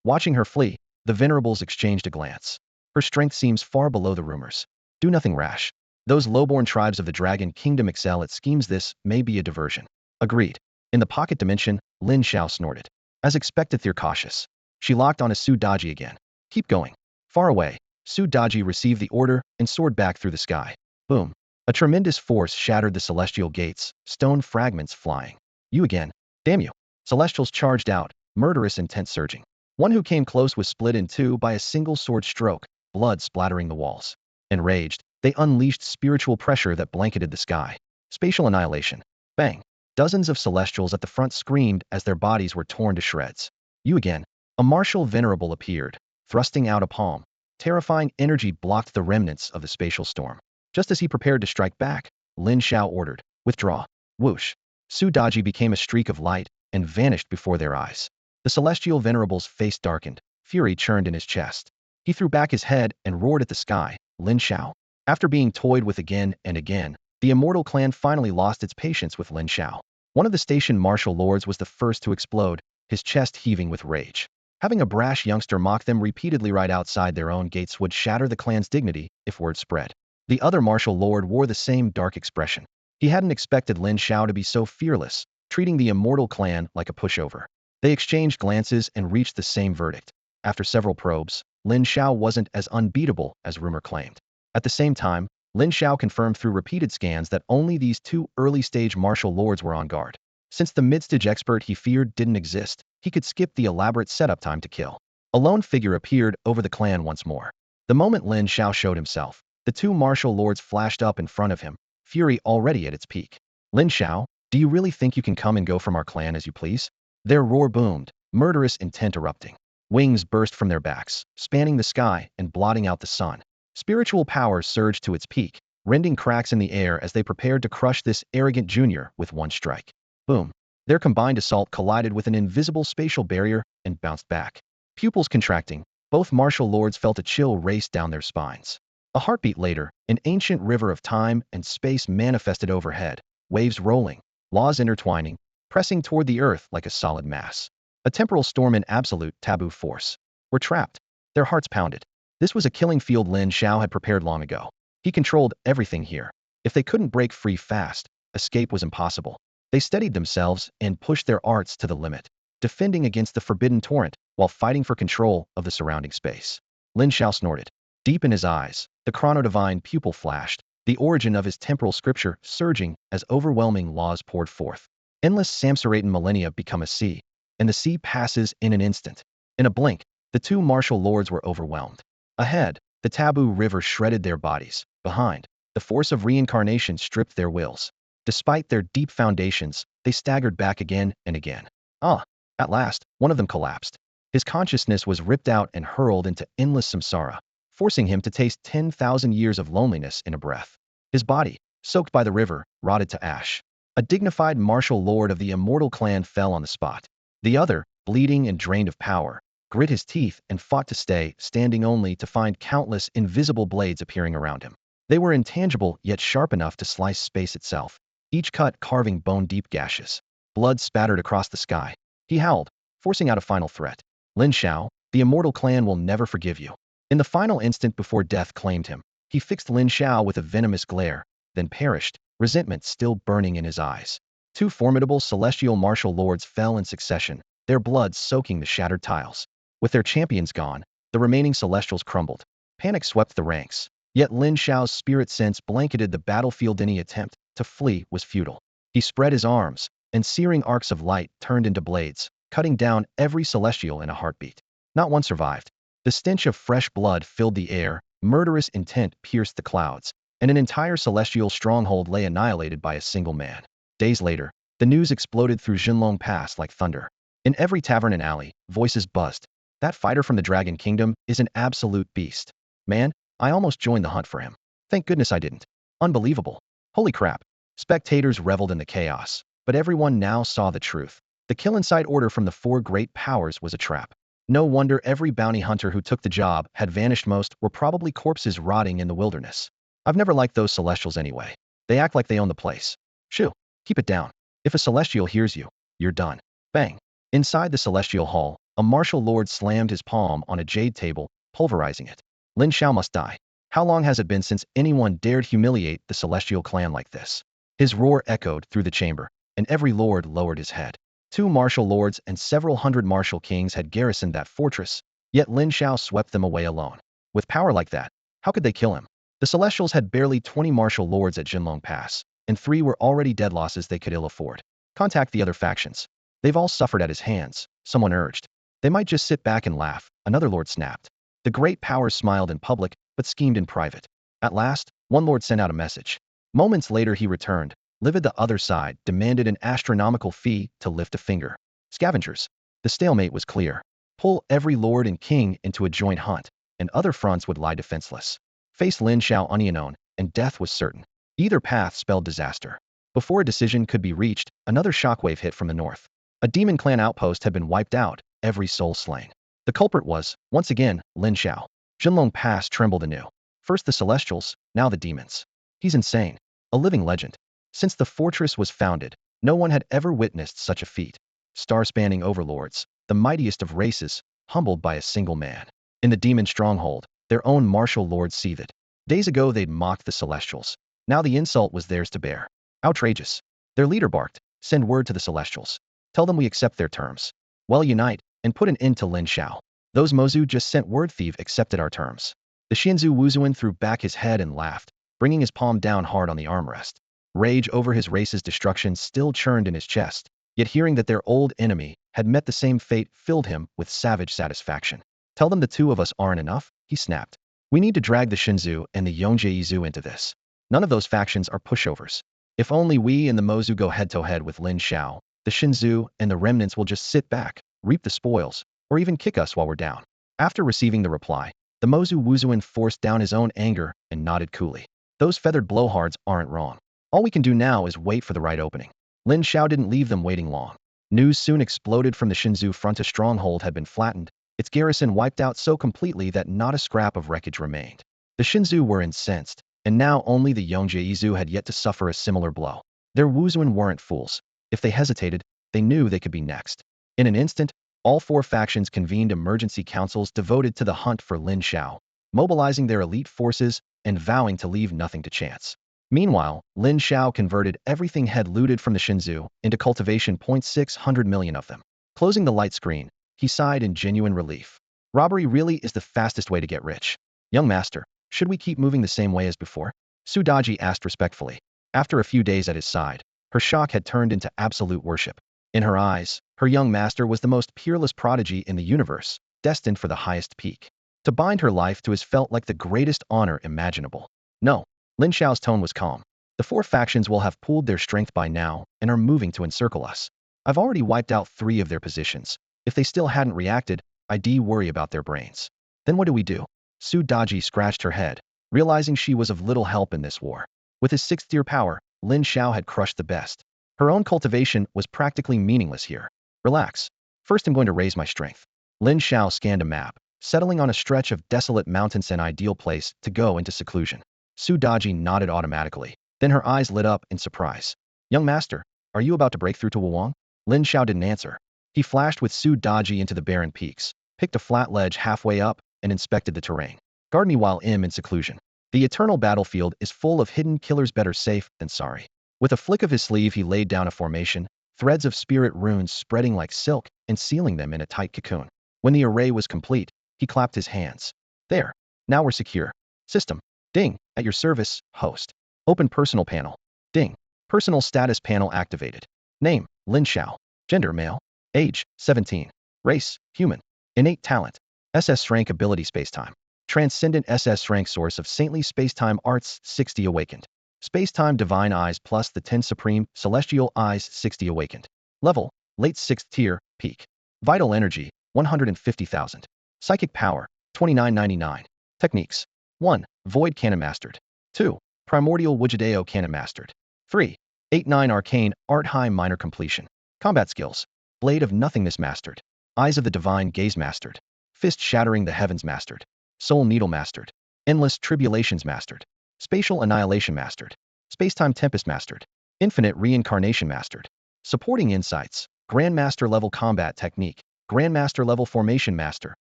Watching her flee, the venerables exchanged a glance. Her strength seems far below the rumors. Do nothing rash. Those lowborn tribes of the Dragon Kingdom excel at schemes. This may be a diversion. Agreed. In the pocket dimension, Lin Xiao snorted. As expected, they're cautious. She locked on a Su Daji again. Keep going. Far away, Su Daji received the order and soared back through the sky. Boom. A tremendous force shattered the celestial gates, stone fragments flying. You again. Damn you. Celestials charged out, murderous intent surging. One who came close was split in two by a single sword stroke, blood splattering the walls. Enraged, they unleashed spiritual pressure that blanketed the sky. Spatial annihilation. Bang. Dozens of celestials at the front screamed as their bodies were torn to shreds. You again. A martial venerable appeared, thrusting out a palm. Terrifying energy blocked the remnants of the spatial storm. Just as he prepared to strike back, Lin Xiao ordered, "Withdraw." Whoosh! Su Daji became a streak of light and vanished before their eyes. The celestial venerable's face darkened, fury churned in his chest. He threw back his head and roared at the sky, "Lin Xiao." After being toyed with again and again, the Immortal Clan finally lost its patience with Lin Xiao. One of the station martial lords was the first to explode, his chest heaving with rage. Having a brash youngster mock them repeatedly right outside their own gates would shatter the clan's dignity if word spread. The other martial lord wore the same dark expression. He hadn't expected Lin Xiao to be so fearless, treating the Immortal Clan like a pushover. They exchanged glances and reached the same verdict. After several probes, Lin Xiao wasn't as unbeatable as rumor claimed. At the same time, Lin Xiao confirmed through repeated scans that only these two early-stage martial lords were on guard. Since the mid-stage expert he feared didn't exist, he could skip the elaborate setup time to kill. A lone figure appeared over the clan once more. The moment Lin Xiao showed himself, the two martial lords flashed up in front of him, fury already at its peak. "Lin Xiao, do you really think you can come and go from our clan as you please?" Their roar boomed, murderous intent erupting. Wings burst from their backs, spanning the sky and blotting out the sun. Spiritual power surged to its peak, rending cracks in the air as they prepared to crush this arrogant junior with one strike. Boom! Their combined assault collided with an invisible spatial barrier and bounced back. Pupils contracting, both martial lords felt a chill race down their spines. A heartbeat later, an ancient river of time and space manifested overhead, waves rolling, laws intertwining, pressing toward the earth like a solid mass. A temporal storm in absolute taboo force. "We're trapped." Their hearts pounded. This was a killing field Lin Xiao had prepared long ago. He controlled everything here. If they couldn't break free fast, escape was impossible. They steadied themselves and pushed their arts to the limit, defending against the forbidden torrent while fighting for control of the surrounding space. Lin Xiao snorted. Deep in his eyes, the chronodivine pupil flashed, the origin of his temporal scripture surging as overwhelming laws poured forth. Endless samsaraten millennia become a sea, and the sea passes in an instant. In a blink, the two martial lords were overwhelmed. Ahead, the taboo river shredded their bodies. Behind, the force of reincarnation stripped their wills. Despite their deep foundations, they staggered back again and again. At last, one of them collapsed. His consciousness was ripped out and hurled into endless samsara, forcing him to taste 10,000 years of loneliness in a breath. His body, soaked by the river, rotted to ash. A dignified martial lord of the Immortal Clan fell on the spot. The other, bleeding and drained of power, grit his teeth and fought to stay standing only to find countless invisible blades appearing around him. They were intangible yet sharp enough to slice space itself, each cut carving bone-deep gashes. Blood spattered across the sky. He howled, forcing out a final threat. "Lin Xiao, the Immortal Clan will never forgive you." In the final instant before death claimed him, he fixed Lin Xiao with a venomous glare, then perished, resentment still burning in his eyes. Two formidable celestial martial lords fell in succession, their blood soaking the shattered tiles. With their champions gone, the remaining celestials crumbled. Panic swept the ranks. Yet Lin Xiao's spirit sense blanketed the battlefield. Any attempt to flee was futile. He spread his arms, and searing arcs of light turned into blades, cutting down every celestial in a heartbeat. Not one survived. The stench of fresh blood filled the air, murderous intent pierced the clouds, and an entire celestial stronghold lay annihilated by a single man. Days later, the news exploded through Jinlong Pass like thunder. In every tavern and alley, voices buzzed. "That fighter from the Dragon Kingdom is an absolute beast. Man, I almost joined the hunt for him. Thank goodness I didn't. Unbelievable. Holy crap." Spectators reveled in the chaos, but everyone now saw the truth. The kill inside order from the four great powers was a trap. No wonder every bounty hunter who took the job had vanished. Most were probably corpses rotting in the wilderness. I've never liked those celestials anyway. They act like they own the place. Shoo, keep it down. If a celestial hears you, you're done. Bang. Inside the celestial hall, a martial lord slammed his palm on a jade table, pulverizing it. "Lin Xiao must die. How long has it been since anyone dared humiliate the celestial clan like this?" His roar echoed through the chamber, and every lord lowered his head. Two martial lords and several hundred martial kings had garrisoned that fortress, yet Lin Xiao swept them away alone. With power like that, how could they kill him? The celestials had barely 20 martial lords at Jinlong Pass, and 3 were already dead, losses they could ill afford. Contact the other factions. They've all suffered at his hands, someone urged. They might just sit back and laugh, another lord snapped. The great powers smiled in public, but schemed in private. At last, one lord sent out a message. Moments later he returned, livid. The other side demanded an astronomical fee to lift a finger. Scavengers. The stalemate was clear. pull every lord and king into a joint hunt, and other fronts would lie defenseless. Face Lin Xiao unknown, and death was certain. Either path spelled disaster. Before a decision could be reached, another shockwave hit from the north. A demon clan outpost had been wiped out, every soul slain. The culprit was, once again, Lin Xiao. Jinlong Pass trembled anew. First the celestials, now the demons. He's insane. A living legend. Since the fortress was founded, no one had ever witnessed such a feat. Star-spanning overlords, the mightiest of races, humbled by a single man. In the demon stronghold, their own martial lord seethed. Days ago they'd mocked the celestials. Now the insult was theirs to bear. Outrageous. Their leader barked, "Send word to the celestials. Tell them we accept their terms. Well, unite, and put an end to Lin Xiao. Those Mozu just sent word thief accepted our terms." The Shinzu Wuzuan threw back his head and laughed, bringing his palm down hard on the armrest. Rage over his race's destruction still churned in his chest, yet hearing that their old enemy had met the same fate filled him with savage satisfaction. "Tell them the two of us aren't enough," he snapped. "We need to drag the Shinzu and the Yongjaizu into this. None of those factions are pushovers. If only we and the Mozu go head-to-head with Lin Xiao, the Shinzu and the remnants will just sit back, reap the spoils, or even kick us while we're down." After receiving the reply, the Mozu Wuzuan forced down his own anger and nodded coolly. "Those feathered blowhards aren't wrong. All we can do now is wait for the right opening." Lin Xiao didn't leave them waiting long. News soon exploded from the Shinzu front. A stronghold had been flattened, its garrison wiped out so completely that not a scrap of wreckage remained. The Shinzu were incensed, and now only the Yongjaizu had yet to suffer a similar blow. Their Wuzuan weren't fools. If they hesitated, they knew they could be next. In an instant, all four factions convened emergency councils devoted to the hunt for Lin Xiao, mobilizing their elite forces and vowing to leave nothing to chance. Meanwhile, Lin Xiao converted everything had looted from the Shinzu into cultivation points, 600 million of them. Closing the light screen, he sighed in genuine relief. Robbery really is the fastest way to get rich. "Young master, should we keep moving the same way as before?" Su Daji asked respectfully. After a few days at his side, her shock had turned into absolute worship. In her eyes, her young master was the most peerless prodigy in the universe, destined for the highest peak. To bind her life to his felt like the greatest honor imaginable. "No." Lin Xiao's tone was calm. "The four factions will have pooled their strength by now and are moving to encircle us. I've already wiped out 3 of their positions. If they still hadn't reacted, I'd worry about their brains." "Then what do we do?" Su Daji scratched her head, realizing she was of little help in this war. With his 6th-tier power, Lin Xiao had crushed the best. Her own cultivation was practically meaningless here. "Relax. First I'm going to raise my strength." Lin Xiao scanned a map, settling on a stretch of desolate mountains, an ideal place to go into seclusion. Su Daji nodded automatically, then her eyes lit up in surprise. "Young master, are you about to break through to Wuwang?" Lin Xiao didn't answer. He flashed with Su Daji into the barren peaks, picked a flat ledge halfway up, and inspected the terrain. "Guard me while I'm in seclusion. The eternal battlefield is full of hidden killers, better safe than sorry." With a flick of his sleeve he laid down a formation, threads of spirit runes spreading like silk and sealing them in a tight cocoon. When the array was complete, he clapped his hands. "There. Now we're secure. System. Ding. At your service, host. Open personal panel. Ding. Personal status panel activated. Name, Lin Xiao. Gender, male. Age, 17. Race, human. Innate talent. SSS-rank ability spacetime. Transcendent SS-rank source of saintly spacetime arts, 60 awakened. Spacetime divine eyes plus the 10 supreme celestial eyes, 60 awakened. Level, late 6th tier, peak. Vital energy, 150,000. Psychic power, 2999. Techniques. 1. Void Canon mastered. 2. Primordial Wujideo Canon mastered. 3. 8-9 Arcane Art High minor completion. Combat skills. Blade of Nothingness mastered. Eyes of the Divine Gaze mastered. Fist Shattering the Heavens mastered. Soul Needle mastered. Endless Tribulations mastered. Spatial Annihilation mastered. Spacetime Tempest mastered. Infinite Reincarnation mastered. Supporting Insights. Grandmaster level Combat Technique. Grandmaster level Formation master.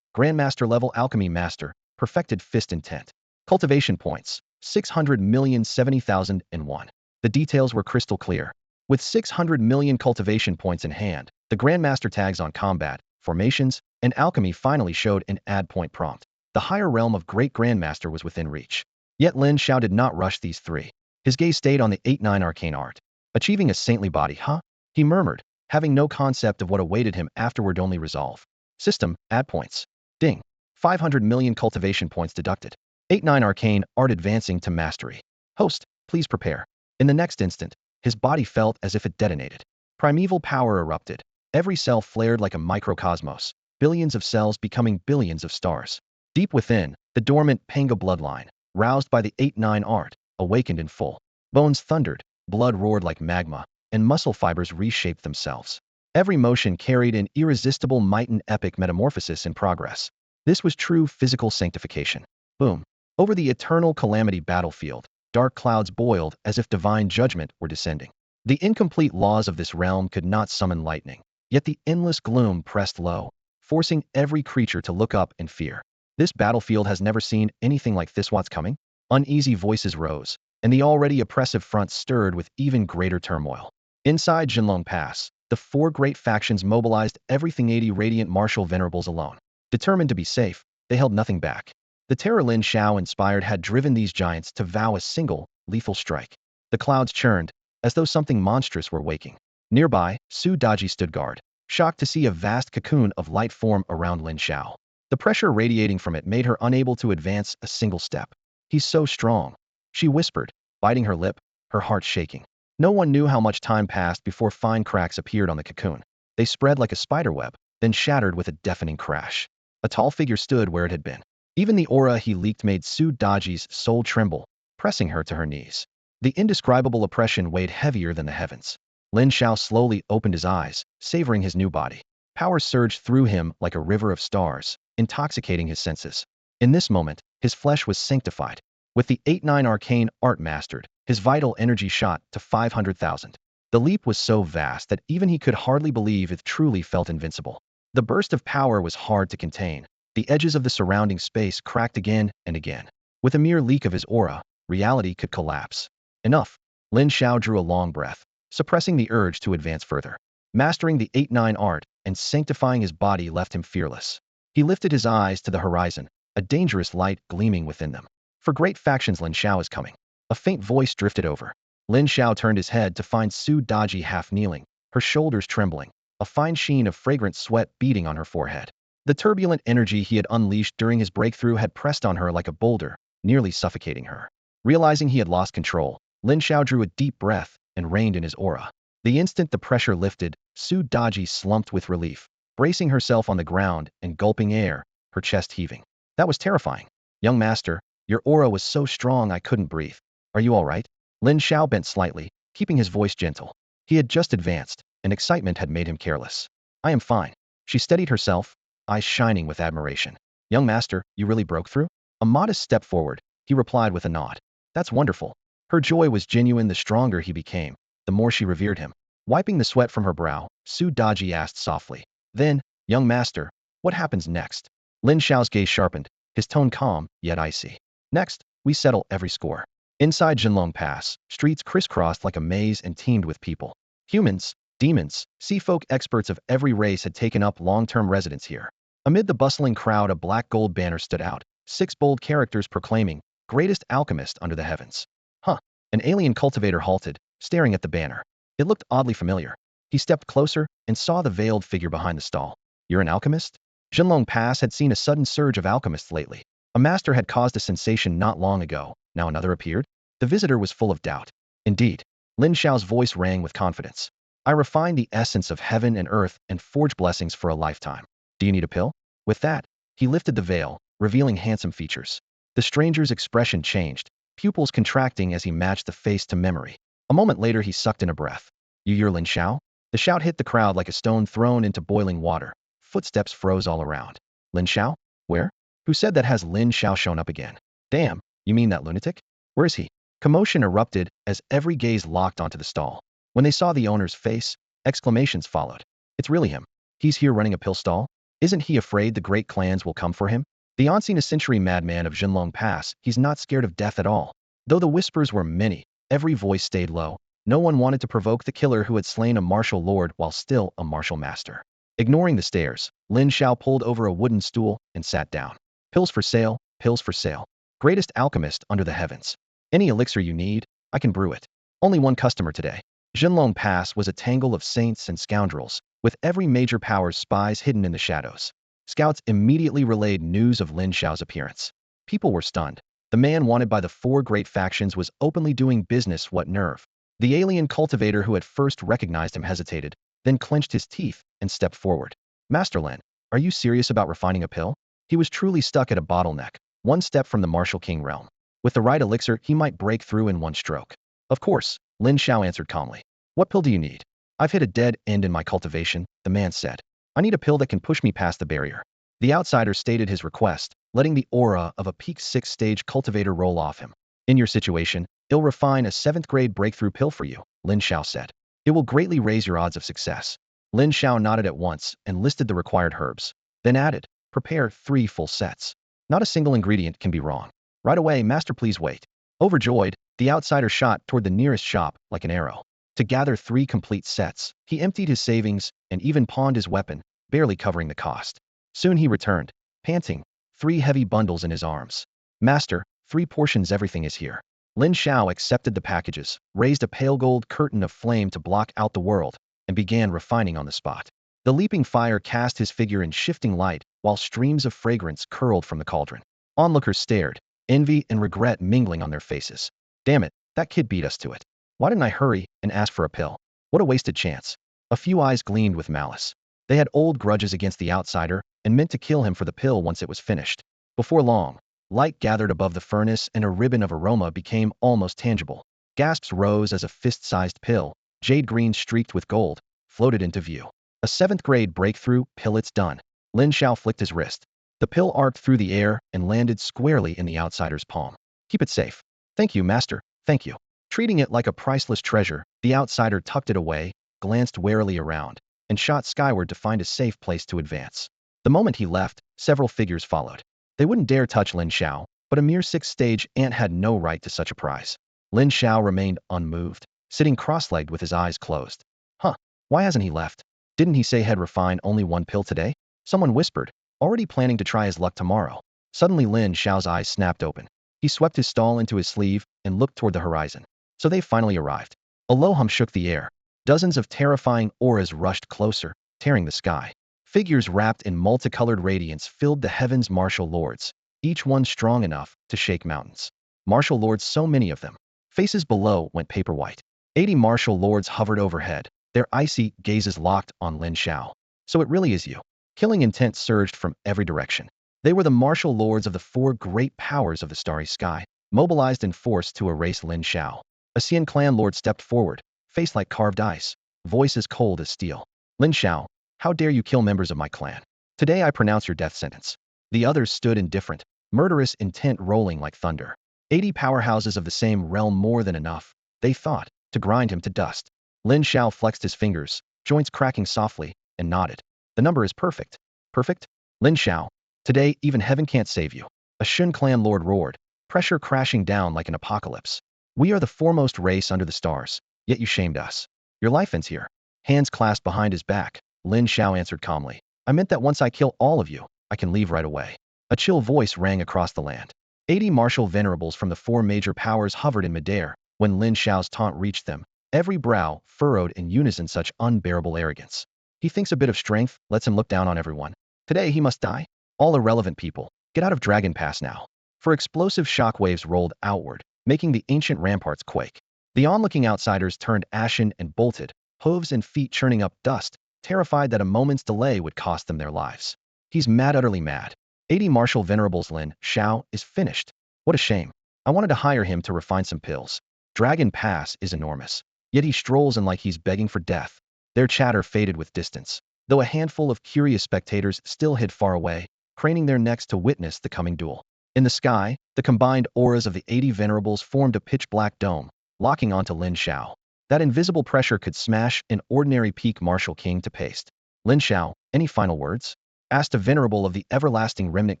Grandmaster level Alchemy master. Perfected Fist Intent. Cultivation points, 600,070,001. The details were crystal clear. With 600 million cultivation points in hand, the Grandmaster tags on combat, formations, and alchemy finally showed an add point prompt. The higher realm of Great Grandmaster was within reach. Yet Lin Xiao did not rush these 3. His gaze stayed on the 8-9 arcane art. "Achieving a saintly body, huh?" he murmured, having no concept of what awaited him afterward, only resolve. System, add points. Ding. 500 million cultivation points deducted. 8-9 arcane art advancing to mastery. Host, please prepare. In the next instant, his body felt as if it detonated. Primeval power erupted. Every cell flared like a microcosmos. billions of cells becoming billions of stars. Deep within, the dormant Panga bloodline, roused by the 8-9 art, awakened in full. Bones thundered, blood roared like magma, and muscle fibers reshaped themselves. Every motion carried an irresistible might and epic metamorphosis in progress. This was true physical sanctification. Boom. Over the eternal calamity battlefield, dark clouds boiled as if divine judgment were descending. The incomplete laws of this realm could not summon lightning, yet the endless gloom pressed low, forcing every creature to look up in fear. This battlefield has never seen anything like this. What's coming? Uneasy voices rose, and the already oppressive front stirred with even greater turmoil. Inside Jinlong Pass, the four great factions mobilized everything 80 radiant martial venerables alone. Determined to be safe, they held nothing back. The terror Lin Shao inspired had driven these giants to vow a single, lethal strike. The clouds churned, as though something monstrous were waking. Nearby, Su Daji stood guard, shocked to see a vast cocoon of light form around Lin Shao. The pressure radiating from it made her unable to advance a single step. He's so strong, she whispered, biting her lip, her heart shaking. No one knew how much time passed before fine cracks appeared on the cocoon. They spread like a spiderweb, then shattered with a deafening crash. A tall figure stood where it had been. Even the aura he leaked made Su Daji's soul tremble, pressing her to her knees. The indescribable oppression weighed heavier than the heavens. Lin Shao slowly opened his eyes, savoring his new body. Power surged through him like a river of stars, intoxicating his senses. In this moment, his flesh was sanctified. With the 8-9 arcane art mastered, his vital energy shot to 500,000. The leap was so vast that even he could hardly believe it truly felt invincible. The burst of power was hard to contain. The edges of the surrounding space cracked again and again. With a mere leak of his aura, reality could collapse. Enough. Lin Shao drew a long breath, suppressing the urge to advance further. Mastering the 8-9 art and sanctifying his body left him fearless. He lifted his eyes to the horizon, a dangerous light gleaming within them. For great factions, Lin Shao is coming. A faint voice drifted over. Lin Shao turned his head to find Su Daji half kneeling, her shoulders trembling, a fine sheen of fragrant sweat beading on her forehead. The turbulent energy he had unleashed during his breakthrough had pressed on her like a boulder, nearly suffocating her. Realizing he had lost control, Lin Shao drew a deep breath and reined in his aura. The instant the pressure lifted, Su Daji slumped with relief, bracing herself on the ground and gulping air, her chest heaving. That was terrifying. Young master, your aura was so strong I couldn't breathe. Are you all right? Lin Shao bent slightly, keeping his voice gentle. He had just advanced, and excitement had made him careless. I am fine. She steadied herself, eyes shining with admiration. Young master, you really broke through? A modest step forward, he replied with a nod. That's wonderful. Her joy was genuine. The stronger he became, the more she revered him. Wiping the sweat from her brow, Su Daji asked softly. Then, young master, what happens next? Lin Shao's gaze sharpened, his tone calm, yet icy. Next, we settle every score. Inside Jinlong Pass, streets crisscrossed like a maze and teemed with people. Humans, demons, sea folk, experts of every race had taken up long-term residence here. Amid the bustling crowd, a black gold banner stood out, 6 bold characters proclaiming, greatest alchemist under the heavens. Huh. An alien cultivator halted, staring at the banner. It looked oddly familiar. He stepped closer and saw the veiled figure behind the stall. You're an alchemist? Jinlong Pass had seen a sudden surge of alchemists lately. A master had caused a sensation not long ago, now another appeared? The visitor was full of doubt. Indeed. Lin Shao's voice rang with confidence. I refine the essence of heaven and earth and forge blessings for a lifetime. Do you need a pill? With that, he lifted the veil, revealing handsome features. The stranger's expression changed, pupils contracting as he matched the face to memory. A moment later he sucked in a breath. You're Lin Shao? The shout hit the crowd like a stone thrown into boiling water. Footsteps froze all around. Lin Shao? Where? Who said that? Has Lin Shao shown up again? Damn, you mean that lunatic? Where is he? Commotion erupted as every gaze locked onto the stall. When they saw the owner's face, exclamations followed. It's really him. He's here running a pill stall? Isn't he afraid the great clans will come for him? The unseen-a-century madman of Jinlong Pass, he's not scared of death at all. Though the whispers were many, every voice stayed low. No one wanted to provoke the killer who had slain a martial lord while still a martial master. Ignoring the stares, Lin Shao pulled over a wooden stool and sat down. Pills for sale, pills for sale. Greatest alchemist under the heavens. Any elixir you need, I can brew it. Only one customer today. Jinlong Pass was a tangle of saints and scoundrels, with every major power's spies hidden in the shadows. Scouts immediately relayed news of Lin Shao's appearance. People were stunned. The man wanted by the 4 great factions was openly doing business. What nerve. The alien cultivator who had first recognized him hesitated, then clenched his teeth and stepped forward. Master Lin, Are you serious about refining a pill? He was truly stuck at a bottleneck, one step from the Martial King realm. With the right elixir, he might break through in one stroke. Of course, Lin Xiao answered calmly. What pill do you need? I've hit a dead end in my cultivation, the man said. I need a pill that can push me past the barrier. The outsider stated his request, letting the aura of a peak 6th-stage cultivator roll off him. In your situation, I'll refine a 7th-grade breakthrough pill for you, Lin Xiao said. It will greatly raise your odds of success. Lin Xiao nodded at once and listed the required herbs, then added, prepare 3 full sets. Not a single ingredient can be wrong. Right away, master, please wait. Overjoyed, the outsider shot toward the nearest shop like an arrow. To gather 3 complete sets, he emptied his savings and even pawned his weapon, barely covering the cost. Soon he returned, panting, 3 heavy bundles in his arms. Master, 3 portions, everything is here. Lin Xiao accepted the packages, raised a pale gold curtain of flame to block out the world, and began refining on the spot. The leaping fire cast his figure in shifting light, while streams of fragrance curled from the cauldron. Onlookers stared, envy and regret mingling on their faces. Damn it, that kid beat us to it. Why didn't I hurry and ask for a pill? What a wasted chance. A few eyes gleamed with malice. They had old grudges against the outsider and meant to kill him for the pill once it was finished. Before long, light gathered above the furnace and a ribbon of aroma became almost tangible. Gasps rose as a fist-sized pill, jade green streaked with gold, floated into view. A 7th-grade breakthrough pill. It's done. Lin Xiao flicked his wrist. The pill arced through the air and landed squarely in the outsider's palm. Keep it safe. Thank you, master, thank you. Treating it like a priceless treasure, the outsider tucked it away, glanced warily around, and shot skyward to find a safe place to advance. The moment he left, several figures followed. They wouldn't dare touch Lin Xiao, but a mere 6th-stage ant had no right to such a prize. Lin Xiao remained unmoved, sitting cross-legged with his eyes closed. Huh, why hasn't he left? Didn't he say he'd refine only 1 pill today? Someone whispered, already planning to try his luck tomorrow. Suddenly Lin Xiao's eyes snapped open. He swept his stall into his sleeve and looked toward the horizon. So they finally arrived. A low hum shook the air. Dozens of terrifying auras rushed closer, tearing the sky. Figures wrapped in multicolored radiance filled the heavens. Martial lords, each one strong enough to shake mountains. Martial lords, so many of them. Faces below went paper white. 80 martial lords hovered overhead, their icy gazes locked on Lin Xiao. So it really is you. Killing intent surged from every direction. They were the martial lords of the 4 great powers of the starry sky, mobilized in force to erase Lin Xiao. A Xian clan lord stepped forward, face like carved ice, voice as cold as steel. Lin Xiao, how dare you kill members of my clan? Today I pronounce your death sentence. The others stood indifferent, murderous intent rolling like thunder. 80 powerhouses of the same realm, more than enough, they thought, to grind him to dust. Lin Xiao flexed his fingers, joints cracking softly, and nodded. The number is perfect. Perfect? Lin Xiao, today even heaven can't save you. A Xun clan lord roared, pressure crashing down like an apocalypse. We are the foremost race under the stars, yet you shamed us. Your life ends here. Hands clasped behind his back, Lin Xiao answered calmly. I meant that once I kill all of you, I can leave right away. A chill voice rang across the land. 80 martial venerables from the 4 major powers hovered in midair when Lin Xiao's taunt reached them, every brow furrowed in unison. Such unbearable arrogance. He thinks a bit of strength lets him look down on everyone. Today he must die. All irrelevant people, get out of Dragon Pass now. For explosive shockwaves rolled outward, making the ancient ramparts quake. The onlooking outsiders turned ashen and bolted, hooves and feet churning up dust, terrified that a moment's delay would cost them their lives. He's mad, utterly mad. 80 martial venerables. Lin Xiao is finished. What a shame. I wanted to hire him to refine some pills. Dragon Pass is enormous. Yet he strolls in like he's begging for death. Their chatter faded with distance, though a handful of curious spectators still hid far away, craning their necks to witness the coming duel. In the sky, the combined auras of the 80 venerables formed a pitch-black dome, locking onto Lin Xiao. That invisible pressure could smash an ordinary peak martial king to paste. Lin Xiao, any final words? Asked a venerable of the everlasting remnant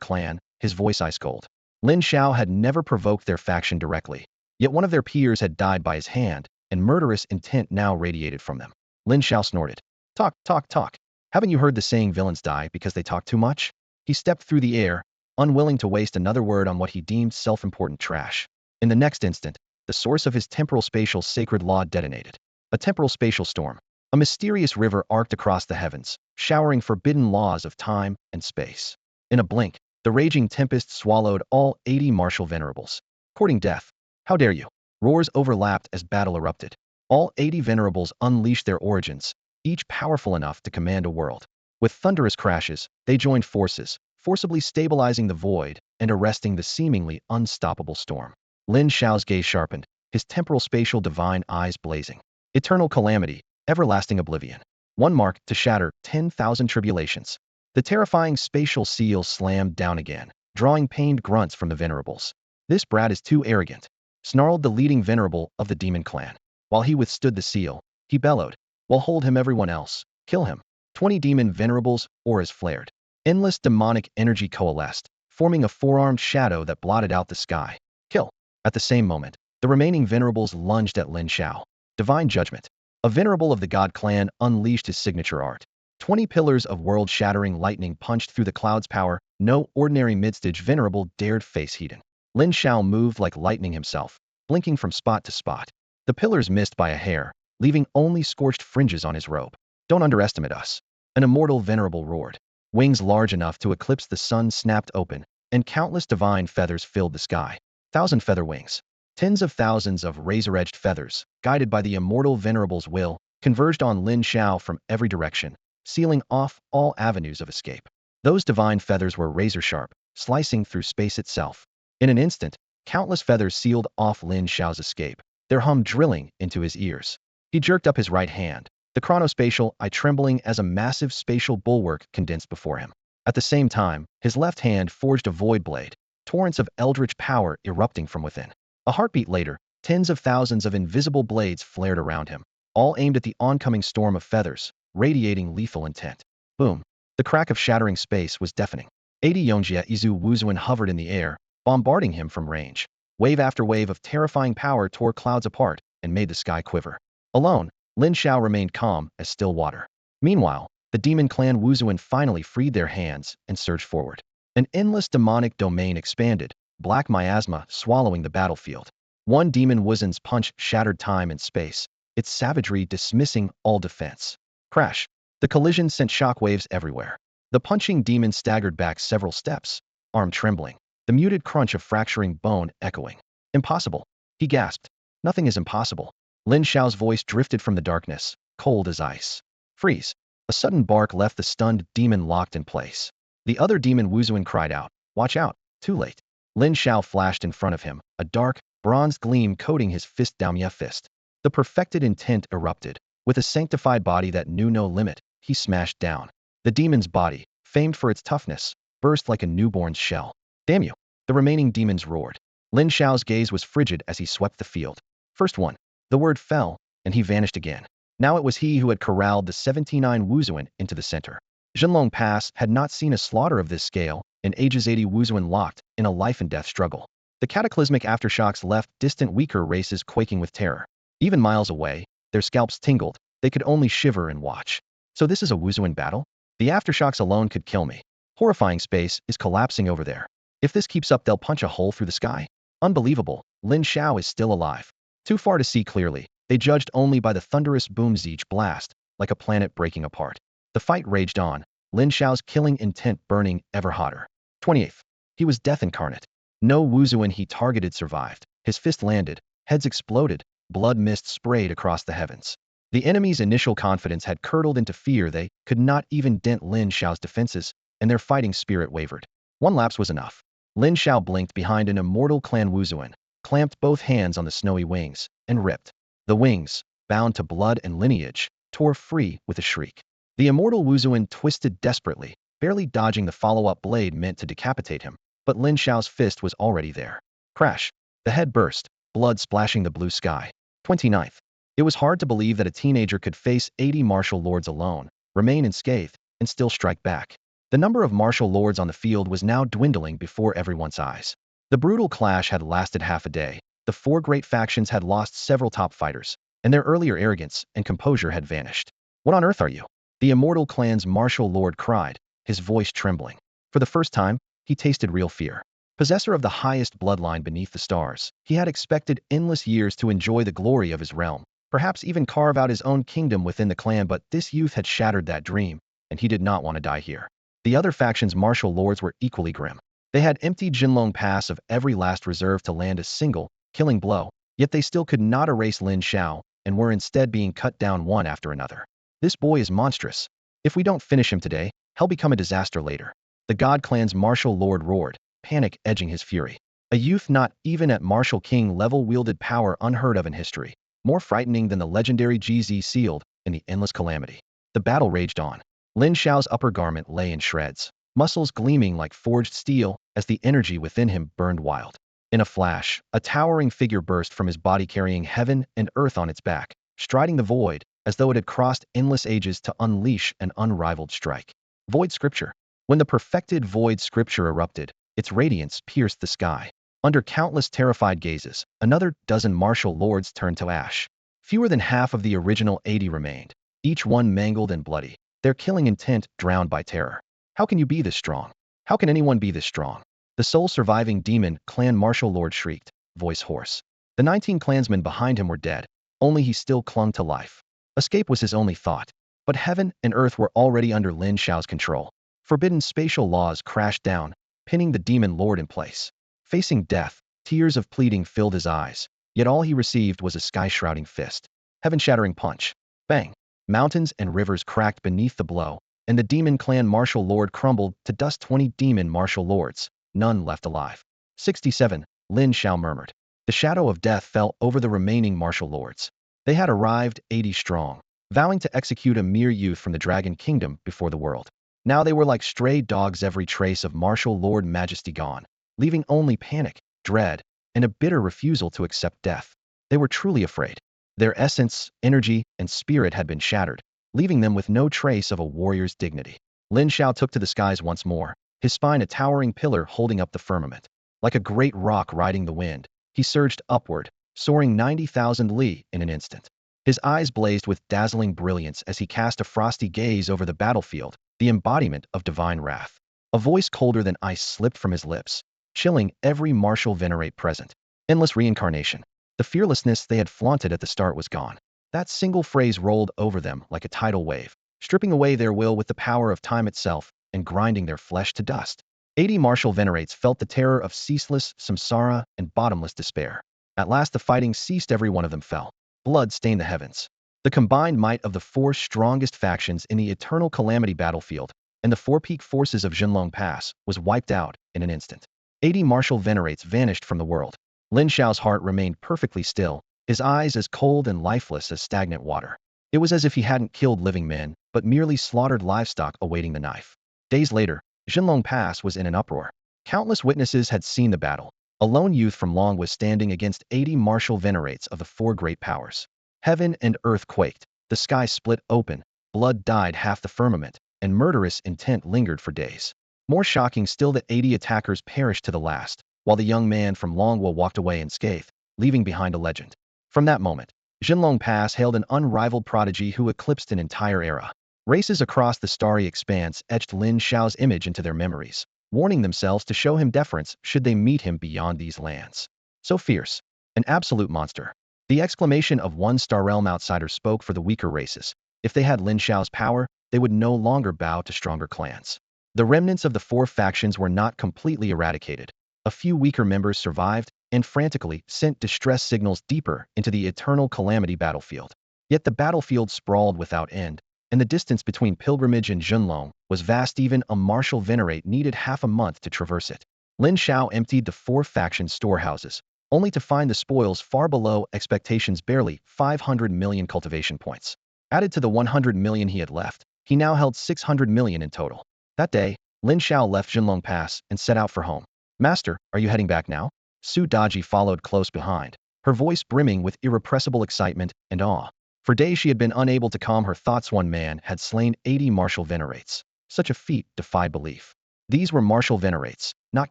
clan, his voice ice cold. Lin Xiao had never provoked their faction directly, yet one of their peers had died by his hand, and murderous intent now radiated from them. Lin Xiao snorted. Talk, talk, talk. Haven't you heard the saying villains die because they talk too much? He stepped through the air, unwilling to waste another word on what he deemed self-important trash. In the next instant, the source of his temporal spatial sacred law detonated. A temporal spatial storm. A mysterious river arced across the heavens, showering forbidden laws of time and space. In a blink, the raging tempest swallowed all 80 martial venerables. Courting death. How dare you? Roars overlapped as battle erupted. All 80 venerables unleashed their origins, each powerful enough to command a world. With thunderous crashes, they joined forces, forcibly stabilizing the void and arresting the seemingly unstoppable storm. Lin Xiao's gaze sharpened, his temporal spatial divine eyes blazing. Eternal calamity, everlasting oblivion. One mark to shatter 10,000 tribulations. The terrifying spatial seal slammed down again, drawing pained grunts from the venerables. This brat is too arrogant, snarled the leading venerable of the demon clan. While he withstood the seal, he bellowed, "Well, hold him, everyone else. Kill him." 20 demon venerables' auras flared. Endless demonic energy coalesced, forming a four-armed shadow that blotted out the sky. Kill. At the same moment, the remaining venerables lunged at Lin Xiao. Divine judgment. A venerable of the god clan unleashed his signature art. 20 pillars of world-shattering lightning punched through the cloud's power. No ordinary mid-stage venerable dared face Hedon. Lin Xiao moved like lightning himself, blinking from spot to spot. The pillars missed by a hair, leaving only scorched fringes on his robe. Don't underestimate us. An immortal venerable roared. Wings large enough to eclipse the sun snapped open, and countless divine feathers filled the sky. 1,000 feather wings. Tens of thousands of razor-edged feathers, guided by the immortal venerable's will, converged on Lin Xiao from every direction, sealing off all avenues of escape. Those divine feathers were razor-sharp, slicing through space itself. In an instant, countless feathers sealed off Lin Xiao's escape, their hum drilling into his ears. He jerked up his right hand, the chronospatial eye trembling as a massive spatial bulwark condensed before him. At the same time, his left hand forged a void blade, torrents of eldritch power erupting from within. A heartbeat later, tens of thousands of invisible blades flared around him, all aimed at the oncoming storm of feathers, radiating lethal intent. Boom. The crack of shattering space was deafening. 80 Yongjia Izu Wuzuan hovered in the air, bombarding him from range. Wave after wave of terrifying power tore clouds apart and made the sky quiver. Alone, Lin Xiao remained calm as still water. Meanwhile, the demon clan Wuzuan finally freed their hands and surged forward. An endless demonic domain expanded, black miasma swallowing the battlefield. One demon Wuzuan's punch shattered time and space, its savagery dismissing all defense. Crash. The collision sent shockwaves everywhere. The punching demon staggered back several steps, arm trembling, the muted crunch of fracturing bone echoing. Impossible. He gasped. Nothing is impossible. Lin Xiao's voice drifted from the darkness, cold as ice. Freeze. A sudden bark left the stunned demon locked in place. The other demon Wuzuan cried out, "Watch out." Too late. Lin Xiao flashed in front of him, a dark, bronzed gleam coating his fist Daomya fist. The perfected intent erupted. With a sanctified body that knew no limit, he smashed down. The demon's body, famed for its toughness, burst like a newborn's shell. Damn you. The remaining demons roared. Lin Xiao's gaze was frigid as he swept the field. First one. The word fell, and he vanished again. Now it was he who had corralled the 79 Wuzuan into the center. Zhenlong Pass had not seen a slaughter of this scale, in ages 80 Wuzuan locked in a life-and-death struggle. The cataclysmic aftershocks left distant weaker races quaking with terror. Even miles away, their scalps tingled, they could only shiver and watch. So this is a Wuzuan battle? The aftershocks alone could kill me. Horrifying space is collapsing over there. If this keeps up, they'll punch a hole through the sky. Unbelievable, Lin Xiao is still alive. Too far to see clearly, they judged only by the thunderous boom each blast, like a planet breaking apart. The fight raged on, Lin Xiao's killing intent burning ever hotter. 28th. He was death incarnate. No Wuzuan he targeted survived. His fist landed, heads exploded, blood mist sprayed across the heavens. The enemy's initial confidence had curdled into fear. They could not even dent Lin Xiao's defenses, and their fighting spirit wavered. One lapse was enough. Lin Xiao blinked behind an immortal clan Wuzuan, clamped both hands on the snowy wings, and ripped. The wings, bound to blood and lineage, tore free with a shriek. The immortal Wuzuan twisted desperately, barely dodging the follow-up blade meant to decapitate him, but Lin Xiao's fist was already there. Crash. The head burst, blood splashing the blue sky. 29th. It was hard to believe that a teenager could face 80 martial lords alone, remain unscathed, and still strike back. The number of martial lords on the field was now dwindling before everyone's eyes. The brutal clash had lasted half a day. The four great factions had lost several top fighters, and their earlier arrogance and composure had vanished. What on earth are you? The immortal clan's martial lord cried, his voice trembling. For the first time, he tasted real fear. Possessor of the highest bloodline beneath the stars, he had expected endless years to enjoy the glory of his realm, perhaps even carve out his own kingdom within the clan, but this youth had shattered that dream, and he did not want to die here. The other faction's martial lords were equally grim. They had emptied Jinlong Pass of every last reserve to land a single, killing blow, yet they still could not erase Lin Xiao, and were instead being cut down one after another. This boy is monstrous. If we don't finish him today, he'll become a disaster later. The God Clan's martial lord roared, panic edging his fury. A youth not even at martial king level wielded power unheard of in history, more frightening than the legendary GZ sealed in the endless calamity. The battle raged on. Lin Xiao's upper garment lay in shreds, muscles gleaming like forged steel as the energy within him burned wild. In a flash, a towering figure burst from his body carrying heaven and earth on its back, striding the void as though it had crossed endless ages to unleash an unrivaled strike. Void Scripture. When the perfected Void Scripture erupted, its radiance pierced the sky. Under countless terrified gazes, another dozen martial lords turned to ash. Fewer than half of the original 80 remained, each one mangled and bloody, their killing intent drowned by terror. How can you be this strong? How can anyone be this strong? The sole surviving demon clan martial lord shrieked, voice hoarse. The 19 clansmen behind him were dead, only he still clung to life. Escape was his only thought, but heaven and earth were already under Lin Xiao's control. Forbidden spatial laws crashed down, pinning the demon lord in place. Facing death, tears of pleading filled his eyes, yet all he received was a sky-shrouding fist. Heaven-shattering punch. Bang! Mountains and rivers cracked beneath the blow, and the demon clan martial lord crumbled to dust. 20 demon martial lords, none left alive. 67, Lin Xiao murmured. The shadow of death fell over the remaining martial lords. They had arrived 80 strong, vowing to execute a mere youth from the Dragon Kingdom before the world. Now they were like stray dogs, every trace of martial lord majesty gone, leaving only panic, dread, and a bitter refusal to accept death. They were truly afraid. Their essence, energy, and spirit had been shattered, leaving them with no trace of a warrior's dignity. Lin Xiao took to the skies once more, his spine a towering pillar holding up the firmament. Like a great rock riding the wind, he surged upward, soaring 90,000 li in an instant. His eyes blazed with dazzling brilliance as he cast a frosty gaze over the battlefield, the embodiment of divine wrath. A voice colder than ice slipped from his lips, chilling every martial venerate present. Endless reincarnation. The fearlessness they had flaunted at the start was gone. That single phrase rolled over them like a tidal wave, stripping away their will with the power of time itself and grinding their flesh to dust. 80 martial venerates felt the terror of ceaseless samsara and bottomless despair. At last the fighting ceased, every one of them fell. Blood stained the heavens. The combined might of the four strongest factions in the eternal calamity battlefield and the four-peak forces of Jinlong Pass was wiped out in an instant. 80 martial venerates vanished from the world. Lin Xiao's heart remained perfectly still, his eyes as cold and lifeless as stagnant water. It was as if he hadn't killed living men, but merely slaughtered livestock awaiting the knife. Days later, Jinlong Pass was in an uproar. Countless witnesses had seen the battle. A lone youth from Long was standing against 80 martial venerates of the four great powers. Heaven and earth quaked, the sky split open, blood dyed half the firmament, and murderous intent lingered for days. More shocking still that 80 attackers perished to the last, while the young man from Longwa walked away unscathed, leaving behind a legend. From that moment, Jinlong Pass hailed an unrivaled prodigy who eclipsed an entire era. Races across the starry expanse etched Lin Xiao's image into their memories, warning themselves to show him deference should they meet him beyond these lands. So fierce, an absolute monster. The exclamation of one Star Realm outsider spoke for the weaker races. If they had Lin Xiao's power, they would no longer bow to stronger clans. The remnants of the four factions were not completely eradicated. A few weaker members survived and frantically sent distress signals deeper into the eternal calamity battlefield. Yet the battlefield sprawled without end, and the distance between Pilgrimage and Junlong was vast. Even a martial venerate needed half a month to traverse it. Lin Xiao emptied the four faction storehouses, only to find the spoils far below expectations, barely 500 million cultivation points. Added to the 100 million he had left, he now held 600 million in total. That day, Lin Xiao left Jinlong Pass and set out for home. Master, are you heading back now? Su Daji followed close behind, her voice brimming with irrepressible excitement and awe. For days she had been unable to calm her thoughts. One man had slain 80 martial venerates. Such a feat defied belief. These were martial venerates, not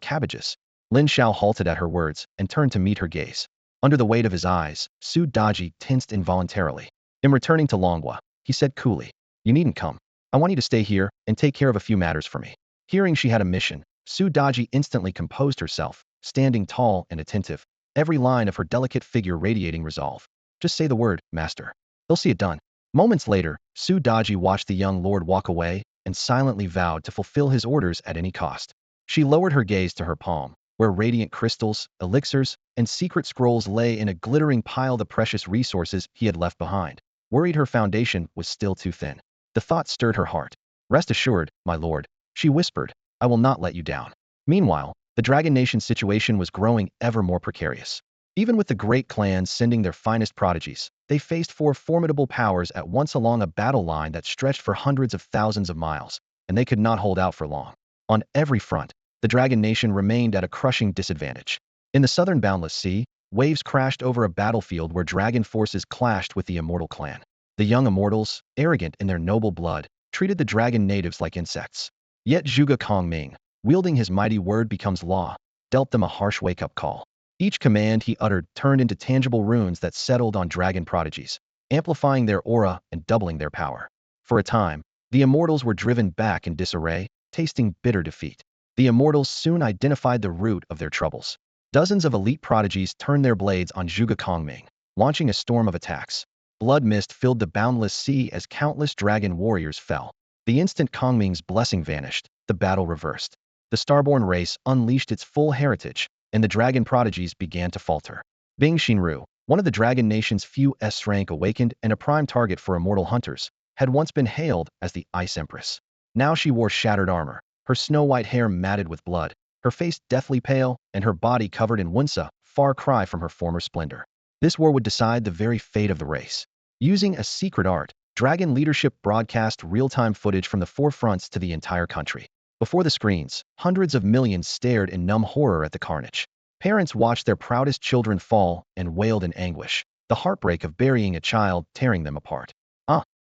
cabbages. Lin Xiao halted at her words and turned to meet her gaze. Under the weight of his eyes, Su Daji tensed involuntarily. In returning to Longwa, he said coolly, "You needn't come. I want you to stay here and take care of a few matters for me." Hearing she had a mission, Su Daji instantly composed herself, standing tall and attentive, every line of her delicate figure radiating resolve. "Just say the word, master. They'll see it done." Moments later, Su Daji watched the young lord walk away and silently vowed to fulfill his orders at any cost. She lowered her gaze to her palm, where radiant crystals, elixirs, and secret scrolls lay in a glittering pile, the precious resources he had left behind. Worried her foundation was still too thin. The thought stirred her heart. Rest assured, my lord, she whispered, I will not let you down. Meanwhile, the Dragon Nation's situation was growing ever more precarious. Even with the great clans sending their finest prodigies, they faced four formidable powers at once along a battle line that stretched for hundreds of thousands of miles, and they could not hold out for long. On every front, the Dragon Nation remained at a crushing disadvantage. In the southern boundless sea, waves crashed over a battlefield where dragon forces clashed with the Immortal clan. The young immortals, arrogant in their noble blood, treated the dragon natives like insects. Yet Zhuge Kongming, wielding his mighty word becomes law, dealt them a harsh wake-up call. Each command he uttered turned into tangible runes that settled on dragon prodigies, amplifying their aura and doubling their power. For a time, the immortals were driven back in disarray, tasting bitter defeat. The immortals soon identified the root of their troubles. Dozens of elite prodigies turned their blades on Zhuge Kongming, launching a storm of attacks. Blood mist filled the boundless sea as countless dragon warriors fell. The instant Kongming's blessing vanished, the battle reversed. The starborn race unleashed its full heritage, and the dragon prodigies began to falter. Bing Xinru, one of the Dragon Nation's few S-rank awakened and a prime target for immortal hunters, had once been hailed as the Ice Empress. Now she wore shattered armor, her snow-white hair matted with blood, her face deathly pale, and her body covered in wunsa, far cry from her former splendor. This war would decide the very fate of the race. Using a secret art, Dragon leadership broadcast real-time footage from the four fronts to the entire country. Before the screens, hundreds of millions stared in numb horror at the carnage. Parents watched their proudest children fall and wailed in anguish, the heartbreak of burying a child tearing them apart.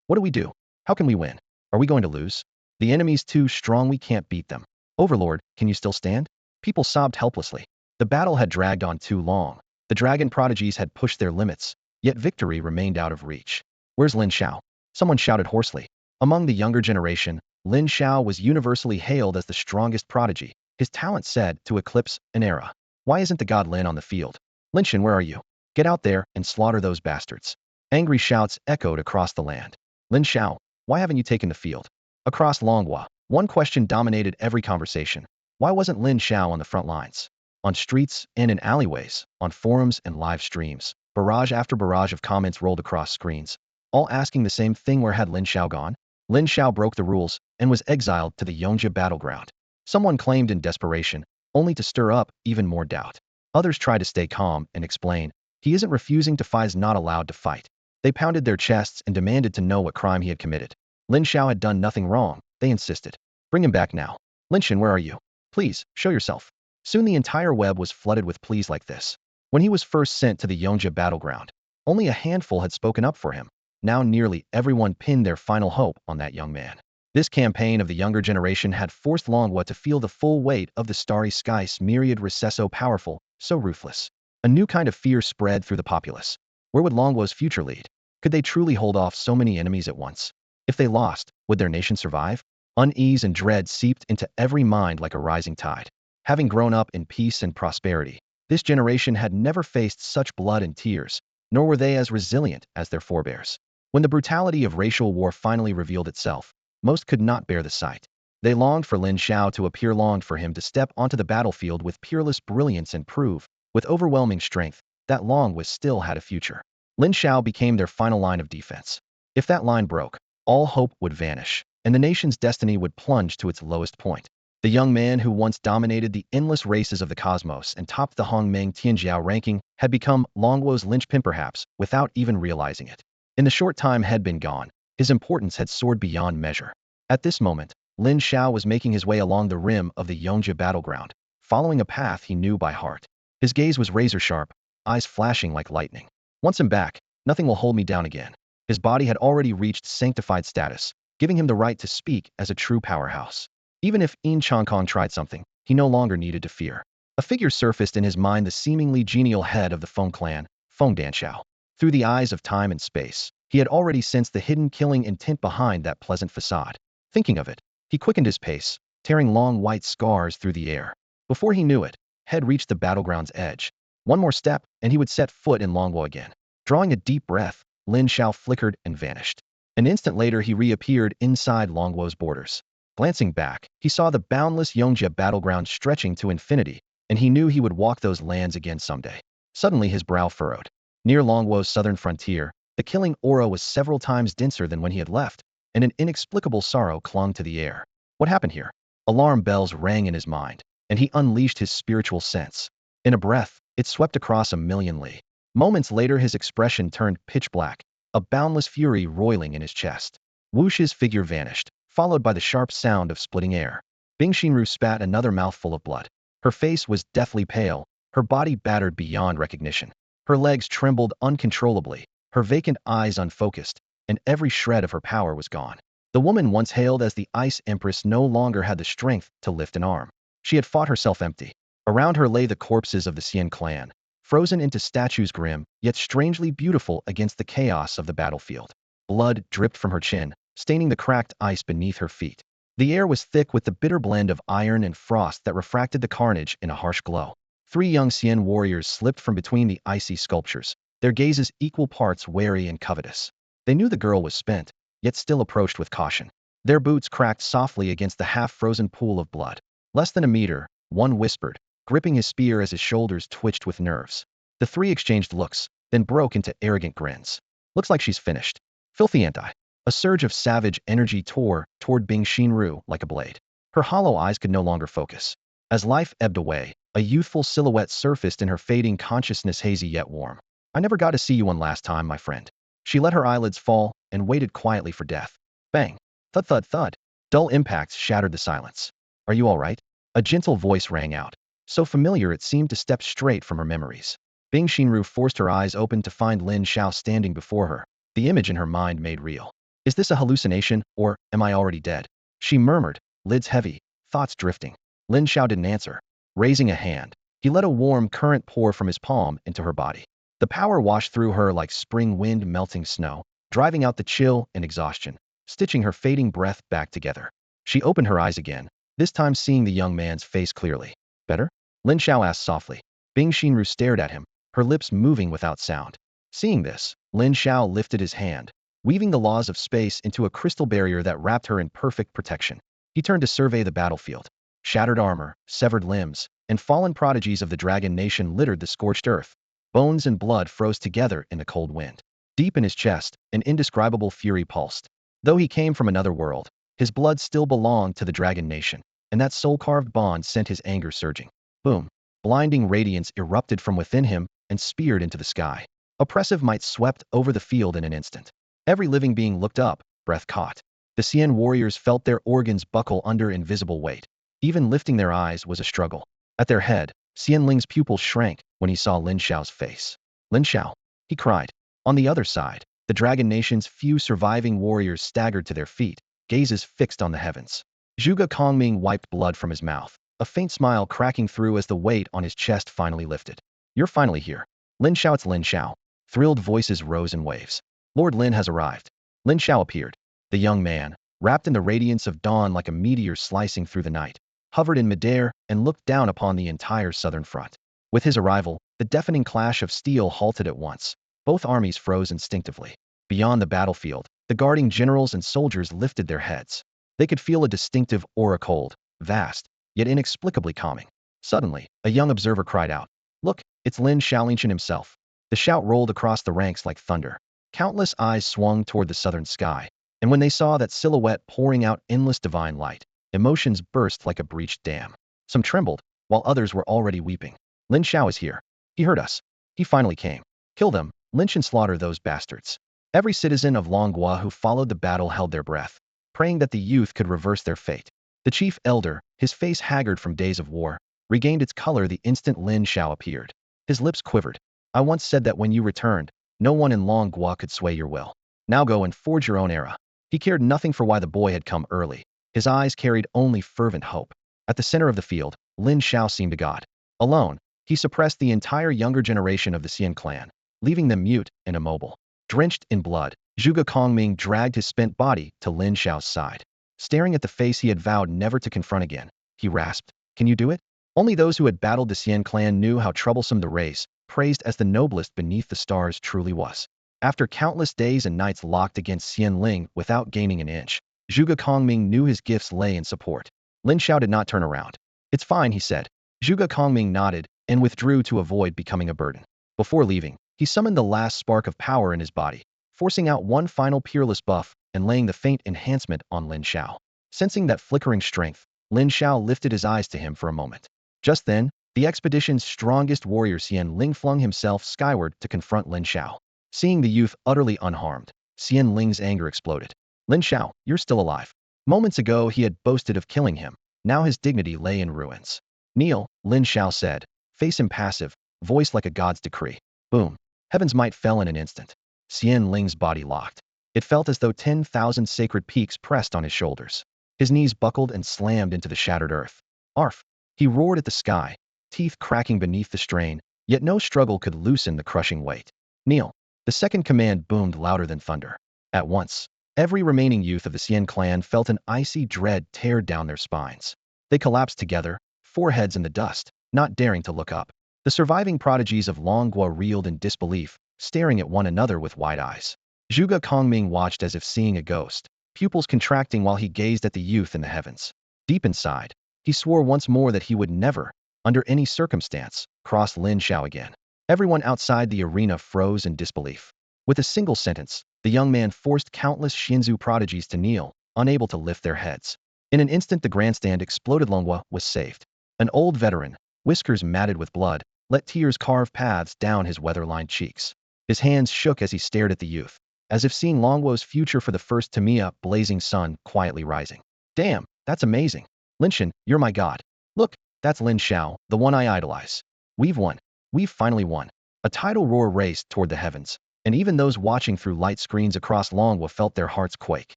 What do we do? How can we win? Are we going to lose? The enemy's too strong, we can't beat them. Overlord, can you still stand? People sobbed helplessly. The battle had dragged on too long. The dragon prodigies had pushed their limits, yet victory remained out of reach. Where's Lin Xiao? Someone shouted hoarsely. Among the younger generation, Lin Xiao was universally hailed as the strongest prodigy, his talent said to eclipse an era. Why isn't the god Lin on the field? Lin Xin, where are you? Get out there and slaughter those bastards. Angry shouts echoed across the land. Lin Xiao, why haven't you taken the field? Across Longhua, one question dominated every conversation. Why wasn't Lin Xiao on the front lines? On streets and in alleyways, on forums and live streams, barrage after barrage of comments rolled across screens, all asking the same thing: where had Lin Xiao gone? Lin Xiao broke the rules and was exiled to the Yongji battleground. Someone claimed in desperation, only to stir up even more doubt. Others tried to stay calm and explain, he isn't refusing, defy's not allowed to fight. They pounded their chests and demanded to know what crime he had committed. Lin Xiao had done nothing wrong, they insisted. Bring him back now. Lin Xin, where are you? Please, show yourself. Soon the entire web was flooded with pleas like this. When he was first sent to the Yongji battleground, only a handful had spoken up for him. Now nearly everyone pinned their final hope on that young man. This campaign of the younger generation had forced Longhua to feel the full weight of the starry sky's myriad recess, so powerful, so ruthless. A new kind of fear spread through the populace. Where would Longhua's future lead? Could they truly hold off so many enemies at once? If they lost, would their nation survive? Unease and dread seeped into every mind like a rising tide. Having grown up in peace and prosperity, this generation had never faced such blood and tears, nor were they as resilient as their forebears. When the brutality of racial war finally revealed itself, most could not bear the sight. They longed for Lin Xiao to appear, longed for him to step onto the battlefield with peerless brilliance and prove, with overwhelming strength, that Longhua still had a future. Lin Xiao became their final line of defense. If that line broke, all hope would vanish, and the nation's destiny would plunge to its lowest point. The young man who once dominated the endless races of the cosmos and topped the Hongmeng Tianjiao ranking had become Longhua's linchpin, perhaps, without even realizing it. In the short time had been gone, his importance had soared beyond measure. At this moment, Lin Xiao was making his way along the rim of the Yongji battleground, following a path he knew by heart. His gaze was razor-sharp, eyes flashing like lightning. Once I'm back, nothing will hold me down again. His body had already reached sanctified status, giving him the right to speak as a true powerhouse. Even if Yin Changkong tried something, he no longer needed to fear. A figure surfaced in his mind, the seemingly genial head of the Feng clan, Feng Danshao. Through the eyes of time and space, he had already sensed the hidden killing intent behind that pleasant facade. Thinking of it, he quickened his pace, tearing long white scars through the air. Before he knew it, had reached the battleground's edge. One more step, and he would set foot in Longhua again. Drawing a deep breath, Lin Xiao flickered and vanished. An instant later, he reappeared inside Longhua's borders. Glancing back, he saw the boundless Yongji battleground stretching to infinity, and he knew he would walk those lands again someday. Suddenly, his brow furrowed. Near Longhua's southern frontier, the killing aura was several times denser than when he had left, and an inexplicable sorrow clung to the air. What happened here? Alarm bells rang in his mind, and he unleashed his spiritual sense. In a breath, it swept across a million li. Moments later his expression turned pitch black, a boundless fury roiling in his chest. Wux's figure vanished, followed by the sharp sound of splitting air. Bing Xinru spat another mouthful of blood. Her face was deathly pale, her body battered beyond recognition. Her legs trembled uncontrollably, her vacant eyes unfocused, and every shred of her power was gone. The woman once hailed as the Ice Empress no longer had the strength to lift an arm. She had fought herself empty. Around her lay the corpses of the Xian clan, frozen into statues grim, yet strangely beautiful against the chaos of the battlefield. Blood dripped from her chin, staining the cracked ice beneath her feet. The air was thick with the bitter blend of iron and frost that refracted the carnage in a harsh glow. 3 young Xian warriors slipped from between the icy sculptures, their gazes equal parts wary and covetous. They knew the girl was spent, yet still approached with caution. Their boots cracked softly against the half-frozen pool of blood. Less than a meter, one whispered, gripping his spear as his shoulders twitched with nerves. The 3 exchanged looks, then broke into arrogant grins. Looks like she's finished. Filthy anti. A surge of savage energy tore toward Bing Xinru like a blade. Her hollow eyes could no longer focus. As life ebbed away, a youthful silhouette surfaced in her fading consciousness, hazy yet warm. I never got to see you one last time, my friend. She let her eyelids fall and waited quietly for death. Bang. Thud thud thud. Dull impacts shattered the silence. Are you all right? A gentle voice rang out, so familiar it seemed to step straight from her memories. Bing Xinru forced her eyes open to find Lin Xiao standing before her, the image in her mind made real. Is this a hallucination, or am I already dead? She murmured, lids heavy, thoughts drifting. Lin Xiao didn't answer. Raising a hand, he let a warm current pour from his palm into her body. The power washed through her like spring wind melting snow, driving out the chill and exhaustion, stitching her fading breath back together. She opened her eyes again, this time seeing the young man's face clearly. Better? Lin Xiao asked softly. Bing Xinru stared at him, her lips moving without sound. Seeing this, Lin Xiao lifted his hand, weaving the laws of space into a crystal barrier that wrapped her in perfect protection. He turned to survey the battlefield. Shattered armor, severed limbs, and fallen prodigies of the dragon nation littered the scorched earth. Bones and blood froze together in the cold wind. Deep in his chest, an indescribable fury pulsed. Though he came from another world, his blood still belonged to the dragon nation, and that soul-carved bond sent his anger surging. Boom! Blinding radiance erupted from within him and speared into the sky. Oppressive might swept over the field in an instant. Every living being looked up, breath caught. The Xian warriors felt their organs buckle under invisible weight. Even lifting their eyes was a struggle. At their head, Xian Ling's pupils shrank when he saw Lin Xiao's face. Lin Xiao, he cried. On the other side, the Dragon Nation's few surviving warriors staggered to their feet, gazes fixed on the heavens. Zhuge Kongming wiped blood from his mouth, a faint smile cracking through as the weight on his chest finally lifted. You're finally here. Lin Xiao, it's Lin Xiao. Thrilled voices rose in waves. Lord Lin has arrived. Lin Xiao appeared. The young man, wrapped in the radiance of dawn like a meteor slicing through the night, hovered in midair and looked down upon the entire southern front. With his arrival, the deafening clash of steel halted at once. Both armies froze instinctively. Beyond the battlefield, the guarding generals and soldiers lifted their heads. They could feel a distinctive aura, cold, vast, yet inexplicably calming. Suddenly, a young observer cried out, "Look, it's Lin Xiaolingshan himself." The shout rolled across the ranks like thunder. Countless eyes swung toward the southern sky, and when they saw that silhouette pouring out endless divine light, emotions burst like a breached dam. Some trembled, while others were already weeping. Lin Xiao is here. He heard us. He finally came. Kill them, lynch and slaughter those bastards. Every citizen of Longhua who followed the battle held their breath, praying that the youth could reverse their fate. The chief elder, his face haggard from days of war, regained its color the instant Lin Xiao appeared. His lips quivered. I once said that when you returned, no one in Longhua could sway your will. Now go and forge your own era. He cared nothing for why the boy had come early. His eyes carried only fervent hope. At the center of the field, Lin Xiao seemed a god. Alone, he suppressed the entire younger generation of the Xian clan, leaving them mute and immobile. Drenched in blood, Zhuge Kongming dragged his spent body to Lin Xiao's side. Staring at the face he had vowed never to confront again, he rasped, "Can you do it?" Only those who had battled the Xian clan knew how troublesome the race, praised as the noblest beneath the stars, truly was. After countless days and nights locked against Xian Ling without gaining an inch, Zhuge Kongming knew his gifts lay in support. Lin Xiao did not turn around. It's fine, he said. Zhuge Kongming nodded and withdrew to avoid becoming a burden. Before leaving, he summoned the last spark of power in his body, forcing out one final peerless buff and laying the faint enhancement on Lin Xiao. Sensing that flickering strength, Lin Xiao lifted his eyes to him for a moment. Just then, the expedition's strongest warrior Xian Ling flung himself skyward to confront Lin Xiao. Seeing the youth utterly unharmed, Xian Ling's anger exploded. Lin Xiao, you're still alive. Moments ago he had boasted of killing him. Now his dignity lay in ruins. Kneel, Lin Xiao said, face impassive, voice like a god's decree. Boom. Heaven's might fell in an instant. Xian Ling's body locked. It felt as though 10,000 sacred peaks pressed on his shoulders. His knees buckled and slammed into the shattered earth. Arf! He roared at the sky, teeth cracking beneath the strain, yet no struggle could loosen the crushing weight. Kneel. The second command boomed louder than thunder. At once, every remaining youth of the Xian clan felt an icy dread tear down their spines. They collapsed together, foreheads in the dust, not daring to look up. The surviving prodigies of Longhua reeled in disbelief, staring at one another with wide eyes. Zhuge Kongming watched as if seeing a ghost, pupils contracting while he gazed at the youth in the heavens. Deep inside, he swore once more that he would never, under any circumstance, cross Lin Xiao again. Everyone outside the arena froze in disbelief. With a single sentence, the young man forced countless Xinzu prodigies to kneel, unable to lift their heads. In an instant the grandstand exploded. Longhua was saved. An old veteran, whiskers matted with blood, let tears carve paths down his weather-lined cheeks. His hands shook as he stared at the youth, as if seeing Longwo's future for the first time. Blazing sun quietly rising. Damn, that's amazing. Lin Shan, you're my god. Look, that's Lin Xiao, the one I idolize. We've won. We've finally won. A tidal roar raced toward the heavens, and even those watching through light screens across Longhua felt their hearts quake.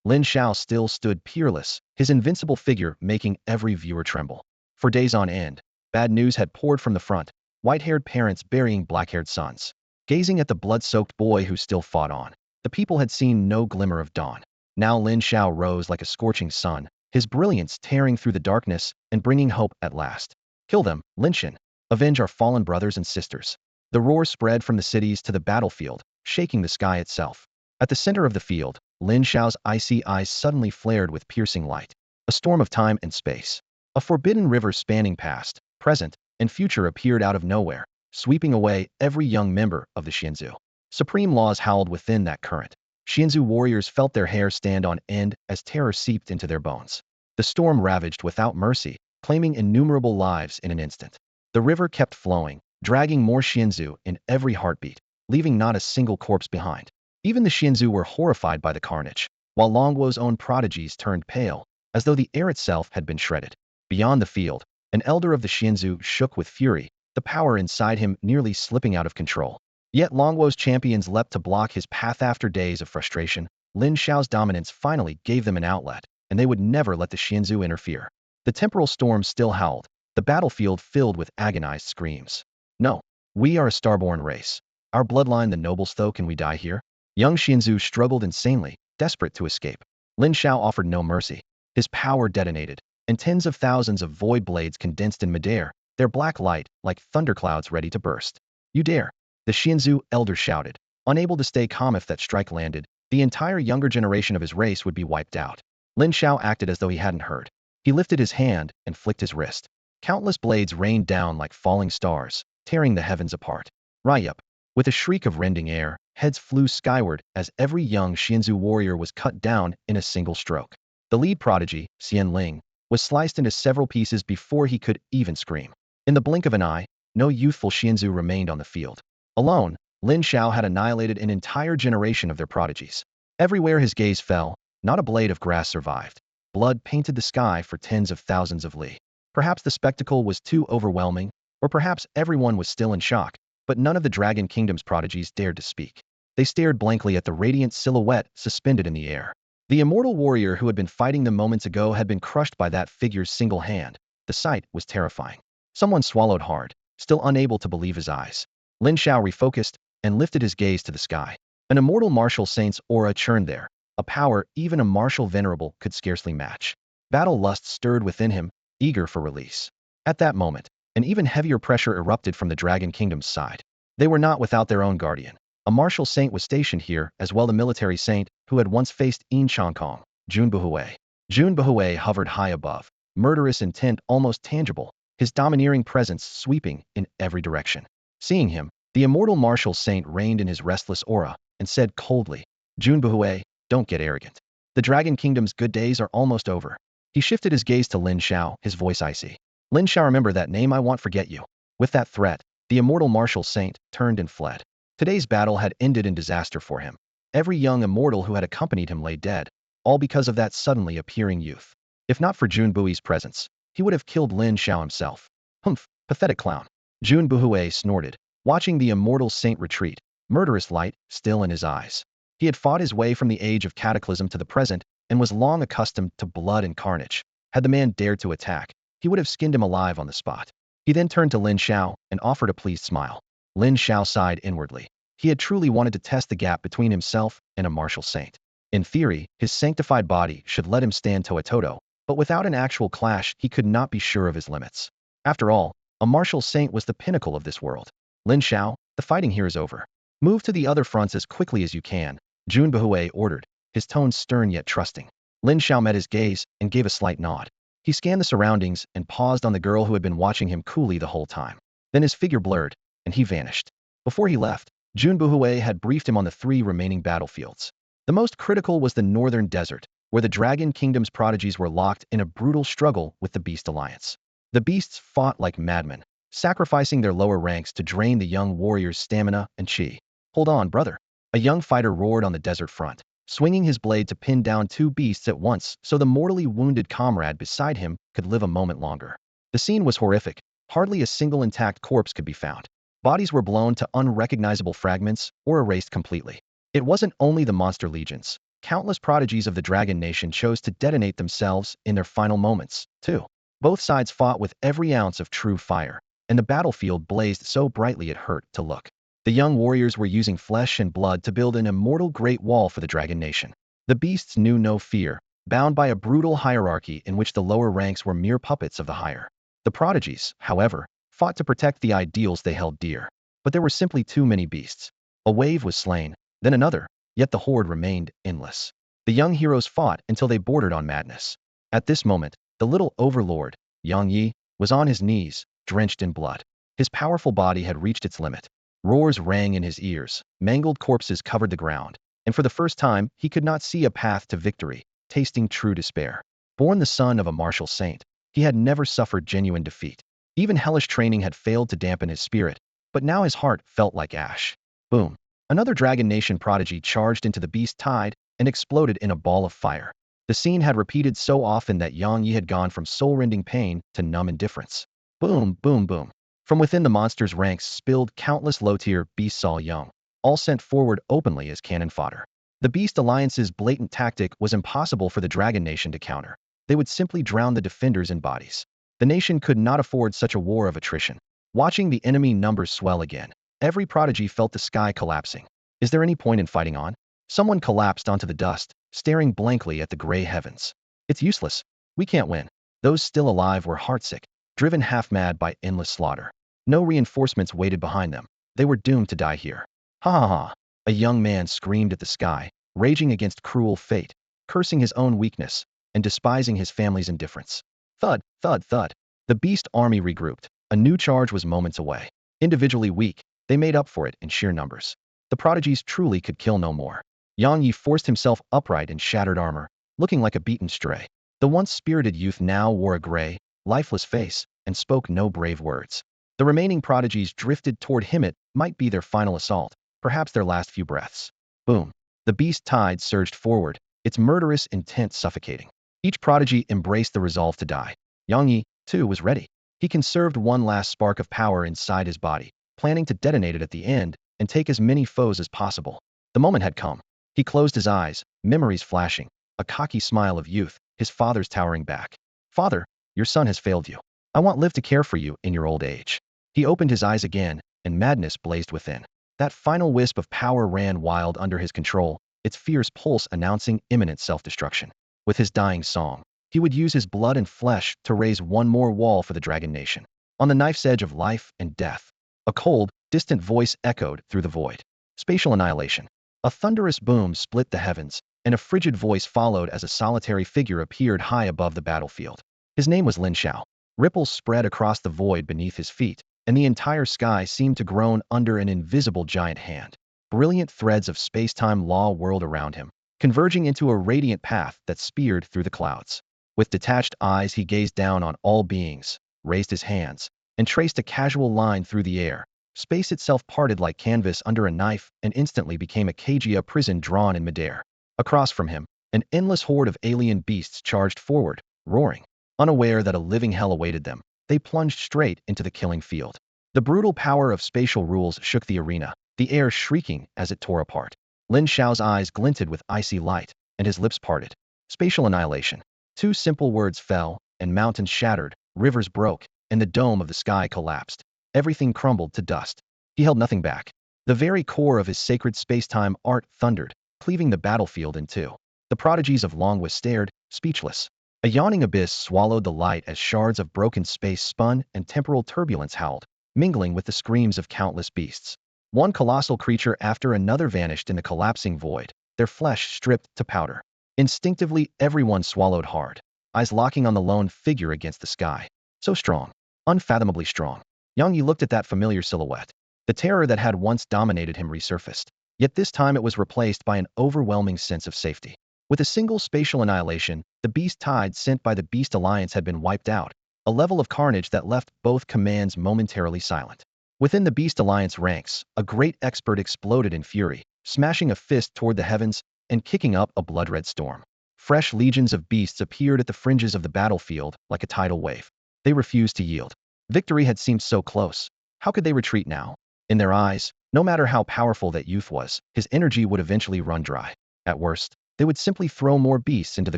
Lin Xiao still stood peerless, his invincible figure making every viewer tremble. For days on end, bad news had poured from the front, white-haired parents burying black-haired sons. Gazing at the blood-soaked boy who still fought on, the people had seen no glimmer of dawn. Now Lin Xiao rose like a scorching sun, his brilliance tearing through the darkness and bringing hope at last. Kill them, Lin Shan. Avenge our fallen brothers and sisters. The roar spread from the cities to the battlefield, shaking the sky itself. At the center of the field, Lin Xiao's icy eyes suddenly flared with piercing light. A storm of time and space. A forbidden river spanning past, present, and future appeared out of nowhere, sweeping away every young member of the Xinzu. Supreme laws howled within that current. Xinzu warriors felt their hair stand on end as terror seeped into their bones. The storm ravaged without mercy, claiming innumerable lives in an instant. The river kept flowing, dragging more Xinzu in every heartbeat, leaving not a single corpse behind. Even the Xinzu were horrified by the carnage, while Longwo's own prodigies turned pale, as though the air itself had been shredded. Beyond the field, an elder of the Xinzu shook with fury, the power inside him nearly slipping out of control. Yet Longwo's champions leapt to block his path. After days of frustration, Lin Xiao's dominance finally gave them an outlet, and they would never let the Xinzu interfere. The temporal storm still howled, the battlefield filled with agonized screams. No, we are a starborn race. Our bloodline the nobles, though can we die here? Young Xinzu struggled insanely, desperate to escape. Lin Xiao offered no mercy. His power detonated, and tens of thousands of void blades condensed in midair, their black light like thunderclouds ready to burst. You dare! The Xinzu elder shouted, unable to stay calm. If that strike landed, the entire younger generation of his race would be wiped out. Lin Xiao acted as though he hadn't heard. He lifted his hand and flicked his wrist. Countless blades rained down like falling stars, tearing the heavens apart. Ryup! With a shriek of rending air, heads flew skyward as every young Xinzu warrior was cut down in a single stroke. The lead prodigy, Xian Ling, was sliced into several pieces before he could even scream. In the blink of an eye, no youthful Xinzu remained on the field. Alone, Lin Xiao had annihilated an entire generation of their prodigies. Everywhere his gaze fell, not a blade of grass survived. Blood painted the sky for tens of thousands of li. Perhaps the spectacle was too overwhelming, or perhaps everyone was still in shock, but none of the Dragon Kingdom's prodigies dared to speak. They stared blankly at the radiant silhouette suspended in the air. The immortal warrior who had been fighting them moments ago had been crushed by that figure's single hand. The sight was terrifying. Someone swallowed hard, still unable to believe his eyes. Lin Xiao refocused and lifted his gaze to the sky. An immortal martial saint's aura churned there, a power even a martial venerable could scarcely match. Battle lust stirred within him, eager for release. At that moment, an even heavier pressure erupted from the Dragon Kingdom's side. They were not without their own guardian. A martial saint was stationed here, as well the military saint who had once faced Yin Chongkong, Jun Buhui. Jun Buhui hovered high above, murderous intent almost tangible, his domineering presence sweeping in every direction. Seeing him, the immortal martial saint reined in his restless aura and said coldly, Jun Buhui, don't get arrogant. The Dragon Kingdom's good days are almost over. He shifted his gaze to Lin Xiao, his voice icy. Lin Xiao, remember that name, I won't forget you. With that threat, the immortal martial saint turned and fled. Today's battle had ended in disaster for him. Every young immortal who had accompanied him lay dead, all because of that suddenly appearing youth. If not for Jun Bui's presence, he would have killed Lin Xiao himself. Humph, pathetic clown. Jun Buhui snorted, watching the immortal saint retreat, murderous light still in his eyes. He had fought his way from the age of cataclysm to the present and was long accustomed to blood and carnage. Had the man dared to attack, he would have skinned him alive on the spot. He then turned to Lin Xiao and offered a pleased smile. Lin Xiao sighed inwardly. He had truly wanted to test the gap between himself and a martial saint. In theory, his sanctified body should let him stand toe-to-toe, but without an actual clash, he could not be sure of his limits. After all, a martial saint was the pinnacle of this world. Lin Xiao, the fighting here is over. Move to the other fronts as quickly as you can, Jun Buhui ordered, his tone stern yet trusting. Lin Xiao met his gaze and gave a slight nod. He scanned the surroundings and paused on the girl who had been watching him coolly the whole time. Then his figure blurred, and he vanished. Before he left, Jun Buhui had briefed him on the 3 remaining battlefields. The most critical was the northern desert, where the Dragon Kingdom's prodigies were locked in a brutal struggle with the Beast Alliance. The beasts fought like madmen, sacrificing their lower ranks to drain the young warrior's stamina and chi. Hold on, brother. A young fighter roared on the desert front, swinging his blade to pin down 2 beasts at once so the mortally wounded comrade beside him could live a moment longer. The scene was horrific. Hardly a single intact corpse could be found. Bodies were blown to unrecognizable fragments or erased completely. It wasn't only the monster legions. Countless prodigies of the Dragon Nation chose to detonate themselves in their final moments, too. Both sides fought with every ounce of true fire, and the battlefield blazed so brightly it hurt to look. The young warriors were using flesh and blood to build an immortal great wall for the Dragon Nation. The beasts knew no fear, bound by a brutal hierarchy in which the lower ranks were mere puppets of the higher. The prodigies, however, fought to protect the ideals they held dear. But there were simply too many beasts. A wave was slain, then another, yet the horde remained endless. The young heroes fought until they bordered on madness. At this moment, the little overlord, Yang Yi, was on his knees, drenched in blood. His powerful body had reached its limit. Roars rang in his ears, mangled corpses covered the ground, and for the first time, he could not see a path to victory, tasting true despair. Born the son of a martial saint, he had never suffered genuine defeat. Even hellish training had failed to dampen his spirit, but now his heart felt like ash. Boom. Another Dragon Nation prodigy charged into the beast tide and exploded in a ball of fire. The scene had repeated so often that Yang Yi had gone from soul-rending pain to numb indifference. Boom, boom, boom. From within the monster's ranks spilled countless low-tier beasts, all young, all sent forward openly as cannon fodder. The Beast Alliance's blatant tactic was impossible for the Dragon Nation to counter. They would simply drown the defenders in bodies. The nation could not afford such a war of attrition. Watching the enemy numbers swell again, every prodigy felt the sky collapsing. Is there any point in fighting on? Someone collapsed onto the dust, staring blankly at the gray heavens. It's useless. We can't win. Those still alive were heartsick, driven half-mad by endless slaughter. No reinforcements waited behind them. They were doomed to die here. Ha ha ha. A young man screamed at the sky, raging against cruel fate, cursing his own weakness, and despising his family's indifference. Thud, thud, thud. The beast army regrouped. A new charge was moments away. Individually weak, they made up for it in sheer numbers. The prodigies truly could kill no more. Yang Yi forced himself upright in shattered armor, looking like a beaten stray. The once spirited youth now wore a gray, lifeless face and spoke no brave words. The remaining prodigies drifted toward him. It might be their final assault, perhaps their last few breaths. Boom. The beast tide surged forward, its murderous intent suffocating. Each prodigy embraced the resolve to die. Yang Yi, too, was ready. He conserved one last spark of power inside his body, planning to detonate it at the end and take as many foes as possible. The moment had come. He closed his eyes, memories flashing, a cocky smile of youth, his father's towering back. Father, your son has failed you. I won't live to care for you in your old age. He opened his eyes again, and madness blazed within. That final wisp of power ran wild under his control, its fierce pulse announcing imminent self-destruction. With his dying song, he would use his blood and flesh to raise one more wall for the Dragon Nation. On the knife's edge of life and death, a cold, distant voice echoed through the void. Spatial annihilation. A thunderous boom split the heavens, and a frigid voice followed as a solitary figure appeared high above the battlefield. His name was Lin Xiao. Ripples spread across the void beneath his feet, and the entire sky seemed to groan under an invisible giant hand. Brilliant threads of space-time law whirled around him, converging into a radiant path that speared through the clouds. With detached eyes, he gazed down on all beings, raised his hands, and traced a casual line through the air. Space itself parted like canvas under a knife and instantly became a cagey prison drawn in midair. Across from him, an endless horde of alien beasts charged forward, roaring. Unaware that a living hell awaited them, they plunged straight into the killing field. The brutal power of spatial rules shook the arena, the air shrieking as it tore apart. Lin Xiao's eyes glinted with icy light, and his lips parted. Spatial annihilation. Two simple words fell, and mountains shattered, rivers broke, and the dome of the sky collapsed. Everything crumbled to dust. He held nothing back. The very core of his sacred space-time art thundered, cleaving the battlefield in two. The prodigies of Longwa stared, speechless. A yawning abyss swallowed the light as shards of broken space spun and temporal turbulence howled, mingling with the screams of countless beasts. One colossal creature after another vanished in the collapsing void, their flesh stripped to powder. Instinctively, everyone swallowed hard, eyes locking on the lone figure against the sky. So strong, unfathomably strong. Yang Yi looked at that familiar silhouette. The terror that had once dominated him resurfaced, yet this time it was replaced by an overwhelming sense of safety. With a single spatial annihilation, the beast tide sent by the Beast Alliance had been wiped out, a level of carnage that left both commands momentarily silent. Within the Beast Alliance ranks, a great expert exploded in fury, smashing a fist toward the heavens and kicking up a blood-red storm. Fresh legions of beasts appeared at the fringes of the battlefield like a tidal wave. They refused to yield. Victory had seemed so close. How could they retreat now? In their eyes, no matter how powerful that youth was, his energy would eventually run dry. At worst, they would simply throw more beasts into the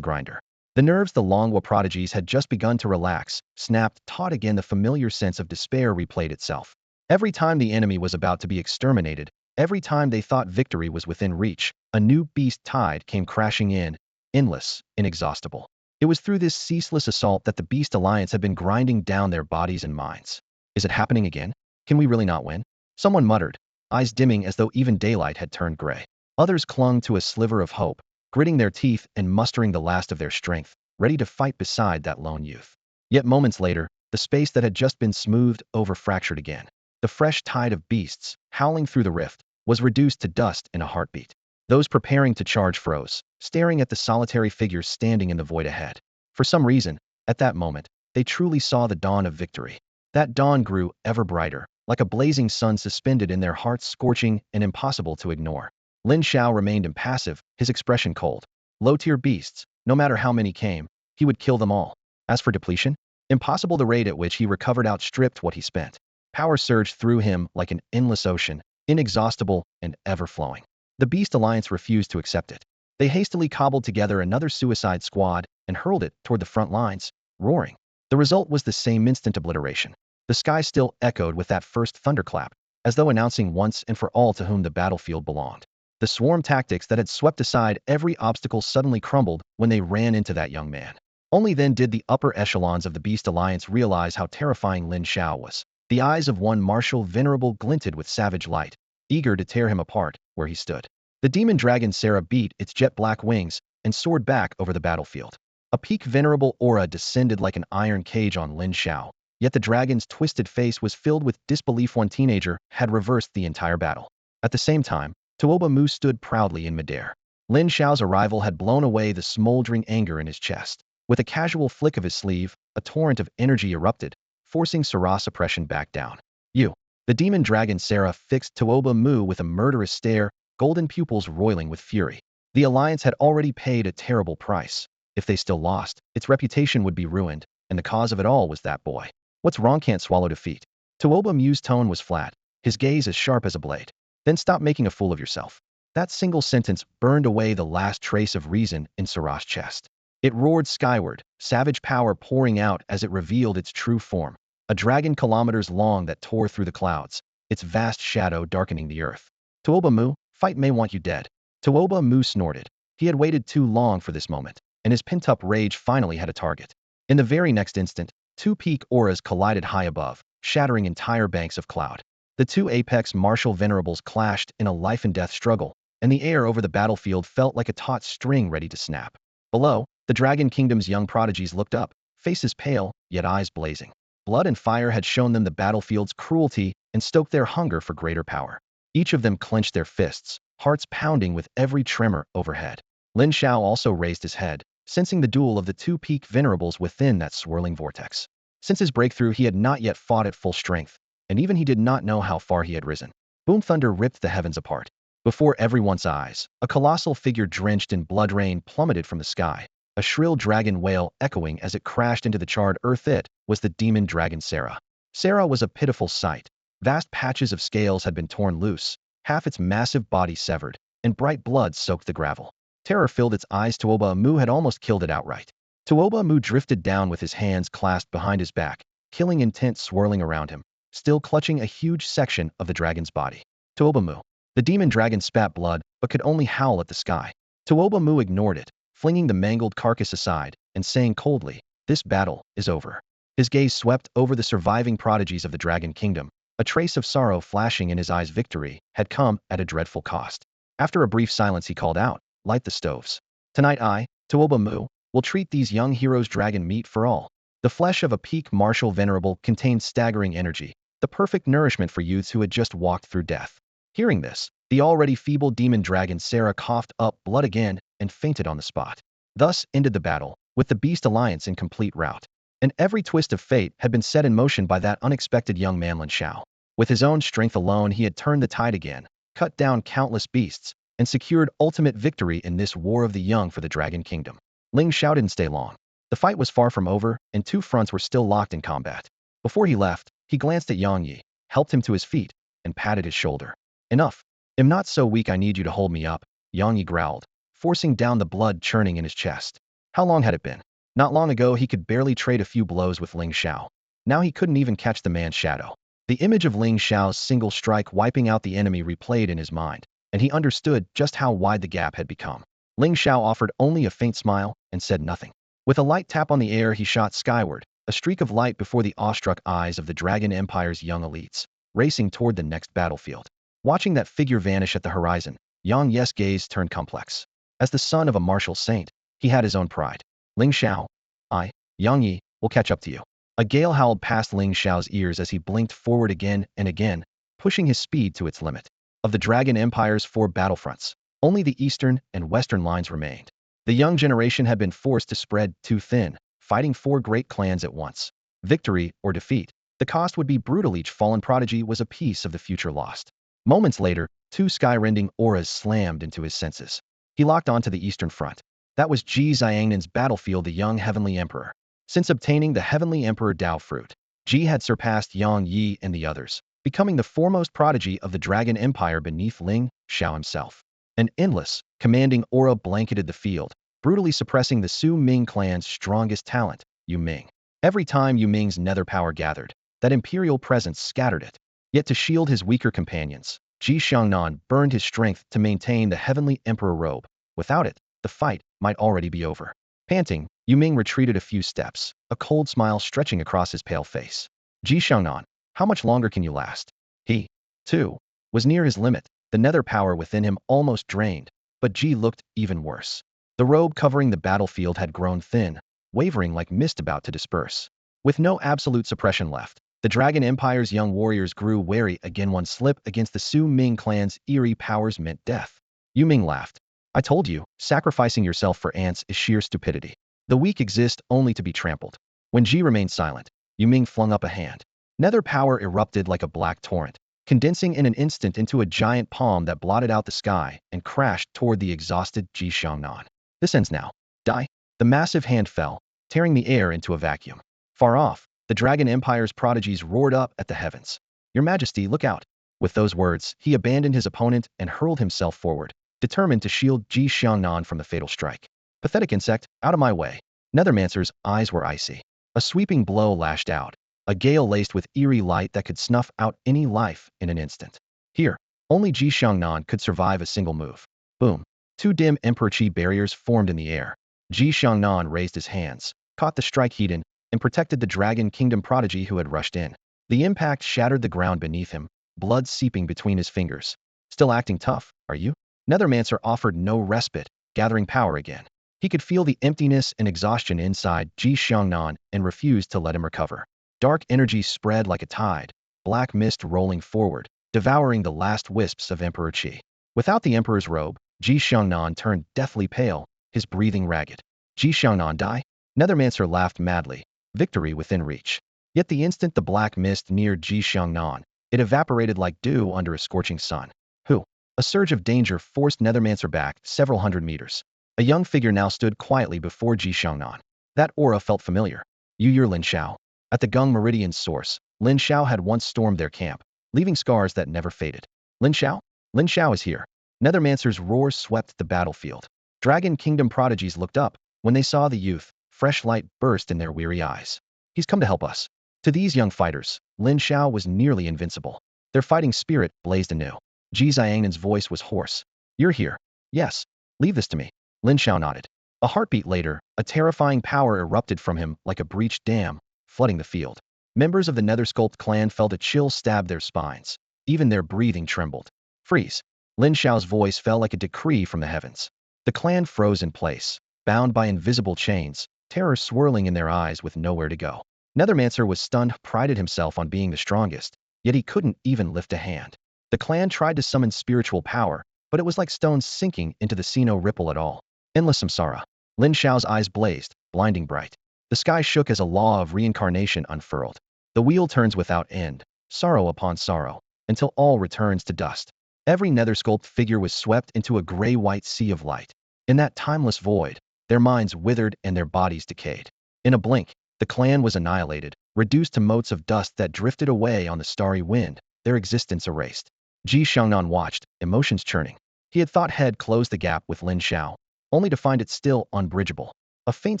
grinder. The nerves the Longwa prodigies had just begun to relax, snapped taut again. The familiar sense of despair replayed itself. Every time the enemy was about to be exterminated, every time they thought victory was within reach, a new beast tide came crashing in, endless, inexhaustible. It was through this ceaseless assault that the Beast Alliance had been grinding down their bodies and minds. Is it happening again? Can we really not win? Someone muttered, eyes dimming as though even daylight had turned gray. Others clung to a sliver of hope, gritting their teeth and mustering the last of their strength, ready to fight beside that lone youth. Yet moments later, the space that had just been smoothed over fractured again. The fresh tide of beasts, howling through the rift, was reduced to dust in a heartbeat. Those preparing to charge froze, staring at the solitary figure standing in the void ahead. For some reason, at that moment, they truly saw the dawn of victory. That dawn grew ever brighter, like a blazing sun suspended in their hearts, scorching and impossible to ignore. Lin Xiao remained impassive, his expression cold. Low-tier beasts, no matter how many came, he would kill them all. As for depletion, impossible. The rate at which he recovered outstripped what he spent. Power surged through him like an endless ocean, inexhaustible and ever-flowing. The Beast Alliance refused to accept it. They hastily cobbled together another suicide squad and hurled it toward the front lines, roaring. The result was the same instant obliteration. The sky still echoed with that first thunderclap, as though announcing once and for all to whom the battlefield belonged. The swarm tactics that had swept aside every obstacle suddenly crumbled when they ran into that young man. Only then did the upper echelons of the Beast Alliance realize how terrifying Lin Xiao was. The eyes of one martial venerable glinted with savage light, eager to tear him apart where he stood. The demon dragon Sarah beat its jet-black wings and soared back over the battlefield. A peak venerable aura descended like an iron cage on Lin Xiao, yet the dragon's twisted face was filled with disbelief. One teenager had reversed the entire battle. At the same time, Tuoba Mu stood proudly in midair. Lin Xiao's arrival had blown away the smoldering anger in his chest. With a casual flick of his sleeve, a torrent of energy erupted, forcing Sarah's oppression back down. You. The demon dragon Sarah fixed Tuoba Mu with a murderous stare, golden pupils roiling with fury. The alliance had already paid a terrible price. If they still lost, its reputation would be ruined, and the cause of it all was that boy. What's wrong? Can't swallow defeat. Tuoba Mu's tone was flat, his gaze as sharp as a blade. Then stop making a fool of yourself. That single sentence burned away the last trace of reason in Sarah's chest. It roared skyward, savage power pouring out as it revealed its true form. A dragon kilometers long that tore through the clouds, its vast shadow darkening the earth. Tuoba Mu, fight may want you dead. Tuoba Mu snorted. He had waited too long for this moment, and his pent-up rage finally had a target. In the very next instant, two peak auras collided high above, shattering entire banks of cloud. The two apex martial venerables clashed in a life-and-death struggle, and the air over the battlefield felt like a taut string ready to snap. Below, the Dragon Kingdom's young prodigies looked up, faces pale, yet eyes blazing. Blood and fire had shown them the battlefield's cruelty and stoked their hunger for greater power. Each of them clenched their fists, hearts pounding with every tremor overhead. Lin Shao also raised his head, sensing the duel of the two peak venerables within that swirling vortex. Since his breakthrough, he had not yet fought at full strength, and even he did not know how far he had risen. Boom thunder ripped the heavens apart. Before everyone's eyes, a colossal figure drenched in blood rain plummeted from the sky, a shrill dragon wail echoing as it crashed into the charred earth. It was the demon dragon Sarah. Sarah was a pitiful sight. Vast patches of scales had been torn loose, half its massive body severed, and bright blood soaked the gravel. Terror filled its eyes. Tuoba Mu had almost killed it outright. Tuoba Mu drifted down with his hands clasped behind his back, killing intent swirling around him, still clutching a huge section of the dragon's body. Tuoba Mu. The demon dragon spat blood, but could only howl at the sky. Tuoba Mu ignored it, flinging the mangled carcass aside and saying coldly, "This battle is over." His gaze swept over the surviving prodigies of the Dragon Kingdom, a trace of sorrow flashing in his eyes. Victory had come at a dreadful cost. After a brief silence, he called out, "Light the stoves. Tonight I, Tuoba Mu, will treat these young heroes dragon meat for all." The flesh of a peak martial venerable contained staggering energy, the perfect nourishment for youths who had just walked through death. Hearing this, the already feeble demon dragon Sarah coughed up blood again and fainted on the spot. Thus ended the battle, with the Beast Alliance in complete rout. And every twist of fate had been set in motion by that unexpected young man Lin Shao. With his own strength alone, he had turned the tide again, cut down countless beasts, and secured ultimate victory in this war of the young for the Dragon Kingdom. Ling Shao didn't stay long. The fight was far from over, and two fronts were still locked in combat. Before he left, he glanced at Yang Yi, helped him to his feet, and patted his shoulder. "Enough. I'm not so weak I need you to hold me up," Yang Yi growled, forcing down the blood churning in his chest. How long had it been? Not long ago he could barely trade a few blows with Ling Shao. Now he couldn't even catch the man's shadow. The image of Ling Shao's single strike wiping out the enemy replayed in his mind, and he understood just how wide the gap had become. Ling Shao offered only a faint smile and said nothing. With a light tap on the air, he shot skyward, a streak of light before the awestruck eyes of the Dragon Empire's young elites, racing toward the next battlefield. Watching that figure vanish at the horizon, Yang Yi's gaze turned complex. As the son of a martial saint, he had his own pride. "Ling Shao, I, Yang Yi, will catch up to you." A gale howled past Ling Shao's ears as he blinked forward again and again, pushing his speed to its limit. Of the Dragon Empire's 4 battlefronts, only the eastern and western lines remained. The young generation had been forced to spread too thin, fighting 4 great clans at once. Victory or defeat, the cost would be brutal. Each fallen prodigy was a piece of the future lost. Moments later, 2 sky-rending auras slammed into his senses. He locked onto the eastern front. That was Ji Xiangnan's battlefield, the young Heavenly Emperor. Since obtaining the Heavenly Emperor Dao fruit, Ji had surpassed Yang Yi and the others, becoming the foremost prodigy of the Dragon Empire beneath Ling Shao himself. An endless, commanding aura blanketed the field, brutally suppressing the Su Ming clan's strongest talent, Yu Ming. Every time Yu Ming's nether power gathered, that imperial presence scattered it. Yet to shield his weaker companions, Ji Xiangnan burned his strength to maintain the Heavenly Emperor robe. Without it, the fight might already be over. Panting, Yu Ming retreated a few steps, a cold smile stretching across his pale face. "Ji Xiangnan, how much longer can you last?" He, too, was near his limit, the nether power within him almost drained, but Ji looked even worse. The robe covering the battlefield had grown thin, wavering like mist about to disperse. With no absolute suppression left, the Dragon Empire's young warriors grew wary again. One slip against the Su Ming clan's eerie powers meant death. Yu Ming laughed. "I told you, sacrificing yourself for ants is sheer stupidity. The weak exist only to be trampled." When Ji remained silent, Yu Ming flung up a hand. Nether power erupted like a black torrent, condensing in an instant into a giant palm that blotted out the sky and crashed toward the exhausted Ji Xiangnan. "This ends now. Die." The massive hand fell, tearing the air into a vacuum. Far off, the Dragon Empire's prodigies roared up at the heavens. "Your Majesty, look out." With those words, he abandoned his opponent and hurled himself forward, determined to shield Ji Xiangnan from the fatal strike. "Pathetic insect, out of my way." Nethermancer's eyes were icy. A sweeping blow lashed out, a gale laced with eerie light that could snuff out any life in an instant. Here, only Ji Xiangnan could survive a single move. Boom. 2 dim Emperor Qi barriers formed in the air. Ji Xiangnan raised his hands, caught the strike heat in, and protected the Dragon Kingdom prodigy who had rushed in. The impact shattered the ground beneath him, blood seeping between his fingers. "Still acting tough, are you?" Nethermancer offered no respite, gathering power again. He could feel the emptiness and exhaustion inside Ji Xiangnan and refused to let him recover. Dark energy spread like a tide, black mist rolling forward, devouring the last wisps of Emperor Qi. Without the Emperor's robe, Ji Xiangnan turned deathly pale, his breathing ragged. Ji Xiangnan die? Nethermancer laughed madly, victory within reach. Yet the instant the black mist neared Ji Xiangnan, it evaporated like dew under a scorching sun. Who? A surge of danger forced Nethermancer back several hundred meters. A young figure now stood quietly before Ji Xiangnan. That aura felt familiar. Yu Lin Xiao. At the Gung Meridian's source, Lin Xiao had once stormed their camp, leaving scars that never faded. Lin Xiao? Lin Xiao is here. Nethermancer's roar swept the battlefield. Dragon Kingdom prodigies looked up. When they saw the youth, fresh light burst in their weary eyes. He's come to help us. To these young fighters, Lin Xiao was nearly invincible. Their fighting spirit blazed anew. Ji Xiangnan's voice was hoarse. You're here. Yes. Leave this to me. Lin Xiao nodded. A heartbeat later, a terrifying power erupted from him like a breached dam, flooding the field. Members of the Nethersculpt clan felt a chill stab their spines. Even their breathing trembled. Freeze. Lin Xiao's voice fell like a decree from the heavens. The clan froze in place, bound by invisible chains, terror swirling in their eyes with nowhere to go. Nethermancer was stunned, prided himself on being the strongest, yet he couldn't even lift a hand. The clan tried to summon spiritual power, but it was like stones sinking into the sea, no ripple at all. Endless samsara. Lin Xiao's eyes blazed, blinding bright. The sky shook as a law of reincarnation unfurled. The wheel turns without end, sorrow upon sorrow, until all returns to dust. Every Nethersculpt figure was swept into a gray-white sea of light. In that timeless void, their minds withered and their bodies decayed. In a blink, the clan was annihilated, reduced to motes of dust that drifted away on the starry wind, their existence erased. Ji Xiangnan watched, emotions churning. He had thought he'd close the gap with Lin Xiao, only to find it still unbridgeable. A faint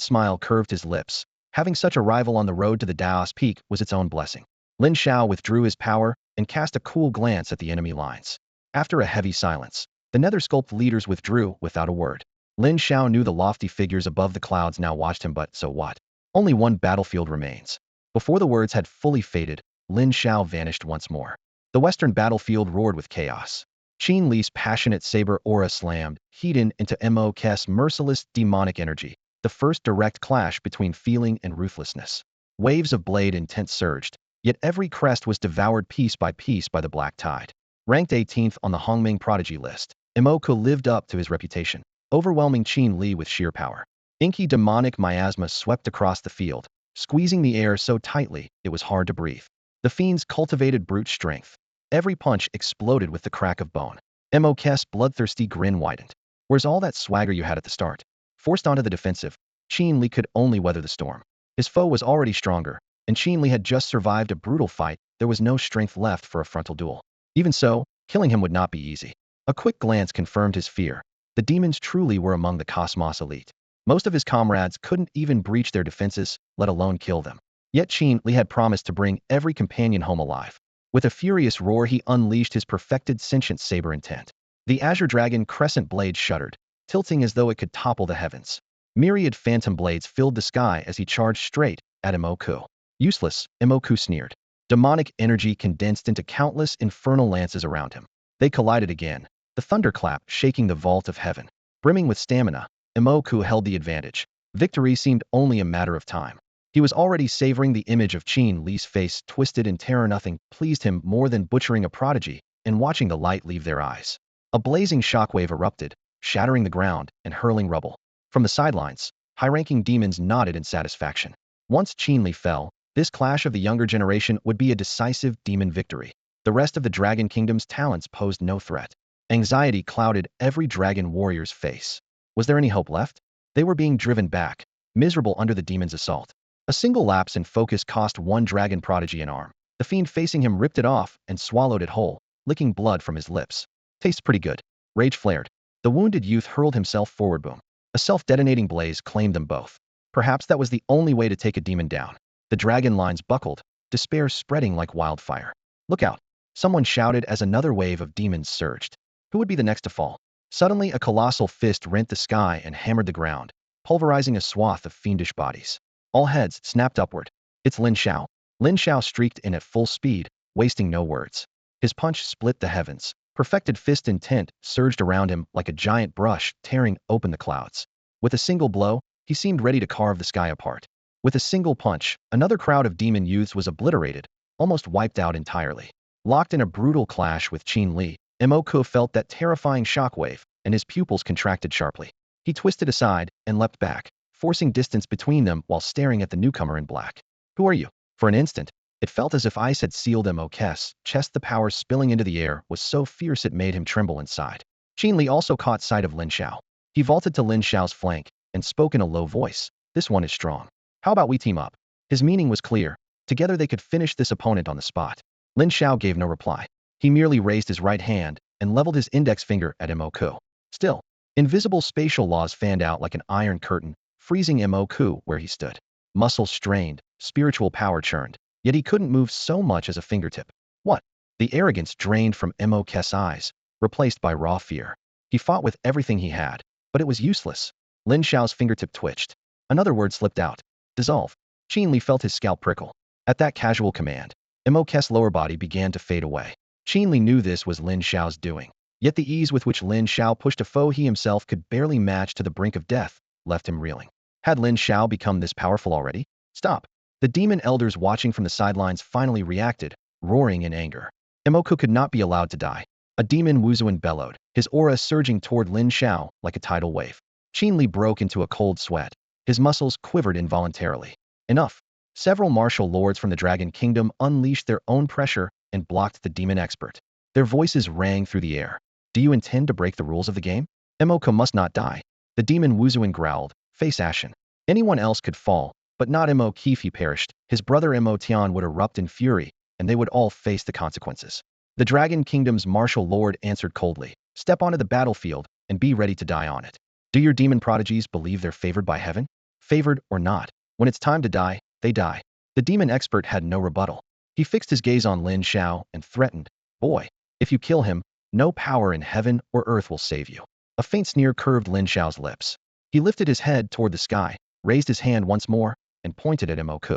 smile curved his lips. Having such a rival on the road to the Daos Peak was its own blessing. Lin Xiao withdrew his power and cast a cool glance at the enemy lines. After a heavy silence, the Nethersculpt leaders withdrew without a word. Lin Xiao knew the lofty figures above the clouds now watched him, but so what? Only one battlefield remains. Before the words had fully faded, Lin Xiao vanished once more. The western battlefield roared with chaos. Qin Li's passionate saber aura slammed, heated into Mok's merciless, demonic energy, the first direct clash between feeling and ruthlessness. Waves of blade intent surged, yet every crest was devoured piece by the black tide. Ranked 18th on the Hongming prodigy list, Imoku lived up to his reputation, overwhelming Qin Li with sheer power. Inky demonic miasma swept across the field, squeezing the air so tightly it was hard to breathe. The fiends cultivated brute strength. Every punch exploded with the crack of bone. Mok's bloodthirsty grin widened. Where's all that swagger you had at the start? Forced onto the defensive, Qin Li could only weather the storm. His foe was already stronger, and Qin Li had just survived a brutal fight. There was no strength left for a frontal duel. Even so, killing him would not be easy. A quick glance confirmed his fear. The demons truly were among the Cosmos elite. Most of his comrades couldn't even breach their defenses, let alone kill them. Yet Qin Li had promised to bring every companion home alive. With a furious roar, he unleashed his perfected sentient saber intent. The Azure Dragon crescent blade shuddered, tilting as though it could topple the heavens. Myriad phantom blades filled the sky as he charged straight at Imoku. Useless, Imoku sneered. Demonic energy condensed into countless infernal lances around him. They collided again, the thunderclap shaking the vault of heaven. Brimming with stamina, Imoku held the advantage. Victory seemed only a matter of time. He was already savoring the image of Qin Li's face twisted in terror. Nothing pleased him more than butchering a prodigy and watching the light leave their eyes. A blazing shockwave erupted, shattering the ground and hurling rubble. From the sidelines, high-ranking demons nodded in satisfaction. Once Qin Li fell, this clash of the younger generation would be a decisive demon victory. The rest of the Dragon Kingdom's talents posed no threat. Anxiety clouded every dragon warrior's face. Was there any hope left? They were being driven back, miserable under the demon's assault. A single lapse in focus cost one dragon prodigy an arm. The fiend facing him ripped it off and swallowed it whole, licking blood from his lips. Tastes pretty good. Rage flared. The wounded youth hurled himself forward. Boom. A self-detonating blaze claimed them both. Perhaps that was the only way to take a demon down. The dragon lines buckled, despair spreading like wildfire. Look out! Someone shouted as another wave of demons surged. Who would be the next to fall? Suddenly, a colossal fist rent the sky and hammered the ground, pulverizing a swath of fiendish bodies. All heads snapped upward. It's Lin Xiao. Lin Xiao streaked in at full speed, wasting no words. His punch split the heavens. Perfected fist intent surged around him like a giant brush, tearing open the clouds. With a single blow, he seemed ready to carve the sky apart. With a single punch, another crowd of demon youths was obliterated, almost wiped out entirely. Locked in a brutal clash with Qin Li, Imoku felt that terrifying shockwave, and his pupils contracted sharply. He twisted aside and leapt back, forcing distance between them while staring at the newcomer in black. Who are you? For an instant, it felt as if ice had sealed Mok's chest. The power spilling into the air was so fierce it made him tremble inside. Qin Li also caught sight of Lin Xiao. He vaulted to Lin Xiao's flank and spoke in a low voice. This one is strong. How about we team up? His meaning was clear. Together they could finish this opponent on the spot. Lin Xiao gave no reply. He merely raised his right hand and leveled his index finger at Mok. Still, invisible spatial laws fanned out like an iron curtain, freezing Mok where he stood. Muscles strained, spiritual power churned, yet he couldn't move so much as a fingertip. What? The arrogance drained from Mok's eyes, replaced by raw fear. He fought with everything he had, but it was useless. Lin Xiao's fingertip twitched. Another word slipped out. Dissolve. Qin Li felt his scalp prickle. At that casual command, Mok's lower body began to fade away. Qin Li knew this was Lin Xiao's doing. Yet the ease with which Lin Xiao pushed a foe he himself could barely match to the brink of death left him reeling. Had Lin Xiao become this powerful already? Stop. The demon elders watching from the sidelines finally reacted, roaring in anger. Mok could not be allowed to die. A demon Wuzuan bellowed, his aura surging toward Lin Xiao like a tidal wave. Qin Li broke into a cold sweat. His muscles quivered involuntarily. Enough. Several martial lords from the Dragon Kingdom unleashed their own pressure and blocked the demon expert. Their voices rang through the air. Do you intend to break the rules of the game? Mok must not die. The demon Wuzuan growled, face ashen. Anyone else could fall, but not Mok. If he perished, his brother Mo Tian would erupt in fury, and they would all face the consequences. The Dragon Kingdom's martial lord answered coldly, step onto the battlefield and be ready to die on it. Do your demon prodigies believe they're favored by heaven? Favored or not, when it's time to die, they die. The demon expert had no rebuttal. He fixed his gaze on Lin Xiao and threatened, boy, if you kill him, no power in heaven or earth will save you. A faint sneer curved Lin Xiao's lips. He lifted his head toward the sky, raised his hand once more, and pointed at Mok.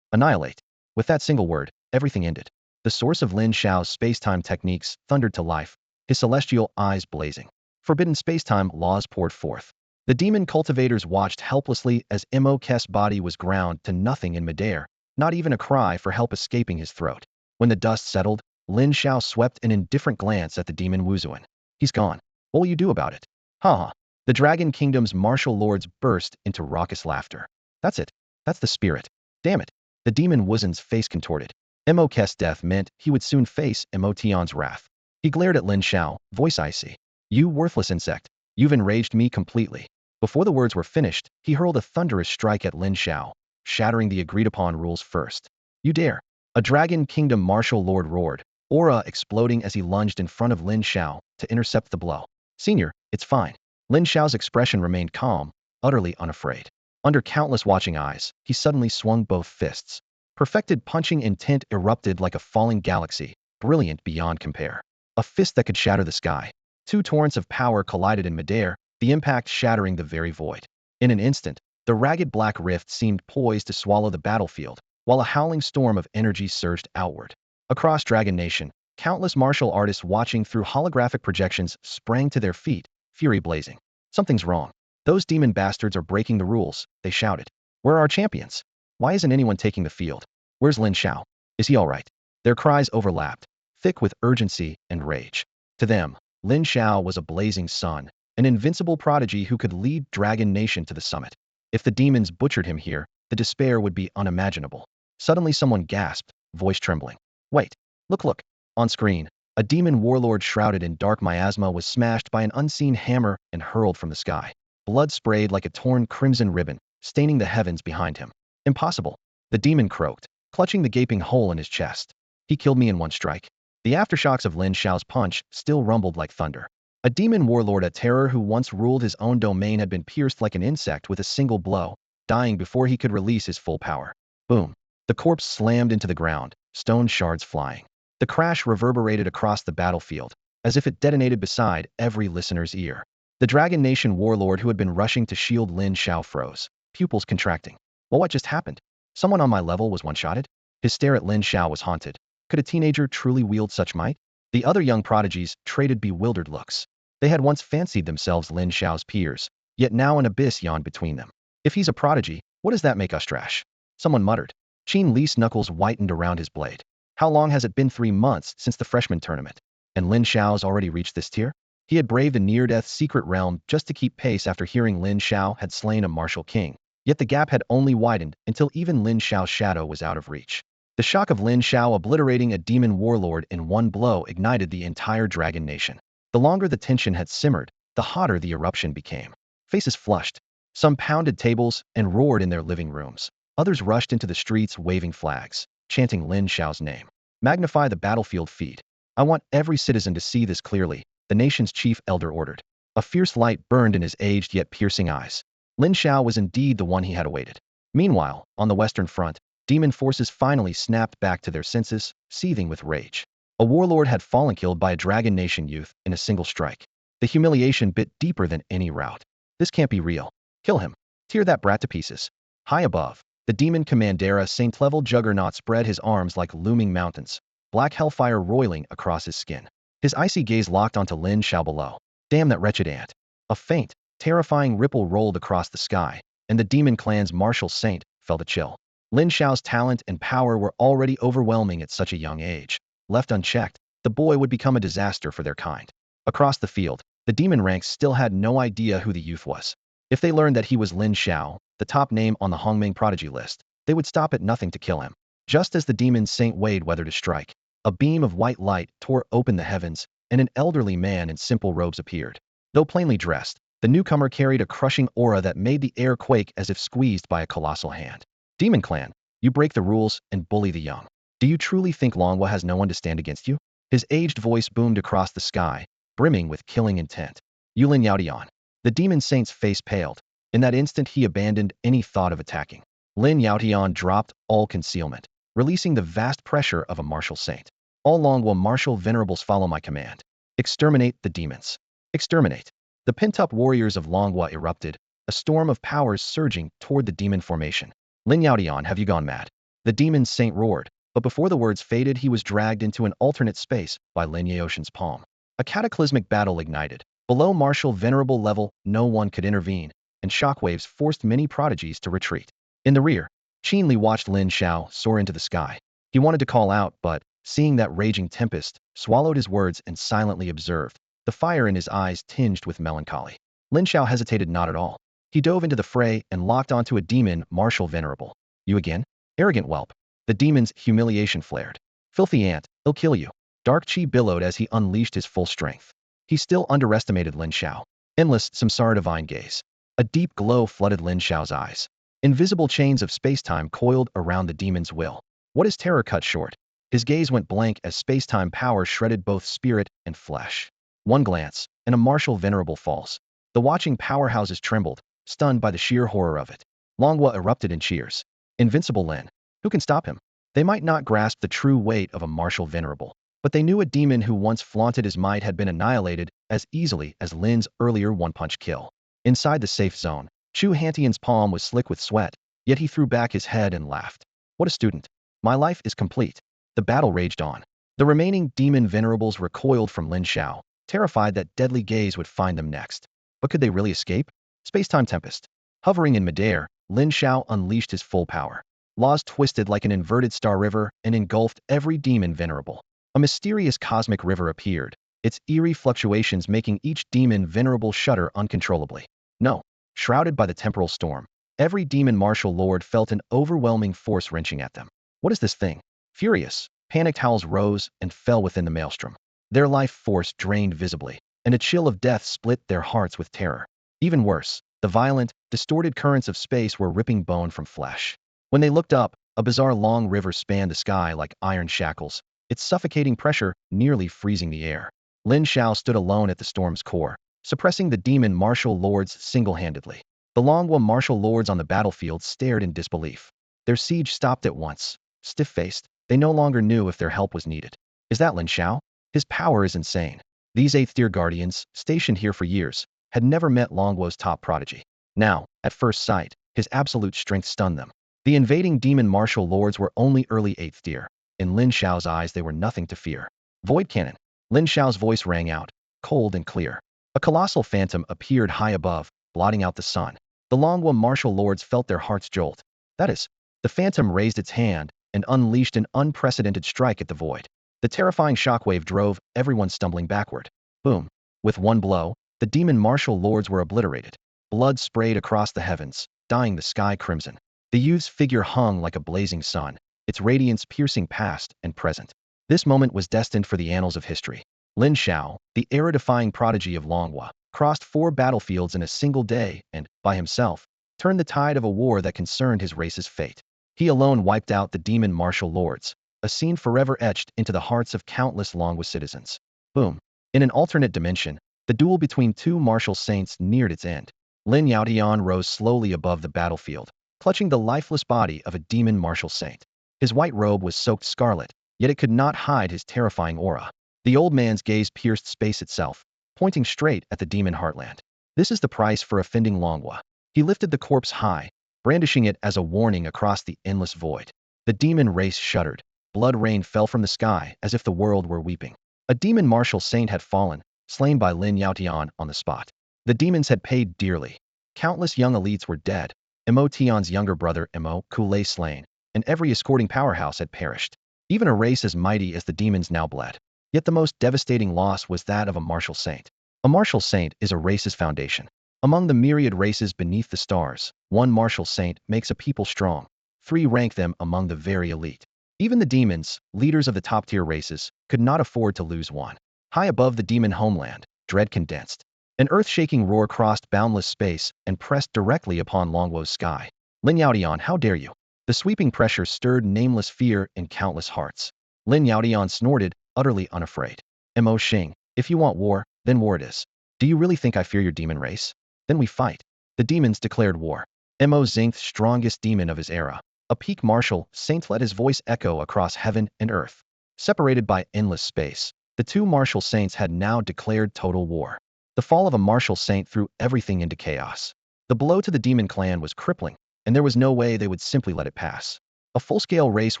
Annihilate. With that single word, everything ended. The source of Lin Xiao's space-time techniques thundered to life, his celestial eyes blazing. Forbidden space-time laws poured forth. The demon cultivators watched helplessly as Mok's body was ground to nothing in midair, not even a cry for help escaping his throat. When the dust settled, Lin Xiao swept an indifferent glance at the demon Wuzuan. He's gone. What will you do about it? Ha ha. The Dragon Kingdom's martial lords burst into raucous laughter. That's it. That's the spirit. Damn it. The demon Wuzuan's face contorted. Mok's death meant he would soon face Mo Tian's wrath. He glared at Lin Xiao, voice icy. You worthless insect. You've enraged me completely. Before the words were finished, he hurled a thunderous strike at Lin Xiao, shattering the agreed-upon rules first. You dare. A Dragon Kingdom martial lord roared, aura exploding as he lunged in front of Lin Xiao to intercept the blow. Senior, it's fine. Lin Xiao's expression remained calm, utterly unafraid. Under countless watching eyes, he suddenly swung both fists. Perfected punching intent erupted like a falling galaxy, brilliant beyond compare. A fist that could shatter the sky. Two torrents of power collided in midair, the impact shattering the very void. In an instant, the ragged black rift seemed poised to swallow the battlefield, while a howling storm of energy surged outward. Across Dragon Nation, countless martial artists watching through holographic projections sprang to their feet, fury blazing. Something's wrong. Those demon bastards are breaking the rules, they shouted. Where are our champions? Why isn't anyone taking the field? Where's Lin Xiao? Is he all right? Their cries overlapped, thick with urgency and rage. To them, Lin Xiao was a blazing sun, an invincible prodigy who could lead Dragon Nation to the summit. If the demons butchered him here, the despair would be unimaginable. Suddenly someone gasped, voice trembling. Wait, look. On screen, a demon warlord shrouded in dark miasma was smashed by an unseen hammer and hurled from the sky. Blood sprayed like a torn crimson ribbon, staining the heavens behind him. Impossible. The demon croaked, clutching the gaping hole in his chest. He killed me in one strike. The aftershocks of Lin Xiao's punch still rumbled like thunder. A demon warlord, a terror who once ruled his own domain, had been pierced like an insect with a single blow, dying before he could release his full power. Boom. The corpse slammed into the ground, stone shards flying. The crash reverberated across the battlefield, as if it detonated beside every listener's ear. The Dragon Nation warlord who had been rushing to shield Lin Xiao froze, pupils contracting. Well, what just happened? Someone on my level was one-shotted? His stare at Lin Xiao was haunted. Could a teenager truly wield such might? The other young prodigies traded bewildered looks. They had once fancied themselves Lin Xiao's peers, yet now an abyss yawned between them. If he's a prodigy, what does that make us trash? Someone muttered. Qin Li's knuckles whitened around his blade. How long has it been? 3 months since the freshman tournament. And Lin Xiao's already reached this tier? He had braved a near-death secret realm just to keep pace after hearing Lin Xiao had slain a martial king. Yet the gap had only widened until even Lin Xiao's shadow was out of reach. The shock of Lin Xiao obliterating a demon warlord in one blow ignited the entire dragon nation. The longer the tension had simmered, the hotter the eruption became. Faces flushed. Some pounded tables and roared in their living rooms. Others rushed into the streets waving flags, chanting Lin Xiao's name. Magnify the battlefield feed. I want every citizen to see this clearly, the nation's chief elder ordered. A fierce light burned in his aged yet piercing eyes. Lin Xiao was indeed the one he had awaited. Meanwhile, on the Western Front, demon forces finally snapped back to their senses, seething with rage. A warlord had fallen killed by a Dragon Nation youth in a single strike. The humiliation bit deeper than any rout. This can't be real. Kill him. Tear that brat to pieces. High above, the demon Commandera Saint-level juggernaut spread his arms like looming mountains, black hellfire roiling across his skin. His icy gaze locked onto Lin Xiao below. Damn that wretched ant. A faint, terrifying ripple rolled across the sky, and the demon clan's martial saint felt a chill. Lin Xiao's talent and power were already overwhelming at such a young age. Left unchecked, the boy would become a disaster for their kind. Across the field, the demon ranks still had no idea who the youth was. If they learned that he was Lin Xiao, the top name on the Hongming prodigy list, they would stop at nothing to kill him. Just as the demon saint weighed whether to strike, a beam of white light tore open the heavens, and an elderly man in simple robes appeared. Though plainly dressed, the newcomer carried a crushing aura that made the air quake as if squeezed by a colossal hand. Demon Clan, you break the rules and bully the young. Do you truly think Longhua has no one to stand against you? His aged voice boomed across the sky, brimming with killing intent. Yulin Yaotian. The demon saint's face paled. In that instant he abandoned any thought of attacking. Lin Yaotian dropped all concealment, releasing the vast pressure of a martial saint. All Longhua martial venerables follow my command. Exterminate the demons. Exterminate. The pent-up warriors of Longhua erupted, a storm of powers surging toward the demon formation. Lin Yaotian, have you gone mad? The demon saint roared, but before the words faded he was dragged into an alternate space by Lin Yaoshan's palm. A cataclysmic battle ignited. Below martial venerable level, no one could intervene, and shockwaves forced many prodigies to retreat. In the rear, Qin Li watched Lin Xiao soar into the sky. He wanted to call out, but, seeing that raging tempest, swallowed his words and silently observed, the fire in his eyes tinged with melancholy. Lin Xiao hesitated not at all. He dove into the fray and locked onto a demon martial venerable. You again? Arrogant whelp. The demon's humiliation flared. Filthy ant, he'll kill you. Dark Qi billowed as he unleashed his full strength. He still underestimated Lin Xiao. Endless samsara divine gaze. A deep glow flooded Lin Xiao's eyes. Invisible chains of space-time coiled around the demon's will. What is terror cut short? His gaze went blank as space-time power shredded both spirit and flesh. One glance, and a martial venerable falls. The watching powerhouses trembled, stunned by the sheer horror of it. Longhua erupted in cheers. Invincible Lin. Who can stop him? They might not grasp the true weight of a martial venerable, but they knew a demon who once flaunted his might had been annihilated as easily as Lin's earlier one-punch kill. Inside the safe zone, Chu Hantian's palm was slick with sweat, yet he threw back his head and laughed. What a student. My life is complete. The battle raged on. The remaining demon venerables recoiled from Lin Xiao, terrified that deadly gaze would find them next. But could they really escape? Space-time tempest. Hovering in midair, Lin Xiao unleashed his full power. Laws twisted like an inverted star river and engulfed every demon venerable. A mysterious cosmic river appeared, its eerie fluctuations making each demon venerable shudder uncontrollably. No, shrouded by the temporal storm, every demon martial lord felt an overwhelming force wrenching at them. What is this thing? Furious, panicked howls rose and fell within the maelstrom. Their life force drained visibly, and a chill of death split their hearts with terror. Even worse, the violent, distorted currents of space were ripping bone from flesh. When they looked up, a bizarre long river spanned the sky like iron shackles, its suffocating pressure nearly freezing the air. Lin Xiao stood alone at the storm's core, suppressing the demon martial lords single-handedly. The Longhua martial lords on the battlefield stared in disbelief. Their siege stopped at once. Stiff-faced, they no longer knew if their help was needed. Is that Lin Xiao? His power is insane. These 8th-tier guardians, stationed here for years, had never met Longhua's top prodigy. Now, at first sight, his absolute strength stunned them. The invading demon martial lords were only early 8th tier. In Lin Xiao's eyes they were nothing to fear. Void cannon. Lin Xiao's voice rang out, cold and clear. A colossal phantom appeared high above, blotting out the sun. The Longhua martial lords felt their hearts jolt. That is, the phantom raised its hand and unleashed an unprecedented strike at the void. The terrifying shockwave drove everyone stumbling backward. Boom. With one blow, the demon martial lords were obliterated. Blood sprayed across the heavens, dyeing the sky crimson. The youth's figure hung like a blazing sun, its radiance piercing past and present. This moment was destined for the annals of history. Lin Xiao, the era-defying prodigy of Longhua, crossed 4 battlefields in a single day and, by himself, turned the tide of a war that concerned his race's fate. He alone wiped out the demon martial lords, a scene forever etched into the hearts of countless Longhua citizens. Boom. In an alternate dimension, the duel between 2 martial saints neared its end. Lin Yaotian rose slowly above the battlefield, clutching the lifeless body of a demon martial saint. His white robe was soaked scarlet, yet it could not hide his terrifying aura. The old man's gaze pierced space itself, pointing straight at the demon heartland. This is the price for offending Longhua. He lifted the corpse high, brandishing it as a warning across the endless void. The demon race shuddered. Blood rain fell from the sky as if the world were weeping. A demon martial saint had fallen, slain by Lin Yaotian on the spot. The demons had paid dearly. Countless young elites were dead. Imo Tian's younger brother Imo Kulei slain, and every escorting powerhouse had perished. Even a race as mighty as the demons now bled. Yet the most devastating loss was that of a martial saint. A martial saint is a race's foundation. Among the myriad races beneath the stars, one martial saint makes a people strong. 3 rank them among the very elite. Even the demons, leaders of the top-tier races, could not afford to lose one. High above the demon homeland, dread condensed. An earth-shaking roar crossed boundless space and pressed directly upon Longwo's sky. Lin Yaotian, how dare you? The sweeping pressure stirred nameless fear in countless hearts. Lin Yaotian snorted, utterly unafraid. Mo Xing, if you want war, then war it is. Do you really think I fear your demon race? Then we fight. The demons declared war. Mo Xing, strongest demon of his era, a peak martial saint, let his voice echo across heaven and earth. Separated by endless space, the 2 martial saints had now declared total war. The fall of a martial saint threw everything into chaos. The blow to the demon clan was crippling, and there was no way they would simply let it pass. A full-scale race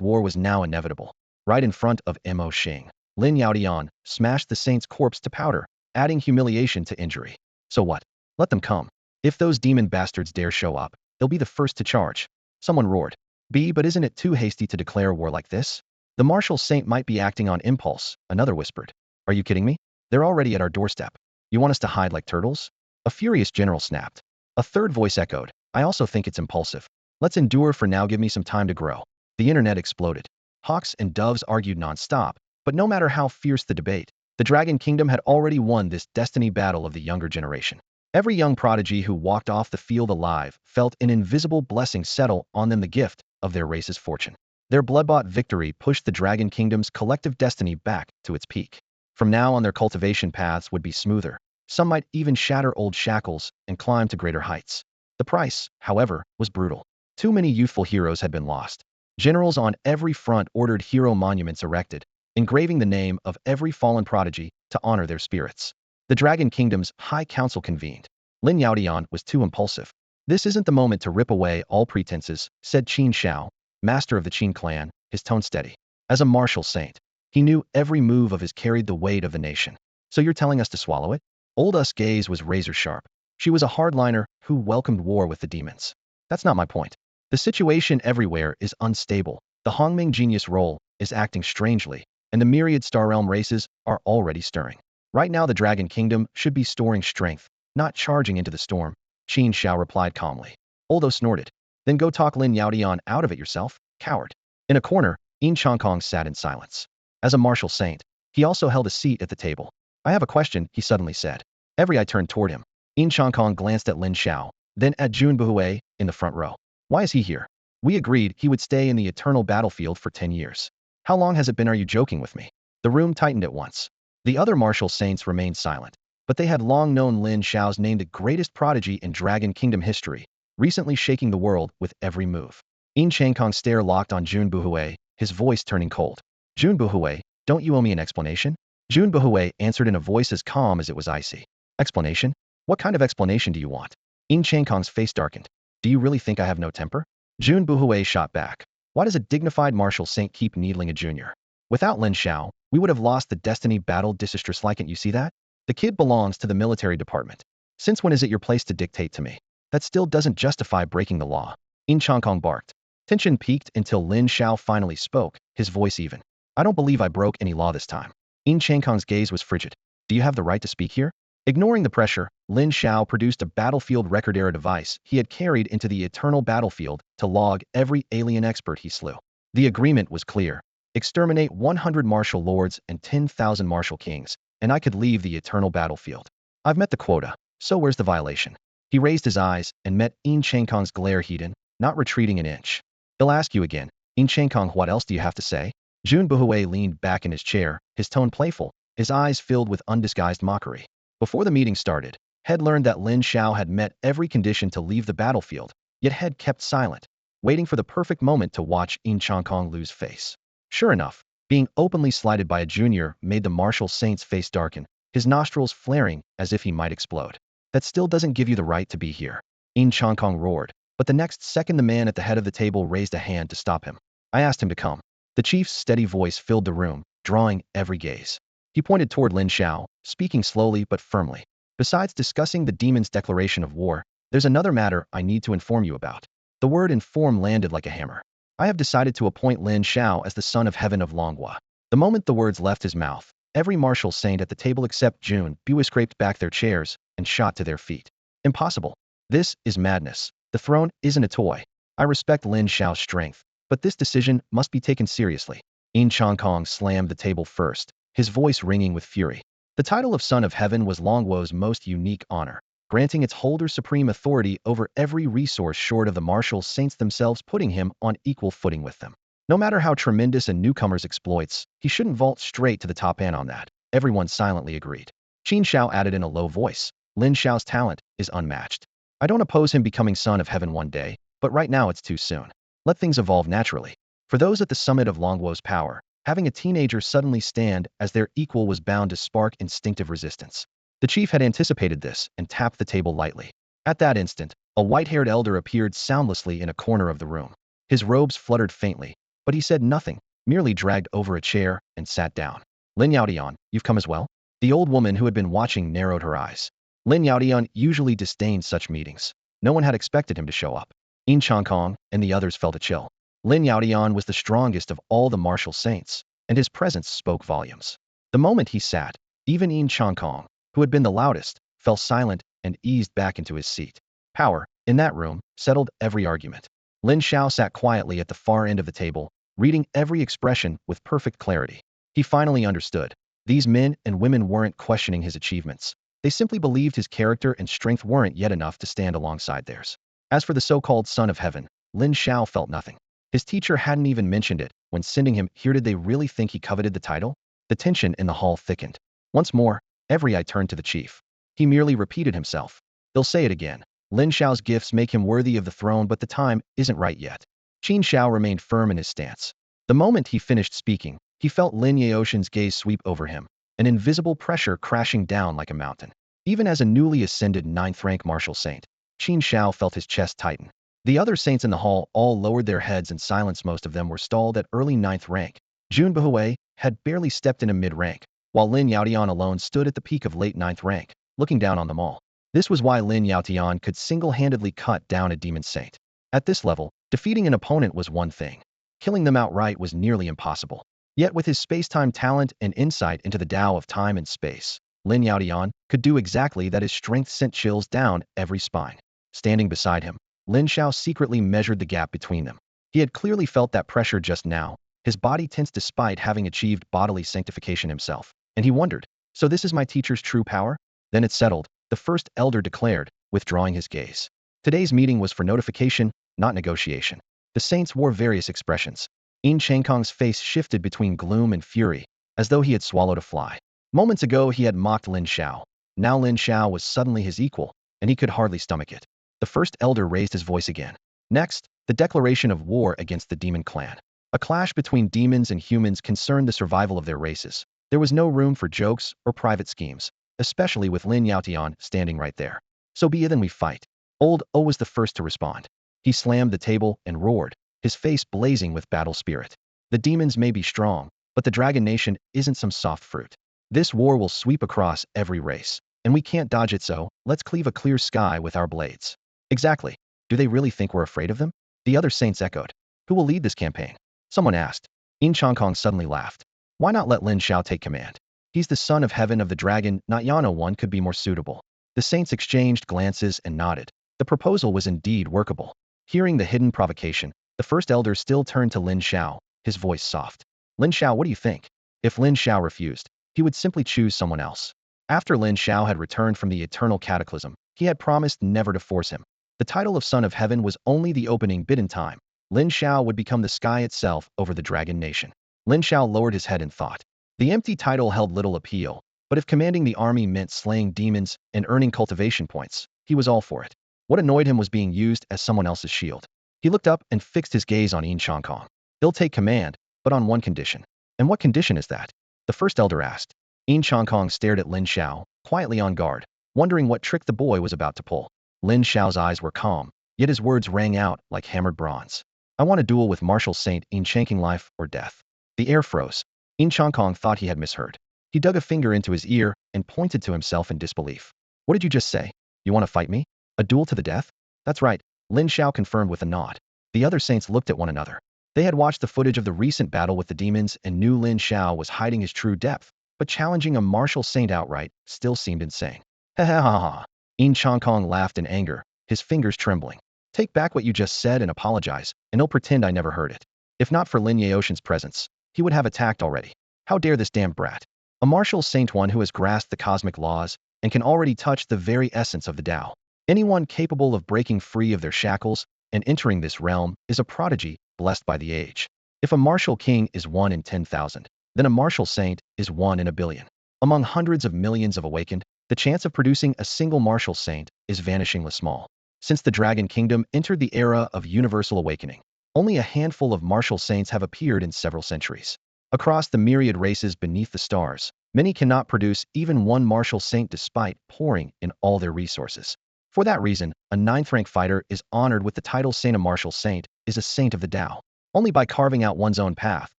war was now inevitable. Right in front of Mo Xing, Lin Yaotian smashed the saint's corpse to powder, adding humiliation to injury. So what? Let them come. If those demon bastards dare show up, they'll be the first to charge. Someone roared. But isn't it too hasty to declare war like this? The martial saint might be acting on impulse, another whispered. Are you kidding me? They're already at our doorstep. You want us to hide like turtles? A furious general snapped. A third voice echoed. I also think it's impulsive. Let's endure for now, give me some time to grow. The internet exploded. Hawks and doves argued non-stop, but no matter how fierce the debate, the Dragon Kingdom had already won this destiny battle of the younger generation. Every young prodigy who walked off the field alive felt an invisible blessing settle on them, the gift of their race's fortune. Their blood-bought victory pushed the Dragon Kingdom's collective destiny back to its peak. From now on, their cultivation paths would be smoother. Some might even shatter old shackles and climb to greater heights. The price, however, was brutal. Too many youthful heroes had been lost. Generals on every front ordered hero monuments erected, engraving the name of every fallen prodigy to honor their spirits. The Dragon Kingdom's High Council convened. Lin Yaotian was too impulsive. This isn't the moment to rip away all pretenses, said Qin Xiao, master of the Qin clan, his tone steady. As a martial saint, he knew every move of his carried the weight of the nation. So you're telling us to swallow it? Old Us' gaze was razor sharp. She was a hardliner who welcomed war with the demons. That's not my point. The situation everywhere is unstable. The Hongming genius role is acting strangely, and the myriad Star Realm races are already stirring. Right now the Dragon Kingdom should be storing strength, not charging into the storm, Qin Xiao replied calmly. Oldo snorted. Then go talk Lin Yaotian out of it yourself, coward. In a corner, Yin Chongkong sat in silence. As a martial saint, he also held a seat at the table. I have a question, he suddenly said. Every eye turned toward him. Yin Chongkong glanced at Lin Xiao, then at Jun Buhui, in the front row. Why is he here? We agreed he would stay in the eternal battlefield for 10 years. How long has it been? Are you joking with me? The room tightened at once. The other martial saints remained silent, but they had long known Lin Xiao's name, the greatest prodigy in Dragon Kingdom history, recently shaking the world with every move. Yin Changkong's stare locked on Jun Buhui, his voice turning cold. Jun Buhui, don't you owe me an explanation? Jun Buhui answered in a voice as calm as it was icy. Explanation? What kind of explanation do you want? Yin Changkong's face darkened. Do you really think I have no temper? Jun Buhui shot back. Why does a dignified martial saint keep needling a junior? Without Lin Xiao, we would have lost the destiny battle disastrous like it. You see that? The kid belongs to the military department. Since when is it your place to dictate to me? That still doesn't justify breaking the law. Yin Changkong barked. Tension peaked until Lin Xiao finally spoke, his voice even. I don't believe I broke any law this time. Yin Changkong's gaze was frigid. Do you have the right to speak here? Ignoring the pressure, Lin Xiao produced a battlefield record-era device he had carried into the eternal battlefield to log every alien expert he slew. The agreement was clear. Exterminate 100 martial lords and 10,000 martial kings, and I could leave the eternal battlefield. I've met the quota, so where's the violation? He raised his eyes and met Yin Chengkong's glare heated, not retreating an inch. He'll ask you again. Yin Chengkong, what else do you have to say? Jun Buhui leaned back in his chair, his tone playful, his eyes filled with undisguised mockery. Before the meeting started, Head learned that Lin Xiao had met every condition to leave the battlefield, yet Head kept silent, waiting for the perfect moment to watch Yin Chengkong lose face. Sure enough, being openly slighted by a junior made the martial saint's face darken, his nostrils flaring as if he might explode. That still doesn't give you the right to be here. Yin Chengkong roared, but the next second the man at the head of the table raised a hand to stop him. I asked him to come. The chief's steady voice filled the room, drawing every gaze. He pointed toward Lin Xiao, speaking slowly but firmly. Besides discussing the demon's declaration of war, there's another matter I need to inform you about. The word inform landed like a hammer. I have decided to appoint Lin Xiao as the son of heaven of Longhua. The moment the words left his mouth, every martial saint at the table except Jun Bui scraped back their chairs and shot to their feet. Impossible. This is madness. The throne isn't a toy. I respect Lin Xiao's strength, but this decision must be taken seriously. Yin Chengkong slammed the table first, his voice ringing with fury. The title of Son of Heaven was Longwo's most unique honor, granting its holder supreme authority over every resource short of the martial saints themselves, putting him on equal footing with them. No matter how tremendous a newcomer's exploits, he shouldn't vault straight to the top, and on that, everyone silently agreed. Qin Xiao added in a low voice, Lin Xiao's talent is unmatched. I don't oppose him becoming Son of Heaven one day, but right now it's too soon. Let things evolve naturally. For those at the summit of Longwo's power, having a teenager suddenly stand as their equal was bound to spark instinctive resistance. The chief had anticipated this and tapped the table lightly. At that instant, a white-haired elder appeared soundlessly in a corner of the room. His robes fluttered faintly, but he said nothing, merely dragged over a chair and sat down. Lin Yaotian, you've come as well? The old woman who had been watching narrowed her eyes. Lin Yaotian usually disdained such meetings. No one had expected him to show up. Yin Chengkong and the others felt a chill. Lin Yaotian was the strongest of all the martial saints, and his presence spoke volumes. The moment he sat, even Yin Chengkong, who had been the loudest, fell silent and eased back into his seat. Power, in that room, settled every argument. Lin Xiao sat quietly at the far end of the table, reading every expression with perfect clarity. He finally understood. These men and women weren't questioning his achievements. They simply believed his character and strength weren't yet enough to stand alongside theirs. As for the so-called Son of Heaven, Lin Xiao felt nothing. His teacher hadn't even mentioned it when sending him here. Did they really think he coveted the title? The tension in the hall thickened. Once more, every eye turned to the chief. He merely repeated himself. They'll say it again. Lin Xiao's gifts make him worthy of the throne, but the time isn't right yet. Qin Xiao remained firm in his stance. The moment he finished speaking, he felt Lin Yaoshan's gaze sweep over him, an invisible pressure crashing down like a mountain. Even as a newly ascended 9th-rank martial saint, Qin Xiao felt his chest tighten. The other saints in the hall all lowered their heads in silence. Most of them were stalled at early 9th rank. Jun Buhui had barely stepped into mid-rank, while Lin Yaotian alone stood at the peak of late 9th rank, looking down on them all. This was why Lin Yaotian could single-handedly cut down a demon saint. At this level, defeating an opponent was one thing. Killing them outright was nearly impossible. Yet with his space-time talent and insight into the Tao of time and space, Lin Yaotian could do exactly that. His strength sent chills down every spine. Standing beside him, Lin Xiao secretly measured the gap between them. He had clearly felt that pressure just now, his body tense despite having achieved bodily sanctification himself. And he wondered, so this is my teacher's true power? Then it settled, the first elder declared, withdrawing his gaze. Today's meeting was for notification, not negotiation. The saints wore various expressions. Yin Chengkong's face shifted between gloom and fury, as though he had swallowed a fly. Moments ago he had mocked Lin Xiao. Now Lin Xiao was suddenly his equal, and he could hardly stomach it. The first elder raised his voice again. Next, the declaration of war against the demon clan. A clash between demons and humans concerned the survival of their races. There was no room for jokes or private schemes, especially with Lin Yaotian standing right there. So be it, then we fight. Old O was the first to respond. He slammed the table and roared, his face blazing with battle spirit. The demons may be strong, but the Dragon Nation isn't some soft fruit. This war will sweep across every race, and we can't dodge it, so let's cleave a clear sky with our blades. Exactly. Do they really think we're afraid of them? The other saints echoed. Who will lead this campaign? Someone asked. Yin Chengkong suddenly laughed. Why not let Lin Xiao take command? He's the son of heaven of the dragon, not Yano. One could be more suitable. The saints exchanged glances and nodded. The proposal was indeed workable. Hearing the hidden provocation, the first elder still turned to Lin Xiao, his voice soft. Lin Xiao, what do you think? If Lin Xiao refused, he would simply choose someone else. After Lin Xiao had returned from the eternal cataclysm, he had promised never to force him. The title of Son of Heaven was only the opening bid in time. Lin Xiao would become the sky itself over the dragon nation. Lin Xiao lowered his head in thought. The empty title held little appeal, but if commanding the army meant slaying demons and earning cultivation points, he was all for it. What annoyed him was being used as someone else's shield. He looked up and fixed his gaze on Yin Changkong. He'll take command, but on one condition. And what condition is that? The first elder asked. Yin Changkong stared at Lin Xiao, quietly on guard, wondering what trick the boy was about to pull. Lin Xiao's eyes were calm, yet his words rang out like hammered bronze. I want a duel with martial saint Yin Changkong, life or death. The air froze. Yin Changkong thought he had misheard. He dug a finger into his ear and pointed to himself in disbelief. What did you just say? You want to fight me? A duel to the death? That's right, Lin Xiao confirmed with a nod. The other saints looked at one another. They had watched the footage of the recent battle with the demons and knew Lin Xiao was hiding his true depth, but challenging a martial saint outright still seemed insane. Ha ha ha ha. Yin Changkong laughed in anger, his fingers trembling. Take back what you just said and apologize, and I'll pretend I never heard it. If not for Lin Yaoshan's presence, he would have attacked already. How dare this damned brat? A martial saint, one who has grasped the cosmic laws and can already touch the very essence of the Tao. Anyone capable of breaking free of their shackles and entering this realm is a prodigy, blessed by the age. If a martial king is 1 in 10,000, then a martial saint is 1 in a billion. Among hundreds of millions of awakened, the chance of producing a single martial saint is vanishingly small. Since the Dragon Kingdom entered the era of universal awakening, only a handful of martial saints have appeared in several centuries. Across the myriad races beneath the stars, many cannot produce even one martial saint despite pouring in all their resources. For that reason, a 9th rank fighter is honored with the title Saint. A martial saint is a saint of the Tao. Only by carving out one's own path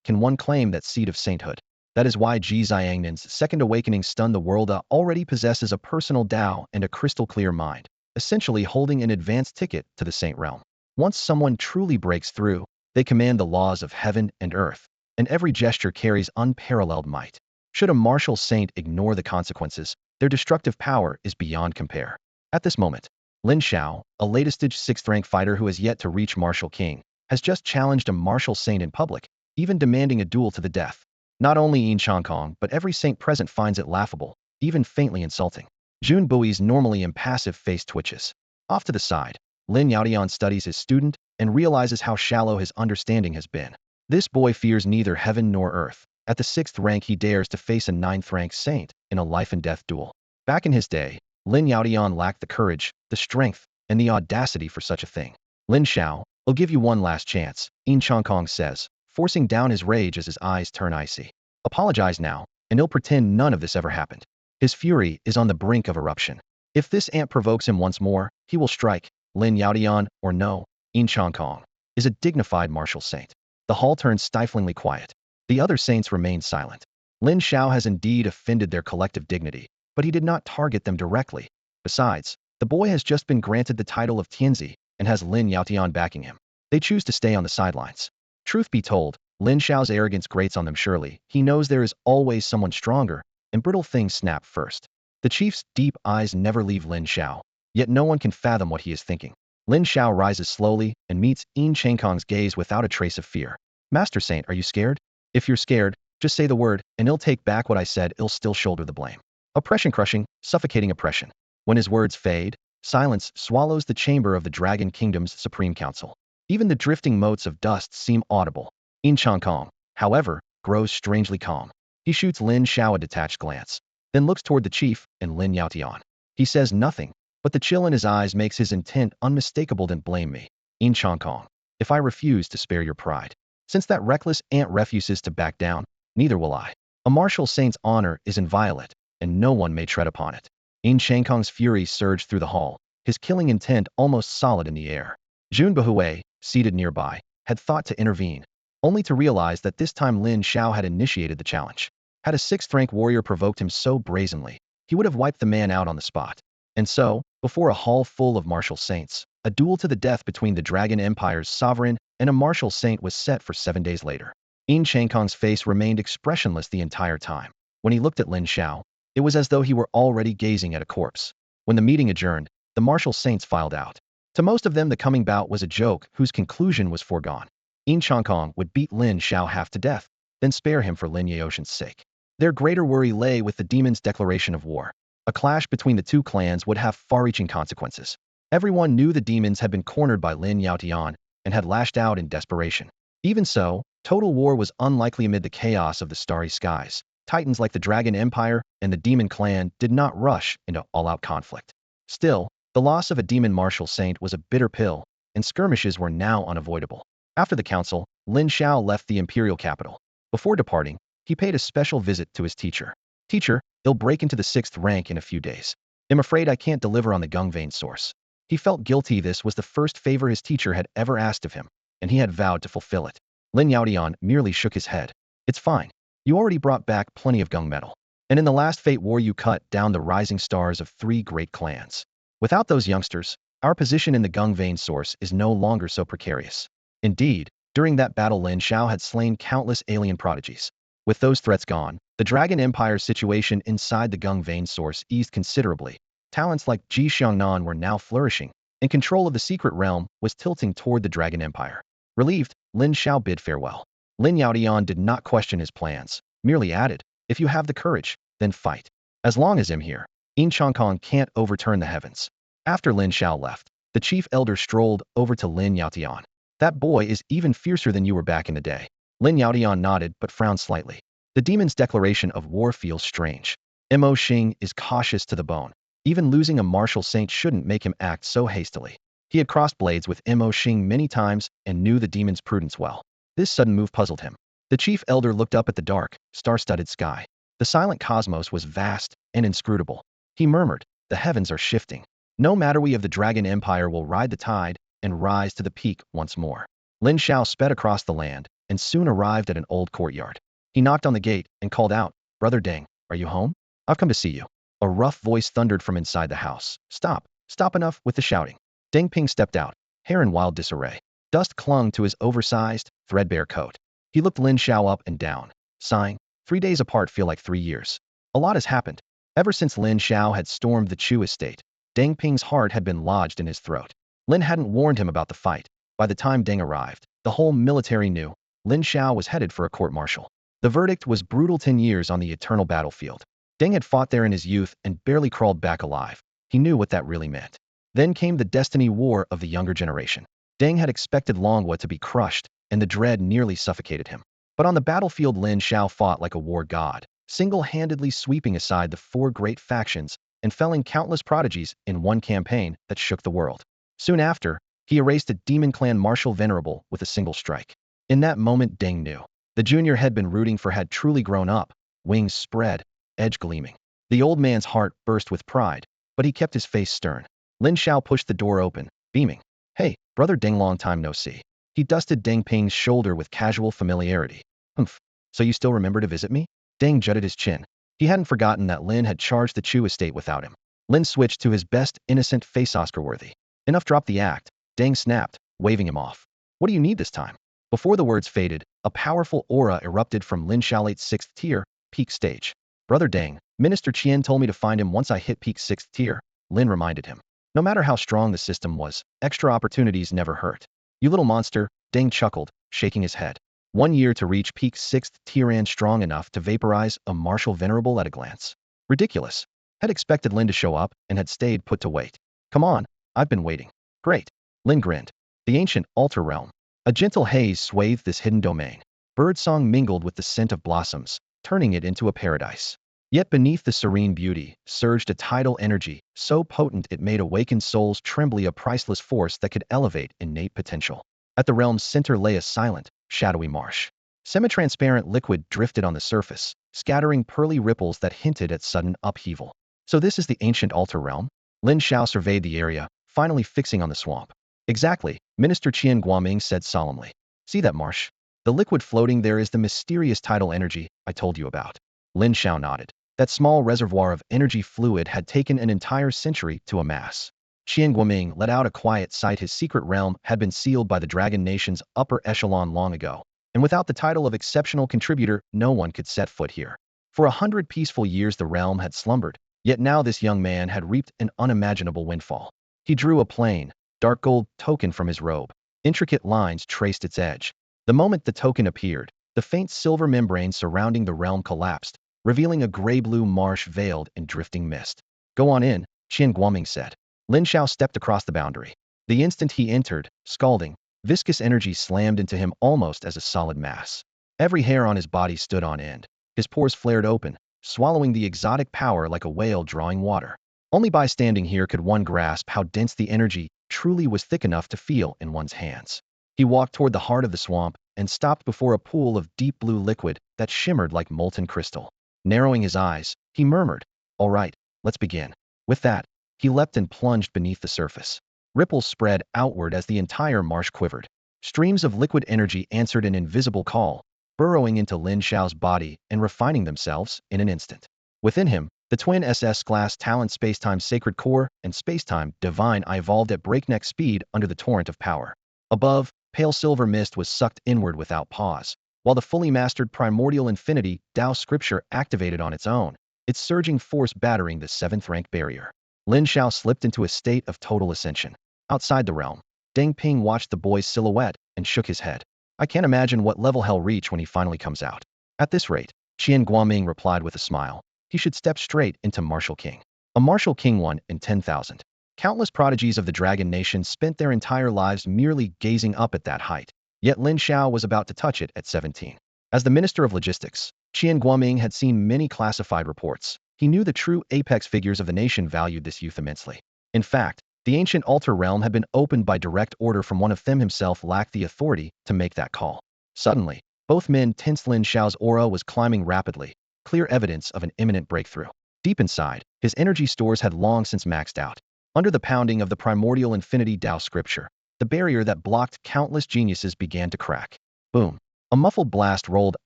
can one claim that seed of sainthood. That is why Ji Xiangnan's second awakening stunned the world. Already possesses a personal Tao and a crystal clear mind, essentially holding an advanced ticket to the saint realm. Once someone truly breaks through, they command the laws of heaven and earth, and every gesture carries unparalleled might. Should a martial saint ignore the consequences, their destructive power is beyond compare. At this moment, Lin Xiao, a late-stage 6th rank fighter who has yet to reach martial king, has just challenged a martial saint in public, even demanding a duel to the death. Not only Yin Changkong, but every saint present finds it laughable, even faintly insulting. Jun Bui's normally impassive face twitches. Off to the side, Lin Yaotian studies his student and realizes how shallow his understanding has been. This boy fears neither heaven nor earth. At the 6th rank, he dares to face a 9th rank saint in a life-and-death duel. Back in his day, Lin Yaotian lacked the courage, the strength, and the audacity for such a thing. Lin Xiao, I'll give you one last chance, Yin Changkong says, forcing down his rage as his eyes turn icy. Apologize now, and he'll pretend none of this ever happened. His fury is on the brink of eruption. If this ant provokes him once more, he will strike. Lin Yaotian, or no, Yin Changkong, is a dignified martial saint. The hall turns stiflingly quiet. The other saints remain silent. Lin Xiao has indeed offended their collective dignity, but he did not target them directly. Besides, the boy has just been granted the title of Tianzi and has Lin Yaotian backing him. They choose to stay on the sidelines. Truth be told, Lin Xiao's arrogance grates on them surely. He knows there is always someone stronger, and brittle things snap first. The chief's deep eyes never leave Lin Xiao, yet no one can fathom what he is thinking. Lin Xiao rises slowly and meets Yin Changkong's gaze without a trace of fear. Master Saint, are you scared? If you're scared, just say the word, and I'll take back what I said. I'll still shoulder the blame. Oppression crushing, suffocating oppression. When his words fade, silence swallows the chamber of the Dragon Kingdom's Supreme Council. Even the drifting motes of dust seem audible. Yin Changkong, however, grows strangely calm. He shoots Lin Xiao a detached glance, then looks toward the chief and Lin Yaotian. He says nothing, but the chill in his eyes makes his intent unmistakable. Don't blame me, Yin Changkong, if I refuse to spare your pride. Since that reckless ant refuses to back down, neither will I. A martial saint's honor is inviolate, and no one may tread upon it. Yin Changkong's fury surged through the hall, his killing intent almost solid in the air. Jun Buhui, seated nearby, had thought to intervene, only to realize that this time Lin Xiao had initiated the challenge. Had a 6th rank warrior provoked him so brazenly, he would have wiped the man out on the spot. And so, before a hall full of martial saints, a duel to the death between the Dragon Empire's sovereign and a martial saint was set for 7 days later. Yin Changkong's face remained expressionless the entire time. When he looked at Lin Xiao, it was as though he were already gazing at a corpse. When the meeting adjourned, the martial saints filed out. To most of them, the coming bout was a joke whose conclusion was foregone. Yin Changkong would beat Lin Xiao half to death, then spare him for Lin Yaoshan's sake. Their greater worry lay with the demon's declaration of war. A clash between the two clans would have far-reaching consequences. Everyone knew the demons had been cornered by Lin Yaotian and had lashed out in desperation. Even so, total war was unlikely amid the chaos of the starry skies. Titans like the Dragon Empire and the Demon Clan did not rush into all-out conflict. Still, the loss of a demon martial saint was a bitter pill, and skirmishes were now unavoidable. After the council, Lin Xiao left the imperial capital. Before departing, he paid a special visit to his teacher. Teacher, he'll break into the 6th rank in a few days. I'm afraid I can't deliver on the Gungvein source. He felt guilty. This was the first favor his teacher had ever asked of him, and he had vowed to fulfill it. Lin Yaodian merely shook his head. It's fine. You already brought back plenty of Gung metal. And in the last Fate War you cut down the rising stars of 3 great clans. Without those youngsters, our position in the Gungvein source is no longer so precarious. Indeed, during that battle Lin Xiao had slain countless alien prodigies. With those threats gone, the Dragon Empire's situation inside the Gungvein source eased considerably. Talents like Ji Xiangnan were now flourishing, and control of the secret realm was tilting toward the Dragon Empire. Relieved, Lin Xiao bid farewell. Lin Yaodian did not question his plans, merely added, if you have the courage, then fight. As long as I'm here, Yin Changkong can't overturn the heavens. After Lin Xiao left, the chief elder strolled over to Lin Yaotian. That boy is even fiercer than you were back in the day. Lin Yaotian nodded but frowned slightly. The demon's declaration of war feels strange. Mo Xing is cautious to the bone. Even losing a martial saint shouldn't make him act so hastily. He had crossed blades with Mo Xing many times and knew the demon's prudence well. This sudden move puzzled him. The chief elder looked up at the dark, star-studded sky. The silent cosmos was vast and inscrutable. He murmured, the heavens are shifting. No matter we of the Dragon Empire will ride the tide and rise to the peak once more. Lin Xiao sped across the land and soon arrived at an old courtyard. He knocked on the gate and called out, Brother Deng, are you home? I've come to see you. A rough voice thundered from inside the house. Stop enough with the shouting. Deng Ping stepped out, hair in wild disarray. Dust clung to his oversized, threadbare coat. He looked Lin Xiao up and down, sighing, 3 days apart feel like 3 years. A lot has happened. Ever since Lin Xiao had stormed the Chu estate, Deng Ping's heart had been lodged in his throat. Lin hadn't warned him about the fight. By the time Deng arrived, the whole military knew Lin Xiao was headed for a court-martial. The verdict was brutal 10 years on the eternal battlefield. Deng had fought there in his youth and barely crawled back alive. He knew what that really meant. Then came the destiny war of the younger generation. Deng had expected Longhua to be crushed, and the dread nearly suffocated him. But on the battlefield Lin Xiao fought like a war god, single-handedly sweeping aside the 4 great factions and felling countless prodigies in one campaign that shook the world. Soon after, he erased a demon clan martial venerable with a single strike. In that moment Deng knew. The junior had been rooting for had truly grown up, wings spread, edge gleaming. The old man's heart burst with pride, but he kept his face stern. Lin Xiao pushed the door open, beaming. Hey, Brother Deng, long time no see. He dusted Deng Ping's shoulder with casual familiarity. Humph, so you still remember to visit me? Deng jutted his chin. He hadn't forgotten that Lin had charged the Chu estate without him. Lin switched to his best innocent face Oscar-worthy. Enough, drop the act, Deng snapped, waving him off. What do you need this time? Before the words faded, a powerful aura erupted from Lin Xiaolate's 6th tier, peak stage. Brother Deng, Minister Qian told me to find him once I hit peak 6th tier, Lin reminded him. No matter how strong the system was, extra opportunities never hurt. You little monster, Deng chuckled, shaking his head. 1 year to reach peak 6th tier and strong enough to vaporize a martial venerable at a glance. Ridiculous. Had expected Lin to show up and had stayed put to wait. Come on, I've been waiting. Great. Lin grinned. The ancient altar realm. A gentle haze swathed this hidden domain. Birdsong mingled with the scent of blossoms, turning it into a paradise. Yet beneath the serene beauty surged a tidal energy, so potent it made awakened souls tremble, a priceless force that could elevate innate potential. At the realm's center lay a silent, shadowy marsh. Semi-transparent liquid drifted on the surface, scattering pearly ripples that hinted at sudden upheaval. So this is the ancient altar realm? Lin Xiao surveyed the area, finally fixing on the swamp. Exactly, Minister Qian Guoming said solemnly. See that marsh? The liquid floating there is the mysterious tidal energy I told you about. Lin Xiao nodded. That small reservoir of energy fluid had taken an entire century to amass. Qian Guoming let out a quiet sigh. His secret realm had been sealed by the Dragon Nation's upper echelon long ago, and without the title of exceptional contributor, no one could set foot here. For 100 peaceful years the realm had slumbered, yet now this young man had reaped an unimaginable windfall. He drew a plain, dark gold token from his robe. Intricate lines traced its edge. The moment the token appeared, the faint silver membrane surrounding the realm collapsed, revealing a gray-blue marsh veiled in drifting mist. "Go on in," Qian Guoming said. Lin Xiao stepped across the boundary. The instant he entered, scalding, viscous energy slammed into him almost as a solid mass. Every hair on his body stood on end. His pores flared open, swallowing the exotic power like a whale drawing water. Only by standing here could one grasp how dense the energy truly was, thick enough to feel in one's hands. He walked toward the heart of the swamp and stopped before a pool of deep blue liquid that shimmered like molten crystal. Narrowing his eyes, he murmured, "All right, let's begin." With that, he leapt and plunged beneath the surface. Ripples spread outward as the entire marsh quivered. Streams of liquid energy answered an invisible call, burrowing into Lin Xiao's body and refining themselves in an instant. Within him, the twin SS-class Talent Spacetime Sacred Core and Spacetime Divine evolved at breakneck speed under the torrent of power. Above, pale silver mist was sucked inward without pause, while the fully mastered Primordial Infinity Tao Scripture activated on its own, its surging force battering the 7th rank barrier. Lin Xiao slipped into a state of total ascension. Outside the realm, Deng Ping watched the boy's silhouette and shook his head. "I can't imagine what level he'll reach when he finally comes out." At this rate, Qian Guoming replied with a smile, "He should step straight into Martial King." A Martial King 1 in 10,000. Countless prodigies of the Dragon Nation spent their entire lives merely gazing up at that height, yet Lin Xiao was about to touch it at 17. As the Minister of Logistics, Qian Guoming had seen many classified reports. He knew the true apex figures of the nation valued this youth immensely. In fact, the ancient altar realm had been opened by direct order from one of them. Himself lacked the authority to make that call. Suddenly, both men tensed. Lin Xiao's aura was climbing rapidly, clear evidence of an imminent breakthrough. Deep inside, his energy stores had long since maxed out. Under the pounding of the primordial infinity Tao scripture, the barrier that blocked countless geniuses began to crack. Boom. A muffled blast rolled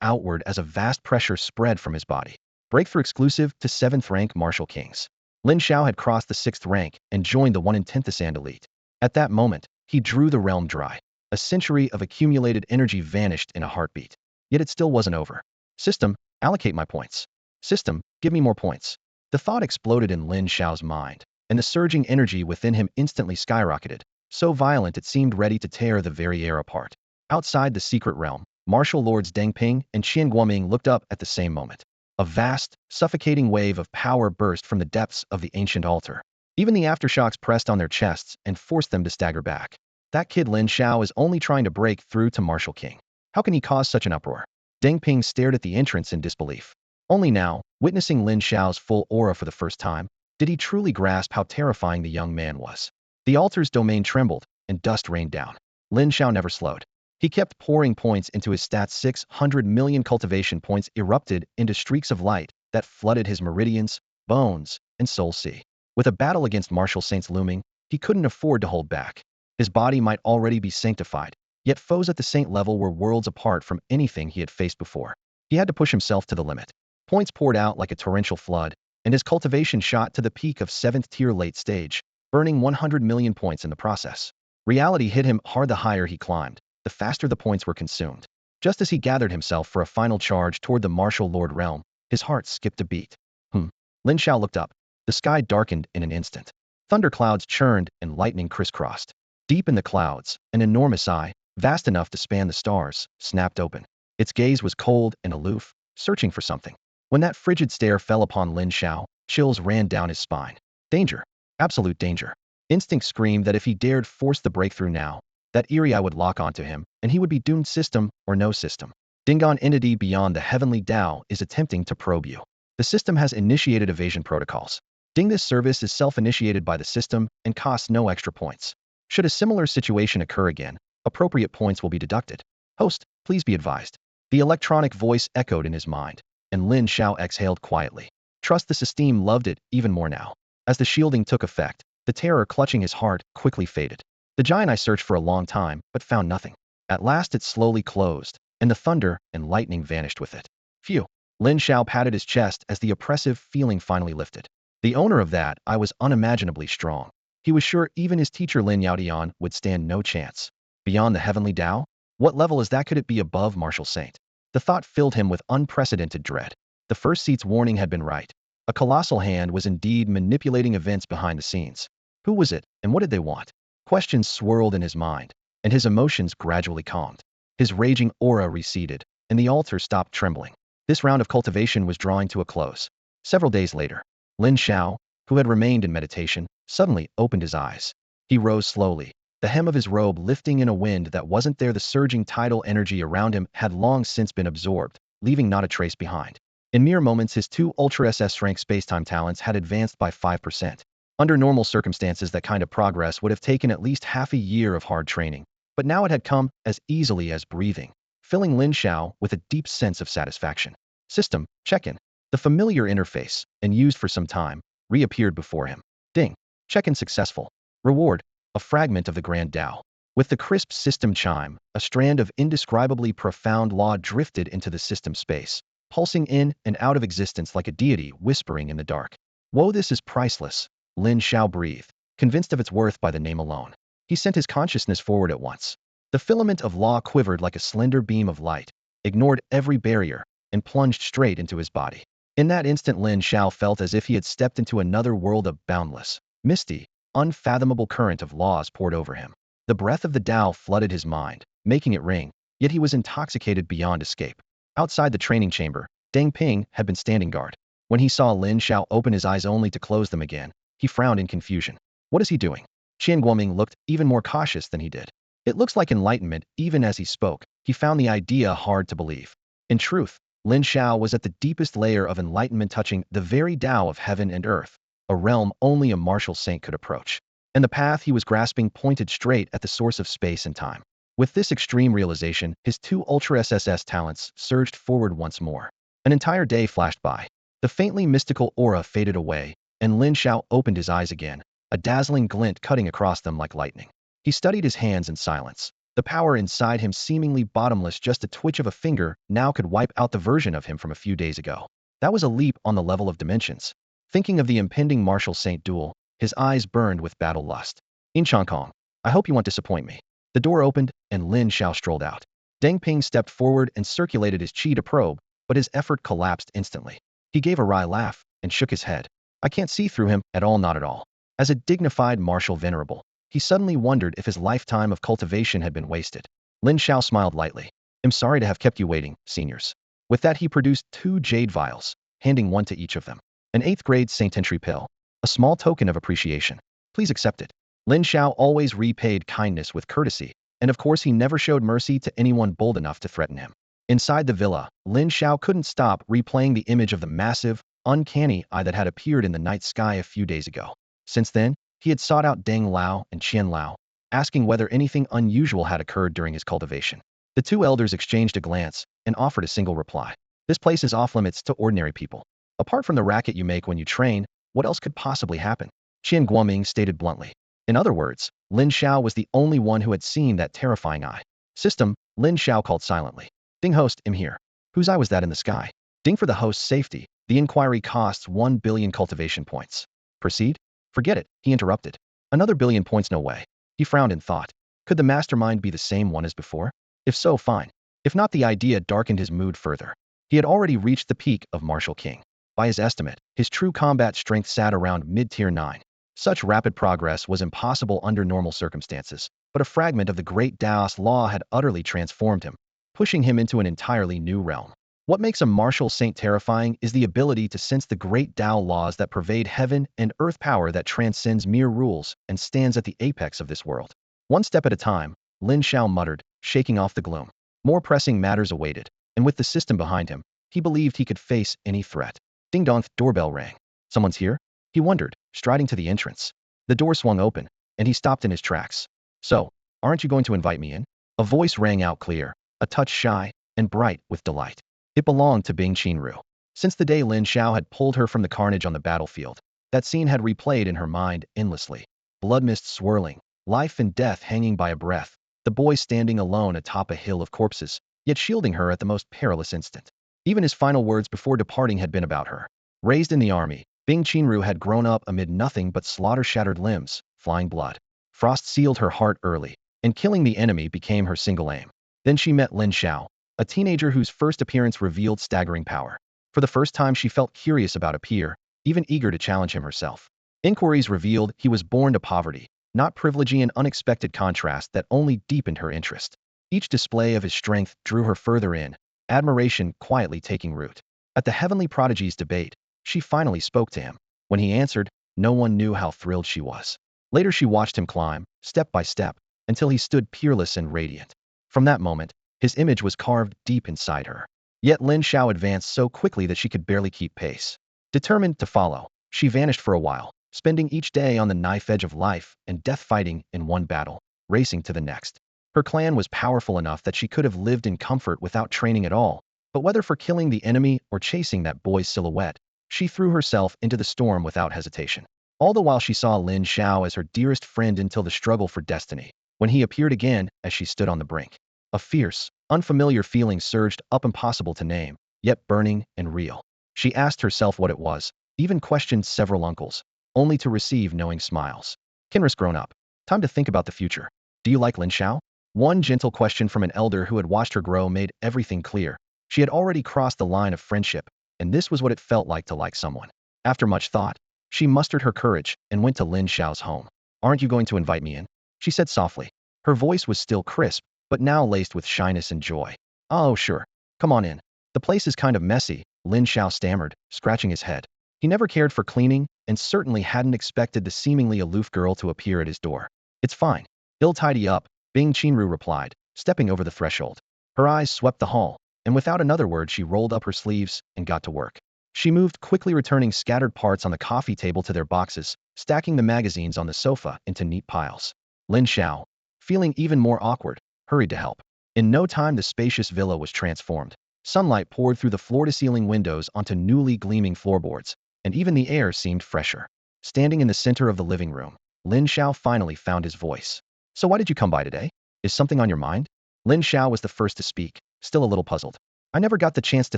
outward as a vast pressure spread from his body. Breakthrough exclusive to 7th rank Martial Kings. Lin Xiao had crossed the 6th rank and joined the 1 in 10,000 elite. At that moment, he drew the realm dry. A century of accumulated energy vanished in a heartbeat. Yet it still wasn't over. "System, allocate my points. System, give me more points." The thought exploded in Lin Xiao's mind, and the surging energy within him instantly skyrocketed, so violent it seemed ready to tear the very air apart. Outside the secret realm, martial lords Deng Ping and Qian Guoming looked up at the same moment. A vast, suffocating wave of power burst from the depths of the ancient altar. Even the aftershocks pressed on their chests and forced them to stagger back. That kid Lin Xiao is only trying to break through to Martial King. How can he cause such an uproar? Deng Ping stared at the entrance in disbelief. Only now, witnessing Lin Xiao's full aura for the first time, did he truly grasp how terrifying the young man was. The altar's domain trembled, and dust rained down. Lin Xiao never slowed. He kept pouring points into his stats. 600 million cultivation points erupted into streaks of light that flooded his meridians, bones, and soul sea. With a battle against martial saints looming, he couldn't afford to hold back. His body might already be sanctified, yet foes at the saint level were worlds apart from anything he had faced before. He had to push himself to the limit. Points poured out like a torrential flood, and his cultivation shot to the peak of 7th tier late stage, burning 100 million points in the process. Reality hit him hard. The higher he climbed, the faster the points were consumed. Just as he gathered himself for a final charge toward the martial lord realm, his heart skipped a beat. Lin Xiao looked up. The sky darkened in an instant. Thunderclouds churned and lightning crisscrossed. Deep in the clouds, an enormous eye, vast enough to span the stars, snapped open. Its gaze was cold and aloof, searching for something. When that frigid stare fell upon Lin Xiao, chills ran down his spine. Danger. Absolute danger. Instinct screamed that if he dared force the breakthrough now, that eerie eye would lock onto him, and he would be doomed. System or no system. Dingon entity beyond the heavenly Tao is attempting to probe you. The system has initiated evasion protocols. This service is self-initiated by the system and costs no extra points. Should a similar situation occur again, appropriate points will be deducted. Host, please be advised. The electronic voice echoed in his mind, and Lin Xiao exhaled quietly. Trust the system loved it even more now. As the shielding took effect, the terror clutching his heart quickly faded. The giant eye searched for a long time, but found nothing. At last it slowly closed, and the thunder and lightning vanished with it. Phew. Lin Xiao patted his chest as the oppressive feeling finally lifted. The owner of that eye was unimaginably strong. He was sure even his teacher Lin Yaodian would stand no chance. Beyond the heavenly Tao? What level is that? Could it be above Martial Saint? The thought filled him with unprecedented dread. The first seat's warning had been right. A colossal hand was indeed manipulating events behind the scenes. Who was it, and what did they want? Questions swirled in his mind, and his emotions gradually calmed. His raging aura receded, and the altar stopped trembling. This round of cultivation was drawing to a close. Several days later, Lin Xiao, who had remained in meditation, suddenly opened his eyes. He rose slowly, the hem of his robe lifting in a wind that wasn't there. The surging tidal energy around him had long since been absorbed, leaving not a trace behind. In mere moments, his two Ultra SSS-rank spacetime talents had advanced by 5%. Under normal circumstances, that kind of progress would have taken at least half a year of hard training, but now it had come as easily as breathing, filling Lin Xiao with a deep sense of satisfaction. System, check-in. The familiar interface, and used for some time, reappeared before him. Ding. Check-in successful. Reward, a fragment of the Grand Tao. With the crisp system chime, a strand of indescribably profound law drifted into the system space, pulsing in and out of existence like a deity whispering in the dark. Whoa, this is priceless, Lin Xiao breathed, convinced of its worth by the name alone. He sent his consciousness forward at once. The filament of law quivered like a slender beam of light, ignored every barrier, and plunged straight into his body. In that instant, Lin Xiao felt as if he had stepped into another world. Of boundless, misty, unfathomable current of laws poured over him. The breath of the Tao flooded his mind, making it ring, yet he was intoxicated beyond escape. Outside the training chamber, Deng Ping had been standing guard. When he saw Lin Xiao open his eyes only to close them again, he frowned in confusion. What is he doing? Qian Guoming looked even more cautious than he did. It looks like enlightenment. Even as he spoke, he found the idea hard to believe. In truth, Lin Xiao was at the deepest layer of enlightenment, touching the very Tao of heaven and earth, a realm only a martial saint could approach. And the path he was grasping pointed straight at the source of space and time. With this extreme realization, his two Ultra SSS talents surged forward once more. An entire day flashed by. The faintly mystical aura faded away, and Lin Xiao opened his eyes again, a dazzling glint cutting across them like lightning. He studied his hands in silence. The power inside him, seemingly bottomless, just a twitch of a finger, now could wipe out the version of him from a few days ago. That was a leap on the level of dimensions. Thinking of the impending martial saint duel, his eyes burned with battle lust. In Kong, I hope you won't disappoint me. The door opened, and Lin Xiao strolled out. Deng Ping stepped forward and circulated his chi to probe, but his effort collapsed instantly. He gave a wry laugh and shook his head. I can't see through him at all, not at all. As a dignified martial venerable, he suddenly wondered if his lifetime of cultivation had been wasted. Lin Xiao smiled lightly. I'm sorry to have kept you waiting, seniors. With that, he produced 2 jade vials, handing one to each of them. An 8th grade Saint Entry pill, a small token of appreciation. Please accept it. Lin Xiao always repaid kindness with courtesy, and of course he never showed mercy to anyone bold enough to threaten him. Inside the villa, Lin Xiao couldn't stop replaying the image of the massive, uncanny eye that had appeared in the night sky a few days ago. Since then, he had sought out Deng Lao and Qian Lao, asking whether anything unusual had occurred during his cultivation. The 2 elders exchanged a glance and offered a single reply. This place is off limits to ordinary people. Apart from the racket you make when you train, what else could possibly happen? Qian Guoming stated bluntly. In other words, Lin Xiao was the only one who had seen that terrifying eye. System, Lin Xiao called silently. Ding host, I'm here. Whose eye was that in the sky? Ding, for the host's safety, the inquiry costs 1 billion cultivation points. Proceed? Forget it, he interrupted. Another billion points, no way. He frowned in thought. Could the mastermind be the same one as before? If so, fine. If not, the idea darkened his mood further. He had already reached the peak of Martial King. By his estimate, his true combat strength sat around mid-tier 9. Such rapid progress was impossible under normal circumstances, but a fragment of the great Taoist law had utterly transformed him, pushing him into an entirely new realm. What makes a martial saint terrifying is the ability to sense the great Tao laws that pervade heaven and earth, power that transcends mere rules and stands at the apex of this world. One step at a time, Lin Xiao muttered, shaking off the gloom. More pressing matters awaited, and with the system behind him, he believed he could face any threat. Ding-dong, doorbell rang. Someone's here? He wondered, striding to the entrance. The door swung open, and he stopped in his tracks. So, aren't you going to invite me in? A voice rang out clear, a touch shy, and bright with delight. It belonged to Bing Qinru. Since the day Lin Xiao had pulled her from the carnage on the battlefield, that scene had replayed in her mind endlessly. Blood mist swirling, life and death hanging by a breath, the boy standing alone atop a hill of corpses, yet shielding her at the most perilous instant. Even his final words before departing had been about her. Raised in the army, Bing Qinru had grown up amid nothing but slaughter-shattered limbs, flying blood. Frost sealed her heart early, and killing the enemy became her single aim. Then she met Lin Xiao, a teenager whose first appearance revealed staggering power. For the first time, she felt curious about a peer, even eager to challenge him herself. Inquiries revealed he was born to poverty, not privilege, an unexpected contrast that only deepened her interest. Each display of his strength drew her further in, admiration quietly taking root. At the Heavenly Prodigies debate, she finally spoke to him. When he answered, no one knew how thrilled she was. Later she watched him climb, step by step, until he stood peerless and radiant. From that moment, his image was carved deep inside her. Yet Lin Xiao advanced so quickly that she could barely keep pace. Determined to follow, she vanished for a while, spending each day on the knife edge of life and death, fighting in one battle, racing to the next. Her clan was powerful enough that she could have lived in comfort without training at all, but whether for killing the enemy or chasing that boy's silhouette, she threw herself into the storm without hesitation. All the while she saw Lin Xiao as her dearest friend until the struggle for destiny, when he appeared again as she stood on the brink. A fierce, unfamiliar feeling surged up, impossible to name, yet burning and real. She asked herself what it was, even questioned several uncles, only to receive knowing smiles. Kinris grown up. Time to think about the future. Do you like Lin Xiao? One gentle question from an elder who had watched her grow made everything clear. She had already crossed the line of friendship, and this was what it felt like to like someone. After much thought, she mustered her courage and went to Lin Xiao's home. Aren't you going to invite me in? She said softly. Her voice was still crisp, but now laced with shyness and joy. Oh, sure. Come on in. The place is kind of messy, Lin Xiao stammered, scratching his head. He never cared for cleaning, and certainly hadn't expected the seemingly aloof girl to appear at his door. It's fine. He'll tidy up, Bing Qinru replied, stepping over the threshold. Her eyes swept the hall, and without another word she rolled up her sleeves and got to work. She moved quickly, returning scattered parts on the coffee table to their boxes, stacking the magazines on the sofa into neat piles. Lin Xiao, feeling even more awkward, hurried to help. In no time the spacious villa was transformed. Sunlight poured through the floor-to-ceiling windows onto newly gleaming floorboards, and even the air seemed fresher. Standing in the center of the living room, Lin Xiao finally found his voice. So why did you come by today? Is something on your mind? Lin Xiao was the first to speak, still a little puzzled. I never got the chance to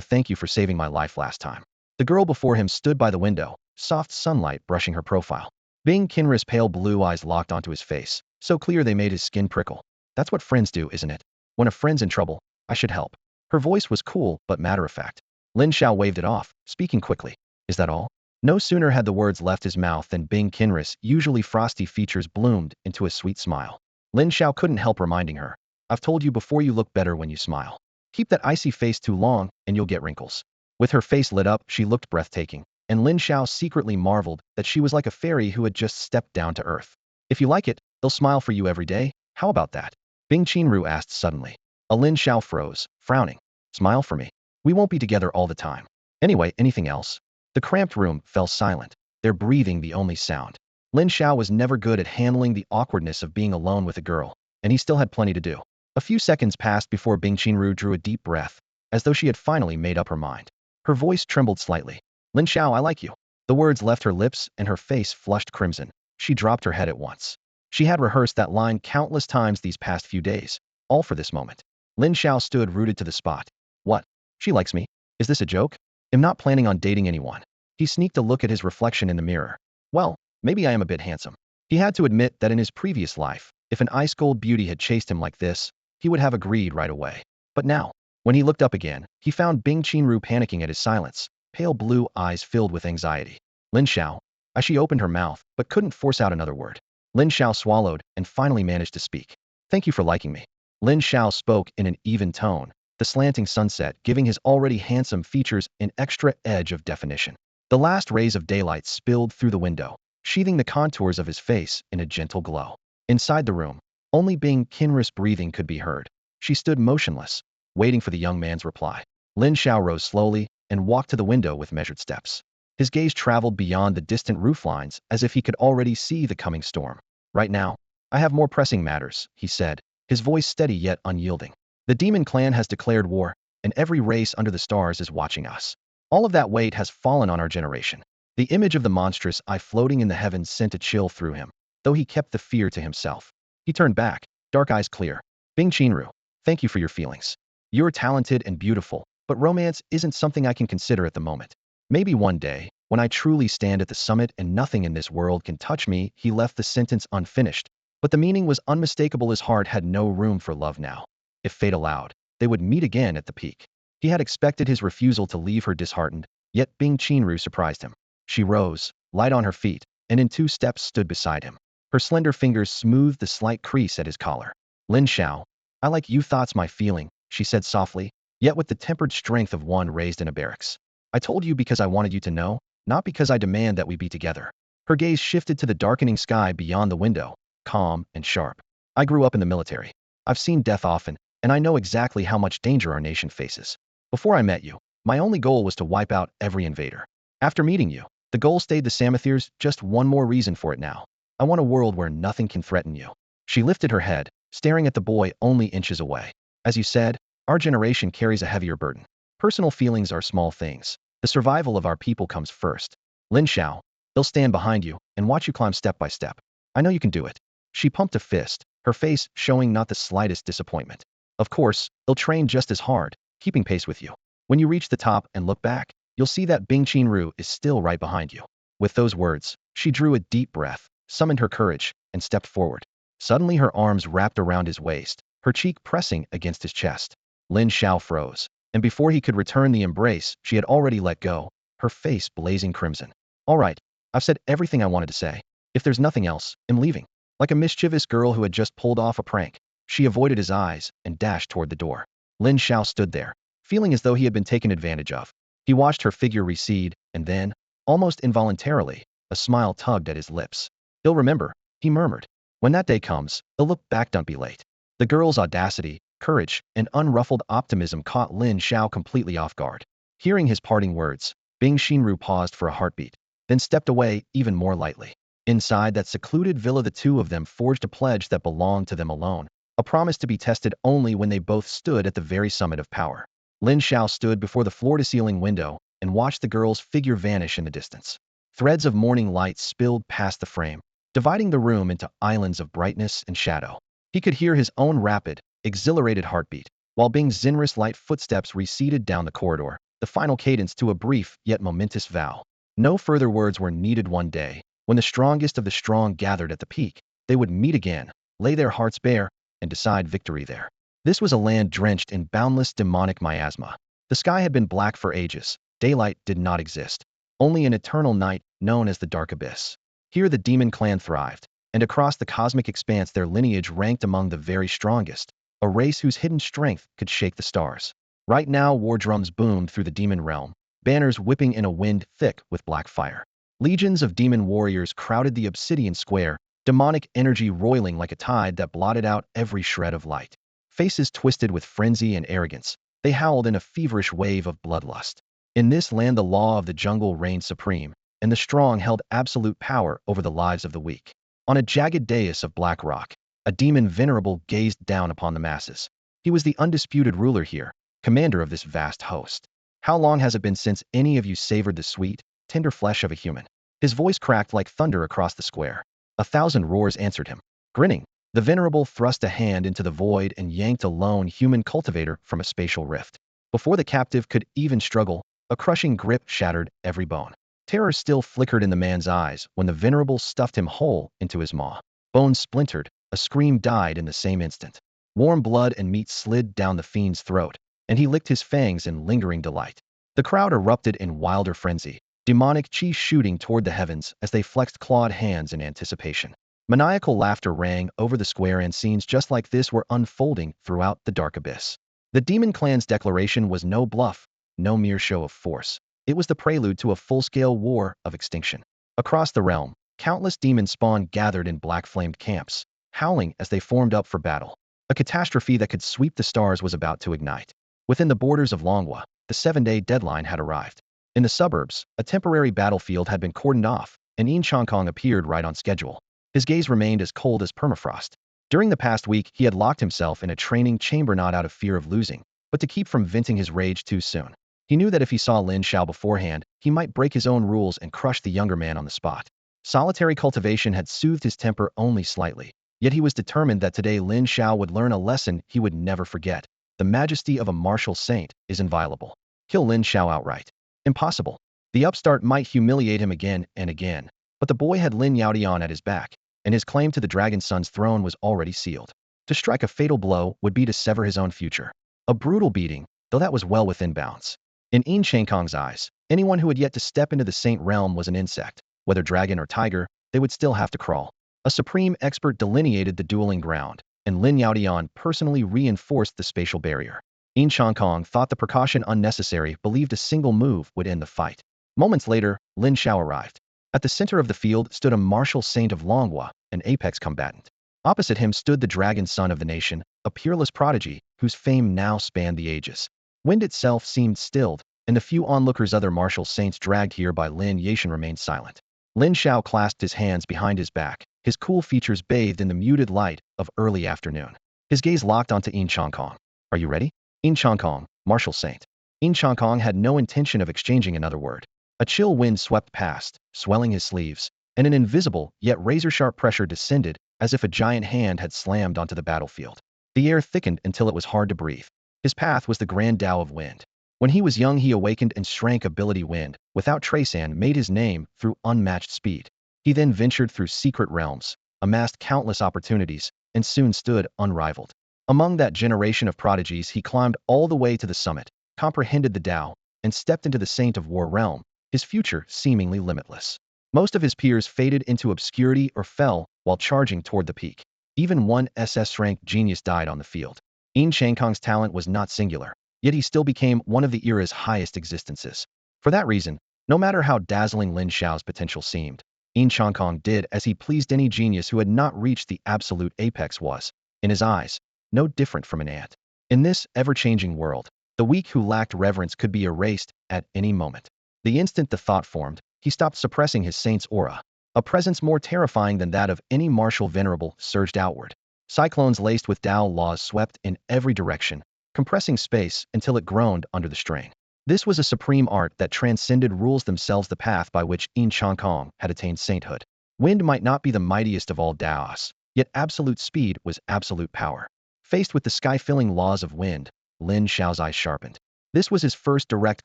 thank you for saving my life last time. The girl before him stood by the window, soft sunlight brushing her profile. Bing Qinru's pale blue eyes locked onto his face, so clear they made his skin prickle. That's what friends do, isn't it? When a friend's in trouble, I should help. Her voice was cool but matter-of-fact. Lin Xiao waved it off, speaking quickly. Is that all? No sooner had the words left his mouth than Bing Qinru's usually frosty features bloomed into a sweet smile. Lin Xiao couldn't help reminding her. I've told you before, you look better when you smile. Keep that icy face too long, and you'll get wrinkles. With her face lit up, she looked breathtaking, and Lin Xiao secretly marveled that she was like a fairy who had just stepped down to earth. If you like it, they'll smile for you every day. How about that? Bing Qinru asked suddenly. Lin Xiao froze, frowning. Smile for me. We won't be together all the time. Anyway, anything else? The cramped room fell silent, their breathing the only sound. Lin Xiao was never good at handling the awkwardness of being alone with a girl, and he still had plenty to do. A few seconds passed before Bing Qinru drew a deep breath, as though she had finally made up her mind. Her voice trembled slightly. Lin Xiao, I like you. The words left her lips and her face flushed crimson. She dropped her head at once. She had rehearsed that line countless times these past few days, all for this moment. Lin Xiao stood rooted to the spot. What? She likes me? Is this a joke? I'm not planning on dating anyone. He sneaked a look at his reflection in the mirror. Well, maybe I am a bit handsome. He had to admit that in his previous life, if an ice-cold beauty had chased him like this, he would have agreed right away. But now, when he looked up again, he found Bing Qinru panicking at his silence, pale blue eyes filled with anxiety. Lin Xiao. She opened her mouth, but couldn't force out another word. Lin Xiao swallowed and finally managed to speak. Thank you for liking me. Lin Xiao spoke in an even tone, the slanting sunset giving his already handsome features an extra edge of definition. The last rays of daylight spilled through the window, sheathing the contours of his face in a gentle glow. Inside the room, only Bing Qinru's breathing could be heard. She stood motionless, waiting for the young man's reply. Lin Xiao rose slowly and walked to the window with measured steps. His gaze traveled beyond the distant rooflines as if he could already see the coming storm. Right now, I have more pressing matters, he said, his voice steady yet unyielding. The demon clan has declared war, and every race under the stars is watching us. All of that weight has fallen on our generation. The image of the monstrous eye floating in the heavens sent a chill through him, though he kept the fear to himself. He turned back, dark eyes clear. Bing Qinru, thank you for your feelings. You're talented and beautiful, but romance isn't something I can consider at the moment. Maybe one day, when I truly stand at the summit and nothing in this world can touch me. He left the sentence unfinished, but the meaning was unmistakable. His heart had no room for love now. If fate allowed, they would meet again at the peak. He had expected his refusal to leave her disheartened, yet Bing Qinru surprised him. She rose, light on her feet, and in 2 steps stood beside him. Her slender fingers smoothed the slight crease at his collar. Lin Xiao, I like you thoughts my feeling, she said softly, yet with the tempered strength of one raised in a barracks. I told you because I wanted you to know, not because I demand that we be together. Her gaze shifted to the darkening sky beyond the window, calm and sharp. I grew up in the military. I've seen death often, and I know exactly how much danger our nation faces. Before I met you, my only goal was to wipe out every invader. After meeting you, the goal stayed the same. There's just one more reason for it now. I want a world where nothing can threaten you. She lifted her head, staring at the boy only inches away. As you said, our generation carries a heavier burden. Personal feelings are small things. The survival of our people comes first. Lin Xiao, they'll stand behind you and watch you climb step by step. I know you can do it. She pumped a fist, her face showing not the slightest disappointment. Of course, they'll train just as hard, keeping pace with you. When you reach the top and look back, you'll see that Bing Qinru is still right behind you. With those words, she drew a deep breath, summoned her courage, and stepped forward. Suddenly her arms wrapped around his waist, her cheek pressing against his chest. Lin Xiao froze, and before he could return the embrace, she had already let go, her face blazing crimson. All right, I've said everything I wanted to say. If there's nothing else, I'm leaving. Like a mischievous girl who had just pulled off a prank, she avoided his eyes and dashed toward the door. Lin Xiao stood there, feeling as though he had been taken advantage of. He watched her figure recede, and then, almost involuntarily, a smile tugged at his lips. He'll remember, he murmured. When that day comes, he'll look back. Don't be late. The girl's audacity, courage, and unruffled optimism caught Lin Xiao completely off guard. Hearing his parting words, Bing Xinru paused for a heartbeat, then stepped away even more lightly. Inside that secluded villa, the two of them forged a pledge that belonged to them alone, a promise to be tested only when they both stood at the very summit of power. Lin Xiao stood before the floor-to-ceiling window and watched the girl's figure vanish in the distance. Threads of morning light spilled past the frame, dividing the room into islands of brightness and shadow. He could hear his own rapid, exhilarated heartbeat, while Bing's Zinrus light footsteps receded down the corridor, the final cadence to a brief yet momentous vow. No further words were needed. One day, when the strongest of the strong gathered at the peak, they would meet again, lay their hearts bare, and decide victory there. This was a land drenched in boundless demonic miasma. The sky had been black for ages. Daylight did not exist. Only an eternal night, known as the Dark Abyss. Here the demon clan thrived, and across the cosmic expanse their lineage ranked among the very strongest, a race whose hidden strength could shake the stars. Right now, war drums boomed through the demon realm, banners whipping in a wind thick with black fire. Legions of demon warriors crowded the obsidian square, demonic energy roiling like a tide that blotted out every shred of light. Faces twisted with frenzy and arrogance, they howled in a feverish wave of bloodlust. In this land the law of the jungle reigned supreme, and the strong held absolute power over the lives of the weak. On a jagged dais of black rock, a demon venerable gazed down upon the masses. He was the undisputed ruler here, commander of this vast host. How long has it been since any of you savored the sweet, tender flesh of a human? His voice cracked like thunder across the square. 1,000 roars answered him. Grinning, the venerable thrust a hand into the void and yanked a lone human cultivator from a spatial rift. Before the captive could even struggle, a crushing grip shattered every bone. Terror still flickered in the man's eyes when the venerable stuffed him whole into his maw. Bones splintered, a scream died in the same instant. Warm blood and meat slid down the fiend's throat, and he licked his fangs in lingering delight. The crowd erupted in wilder frenzy, demonic chi shooting toward the heavens as they flexed clawed hands in anticipation. Maniacal laughter rang over the square, and scenes just like this were unfolding throughout the Dark Abyss. The demon clan's declaration was no bluff, no mere show of force. It was the prelude to a full-scale war of extinction. Across the realm, countless demon spawn gathered in black-flamed camps, howling as they formed up for battle. A catastrophe that could sweep the stars was about to ignite. Within the borders of Longhua, the 7-day deadline had arrived. In the suburbs, a temporary battlefield had been cordoned off, and Yin Chongkong appeared right on schedule. His gaze remained as cold as permafrost. During the past week, he had locked himself in a training chamber not out of fear of losing, but to keep from venting his rage too soon. He knew that if he saw Lin Xiao beforehand, he might break his own rules and crush the younger man on the spot. Solitary cultivation had soothed his temper only slightly, yet he was determined that today Lin Xiao would learn a lesson he would never forget. The majesty of a martial saint is inviolable. Kill Lin Xiao outright. Impossible. The upstart might humiliate him again and again, but the boy had Lin Yaodian at his back, and his claim to the Dragon Son's throne was already sealed. To strike a fatal blow would be to sever his own future. A brutal beating, though that was well within bounds. In Yin Kong's eyes, anyone who had yet to step into the saint realm was an insect. Whether dragon or tiger, they would still have to crawl. A supreme expert delineated the dueling ground, and Lin Yaotian personally reinforced the spatial barrier. Yin Kong thought the precaution unnecessary, believed a single move would end the fight. Moments later, Lin Xiao arrived. At the center of the field stood a martial saint of Longhua, an apex combatant. Opposite him stood the dragon son of the nation, a peerless prodigy, whose fame now spanned the ages. Wind itself seemed stilled, and the few onlookers other martial saints dragged here by Lin Yashan remained silent. Lin Xiao clasped his hands behind his back, his cool features bathed in the muted light of early afternoon. His gaze locked onto Yin Kong. Are you ready? Yin Kong, martial saint. Yin Kong had no intention of exchanging another word. A chill wind swept past, swelling his sleeves, and an invisible, yet razor-sharp pressure descended, as if a giant hand had slammed onto the battlefield. The air thickened until it was hard to breathe. His path was the grand Tao of wind. When he was young, he awakened and shrank ability wind, without trace, and made his name through unmatched speed. He then ventured through secret realms, amassed countless opportunities, and soon stood unrivaled. Among that generation of prodigies, he climbed all the way to the summit, comprehended the Tao, and stepped into the Saint of War realm, his future seemingly limitless. Most of his peers faded into obscurity or fell while charging toward the peak. Even one SSS-rank genius died on the field. Yin Kong's talent was not singular, yet he still became one of the era's highest existences. For that reason, no matter how dazzling Lin Xiao's potential seemed, Yin Kong did as he pleased. Any genius who had not reached the absolute apex was, in his eyes, no different from an ant. In this ever-changing world, the weak who lacked reverence could be erased at any moment. The instant the thought formed, he stopped suppressing his saint's aura. A presence more terrifying than that of any martial venerable surged outward. Cyclones laced with Tao laws swept in every direction, compressing space until it groaned under the strain. This was a supreme art that transcended rules themselves, the path by which Yin Kong had attained sainthood. Wind might not be the mightiest of all Taos, yet absolute speed was absolute power. Faced with the sky-filling laws of wind, Lin Xiao's eyes sharpened. This was his first direct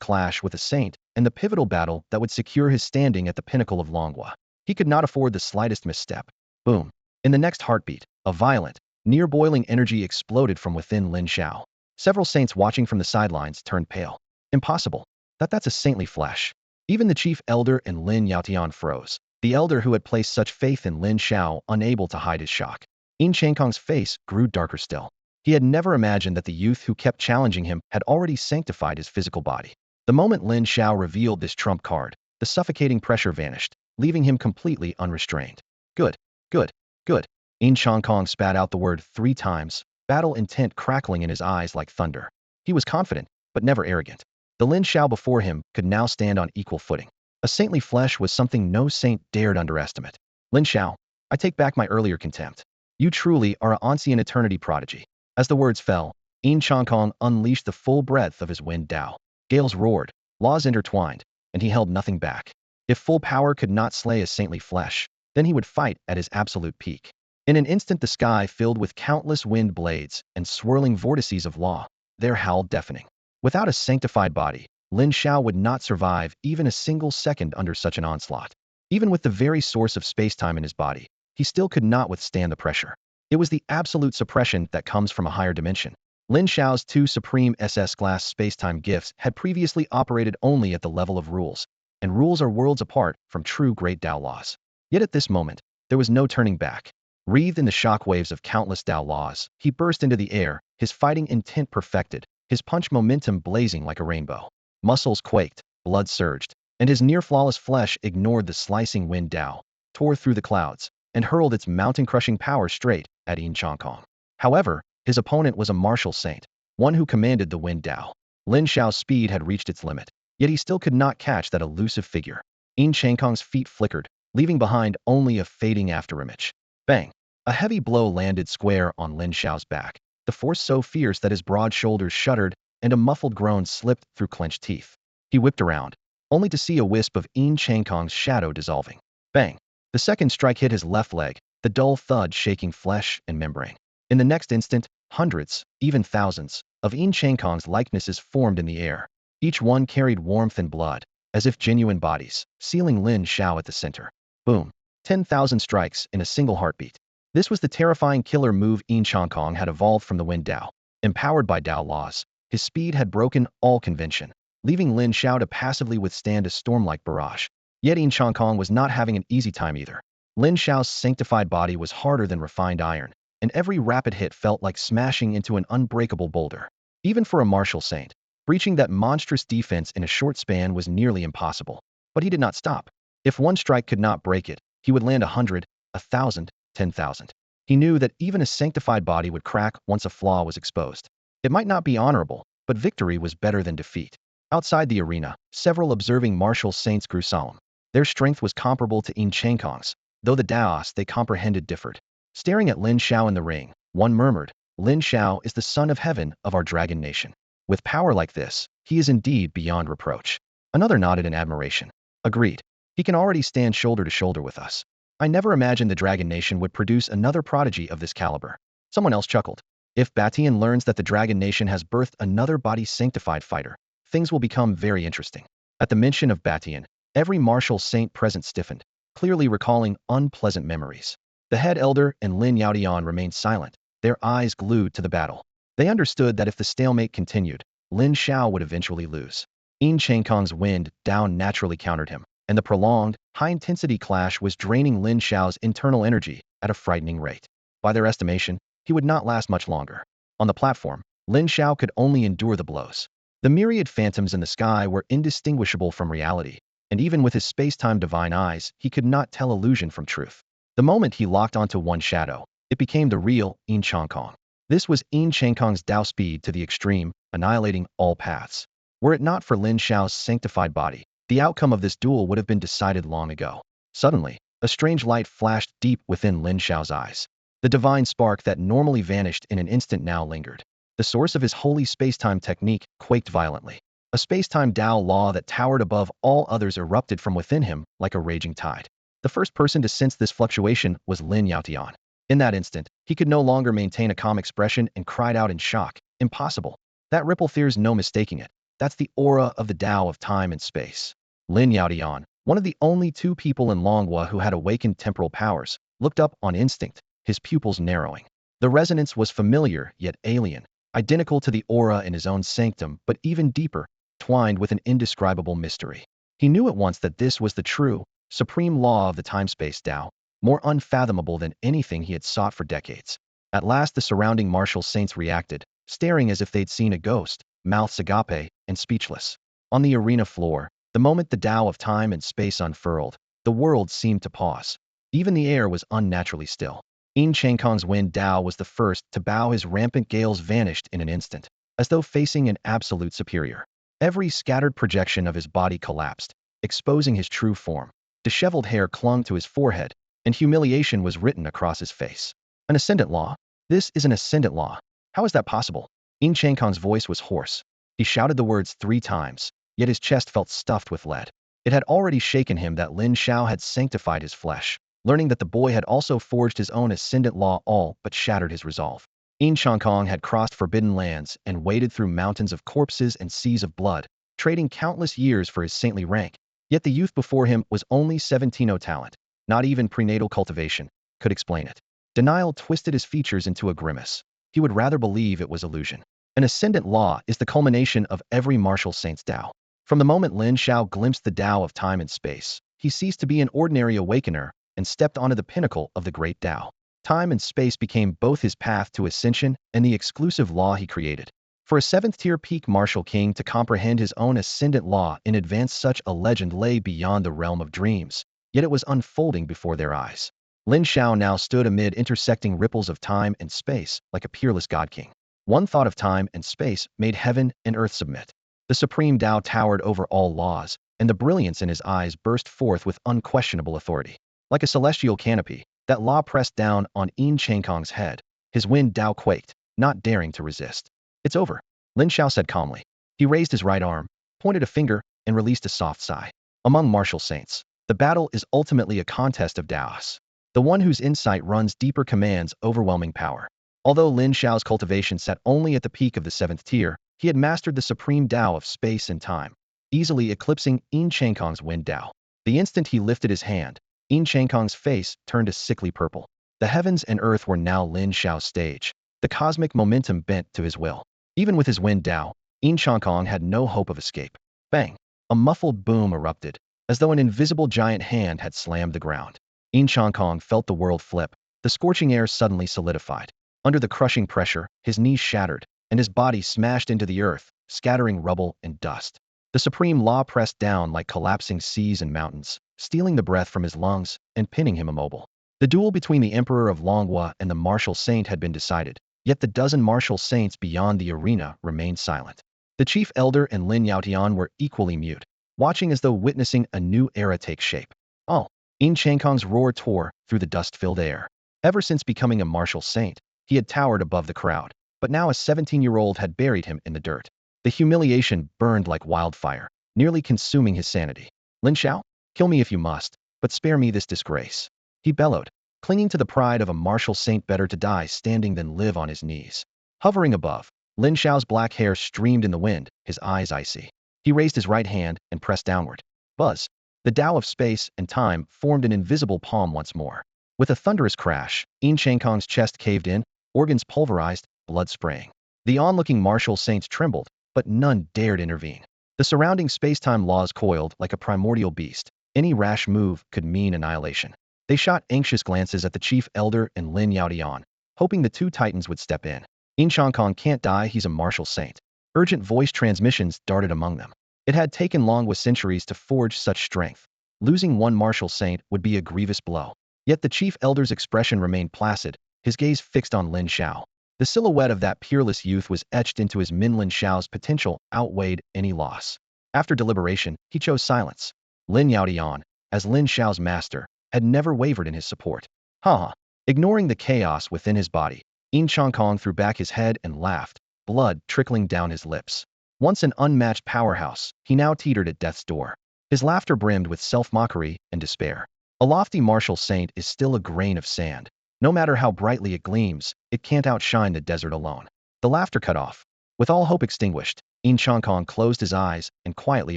clash with a saint, and the pivotal battle that would secure his standing at the pinnacle of Longhua. He could not afford the slightest misstep. Boom. In the next heartbeat, a violent, near-boiling energy exploded from within Lin Xiao. Several saints watching from the sidelines turned pale. Impossible. That's a saintly flesh. Even the chief elder and Lin Yaotian froze. The elder who had placed such faith in Lin Xiao, unable to hide his shock. Yin Kong's face grew darker still. He had never imagined that the youth who kept challenging him had already sanctified his physical body. The moment Lin Xiao revealed this trump card, the suffocating pressure vanished, leaving him completely unrestrained. Good, good, good. Yin Kong spat out the word 3 times, battle intent crackling in his eyes like thunder. He was confident, but never arrogant. The Lin Xiao before him could now stand on equal footing. A saintly flesh was something no saint dared underestimate. Lin Xiao, I take back my earlier contempt. You truly are an ancient eternity prodigy. As the words fell, Yin Kong unleashed the full breadth of his wind Tao. Gales roared, laws intertwined, and he held nothing back. If full power could not slay his saintly flesh, then he would fight at his absolute peak. In an instant, the sky filled with countless wind blades and swirling vortices of law, their howl deafening. Without a sanctified body, Lin Xiao would not survive even a single second under such an onslaught. Even with the very source of space-time in his body, he still could not withstand the pressure. It was the absolute suppression that comes from a higher dimension. Lin Xiao's 2 supreme SS-class space-time gifts had previously operated only at the level of rules, and rules are worlds apart from true great Tao laws. Yet at this moment, there was no turning back. Wreathed in the shockwaves of countless Tao laws, he burst into the air, his fighting intent perfected, his punch momentum blazing like a rainbow. Muscles quaked, blood surged, and his near-flawless flesh ignored the slicing wind Tao, tore through the clouds, and hurled its mountain-crushing power straight at Yin Kong. However, his opponent was a martial saint, one who commanded the wind Tao. Lin Xiao's speed had reached its limit, yet he still could not catch that elusive figure. Yin Kong's feet flickered, leaving behind only a fading afterimage. Bang! A heavy blow landed square on Lin Xiao's back, the force so fierce that his broad shoulders shuddered and a muffled groan slipped through clenched teeth. He whipped around, only to see a wisp of Yin Kong's shadow dissolving. Bang! The second strike hit his left leg, the dull thud shaking flesh and membrane. In the next instant, hundreds, even thousands, of Yin Kong's likenesses formed in the air. Each one carried warmth and blood, as if genuine bodies, sealing Lin Xiao at the center. Boom! 10,000 strikes in a single heartbeat. This was the terrifying killer move Yin Kong had evolved from the wind Tao. Empowered by Tao laws, His speed had broken all convention, leaving Lin Xiao to passively withstand a storm-like barrage. Yet Yin Changkong was not having an easy time either. Lin Xiao's sanctified body was harder than refined iron, and every rapid hit felt like smashing into an unbreakable boulder. Even for a martial saint, breaching that monstrous defense in a short span was nearly impossible. But he did not stop. If one strike could not break it, he would land 100, 1,000, 10,000. He knew that even a sanctified body would crack once a flaw was exposed. It might not be honorable, but victory was better than defeat. Outside the arena, several observing martial saints grew solemn. Their strength was comparable to Yin Changkong's, though the Daos they comprehended differed. Staring at Lin Xiao in the ring, one murmured, "Lin Xiao is the son of heaven of our dragon nation. With power like this, he is indeed beyond reproach." Another nodded in admiration. "Agreed. He can already stand shoulder to shoulder with us. I never imagined the Dragon Nation would produce another prodigy of this caliber." Someone else chuckled. "If Batian learns that the Dragon Nation has birthed another body-sanctified fighter, things will become very interesting." At the mention of Batian, every martial saint present stiffened, clearly recalling unpleasant memories. The head elder and Lin Yaotian remained silent, their eyes glued to the battle. They understood that if the stalemate continued, Lin Xiao would eventually lose. Yin Changkong's wind down naturally countered him, and the prolonged, high-intensity clash was draining Lin Xiao's internal energy at a frightening rate. By their estimation, he would not last much longer. On the platform, Lin Xiao could only endure the blows. The myriad phantoms in the sky were indistinguishable from reality, and even with his space-time divine eyes, he could not tell illusion from truth. The moment he locked onto one shadow, it became the real Yin Changkong. This was Yin Changkong's Dao speed to the extreme, annihilating all paths. Were it not for Lin Xiao's sanctified body, the outcome of this duel would have been decided long ago. Suddenly, a strange light flashed deep within Lin Xiao's eyes. The divine spark that normally vanished in an instant now lingered. The source of his holy space-time technique quaked violently. A space-time Dao law that towered above all others erupted from within him like a raging tide. The first person to sense this fluctuation was Lin Yaotian. In that instant, he could no longer maintain a calm expression and cried out in shock, "Impossible! That ripple, there's no mistaking it. That's the aura of the Dao of time and space." Lin Yaotian, one of the only two people in Longhua who had awakened temporal powers, looked up on instinct, his pupils narrowing. The resonance was familiar yet alien, identical to the aura in his own sanctum, but even deeper, twined with an indescribable mystery. He knew at once that this was the true, supreme law of the time-space Dao, more unfathomable than anything he had sought for decades. At last the surrounding martial saints reacted, staring as if they'd seen a ghost, mouths agape and speechless. On the arena floor, the moment the Dao of time and space unfurled, the world seemed to pause. Even the air was unnaturally still. Yin Changkong's wind Dao was the first to bow. His rampant gales vanished in an instant, as though facing an absolute superior. Every scattered projection of his body collapsed, exposing his true form. Disheveled hair clung to his forehead, and humiliation was written across his face. An ascendant law? This is an ascendant law. How is that possible? Yin Changkong's voice was hoarse. He shouted the words 3 times, yet his chest felt stuffed with lead. It had already shaken him that Lin Xiao had sanctified his flesh. Learning that the boy had also forged his own ascendant law all but shattered his resolve. Yin Changkong had crossed forbidden lands and waded through mountains of corpses and seas of blood, trading countless years for his saintly rank. Yet the youth before him was only 17. Talent. Not even prenatal cultivation could explain it. Denial twisted his features into a grimace. He would rather believe it was illusion. An ascendant law is the culmination of every martial saint's Dao. From the moment Lin Xiao glimpsed the Dao of time and space, he ceased to be an ordinary awakener and stepped onto the pinnacle of the great Dao. Time and space became both his path to ascension and the exclusive law he created. For a 7th-tier peak martial king to comprehend his own ascendant law in advance, such a legend lay beyond the realm of dreams, yet it was unfolding before their eyes. Lin Xiao now stood amid intersecting ripples of time and space like a peerless god king. One thought of time and space made heaven and earth submit. The supreme Dao towered over all laws, and the brilliance in his eyes burst forth with unquestionable authority. Like a celestial canopy, that law pressed down on Yin Changkong's head. His wind Dao quaked, not daring to resist. "It's over," Lin Xiao said calmly. He raised his right arm, pointed a finger, and released a soft sigh. Among martial saints, the battle is ultimately a contest of Daos. The one whose insight runs deeper commands overwhelming power. Although Lin Xiao's cultivation sat only at the peak of the 7th tier, he had mastered the supreme Dao of space and time, easily eclipsing Yin Changkong's wind Dao. The instant he lifted his hand, Yin Changkong's face turned a sickly purple. The heavens and earth were now Lin Xiao's stage. The cosmic momentum bent to his will. Even with his wind Dao, Yin Kong had no hope of escape. Bang! A muffled boom erupted, as though an invisible giant hand had slammed the ground. Yin Kong felt the world flip. The scorching air suddenly solidified. Under the crushing pressure, his knees shattered, and his body smashed into the earth, scattering rubble and dust. The supreme law pressed down like collapsing seas and mountains, stealing the breath from his lungs and pinning him immobile. The duel between the Emperor of Longhua and the martial saint had been decided, yet the dozen martial saints beyond the arena remained silent. The chief elder and Lin Yaotian were equally mute, watching as though witnessing a new era take shape. Oh! Yin Kong's roar tore through the dust-filled air. Ever since becoming a martial saint, he had towered above the crowd, but now a 17-year-old had buried him in the dirt. The humiliation burned like wildfire, nearly consuming his sanity. Lin Xiao, kill me if you must, but spare me this disgrace. He bellowed, clinging to the pride of a martial saint. Better to die standing than live on his knees. Hovering above, Lin Xiao's black hair streamed in the wind, his eyes icy. He raised his right hand and pressed downward. Buzz! The Tao of space and time formed an invisible palm once more. With a thunderous crash, Yin Kong's chest caved in, organs pulverized, blood spraying. The onlooking martial saints trembled, but none dared intervene. The surrounding space-time laws coiled like a primordial beast. Any rash move could mean annihilation. They shot anxious glances at the chief elder and Lin Yaotian, hoping the two titans would step in. Yin Kong can't die, he's a martial saint. Urgent voice transmissions darted among them. It had taken Longhua centuries to forge such strength. Losing one martial saint would be a grievous blow. Yet the chief elder's expression remained placid, his gaze fixed on Lin Xiao. The silhouette of that peerless youth was etched into his mind. Lin Xiao's potential outweighed any loss. After deliberation, he chose silence. Lin Yaotian, as Lin Xiao's master, had never wavered in his support. Ha! Ignoring the chaos within his body, Yin Kong threw back his head and laughed, blood trickling down his lips. Once an unmatched powerhouse, he now teetered at death's door. His laughter brimmed with self-mockery and despair. A lofty martial saint is still a grain of sand. No matter how brightly it gleams, it can't outshine the desert alone. The laughter cut off. With all hope extinguished, Yin Kong closed his eyes and quietly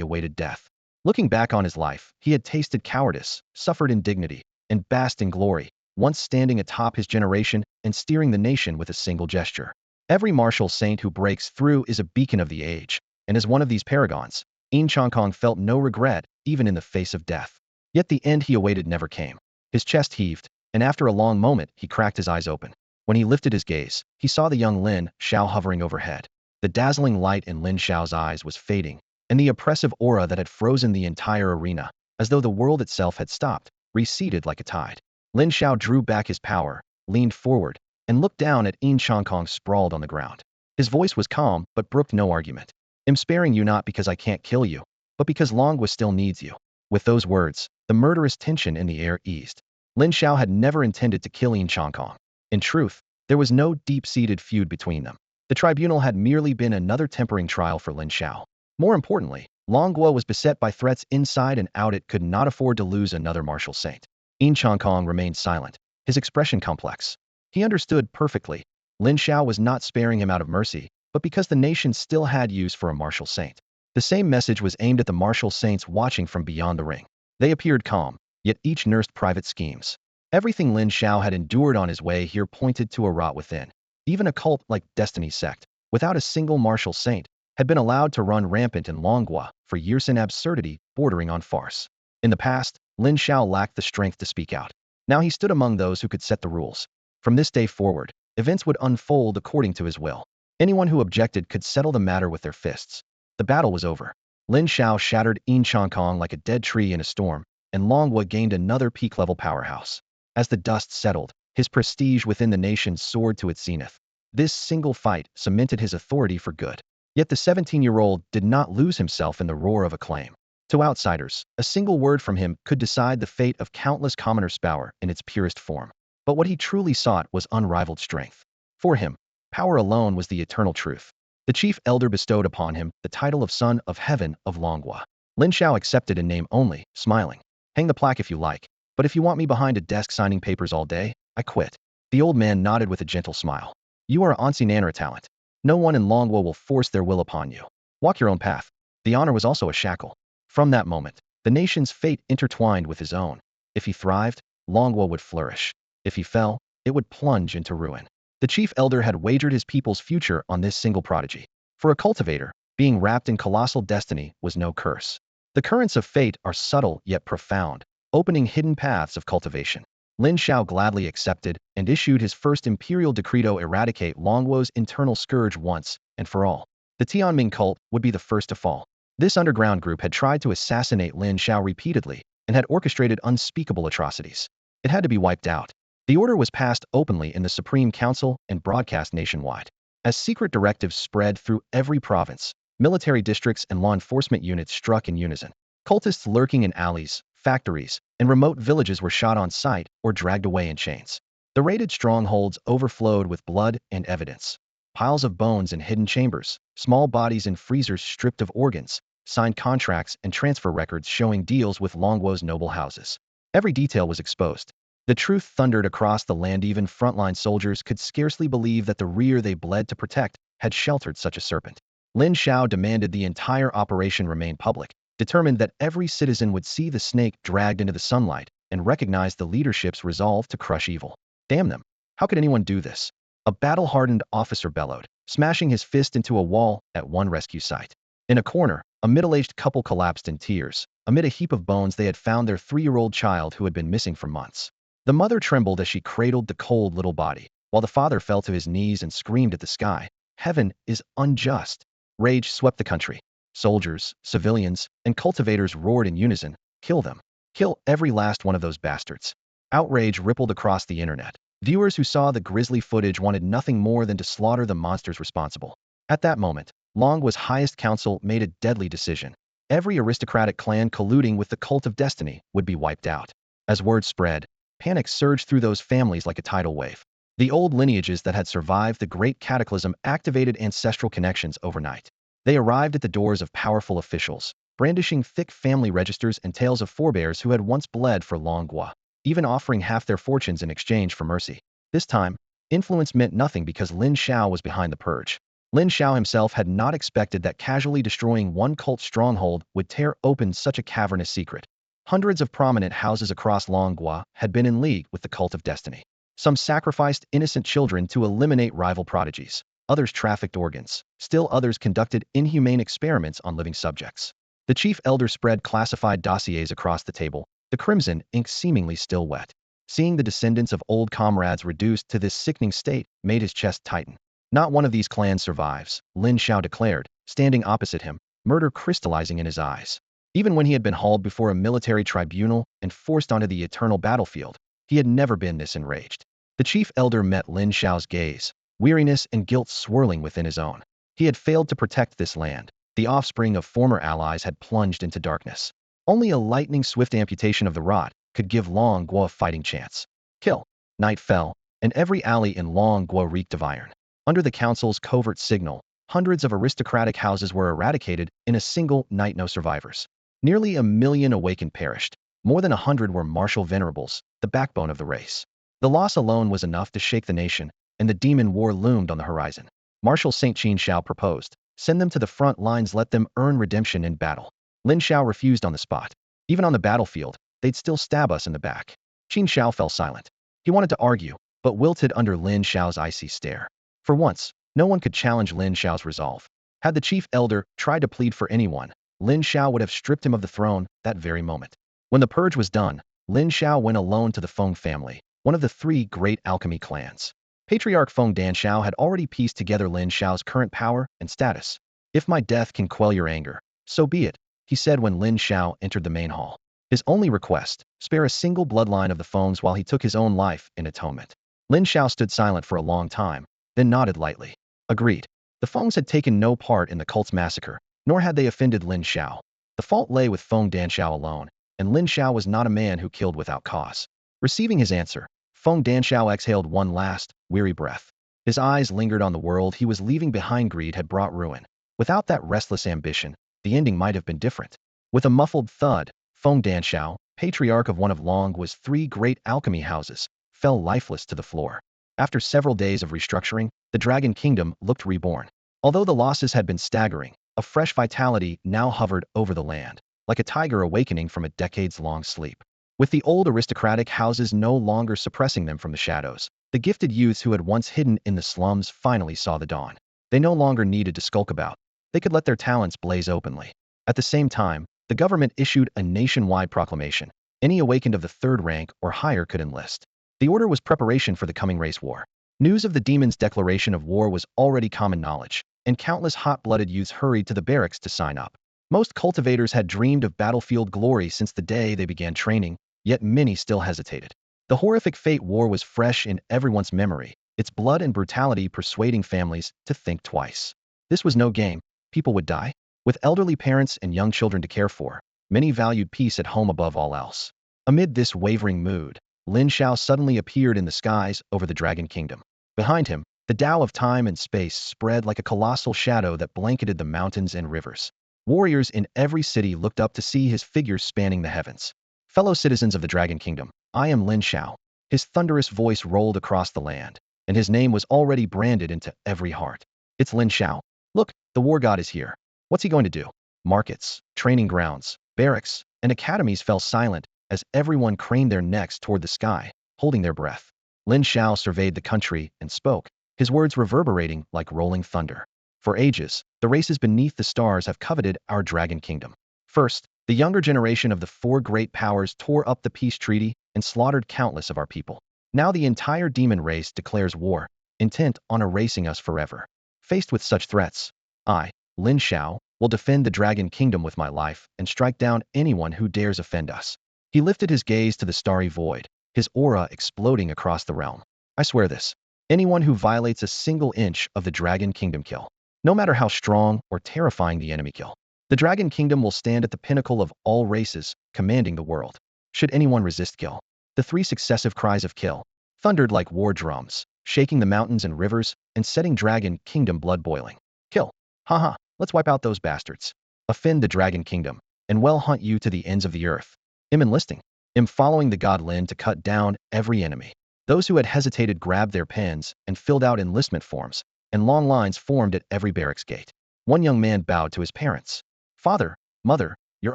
awaited death. Looking back on his life, he had tasted cowardice, suffered indignity, and basked in glory, once standing atop his generation and steering the nation with a single gesture. Every martial saint who breaks through is a beacon of the age, and as one of these paragons, Yin Kong felt no regret, even in the face of death. Yet the end he awaited never came. His chest heaved, and after a long moment, he cracked his eyes open. When he lifted his gaze, he saw the young Lin Xiao hovering overhead. The dazzling light in Lin Xiao's eyes was fading, and the oppressive aura that had frozen the entire arena, as though the world itself had stopped, receded like a tide. Lin Xiao drew back his power, leaned forward, and looked down at Yin Kong sprawled on the ground. His voice was calm, but brooked no argument. I'm sparing you not because I can't kill you, but because Longhua still needs you. With those words, the murderous tension in the air eased. Lin Xiao had never intended to kill Yin Kong. In truth, there was no deep-seated feud between them. The tribunal had merely been another tempering trial for Lin Xiao. More importantly, Longhua was beset by threats inside and out. It could not afford to lose another martial saint. Yin Kong remained silent, his expression complex. He understood perfectly. Lin Xiao was not sparing him out of mercy, but because the nation still had use for a martial saint. The same message was aimed at the martial saints watching from beyond the ring. They appeared calm, yet each nursed private schemes. Everything Lin Xiao had endured on his way here pointed to a rot within. Even a cult like Destiny's sect, without a single martial saint, had been allowed to run rampant in Longhua for years, in absurdity bordering on farce. In the past, Lin Xiao lacked the strength to speak out. Now he stood among those who could set the rules. From this day forward, events would unfold according to his will. Anyone who objected could settle the matter with their fists. The battle was over. Lin Xiao shattered Yin Kong like a dead tree in a storm, and Longhua gained another peak-level powerhouse. As the dust settled, his prestige within the nation soared to its zenith. This single fight cemented his authority for good. Yet the 17-year-old did not lose himself in the roar of acclaim. To outsiders, a single word from him could decide the fate of countless commoners' power in its purest form. But what he truly sought was unrivaled strength. For him, power alone was the eternal truth. The chief elder bestowed upon him the title of Son of Heaven of Longhua. Lin Xiao accepted in name only, smiling. Hang the plaque if you like, but if you want me behind a desk signing papers all day, I quit. The old man nodded with a gentle smile. You are an Nanner talent. No one in Longhua will force their will upon you. Walk your own path. The honor was also a shackle. From that moment, the nation's fate intertwined with his own. If he thrived, Longhua would flourish. If he fell, it would plunge into ruin. The chief elder had wagered his people's future on this single prodigy. For a cultivator, Being wrapped in colossal destiny was no curse. The currents of fate are subtle yet profound, opening hidden paths of cultivation. Lin Xiao gladly accepted and issued his first imperial decree to eradicate Longguo's internal scourge once and for all. The Tianming cult would be the first to fall. This underground group had tried to assassinate Lin Xiao repeatedly and had orchestrated unspeakable atrocities. It had to be wiped out. The order was passed openly in the Supreme Council and broadcast nationwide. As secret directives spread through every province, military districts and law enforcement units struck in unison. Cultists lurking in alleys, factories, and remote villages were shot on sight or dragged away in chains. The raided strongholds overflowed with blood and evidence. Piles of bones in hidden chambers, small bodies in freezers stripped of organs, signed contracts and transfer records showing deals with Longguo's noble houses. Every detail was exposed. The truth thundered across the land. Even frontline soldiers could scarcely believe that the rear they bled to protect had sheltered such a serpent. Lin Xiao demanded the entire operation remain public, determined that every citizen would see the snake dragged into the sunlight and recognize the leadership's resolve to crush evil. Damn them. How could anyone do this? A battle-hardened officer bellowed, smashing his fist into a wall at one rescue site. In a corner, a middle-aged couple collapsed in tears. Amid a heap of bones they had found their 3-year-old child who had been missing for months. The mother trembled as she cradled the cold little body, while the father fell to his knees and screamed at the sky. Heaven is unjust. Rage swept the country. Soldiers, civilians, and cultivators roared in unison, "Kill them. Kill every last one of those bastards." Outrage rippled across the internet. Viewers who saw the grisly footage wanted nothing more than to slaughter the monsters responsible. At that moment, Longguo's highest council made a deadly decision. Every aristocratic clan colluding with the cult of destiny would be wiped out. As word spread, panic surged through those families like a tidal wave. The old lineages that had survived the great cataclysm activated ancestral connections overnight. They arrived at the doors of powerful officials, brandishing thick family registers and tales of forebears who had once bled for Longguo, even offering half their fortunes in exchange for mercy. This time, influence meant nothing because Lin Xiao was behind the purge. Lin Xiao himself had not expected that casually destroying one cult stronghold would tear open such a cavernous secret. Hundreds of prominent houses across Longguo had been in league with the cult of destiny. Some sacrificed innocent children to eliminate rival prodigies. Others trafficked organs. Still others conducted inhumane experiments on living subjects. The chief elder spread classified dossiers across the table, the crimson ink seemingly still wet. Seeing the descendants of old comrades reduced to this sickening state made his chest tighten. Not one of these clans survives, Lin Xiao declared, standing opposite him, murder crystallizing in his eyes. Even when he had been hauled before a military tribunal and forced onto the eternal battlefield, he had never been this enraged. The chief elder met Lin Xiao's gaze, weariness and guilt swirling within his own. He had failed to protect this land. The offspring of former allies had plunged into darkness. Only a lightning-swift amputation of the rod could give Longguo a fighting chance. Kill. Night fell, and every alley in Longguo reeked of iron. Under the council's covert signal, hundreds of aristocratic houses were eradicated in a single night. No survivors. Nearly 1 million awakened perished. More than 100 were martial venerables, the backbone of the race. The loss alone was enough to shake the nation, and the demon war loomed on the horizon. Marshal Saint Qin Xiao proposed, "Send them to the front lines, let them earn redemption in battle." Lin Xiao refused on the spot. "Even on the battlefield, they'd still stab us in the back." Qin Xiao fell silent. He wanted to argue, but wilted under Lin Xiao's icy stare. For once, no one could challenge Lin Xiao's resolve. Had the chief elder tried to plead for anyone, Lin Xiao would have stripped him of the throne that very moment. When the purge was done, Lin Xiao went alone to the Feng family, one of the 3 great alchemy clans. Patriarch Feng Danxiao had already pieced together Lin Xiao's current power and status. "If my death can quell your anger, so be it," he said when Lin Xiao entered the main hall. His only request, spare a single bloodline of the Fengs while he took his own life in atonement. Lin Xiao stood silent for a long time, then nodded lightly. Agreed. The Fengs had taken no part in the cult's massacre, nor had they offended Lin Xiao. The fault lay with Feng Danxiao alone, and Lin Xiao was not a man who killed without cause. Receiving his answer, Feng Danxiao exhaled one last, weary breath. His eyes lingered on the world he was leaving behind. Greed had brought ruin. Without that restless ambition, the ending might have been different. With a muffled thud, Feng Danxiao, patriarch of one of Longguo's 3 great alchemy houses, fell lifeless to the floor. After several days of restructuring, the Dragon Kingdom looked reborn. Although the losses had been staggering, a fresh vitality now hovered over the land, like a tiger awakening from a decades-long sleep. With the old aristocratic houses no longer suppressing them from the shadows, the gifted youths who had once hidden in the slums finally saw the dawn. They no longer needed to skulk about. they could let their talents blaze openly. At the same time, the government issued a nationwide proclamation. Any awakened of the third rank or higher could enlist. The order was preparation for the coming race war. News of the demon's declaration of war was already common knowledge, and countless hot-blooded youths hurried to the barracks to sign up. Most cultivators had dreamed of battlefield glory since the day they began training, yet many still hesitated. The horrific fate war was fresh in everyone's memory, its blood and brutality persuading families to think twice. This was no game. People would die. With elderly parents and young children to care for, many valued peace at home above all else. Amid this wavering mood, Lin Shao suddenly appeared in the skies over the Dragon Kingdom. Behind him, the Tao of time and space spread like a colossal shadow that blanketed the mountains and rivers. Warriors in every city looked up to see his figure spanning the heavens. Fellow citizens of the Dragon Kingdom, I am Lin Shao. His thunderous voice rolled across the land, and his name was already branded into every heart. It's Lin Shao. Look, the war god is here. What's he going to do? Markets, training grounds, barracks, and academies fell silent as everyone craned their necks toward the sky, holding their breath. Lin Shao surveyed the country and spoke, his words reverberating like rolling thunder. For ages, the races beneath the stars have coveted our Dragon Kingdom. First, the younger generation of the four great powers tore up the peace treaty and slaughtered countless of our people. Now the entire demon race declares war, intent on erasing us forever. Faced with such threats, I, Lin Shao, will defend the Dragon Kingdom with my life and strike down anyone who dares offend us. He lifted his gaze to the starry void, his aura exploding across the realm. I swear this. Anyone who violates a single inch of the Dragon Kingdom kill. No matter how strong or terrifying the enemy kill. The Dragon Kingdom will stand at the pinnacle of all races, commanding the world. Should anyone resist kill? The three successive cries of kill thundered like war drums, shaking the mountains and rivers and setting Dragon Kingdom blood boiling. Kill. Haha, let's wipe out those bastards. Offend the Dragon Kingdom, and well hunt you to the ends of the earth. I'm enlisting. I'm following the god Lin to cut down every enemy. Those who had hesitated grabbed their pens and filled out enlistment forms, and long lines formed at every barracks gate. One young man bowed to his parents. Father, mother, your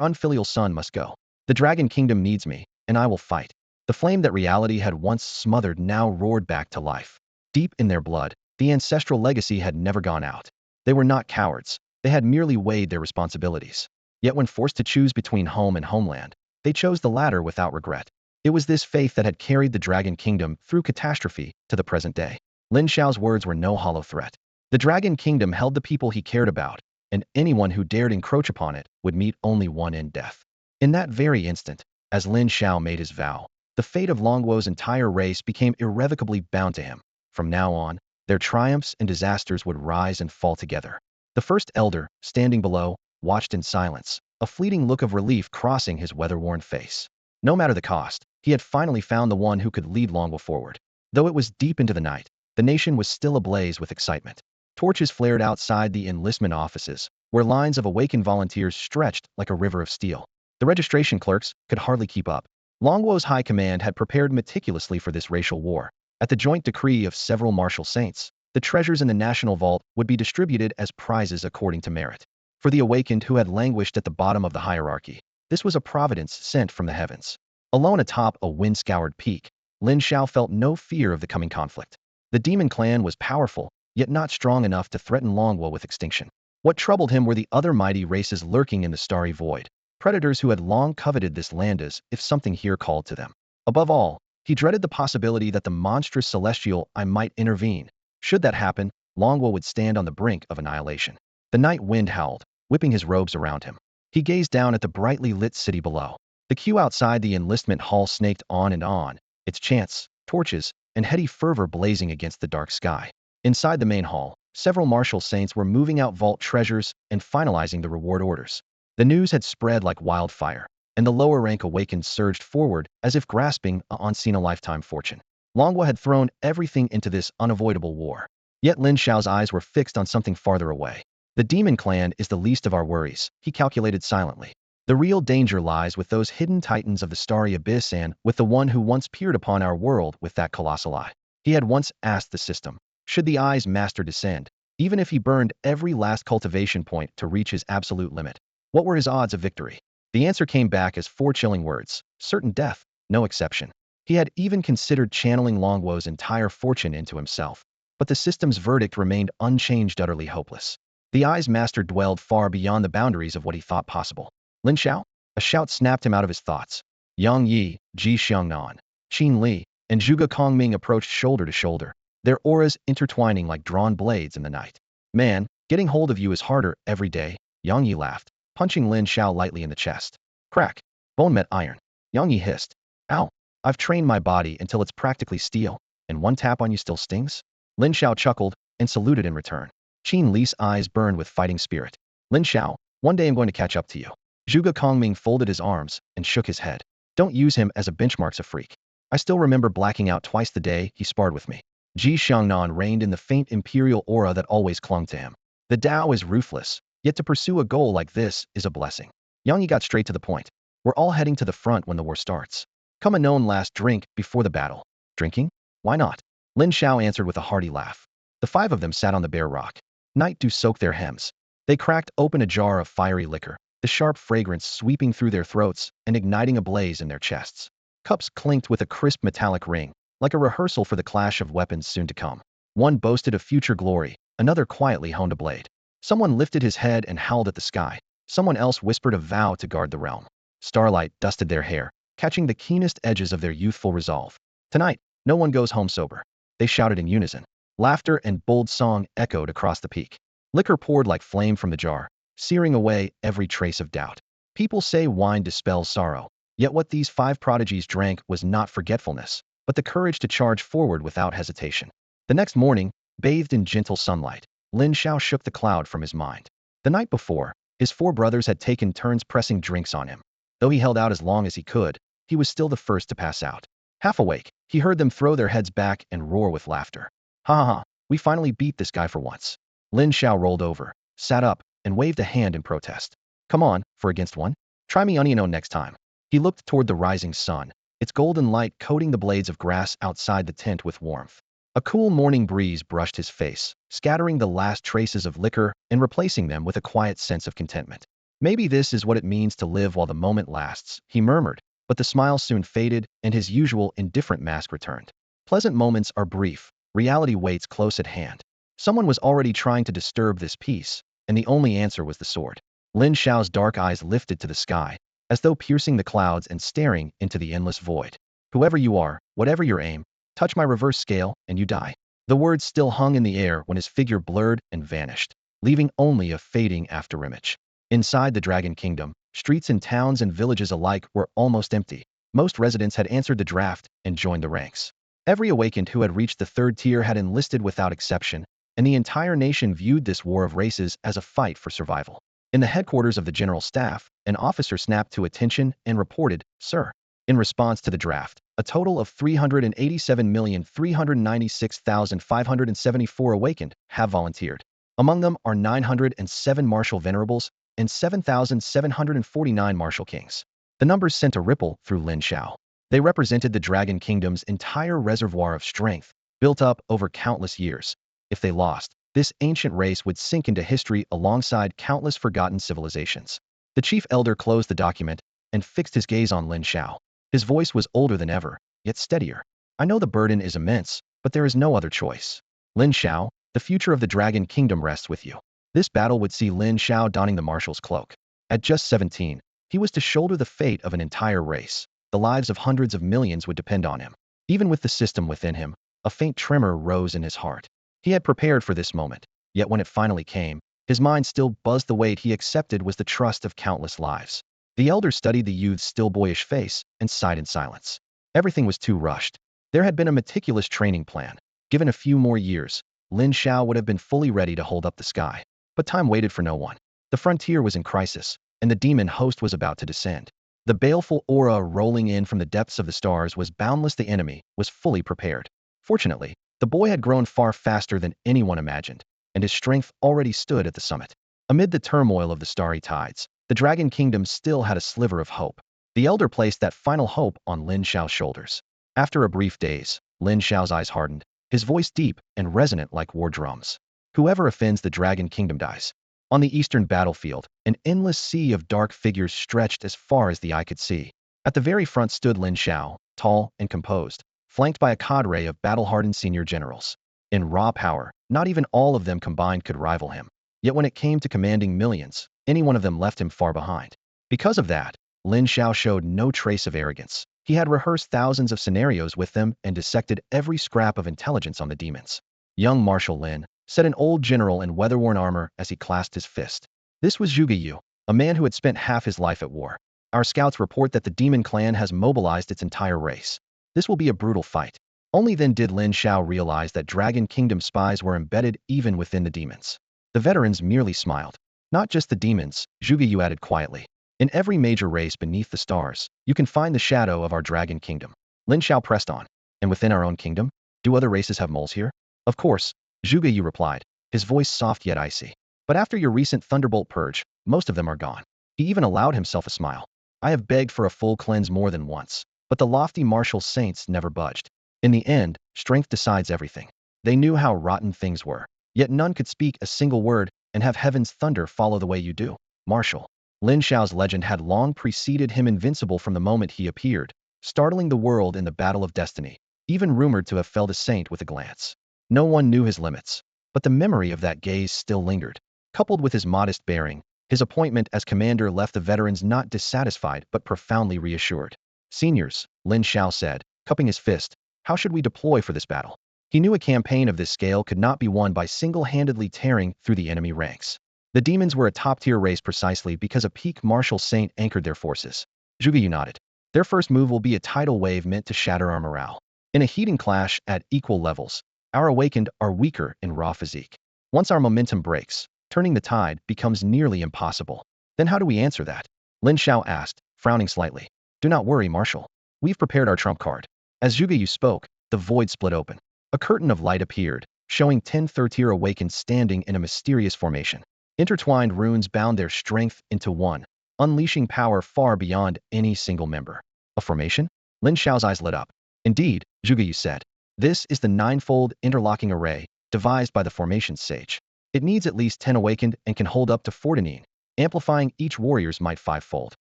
unfilial son must go. The Dragon Kingdom needs me, and I will fight. The flame that reality had once smothered now roared back to life. Deep in their blood, the ancestral legacy had never gone out. They were not cowards. They had merely weighed their responsibilities. Yet when forced to choose between home and homeland, they chose the latter without regret. It was this faith that had carried the Dragon Kingdom through catastrophe to the present day. Lin Shao's words were no hollow threat. The Dragon Kingdom held the people he cared about, and anyone who dared encroach upon it would meet only one end: death. In that very instant, as Lin Shao made his vow, the fate of Longwo's entire race became irrevocably bound to him. From now on, their triumphs and disasters would rise and fall together. The first elder, standing below, watched in silence, a fleeting look of relief crossing his weather-worn face. No matter the cost, he had finally found the one who could lead Longwo forward. Though it was deep into the night, the nation was still ablaze with excitement. Torches flared outside the enlistment offices, where lines of awakened volunteers stretched like a river of steel. The registration clerks could hardly keep up. Longwo's high command had prepared meticulously for this racial war. At the joint decree of several martial saints, the treasures in the national vault would be distributed as prizes according to merit. For the awakened who had languished at the bottom of the hierarchy, this was a providence sent from the heavens. Alone atop a wind-scoured peak, Lin Shao felt no fear of the coming conflict. The demon clan was powerful, yet not strong enough to threaten Longwo with extinction. What troubled him were the other mighty races lurking in the starry void, predators who had long coveted this land as if something here called to them. Above all, he dreaded the possibility that the monstrous celestial I might intervene. Should that happen, Longwo would stand on the brink of annihilation. The night wind howled, whipping his robes around him. He gazed down at the brightly lit city below. The queue outside the enlistment hall snaked on and on, its chants, torches, and heady fervor blazing against the dark sky. Inside the main hall, several martial saints were moving out vault treasures and finalizing the reward orders. The news had spread like wildfire, and the lower rank awakened surged forward as if grasping a once-in-a-lifetime fortune. Longwo had thrown everything into this unavoidable war. Yet Lin Shao's eyes were fixed on something farther away. The demon clan is the least of our worries, he calculated silently. The real danger lies with those hidden titans of the starry abyss and with the one who once peered upon our world with that colossal eye. He had once asked the system, should the eye's master descend, even if he burned every last cultivation point to reach his absolute limit? What were his odds of victory? The answer came back as four chilling words: certain death, no exception. He had even considered channeling Longwo's entire fortune into himself, but the system's verdict remained unchanged, utterly hopeless. The eyes master dwelled far beyond the boundaries of what he thought possible. Lin Xiao? A shout snapped him out of his thoughts. Yang Yi, Ji Xiangnan, Qin Li, and Zhuge Kongming approached shoulder to shoulder, their auras intertwining like drawn blades in the night. Man, getting hold of you is harder every day, Yang Yi laughed, punching Lin Xiao lightly in the chest. Crack. Bone met iron. Yang Yi hissed. Ow. I've trained my body until it's practically steel, and one tap on you still stings? Lin Xiao chuckled and saluted in return. Qin Li's eyes burned with fighting spirit. Lin Xiao, one day I'm going to catch up to you. Zhuge Kongming folded his arms and shook his head. Don't use him as a benchmark's a freak. I still remember blacking out twice the day he sparred with me. Ji Xiangnan reigned in the faint imperial aura that always clung to him. The Tao is ruthless, yet to pursue a goal like this is a blessing. Yang Yi got straight to the point. We're all heading to the front when the war starts. Come a known last drink before the battle. Drinking? Why not? Lin Xiao answered with a hearty laugh. The five of them sat on the bare rock. Night dew soaked their hems. They cracked open a jar of fiery liquor, the sharp fragrance sweeping through their throats and igniting a blaze in their chests. Cups clinked with a crisp metallic ring, like a rehearsal for the clash of weapons soon to come. One boasted of future glory, another quietly honed a blade. Someone lifted his head and howled at the sky. Someone else whispered a vow to guard the realm. Starlight dusted their hair, catching the keenest edges of their youthful resolve. Tonight, no one goes home sober. They shouted in unison. Laughter and bold song echoed across the peak. Liquor poured like flame from the jar, searing away every trace of doubt. People say wine dispels sorrow, yet what these five prodigies drank was not forgetfulness, but the courage to charge forward without hesitation. The next morning, bathed in gentle sunlight, Lin Xiao shook the cloud from his mind. The night before, his four brothers had taken turns pressing drinks on him. Though he held out as long as he could, he was still the first to pass out. Half awake, he heard them throw their heads back and roar with laughter. Ha ha ha, we finally beat this guy for once. Lin Xiao rolled over, sat up, and waved a hand in protest. Come on, for against one? Try me onion next time. He looked toward the rising sun, its golden light coating the blades of grass outside the tent with warmth. A cool morning breeze brushed his face, scattering the last traces of liquor and replacing them with a quiet sense of contentment. Maybe this is what it means to live while the moment lasts, he murmured, but the smile soon faded and his usual indifferent mask returned. Pleasant moments are brief, reality waits close at hand. Someone was already trying to disturb this peace, and the only answer was the sword. Lin Xiao's dark eyes lifted to the sky, as though piercing the clouds and staring into the endless void. Whoever you are, whatever your aim, touch my reverse scale and you die. The words still hung in the air when his figure blurred and vanished, leaving only a fading afterimage. Inside the Dragon Kingdom, streets in towns and villages alike were almost empty. Most residents had answered the draft and joined the ranks. Every awakened who had reached the third tier had enlisted without exception, and the entire nation viewed this war of races as a fight for survival. In the headquarters of the general staff, an officer snapped to attention and reported, Sir. In response to the draft, a total of 387,396,574 awakened have volunteered. Among them are 907 martial venerables and 7,749 martial kings. The numbers sent a ripple through Lin Xiao. They represented the Dragon Kingdom's entire reservoir of strength, built up over countless years. If they lost, this ancient race would sink into history alongside countless forgotten civilizations. The chief elder closed the document and fixed his gaze on Lin Xiao. His voice was older than ever, yet steadier. I know the burden is immense, but there is no other choice. Lin Xiao, the future of the Dragon Kingdom rests with you. This battle would see Lin Xiao donning the marshal's cloak. At just 17, he was to shoulder the fate of an entire race. The lives of hundreds of millions would depend on him. Even with the system within him, a faint tremor rose in his heart. He had prepared for this moment, yet when it finally came, his mind still buzzed. The weight he accepted was the trust of countless lives. The elder studied the youth's still boyish face and sighed in silence. Everything was too rushed. There had been a meticulous training plan. Given a few more years, Lin Xiao would have been fully ready to hold up the sky. But time waited for no one. The frontier was in crisis, and the demon host was about to descend. The baleful aura rolling in from the depths of the stars was boundless. The enemy was fully prepared. Fortunately, the boy had grown far faster than anyone imagined, and his strength already stood at the summit. Amid the turmoil of the starry tides, the Dragon Kingdom still had a sliver of hope. The elder placed that final hope on Lin Xiao's shoulders. After a brief daze, Lin Xiao's eyes hardened, his voice deep and resonant like war drums. Whoever offends the Dragon Kingdom dies. On the eastern battlefield, an endless sea of dark figures stretched as far as the eye could see. At the very front stood Lin Xiao, tall and composed, flanked by a cadre of battle-hardened senior generals. In raw power, not even all of them combined could rival him. Yet when it came to commanding millions, any one of them left him far behind. Because of that, Lin Xiao showed no trace of arrogance. He had rehearsed thousands of scenarios with them and dissected every scrap of intelligence on the demons. Young Marshal Lin, said an old general in weather-worn armor as he clasped his fist. This was Zhuge Yu, a man who had spent half his life at war. Our scouts report that the demon clan has mobilized its entire race. This will be a brutal fight. Only then did Lin Xiao realize that Dragon Kingdom spies were embedded even within the demons. The veterans merely smiled. Not just the demons, Zhuge Yu added quietly. In every major race beneath the stars, you can find the shadow of our Dragon Kingdom. Lin Xiao pressed on. And within our own kingdom? Do other races have moles here? Of course, Zhuge Yu replied, his voice soft yet icy. But after your recent thunderbolt purge, most of them are gone. He even allowed himself a smile. I have begged for a full cleanse more than once, but the lofty martial saints never budged. In the end, strength decides everything. They knew how rotten things were, yet none could speak a single word and have heaven's thunder follow the way you do. Marshal. Lin Xiao's legend had long preceded him, invincible from the moment he appeared, startling the world in the battle of destiny, even rumored to have felled a saint with a glance. No one knew his limits, but the memory of that gaze still lingered. Coupled with his modest bearing, his appointment as commander left the veterans not dissatisfied but profoundly reassured. Seniors, Lin Xiao said, cupping his fist, how should we deploy for this battle? He knew a campaign of this scale could not be won by single-handedly tearing through the enemy ranks. The demons were a top-tier race precisely because a peak martial saint anchored their forces. Zhuge Yu nodded. Their first move will be a tidal wave meant to shatter our morale. In a heating clash at equal levels, our awakened are weaker in raw physique. Once our momentum breaks, turning the tide becomes nearly impossible. Then how do we answer that? Lin Xiao asked, frowning slightly. Do not worry, Marshal. We've prepared our trump card. As Zhuge Yu spoke, the void split open. A curtain of light appeared, showing 10 third-tier awakened standing in a mysterious formation. Intertwined runes bound their strength into one, unleashing power far beyond any single member. A formation? Lin Xiao's eyes lit up. Indeed, Zhuge Yu said. This is the ninefold interlocking array, devised by the formation sage. It needs at least 10 awakened and can hold up to 14, amplifying each warrior's might fivefold.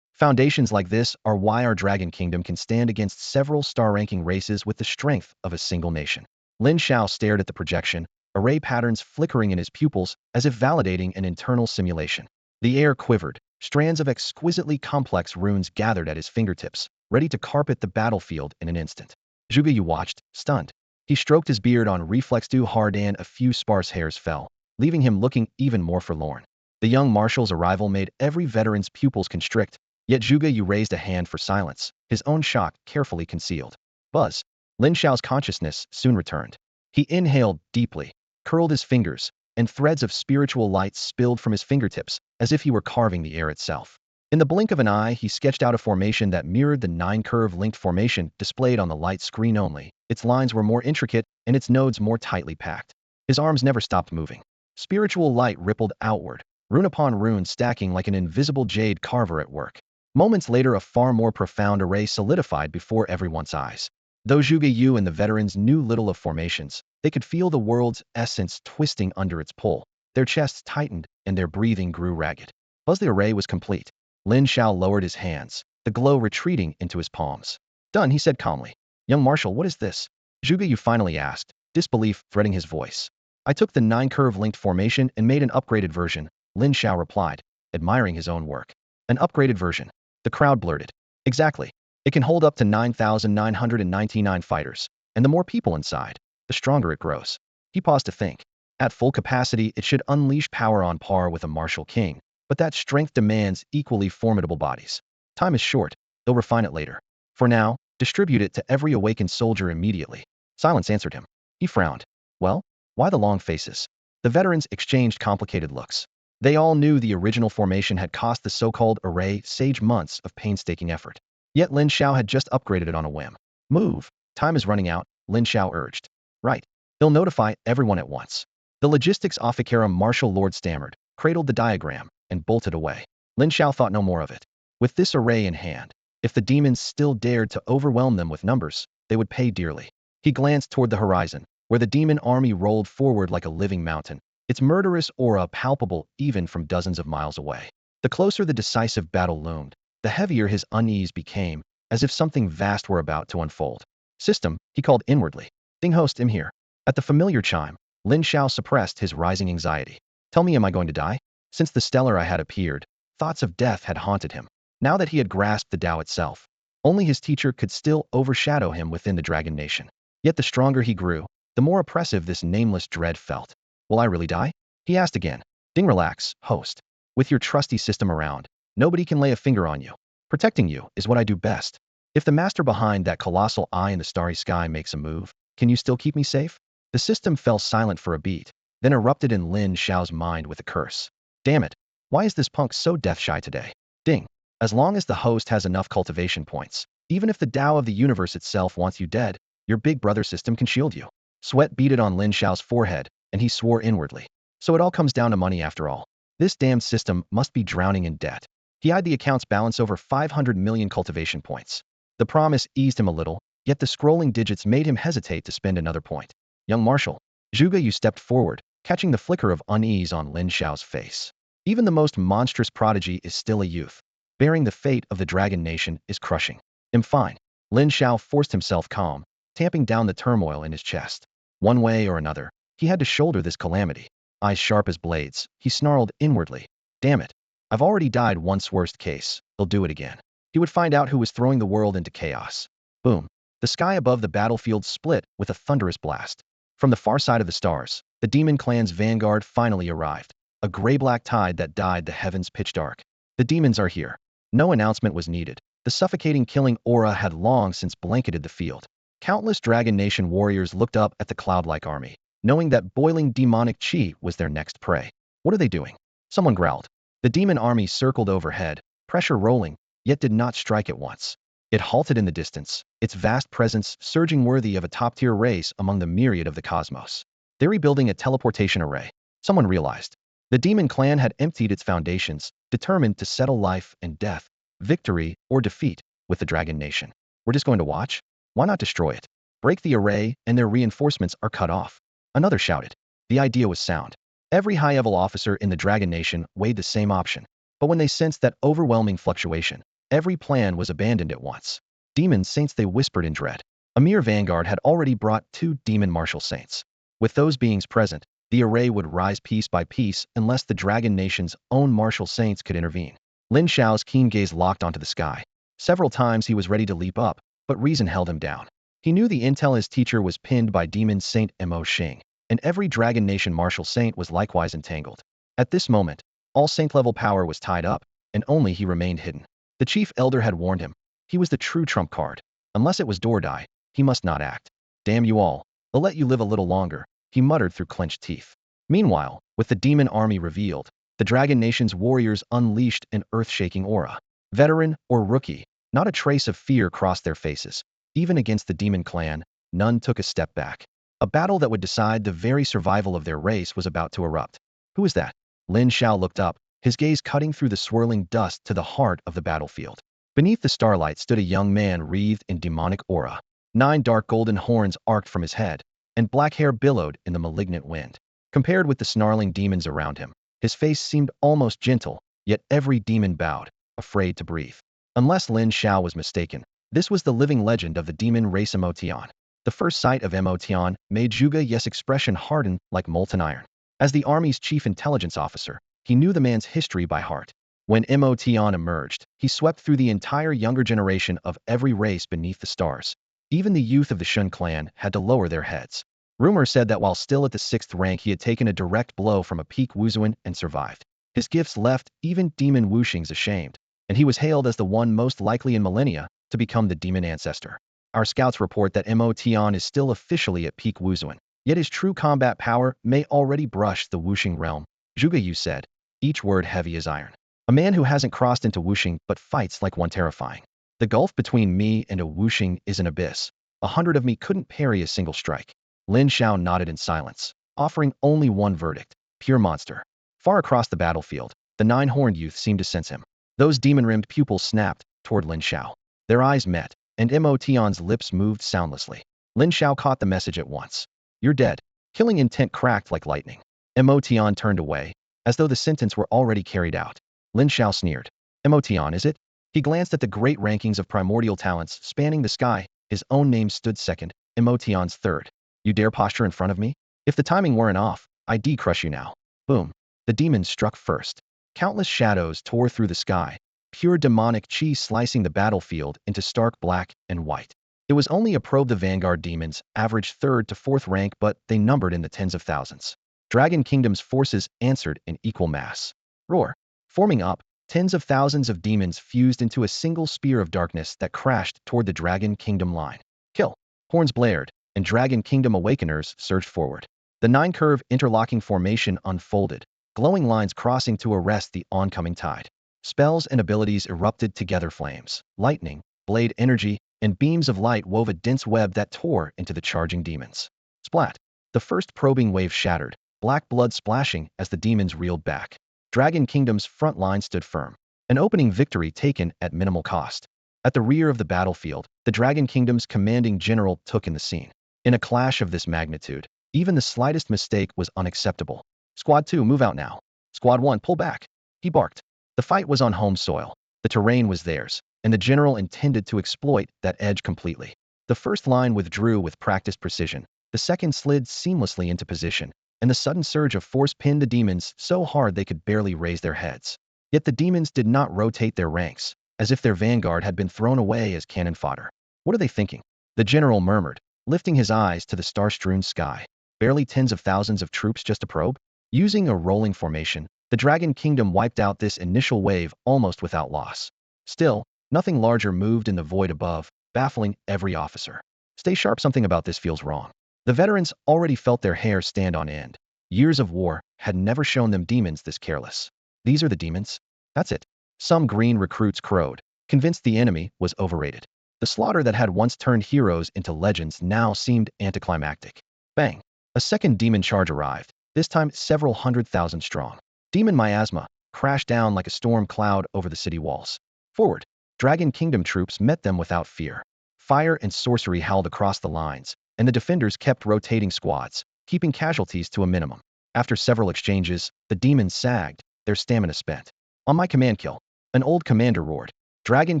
Foundations like this are why our Dragon Kingdom can stand against several star-ranking races with the strength of a single nation. Lin Xiao stared at the projection, array patterns flickering in his pupils as if validating an internal simulation. The air quivered, strands of exquisitely complex runes gathered at his fingertips, ready to carpet the battlefield in an instant. Zhuge Yu watched, stunned. He stroked his beard on reflex too hard and a few sparse hairs fell, leaving him looking even more forlorn. The young marshal's arrival made every veteran's pupils constrict, yet Zhuge Yu raised a hand for silence, his own shock carefully concealed. Buzz. Lin Xiao's consciousness soon returned. He inhaled deeply, curled his fingers, and threads of spiritual light spilled from his fingertips, as if he were carving the air itself. In the blink of an eye, he sketched out a formation that mirrored the 9-curve linked formation displayed on the light screen only. Its lines were more intricate, and its nodes more tightly packed. His arms never stopped moving. Spiritual light rippled outward, rune upon rune stacking like an invisible jade carver at work. Moments later, a far more profound array solidified before everyone's eyes. Though Zhuge Yu and the veterans knew little of formations, they could feel the world's essence twisting under its pull. Their chests tightened, and their breathing grew ragged. As the array was complete, Lin Xiao lowered his hands, the glow retreating into his palms. Done, he said calmly. Young Marshal, what is this? Zhuge Yu finally asked, disbelief threading his voice. I took the 9-curve linked formation and made an upgraded version, Lin Xiao replied, admiring his own work. An upgraded version. The crowd blurted. Exactly. It can hold up to 9,999 fighters, and the more people inside, the stronger it grows. He paused to think. At full capacity, it should unleash power on par with a martial king, but that strength demands equally formidable bodies. Time is short, they'll refine it later. For now, distribute it to every awakened soldier immediately. Silence answered him. He frowned. Well, why the long faces? The veterans exchanged complicated looks. They all knew the original formation had cost the so-called array sage months of painstaking effort. Yet Lin Xiao had just upgraded it on a whim. Move. Time is running out, Lin Xiao urged. Right. They'll notify everyone at once. The logistics officer Marshal Lord stammered, cradled the diagram, and bolted away. Lin Xiao thought no more of it. With this array in hand, if the demons still dared to overwhelm them with numbers, they would pay dearly. He glanced toward the horizon, where the demon army rolled forward like a living mountain, its murderous aura palpable even from dozens of miles away. The closer the decisive battle loomed, the heavier his unease became, as if something vast were about to unfold. System, he called inwardly. Ding host, I'm here. At the familiar chime, Lin Xiao suppressed his rising anxiety. Tell me, am I going to die? Since the stellar I had appeared, thoughts of death had haunted him. Now that he had grasped the Tao itself, only his teacher could still overshadow him within the Dragon Nation. Yet the stronger he grew, the more oppressive this nameless dread felt. Will I really die? He asked again. Ding, relax, host. With your trusty system around, nobody can lay a finger on you. Protecting you is what I do best. If the master behind that colossal eye in the starry sky makes a move, can you still keep me safe? The system fell silent for a beat, then erupted in Lin Xiao's mind with a curse. Damn it. Why is this punk so death-shy today? Ding. As long as the host has enough cultivation points, even if the Tao of the universe itself wants you dead, your big brother system can shield you. Sweat beaded on Lin Xiao's forehead, and he swore inwardly. So it all comes down to money after all. This damned system must be drowning in debt. He eyed the account's balance over 500 million cultivation points. The promise eased him a little, yet the scrolling digits made him hesitate to spend another point. Young Marshal. Zhuge Yu stepped forward, catching the flicker of unease on Lin Xiao's face. Even the most monstrous prodigy is still a youth. Bearing the fate of the Dragon Nation is crushing. I'm fine. Lin Xiao forced himself calm, tamping down the turmoil in his chest. One way or another, he had to shoulder this calamity. Eyes sharp as blades, he snarled inwardly. Damn it. I've already died once, worst case. He'll do it again. He would find out who was throwing the world into chaos. Boom. The sky above the battlefield split with a thunderous blast. From the far side of the stars, the demon clan's vanguard finally arrived. A gray-black tide that dyed the heavens pitch dark. The demons are here. No announcement was needed. The suffocating killing aura had long since blanketed the field. Countless Dragon Nation warriors looked up at the cloud-like army, knowing that boiling demonic chi was their next prey. What are they doing? Someone growled. The demon army circled overhead, pressure rolling, yet did not strike at once. It halted in the distance, its vast presence surging worthy of a top-tier race among the myriad of the cosmos. They're rebuilding a teleportation array. Someone realized. The demon clan had emptied its foundations, determined to settle life and death, victory or defeat, with the Dragon Nation. We're just going to watch? Why not destroy it? Break the array and their reinforcements are cut off. Another shouted. The idea was sound. Every high-level officer in the Dragon Nation weighed the same option. But when they sensed that overwhelming fluctuation, every plan was abandoned at once. Demon saints, they whispered in dread. A mere vanguard had already brought 2 demon martial saints. With those beings present, the array would rise piece by piece unless the Dragon Nation's own martial saints could intervene. Lin Xiao's keen gaze locked onto the sky. Several times he was ready to leap up, but reason held him down. He knew the intel his teacher was pinned by Demon Saint Mo Xing, and every Dragon Nation martial saint was likewise entangled. At this moment, all saint-level power was tied up, and only he remained hidden. The chief elder had warned him. He was the true trump card. Unless it was door die, he must not act. Damn you all. I'll let you live a little longer, he muttered through clenched teeth. Meanwhile, with the demon army revealed, the Dragon Nation's warriors unleashed an earth-shaking aura. Veteran or rookie, not a trace of fear crossed their faces. Even against the demon clan, none took a step back. A battle that would decide the very survival of their race was about to erupt. Who is that? Lin Xiao looked up, his gaze cutting through the swirling dust to the heart of the battlefield. Beneath the starlight stood a young man wreathed in demonic aura. 9 dark golden horns arced from his head, and black hair billowed in the malignant wind. Compared with the snarling demons around him, his face seemed almost gentle, yet every demon bowed, afraid to breathe. Unless Lin Xiao was mistaken, this was the living legend of the demon race Emotion. The first sight of Emotion made Zhuge Ye's expression harden like molten iron. As the army's chief intelligence officer, he knew the man's history by heart. When Emotion emerged, he swept through the entire younger generation of every race beneath the stars. Even the youth of the Shun clan had to lower their heads. Rumor said that while still at the 6th rank, he had taken a direct blow from a peak Wuzuan and survived. His gifts left even demon Wuxings ashamed, and he was hailed as the one most likely in millennia to become the demon ancestor. Our scouts report that Emotion is still officially at peak Wuzuan, yet his true combat power may already brush the Wuxing realm, Zhuge Yu said, each word heavy as iron. A man who hasn't crossed into Wuxing but fights like one, terrifying. The gulf between me and a Wuxing is an abyss. 100 of me couldn't parry a single strike. Lin Xiao nodded in silence, offering only one verdict: pure monster. Far across the battlefield, the 9-horned youth seemed to sense him. Those demon-rimmed pupils snapped toward Lin Xiao. Their eyes met, and Emotion's lips moved soundlessly. Lin Xiao caught the message at once. You're dead. Killing intent cracked like lightning. Emotion turned away, as though the sentence were already carried out. Lin Xiao sneered. Emotion, is it? He glanced at the great rankings of primordial talents spanning the sky. His own name stood second, Emotion's third. You dare posture in front of me? If the timing weren't off, I'd crush you now. Boom. The demons struck first. Countless shadows tore through the sky, pure demonic chi slicing the battlefield into stark black and white. It was only a probe. The vanguard demons averaged 3rd to 4th rank, but they numbered in the tens of thousands. Dragon Kingdom's forces answered in equal mass. Roar. Forming up, tens of thousands of demons fused into a single spear of darkness that crashed toward the Dragon Kingdom line. Kill. Horns blared, and Dragon Kingdom Awakeners surged forward. The 9-curve interlocking formation unfolded, glowing lines crossing to arrest the oncoming tide. Spells and abilities erupted together. Flames, lightning, blade energy, and beams of light wove a dense web that tore into the charging demons. Splat. The first probing wave shattered, black blood splashing as the demons reeled back. Dragon Kingdom's front line stood firm. An opening victory taken at minimal cost. At the rear of the battlefield, the Dragon Kingdom's commanding general took in the scene. In a clash of this magnitude, even the slightest mistake was unacceptable. Squad 2, move out now. Squad 1, pull back. He barked. The fight was on home soil. The terrain was theirs, and the general intended to exploit that edge completely. The first line withdrew with practiced precision. The second slid seamlessly into position, and the sudden surge of force pinned the demons so hard they could barely raise their heads. Yet the demons did not rotate their ranks, as if their vanguard had been thrown away as cannon fodder. What are they thinking? The general murmured, lifting his eyes to the star-strewn sky. Barely tens of thousands of troops just to probe? Using a rolling formation, the Dragon Kingdom wiped out this initial wave almost without loss. Still, nothing larger moved in the void above, baffling every officer. Stay sharp, something about this feels wrong. The veterans already felt their hair stand on end. Years of war had never shown them demons this careless. These are the demons? That's it. Some green recruits crowed, convinced the enemy was overrated. The slaughter that had once turned heroes into legends now seemed anticlimactic. Bang! A second demon charge arrived, this time several 100,000 strong. Demon miasma crashed down like a storm cloud over the city walls. Forward! Dragon Kingdom troops met them without fear. Fire and sorcery howled across the lines, and the defenders kept rotating squads, keeping casualties to a minimum. After several exchanges, the demons sagged, their stamina spent. On my command, kill! An old commander roared. Dragon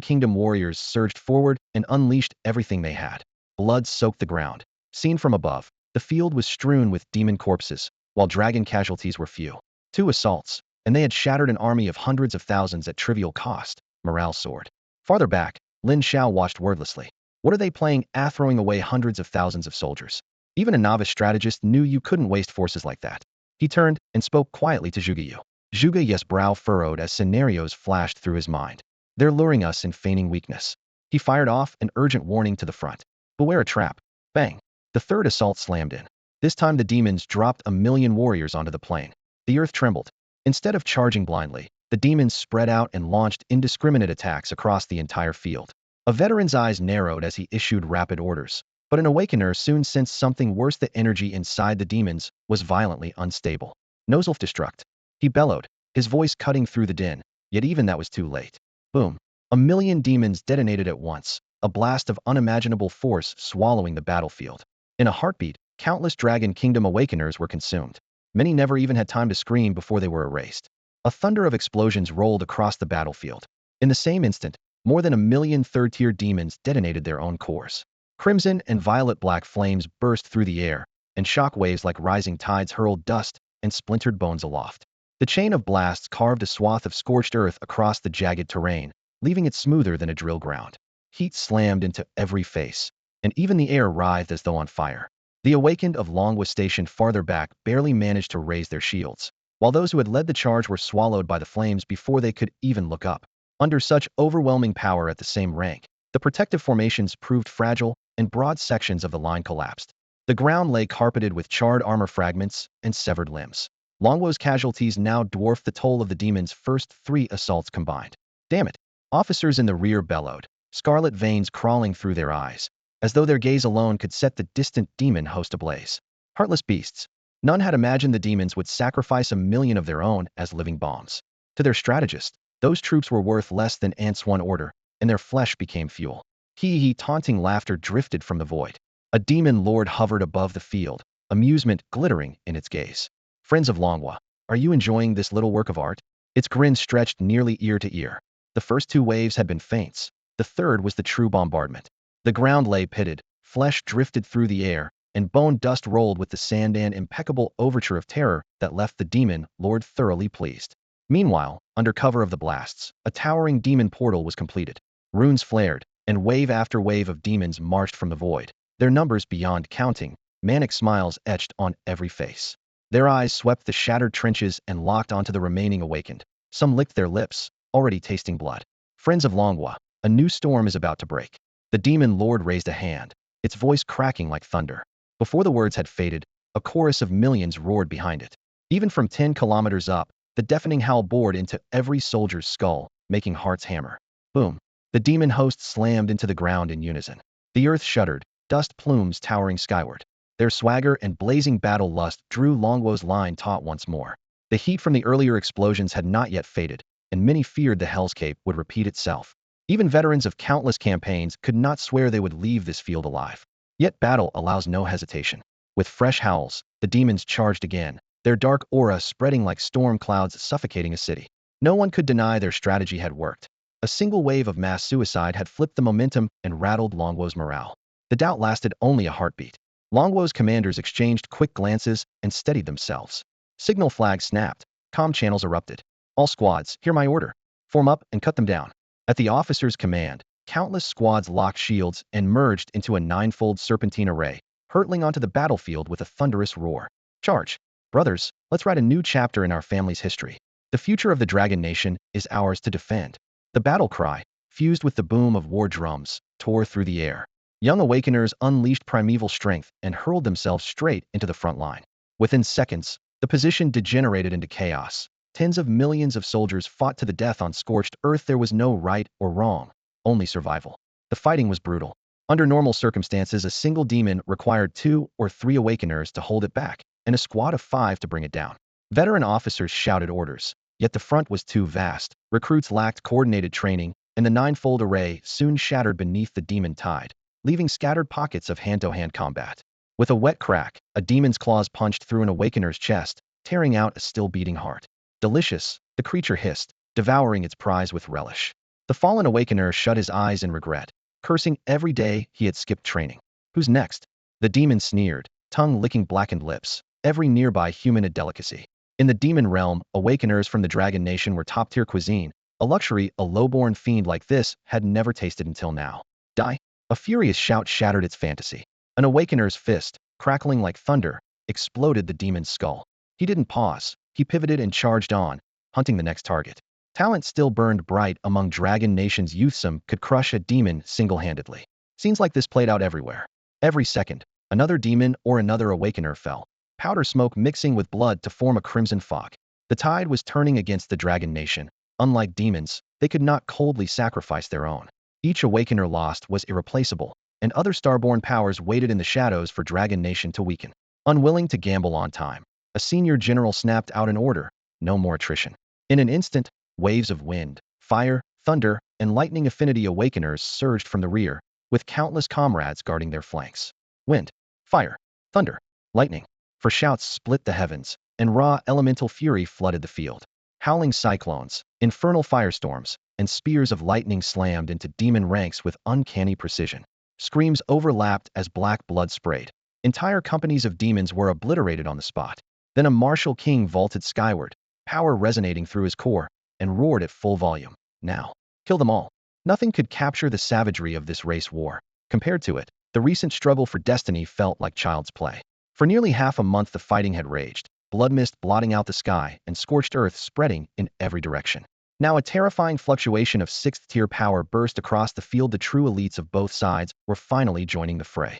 Kingdom warriors surged forward and unleashed everything they had. Blood soaked the ground. Seen from above, the field was strewn with demon corpses, while dragon casualties were few. 2 assaults, and they had shattered an army of hundreds of thousands at trivial cost. Morale soared. Farther back, Lin Shao watched wordlessly. What are they playing at, throwing away hundreds of thousands of soldiers? Even a novice strategist knew you couldn't waste forces like that. He turned and spoke quietly to Zhuge Yu. Zhuge Yu's brow furrowed as scenarios flashed through his mind. They're luring us in feigning weakness. He fired off an urgent warning to the front. Beware a trap. Bang! The third assault slammed in. This time the demons dropped 1,000,000 warriors onto the plain. The earth trembled. Instead of charging blindly, the demons spread out and launched indiscriminate attacks across the entire field. A veteran's eyes narrowed as he issued rapid orders, but an awakener soon sensed something worse. The energy inside the demons was violently unstable. No self-destruct. He bellowed, his voice cutting through the din, yet even that was too late. Boom. 1,000,000 demons detonated at once, a blast of unimaginable force swallowing the battlefield. In a heartbeat, countless Dragon Kingdom Awakeners were consumed. Many never even had time to scream before they were erased. A thunder of explosions rolled across the battlefield. In the same instant, more than 1,000,000 third-tier demons detonated their own cores. Crimson and violet-black flames burst through the air, and shock waves like rising tides hurled dust and splintered bones aloft. The chain of blasts carved a swath of scorched earth across the jagged terrain, leaving it smoother than a drill ground. Heat slammed into every face, and even the air writhed as though on fire. The awakened of Longwa stationed farther back barely managed to raise their shields, while those who had led the charge were swallowed by the flames before they could even look up. Under such overwhelming power at the same rank, the protective formations proved fragile, and broad sections of the line collapsed. The ground lay carpeted with charred armor fragments and severed limbs. Longwo's casualties now dwarfed the toll of the demons' first 3 assaults combined. Damn it! Officers in the rear bellowed, scarlet veins crawling through their eyes, as though their gaze alone could set the distant demon host ablaze. Heartless beasts. None had imagined the demons would sacrifice 1,000,000 of their own as living bombs. To their strategist, those troops were worth less than ants one order, and their flesh became fuel. Hee taunting laughter drifted from the void. A demon lord hovered above the field, amusement glittering in its gaze. Friends of Longwa, are you enjoying this little work of art? Its grin stretched nearly ear to ear. The first 2 waves had been feints. The third was the true bombardment. The ground lay pitted, flesh drifted through the air, and bone dust rolled with the sand and impeccable overture of terror that left the demon lord thoroughly pleased. Meanwhile, under cover of the blasts, a towering demon portal was completed. Runes flared, and wave after wave of demons marched from the void, their numbers beyond counting, manic smiles etched on every face. Their eyes swept the shattered trenches and locked onto the remaining awakened. Some licked their lips, already tasting blood. Friends of Longwa, a new storm is about to break. The demon lord raised a hand, its voice cracking like thunder. Before the words had faded, a chorus of millions roared behind it. Even from 10 kilometers up, the deafening howl bored into every soldier's skull, making hearts hammer. Boom! The demon host slammed into the ground in unison. The earth shuddered, dust plumes towering skyward. Their swagger and blazing battle lust drew Longwo's line taut once more. The heat from the earlier explosions had not yet faded, and many feared the hellscape would repeat itself. Even veterans of countless campaigns could not swear they would leave this field alive. Yet battle allows no hesitation. With fresh howls, the demons charged again, their dark aura spreading like storm clouds suffocating a city. No one could deny their strategy had worked. A single wave of mass suicide had flipped the momentum and rattled Longwo's morale. The doubt lasted only a heartbeat. Longwo's commanders exchanged quick glances and steadied themselves. Signal flags snapped, comm channels erupted. All squads, hear my order. Form up and cut them down. At the officer's command, countless squads locked shields and merged into a ninefold serpentine array, hurtling onto the battlefield with a thunderous roar. Charge! Brothers, let's write a new chapter in our family's history. The future of the Dragon Nation is ours to defend. The battle cry, fused with the boom of war drums, tore through the air. Young awakeners unleashed primeval strength and hurled themselves straight into the front line. Within seconds, the position degenerated into chaos. Tens of millions of soldiers fought to the death on scorched earth. There was no right or wrong, only survival. The fighting was brutal. Under normal circumstances, a single demon required 2 or 3 awakeners to hold it back, and a squad of 5 to bring it down. Veteran officers shouted orders, yet the front was too vast. Recruits lacked coordinated training, and the ninefold array soon shattered beneath the demon tide, leaving scattered pockets of hand-to-hand combat. With a wet crack, a demon's claws punched through an awakener's chest, tearing out a still-beating heart. Delicious, the creature hissed, devouring its prize with relish. The fallen awakener shut his eyes in regret, cursing every day he had skipped training. Who's next? The demon sneered, tongue licking blackened lips, every nearby human a delicacy. In the demon realm, awakeners from the Dragon Nation were top-tier cuisine, a luxury a low-born fiend like this had never tasted until now. Die! A furious shout shattered its fantasy. An awakener's fist, crackling like thunder, exploded the demon's skull. He didn't pause. He pivoted and charged on, hunting the next target. Talent still burned bright among Dragon Nation's youth. Some could crush a demon single-handedly. Scenes like this played out everywhere. Every second, another demon or another awakener fell, powder smoke mixing with blood to form a crimson fog. The tide was turning against the Dragon Nation. Unlike demons, they could not coldly sacrifice their own. Each awakener lost was irreplaceable, and other starborn powers waited in the shadows for Dragon Nation to weaken. Unwilling to gamble on time, a senior general snapped out an order: no more attrition. In an instant, waves of wind, fire, thunder, and lightning affinity awakeners surged from the rear, with countless comrades guarding their flanks. Wind, fire, thunder, lightning. For shouts split the heavens, and raw elemental fury flooded the field. Howling cyclones, infernal firestorms, and spears of lightning slammed into demon ranks with uncanny precision. Screams overlapped as black blood sprayed. Entire companies of demons were obliterated on the spot. Then a martial king vaulted skyward, power resonating through his core, and roared at full volume. Now, kill them all. Nothing could capture the savagery of this race war. Compared to it, the recent struggle for destiny felt like child's play. For nearly half a month the fighting had raged, blood mist blotting out the sky and scorched earth spreading in every direction. Now a terrifying fluctuation of 6th-tier power burst across the field. The true elites of both sides were finally joining the fray.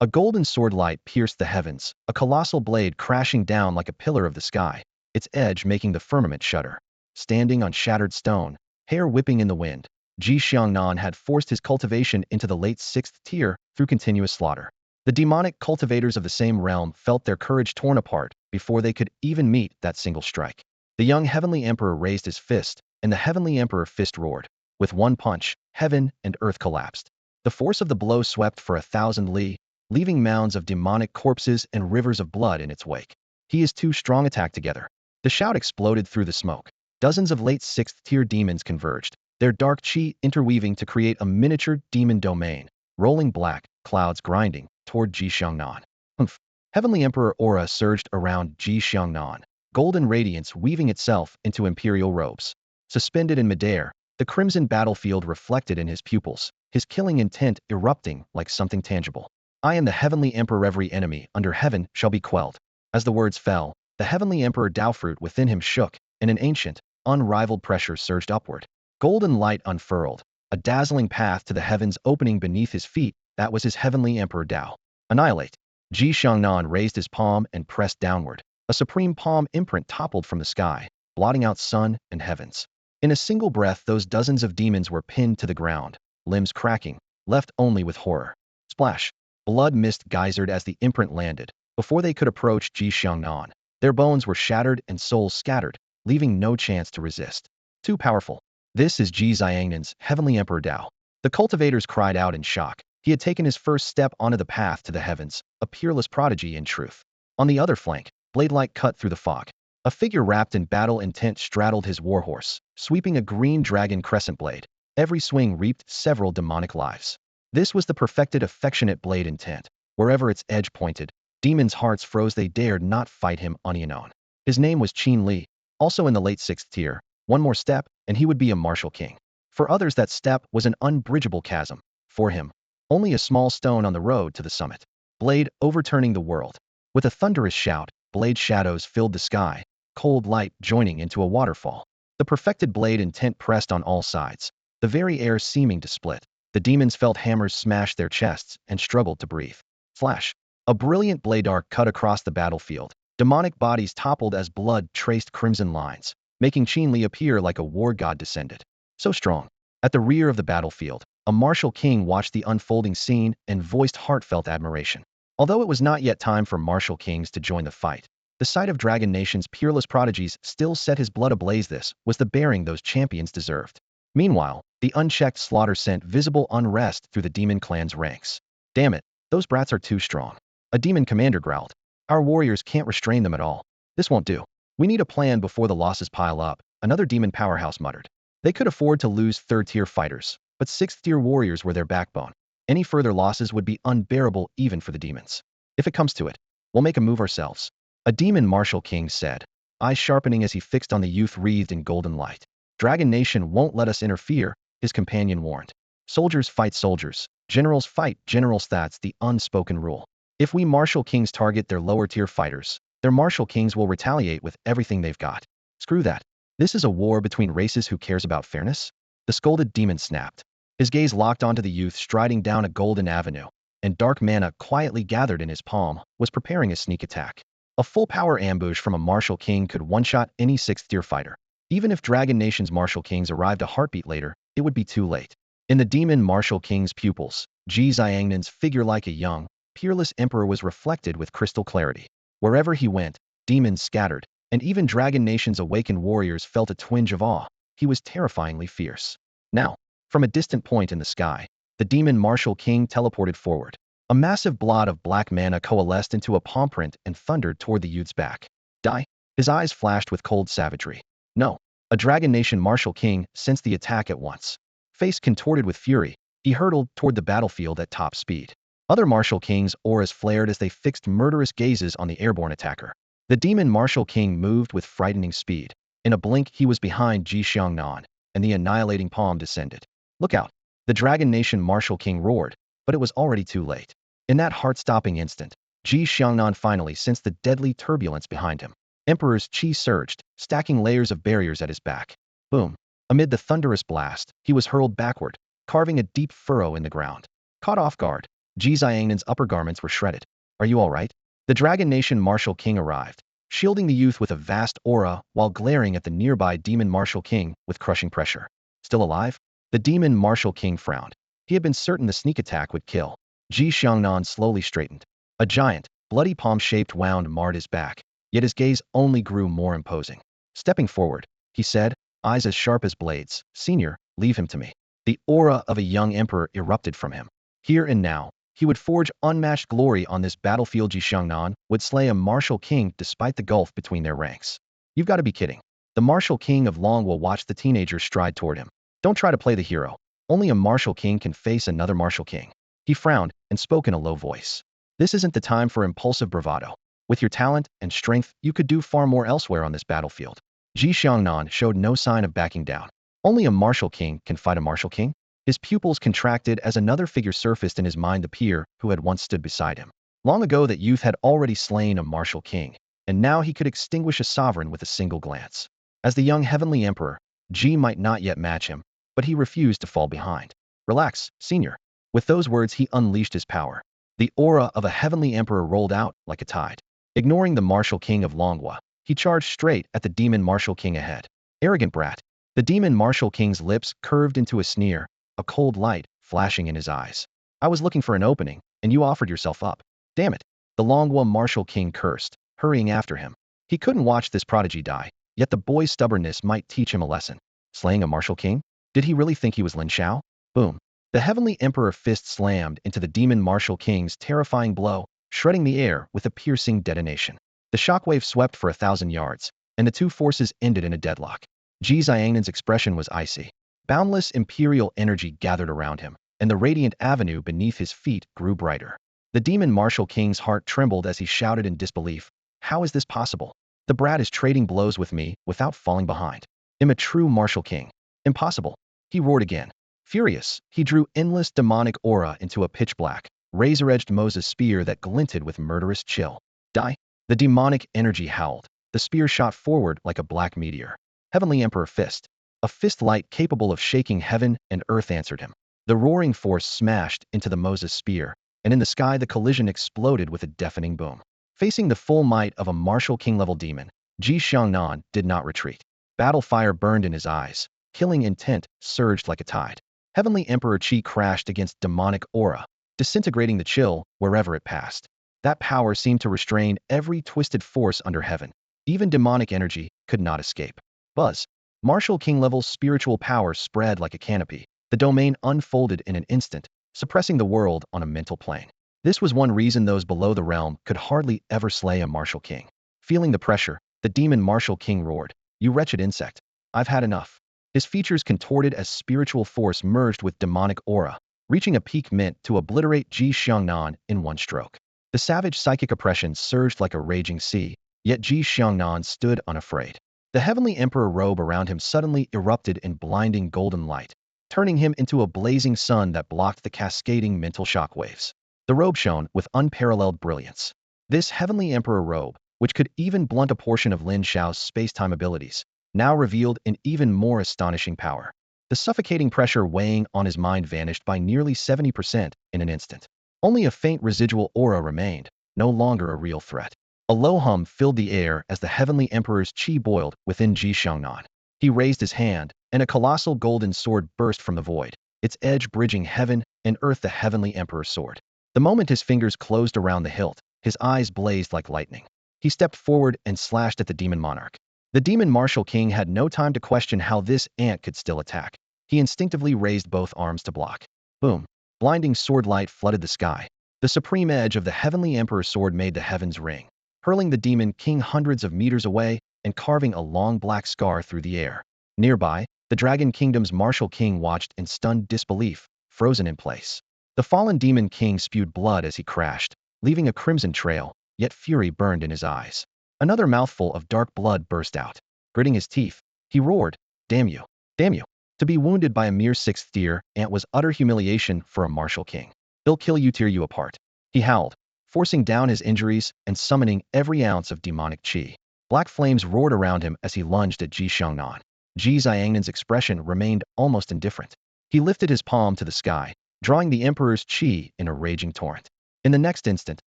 A golden sword light pierced the heavens, a colossal blade crashing down like a pillar of the sky, its edge making the firmament shudder. Standing on shattered stone, hair whipping in the wind, Ji Xiangnan had forced his cultivation into the late 6th tier through continuous slaughter. The demonic cultivators of the same realm felt their courage torn apart before they could even meet that single strike. The young Heavenly Emperor raised his fist, and the Heavenly Emperor fist roared. With one punch, heaven and earth collapsed. The force of the blow swept for 1,000 li, leaving mounds of demonic corpses and rivers of blood in its wake. He is too strong. Attack together. The shout exploded through the smoke. Dozens of late 6th-tier demons converged, their dark chi interweaving to create a miniature demon domain. Rolling black clouds grinding, toward Ji Xiangnan. Humph. Heavenly Emperor aura surged around Ji Xiangnan, golden radiance weaving itself into imperial robes. Suspended in midair, the crimson battlefield reflected in his pupils, his killing intent erupting like something tangible. I am the Heavenly Emperor. Every enemy under heaven shall be quelled. As the words fell, the Heavenly Emperor Daofruit within him shook, and an ancient, unrivaled pressure surged upward. Golden light unfurled, a dazzling path to the heavens opening beneath his feet. That was his Heavenly Emperor Dao. Annihilate. Ji Xiangnan raised his palm and pressed downward. A supreme palm imprint toppled from the sky, blotting out sun and heavens. In a single breath, those dozens of demons were pinned to the ground, limbs cracking, left only with horror. Splash. Blood mist geysered as the imprint landed. Before they could approach Ji Xiangnan, their bones were shattered and souls scattered, leaving no chance to resist. Too powerful. This is Ji Xiangnan's Heavenly Emperor Dao. The cultivators cried out in shock. He had taken his first step onto the path to the heavens, a peerless prodigy in truth. On the other flank, blade-like cut through the fog. A figure wrapped in battle intent straddled his warhorse, sweeping a green dragon crescent blade. Every swing reaped several demonic lives. This was the perfected affectionate blade intent. Wherever its edge pointed, demons' hearts froze. They dared not fight him unknown. His name was Qin Li, also in the late 6th tier. One more step, and he would be a martial king. For others, that step was an unbridgeable chasm. For him, only a small stone on the road to the summit. Blade overturning the world. With a thunderous shout, blade shadows filled the sky, cold light joining into a waterfall. The perfected blade intent pressed on all sides, the very air seeming to split. The demons felt hammers smash their chests and struggled to breathe. Flash. A brilliant blade arc cut across the battlefield. Demonic bodies toppled as blood traced crimson lines, making Qin Li appear like a war god descended. So strong. At the rear of the battlefield, a martial king watched the unfolding scene and voiced heartfelt admiration. Although it was not yet time for martial kings to join the fight, the sight of Dragon Nation's peerless prodigies still set his blood ablaze. This was the bearing those champions deserved. Meanwhile, the unchecked slaughter sent visible unrest through the demon clan's ranks. Damn it, those brats are too strong. A demon commander growled. Our warriors can't restrain them at all. This won't do. We need a plan before the losses pile up, another demon powerhouse muttered. They could afford to lose 3rd-tier fighters, but 6th-tier warriors were their backbone. Any further losses would be unbearable even for the demons. If it comes to it, we'll make a move ourselves. A demon martial king said, eyes sharpening as he fixed on the youth wreathed in golden light. Dragon Nation won't let us interfere, his companion warned. Soldiers fight soldiers, generals fight generals. That's the unspoken rule. If we martial kings target their lower-tier fighters, their martial kings will retaliate with everything they've got. Screw that. This is a war between races. Who cares about fairness? The scolded demon snapped. His gaze locked onto the youth striding down a golden avenue, and dark mana quietly gathered in his palm, was preparing a sneak attack. A full-power ambush from a martial king could one-shot any 6th-tier fighter. Even if Dragon Nation's martial kings arrived a heartbeat later, it would be too late. In the demon martial king's pupils, Ji Xiangnan's figure like a young, peerless emperor was reflected with crystal clarity. Wherever he went, demons scattered, and even Dragon Nation's awakened warriors felt a twinge of awe. He was terrifyingly fierce. Now, from a distant point in the sky, the demon martial king teleported forward. A massive blot of black mana coalesced into a palm print and thundered toward the youth's back. Die? His eyes flashed with cold savagery. No. A Dragon Nation martial king sensed the attack at once. Face contorted with fury, he hurtled toward the battlefield at top speed. Other martial kings' auras flared as they fixed murderous gazes on the airborne attacker. The demon martial king moved with frightening speed. In a blink, he was behind Ji Xiangnan, and the annihilating palm descended. Look out! The Dragon Nation martial king roared, but it was already too late. In that heart-stopping instant, Ji Xiangnan finally sensed the deadly turbulence behind him. Emperor's chi surged, stacking layers of barriers at his back. Boom! Amid the thunderous blast, he was hurled backward, carving a deep furrow in the ground. Caught off guard, Ji Xiangnan's upper garments were shredded. Are you all right? The Dragon Nation martial king arrived, shielding the youth with a vast aura while glaring at the nearby demon martial king with crushing pressure. Still alive? The demon martial king frowned. He had been certain the sneak attack would kill. Ji Xiangnan slowly straightened. A giant, bloody palm-shaped wound marred his back, yet his gaze only grew more imposing. Stepping forward, he said, eyes as sharp as blades, "Senior, leave him to me." The aura of a young emperor erupted from him. Here and now, he would forge unmatched glory on this battlefield. Ji Xiangnan would slay a martial king despite the gulf between their ranks. You've got to be kidding. The martial king of Long will watch the teenager stride toward him. Don't try to play the hero. Only a martial king can face another martial king. He frowned and spoke in a low voice. This isn't the time for impulsive bravado. With your talent and strength, you could do far more elsewhere on this battlefield. Ji Xiangnan showed no sign of backing down. Only a martial king can fight a martial king? His pupils contracted as another figure surfaced in his mind, the peer who had once stood beside him. Long ago that youth had already slain a martial king, and now he could extinguish a sovereign with a single glance. As the young heavenly emperor, Ji might not yet match him, but he refused to fall behind. Relax, senior. With those words he unleashed his power. The aura of a heavenly emperor rolled out like a tide. Ignoring the martial king of Longhua, he charged straight at the demon martial king ahead. Arrogant brat. The demon martial king's lips curved into a sneer, a cold light flashing in his eyes. I was looking for an opening, and you offered yourself up. Damn it. The Longhua martial king cursed, hurrying after him. He couldn't watch this prodigy die, yet the boy's stubbornness might teach him a lesson. Slaying a martial king? Did he really think he was Lin Xiao? Boom. The heavenly emperor fist slammed into the demon martial king's terrifying blow, shredding the air with a piercing detonation. The shockwave swept for 1,000 yards, and the two forces ended in a deadlock. Ji Xiangnan's expression was icy. Boundless imperial energy gathered around him, and the radiant avenue beneath his feet grew brighter. The demon martial king's heart trembled as he shouted in disbelief, "How is this possible? The brat is trading blows with me without falling behind. I'm a true martial king. Impossible." He roared again. Furious, he drew endless demonic aura into a pitch-black, razor-edged Moses spear that glinted with murderous chill. Die! The demonic energy howled. The spear shot forward like a black meteor. Heavenly Emperor Fist. A fist light capable of shaking heaven and earth answered him. The roaring force smashed into the Moses spear, and in the sky the collision exploded with a deafening boom. Facing the full might of a martial king-level demon, Ji Xiangnan did not retreat. Battle fire burned in his eyes. Killing intent surged like a tide. Heavenly Emperor Qi crashed against demonic aura, disintegrating the chill wherever it passed. That power seemed to restrain every twisted force under heaven. Even demonic energy could not escape. Buzz. Martial king-level spiritual power spread like a canopy. The domain unfolded in an instant, suppressing the world on a mental plane. This was one reason those below the realm could hardly ever slay a martial king. Feeling the pressure, the demon martial king roared, "You wretched insect. I've had enough." His features contorted as spiritual force merged with demonic aura, reaching a peak meant to obliterate Ji Xiangnan in one stroke. The savage psychic oppression surged like a raging sea, yet Ji Xiangnan stood unafraid. The heavenly emperor robe around him suddenly erupted in blinding golden light, turning him into a blazing sun that blocked the cascading mental shockwaves. The robe shone with unparalleled brilliance. This heavenly emperor robe, which could even blunt a portion of Lin Xiao's space-time abilities, now revealed an even more astonishing power. The suffocating pressure weighing on his mind vanished by nearly 70% in an instant. Only a faint residual aura remained, no longer a real threat. A low hum filled the air as the heavenly emperor's qi boiled within Ji Xiangnan. He raised his hand, and a colossal golden sword burst from the void, its edge bridging heaven and earth, the heavenly emperor's sword. The moment his fingers closed around the hilt, his eyes blazed like lightning. He stepped forward and slashed at the demon monarch. The demon martial king had no time to question how this ant could still attack. He instinctively raised both arms to block. Boom. Blinding sword light flooded the sky. The supreme edge of the heavenly emperor's sword made the heavens ring, hurling the demon king hundreds of meters away and carving a long black scar through the air. Nearby, the dragon kingdom's martial king watched in stunned disbelief, frozen in place. The fallen demon king spewed blood as he crashed, leaving a crimson trail, yet fury burned in his eyes. Another mouthful of dark blood burst out. Gritting his teeth, he roared, "Damn you! Damn you!" To be wounded by a mere sixth tier ant was utter humiliation for a martial king. "They'll kill you, tear you apart," he howled, forcing down his injuries and summoning every ounce of demonic qi. Black flames roared around him as he lunged at Ji Xiangnan. Ji Xiangnan's expression remained almost indifferent. He lifted his palm to the sky, drawing the emperor's qi in a raging torrent. In the next instant,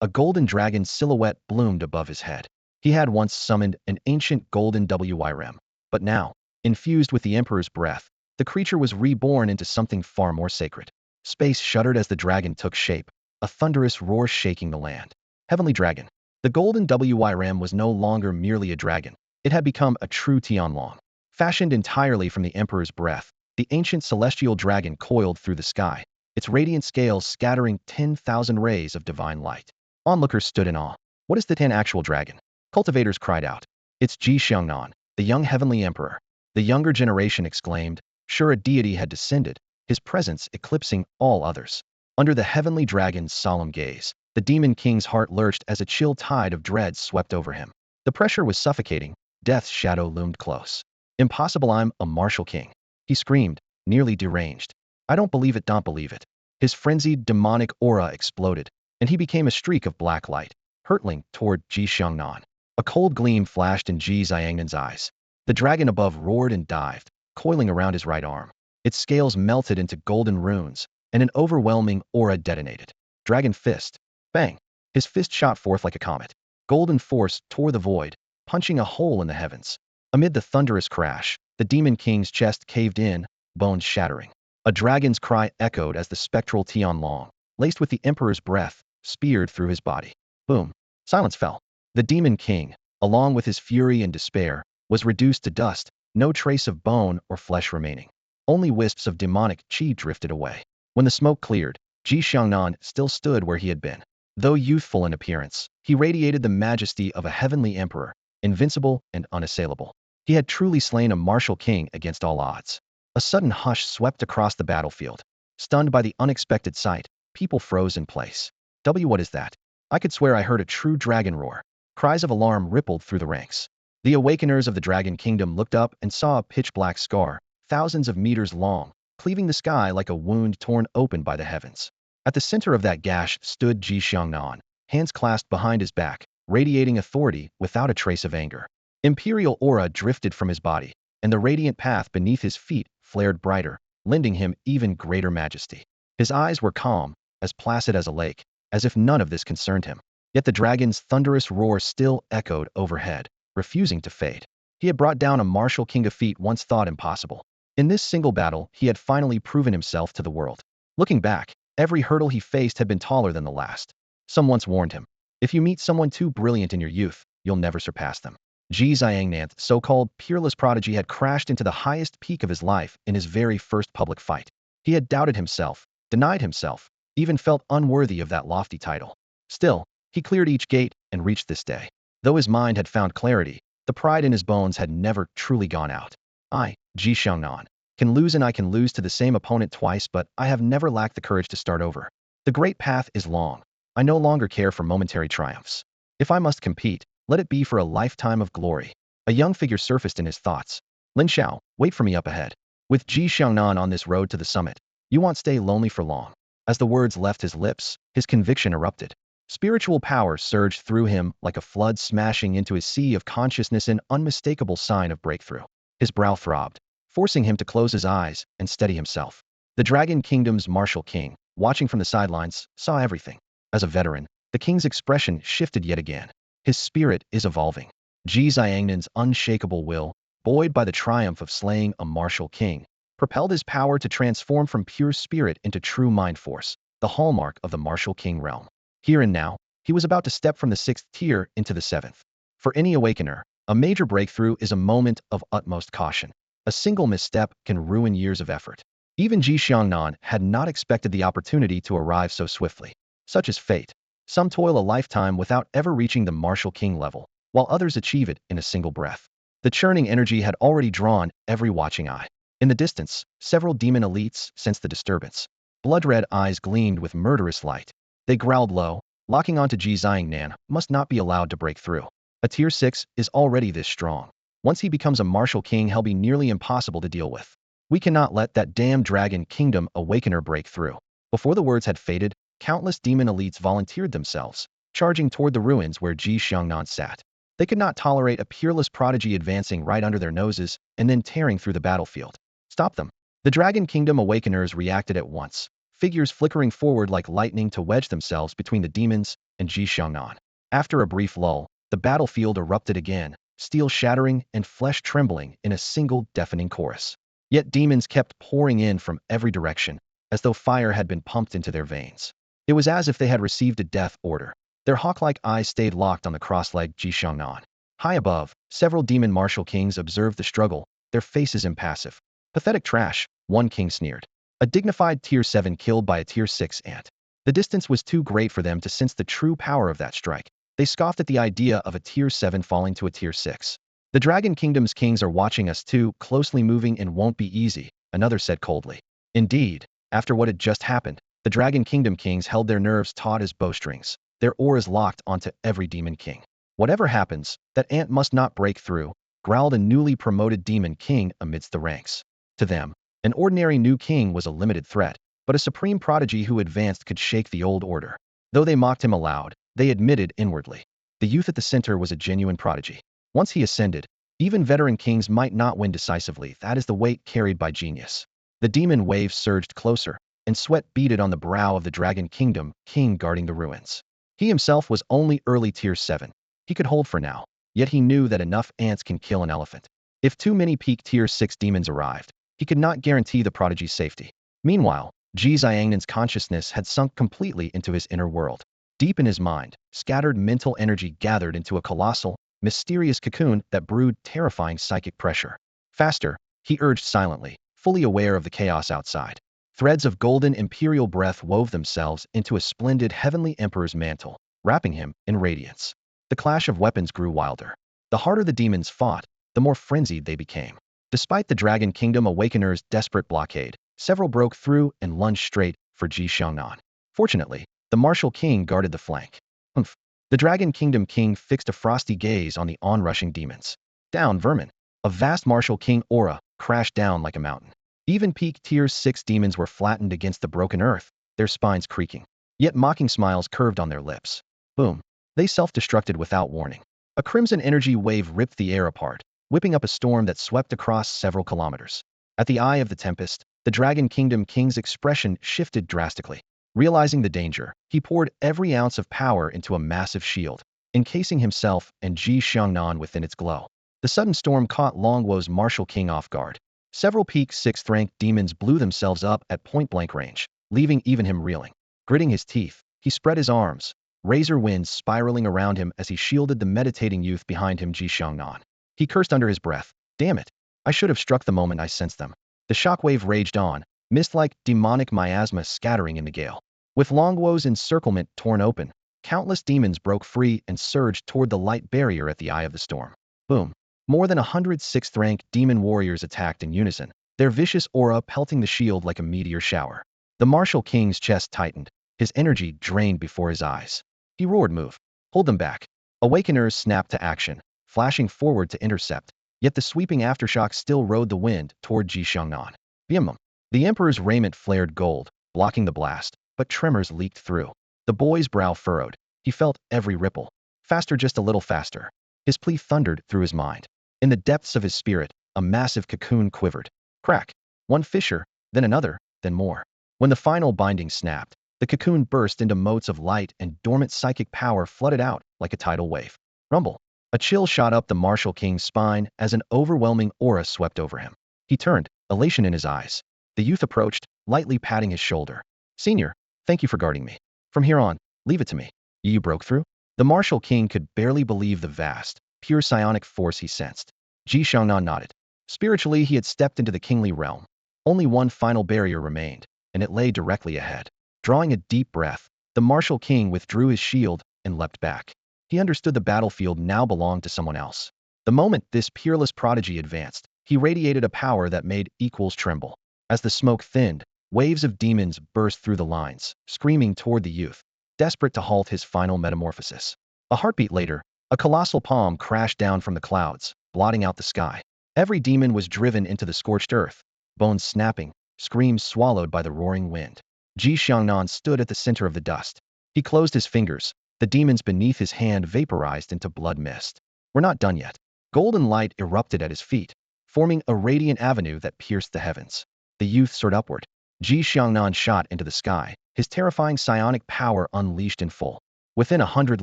a golden dragon silhouette bloomed above his head. He had once summoned an ancient golden WYRM, but now, infused with the emperor's breath, the creature was reborn into something far more sacred. Space shuddered as the dragon took shape, a thunderous roar shaking the land. Heavenly Dragon. The golden WYRM was no longer merely a dragon. It had become a true Tianlong. Fashioned entirely from the emperor's breath, the ancient celestial dragon coiled through the sky, its radiant scales scattering 10,000 rays of divine light. Onlookers stood in awe. What is the 10 actual dragon? Cultivators cried out. It's Ji Xiangnan, the young heavenly emperor. The younger generation exclaimed, sure a deity had descended, his presence eclipsing all others. Under the heavenly dragon's solemn gaze, The Demon King's heart lurched as a chill tide of dread swept over him. The pressure was suffocating. Death's shadow loomed close. Impossible, I'm a martial king, he screamed, nearly deranged. I don't believe it, don't believe it. His frenzied, demonic aura exploded, and he became a streak of black light, hurtling toward Ji Xiangnan. A cold gleam flashed in Ji Xiangnan's eyes. The dragon above roared and dived, coiling around his right arm. Its scales melted into golden runes, and an overwhelming aura detonated. Dragon fist. Bang! His fist shot forth like a comet. Golden force tore the void, punching a hole in the heavens. Amid the thunderous crash, the Demon King's chest caved in, bones shattering. A dragon's cry echoed as the spectral Tianlong, laced with the Emperor's breath, speared through his body. Boom! Silence fell. The Demon King, along with his fury and despair, was reduced to dust, no trace of bone or flesh remaining. Only wisps of demonic chi drifted away. When the smoke cleared, Ji Xiangnan still stood where he had been. Though youthful in appearance, he radiated the majesty of a heavenly emperor, invincible and unassailable. He had truly slain a martial king against all odds. A sudden hush swept across the battlefield. Stunned by the unexpected sight, people froze in place. What is that? I could swear I heard a true dragon roar. Cries of alarm rippled through the ranks. The awakeners of the Dragon Kingdom looked up and saw a pitch-black scar, thousands of meters long, cleaving the sky like a wound torn open by the heavens. At the center of that gash stood Ji Xiangnan, hands clasped behind his back, radiating authority without a trace of anger. Imperial aura drifted from his body, and the radiant path beneath his feet flared brighter, lending him even greater majesty. His eyes were calm, as placid as a lake, as if none of this concerned him. Yet the dragon's thunderous roar still echoed overhead, refusing to fade. He had brought down a martial king a feat once thought impossible. In this single battle, he had finally proven himself to the world. Looking back, every hurdle he faced had been taller than the last. Some once warned him, if you meet someone too brilliant in your youth, you'll never surpass them. Ji Xiangnan's so-called peerless prodigy had crashed into the highest peak of his life in his very first public fight. He had doubted himself, denied himself, even felt unworthy of that lofty title. Still, he cleared each gate and reached this day. Though his mind had found clarity, the pride in his bones had never truly gone out. I, Ji Xiangnan, can lose, and I can lose to the same opponent twice, but I have never lacked the courage to start over. The great path is long. I no longer care for momentary triumphs. If I must compete, let it be for a lifetime of glory. A young figure surfaced in his thoughts. Lin Xiao, wait for me up ahead. With Ji Xiangnan on this road to the summit, you won't stay lonely for long. As the words left his lips, his conviction erupted. Spiritual power surged through him like a flood smashing into his sea of consciousness, an unmistakable sign of breakthrough. His brow throbbed, forcing him to close his eyes and steady himself. The Dragon Kingdom's martial king, watching from the sidelines, saw everything. As a veteran, the king's expression shifted yet again. His spirit is evolving. Ji Xiangnan's unshakable will, buoyed by the triumph of slaying a martial king, propelled his power to transform from pure spirit into true mind force, the hallmark of the martial king realm. Here and now, he was about to step from the 6th tier into the 7th. For any awakener, a major breakthrough is a moment of utmost caution. A single misstep can ruin years of effort. Even Ji Xiangnan had not expected the opportunity to arrive so swiftly. Such is fate. Some toil a lifetime without ever reaching the martial king level, while others achieve it in a single breath. The churning energy had already drawn every watching eye. In the distance, several demon elites sensed the disturbance. Blood-red eyes gleamed with murderous light. They growled low, locking onto Ji Xiangnan must not be allowed to break through. A tier 6 is already this strong. Once he becomes a martial king, he'll be nearly impossible to deal with. We cannot let that damn Dragon Kingdom awakener break through. Before the words had faded, countless demon elites volunteered themselves, charging toward the ruins where Ji Xiangnan sat. They could not tolerate a peerless prodigy advancing right under their noses and then tearing through the battlefield. Stop them. The Dragon Kingdom awakeners reacted at once, figures flickering forward like lightning to wedge themselves between the demons and Ji Xiangnan. After a brief lull, the battlefield erupted again, steel shattering and flesh trembling in a single deafening chorus. Yet demons kept pouring in from every direction, as though fire had been pumped into their veins. It was as if they had received a death order. Their hawk-like eyes stayed locked on the cross-legged Ji Xiangnan. High above, several demon martial kings observed the struggle, their faces impassive. Pathetic trash, one king sneered. A dignified tier 7 killed by a tier 6 ant. The distance was too great for them to sense the true power of that strike. They scoffed at the idea of a tier 7 falling to a tier 6. The Dragon Kingdom's kings are watching us too closely, moving and won't be easy, another said coldly. Indeed, after what had just happened, The Dragon Kingdom kings held their nerves taut as bowstrings, their auras locked onto every demon king. Whatever happens, that ant must not break through, growled a newly promoted demon king amidst the ranks. To them, an ordinary new king was a limited threat, but a supreme prodigy who advanced could shake the old order. Though they mocked him aloud, they admitted inwardly. The youth at the center was a genuine prodigy. Once he ascended, even veteran kings might not win decisively. That is the weight carried by genius. The demon wave surged closer, and sweat beaded on the brow of the Dragon Kingdom king guarding the ruins. He himself was only early tier 7. He could hold for now, yet he knew that enough ants can kill an elephant. If too many peak tier 6 demons arrived, he could not guarantee the prodigy's safety. Meanwhile, Ji Xiangnan's consciousness had sunk completely into his inner world. Deep in his mind, scattered mental energy gathered into a colossal, mysterious cocoon that brewed terrifying psychic pressure. Faster, he urged silently, fully aware of the chaos outside. Threads of golden imperial breath wove themselves into a splendid heavenly emperor's mantle, wrapping him in radiance. The clash of weapons grew wilder. The harder the demons fought, the more frenzied they became. Despite the Dragon Kingdom Awakener's desperate blockade, several broke through and lunged straight for Ji Xiangnan. Fortunately, the martial king guarded the flank. Humph. The Dragon Kingdom king fixed a frosty gaze on the onrushing demons. Down, vermin. A vast martial king aura crashed down like a mountain. Even peak tier 6 demons were flattened against the broken earth, their spines creaking. Yet mocking smiles curved on their lips. Boom. They self-destructed without warning. A crimson energy wave ripped the air apart, whipping up a storm that swept across several kilometers. At the eye of the tempest, the Dragon Kingdom king's expression shifted drastically. Realizing the danger, he poured every ounce of power into a massive shield, encasing himself and Ji Xiangnan within its glow. The sudden storm caught Longwo's martial king off guard. Several peak 6th rank demons blew themselves up at point-blank range, leaving even him reeling. Gritting his teeth, he spread his arms, razor winds spiraling around him as he shielded the meditating youth behind him, Ji Xiangnan. He cursed under his breath. Damn it! I should have struck the moment I sensed them. The shockwave raged on, mist-like demonic miasma scattering in the gale. With Longwo's encirclement torn open, countless demons broke free and surged toward the light barrier at the eye of the storm. Boom. More than 100 6th rank demon warriors attacked in unison, their vicious aura pelting the shield like a meteor shower. The martial king's chest tightened, his energy drained before his eyes. He roared, "Move! Hold them back!" Awakeners snapped to action, flashing forward to intercept, yet the sweeping aftershock still rode the wind toward Ji Xiangnan. Bim! The emperor's raiment flared gold, blocking the blast, but tremors leaked through. The boy's brow furrowed. He felt every ripple. Faster, just a little faster. His plea thundered through his mind. In the depths of his spirit, a massive cocoon quivered. Crack. One fissure, then another, then more. When the final binding snapped, the cocoon burst into motes of light and dormant psychic power flooded out like a tidal wave. Rumble. A chill shot up the martial king's spine as an overwhelming aura swept over him. He turned, elation in his eyes. The youth approached, lightly patting his shoulder. "Senior, thank you for guarding me. From here on, leave it to me." "You broke through?" The martial king could barely believe the vast, pure psionic force he sensed. Ji Xiangnan nodded. Spiritually, he had stepped into the kingly realm. Only one final barrier remained, and it lay directly ahead. Drawing a deep breath, the martial king withdrew his shield and leapt back. He understood the battlefield now belonged to someone else. The moment this peerless prodigy advanced, he radiated a power that made equals tremble. As the smoke thinned, waves of demons burst through the lines, screaming toward the youth, desperate to halt his final metamorphosis. A heartbeat later, a colossal palm crashed down from the clouds, blotting out the sky. Every demon was driven into the scorched earth, bones snapping, screams swallowed by the roaring wind. Ji Xiangnan stood at the center of the dust. He closed his fingers. The demons beneath his hand vaporized into blood mist. We're not done yet. Golden light erupted at his feet, forming a radiant avenue that pierced the heavens. The youth soared upward. Ji Xiangnan shot into the sky, his terrifying psionic power unleashed in full. Within 100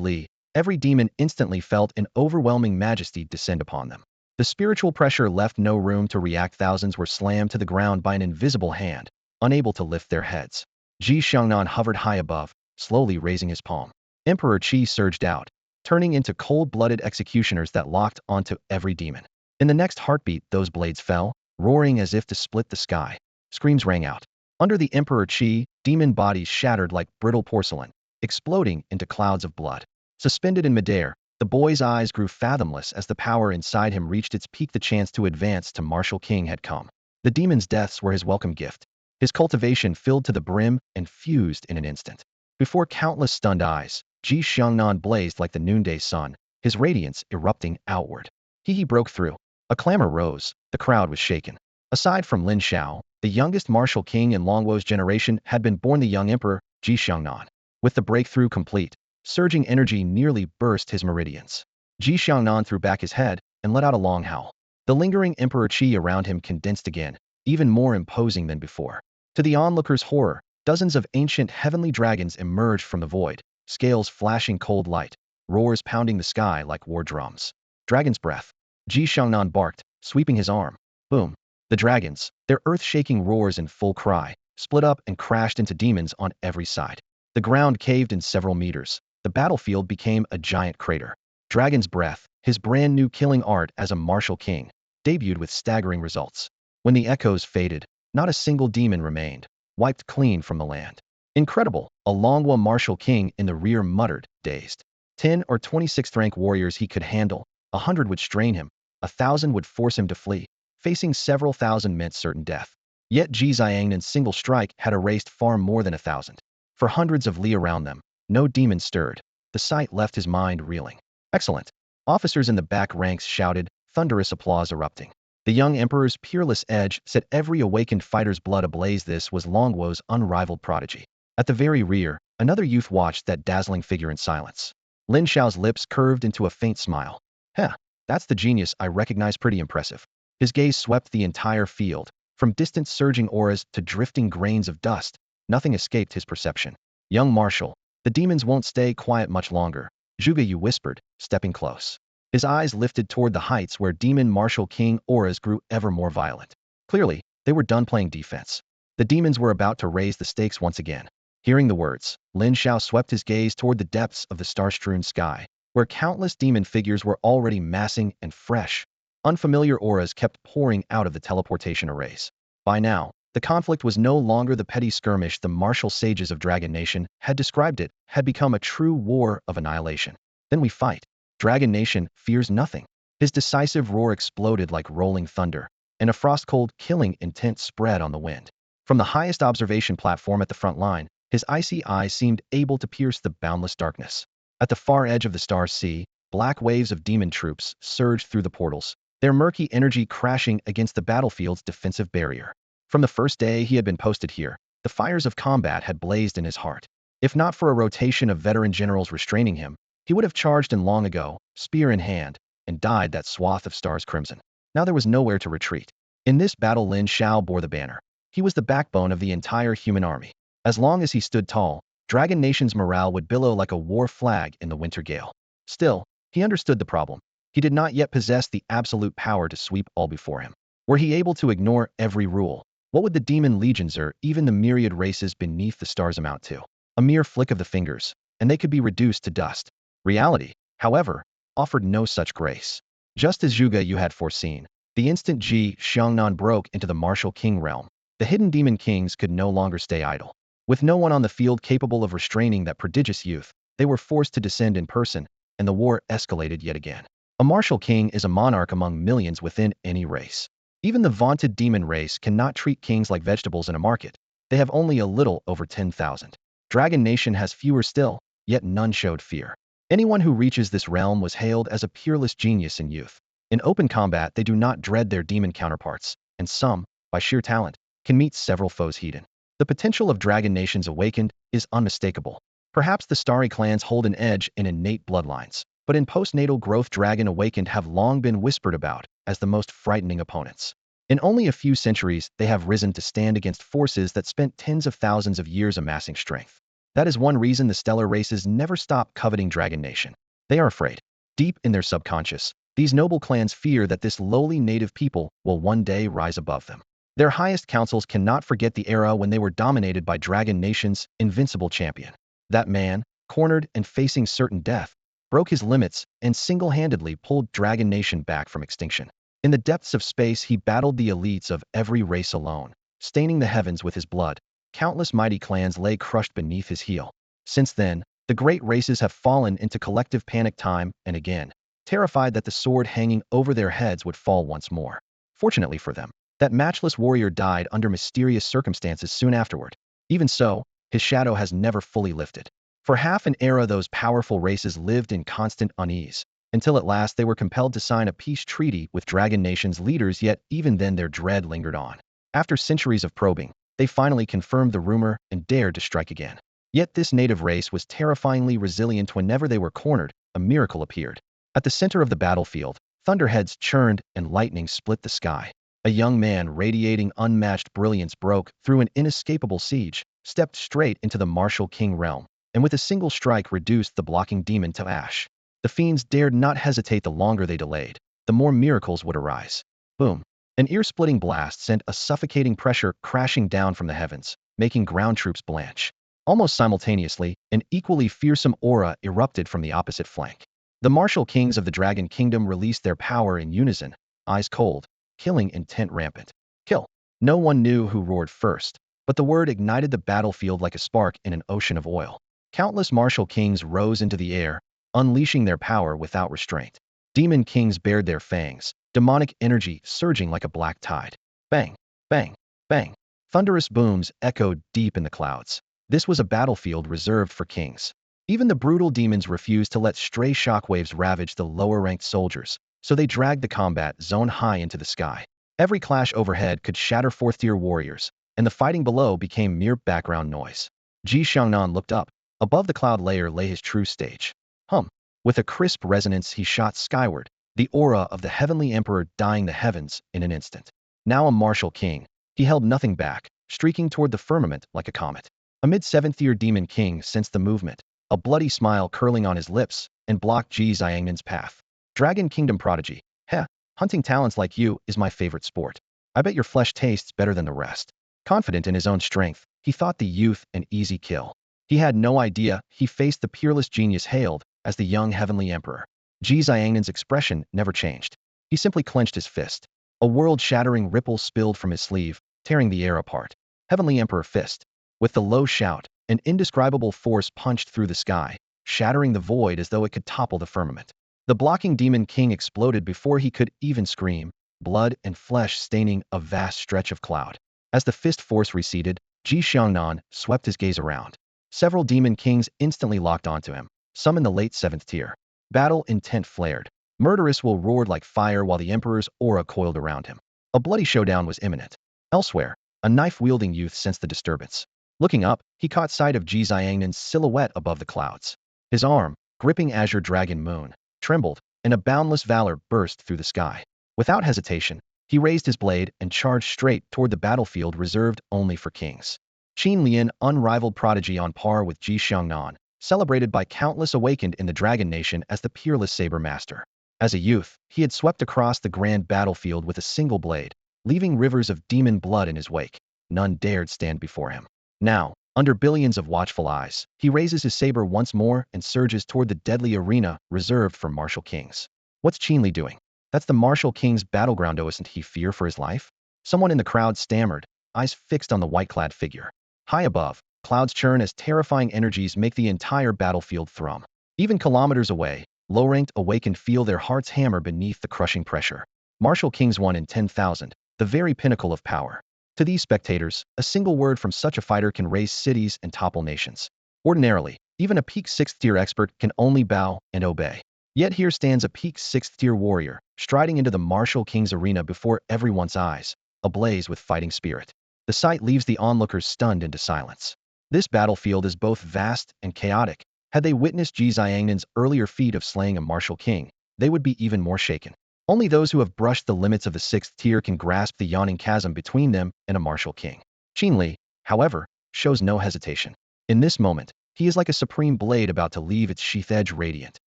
li, every demon instantly felt an overwhelming majesty descend upon them. The spiritual pressure left no room to react. Thousands were slammed to the ground by an invisible hand, unable to lift their heads. Ji Xiangnan hovered high above, slowly raising his palm. Emperor Qi surged out, turning into cold-blooded executioners that locked onto every demon. In the next heartbeat, those blades fell, roaring as if to split the sky. Screams rang out. Under the Emperor Qi, demon bodies shattered like brittle porcelain, exploding into clouds of blood. Suspended in midair, the boy's eyes grew fathomless as the power inside him reached its peak. The chance to advance to martial king had come. The demons' deaths were his welcome gift. His cultivation filled to the brim and fused in an instant. Before countless stunned eyes, Ji Xiangnan blazed like the noonday sun, his radiance erupting outward. He broke through. A clamor rose. The crowd was shaken. Aside from Lin Xiao, the youngest martial king in Longwo's generation had been born the young emperor, Ji Xiangnan. With the breakthrough complete, surging energy nearly burst his meridians. Ji Xiangnan threw back his head and let out a long howl. The lingering emperor chi around him condensed again, even more imposing than before. To the onlookers' horror, dozens of ancient heavenly dragons emerged from the void, scales flashing cold light, roars pounding the sky like war drums. Dragon's breath. Ji Xiangnan barked, sweeping his arm. Boom. The dragons, their earth-shaking roars in full cry, split up and crashed into demons on every side. The ground caved in several meters. The battlefield became a giant crater. Dragon's breath, his brand new killing art as a martial king, debuted with staggering results. When the echoes faded, not a single demon remained, wiped clean from the land. Incredible, a Longwa martial king in the rear muttered, dazed. 10 or 26th rank warriors he could handle, 100 would strain him, 1,000 would force him to flee. Facing several thousand meant certain death. Yet Ji Xiangnan's single strike had erased far more than 1,000. For hundreds of li around them, no demon stirred. The sight left his mind reeling. Excellent. Officers in the back ranks shouted, thunderous applause erupting. The young emperor's peerless edge set every awakened fighter's blood ablaze. This was Longwo's unrivaled prodigy. At the very rear, another youth watched that dazzling figure in silence. Lin Xiao's lips curved into a faint smile. Heh, that's the genius I recognize. Pretty impressive. His gaze swept the entire field. From distant surging auras to drifting grains of dust, nothing escaped his perception. Young marshal, the demons won't stay quiet much longer, Zhuge Yu whispered, stepping close. His eyes lifted toward the heights where demon martial king auras grew ever more violent. Clearly, they were done playing defense. The demons were about to raise the stakes once again. Hearing the words, Lin Xiao swept his gaze toward the depths of the star-strewn sky, where countless demon figures were already massing and fresh. Unfamiliar auras kept pouring out of the teleportation arrays. By now, the conflict was no longer the petty skirmish the martial sages of Dragon Nation had described. It had become a true war of annihilation. Then we fight. Dragon Nation fears nothing. His decisive roar exploded like rolling thunder, and a frost-cold killing intent spread on the wind. From the highest observation platform at the front line, his icy eyes seemed able to pierce the boundless darkness. At the far edge of the star sea, black waves of demon troops surged through the portals, their murky energy crashing against the battlefield's defensive barrier. From the first day he had been posted here, the fires of combat had blazed in his heart. If not for a rotation of veteran generals restraining him, he would have charged in long ago, spear in hand, and dyed that swath of stars crimson. Now there was nowhere to retreat. In this battle Lin Xiao bore the banner. He was the backbone of the entire human army. As long as he stood tall, Dragon Nation's morale would billow like a war flag in the winter gale. Still, he understood the problem. He did not yet possess the absolute power to sweep all before him. Were he able to ignore every rule, what would the demon legions or even the myriad races beneath the stars amount to? A mere flick of the fingers, and they could be reduced to dust. Reality, however, offered no such grace. Just as Zhuge Yu had foreseen, the instant Ji Xiangnan broke into the martial king realm, the hidden demon kings could no longer stay idle. With no one on the field capable of restraining that prodigious youth, they were forced to descend in person, and the war escalated yet again. A martial king is a monarch among millions within any race. Even the vaunted demon race cannot treat kings like vegetables in a market. They have only a little over 10,000. Dragon Nation has fewer still, yet none showed fear. Anyone who reaches this realm was hailed as a peerless genius in youth. In open combat they do not dread their demon counterparts, and some, by sheer talent, can meet several foes heated. The potential of Dragon Nations awakened is unmistakable. Perhaps the starry clans hold an edge in innate bloodlines, but in postnatal growth Dragon Awakened have long been whispered about as the most frightening opponents. In only a few centuries they have risen to stand against forces that spent tens of thousands of years amassing strength. That is one reason the stellar races never stop coveting Dragon Nation. They are afraid. Deep in their subconscious, these noble clans fear that this lowly native people will one day rise above them. Their highest councils cannot forget the era when they were dominated by Dragon Nation's invincible champion. That man, cornered and facing certain death, broke his limits and single-handedly pulled Dragon Nation back from extinction. In the depths of space he battled the elites of every race alone, staining the heavens with his blood. Countless mighty clans lay crushed beneath his heel. Since then, the great races have fallen into collective panic time and again, terrified that the sword hanging over their heads would fall once more. Fortunately for them, That matchless warrior died under mysterious circumstances soon afterward. Even so, his shadow has never fully lifted. For half an era, those powerful races lived in constant unease, until at last they were compelled to sign a peace treaty with Dragon Nation's leaders, yet even then their dread lingered on. After centuries of probing, they finally confirmed the rumor and dared to strike again. Yet this native race was terrifyingly resilient. Whenever they were cornered, a miracle appeared. At the center of the battlefield, thunderheads churned and lightning split the sky. A young man radiating unmatched brilliance broke through an inescapable siege, stepped straight into the martial king realm, and with a single strike reduced the blocking demon to ash. The fiends dared not hesitate. The longer they delayed, the more miracles would arise. Boom. An ear-splitting blast sent a suffocating pressure crashing down from the heavens, making ground troops blanch. Almost simultaneously, an equally fearsome aura erupted from the opposite flank. The martial kings of the Dragon Kingdom released their power in unison, eyes cold, killing intent rampant. Kill. No one knew who roared first, but the word ignited the battlefield like a spark in an ocean of oil. Countless martial kings rose into the air, unleashing their power without restraint. Demon kings bared their fangs, demonic energy surging like a black tide. Bang, bang, bang. Thunderous booms echoed deep in the clouds. This was a battlefield reserved for kings. Even the brutal demons refused to let stray shockwaves ravage the lower-ranked soldiers, so they dragged the combat zone high into the sky. Every clash overhead could shatter fourth-tier warriors, and the fighting below became mere background noise. Ji Xiangnan looked up. Above the cloud layer lay his true stage. Hum. With a crisp resonance he shot skyward, the aura of the heavenly emperor dyeing the heavens in an instant. Now a martial king, he held nothing back, streaking toward the firmament like a comet. Amid seventh-tier demon king sensed the movement, a bloody smile curling on his lips, and blocked Ji Xiangnan's path. Dragon Kingdom prodigy. Heh, hunting talents like you is my favorite sport. I bet your flesh tastes better than the rest. Confident in his own strength, he thought the youth an easy kill. He had no idea he faced the peerless genius hailed as the young heavenly emperor. Ji Xiangnan's expression never changed. He simply clenched his fist. A world-shattering ripple spilled from his sleeve, tearing the air apart. Heavenly Emperor Fist. With the low shout, an indescribable force punched through the sky, shattering the void as though it could topple the firmament. The blocking demon king exploded before he could even scream, blood and flesh staining a vast stretch of cloud. As the fist force receded, Ji Xiangnan swept his gaze around. Several demon kings instantly locked onto him, some in the late 7th tier. Battle intent flared. Murderous will roared like fire while the emperor's aura coiled around him. A bloody showdown was imminent. Elsewhere, a knife-wielding youth sensed the disturbance. Looking up, he caught sight of Ji Xiangnan's silhouette above the clouds. His arm, gripping azure dragon moon, trembled, and a boundless valor burst through the sky. Without hesitation, he raised his blade and charged straight toward the battlefield reserved only for kings. Qin Lian, unrivaled prodigy on par with Ji Xiangnan, celebrated by countless awakened in the Dragon Nation as the peerless saber master. As a youth, he had swept across the grand battlefield with a single blade, leaving rivers of demon blood in his wake. None dared stand before him. Now, under billions of watchful eyes, he raises his saber once more and surges toward the deadly arena reserved for martial kings. What's Qin Li doing? That's the martial king's battleground. Doesn't he fear for his life? Someone in the crowd stammered, eyes fixed on the white-clad figure. High above, clouds churn as terrifying energies make the entire battlefield thrum. Even kilometers away, low-ranked awakened feel their hearts hammer beneath the crushing pressure. Martial kings 1 in 10,000, the very pinnacle of power. To these spectators, a single word from such a fighter can raise cities and topple nations. Ordinarily, even a peak 6th-tier expert can only bow and obey. Yet here stands a peak 6th-tier warrior, striding into the martial king's arena before everyone's eyes, ablaze with fighting spirit. The sight leaves the onlookers stunned into silence. This battlefield is both vast and chaotic. Had they witnessed Ji Xiangnan's earlier feat of slaying a martial king, they would be even more shaken. Only those who have brushed the limits of the 6th tier can grasp the yawning chasm between them and a martial king. Qin Li, however, shows no hesitation. In this moment, he is like a supreme blade about to leave its sheath edge radiant,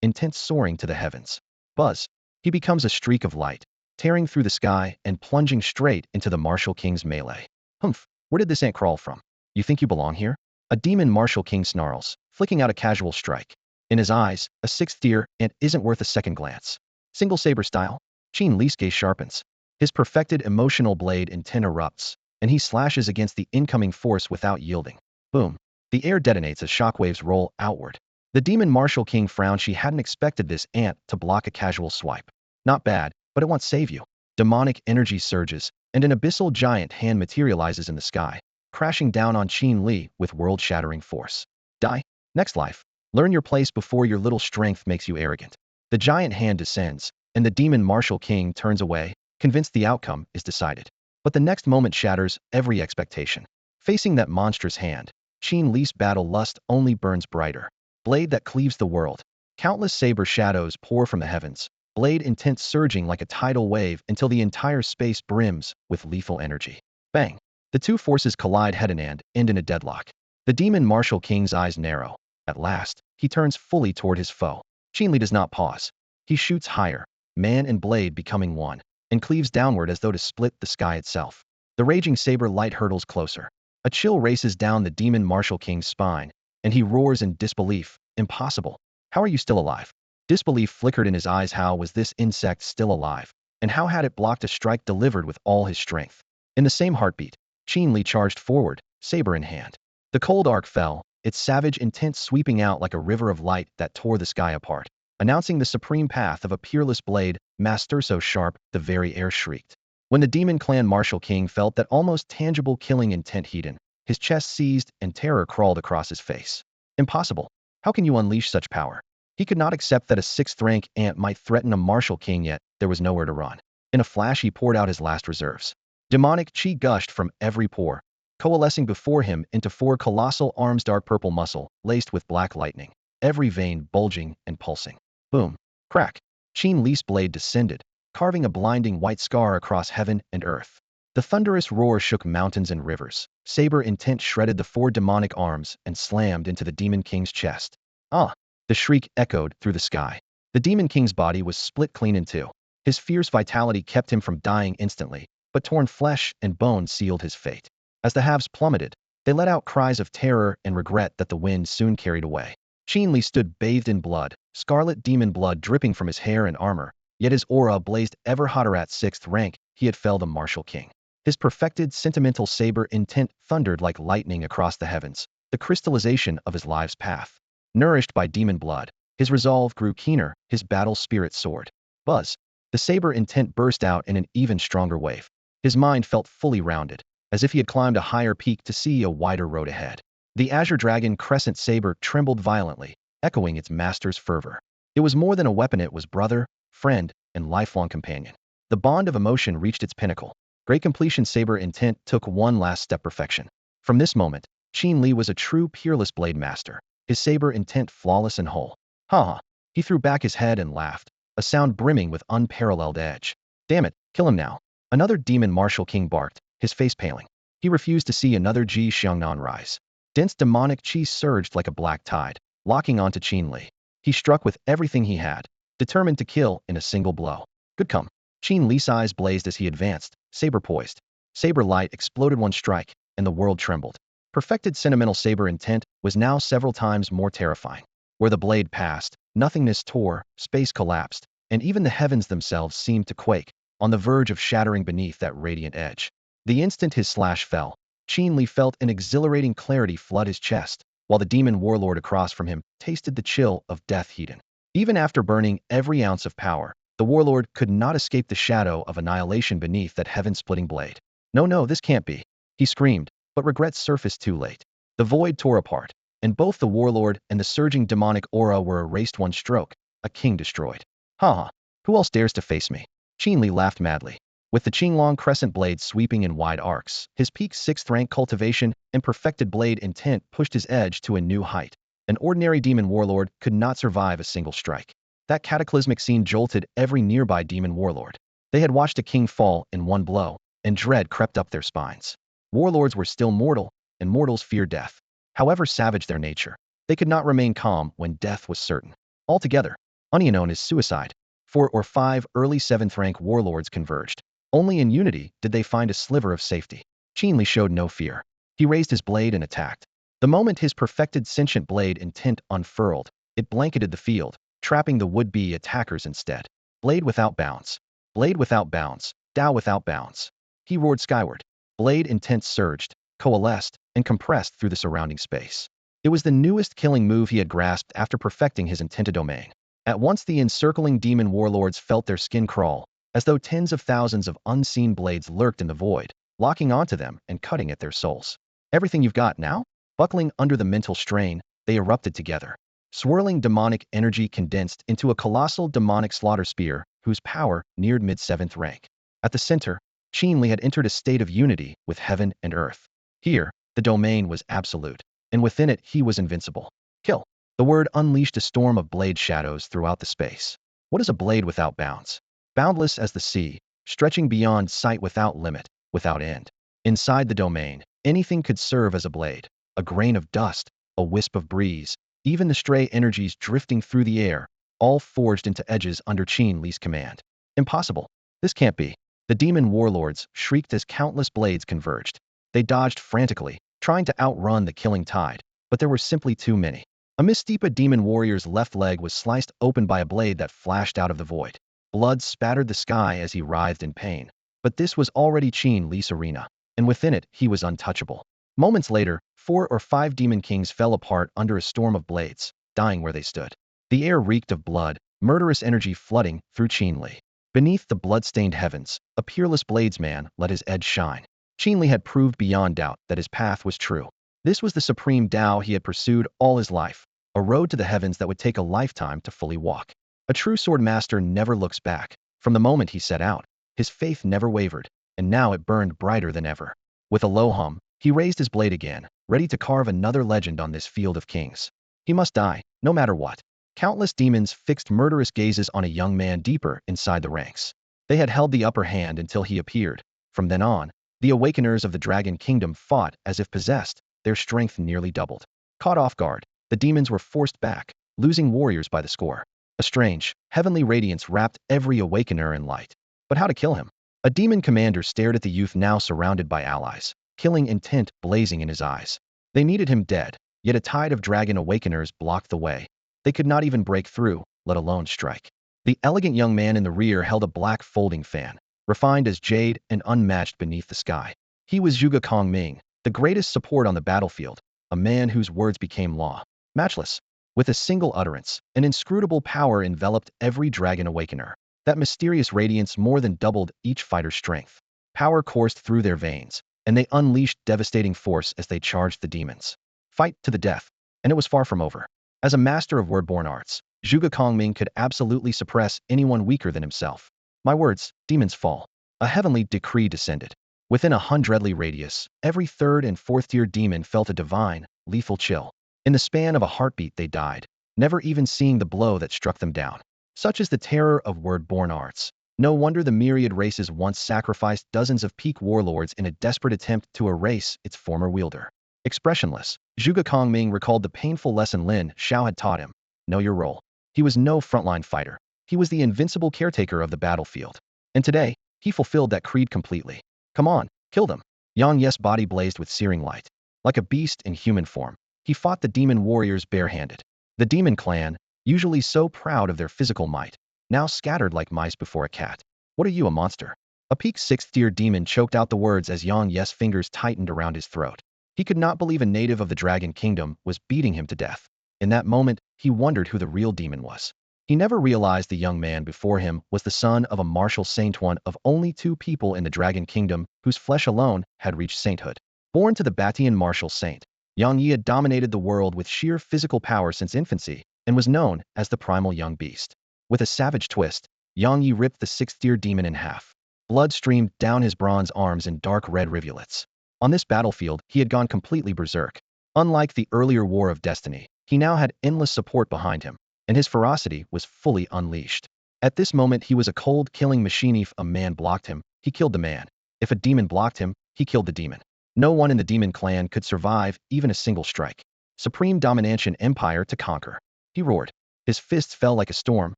intent soaring to the heavens. Buzz. He becomes a streak of light, tearing through the sky and plunging straight into the martial king's melee. Humph, where did this ant crawl from? You think you belong here? A demon martial king snarls, flicking out a casual strike. In his eyes, a 6th tier ant isn't worth a second glance. Single saber style? Qin Li's gaze sharpens. His perfected emotional blade intent erupts, and he slashes against the incoming force without yielding. Boom. The air detonates as shockwaves roll outward. The demon martial king frowned. She hadn't expected this ant to block a casual swipe. Not bad, but it won't save you. demonic energy surges, and an abyssal giant hand materializes in the sky, crashing down on Qin Li with world-shattering force. Die. Next life. Learn your place before your little strength makes you arrogant. The giant hand descends, and the demon martial king turns away, convinced the outcome is decided. But the next moment shatters every expectation. Facing that monstrous hand, Qin Li's battle lust only burns brighter. Blade that cleaves the world. Countless saber shadows pour from the heavens, blade intent surging like a tidal wave until the entire space brims with lethal energy. Bang! The two forces collide head and end in a deadlock. The demon martial king's eyes narrow. At last, he turns fully toward his foe. Qin Li does not pause. He shoots higher, man and blade becoming one, and cleaves downward as though to split the sky itself. The raging saber light hurtles closer. A chill races down the demon martial king's spine, and he roars in disbelief. Impossible. How are you still alive? Disbelief flickered in his eyes. How was this insect still alive? And how had it blocked a strike delivered with all his strength? In the same heartbeat, Qin Li charged forward, saber in hand. The cold arc fell, its savage intent sweeping out like a river of light that tore the sky apart, announcing the supreme path of a peerless blade, master so sharp, the very air shrieked. When the demon clan martial king felt that almost tangible killing intent heat, his chest seized and terror crawled across his face. Impossible. How can you unleash such power? He could not accept that a 6th-rank ant might threaten a martial king, yet there was nowhere to run. In a flash he poured out his last reserves. Demonic chi gushed from every pore, coalescing before him into 4 colossal arms, dark purple muscle, laced with black lightning, every vein bulging and pulsing. Boom. Crack. Qin Li's blade descended, carving a blinding white scar across heaven and earth. The thunderous roar shook mountains and rivers. Saber intent shredded the 4 demonic arms and slammed into the demon king's chest. Ah! The shriek echoed through the sky. The demon king's body was split clean in two. His fierce vitality kept him from dying instantly, but torn flesh and bone sealed his fate. As the halves plummeted, they let out cries of terror and regret that the wind soon carried away. Qin Li stood bathed in blood, scarlet demon blood dripping from his hair and armor, yet his aura blazed ever hotter. At 6th rank, he had felled the martial king. His perfected sentimental saber intent thundered like lightning across the heavens, the crystallization of his life's path. Nourished by demon blood, his resolve grew keener, his battle spirit soared. Buzz! The saber intent burst out in an even stronger wave. His mind felt fully rounded, as if he had climbed a higher peak to see a wider road ahead. The azure dragon crescent saber trembled violently, echoing its master's fervor. It was more than a weapon, it was brother, friend, and lifelong companion. The bond of emotion reached its pinnacle. Great completion. Saber intent took one last step. Perfection. From this moment, Qin Li was a true peerless blade master, his saber intent flawless and whole. Ha ha. He threw back his head and laughed, a sound brimming with unparalleled edge. Damn it, kill him now. Another demon martial king barked, his face paling. He refused to see another Ji Xiangnan rise. Dense demonic chi surged like a black tide, locking onto Qin Li. He struck with everything he had, determined to kill in a single blow. Good come. Qin Li's eyes blazed as he advanced, saber poised. Saber light exploded one strike, and the world trembled. Perfected sentimental saber intent was now several times more terrifying. Where the blade passed, nothingness tore, space collapsed, and even the heavens themselves seemed to quake, on the verge of shattering beneath that radiant edge. The instant his slash fell, Qin Li felt an exhilarating clarity flood his chest, while the demon warlord across from him tasted the chill of death heat. Even after burning every ounce of power, the warlord could not escape the shadow of annihilation beneath that heaven-splitting blade. No, no, this can't be. He screamed, but regret surfaced too late. The void tore apart, and both the warlord and the surging demonic aura were erased. One stroke, a king destroyed. Ha ha. Who else dares to face me? Qin Li laughed madly. With the Qinglong crescent blade sweeping in wide arcs, his peak 6th-rank cultivation and perfected blade intent pushed his edge to a new height. An ordinary demon warlord could not survive a single strike. That cataclysmic scene jolted every nearby demon warlord. They had watched a king fall in one blow, and dread crept up their spines. Warlords were still mortal, and mortals fear death. However savage their nature, they could not remain calm when death was certain. Altogether, unknown as suicide, 4 or 5 early 7th-rank warlords converged. Only in unity did they find a sliver of safety. Qin Li showed no fear. He raised his blade and attacked. The moment his perfected sentient blade intent unfurled, it blanketed the field, trapping the would-be attackers instead. Blade without bounds. Blade without bounds. Tao without bounds. He roared skyward. Blade intent surged, coalesced, and compressed through the surrounding space. It was the newest killing move he had grasped after perfecting his intended domain. At once the encircling demon warlords felt their skin crawl, as though tens of thousands of unseen blades lurked in the void, locking onto them and cutting at their souls. Everything you've got now? Buckling under the mental strain, they erupted together. Swirling demonic energy condensed into a colossal demonic slaughter spear whose power neared mid-7th rank. At the center, Qin Li had entered a state of unity with heaven and earth. Here, the domain was absolute, and within it he was invincible. Kill. The word unleashed a storm of blade shadows throughout the space. What is a blade without bounds? Boundless as the sea, stretching beyond sight without limit, without end. Inside the domain, anything could serve as a blade. A grain of dust, a wisp of breeze, even the stray energies drifting through the air, all forged into edges under Qin Li's command. Impossible. This can't be. The demon warlords shrieked as countless blades converged. They dodged frantically, trying to outrun the killing tide, but there were simply too many. A Mystipa demon warrior's left leg was sliced open by a blade that flashed out of the void. Blood spattered the sky as he writhed in pain. But this was already Qin Li's arena, and within it he was untouchable. Moments later, 4 or 5 demon kings fell apart under a storm of blades, dying where they stood. The air reeked of blood, murderous energy flooding through Qin Li. Beneath the blood-stained heavens, a peerless bladesman let his edge shine. Qin Li had proved beyond doubt that his path was true. This was the supreme Tao he had pursued all his life, a road to the heavens that would take a lifetime to fully walk. A true sword master never looks back. From the moment he set out, his faith never wavered, and now it burned brighter than ever. With a low hum, he raised his blade again, ready to carve another legend on this field of kings. He must die, no matter what. Countless demons fixed murderous gazes on a young man deeper inside the ranks. They had held the upper hand until he appeared. From then on, the awakeners of the Dragon Kingdom fought as if possessed, their strength nearly doubled. Caught off guard, the demons were forced back, losing warriors by the score. A strange, heavenly radiance wrapped every awakener in light. But how to kill him? A demon commander stared at the youth now surrounded by allies, killing intent blazing in his eyes. They needed him dead, yet a tide of dragon awakeners blocked the way. They could not even break through, let alone strike. The elegant young man in the rear held a black folding fan, refined as jade and unmatched beneath the sky. He was Zhuge Kongming, the greatest support on the battlefield, a man whose words became law. Matchless. With a single utterance, an inscrutable power enveloped every dragon awakener. That mysterious radiance more than doubled each fighter's strength. Power coursed through their veins, and they unleashed devastating force as they charged the demons. Fight to the death, and it was far from over. As a master of word-born arts, Zhuge Kongming could absolutely suppress anyone weaker than himself. My words, demons fall. A heavenly decree descended. Within 100 radius, every 3rd and 4th tier demon felt a divine, lethal chill. In the span of a heartbeat they died, never even seeing the blow that struck them down. Such is the terror of word-born arts. No wonder the myriad races once sacrificed dozens of peak warlords in a desperate attempt to erase its former wielder. Expressionless, Zhuge Kongming recalled the painful lesson Lin Xiao had taught him. Know your role. He was no frontline fighter. He was the invincible caretaker of the battlefield. And today, he fulfilled that creed completely. Come on, kill them. Yang Ye's body blazed with searing light. Like a beast in human form, he fought the demon warriors barehanded. The demon clan, usually so proud of their physical might, now scattered like mice before a cat. What are you, a monster? A peak 6th tier demon choked out the words as Yang Ye's fingers tightened around his throat. He could not believe a native of the Dragon Kingdom was beating him to death. In that moment, he wondered who the real demon was. He never realized the young man before him was the son of a martial saint, one of only 2 people in the Dragon Kingdom whose flesh alone had reached sainthood. Born to the Batian martial saint, Yang Yi had dominated the world with sheer physical power since infancy and was known as the primal young beast. With a savage twist, Yang Yi ripped the 6th tier demon in half. Blood streamed down his bronze arms in dark red rivulets. On this battlefield, he had gone completely berserk. Unlike the earlier War of Destiny, he now had endless support behind him, and his ferocity was fully unleashed. At this moment, he was a cold, killing machine. If a man blocked him, he killed the man. If a demon blocked him, he killed the demon. No one in the demon clan could survive even a single strike. Supreme domination empire to conquer. He roared. His fists fell like a storm,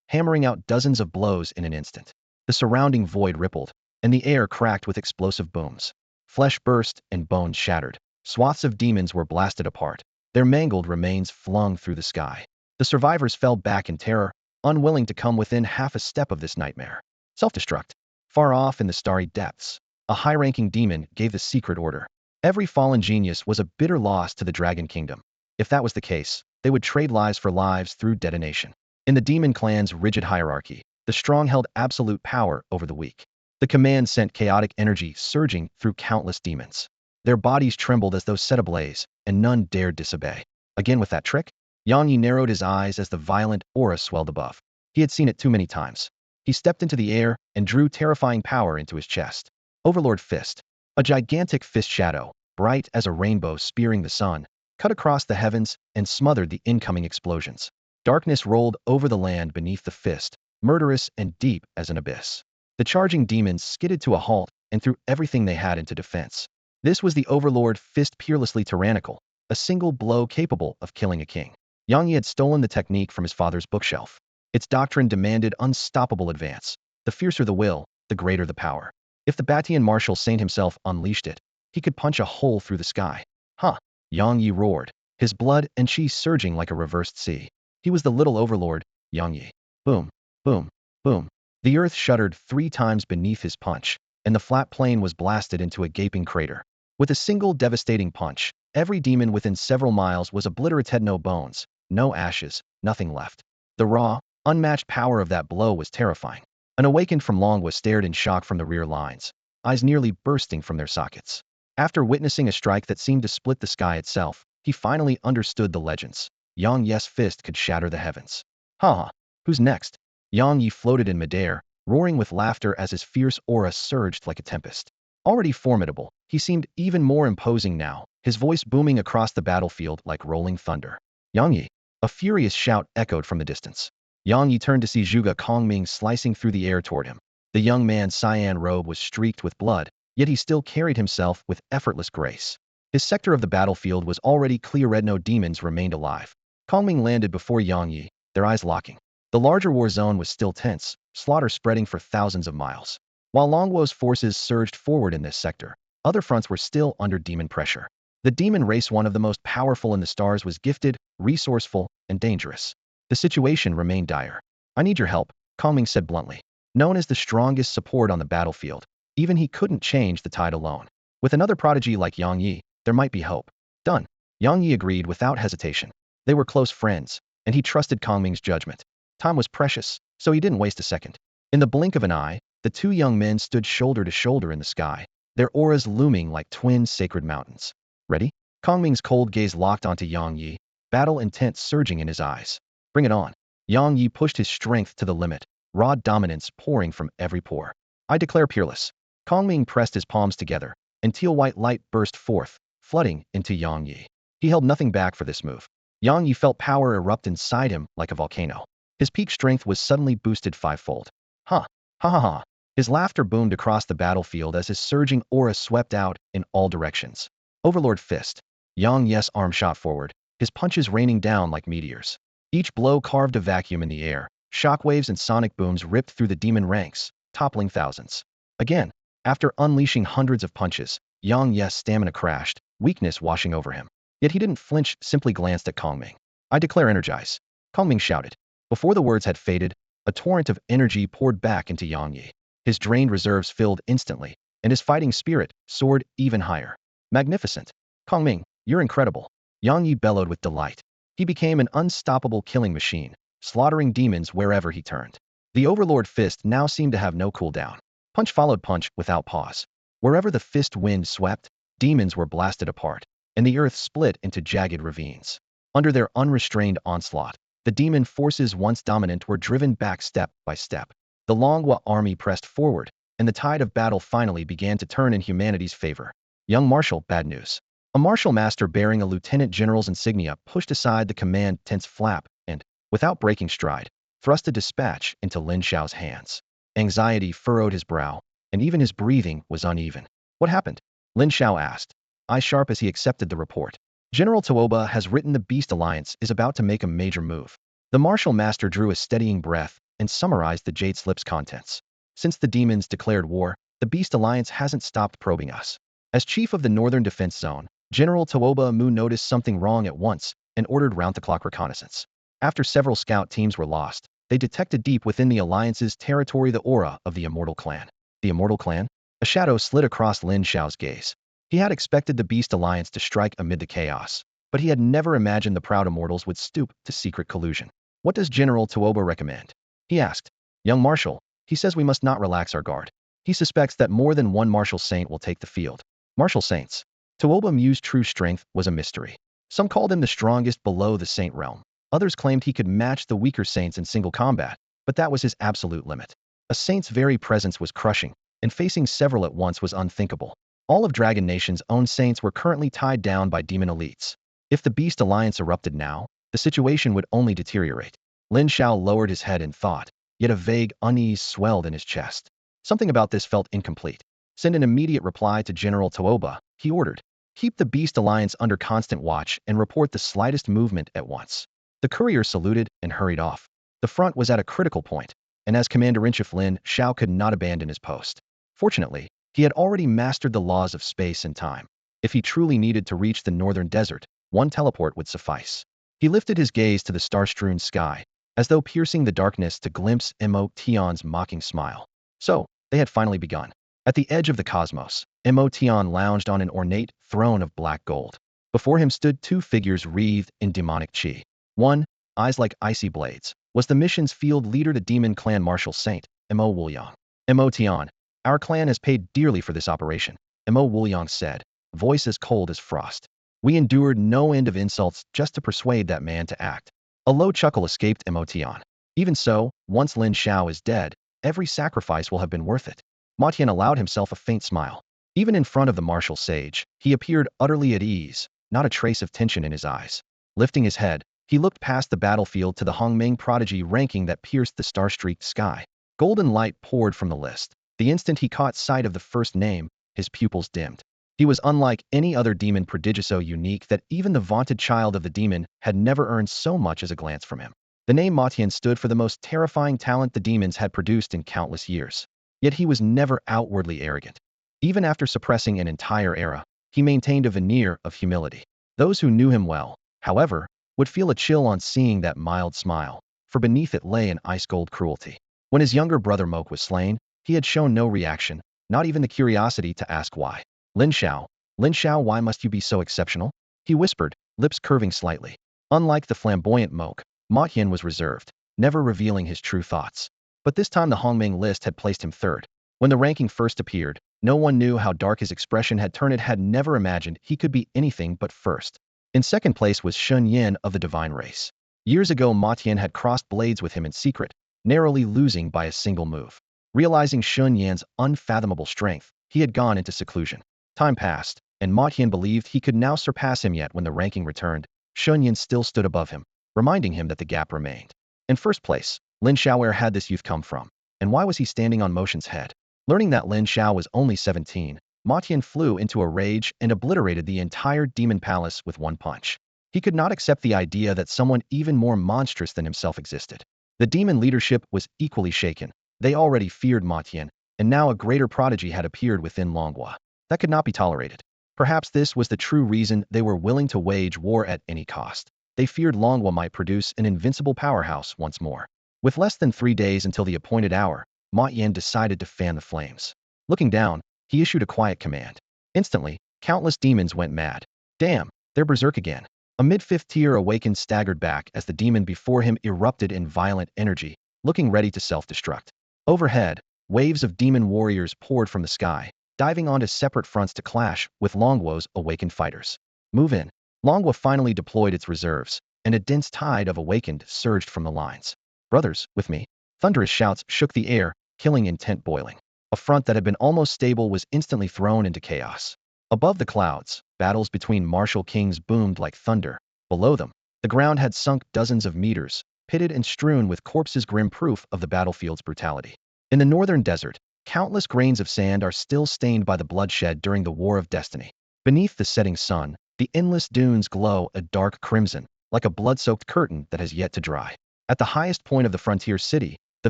hammering out dozens of blows in an instant. The surrounding void rippled, and the air cracked with explosive booms. Flesh burst and bones shattered. Swaths of demons were blasted apart, their mangled remains flung through the sky. The survivors fell back in terror, unwilling to come within half a step of this nightmare. Self-destruct. Far off in the starry depths, a high-ranking demon gave the secret order. Every fallen genius was a bitter loss to the Dragon Kingdom. If that was the case, they would trade lives for lives through detonation. In the demon clan's rigid hierarchy, The strong held absolute power over the weak. The command sent chaotic energy surging through countless demons. Their bodies trembled as though set ablaze, and none dared disobey. Again with that trick? Yang Yi narrowed his eyes as the violent aura swelled above. He had seen it too many times. He stepped into the air and drew terrifying power into his chest. Overlord Fist. A gigantic fist shadow, bright as a rainbow spearing the sun, cut across the heavens and smothered the incoming explosions. Darkness rolled over the land beneath the fist, murderous and deep as an abyss. The charging demons skidded to a halt and threw everything they had into defense. This was the Overlord Fist, peerlessly tyrannical, a single blow capable of killing a king. Yang Yi had stolen the technique from his father's bookshelf. Its doctrine demanded unstoppable advance. The fiercer the will, the greater the power. If the Batian Martial Saint himself unleashed it, he could punch a hole through the sky. Huh! Yang Yi roared, his blood and chi surging like a reversed sea. He was the little overlord, Yang Yi. Boom, boom, boom. The earth shuddered 3 times beneath his punch, and the flat plain was blasted into a gaping crater. With a single devastating punch, every demon within several miles was obliterated. No bones, no ashes, nothing left. The raw, unmatched power of that blow was terrifying. An awakened from long was stared in shock from the rear lines, eyes nearly bursting from their sockets. After witnessing a strike that seemed to split the sky itself, he finally understood the legends. Yang Yi's fist could shatter the heavens. Ha! Who's next? Yang Yi floated in midair, roaring with laughter as his fierce aura surged like a tempest. Already formidable, he seemed even more imposing now, his voice booming across the battlefield like rolling thunder. Yang Yi! A furious shout echoed from the distance. Yang Yi turned to see Zhuge Kongming slicing through the air toward him. The young man's cyan robe was streaked with blood, yet he still carried himself with effortless grace. His sector of the battlefield was already clear. No demons remained alive. Kongming landed before Yang Yi, their eyes locking. The larger war zone was still tense, slaughter spreading for thousands of miles. While Longwo's forces surged forward in this sector, other fronts were still under demon pressure. The demon race, one of the most powerful in the stars, was gifted, resourceful, and dangerous. The situation remained dire. I need your help, Kongming said bluntly. Known as the strongest support on the battlefield, even he couldn't change the tide alone. With another prodigy like Yang Yi, there might be hope. Done. Yang Yi agreed without hesitation. They were close friends, and he trusted Kongming's judgment. Time was precious, so he didn't waste a second. In the blink of an eye, the 2 young men stood shoulder to shoulder in the sky, their auras looming like twin sacred mountains. Ready? Kongming's cold gaze locked onto Yang Yi, battle intent surging in his eyes. Bring it on. Yang Yi pushed his strength to the limit, raw dominance pouring from every pore. I declare peerless. Kongming pressed his palms together, and teal-white light burst forth, flooding into Yang Yi. He held nothing back for this move. Yang Yi felt power erupt inside him like a volcano. His peak strength was suddenly boosted 5-fold. Ha! Ha ha ha! His laughter boomed across the battlefield as his surging aura swept out in all directions. Overlord Fist. Yang Yi's arm shot forward, his punches raining down like meteors. Each blow carved a vacuum in the air. Shockwaves and sonic booms ripped through the demon ranks, toppling thousands. Again, after unleashing hundreds of punches, Yang Yi's stamina crashed, weakness washing over him. Yet he didn't flinch, simply glanced at Kongming. I declare energize. Kongming shouted. Before the words had faded, a torrent of energy poured back into Yang Yi. His drained reserves filled instantly, and his fighting spirit soared even higher. Magnificent. Kongming, you're incredible. Yang Yi bellowed with delight. He became an unstoppable killing machine, slaughtering demons wherever he turned. The Overlord Fist now seemed to have no cooldown. Punch followed punch without pause. Wherever the fist wind swept, demons were blasted apart, and the earth split into jagged ravines. Under their unrestrained onslaught, the demon forces once dominant were driven back step by step. The Longhua army pressed forward, and the tide of battle finally began to turn in humanity's favor. Young Marshal, bad news. A martial master bearing a lieutenant general's insignia pushed aside the command tense flap and, without breaking stride, thrust a dispatch into Lin Xiao's hands. Anxiety furrowed his brow, and even his breathing was uneven. What happened? Lin Xiao asked, eyes sharp as he accepted the report. General Tooba has written the Beast Alliance is about to make a major move. The martial master drew a steadying breath and summarized the Jade Slip's contents. Since the demons declared war, the Beast Alliance hasn't stopped probing us. As chief of the Northern Defense Zone, General Tooba Mu noticed something wrong at once and ordered round-the-clock reconnaissance. After several scout teams were lost, they detected deep within the Alliance's territory the aura of the Immortal Clan. The Immortal Clan? A shadow slid across Lin Xiao's gaze. He had expected the Beast Alliance to strike amid the chaos, but he had never imagined the proud immortals would stoop to secret collusion. What does General Tooba recommend? He asked. Young Marshal, he says we must not relax our guard. He suspects that more than one martial saint will take the field. Martial saints. Tuoba Mu's true strength was a mystery. Some called him the strongest below the saint realm. Others claimed he could match the weaker saints in single combat, but that was his absolute limit. A saint's very presence was crushing, and facing several at once was unthinkable. All of Dragon Nation's own saints were currently tied down by demon elites. If the Beast Alliance erupted now, the situation would only deteriorate. Lin Xiao lowered his head in thought, yet a vague unease swelled in his chest. Something about this felt incomplete. Send an immediate reply to General Tuoba, he ordered. Keep the Beast Alliance under constant watch and report the slightest movement at once. The courier saluted and hurried off. The front was at a critical point, and as Commander-in-Chief Lin Xiao could not abandon his post. Fortunately, he had already mastered the laws of space and time. If he truly needed to reach the northern desert, one teleport would suffice. He lifted his gaze to the star-strewn sky, as though piercing the darkness to glimpse Mo Tion's mocking smile. So, they had finally begun. At the edge of the cosmos, Mo Tion lounged on an ornate throne of black gold. Before him stood two figures wreathed in demonic qi. One, eyes like icy blades, was the mission's field leader, the demon clan martial saint, Mo Wuliang. Mo Tion, our clan has paid dearly for this operation, Mo Wuliang said, voice as cold as frost. We endured no end of insults just to persuade that man to act. A low chuckle escaped Mo Tion. Even so, once Lin Xiao is dead, every sacrifice will have been worth it. Ma Tian allowed himself a faint smile. Even in front of the martial sage, he appeared utterly at ease, not a trace of tension in his eyes. Lifting his head, he looked past the battlefield to the Hongmeng prodigy ranking that pierced the star-streaked sky. Golden light poured from the list. The instant he caught sight of the first name, his pupils dimmed. He was unlike any other demon prodigious, so unique that even the vaunted child of the demon had never earned so much as a glance from him. The name Ma Tian stood for the most terrifying talent the demons had produced in countless years. Yet he was never outwardly arrogant. Even after suppressing an entire era, he maintained a veneer of humility. Those who knew him well, however, would feel a chill on seeing that mild smile, for beneath it lay an ice-cold cruelty. When his younger brother Moke was slain, he had shown no reaction, not even the curiosity to ask why. Lin Xiao, why must you be so exceptional? He whispered, lips curving slightly. Unlike the flamboyant Moke, Ma Tian was reserved, never revealing his true thoughts. But this time the Hongmeng list had placed him third. When the ranking first appeared, no one knew how dark his expression had turned. It had never imagined he could be anything but first. In second place was Shun Yin of the divine race. Years ago Ma Tian had crossed blades with him in secret, narrowly losing by a single move. Realizing Shun Yan's unfathomable strength, he had gone into seclusion. Time passed, and Ma Tian believed he could now surpass him, yet when the ranking returned, Shun Yin still stood above him, reminding him that the gap remained. In first place, Lin Xiao, where had this youth come from? And why was he standing on Motion's head? Learning that Lin Xiao was only 17, Ma Tian flew into a rage and obliterated the entire demon palace with one punch. He could not accept the idea that someone even more monstrous than himself existed. The demon leadership was equally shaken. They already feared Ma Tian, and now a greater prodigy had appeared within Longhua. That could not be tolerated. Perhaps this was the true reason they were willing to wage war at any cost. They feared Longhua might produce an invincible powerhouse once more. With less than 3 days until the appointed hour, Ma Yan decided to fan the flames. Looking down, he issued a quiet command. Instantly, countless demons went mad. Damn, they're berserk again. A mid-fifth tier awakened staggered back as the demon before him erupted in violent energy, looking ready to self-destruct. Overhead, waves of demon warriors poured from the sky, diving onto separate fronts to clash with Longhua's awakened fighters. Move in. Longhua finally deployed its reserves, and a dense tide of awakened surged from the lines. Brothers, with me. Thunderous shouts shook the air, killing intent boiling. A front that had been almost stable was instantly thrown into chaos. Above the clouds, battles between martial kings boomed like thunder. Below them, the ground had sunk dozens of meters, pitted and strewn with corpses, grim proof of the battlefield's brutality. In the northern desert, countless grains of sand are still stained by the bloodshed during the War of Destiny. Beneath the setting sun, the endless dunes glow a dark crimson, like a blood-soaked curtain that has yet to dry. At the highest point of the frontier city, the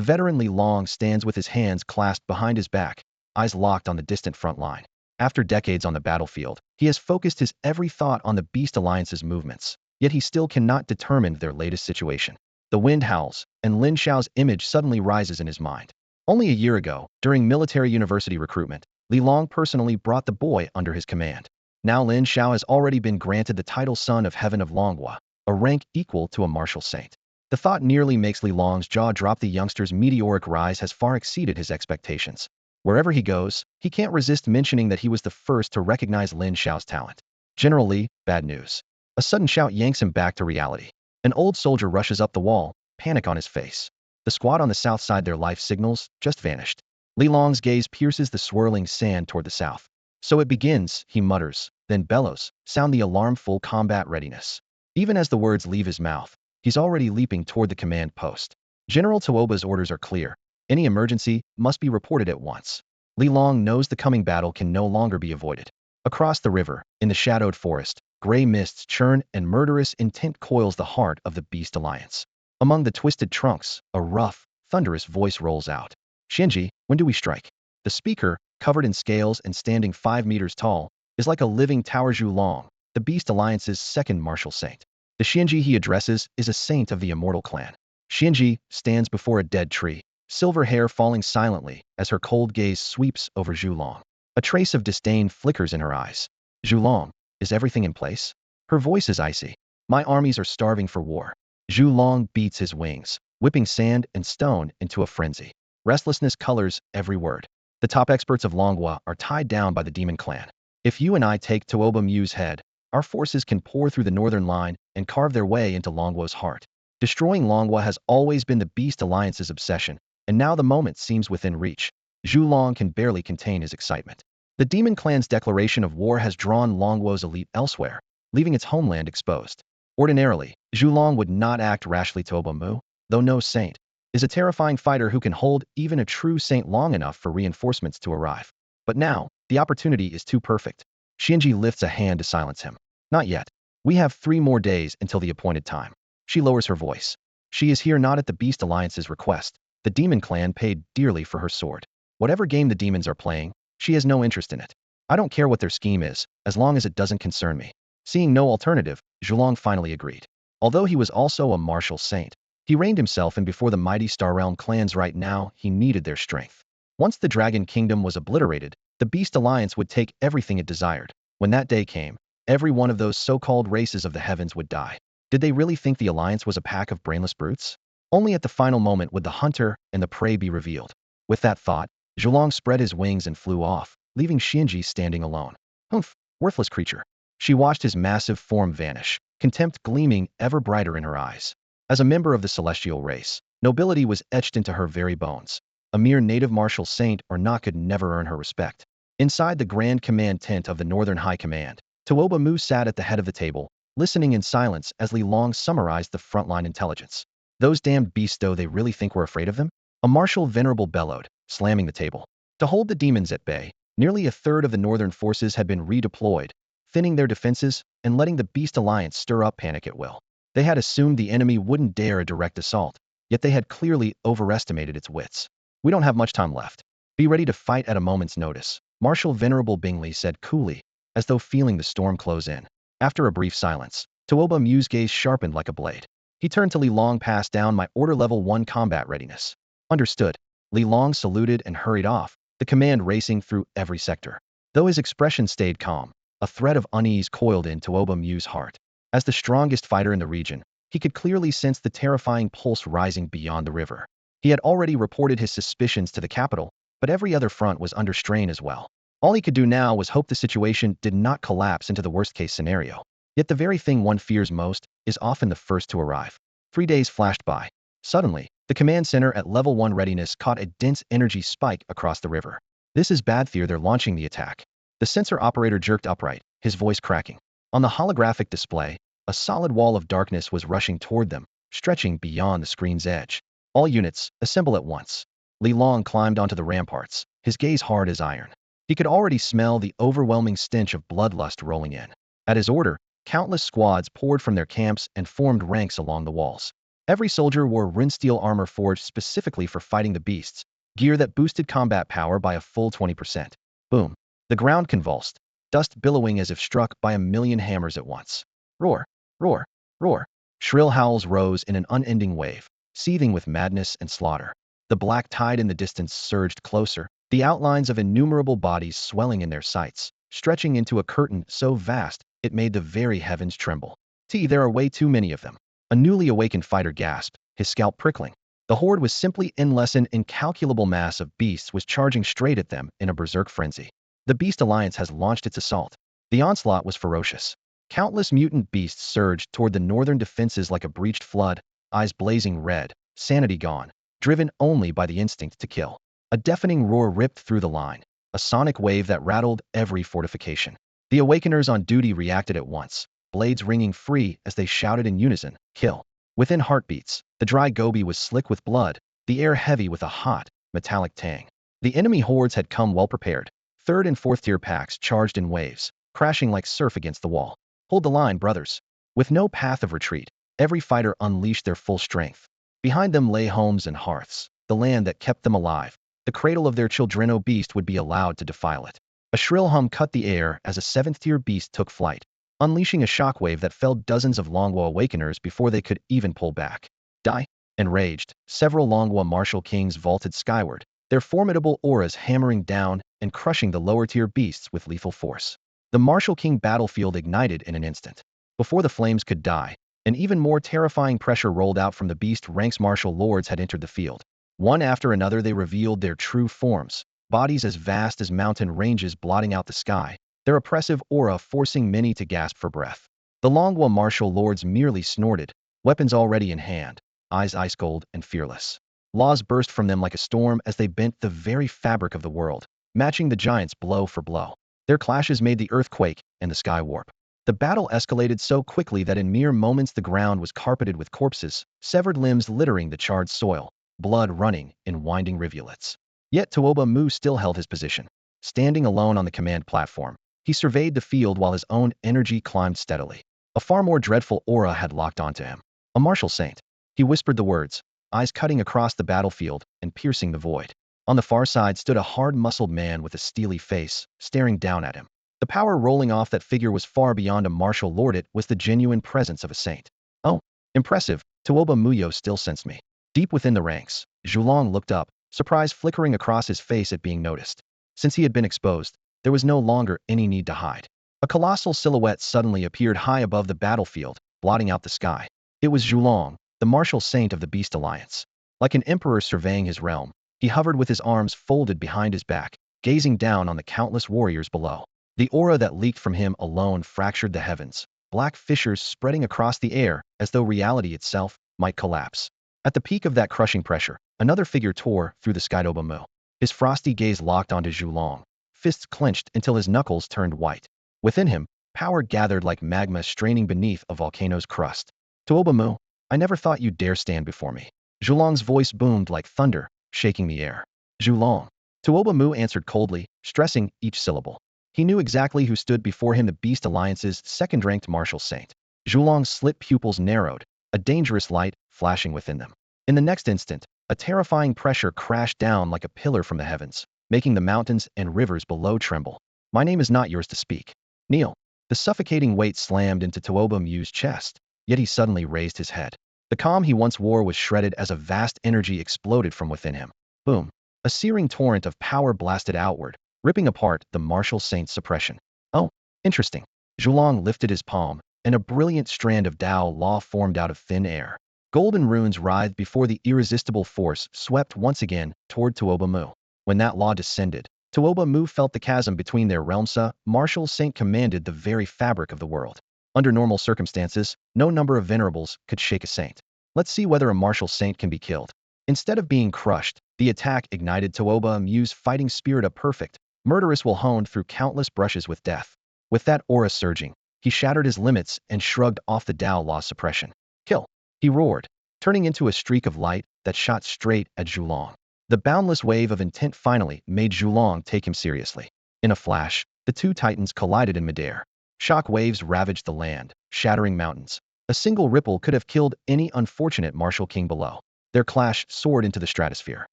veteran Li Long stands with his hands clasped behind his back, eyes locked on the distant front line. After decades on the battlefield, he has focused his every thought on the Beast Alliance's movements, yet he still cannot determine their latest situation. The wind howls, and Lin Xiao's image suddenly rises in his mind. Only a year ago, during military university recruitment, Li Long personally brought the boy under his command. Now Lin Xiao has already been granted the title Son of Heaven of Longhua, a rank equal to a martial saint. The thought nearly makes Li Long's jaw drop. The youngster's meteoric rise has far exceeded his expectations. Wherever he goes, he can't resist mentioning that he was the first to recognize Lin Xiao's talent. General Li, bad news. A sudden shout yanks him back to reality. An old soldier rushes up the wall, panic on his face. The squad on the south side, their life signals, just vanished. Li Long's gaze pierces the swirling sand toward the south. So it begins, he mutters, then bellows, sound the alarm, full combat readiness. Even as the words leave his mouth, he's already leaping toward the command post. General Tuoba's orders are clear. Any emergency must be reported at once. Li Long knows the coming battle can no longer be avoided. Across the river, in the shadowed forest, gray mists churn and murderous intent coils the heart of the Beast Alliance. Among the twisted trunks, a rough, thunderous voice rolls out. Shinji, when do we strike? The speaker, covered in scales and standing 5 meters tall, is like a living tower. Zhu Long, the Beast Alliance's second martial saint. The Shinji he addresses is a saint of the Immortal Clan. Shinji stands before a dead tree, silver hair falling silently as her cold gaze sweeps over Zhu Long. A trace of disdain flickers in her eyes. Zhu Long, is everything in place? Her voice is icy. My armies are starving for war. Zhu Long beats his wings, whipping sand and stone into a frenzy. Restlessness colors every word. The top experts of Longhua are tied down by the Demon Clan. If you and I take Tuoba Mu's head, our forces can pour through the northern line and carve their way into Longhua's heart. Destroying Longhua has always been the Beast Alliance's obsession, and now the moment seems within reach. Zhu Long can barely contain his excitement. The Demon Clan's declaration of war has drawn Longhua's elite elsewhere, leaving its homeland exposed. Ordinarily, Zhu Long would not act rashly. Tuoba Mu, though no saint, is a terrifying fighter who can hold even a true saint long enough for reinforcements to arrive. But now, the opportunity is too perfect. Shinji lifts a hand to silence him. Not yet. We have 3 more days until the appointed time. She lowers her voice. She is here not at the Beast Alliance's request. The Demon Clan paid dearly for her sword. Whatever game the demons are playing, she has no interest in it. I don't care what their scheme is, as long as it doesn't concern me. Seeing no alternative, Zhu Long finally agreed. Although he was also a martial saint, he reined himself in before the mighty Star Realm clans. Right now, he needed their strength. Once the Dragon Kingdom was obliterated, the Beast Alliance would take everything it desired. When that day came, every one of those so-called races of the heavens would die. Did they really think the Alliance was a pack of brainless brutes? Only at the final moment would the hunter and the prey be revealed. With that thought, Zhu Long spread his wings and flew off, leaving Shinji standing alone. Humph, worthless creature. She watched his massive form vanish, contempt gleaming ever brighter in her eyes. As a member of the celestial race, nobility was etched into her very bones. A mere native martial saint or not could never earn her respect. Inside the Grand Command tent of the Northern High Command, Tuoba Mu sat at the head of the table, listening in silence as Li Long summarized the frontline intelligence. Those damned beasts, though, they really think we're afraid of them? A martial venerable bellowed, slamming the table. To hold the demons at bay, nearly a third of the northern forces had been redeployed, thinning their defenses and letting the Beast Alliance stir up panic at will. They had assumed the enemy wouldn't dare a direct assault, yet they had clearly overestimated its wits. We don't have much time left. Be ready to fight at a moment's notice, Marshal Venerable Bingley said coolly, as though feeling the storm close in. After a brief silence, Tuoba Mu's gaze sharpened like a blade. He turned to Li Long. Pass down my order, level 1 combat readiness. Understood. Li Long saluted and hurried off, the command racing through every sector. Though his expression stayed calm, a thread of unease coiled in Tuoba Mu's heart. As the strongest fighter in the region, he could clearly sense the terrifying pulse rising beyond the river. He had already reported his suspicions to the capital, but every other front was under strain as well. All he could do now was hope the situation did not collapse into the worst-case scenario. Yet the very thing one fears most is often the first to arrive. 3 days flashed by. Suddenly, the command center at level 1 readiness caught a dense energy spike across the river. This is bad. Fear they're launching the attack. The sensor operator jerked upright, his voice cracking. On the holographic display, a solid wall of darkness was rushing toward them, stretching beyond the screen's edge. All units, assemble at once. Li Long climbed onto the ramparts, his gaze hard as iron. He could already smell the overwhelming stench of bloodlust rolling in. At his order, countless squads poured from their camps and formed ranks along the walls. Every soldier wore rin-steel armor forged specifically for fighting the beasts, gear that boosted combat power by a full 20%. Boom. The ground convulsed, dust billowing as if struck by a million hammers at once. Roar, roar, roar. Shrill howls rose in an unending wave, seething with madness and slaughter. The black tide in the distance surged closer, the outlines of innumerable bodies swelling in their sights, stretching into a curtain so vast it made the very heavens tremble. There are way too many of them. A newly awakened fighter gasped, his scalp prickling. The horde was simply endless. An incalculable mass of beasts was charging straight at them in a berserk frenzy. The Beast Alliance has launched its assault. The onslaught was ferocious. Countless mutant beasts surged toward the northern defenses like a breached flood, eyes blazing red, sanity gone, driven only by the instinct to kill. A deafening roar ripped through the line, a sonic wave that rattled every fortification. The Awakeners on duty reacted at once, blades ringing free as they shouted in unison, "Kill!" Within heartbeats, the dry gobi was slick with blood, the air heavy with a hot, metallic tang. The enemy hordes had come well prepared. Third and fourth tier packs charged in waves, crashing like surf against the wall. Hold the line, brothers. With no path of retreat, every fighter unleashed their full strength. Behind them lay homes and hearths, the land that kept them alive, the cradle of their children. No beast would be allowed to defile it. A shrill hum cut the air as a seventh-tier beast took flight, unleashing a shockwave that felled dozens of Longwa Awakeners before they could even pull back. Die! Enraged, several Longwa martial kings vaulted skyward, their formidable auras hammering down and crushing the lower-tier beasts with lethal force. The martial king battlefield ignited in an instant. Before the flames could die, an even more terrifying pressure rolled out from the beast ranks. Martial lords had entered the field. One after another they revealed their true forms, bodies as vast as mountain ranges blotting out the sky, their oppressive aura forcing many to gasp for breath. The Longwa martial lords merely snorted, weapons already in hand, eyes ice-cold and fearless. Laws burst from them like a storm as they bent the very fabric of the world, matching the giants blow for blow. Their clashes made the earth quake and the sky warp. The battle escalated so quickly that in mere moments the ground was carpeted with corpses, severed limbs littering the charred soil, blood running in winding rivulets. Yet Tuoba Mu still held his position. Standing alone on the command platform, he surveyed the field while his own energy climbed steadily. A far more dreadful aura had locked onto him. A martial saint. He whispered the words, eyes cutting across the battlefield and piercing the void. On the far side stood a hard-muscled man with a steely face, staring down at him. The power rolling off that figure was far beyond a martial lord. It was the genuine presence of a saint. Oh, impressive. Tuoba Muyo still sensed me. Deep within the ranks, Zhulong looked up, surprise flickering across his face at being noticed. Since he had been exposed, there was no longer any need to hide. A colossal silhouette suddenly appeared high above the battlefield, blotting out the sky. It was Zhulong, the martial saint of the Beast Alliance. Like an emperor surveying his realm, he hovered with his arms folded behind his back, gazing down on the countless warriors below. The aura that leaked from him alone fractured the heavens, black fissures spreading across the air as though reality itself might collapse. At the peak of that crushing pressure, another figure tore through the sky. Tuoba Mu. His frosty gaze locked onto Zhulong, fists clenched until his knuckles turned white. Within him, power gathered like magma straining beneath a volcano's crust. Tuoba Mu, I never thought you'd dare stand before me. Zhulong's voice boomed like thunder, shaking the air. Zhulong. Tuoba Mu answered coldly, stressing each syllable. He knew exactly who stood before him, the Beast Alliance's second-ranked martial saint. Zhulong's slit pupils narrowed, a dangerous light flashing within them. In the next instant, a terrifying pressure crashed down like a pillar from the heavens, making the mountains and rivers below tremble. My name is not yours to speak. Kneel. The suffocating weight slammed into Tuoba Mu's chest, yet he suddenly raised his head. The calm he once wore was shredded as a vast energy exploded from within him. Boom. A searing torrent of power blasted outward, ripping apart the martial saint's suppression. Oh, interesting. Zhulong lifted his palm, and a brilliant strand of Dao Law formed out of thin air. Golden runes writhed before the irresistible force swept once again toward Tuoba Mu. When that law descended, Tuoba Mu felt the chasm between their realms. Martial saint commanded the very fabric of the world. Under normal circumstances, no number of venerables could shake a saint. Let's see whether a martial saint can be killed. Instead of being crushed, the attack ignited Tuoba Mu's fighting spirit, a perfect, murderous will honed through countless brushes with death. With that aura surging, he shattered his limits and shrugged off the Dao Law suppression. Kill! He roared, turning into a streak of light that shot straight at Zhulong. The boundless wave of intent finally made Zhulong take him seriously. In a flash, the two titans collided in midair. Shock waves ravaged the land, shattering mountains. A single ripple could have killed any unfortunate martial king below. Their clash soared into the stratosphere.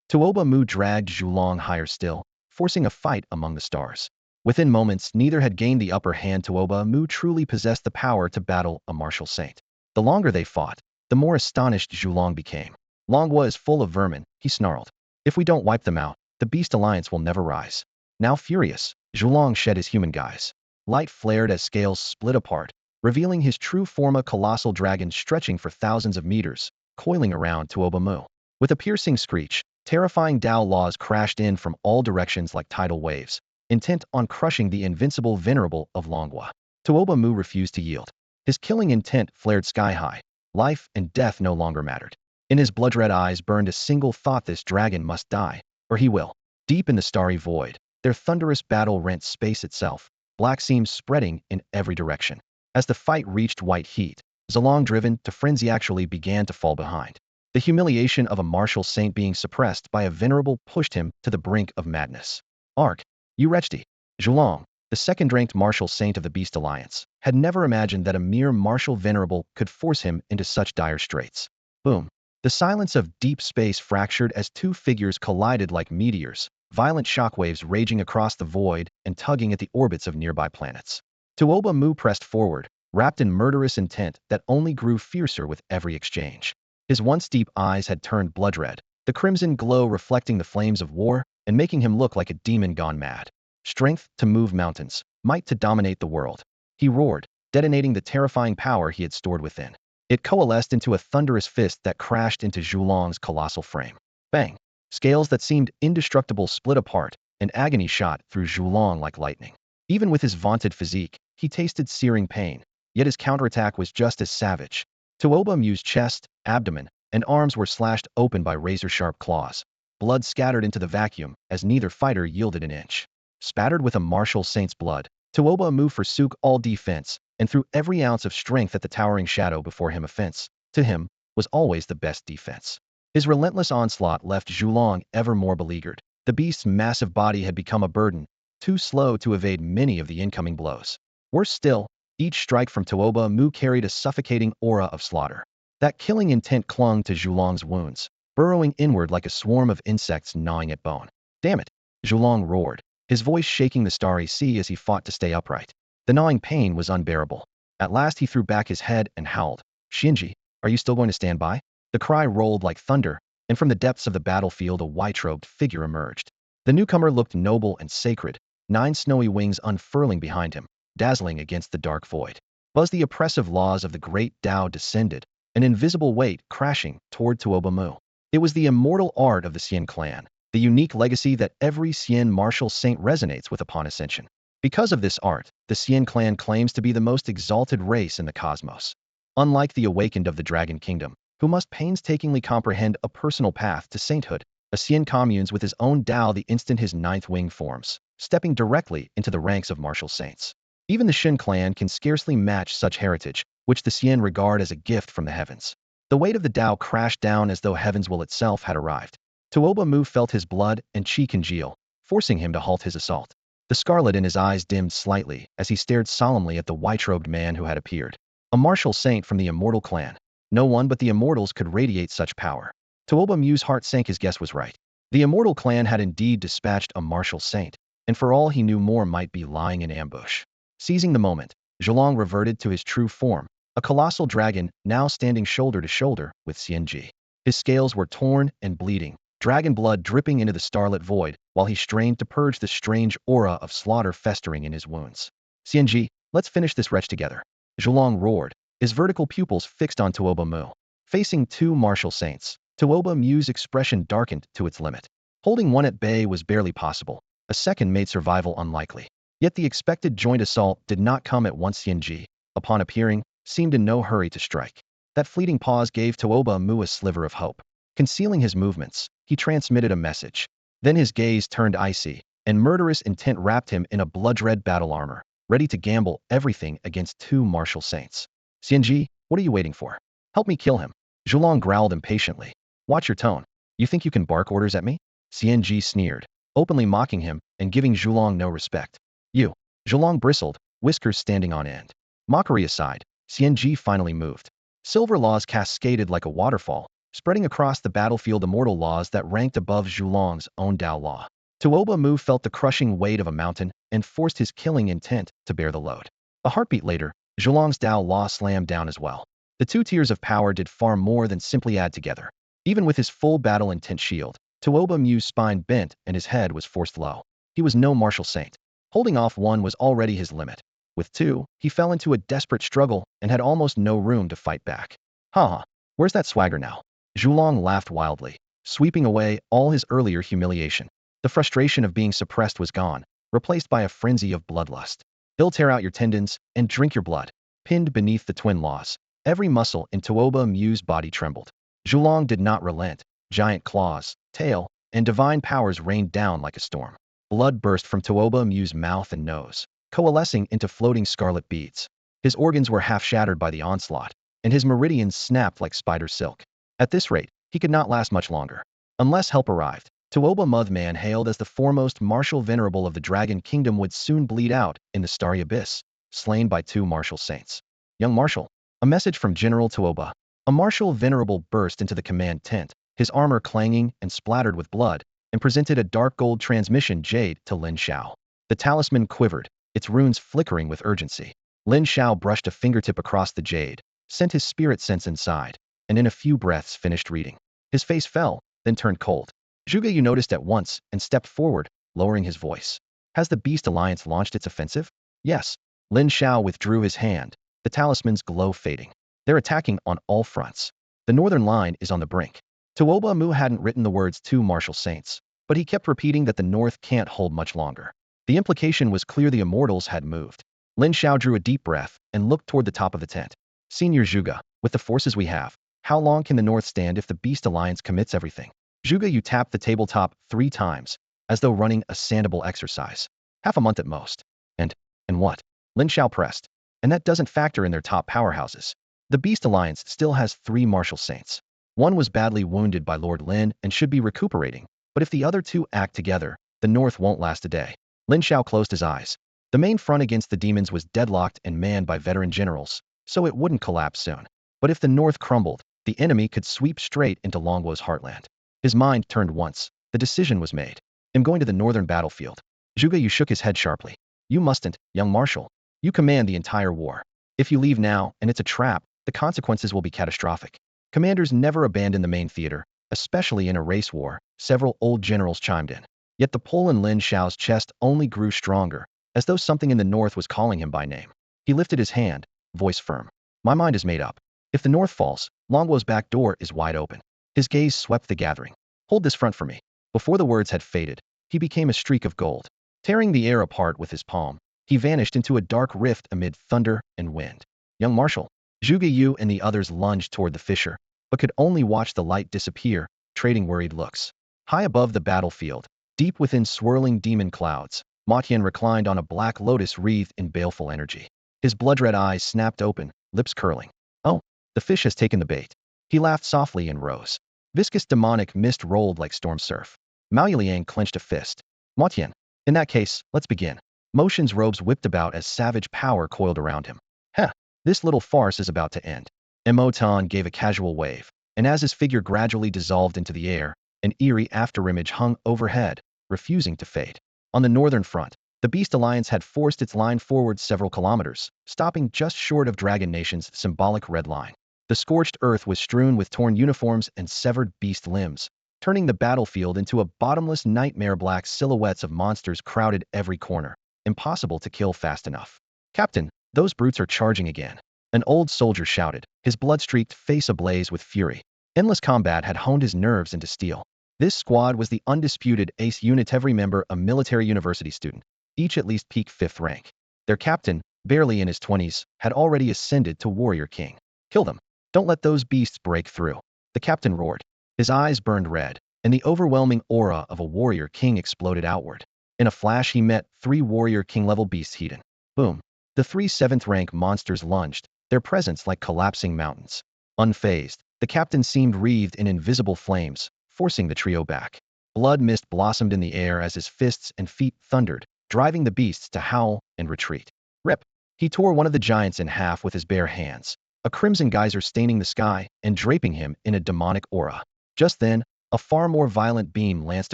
Tuoba Mu dragged Zhulong higher still, forcing a fight among the stars. Within moments, neither had gained the upper hand. Tuoba Mu truly possessed the power to battle a martial saint. The longer they fought, the more astonished Zhulong became. Longwa is full of vermin, he snarled. If we don't wipe them out, the Beast Alliance will never rise. Now furious, Zhulong shed his human guise. Light flared as scales split apart, revealing his true form, a colossal dragon stretching for thousands of meters, coiling around Tuoba Mu. With a piercing screech, terrifying Tao laws crashed in from all directions like tidal waves, intent on crushing the invincible venerable of Longwa. Tuoba Mu refused to yield. His killing intent flared sky-high. Life and death no longer mattered. In his blood-red eyes burned a single thought: this dragon must die, or he will. Deep in the starry void, their thunderous battle rent space itself, black seams spreading in every direction. As the fight reached white heat, Zalong, driven to frenzy, actually began to fall behind. The humiliation of a martial saint being suppressed by a venerable pushed him to the brink of madness. Ark, you wretched! Zhulong, the second-ranked martial saint of the Beast Alliance, had never imagined that a mere martial venerable could force him into such dire straits. Boom. The silence of deep space fractured as two figures collided like meteors, violent shockwaves raging across the void and tugging at the orbits of nearby planets. Tuoba Mu pressed forward, wrapped in murderous intent that only grew fiercer with every exchange. His once deep eyes had turned blood-red, the crimson glow reflecting the flames of war and making him look like a demon gone mad. Strength to move mountains, might to dominate the world. He roared, detonating the terrifying power he had stored within. It coalesced into a thunderous fist that crashed into Zhulong's colossal frame. Bang! Scales that seemed indestructible split apart, and agony shot through Zhulong like lightning. Even with his vaunted physique, he tasted searing pain, yet his counterattack was just as savage. Tuoba Mu's chest, abdomen, and arms were slashed open by razor-sharp claws. Blood scattered into the vacuum as neither fighter yielded an inch. Spattered with a martial saint's blood, Tuoba Mu forsook all defense and threw every ounce of strength at the towering shadow before him. Offense, to him, was always the best defense. His relentless onslaught left Zhulong ever more beleaguered. The beast's massive body had become a burden, too slow to evade many of the incoming blows. Worse still, each strike from Tuoba Mu carried a suffocating aura of slaughter. That killing intent clung to Zhulong's wounds, burrowing inward like a swarm of insects gnawing at bone. Damn it! Zhulong roared, his voice shaking the starry sea as he fought to stay upright. The gnawing pain was unbearable. At last he threw back his head and howled. Shinji, are you still going to stand by? The cry rolled like thunder, and from the depths of the battlefield a white-robed figure emerged. The newcomer looked noble and sacred, 9 snowy wings unfurling behind him, dazzling against the dark void. As the oppressive laws of the great Tao descended, an invisible weight crashing toward Tuoba Mu. It was the immortal art of the Xian clan, the unique legacy that every Xian martial saint resonates with upon ascension. Because of this art, the Xian clan claims to be the most exalted race in the cosmos. Unlike the awakened of the Dragon Kingdom, who must painstakingly comprehend a personal path to sainthood, a Xian communes with his own Tao the instant his 9th wing forms, stepping directly into the ranks of martial saints. Even the Shin clan can scarcely match such heritage, which the Xian regard as a gift from the heavens. The weight of the Tao crashed down as though heaven's will itself had arrived. Tuoba Mu felt his blood and chi congeal, forcing him to halt his assault. The scarlet in his eyes dimmed slightly as he stared solemnly at the white-robed man who had appeared. A martial saint from the Immortal clan. No one but the Immortals could radiate such power. Tuoba Mu's heart sank. His guess was right. The Immortal clan had indeed dispatched a martial saint, and for all he knew more might be lying in ambush. Seizing the moment, Zhulong reverted to his true form, a colossal dragon now standing shoulder to shoulder with Xianji. His scales were torn and bleeding, dragon blood dripping into the starlit void while he strained to purge the strange aura of slaughter festering in his wounds. Xianji, let's finish this wretch together. Zhulong roared, his vertical pupils fixed on Tuoba Mu. Facing 2 martial saints, Tuoba Mu's expression darkened to its limit. Holding one at bay was barely possible. A second made survival unlikely. Yet the expected joint assault did not come at once. Xianji, upon appearing, seemed in no hurry to strike. That fleeting pause gave Tuoba Mu a sliver of hope. Concealing his movements, he transmitted a message. Then his gaze turned icy, and murderous intent wrapped him in a blood-red battle armor, ready to gamble everything against 2 martial saints. Xianji, what are you waiting for? Help me kill him. Zhulong growled impatiently. Watch your tone. You think you can bark orders at me? Xianji sneered, openly mocking him and giving Zhulong no respect. You. Zhulong bristled, whiskers standing on end. Mockery aside, Xianji finally moved. Silver laws cascaded like a waterfall, spreading across the battlefield, immortal laws that ranked above Zhulong's own Tao law. Tuoba Mu felt the crushing weight of a mountain and forced his killing intent to bear the load. A heartbeat later, Zhulong's Tao law slammed down as well. The 2 tiers of power did far more than simply add together. Even with his full battle intent shield, Tuoba Mu's spine bent and his head was forced low. He was no martial saint. Holding off one was already his limit. With two, he fell into a desperate struggle and had almost no room to fight back. Haha, where's that swagger now? Zhulong laughed wildly, sweeping away all his earlier humiliation. The frustration of being suppressed was gone, replaced by a frenzy of bloodlust. He'll tear out your tendons and drink your blood. Pinned beneath the twin laws, every muscle in Tuoba Mu's body trembled. Zhulong did not relent. Giant claws, tail, and divine powers rained down like a storm. Blood burst from Tuoba Mu's mouth and nose, coalescing into floating scarlet beads. His organs were half shattered by the onslaught, and his meridians snapped like spider silk. At this rate, he could not last much longer. Unless help arrived, Tuoba Muthman, hailed as the foremost martial venerable of the Dragon Kingdom, would soon bleed out in the starry abyss, slain by two martial saints. Young Marshal, a message from General Tuoba. A martial venerable burst into the command tent, his armor clanging and splattered with blood, and presented a dark gold transmission jade to Lin Xiao. The talisman quivered, its runes flickering with urgency. Lin Xiao brushed a fingertip across the jade, sent his spirit sense inside, and in a few breaths finished reading. His face fell, then turned cold. Zhuge Yu noticed at once and stepped forward, lowering his voice. Has the Beast Alliance launched its offensive? Yes. Lin Xiao withdrew his hand, the talisman's glow fading. They're attacking on all fronts. The northern line is on the brink. Tuoba Mu hadn't written the words two martial saints, but he kept repeating that the north can't hold much longer. The implication was clear: the immortals had moved. Lin Xiao drew a deep breath and looked toward the top of the tent. Senior Zhuge, with the forces we have, how long can the north stand if the Beast Alliance commits everything? Zhuge Yu tapped the tabletop 3 times, as though running a sandable exercise. Half a month at most. And what? Lin Xiao pressed. And that doesn't factor in their top powerhouses. The Beast Alliance still has 3 martial saints. One was badly wounded by Lord Lin and should be recuperating, but if the other 2 act together, the north won't last a day. Lin Xiao closed his eyes. The main front against the demons was deadlocked and manned by veteran generals, so it wouldn't collapse soon. But if the north crumbled, the enemy could sweep straight into Longwo's heartland. His mind turned once. The decision was made. I'm going to the northern battlefield. Zhuge Yu shook his head sharply. You mustn't, young marshal. You command the entire war. If you leave now, and it's a trap, the consequences will be catastrophic. Commanders never abandon the main theater, especially in a race war, several old generals chimed in. Yet the pull in Lin Xiao's chest only grew stronger, as though something in the north was calling him by name. He lifted his hand, voice firm. My mind is made up. If the north falls, Longwo's back door is wide open. His gaze swept the gathering. Hold this front for me. Before the words had faded, he became a streak of gold. Tearing the air apart with his palm, he vanished into a dark rift amid thunder and wind. Young Marshal, Zhuge Yu and the others lunged toward the fissure, but could only watch the light disappear, trading worried looks. High above the battlefield, deep within swirling demon clouds, Ma Tian reclined on a black lotus wreathed in baleful energy. His blood-red eyes snapped open, lips curling. Oh, the fish has taken the bait. He laughed softly and rose. Viscous demonic mist rolled like storm surf. Mao Yiliang clenched a fist. Ma Tian, in that case, let's begin. Motion's robes whipped about as savage power coiled around him. Heh, this little farce is about to end. Mo Tan gave a casual wave, and as his figure gradually dissolved into the air, an eerie afterimage hung overhead, refusing to fade. On the northern front, the Beast Alliance had forced its line forward several kilometers, stopping just short of Dragon Nation's symbolic red line. The scorched earth was strewn with torn uniforms and severed beast limbs, turning the battlefield into a bottomless nightmare. Black silhouettes of monsters crowded every corner, impossible to kill fast enough. Captain, those brutes are charging again. An old soldier shouted, his blood-streaked face ablaze with fury. Endless combat had honed his nerves into steel. This squad was the undisputed ace unit, every member a military university student, each at least peak 5th rank. Their captain, barely in his 20s, had already ascended to warrior king. Kill them. Don't let those beasts break through. The captain roared. His eyes burned red, and the overwhelming aura of a warrior king exploded outward. In a flash he met 3 warrior king-level beasts hidden. Boom. The 3 7th-rank monsters lunged, their presence like collapsing mountains. Unfazed, the captain seemed wreathed in invisible flames, forcing the trio back. Blood mist blossomed in the air as his fists and feet thundered, driving the beasts to howl and retreat. Rip! He tore one of the giants in half with his bare hands, a crimson geyser staining the sky and draping him in a demonic aura. Just then, a far more violent beam lanced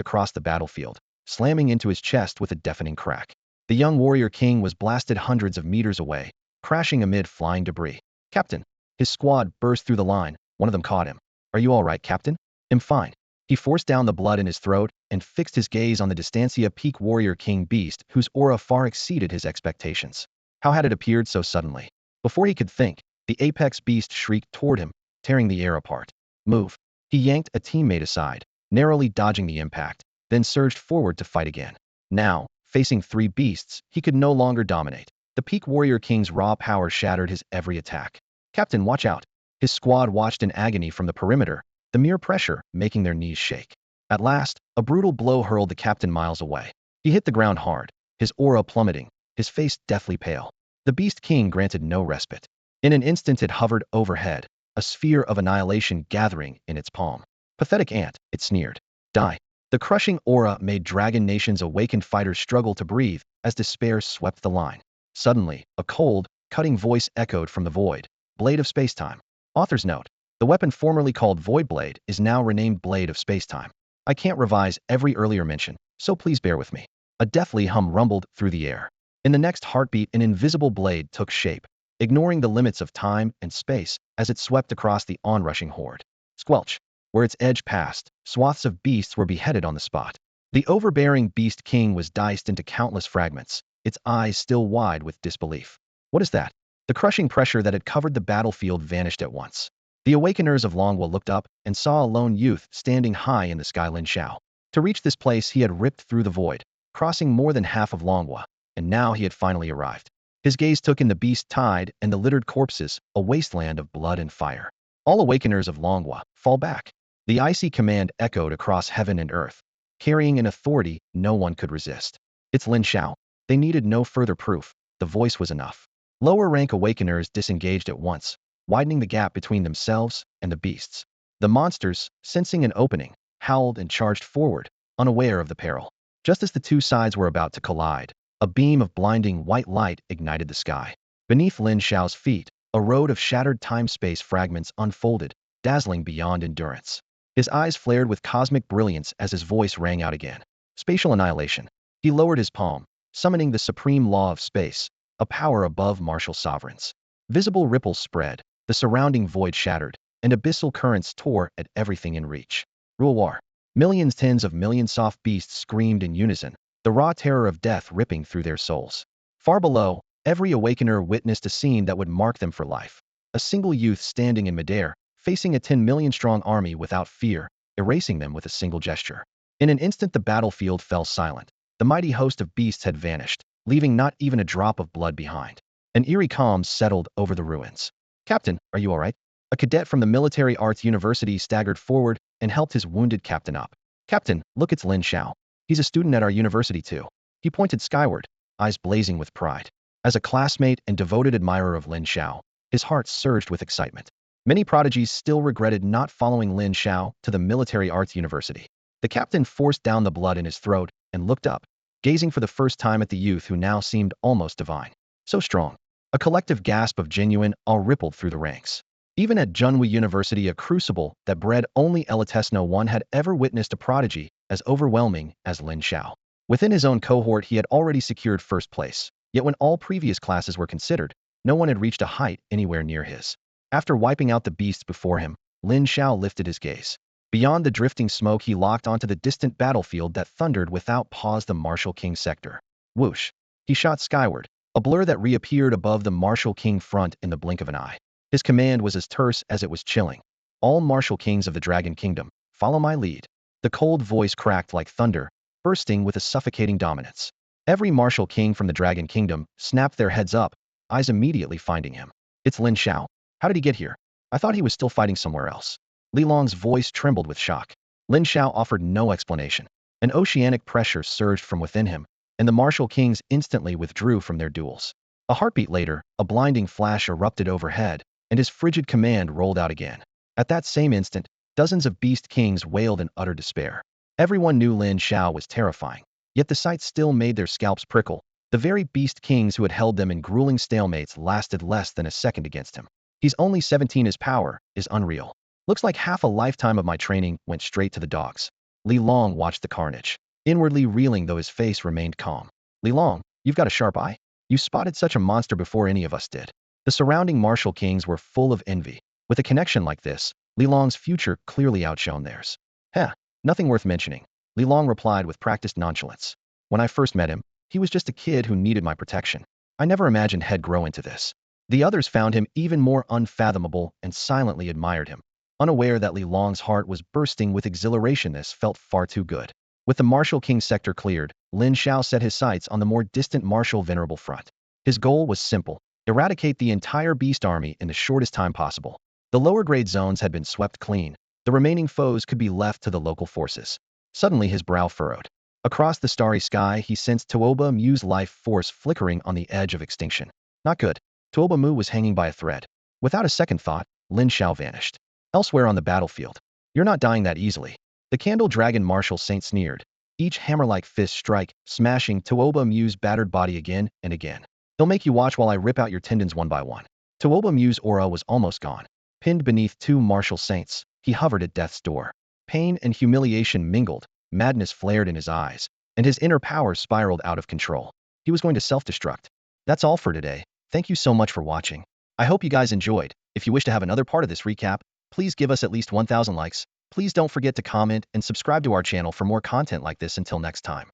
across the battlefield, slamming into his chest with a deafening crack. The young warrior king was blasted hundreds of meters away, crashing amid flying debris. Captain! His squad burst through the line, one of them caught him. Are you all right, Captain? I'm fine. He forced down the blood in his throat and fixed his gaze on the Distancia peak warrior king beast whose aura far exceeded his expectations. How had it appeared so suddenly? Before he could think, the apex beast shrieked toward him, tearing the air apart. Move. He yanked a teammate aside, narrowly dodging the impact, then surged forward to fight again. Now, facing three beasts, he could no longer dominate. The peak warrior king's raw power shattered his every attack. Captain, watch out. His squad watched in agony from the perimeter, the mere pressure making their knees shake. At last, a brutal blow hurled the captain miles away. He hit the ground hard, his aura plummeting, his face deathly pale. The Beast King granted no respite. In an instant it hovered overhead, a sphere of annihilation gathering in its palm. Pathetic ant, it sneered. Die. The crushing aura made Dragon Nation's awakened fighters struggle to breathe as despair swept the line. Suddenly, a cold, cutting voice echoed from the void. Blade of Spacetime. Author's note. The weapon formerly called Void Blade is now renamed Blade of Spacetime. I can't revise every earlier mention, so please bear with me. A deathly hum rumbled through the air. In the next heartbeat, an invisible blade took shape, ignoring the limits of time and space as it swept across the onrushing horde. Squelch. Where its edge passed, swaths of beasts were beheaded on the spot. The overbearing Beast King was diced into countless fragments, its eyes still wide with disbelief. What is that? The crushing pressure that had covered the battlefield vanished at once. The Awakeners of Longwa looked up and saw a lone youth standing high in the sky. Lin Shao. To reach this place he had ripped through the void, crossing more than half of Longwa, and now he had finally arrived. His gaze took in the beast tide and the littered corpses, a wasteland of blood and fire. All Awakeners of Longwa, fall back. The icy command echoed across heaven and earth, carrying an authority no one could resist. It's Lin Shao. They needed no further proof. The voice was enough. Lower rank Awakeners disengaged at once, widening the gap between themselves and the beasts. The monsters, sensing an opening, howled and charged forward, unaware of the peril. Just as the two sides were about to collide, a beam of blinding white light ignited the sky. Beneath Lin Shao's feet, a road of shattered time-space fragments unfolded, dazzling beyond endurance. His eyes flared with cosmic brilliance as his voice rang out again. Spatial annihilation. He lowered his palm, summoning the supreme law of space, a power above martial sovereigns. Visible ripples spread, the surrounding void shattered, and abyssal currents tore at everything in reach. Rule war. Millions, tens of millions soft beasts screamed in unison, the raw terror of death ripping through their souls. Far below, every Awakener witnessed a scene that would mark them for life. A single youth standing in midair, facing a 10 million strong army without fear, erasing them with a single gesture. In an instant the battlefield fell silent. The mighty host of beasts had vanished, leaving not even a drop of blood behind. An eerie calm settled over the ruins. Captain, are you all right? A cadet from the Military Arts University staggered forward and helped his wounded captain up. Captain, look, it's Lin Shao. He's a student at our university too. He pointed skyward, eyes blazing with pride. As a classmate and devoted admirer of Lin Shao, his heart surged with excitement. Many prodigies still regretted not following Lin Shao to the Military Arts University. The captain forced down the blood in his throat and looked up, gazing for the first time at the youth who now seemed almost divine. So strong. A collective gasp of genuine awe rippled through the ranks. Even at Junhui University, a crucible that bred only elites, no one had ever witnessed a prodigy as overwhelming as Lin Shao. Within his own cohort he had already secured first place, yet when all previous classes were considered, no one had reached a height anywhere near his. After wiping out the beasts before him, Lin Shao lifted his gaze. Beyond the drifting smoke he locked onto the distant battlefield that thundered without pause, the Martial King sector. Whoosh. He shot skyward, a blur that reappeared above the Martial King front in the blink of an eye. His command was as terse as it was chilling. All Martial Kings of the Dragon Kingdom, follow my lead. The cold voice cracked like thunder, bursting with a suffocating dominance. Every Martial King from the Dragon Kingdom snapped their heads up, eyes immediately finding him. It's Lin Shao. How did he get here? I thought he was still fighting somewhere else. Li Long's voice trembled with shock. Lin Shao offered no explanation. An oceanic pressure surged from within him, and the Martial Kings instantly withdrew from their duels. A heartbeat later, a blinding flash erupted overhead, and his frigid command rolled out again. At that same instant, dozens of Beast Kings wailed in utter despair. Everyone knew Lin Shao was terrifying, yet the sight still made their scalps prickle. The very Beast Kings who had held them in grueling stalemates lasted less than a second against him. He's only 17. His power is unreal. Looks like half a lifetime of my training went straight to the dogs. Li Long watched the carnage, inwardly reeling though his face remained calm. Li Long, you've got a sharp eye. You spotted such a monster before any of us did. The surrounding Martial Kings were full of envy. With a connection like this, Li Long's future clearly outshone theirs. Heh, nothing worth mentioning, Li Long replied with practiced nonchalance. When I first met him, he was just a kid who needed my protection. I never imagined he'd grow into this. The others found him even more unfathomable and silently admired him, unaware that Li Long's heart was bursting with exhilaration. This felt far too good. With the Martial King sector cleared, Lin Xiao set his sights on the more distant Martial Venerable front. His goal was simple: eradicate the entire beast army in the shortest time possible. The lower-grade zones had been swept clean. The remaining foes could be left to the local forces. Suddenly his brow furrowed. Across the starry sky, he sensed Tuoba Mu's life force flickering on the edge of extinction. Not good. Tuoba Mu was hanging by a thread. Without a second thought, Lin Xiao vanished. Elsewhere on the battlefield. You're not dying that easily. The Candle Dragon Martial Saint sneered, each hammer-like fist strike, smashing Tuoba Mu's battered body again and again. They'll make you watch while I rip out your tendons one by one. Tuoba Mu's aura was almost gone. Pinned beneath two martial saints, he hovered at death's door. Pain and humiliation mingled, madness flared in his eyes, and his inner power spiraled out of control. He was going to self-destruct. That's all for today. Thank you so much for watching. I hope you guys enjoyed. If you wish to have another part of this recap, please give us at least 1,000 likes. Please don't forget to comment and subscribe to our channel for more content like this. Until next time.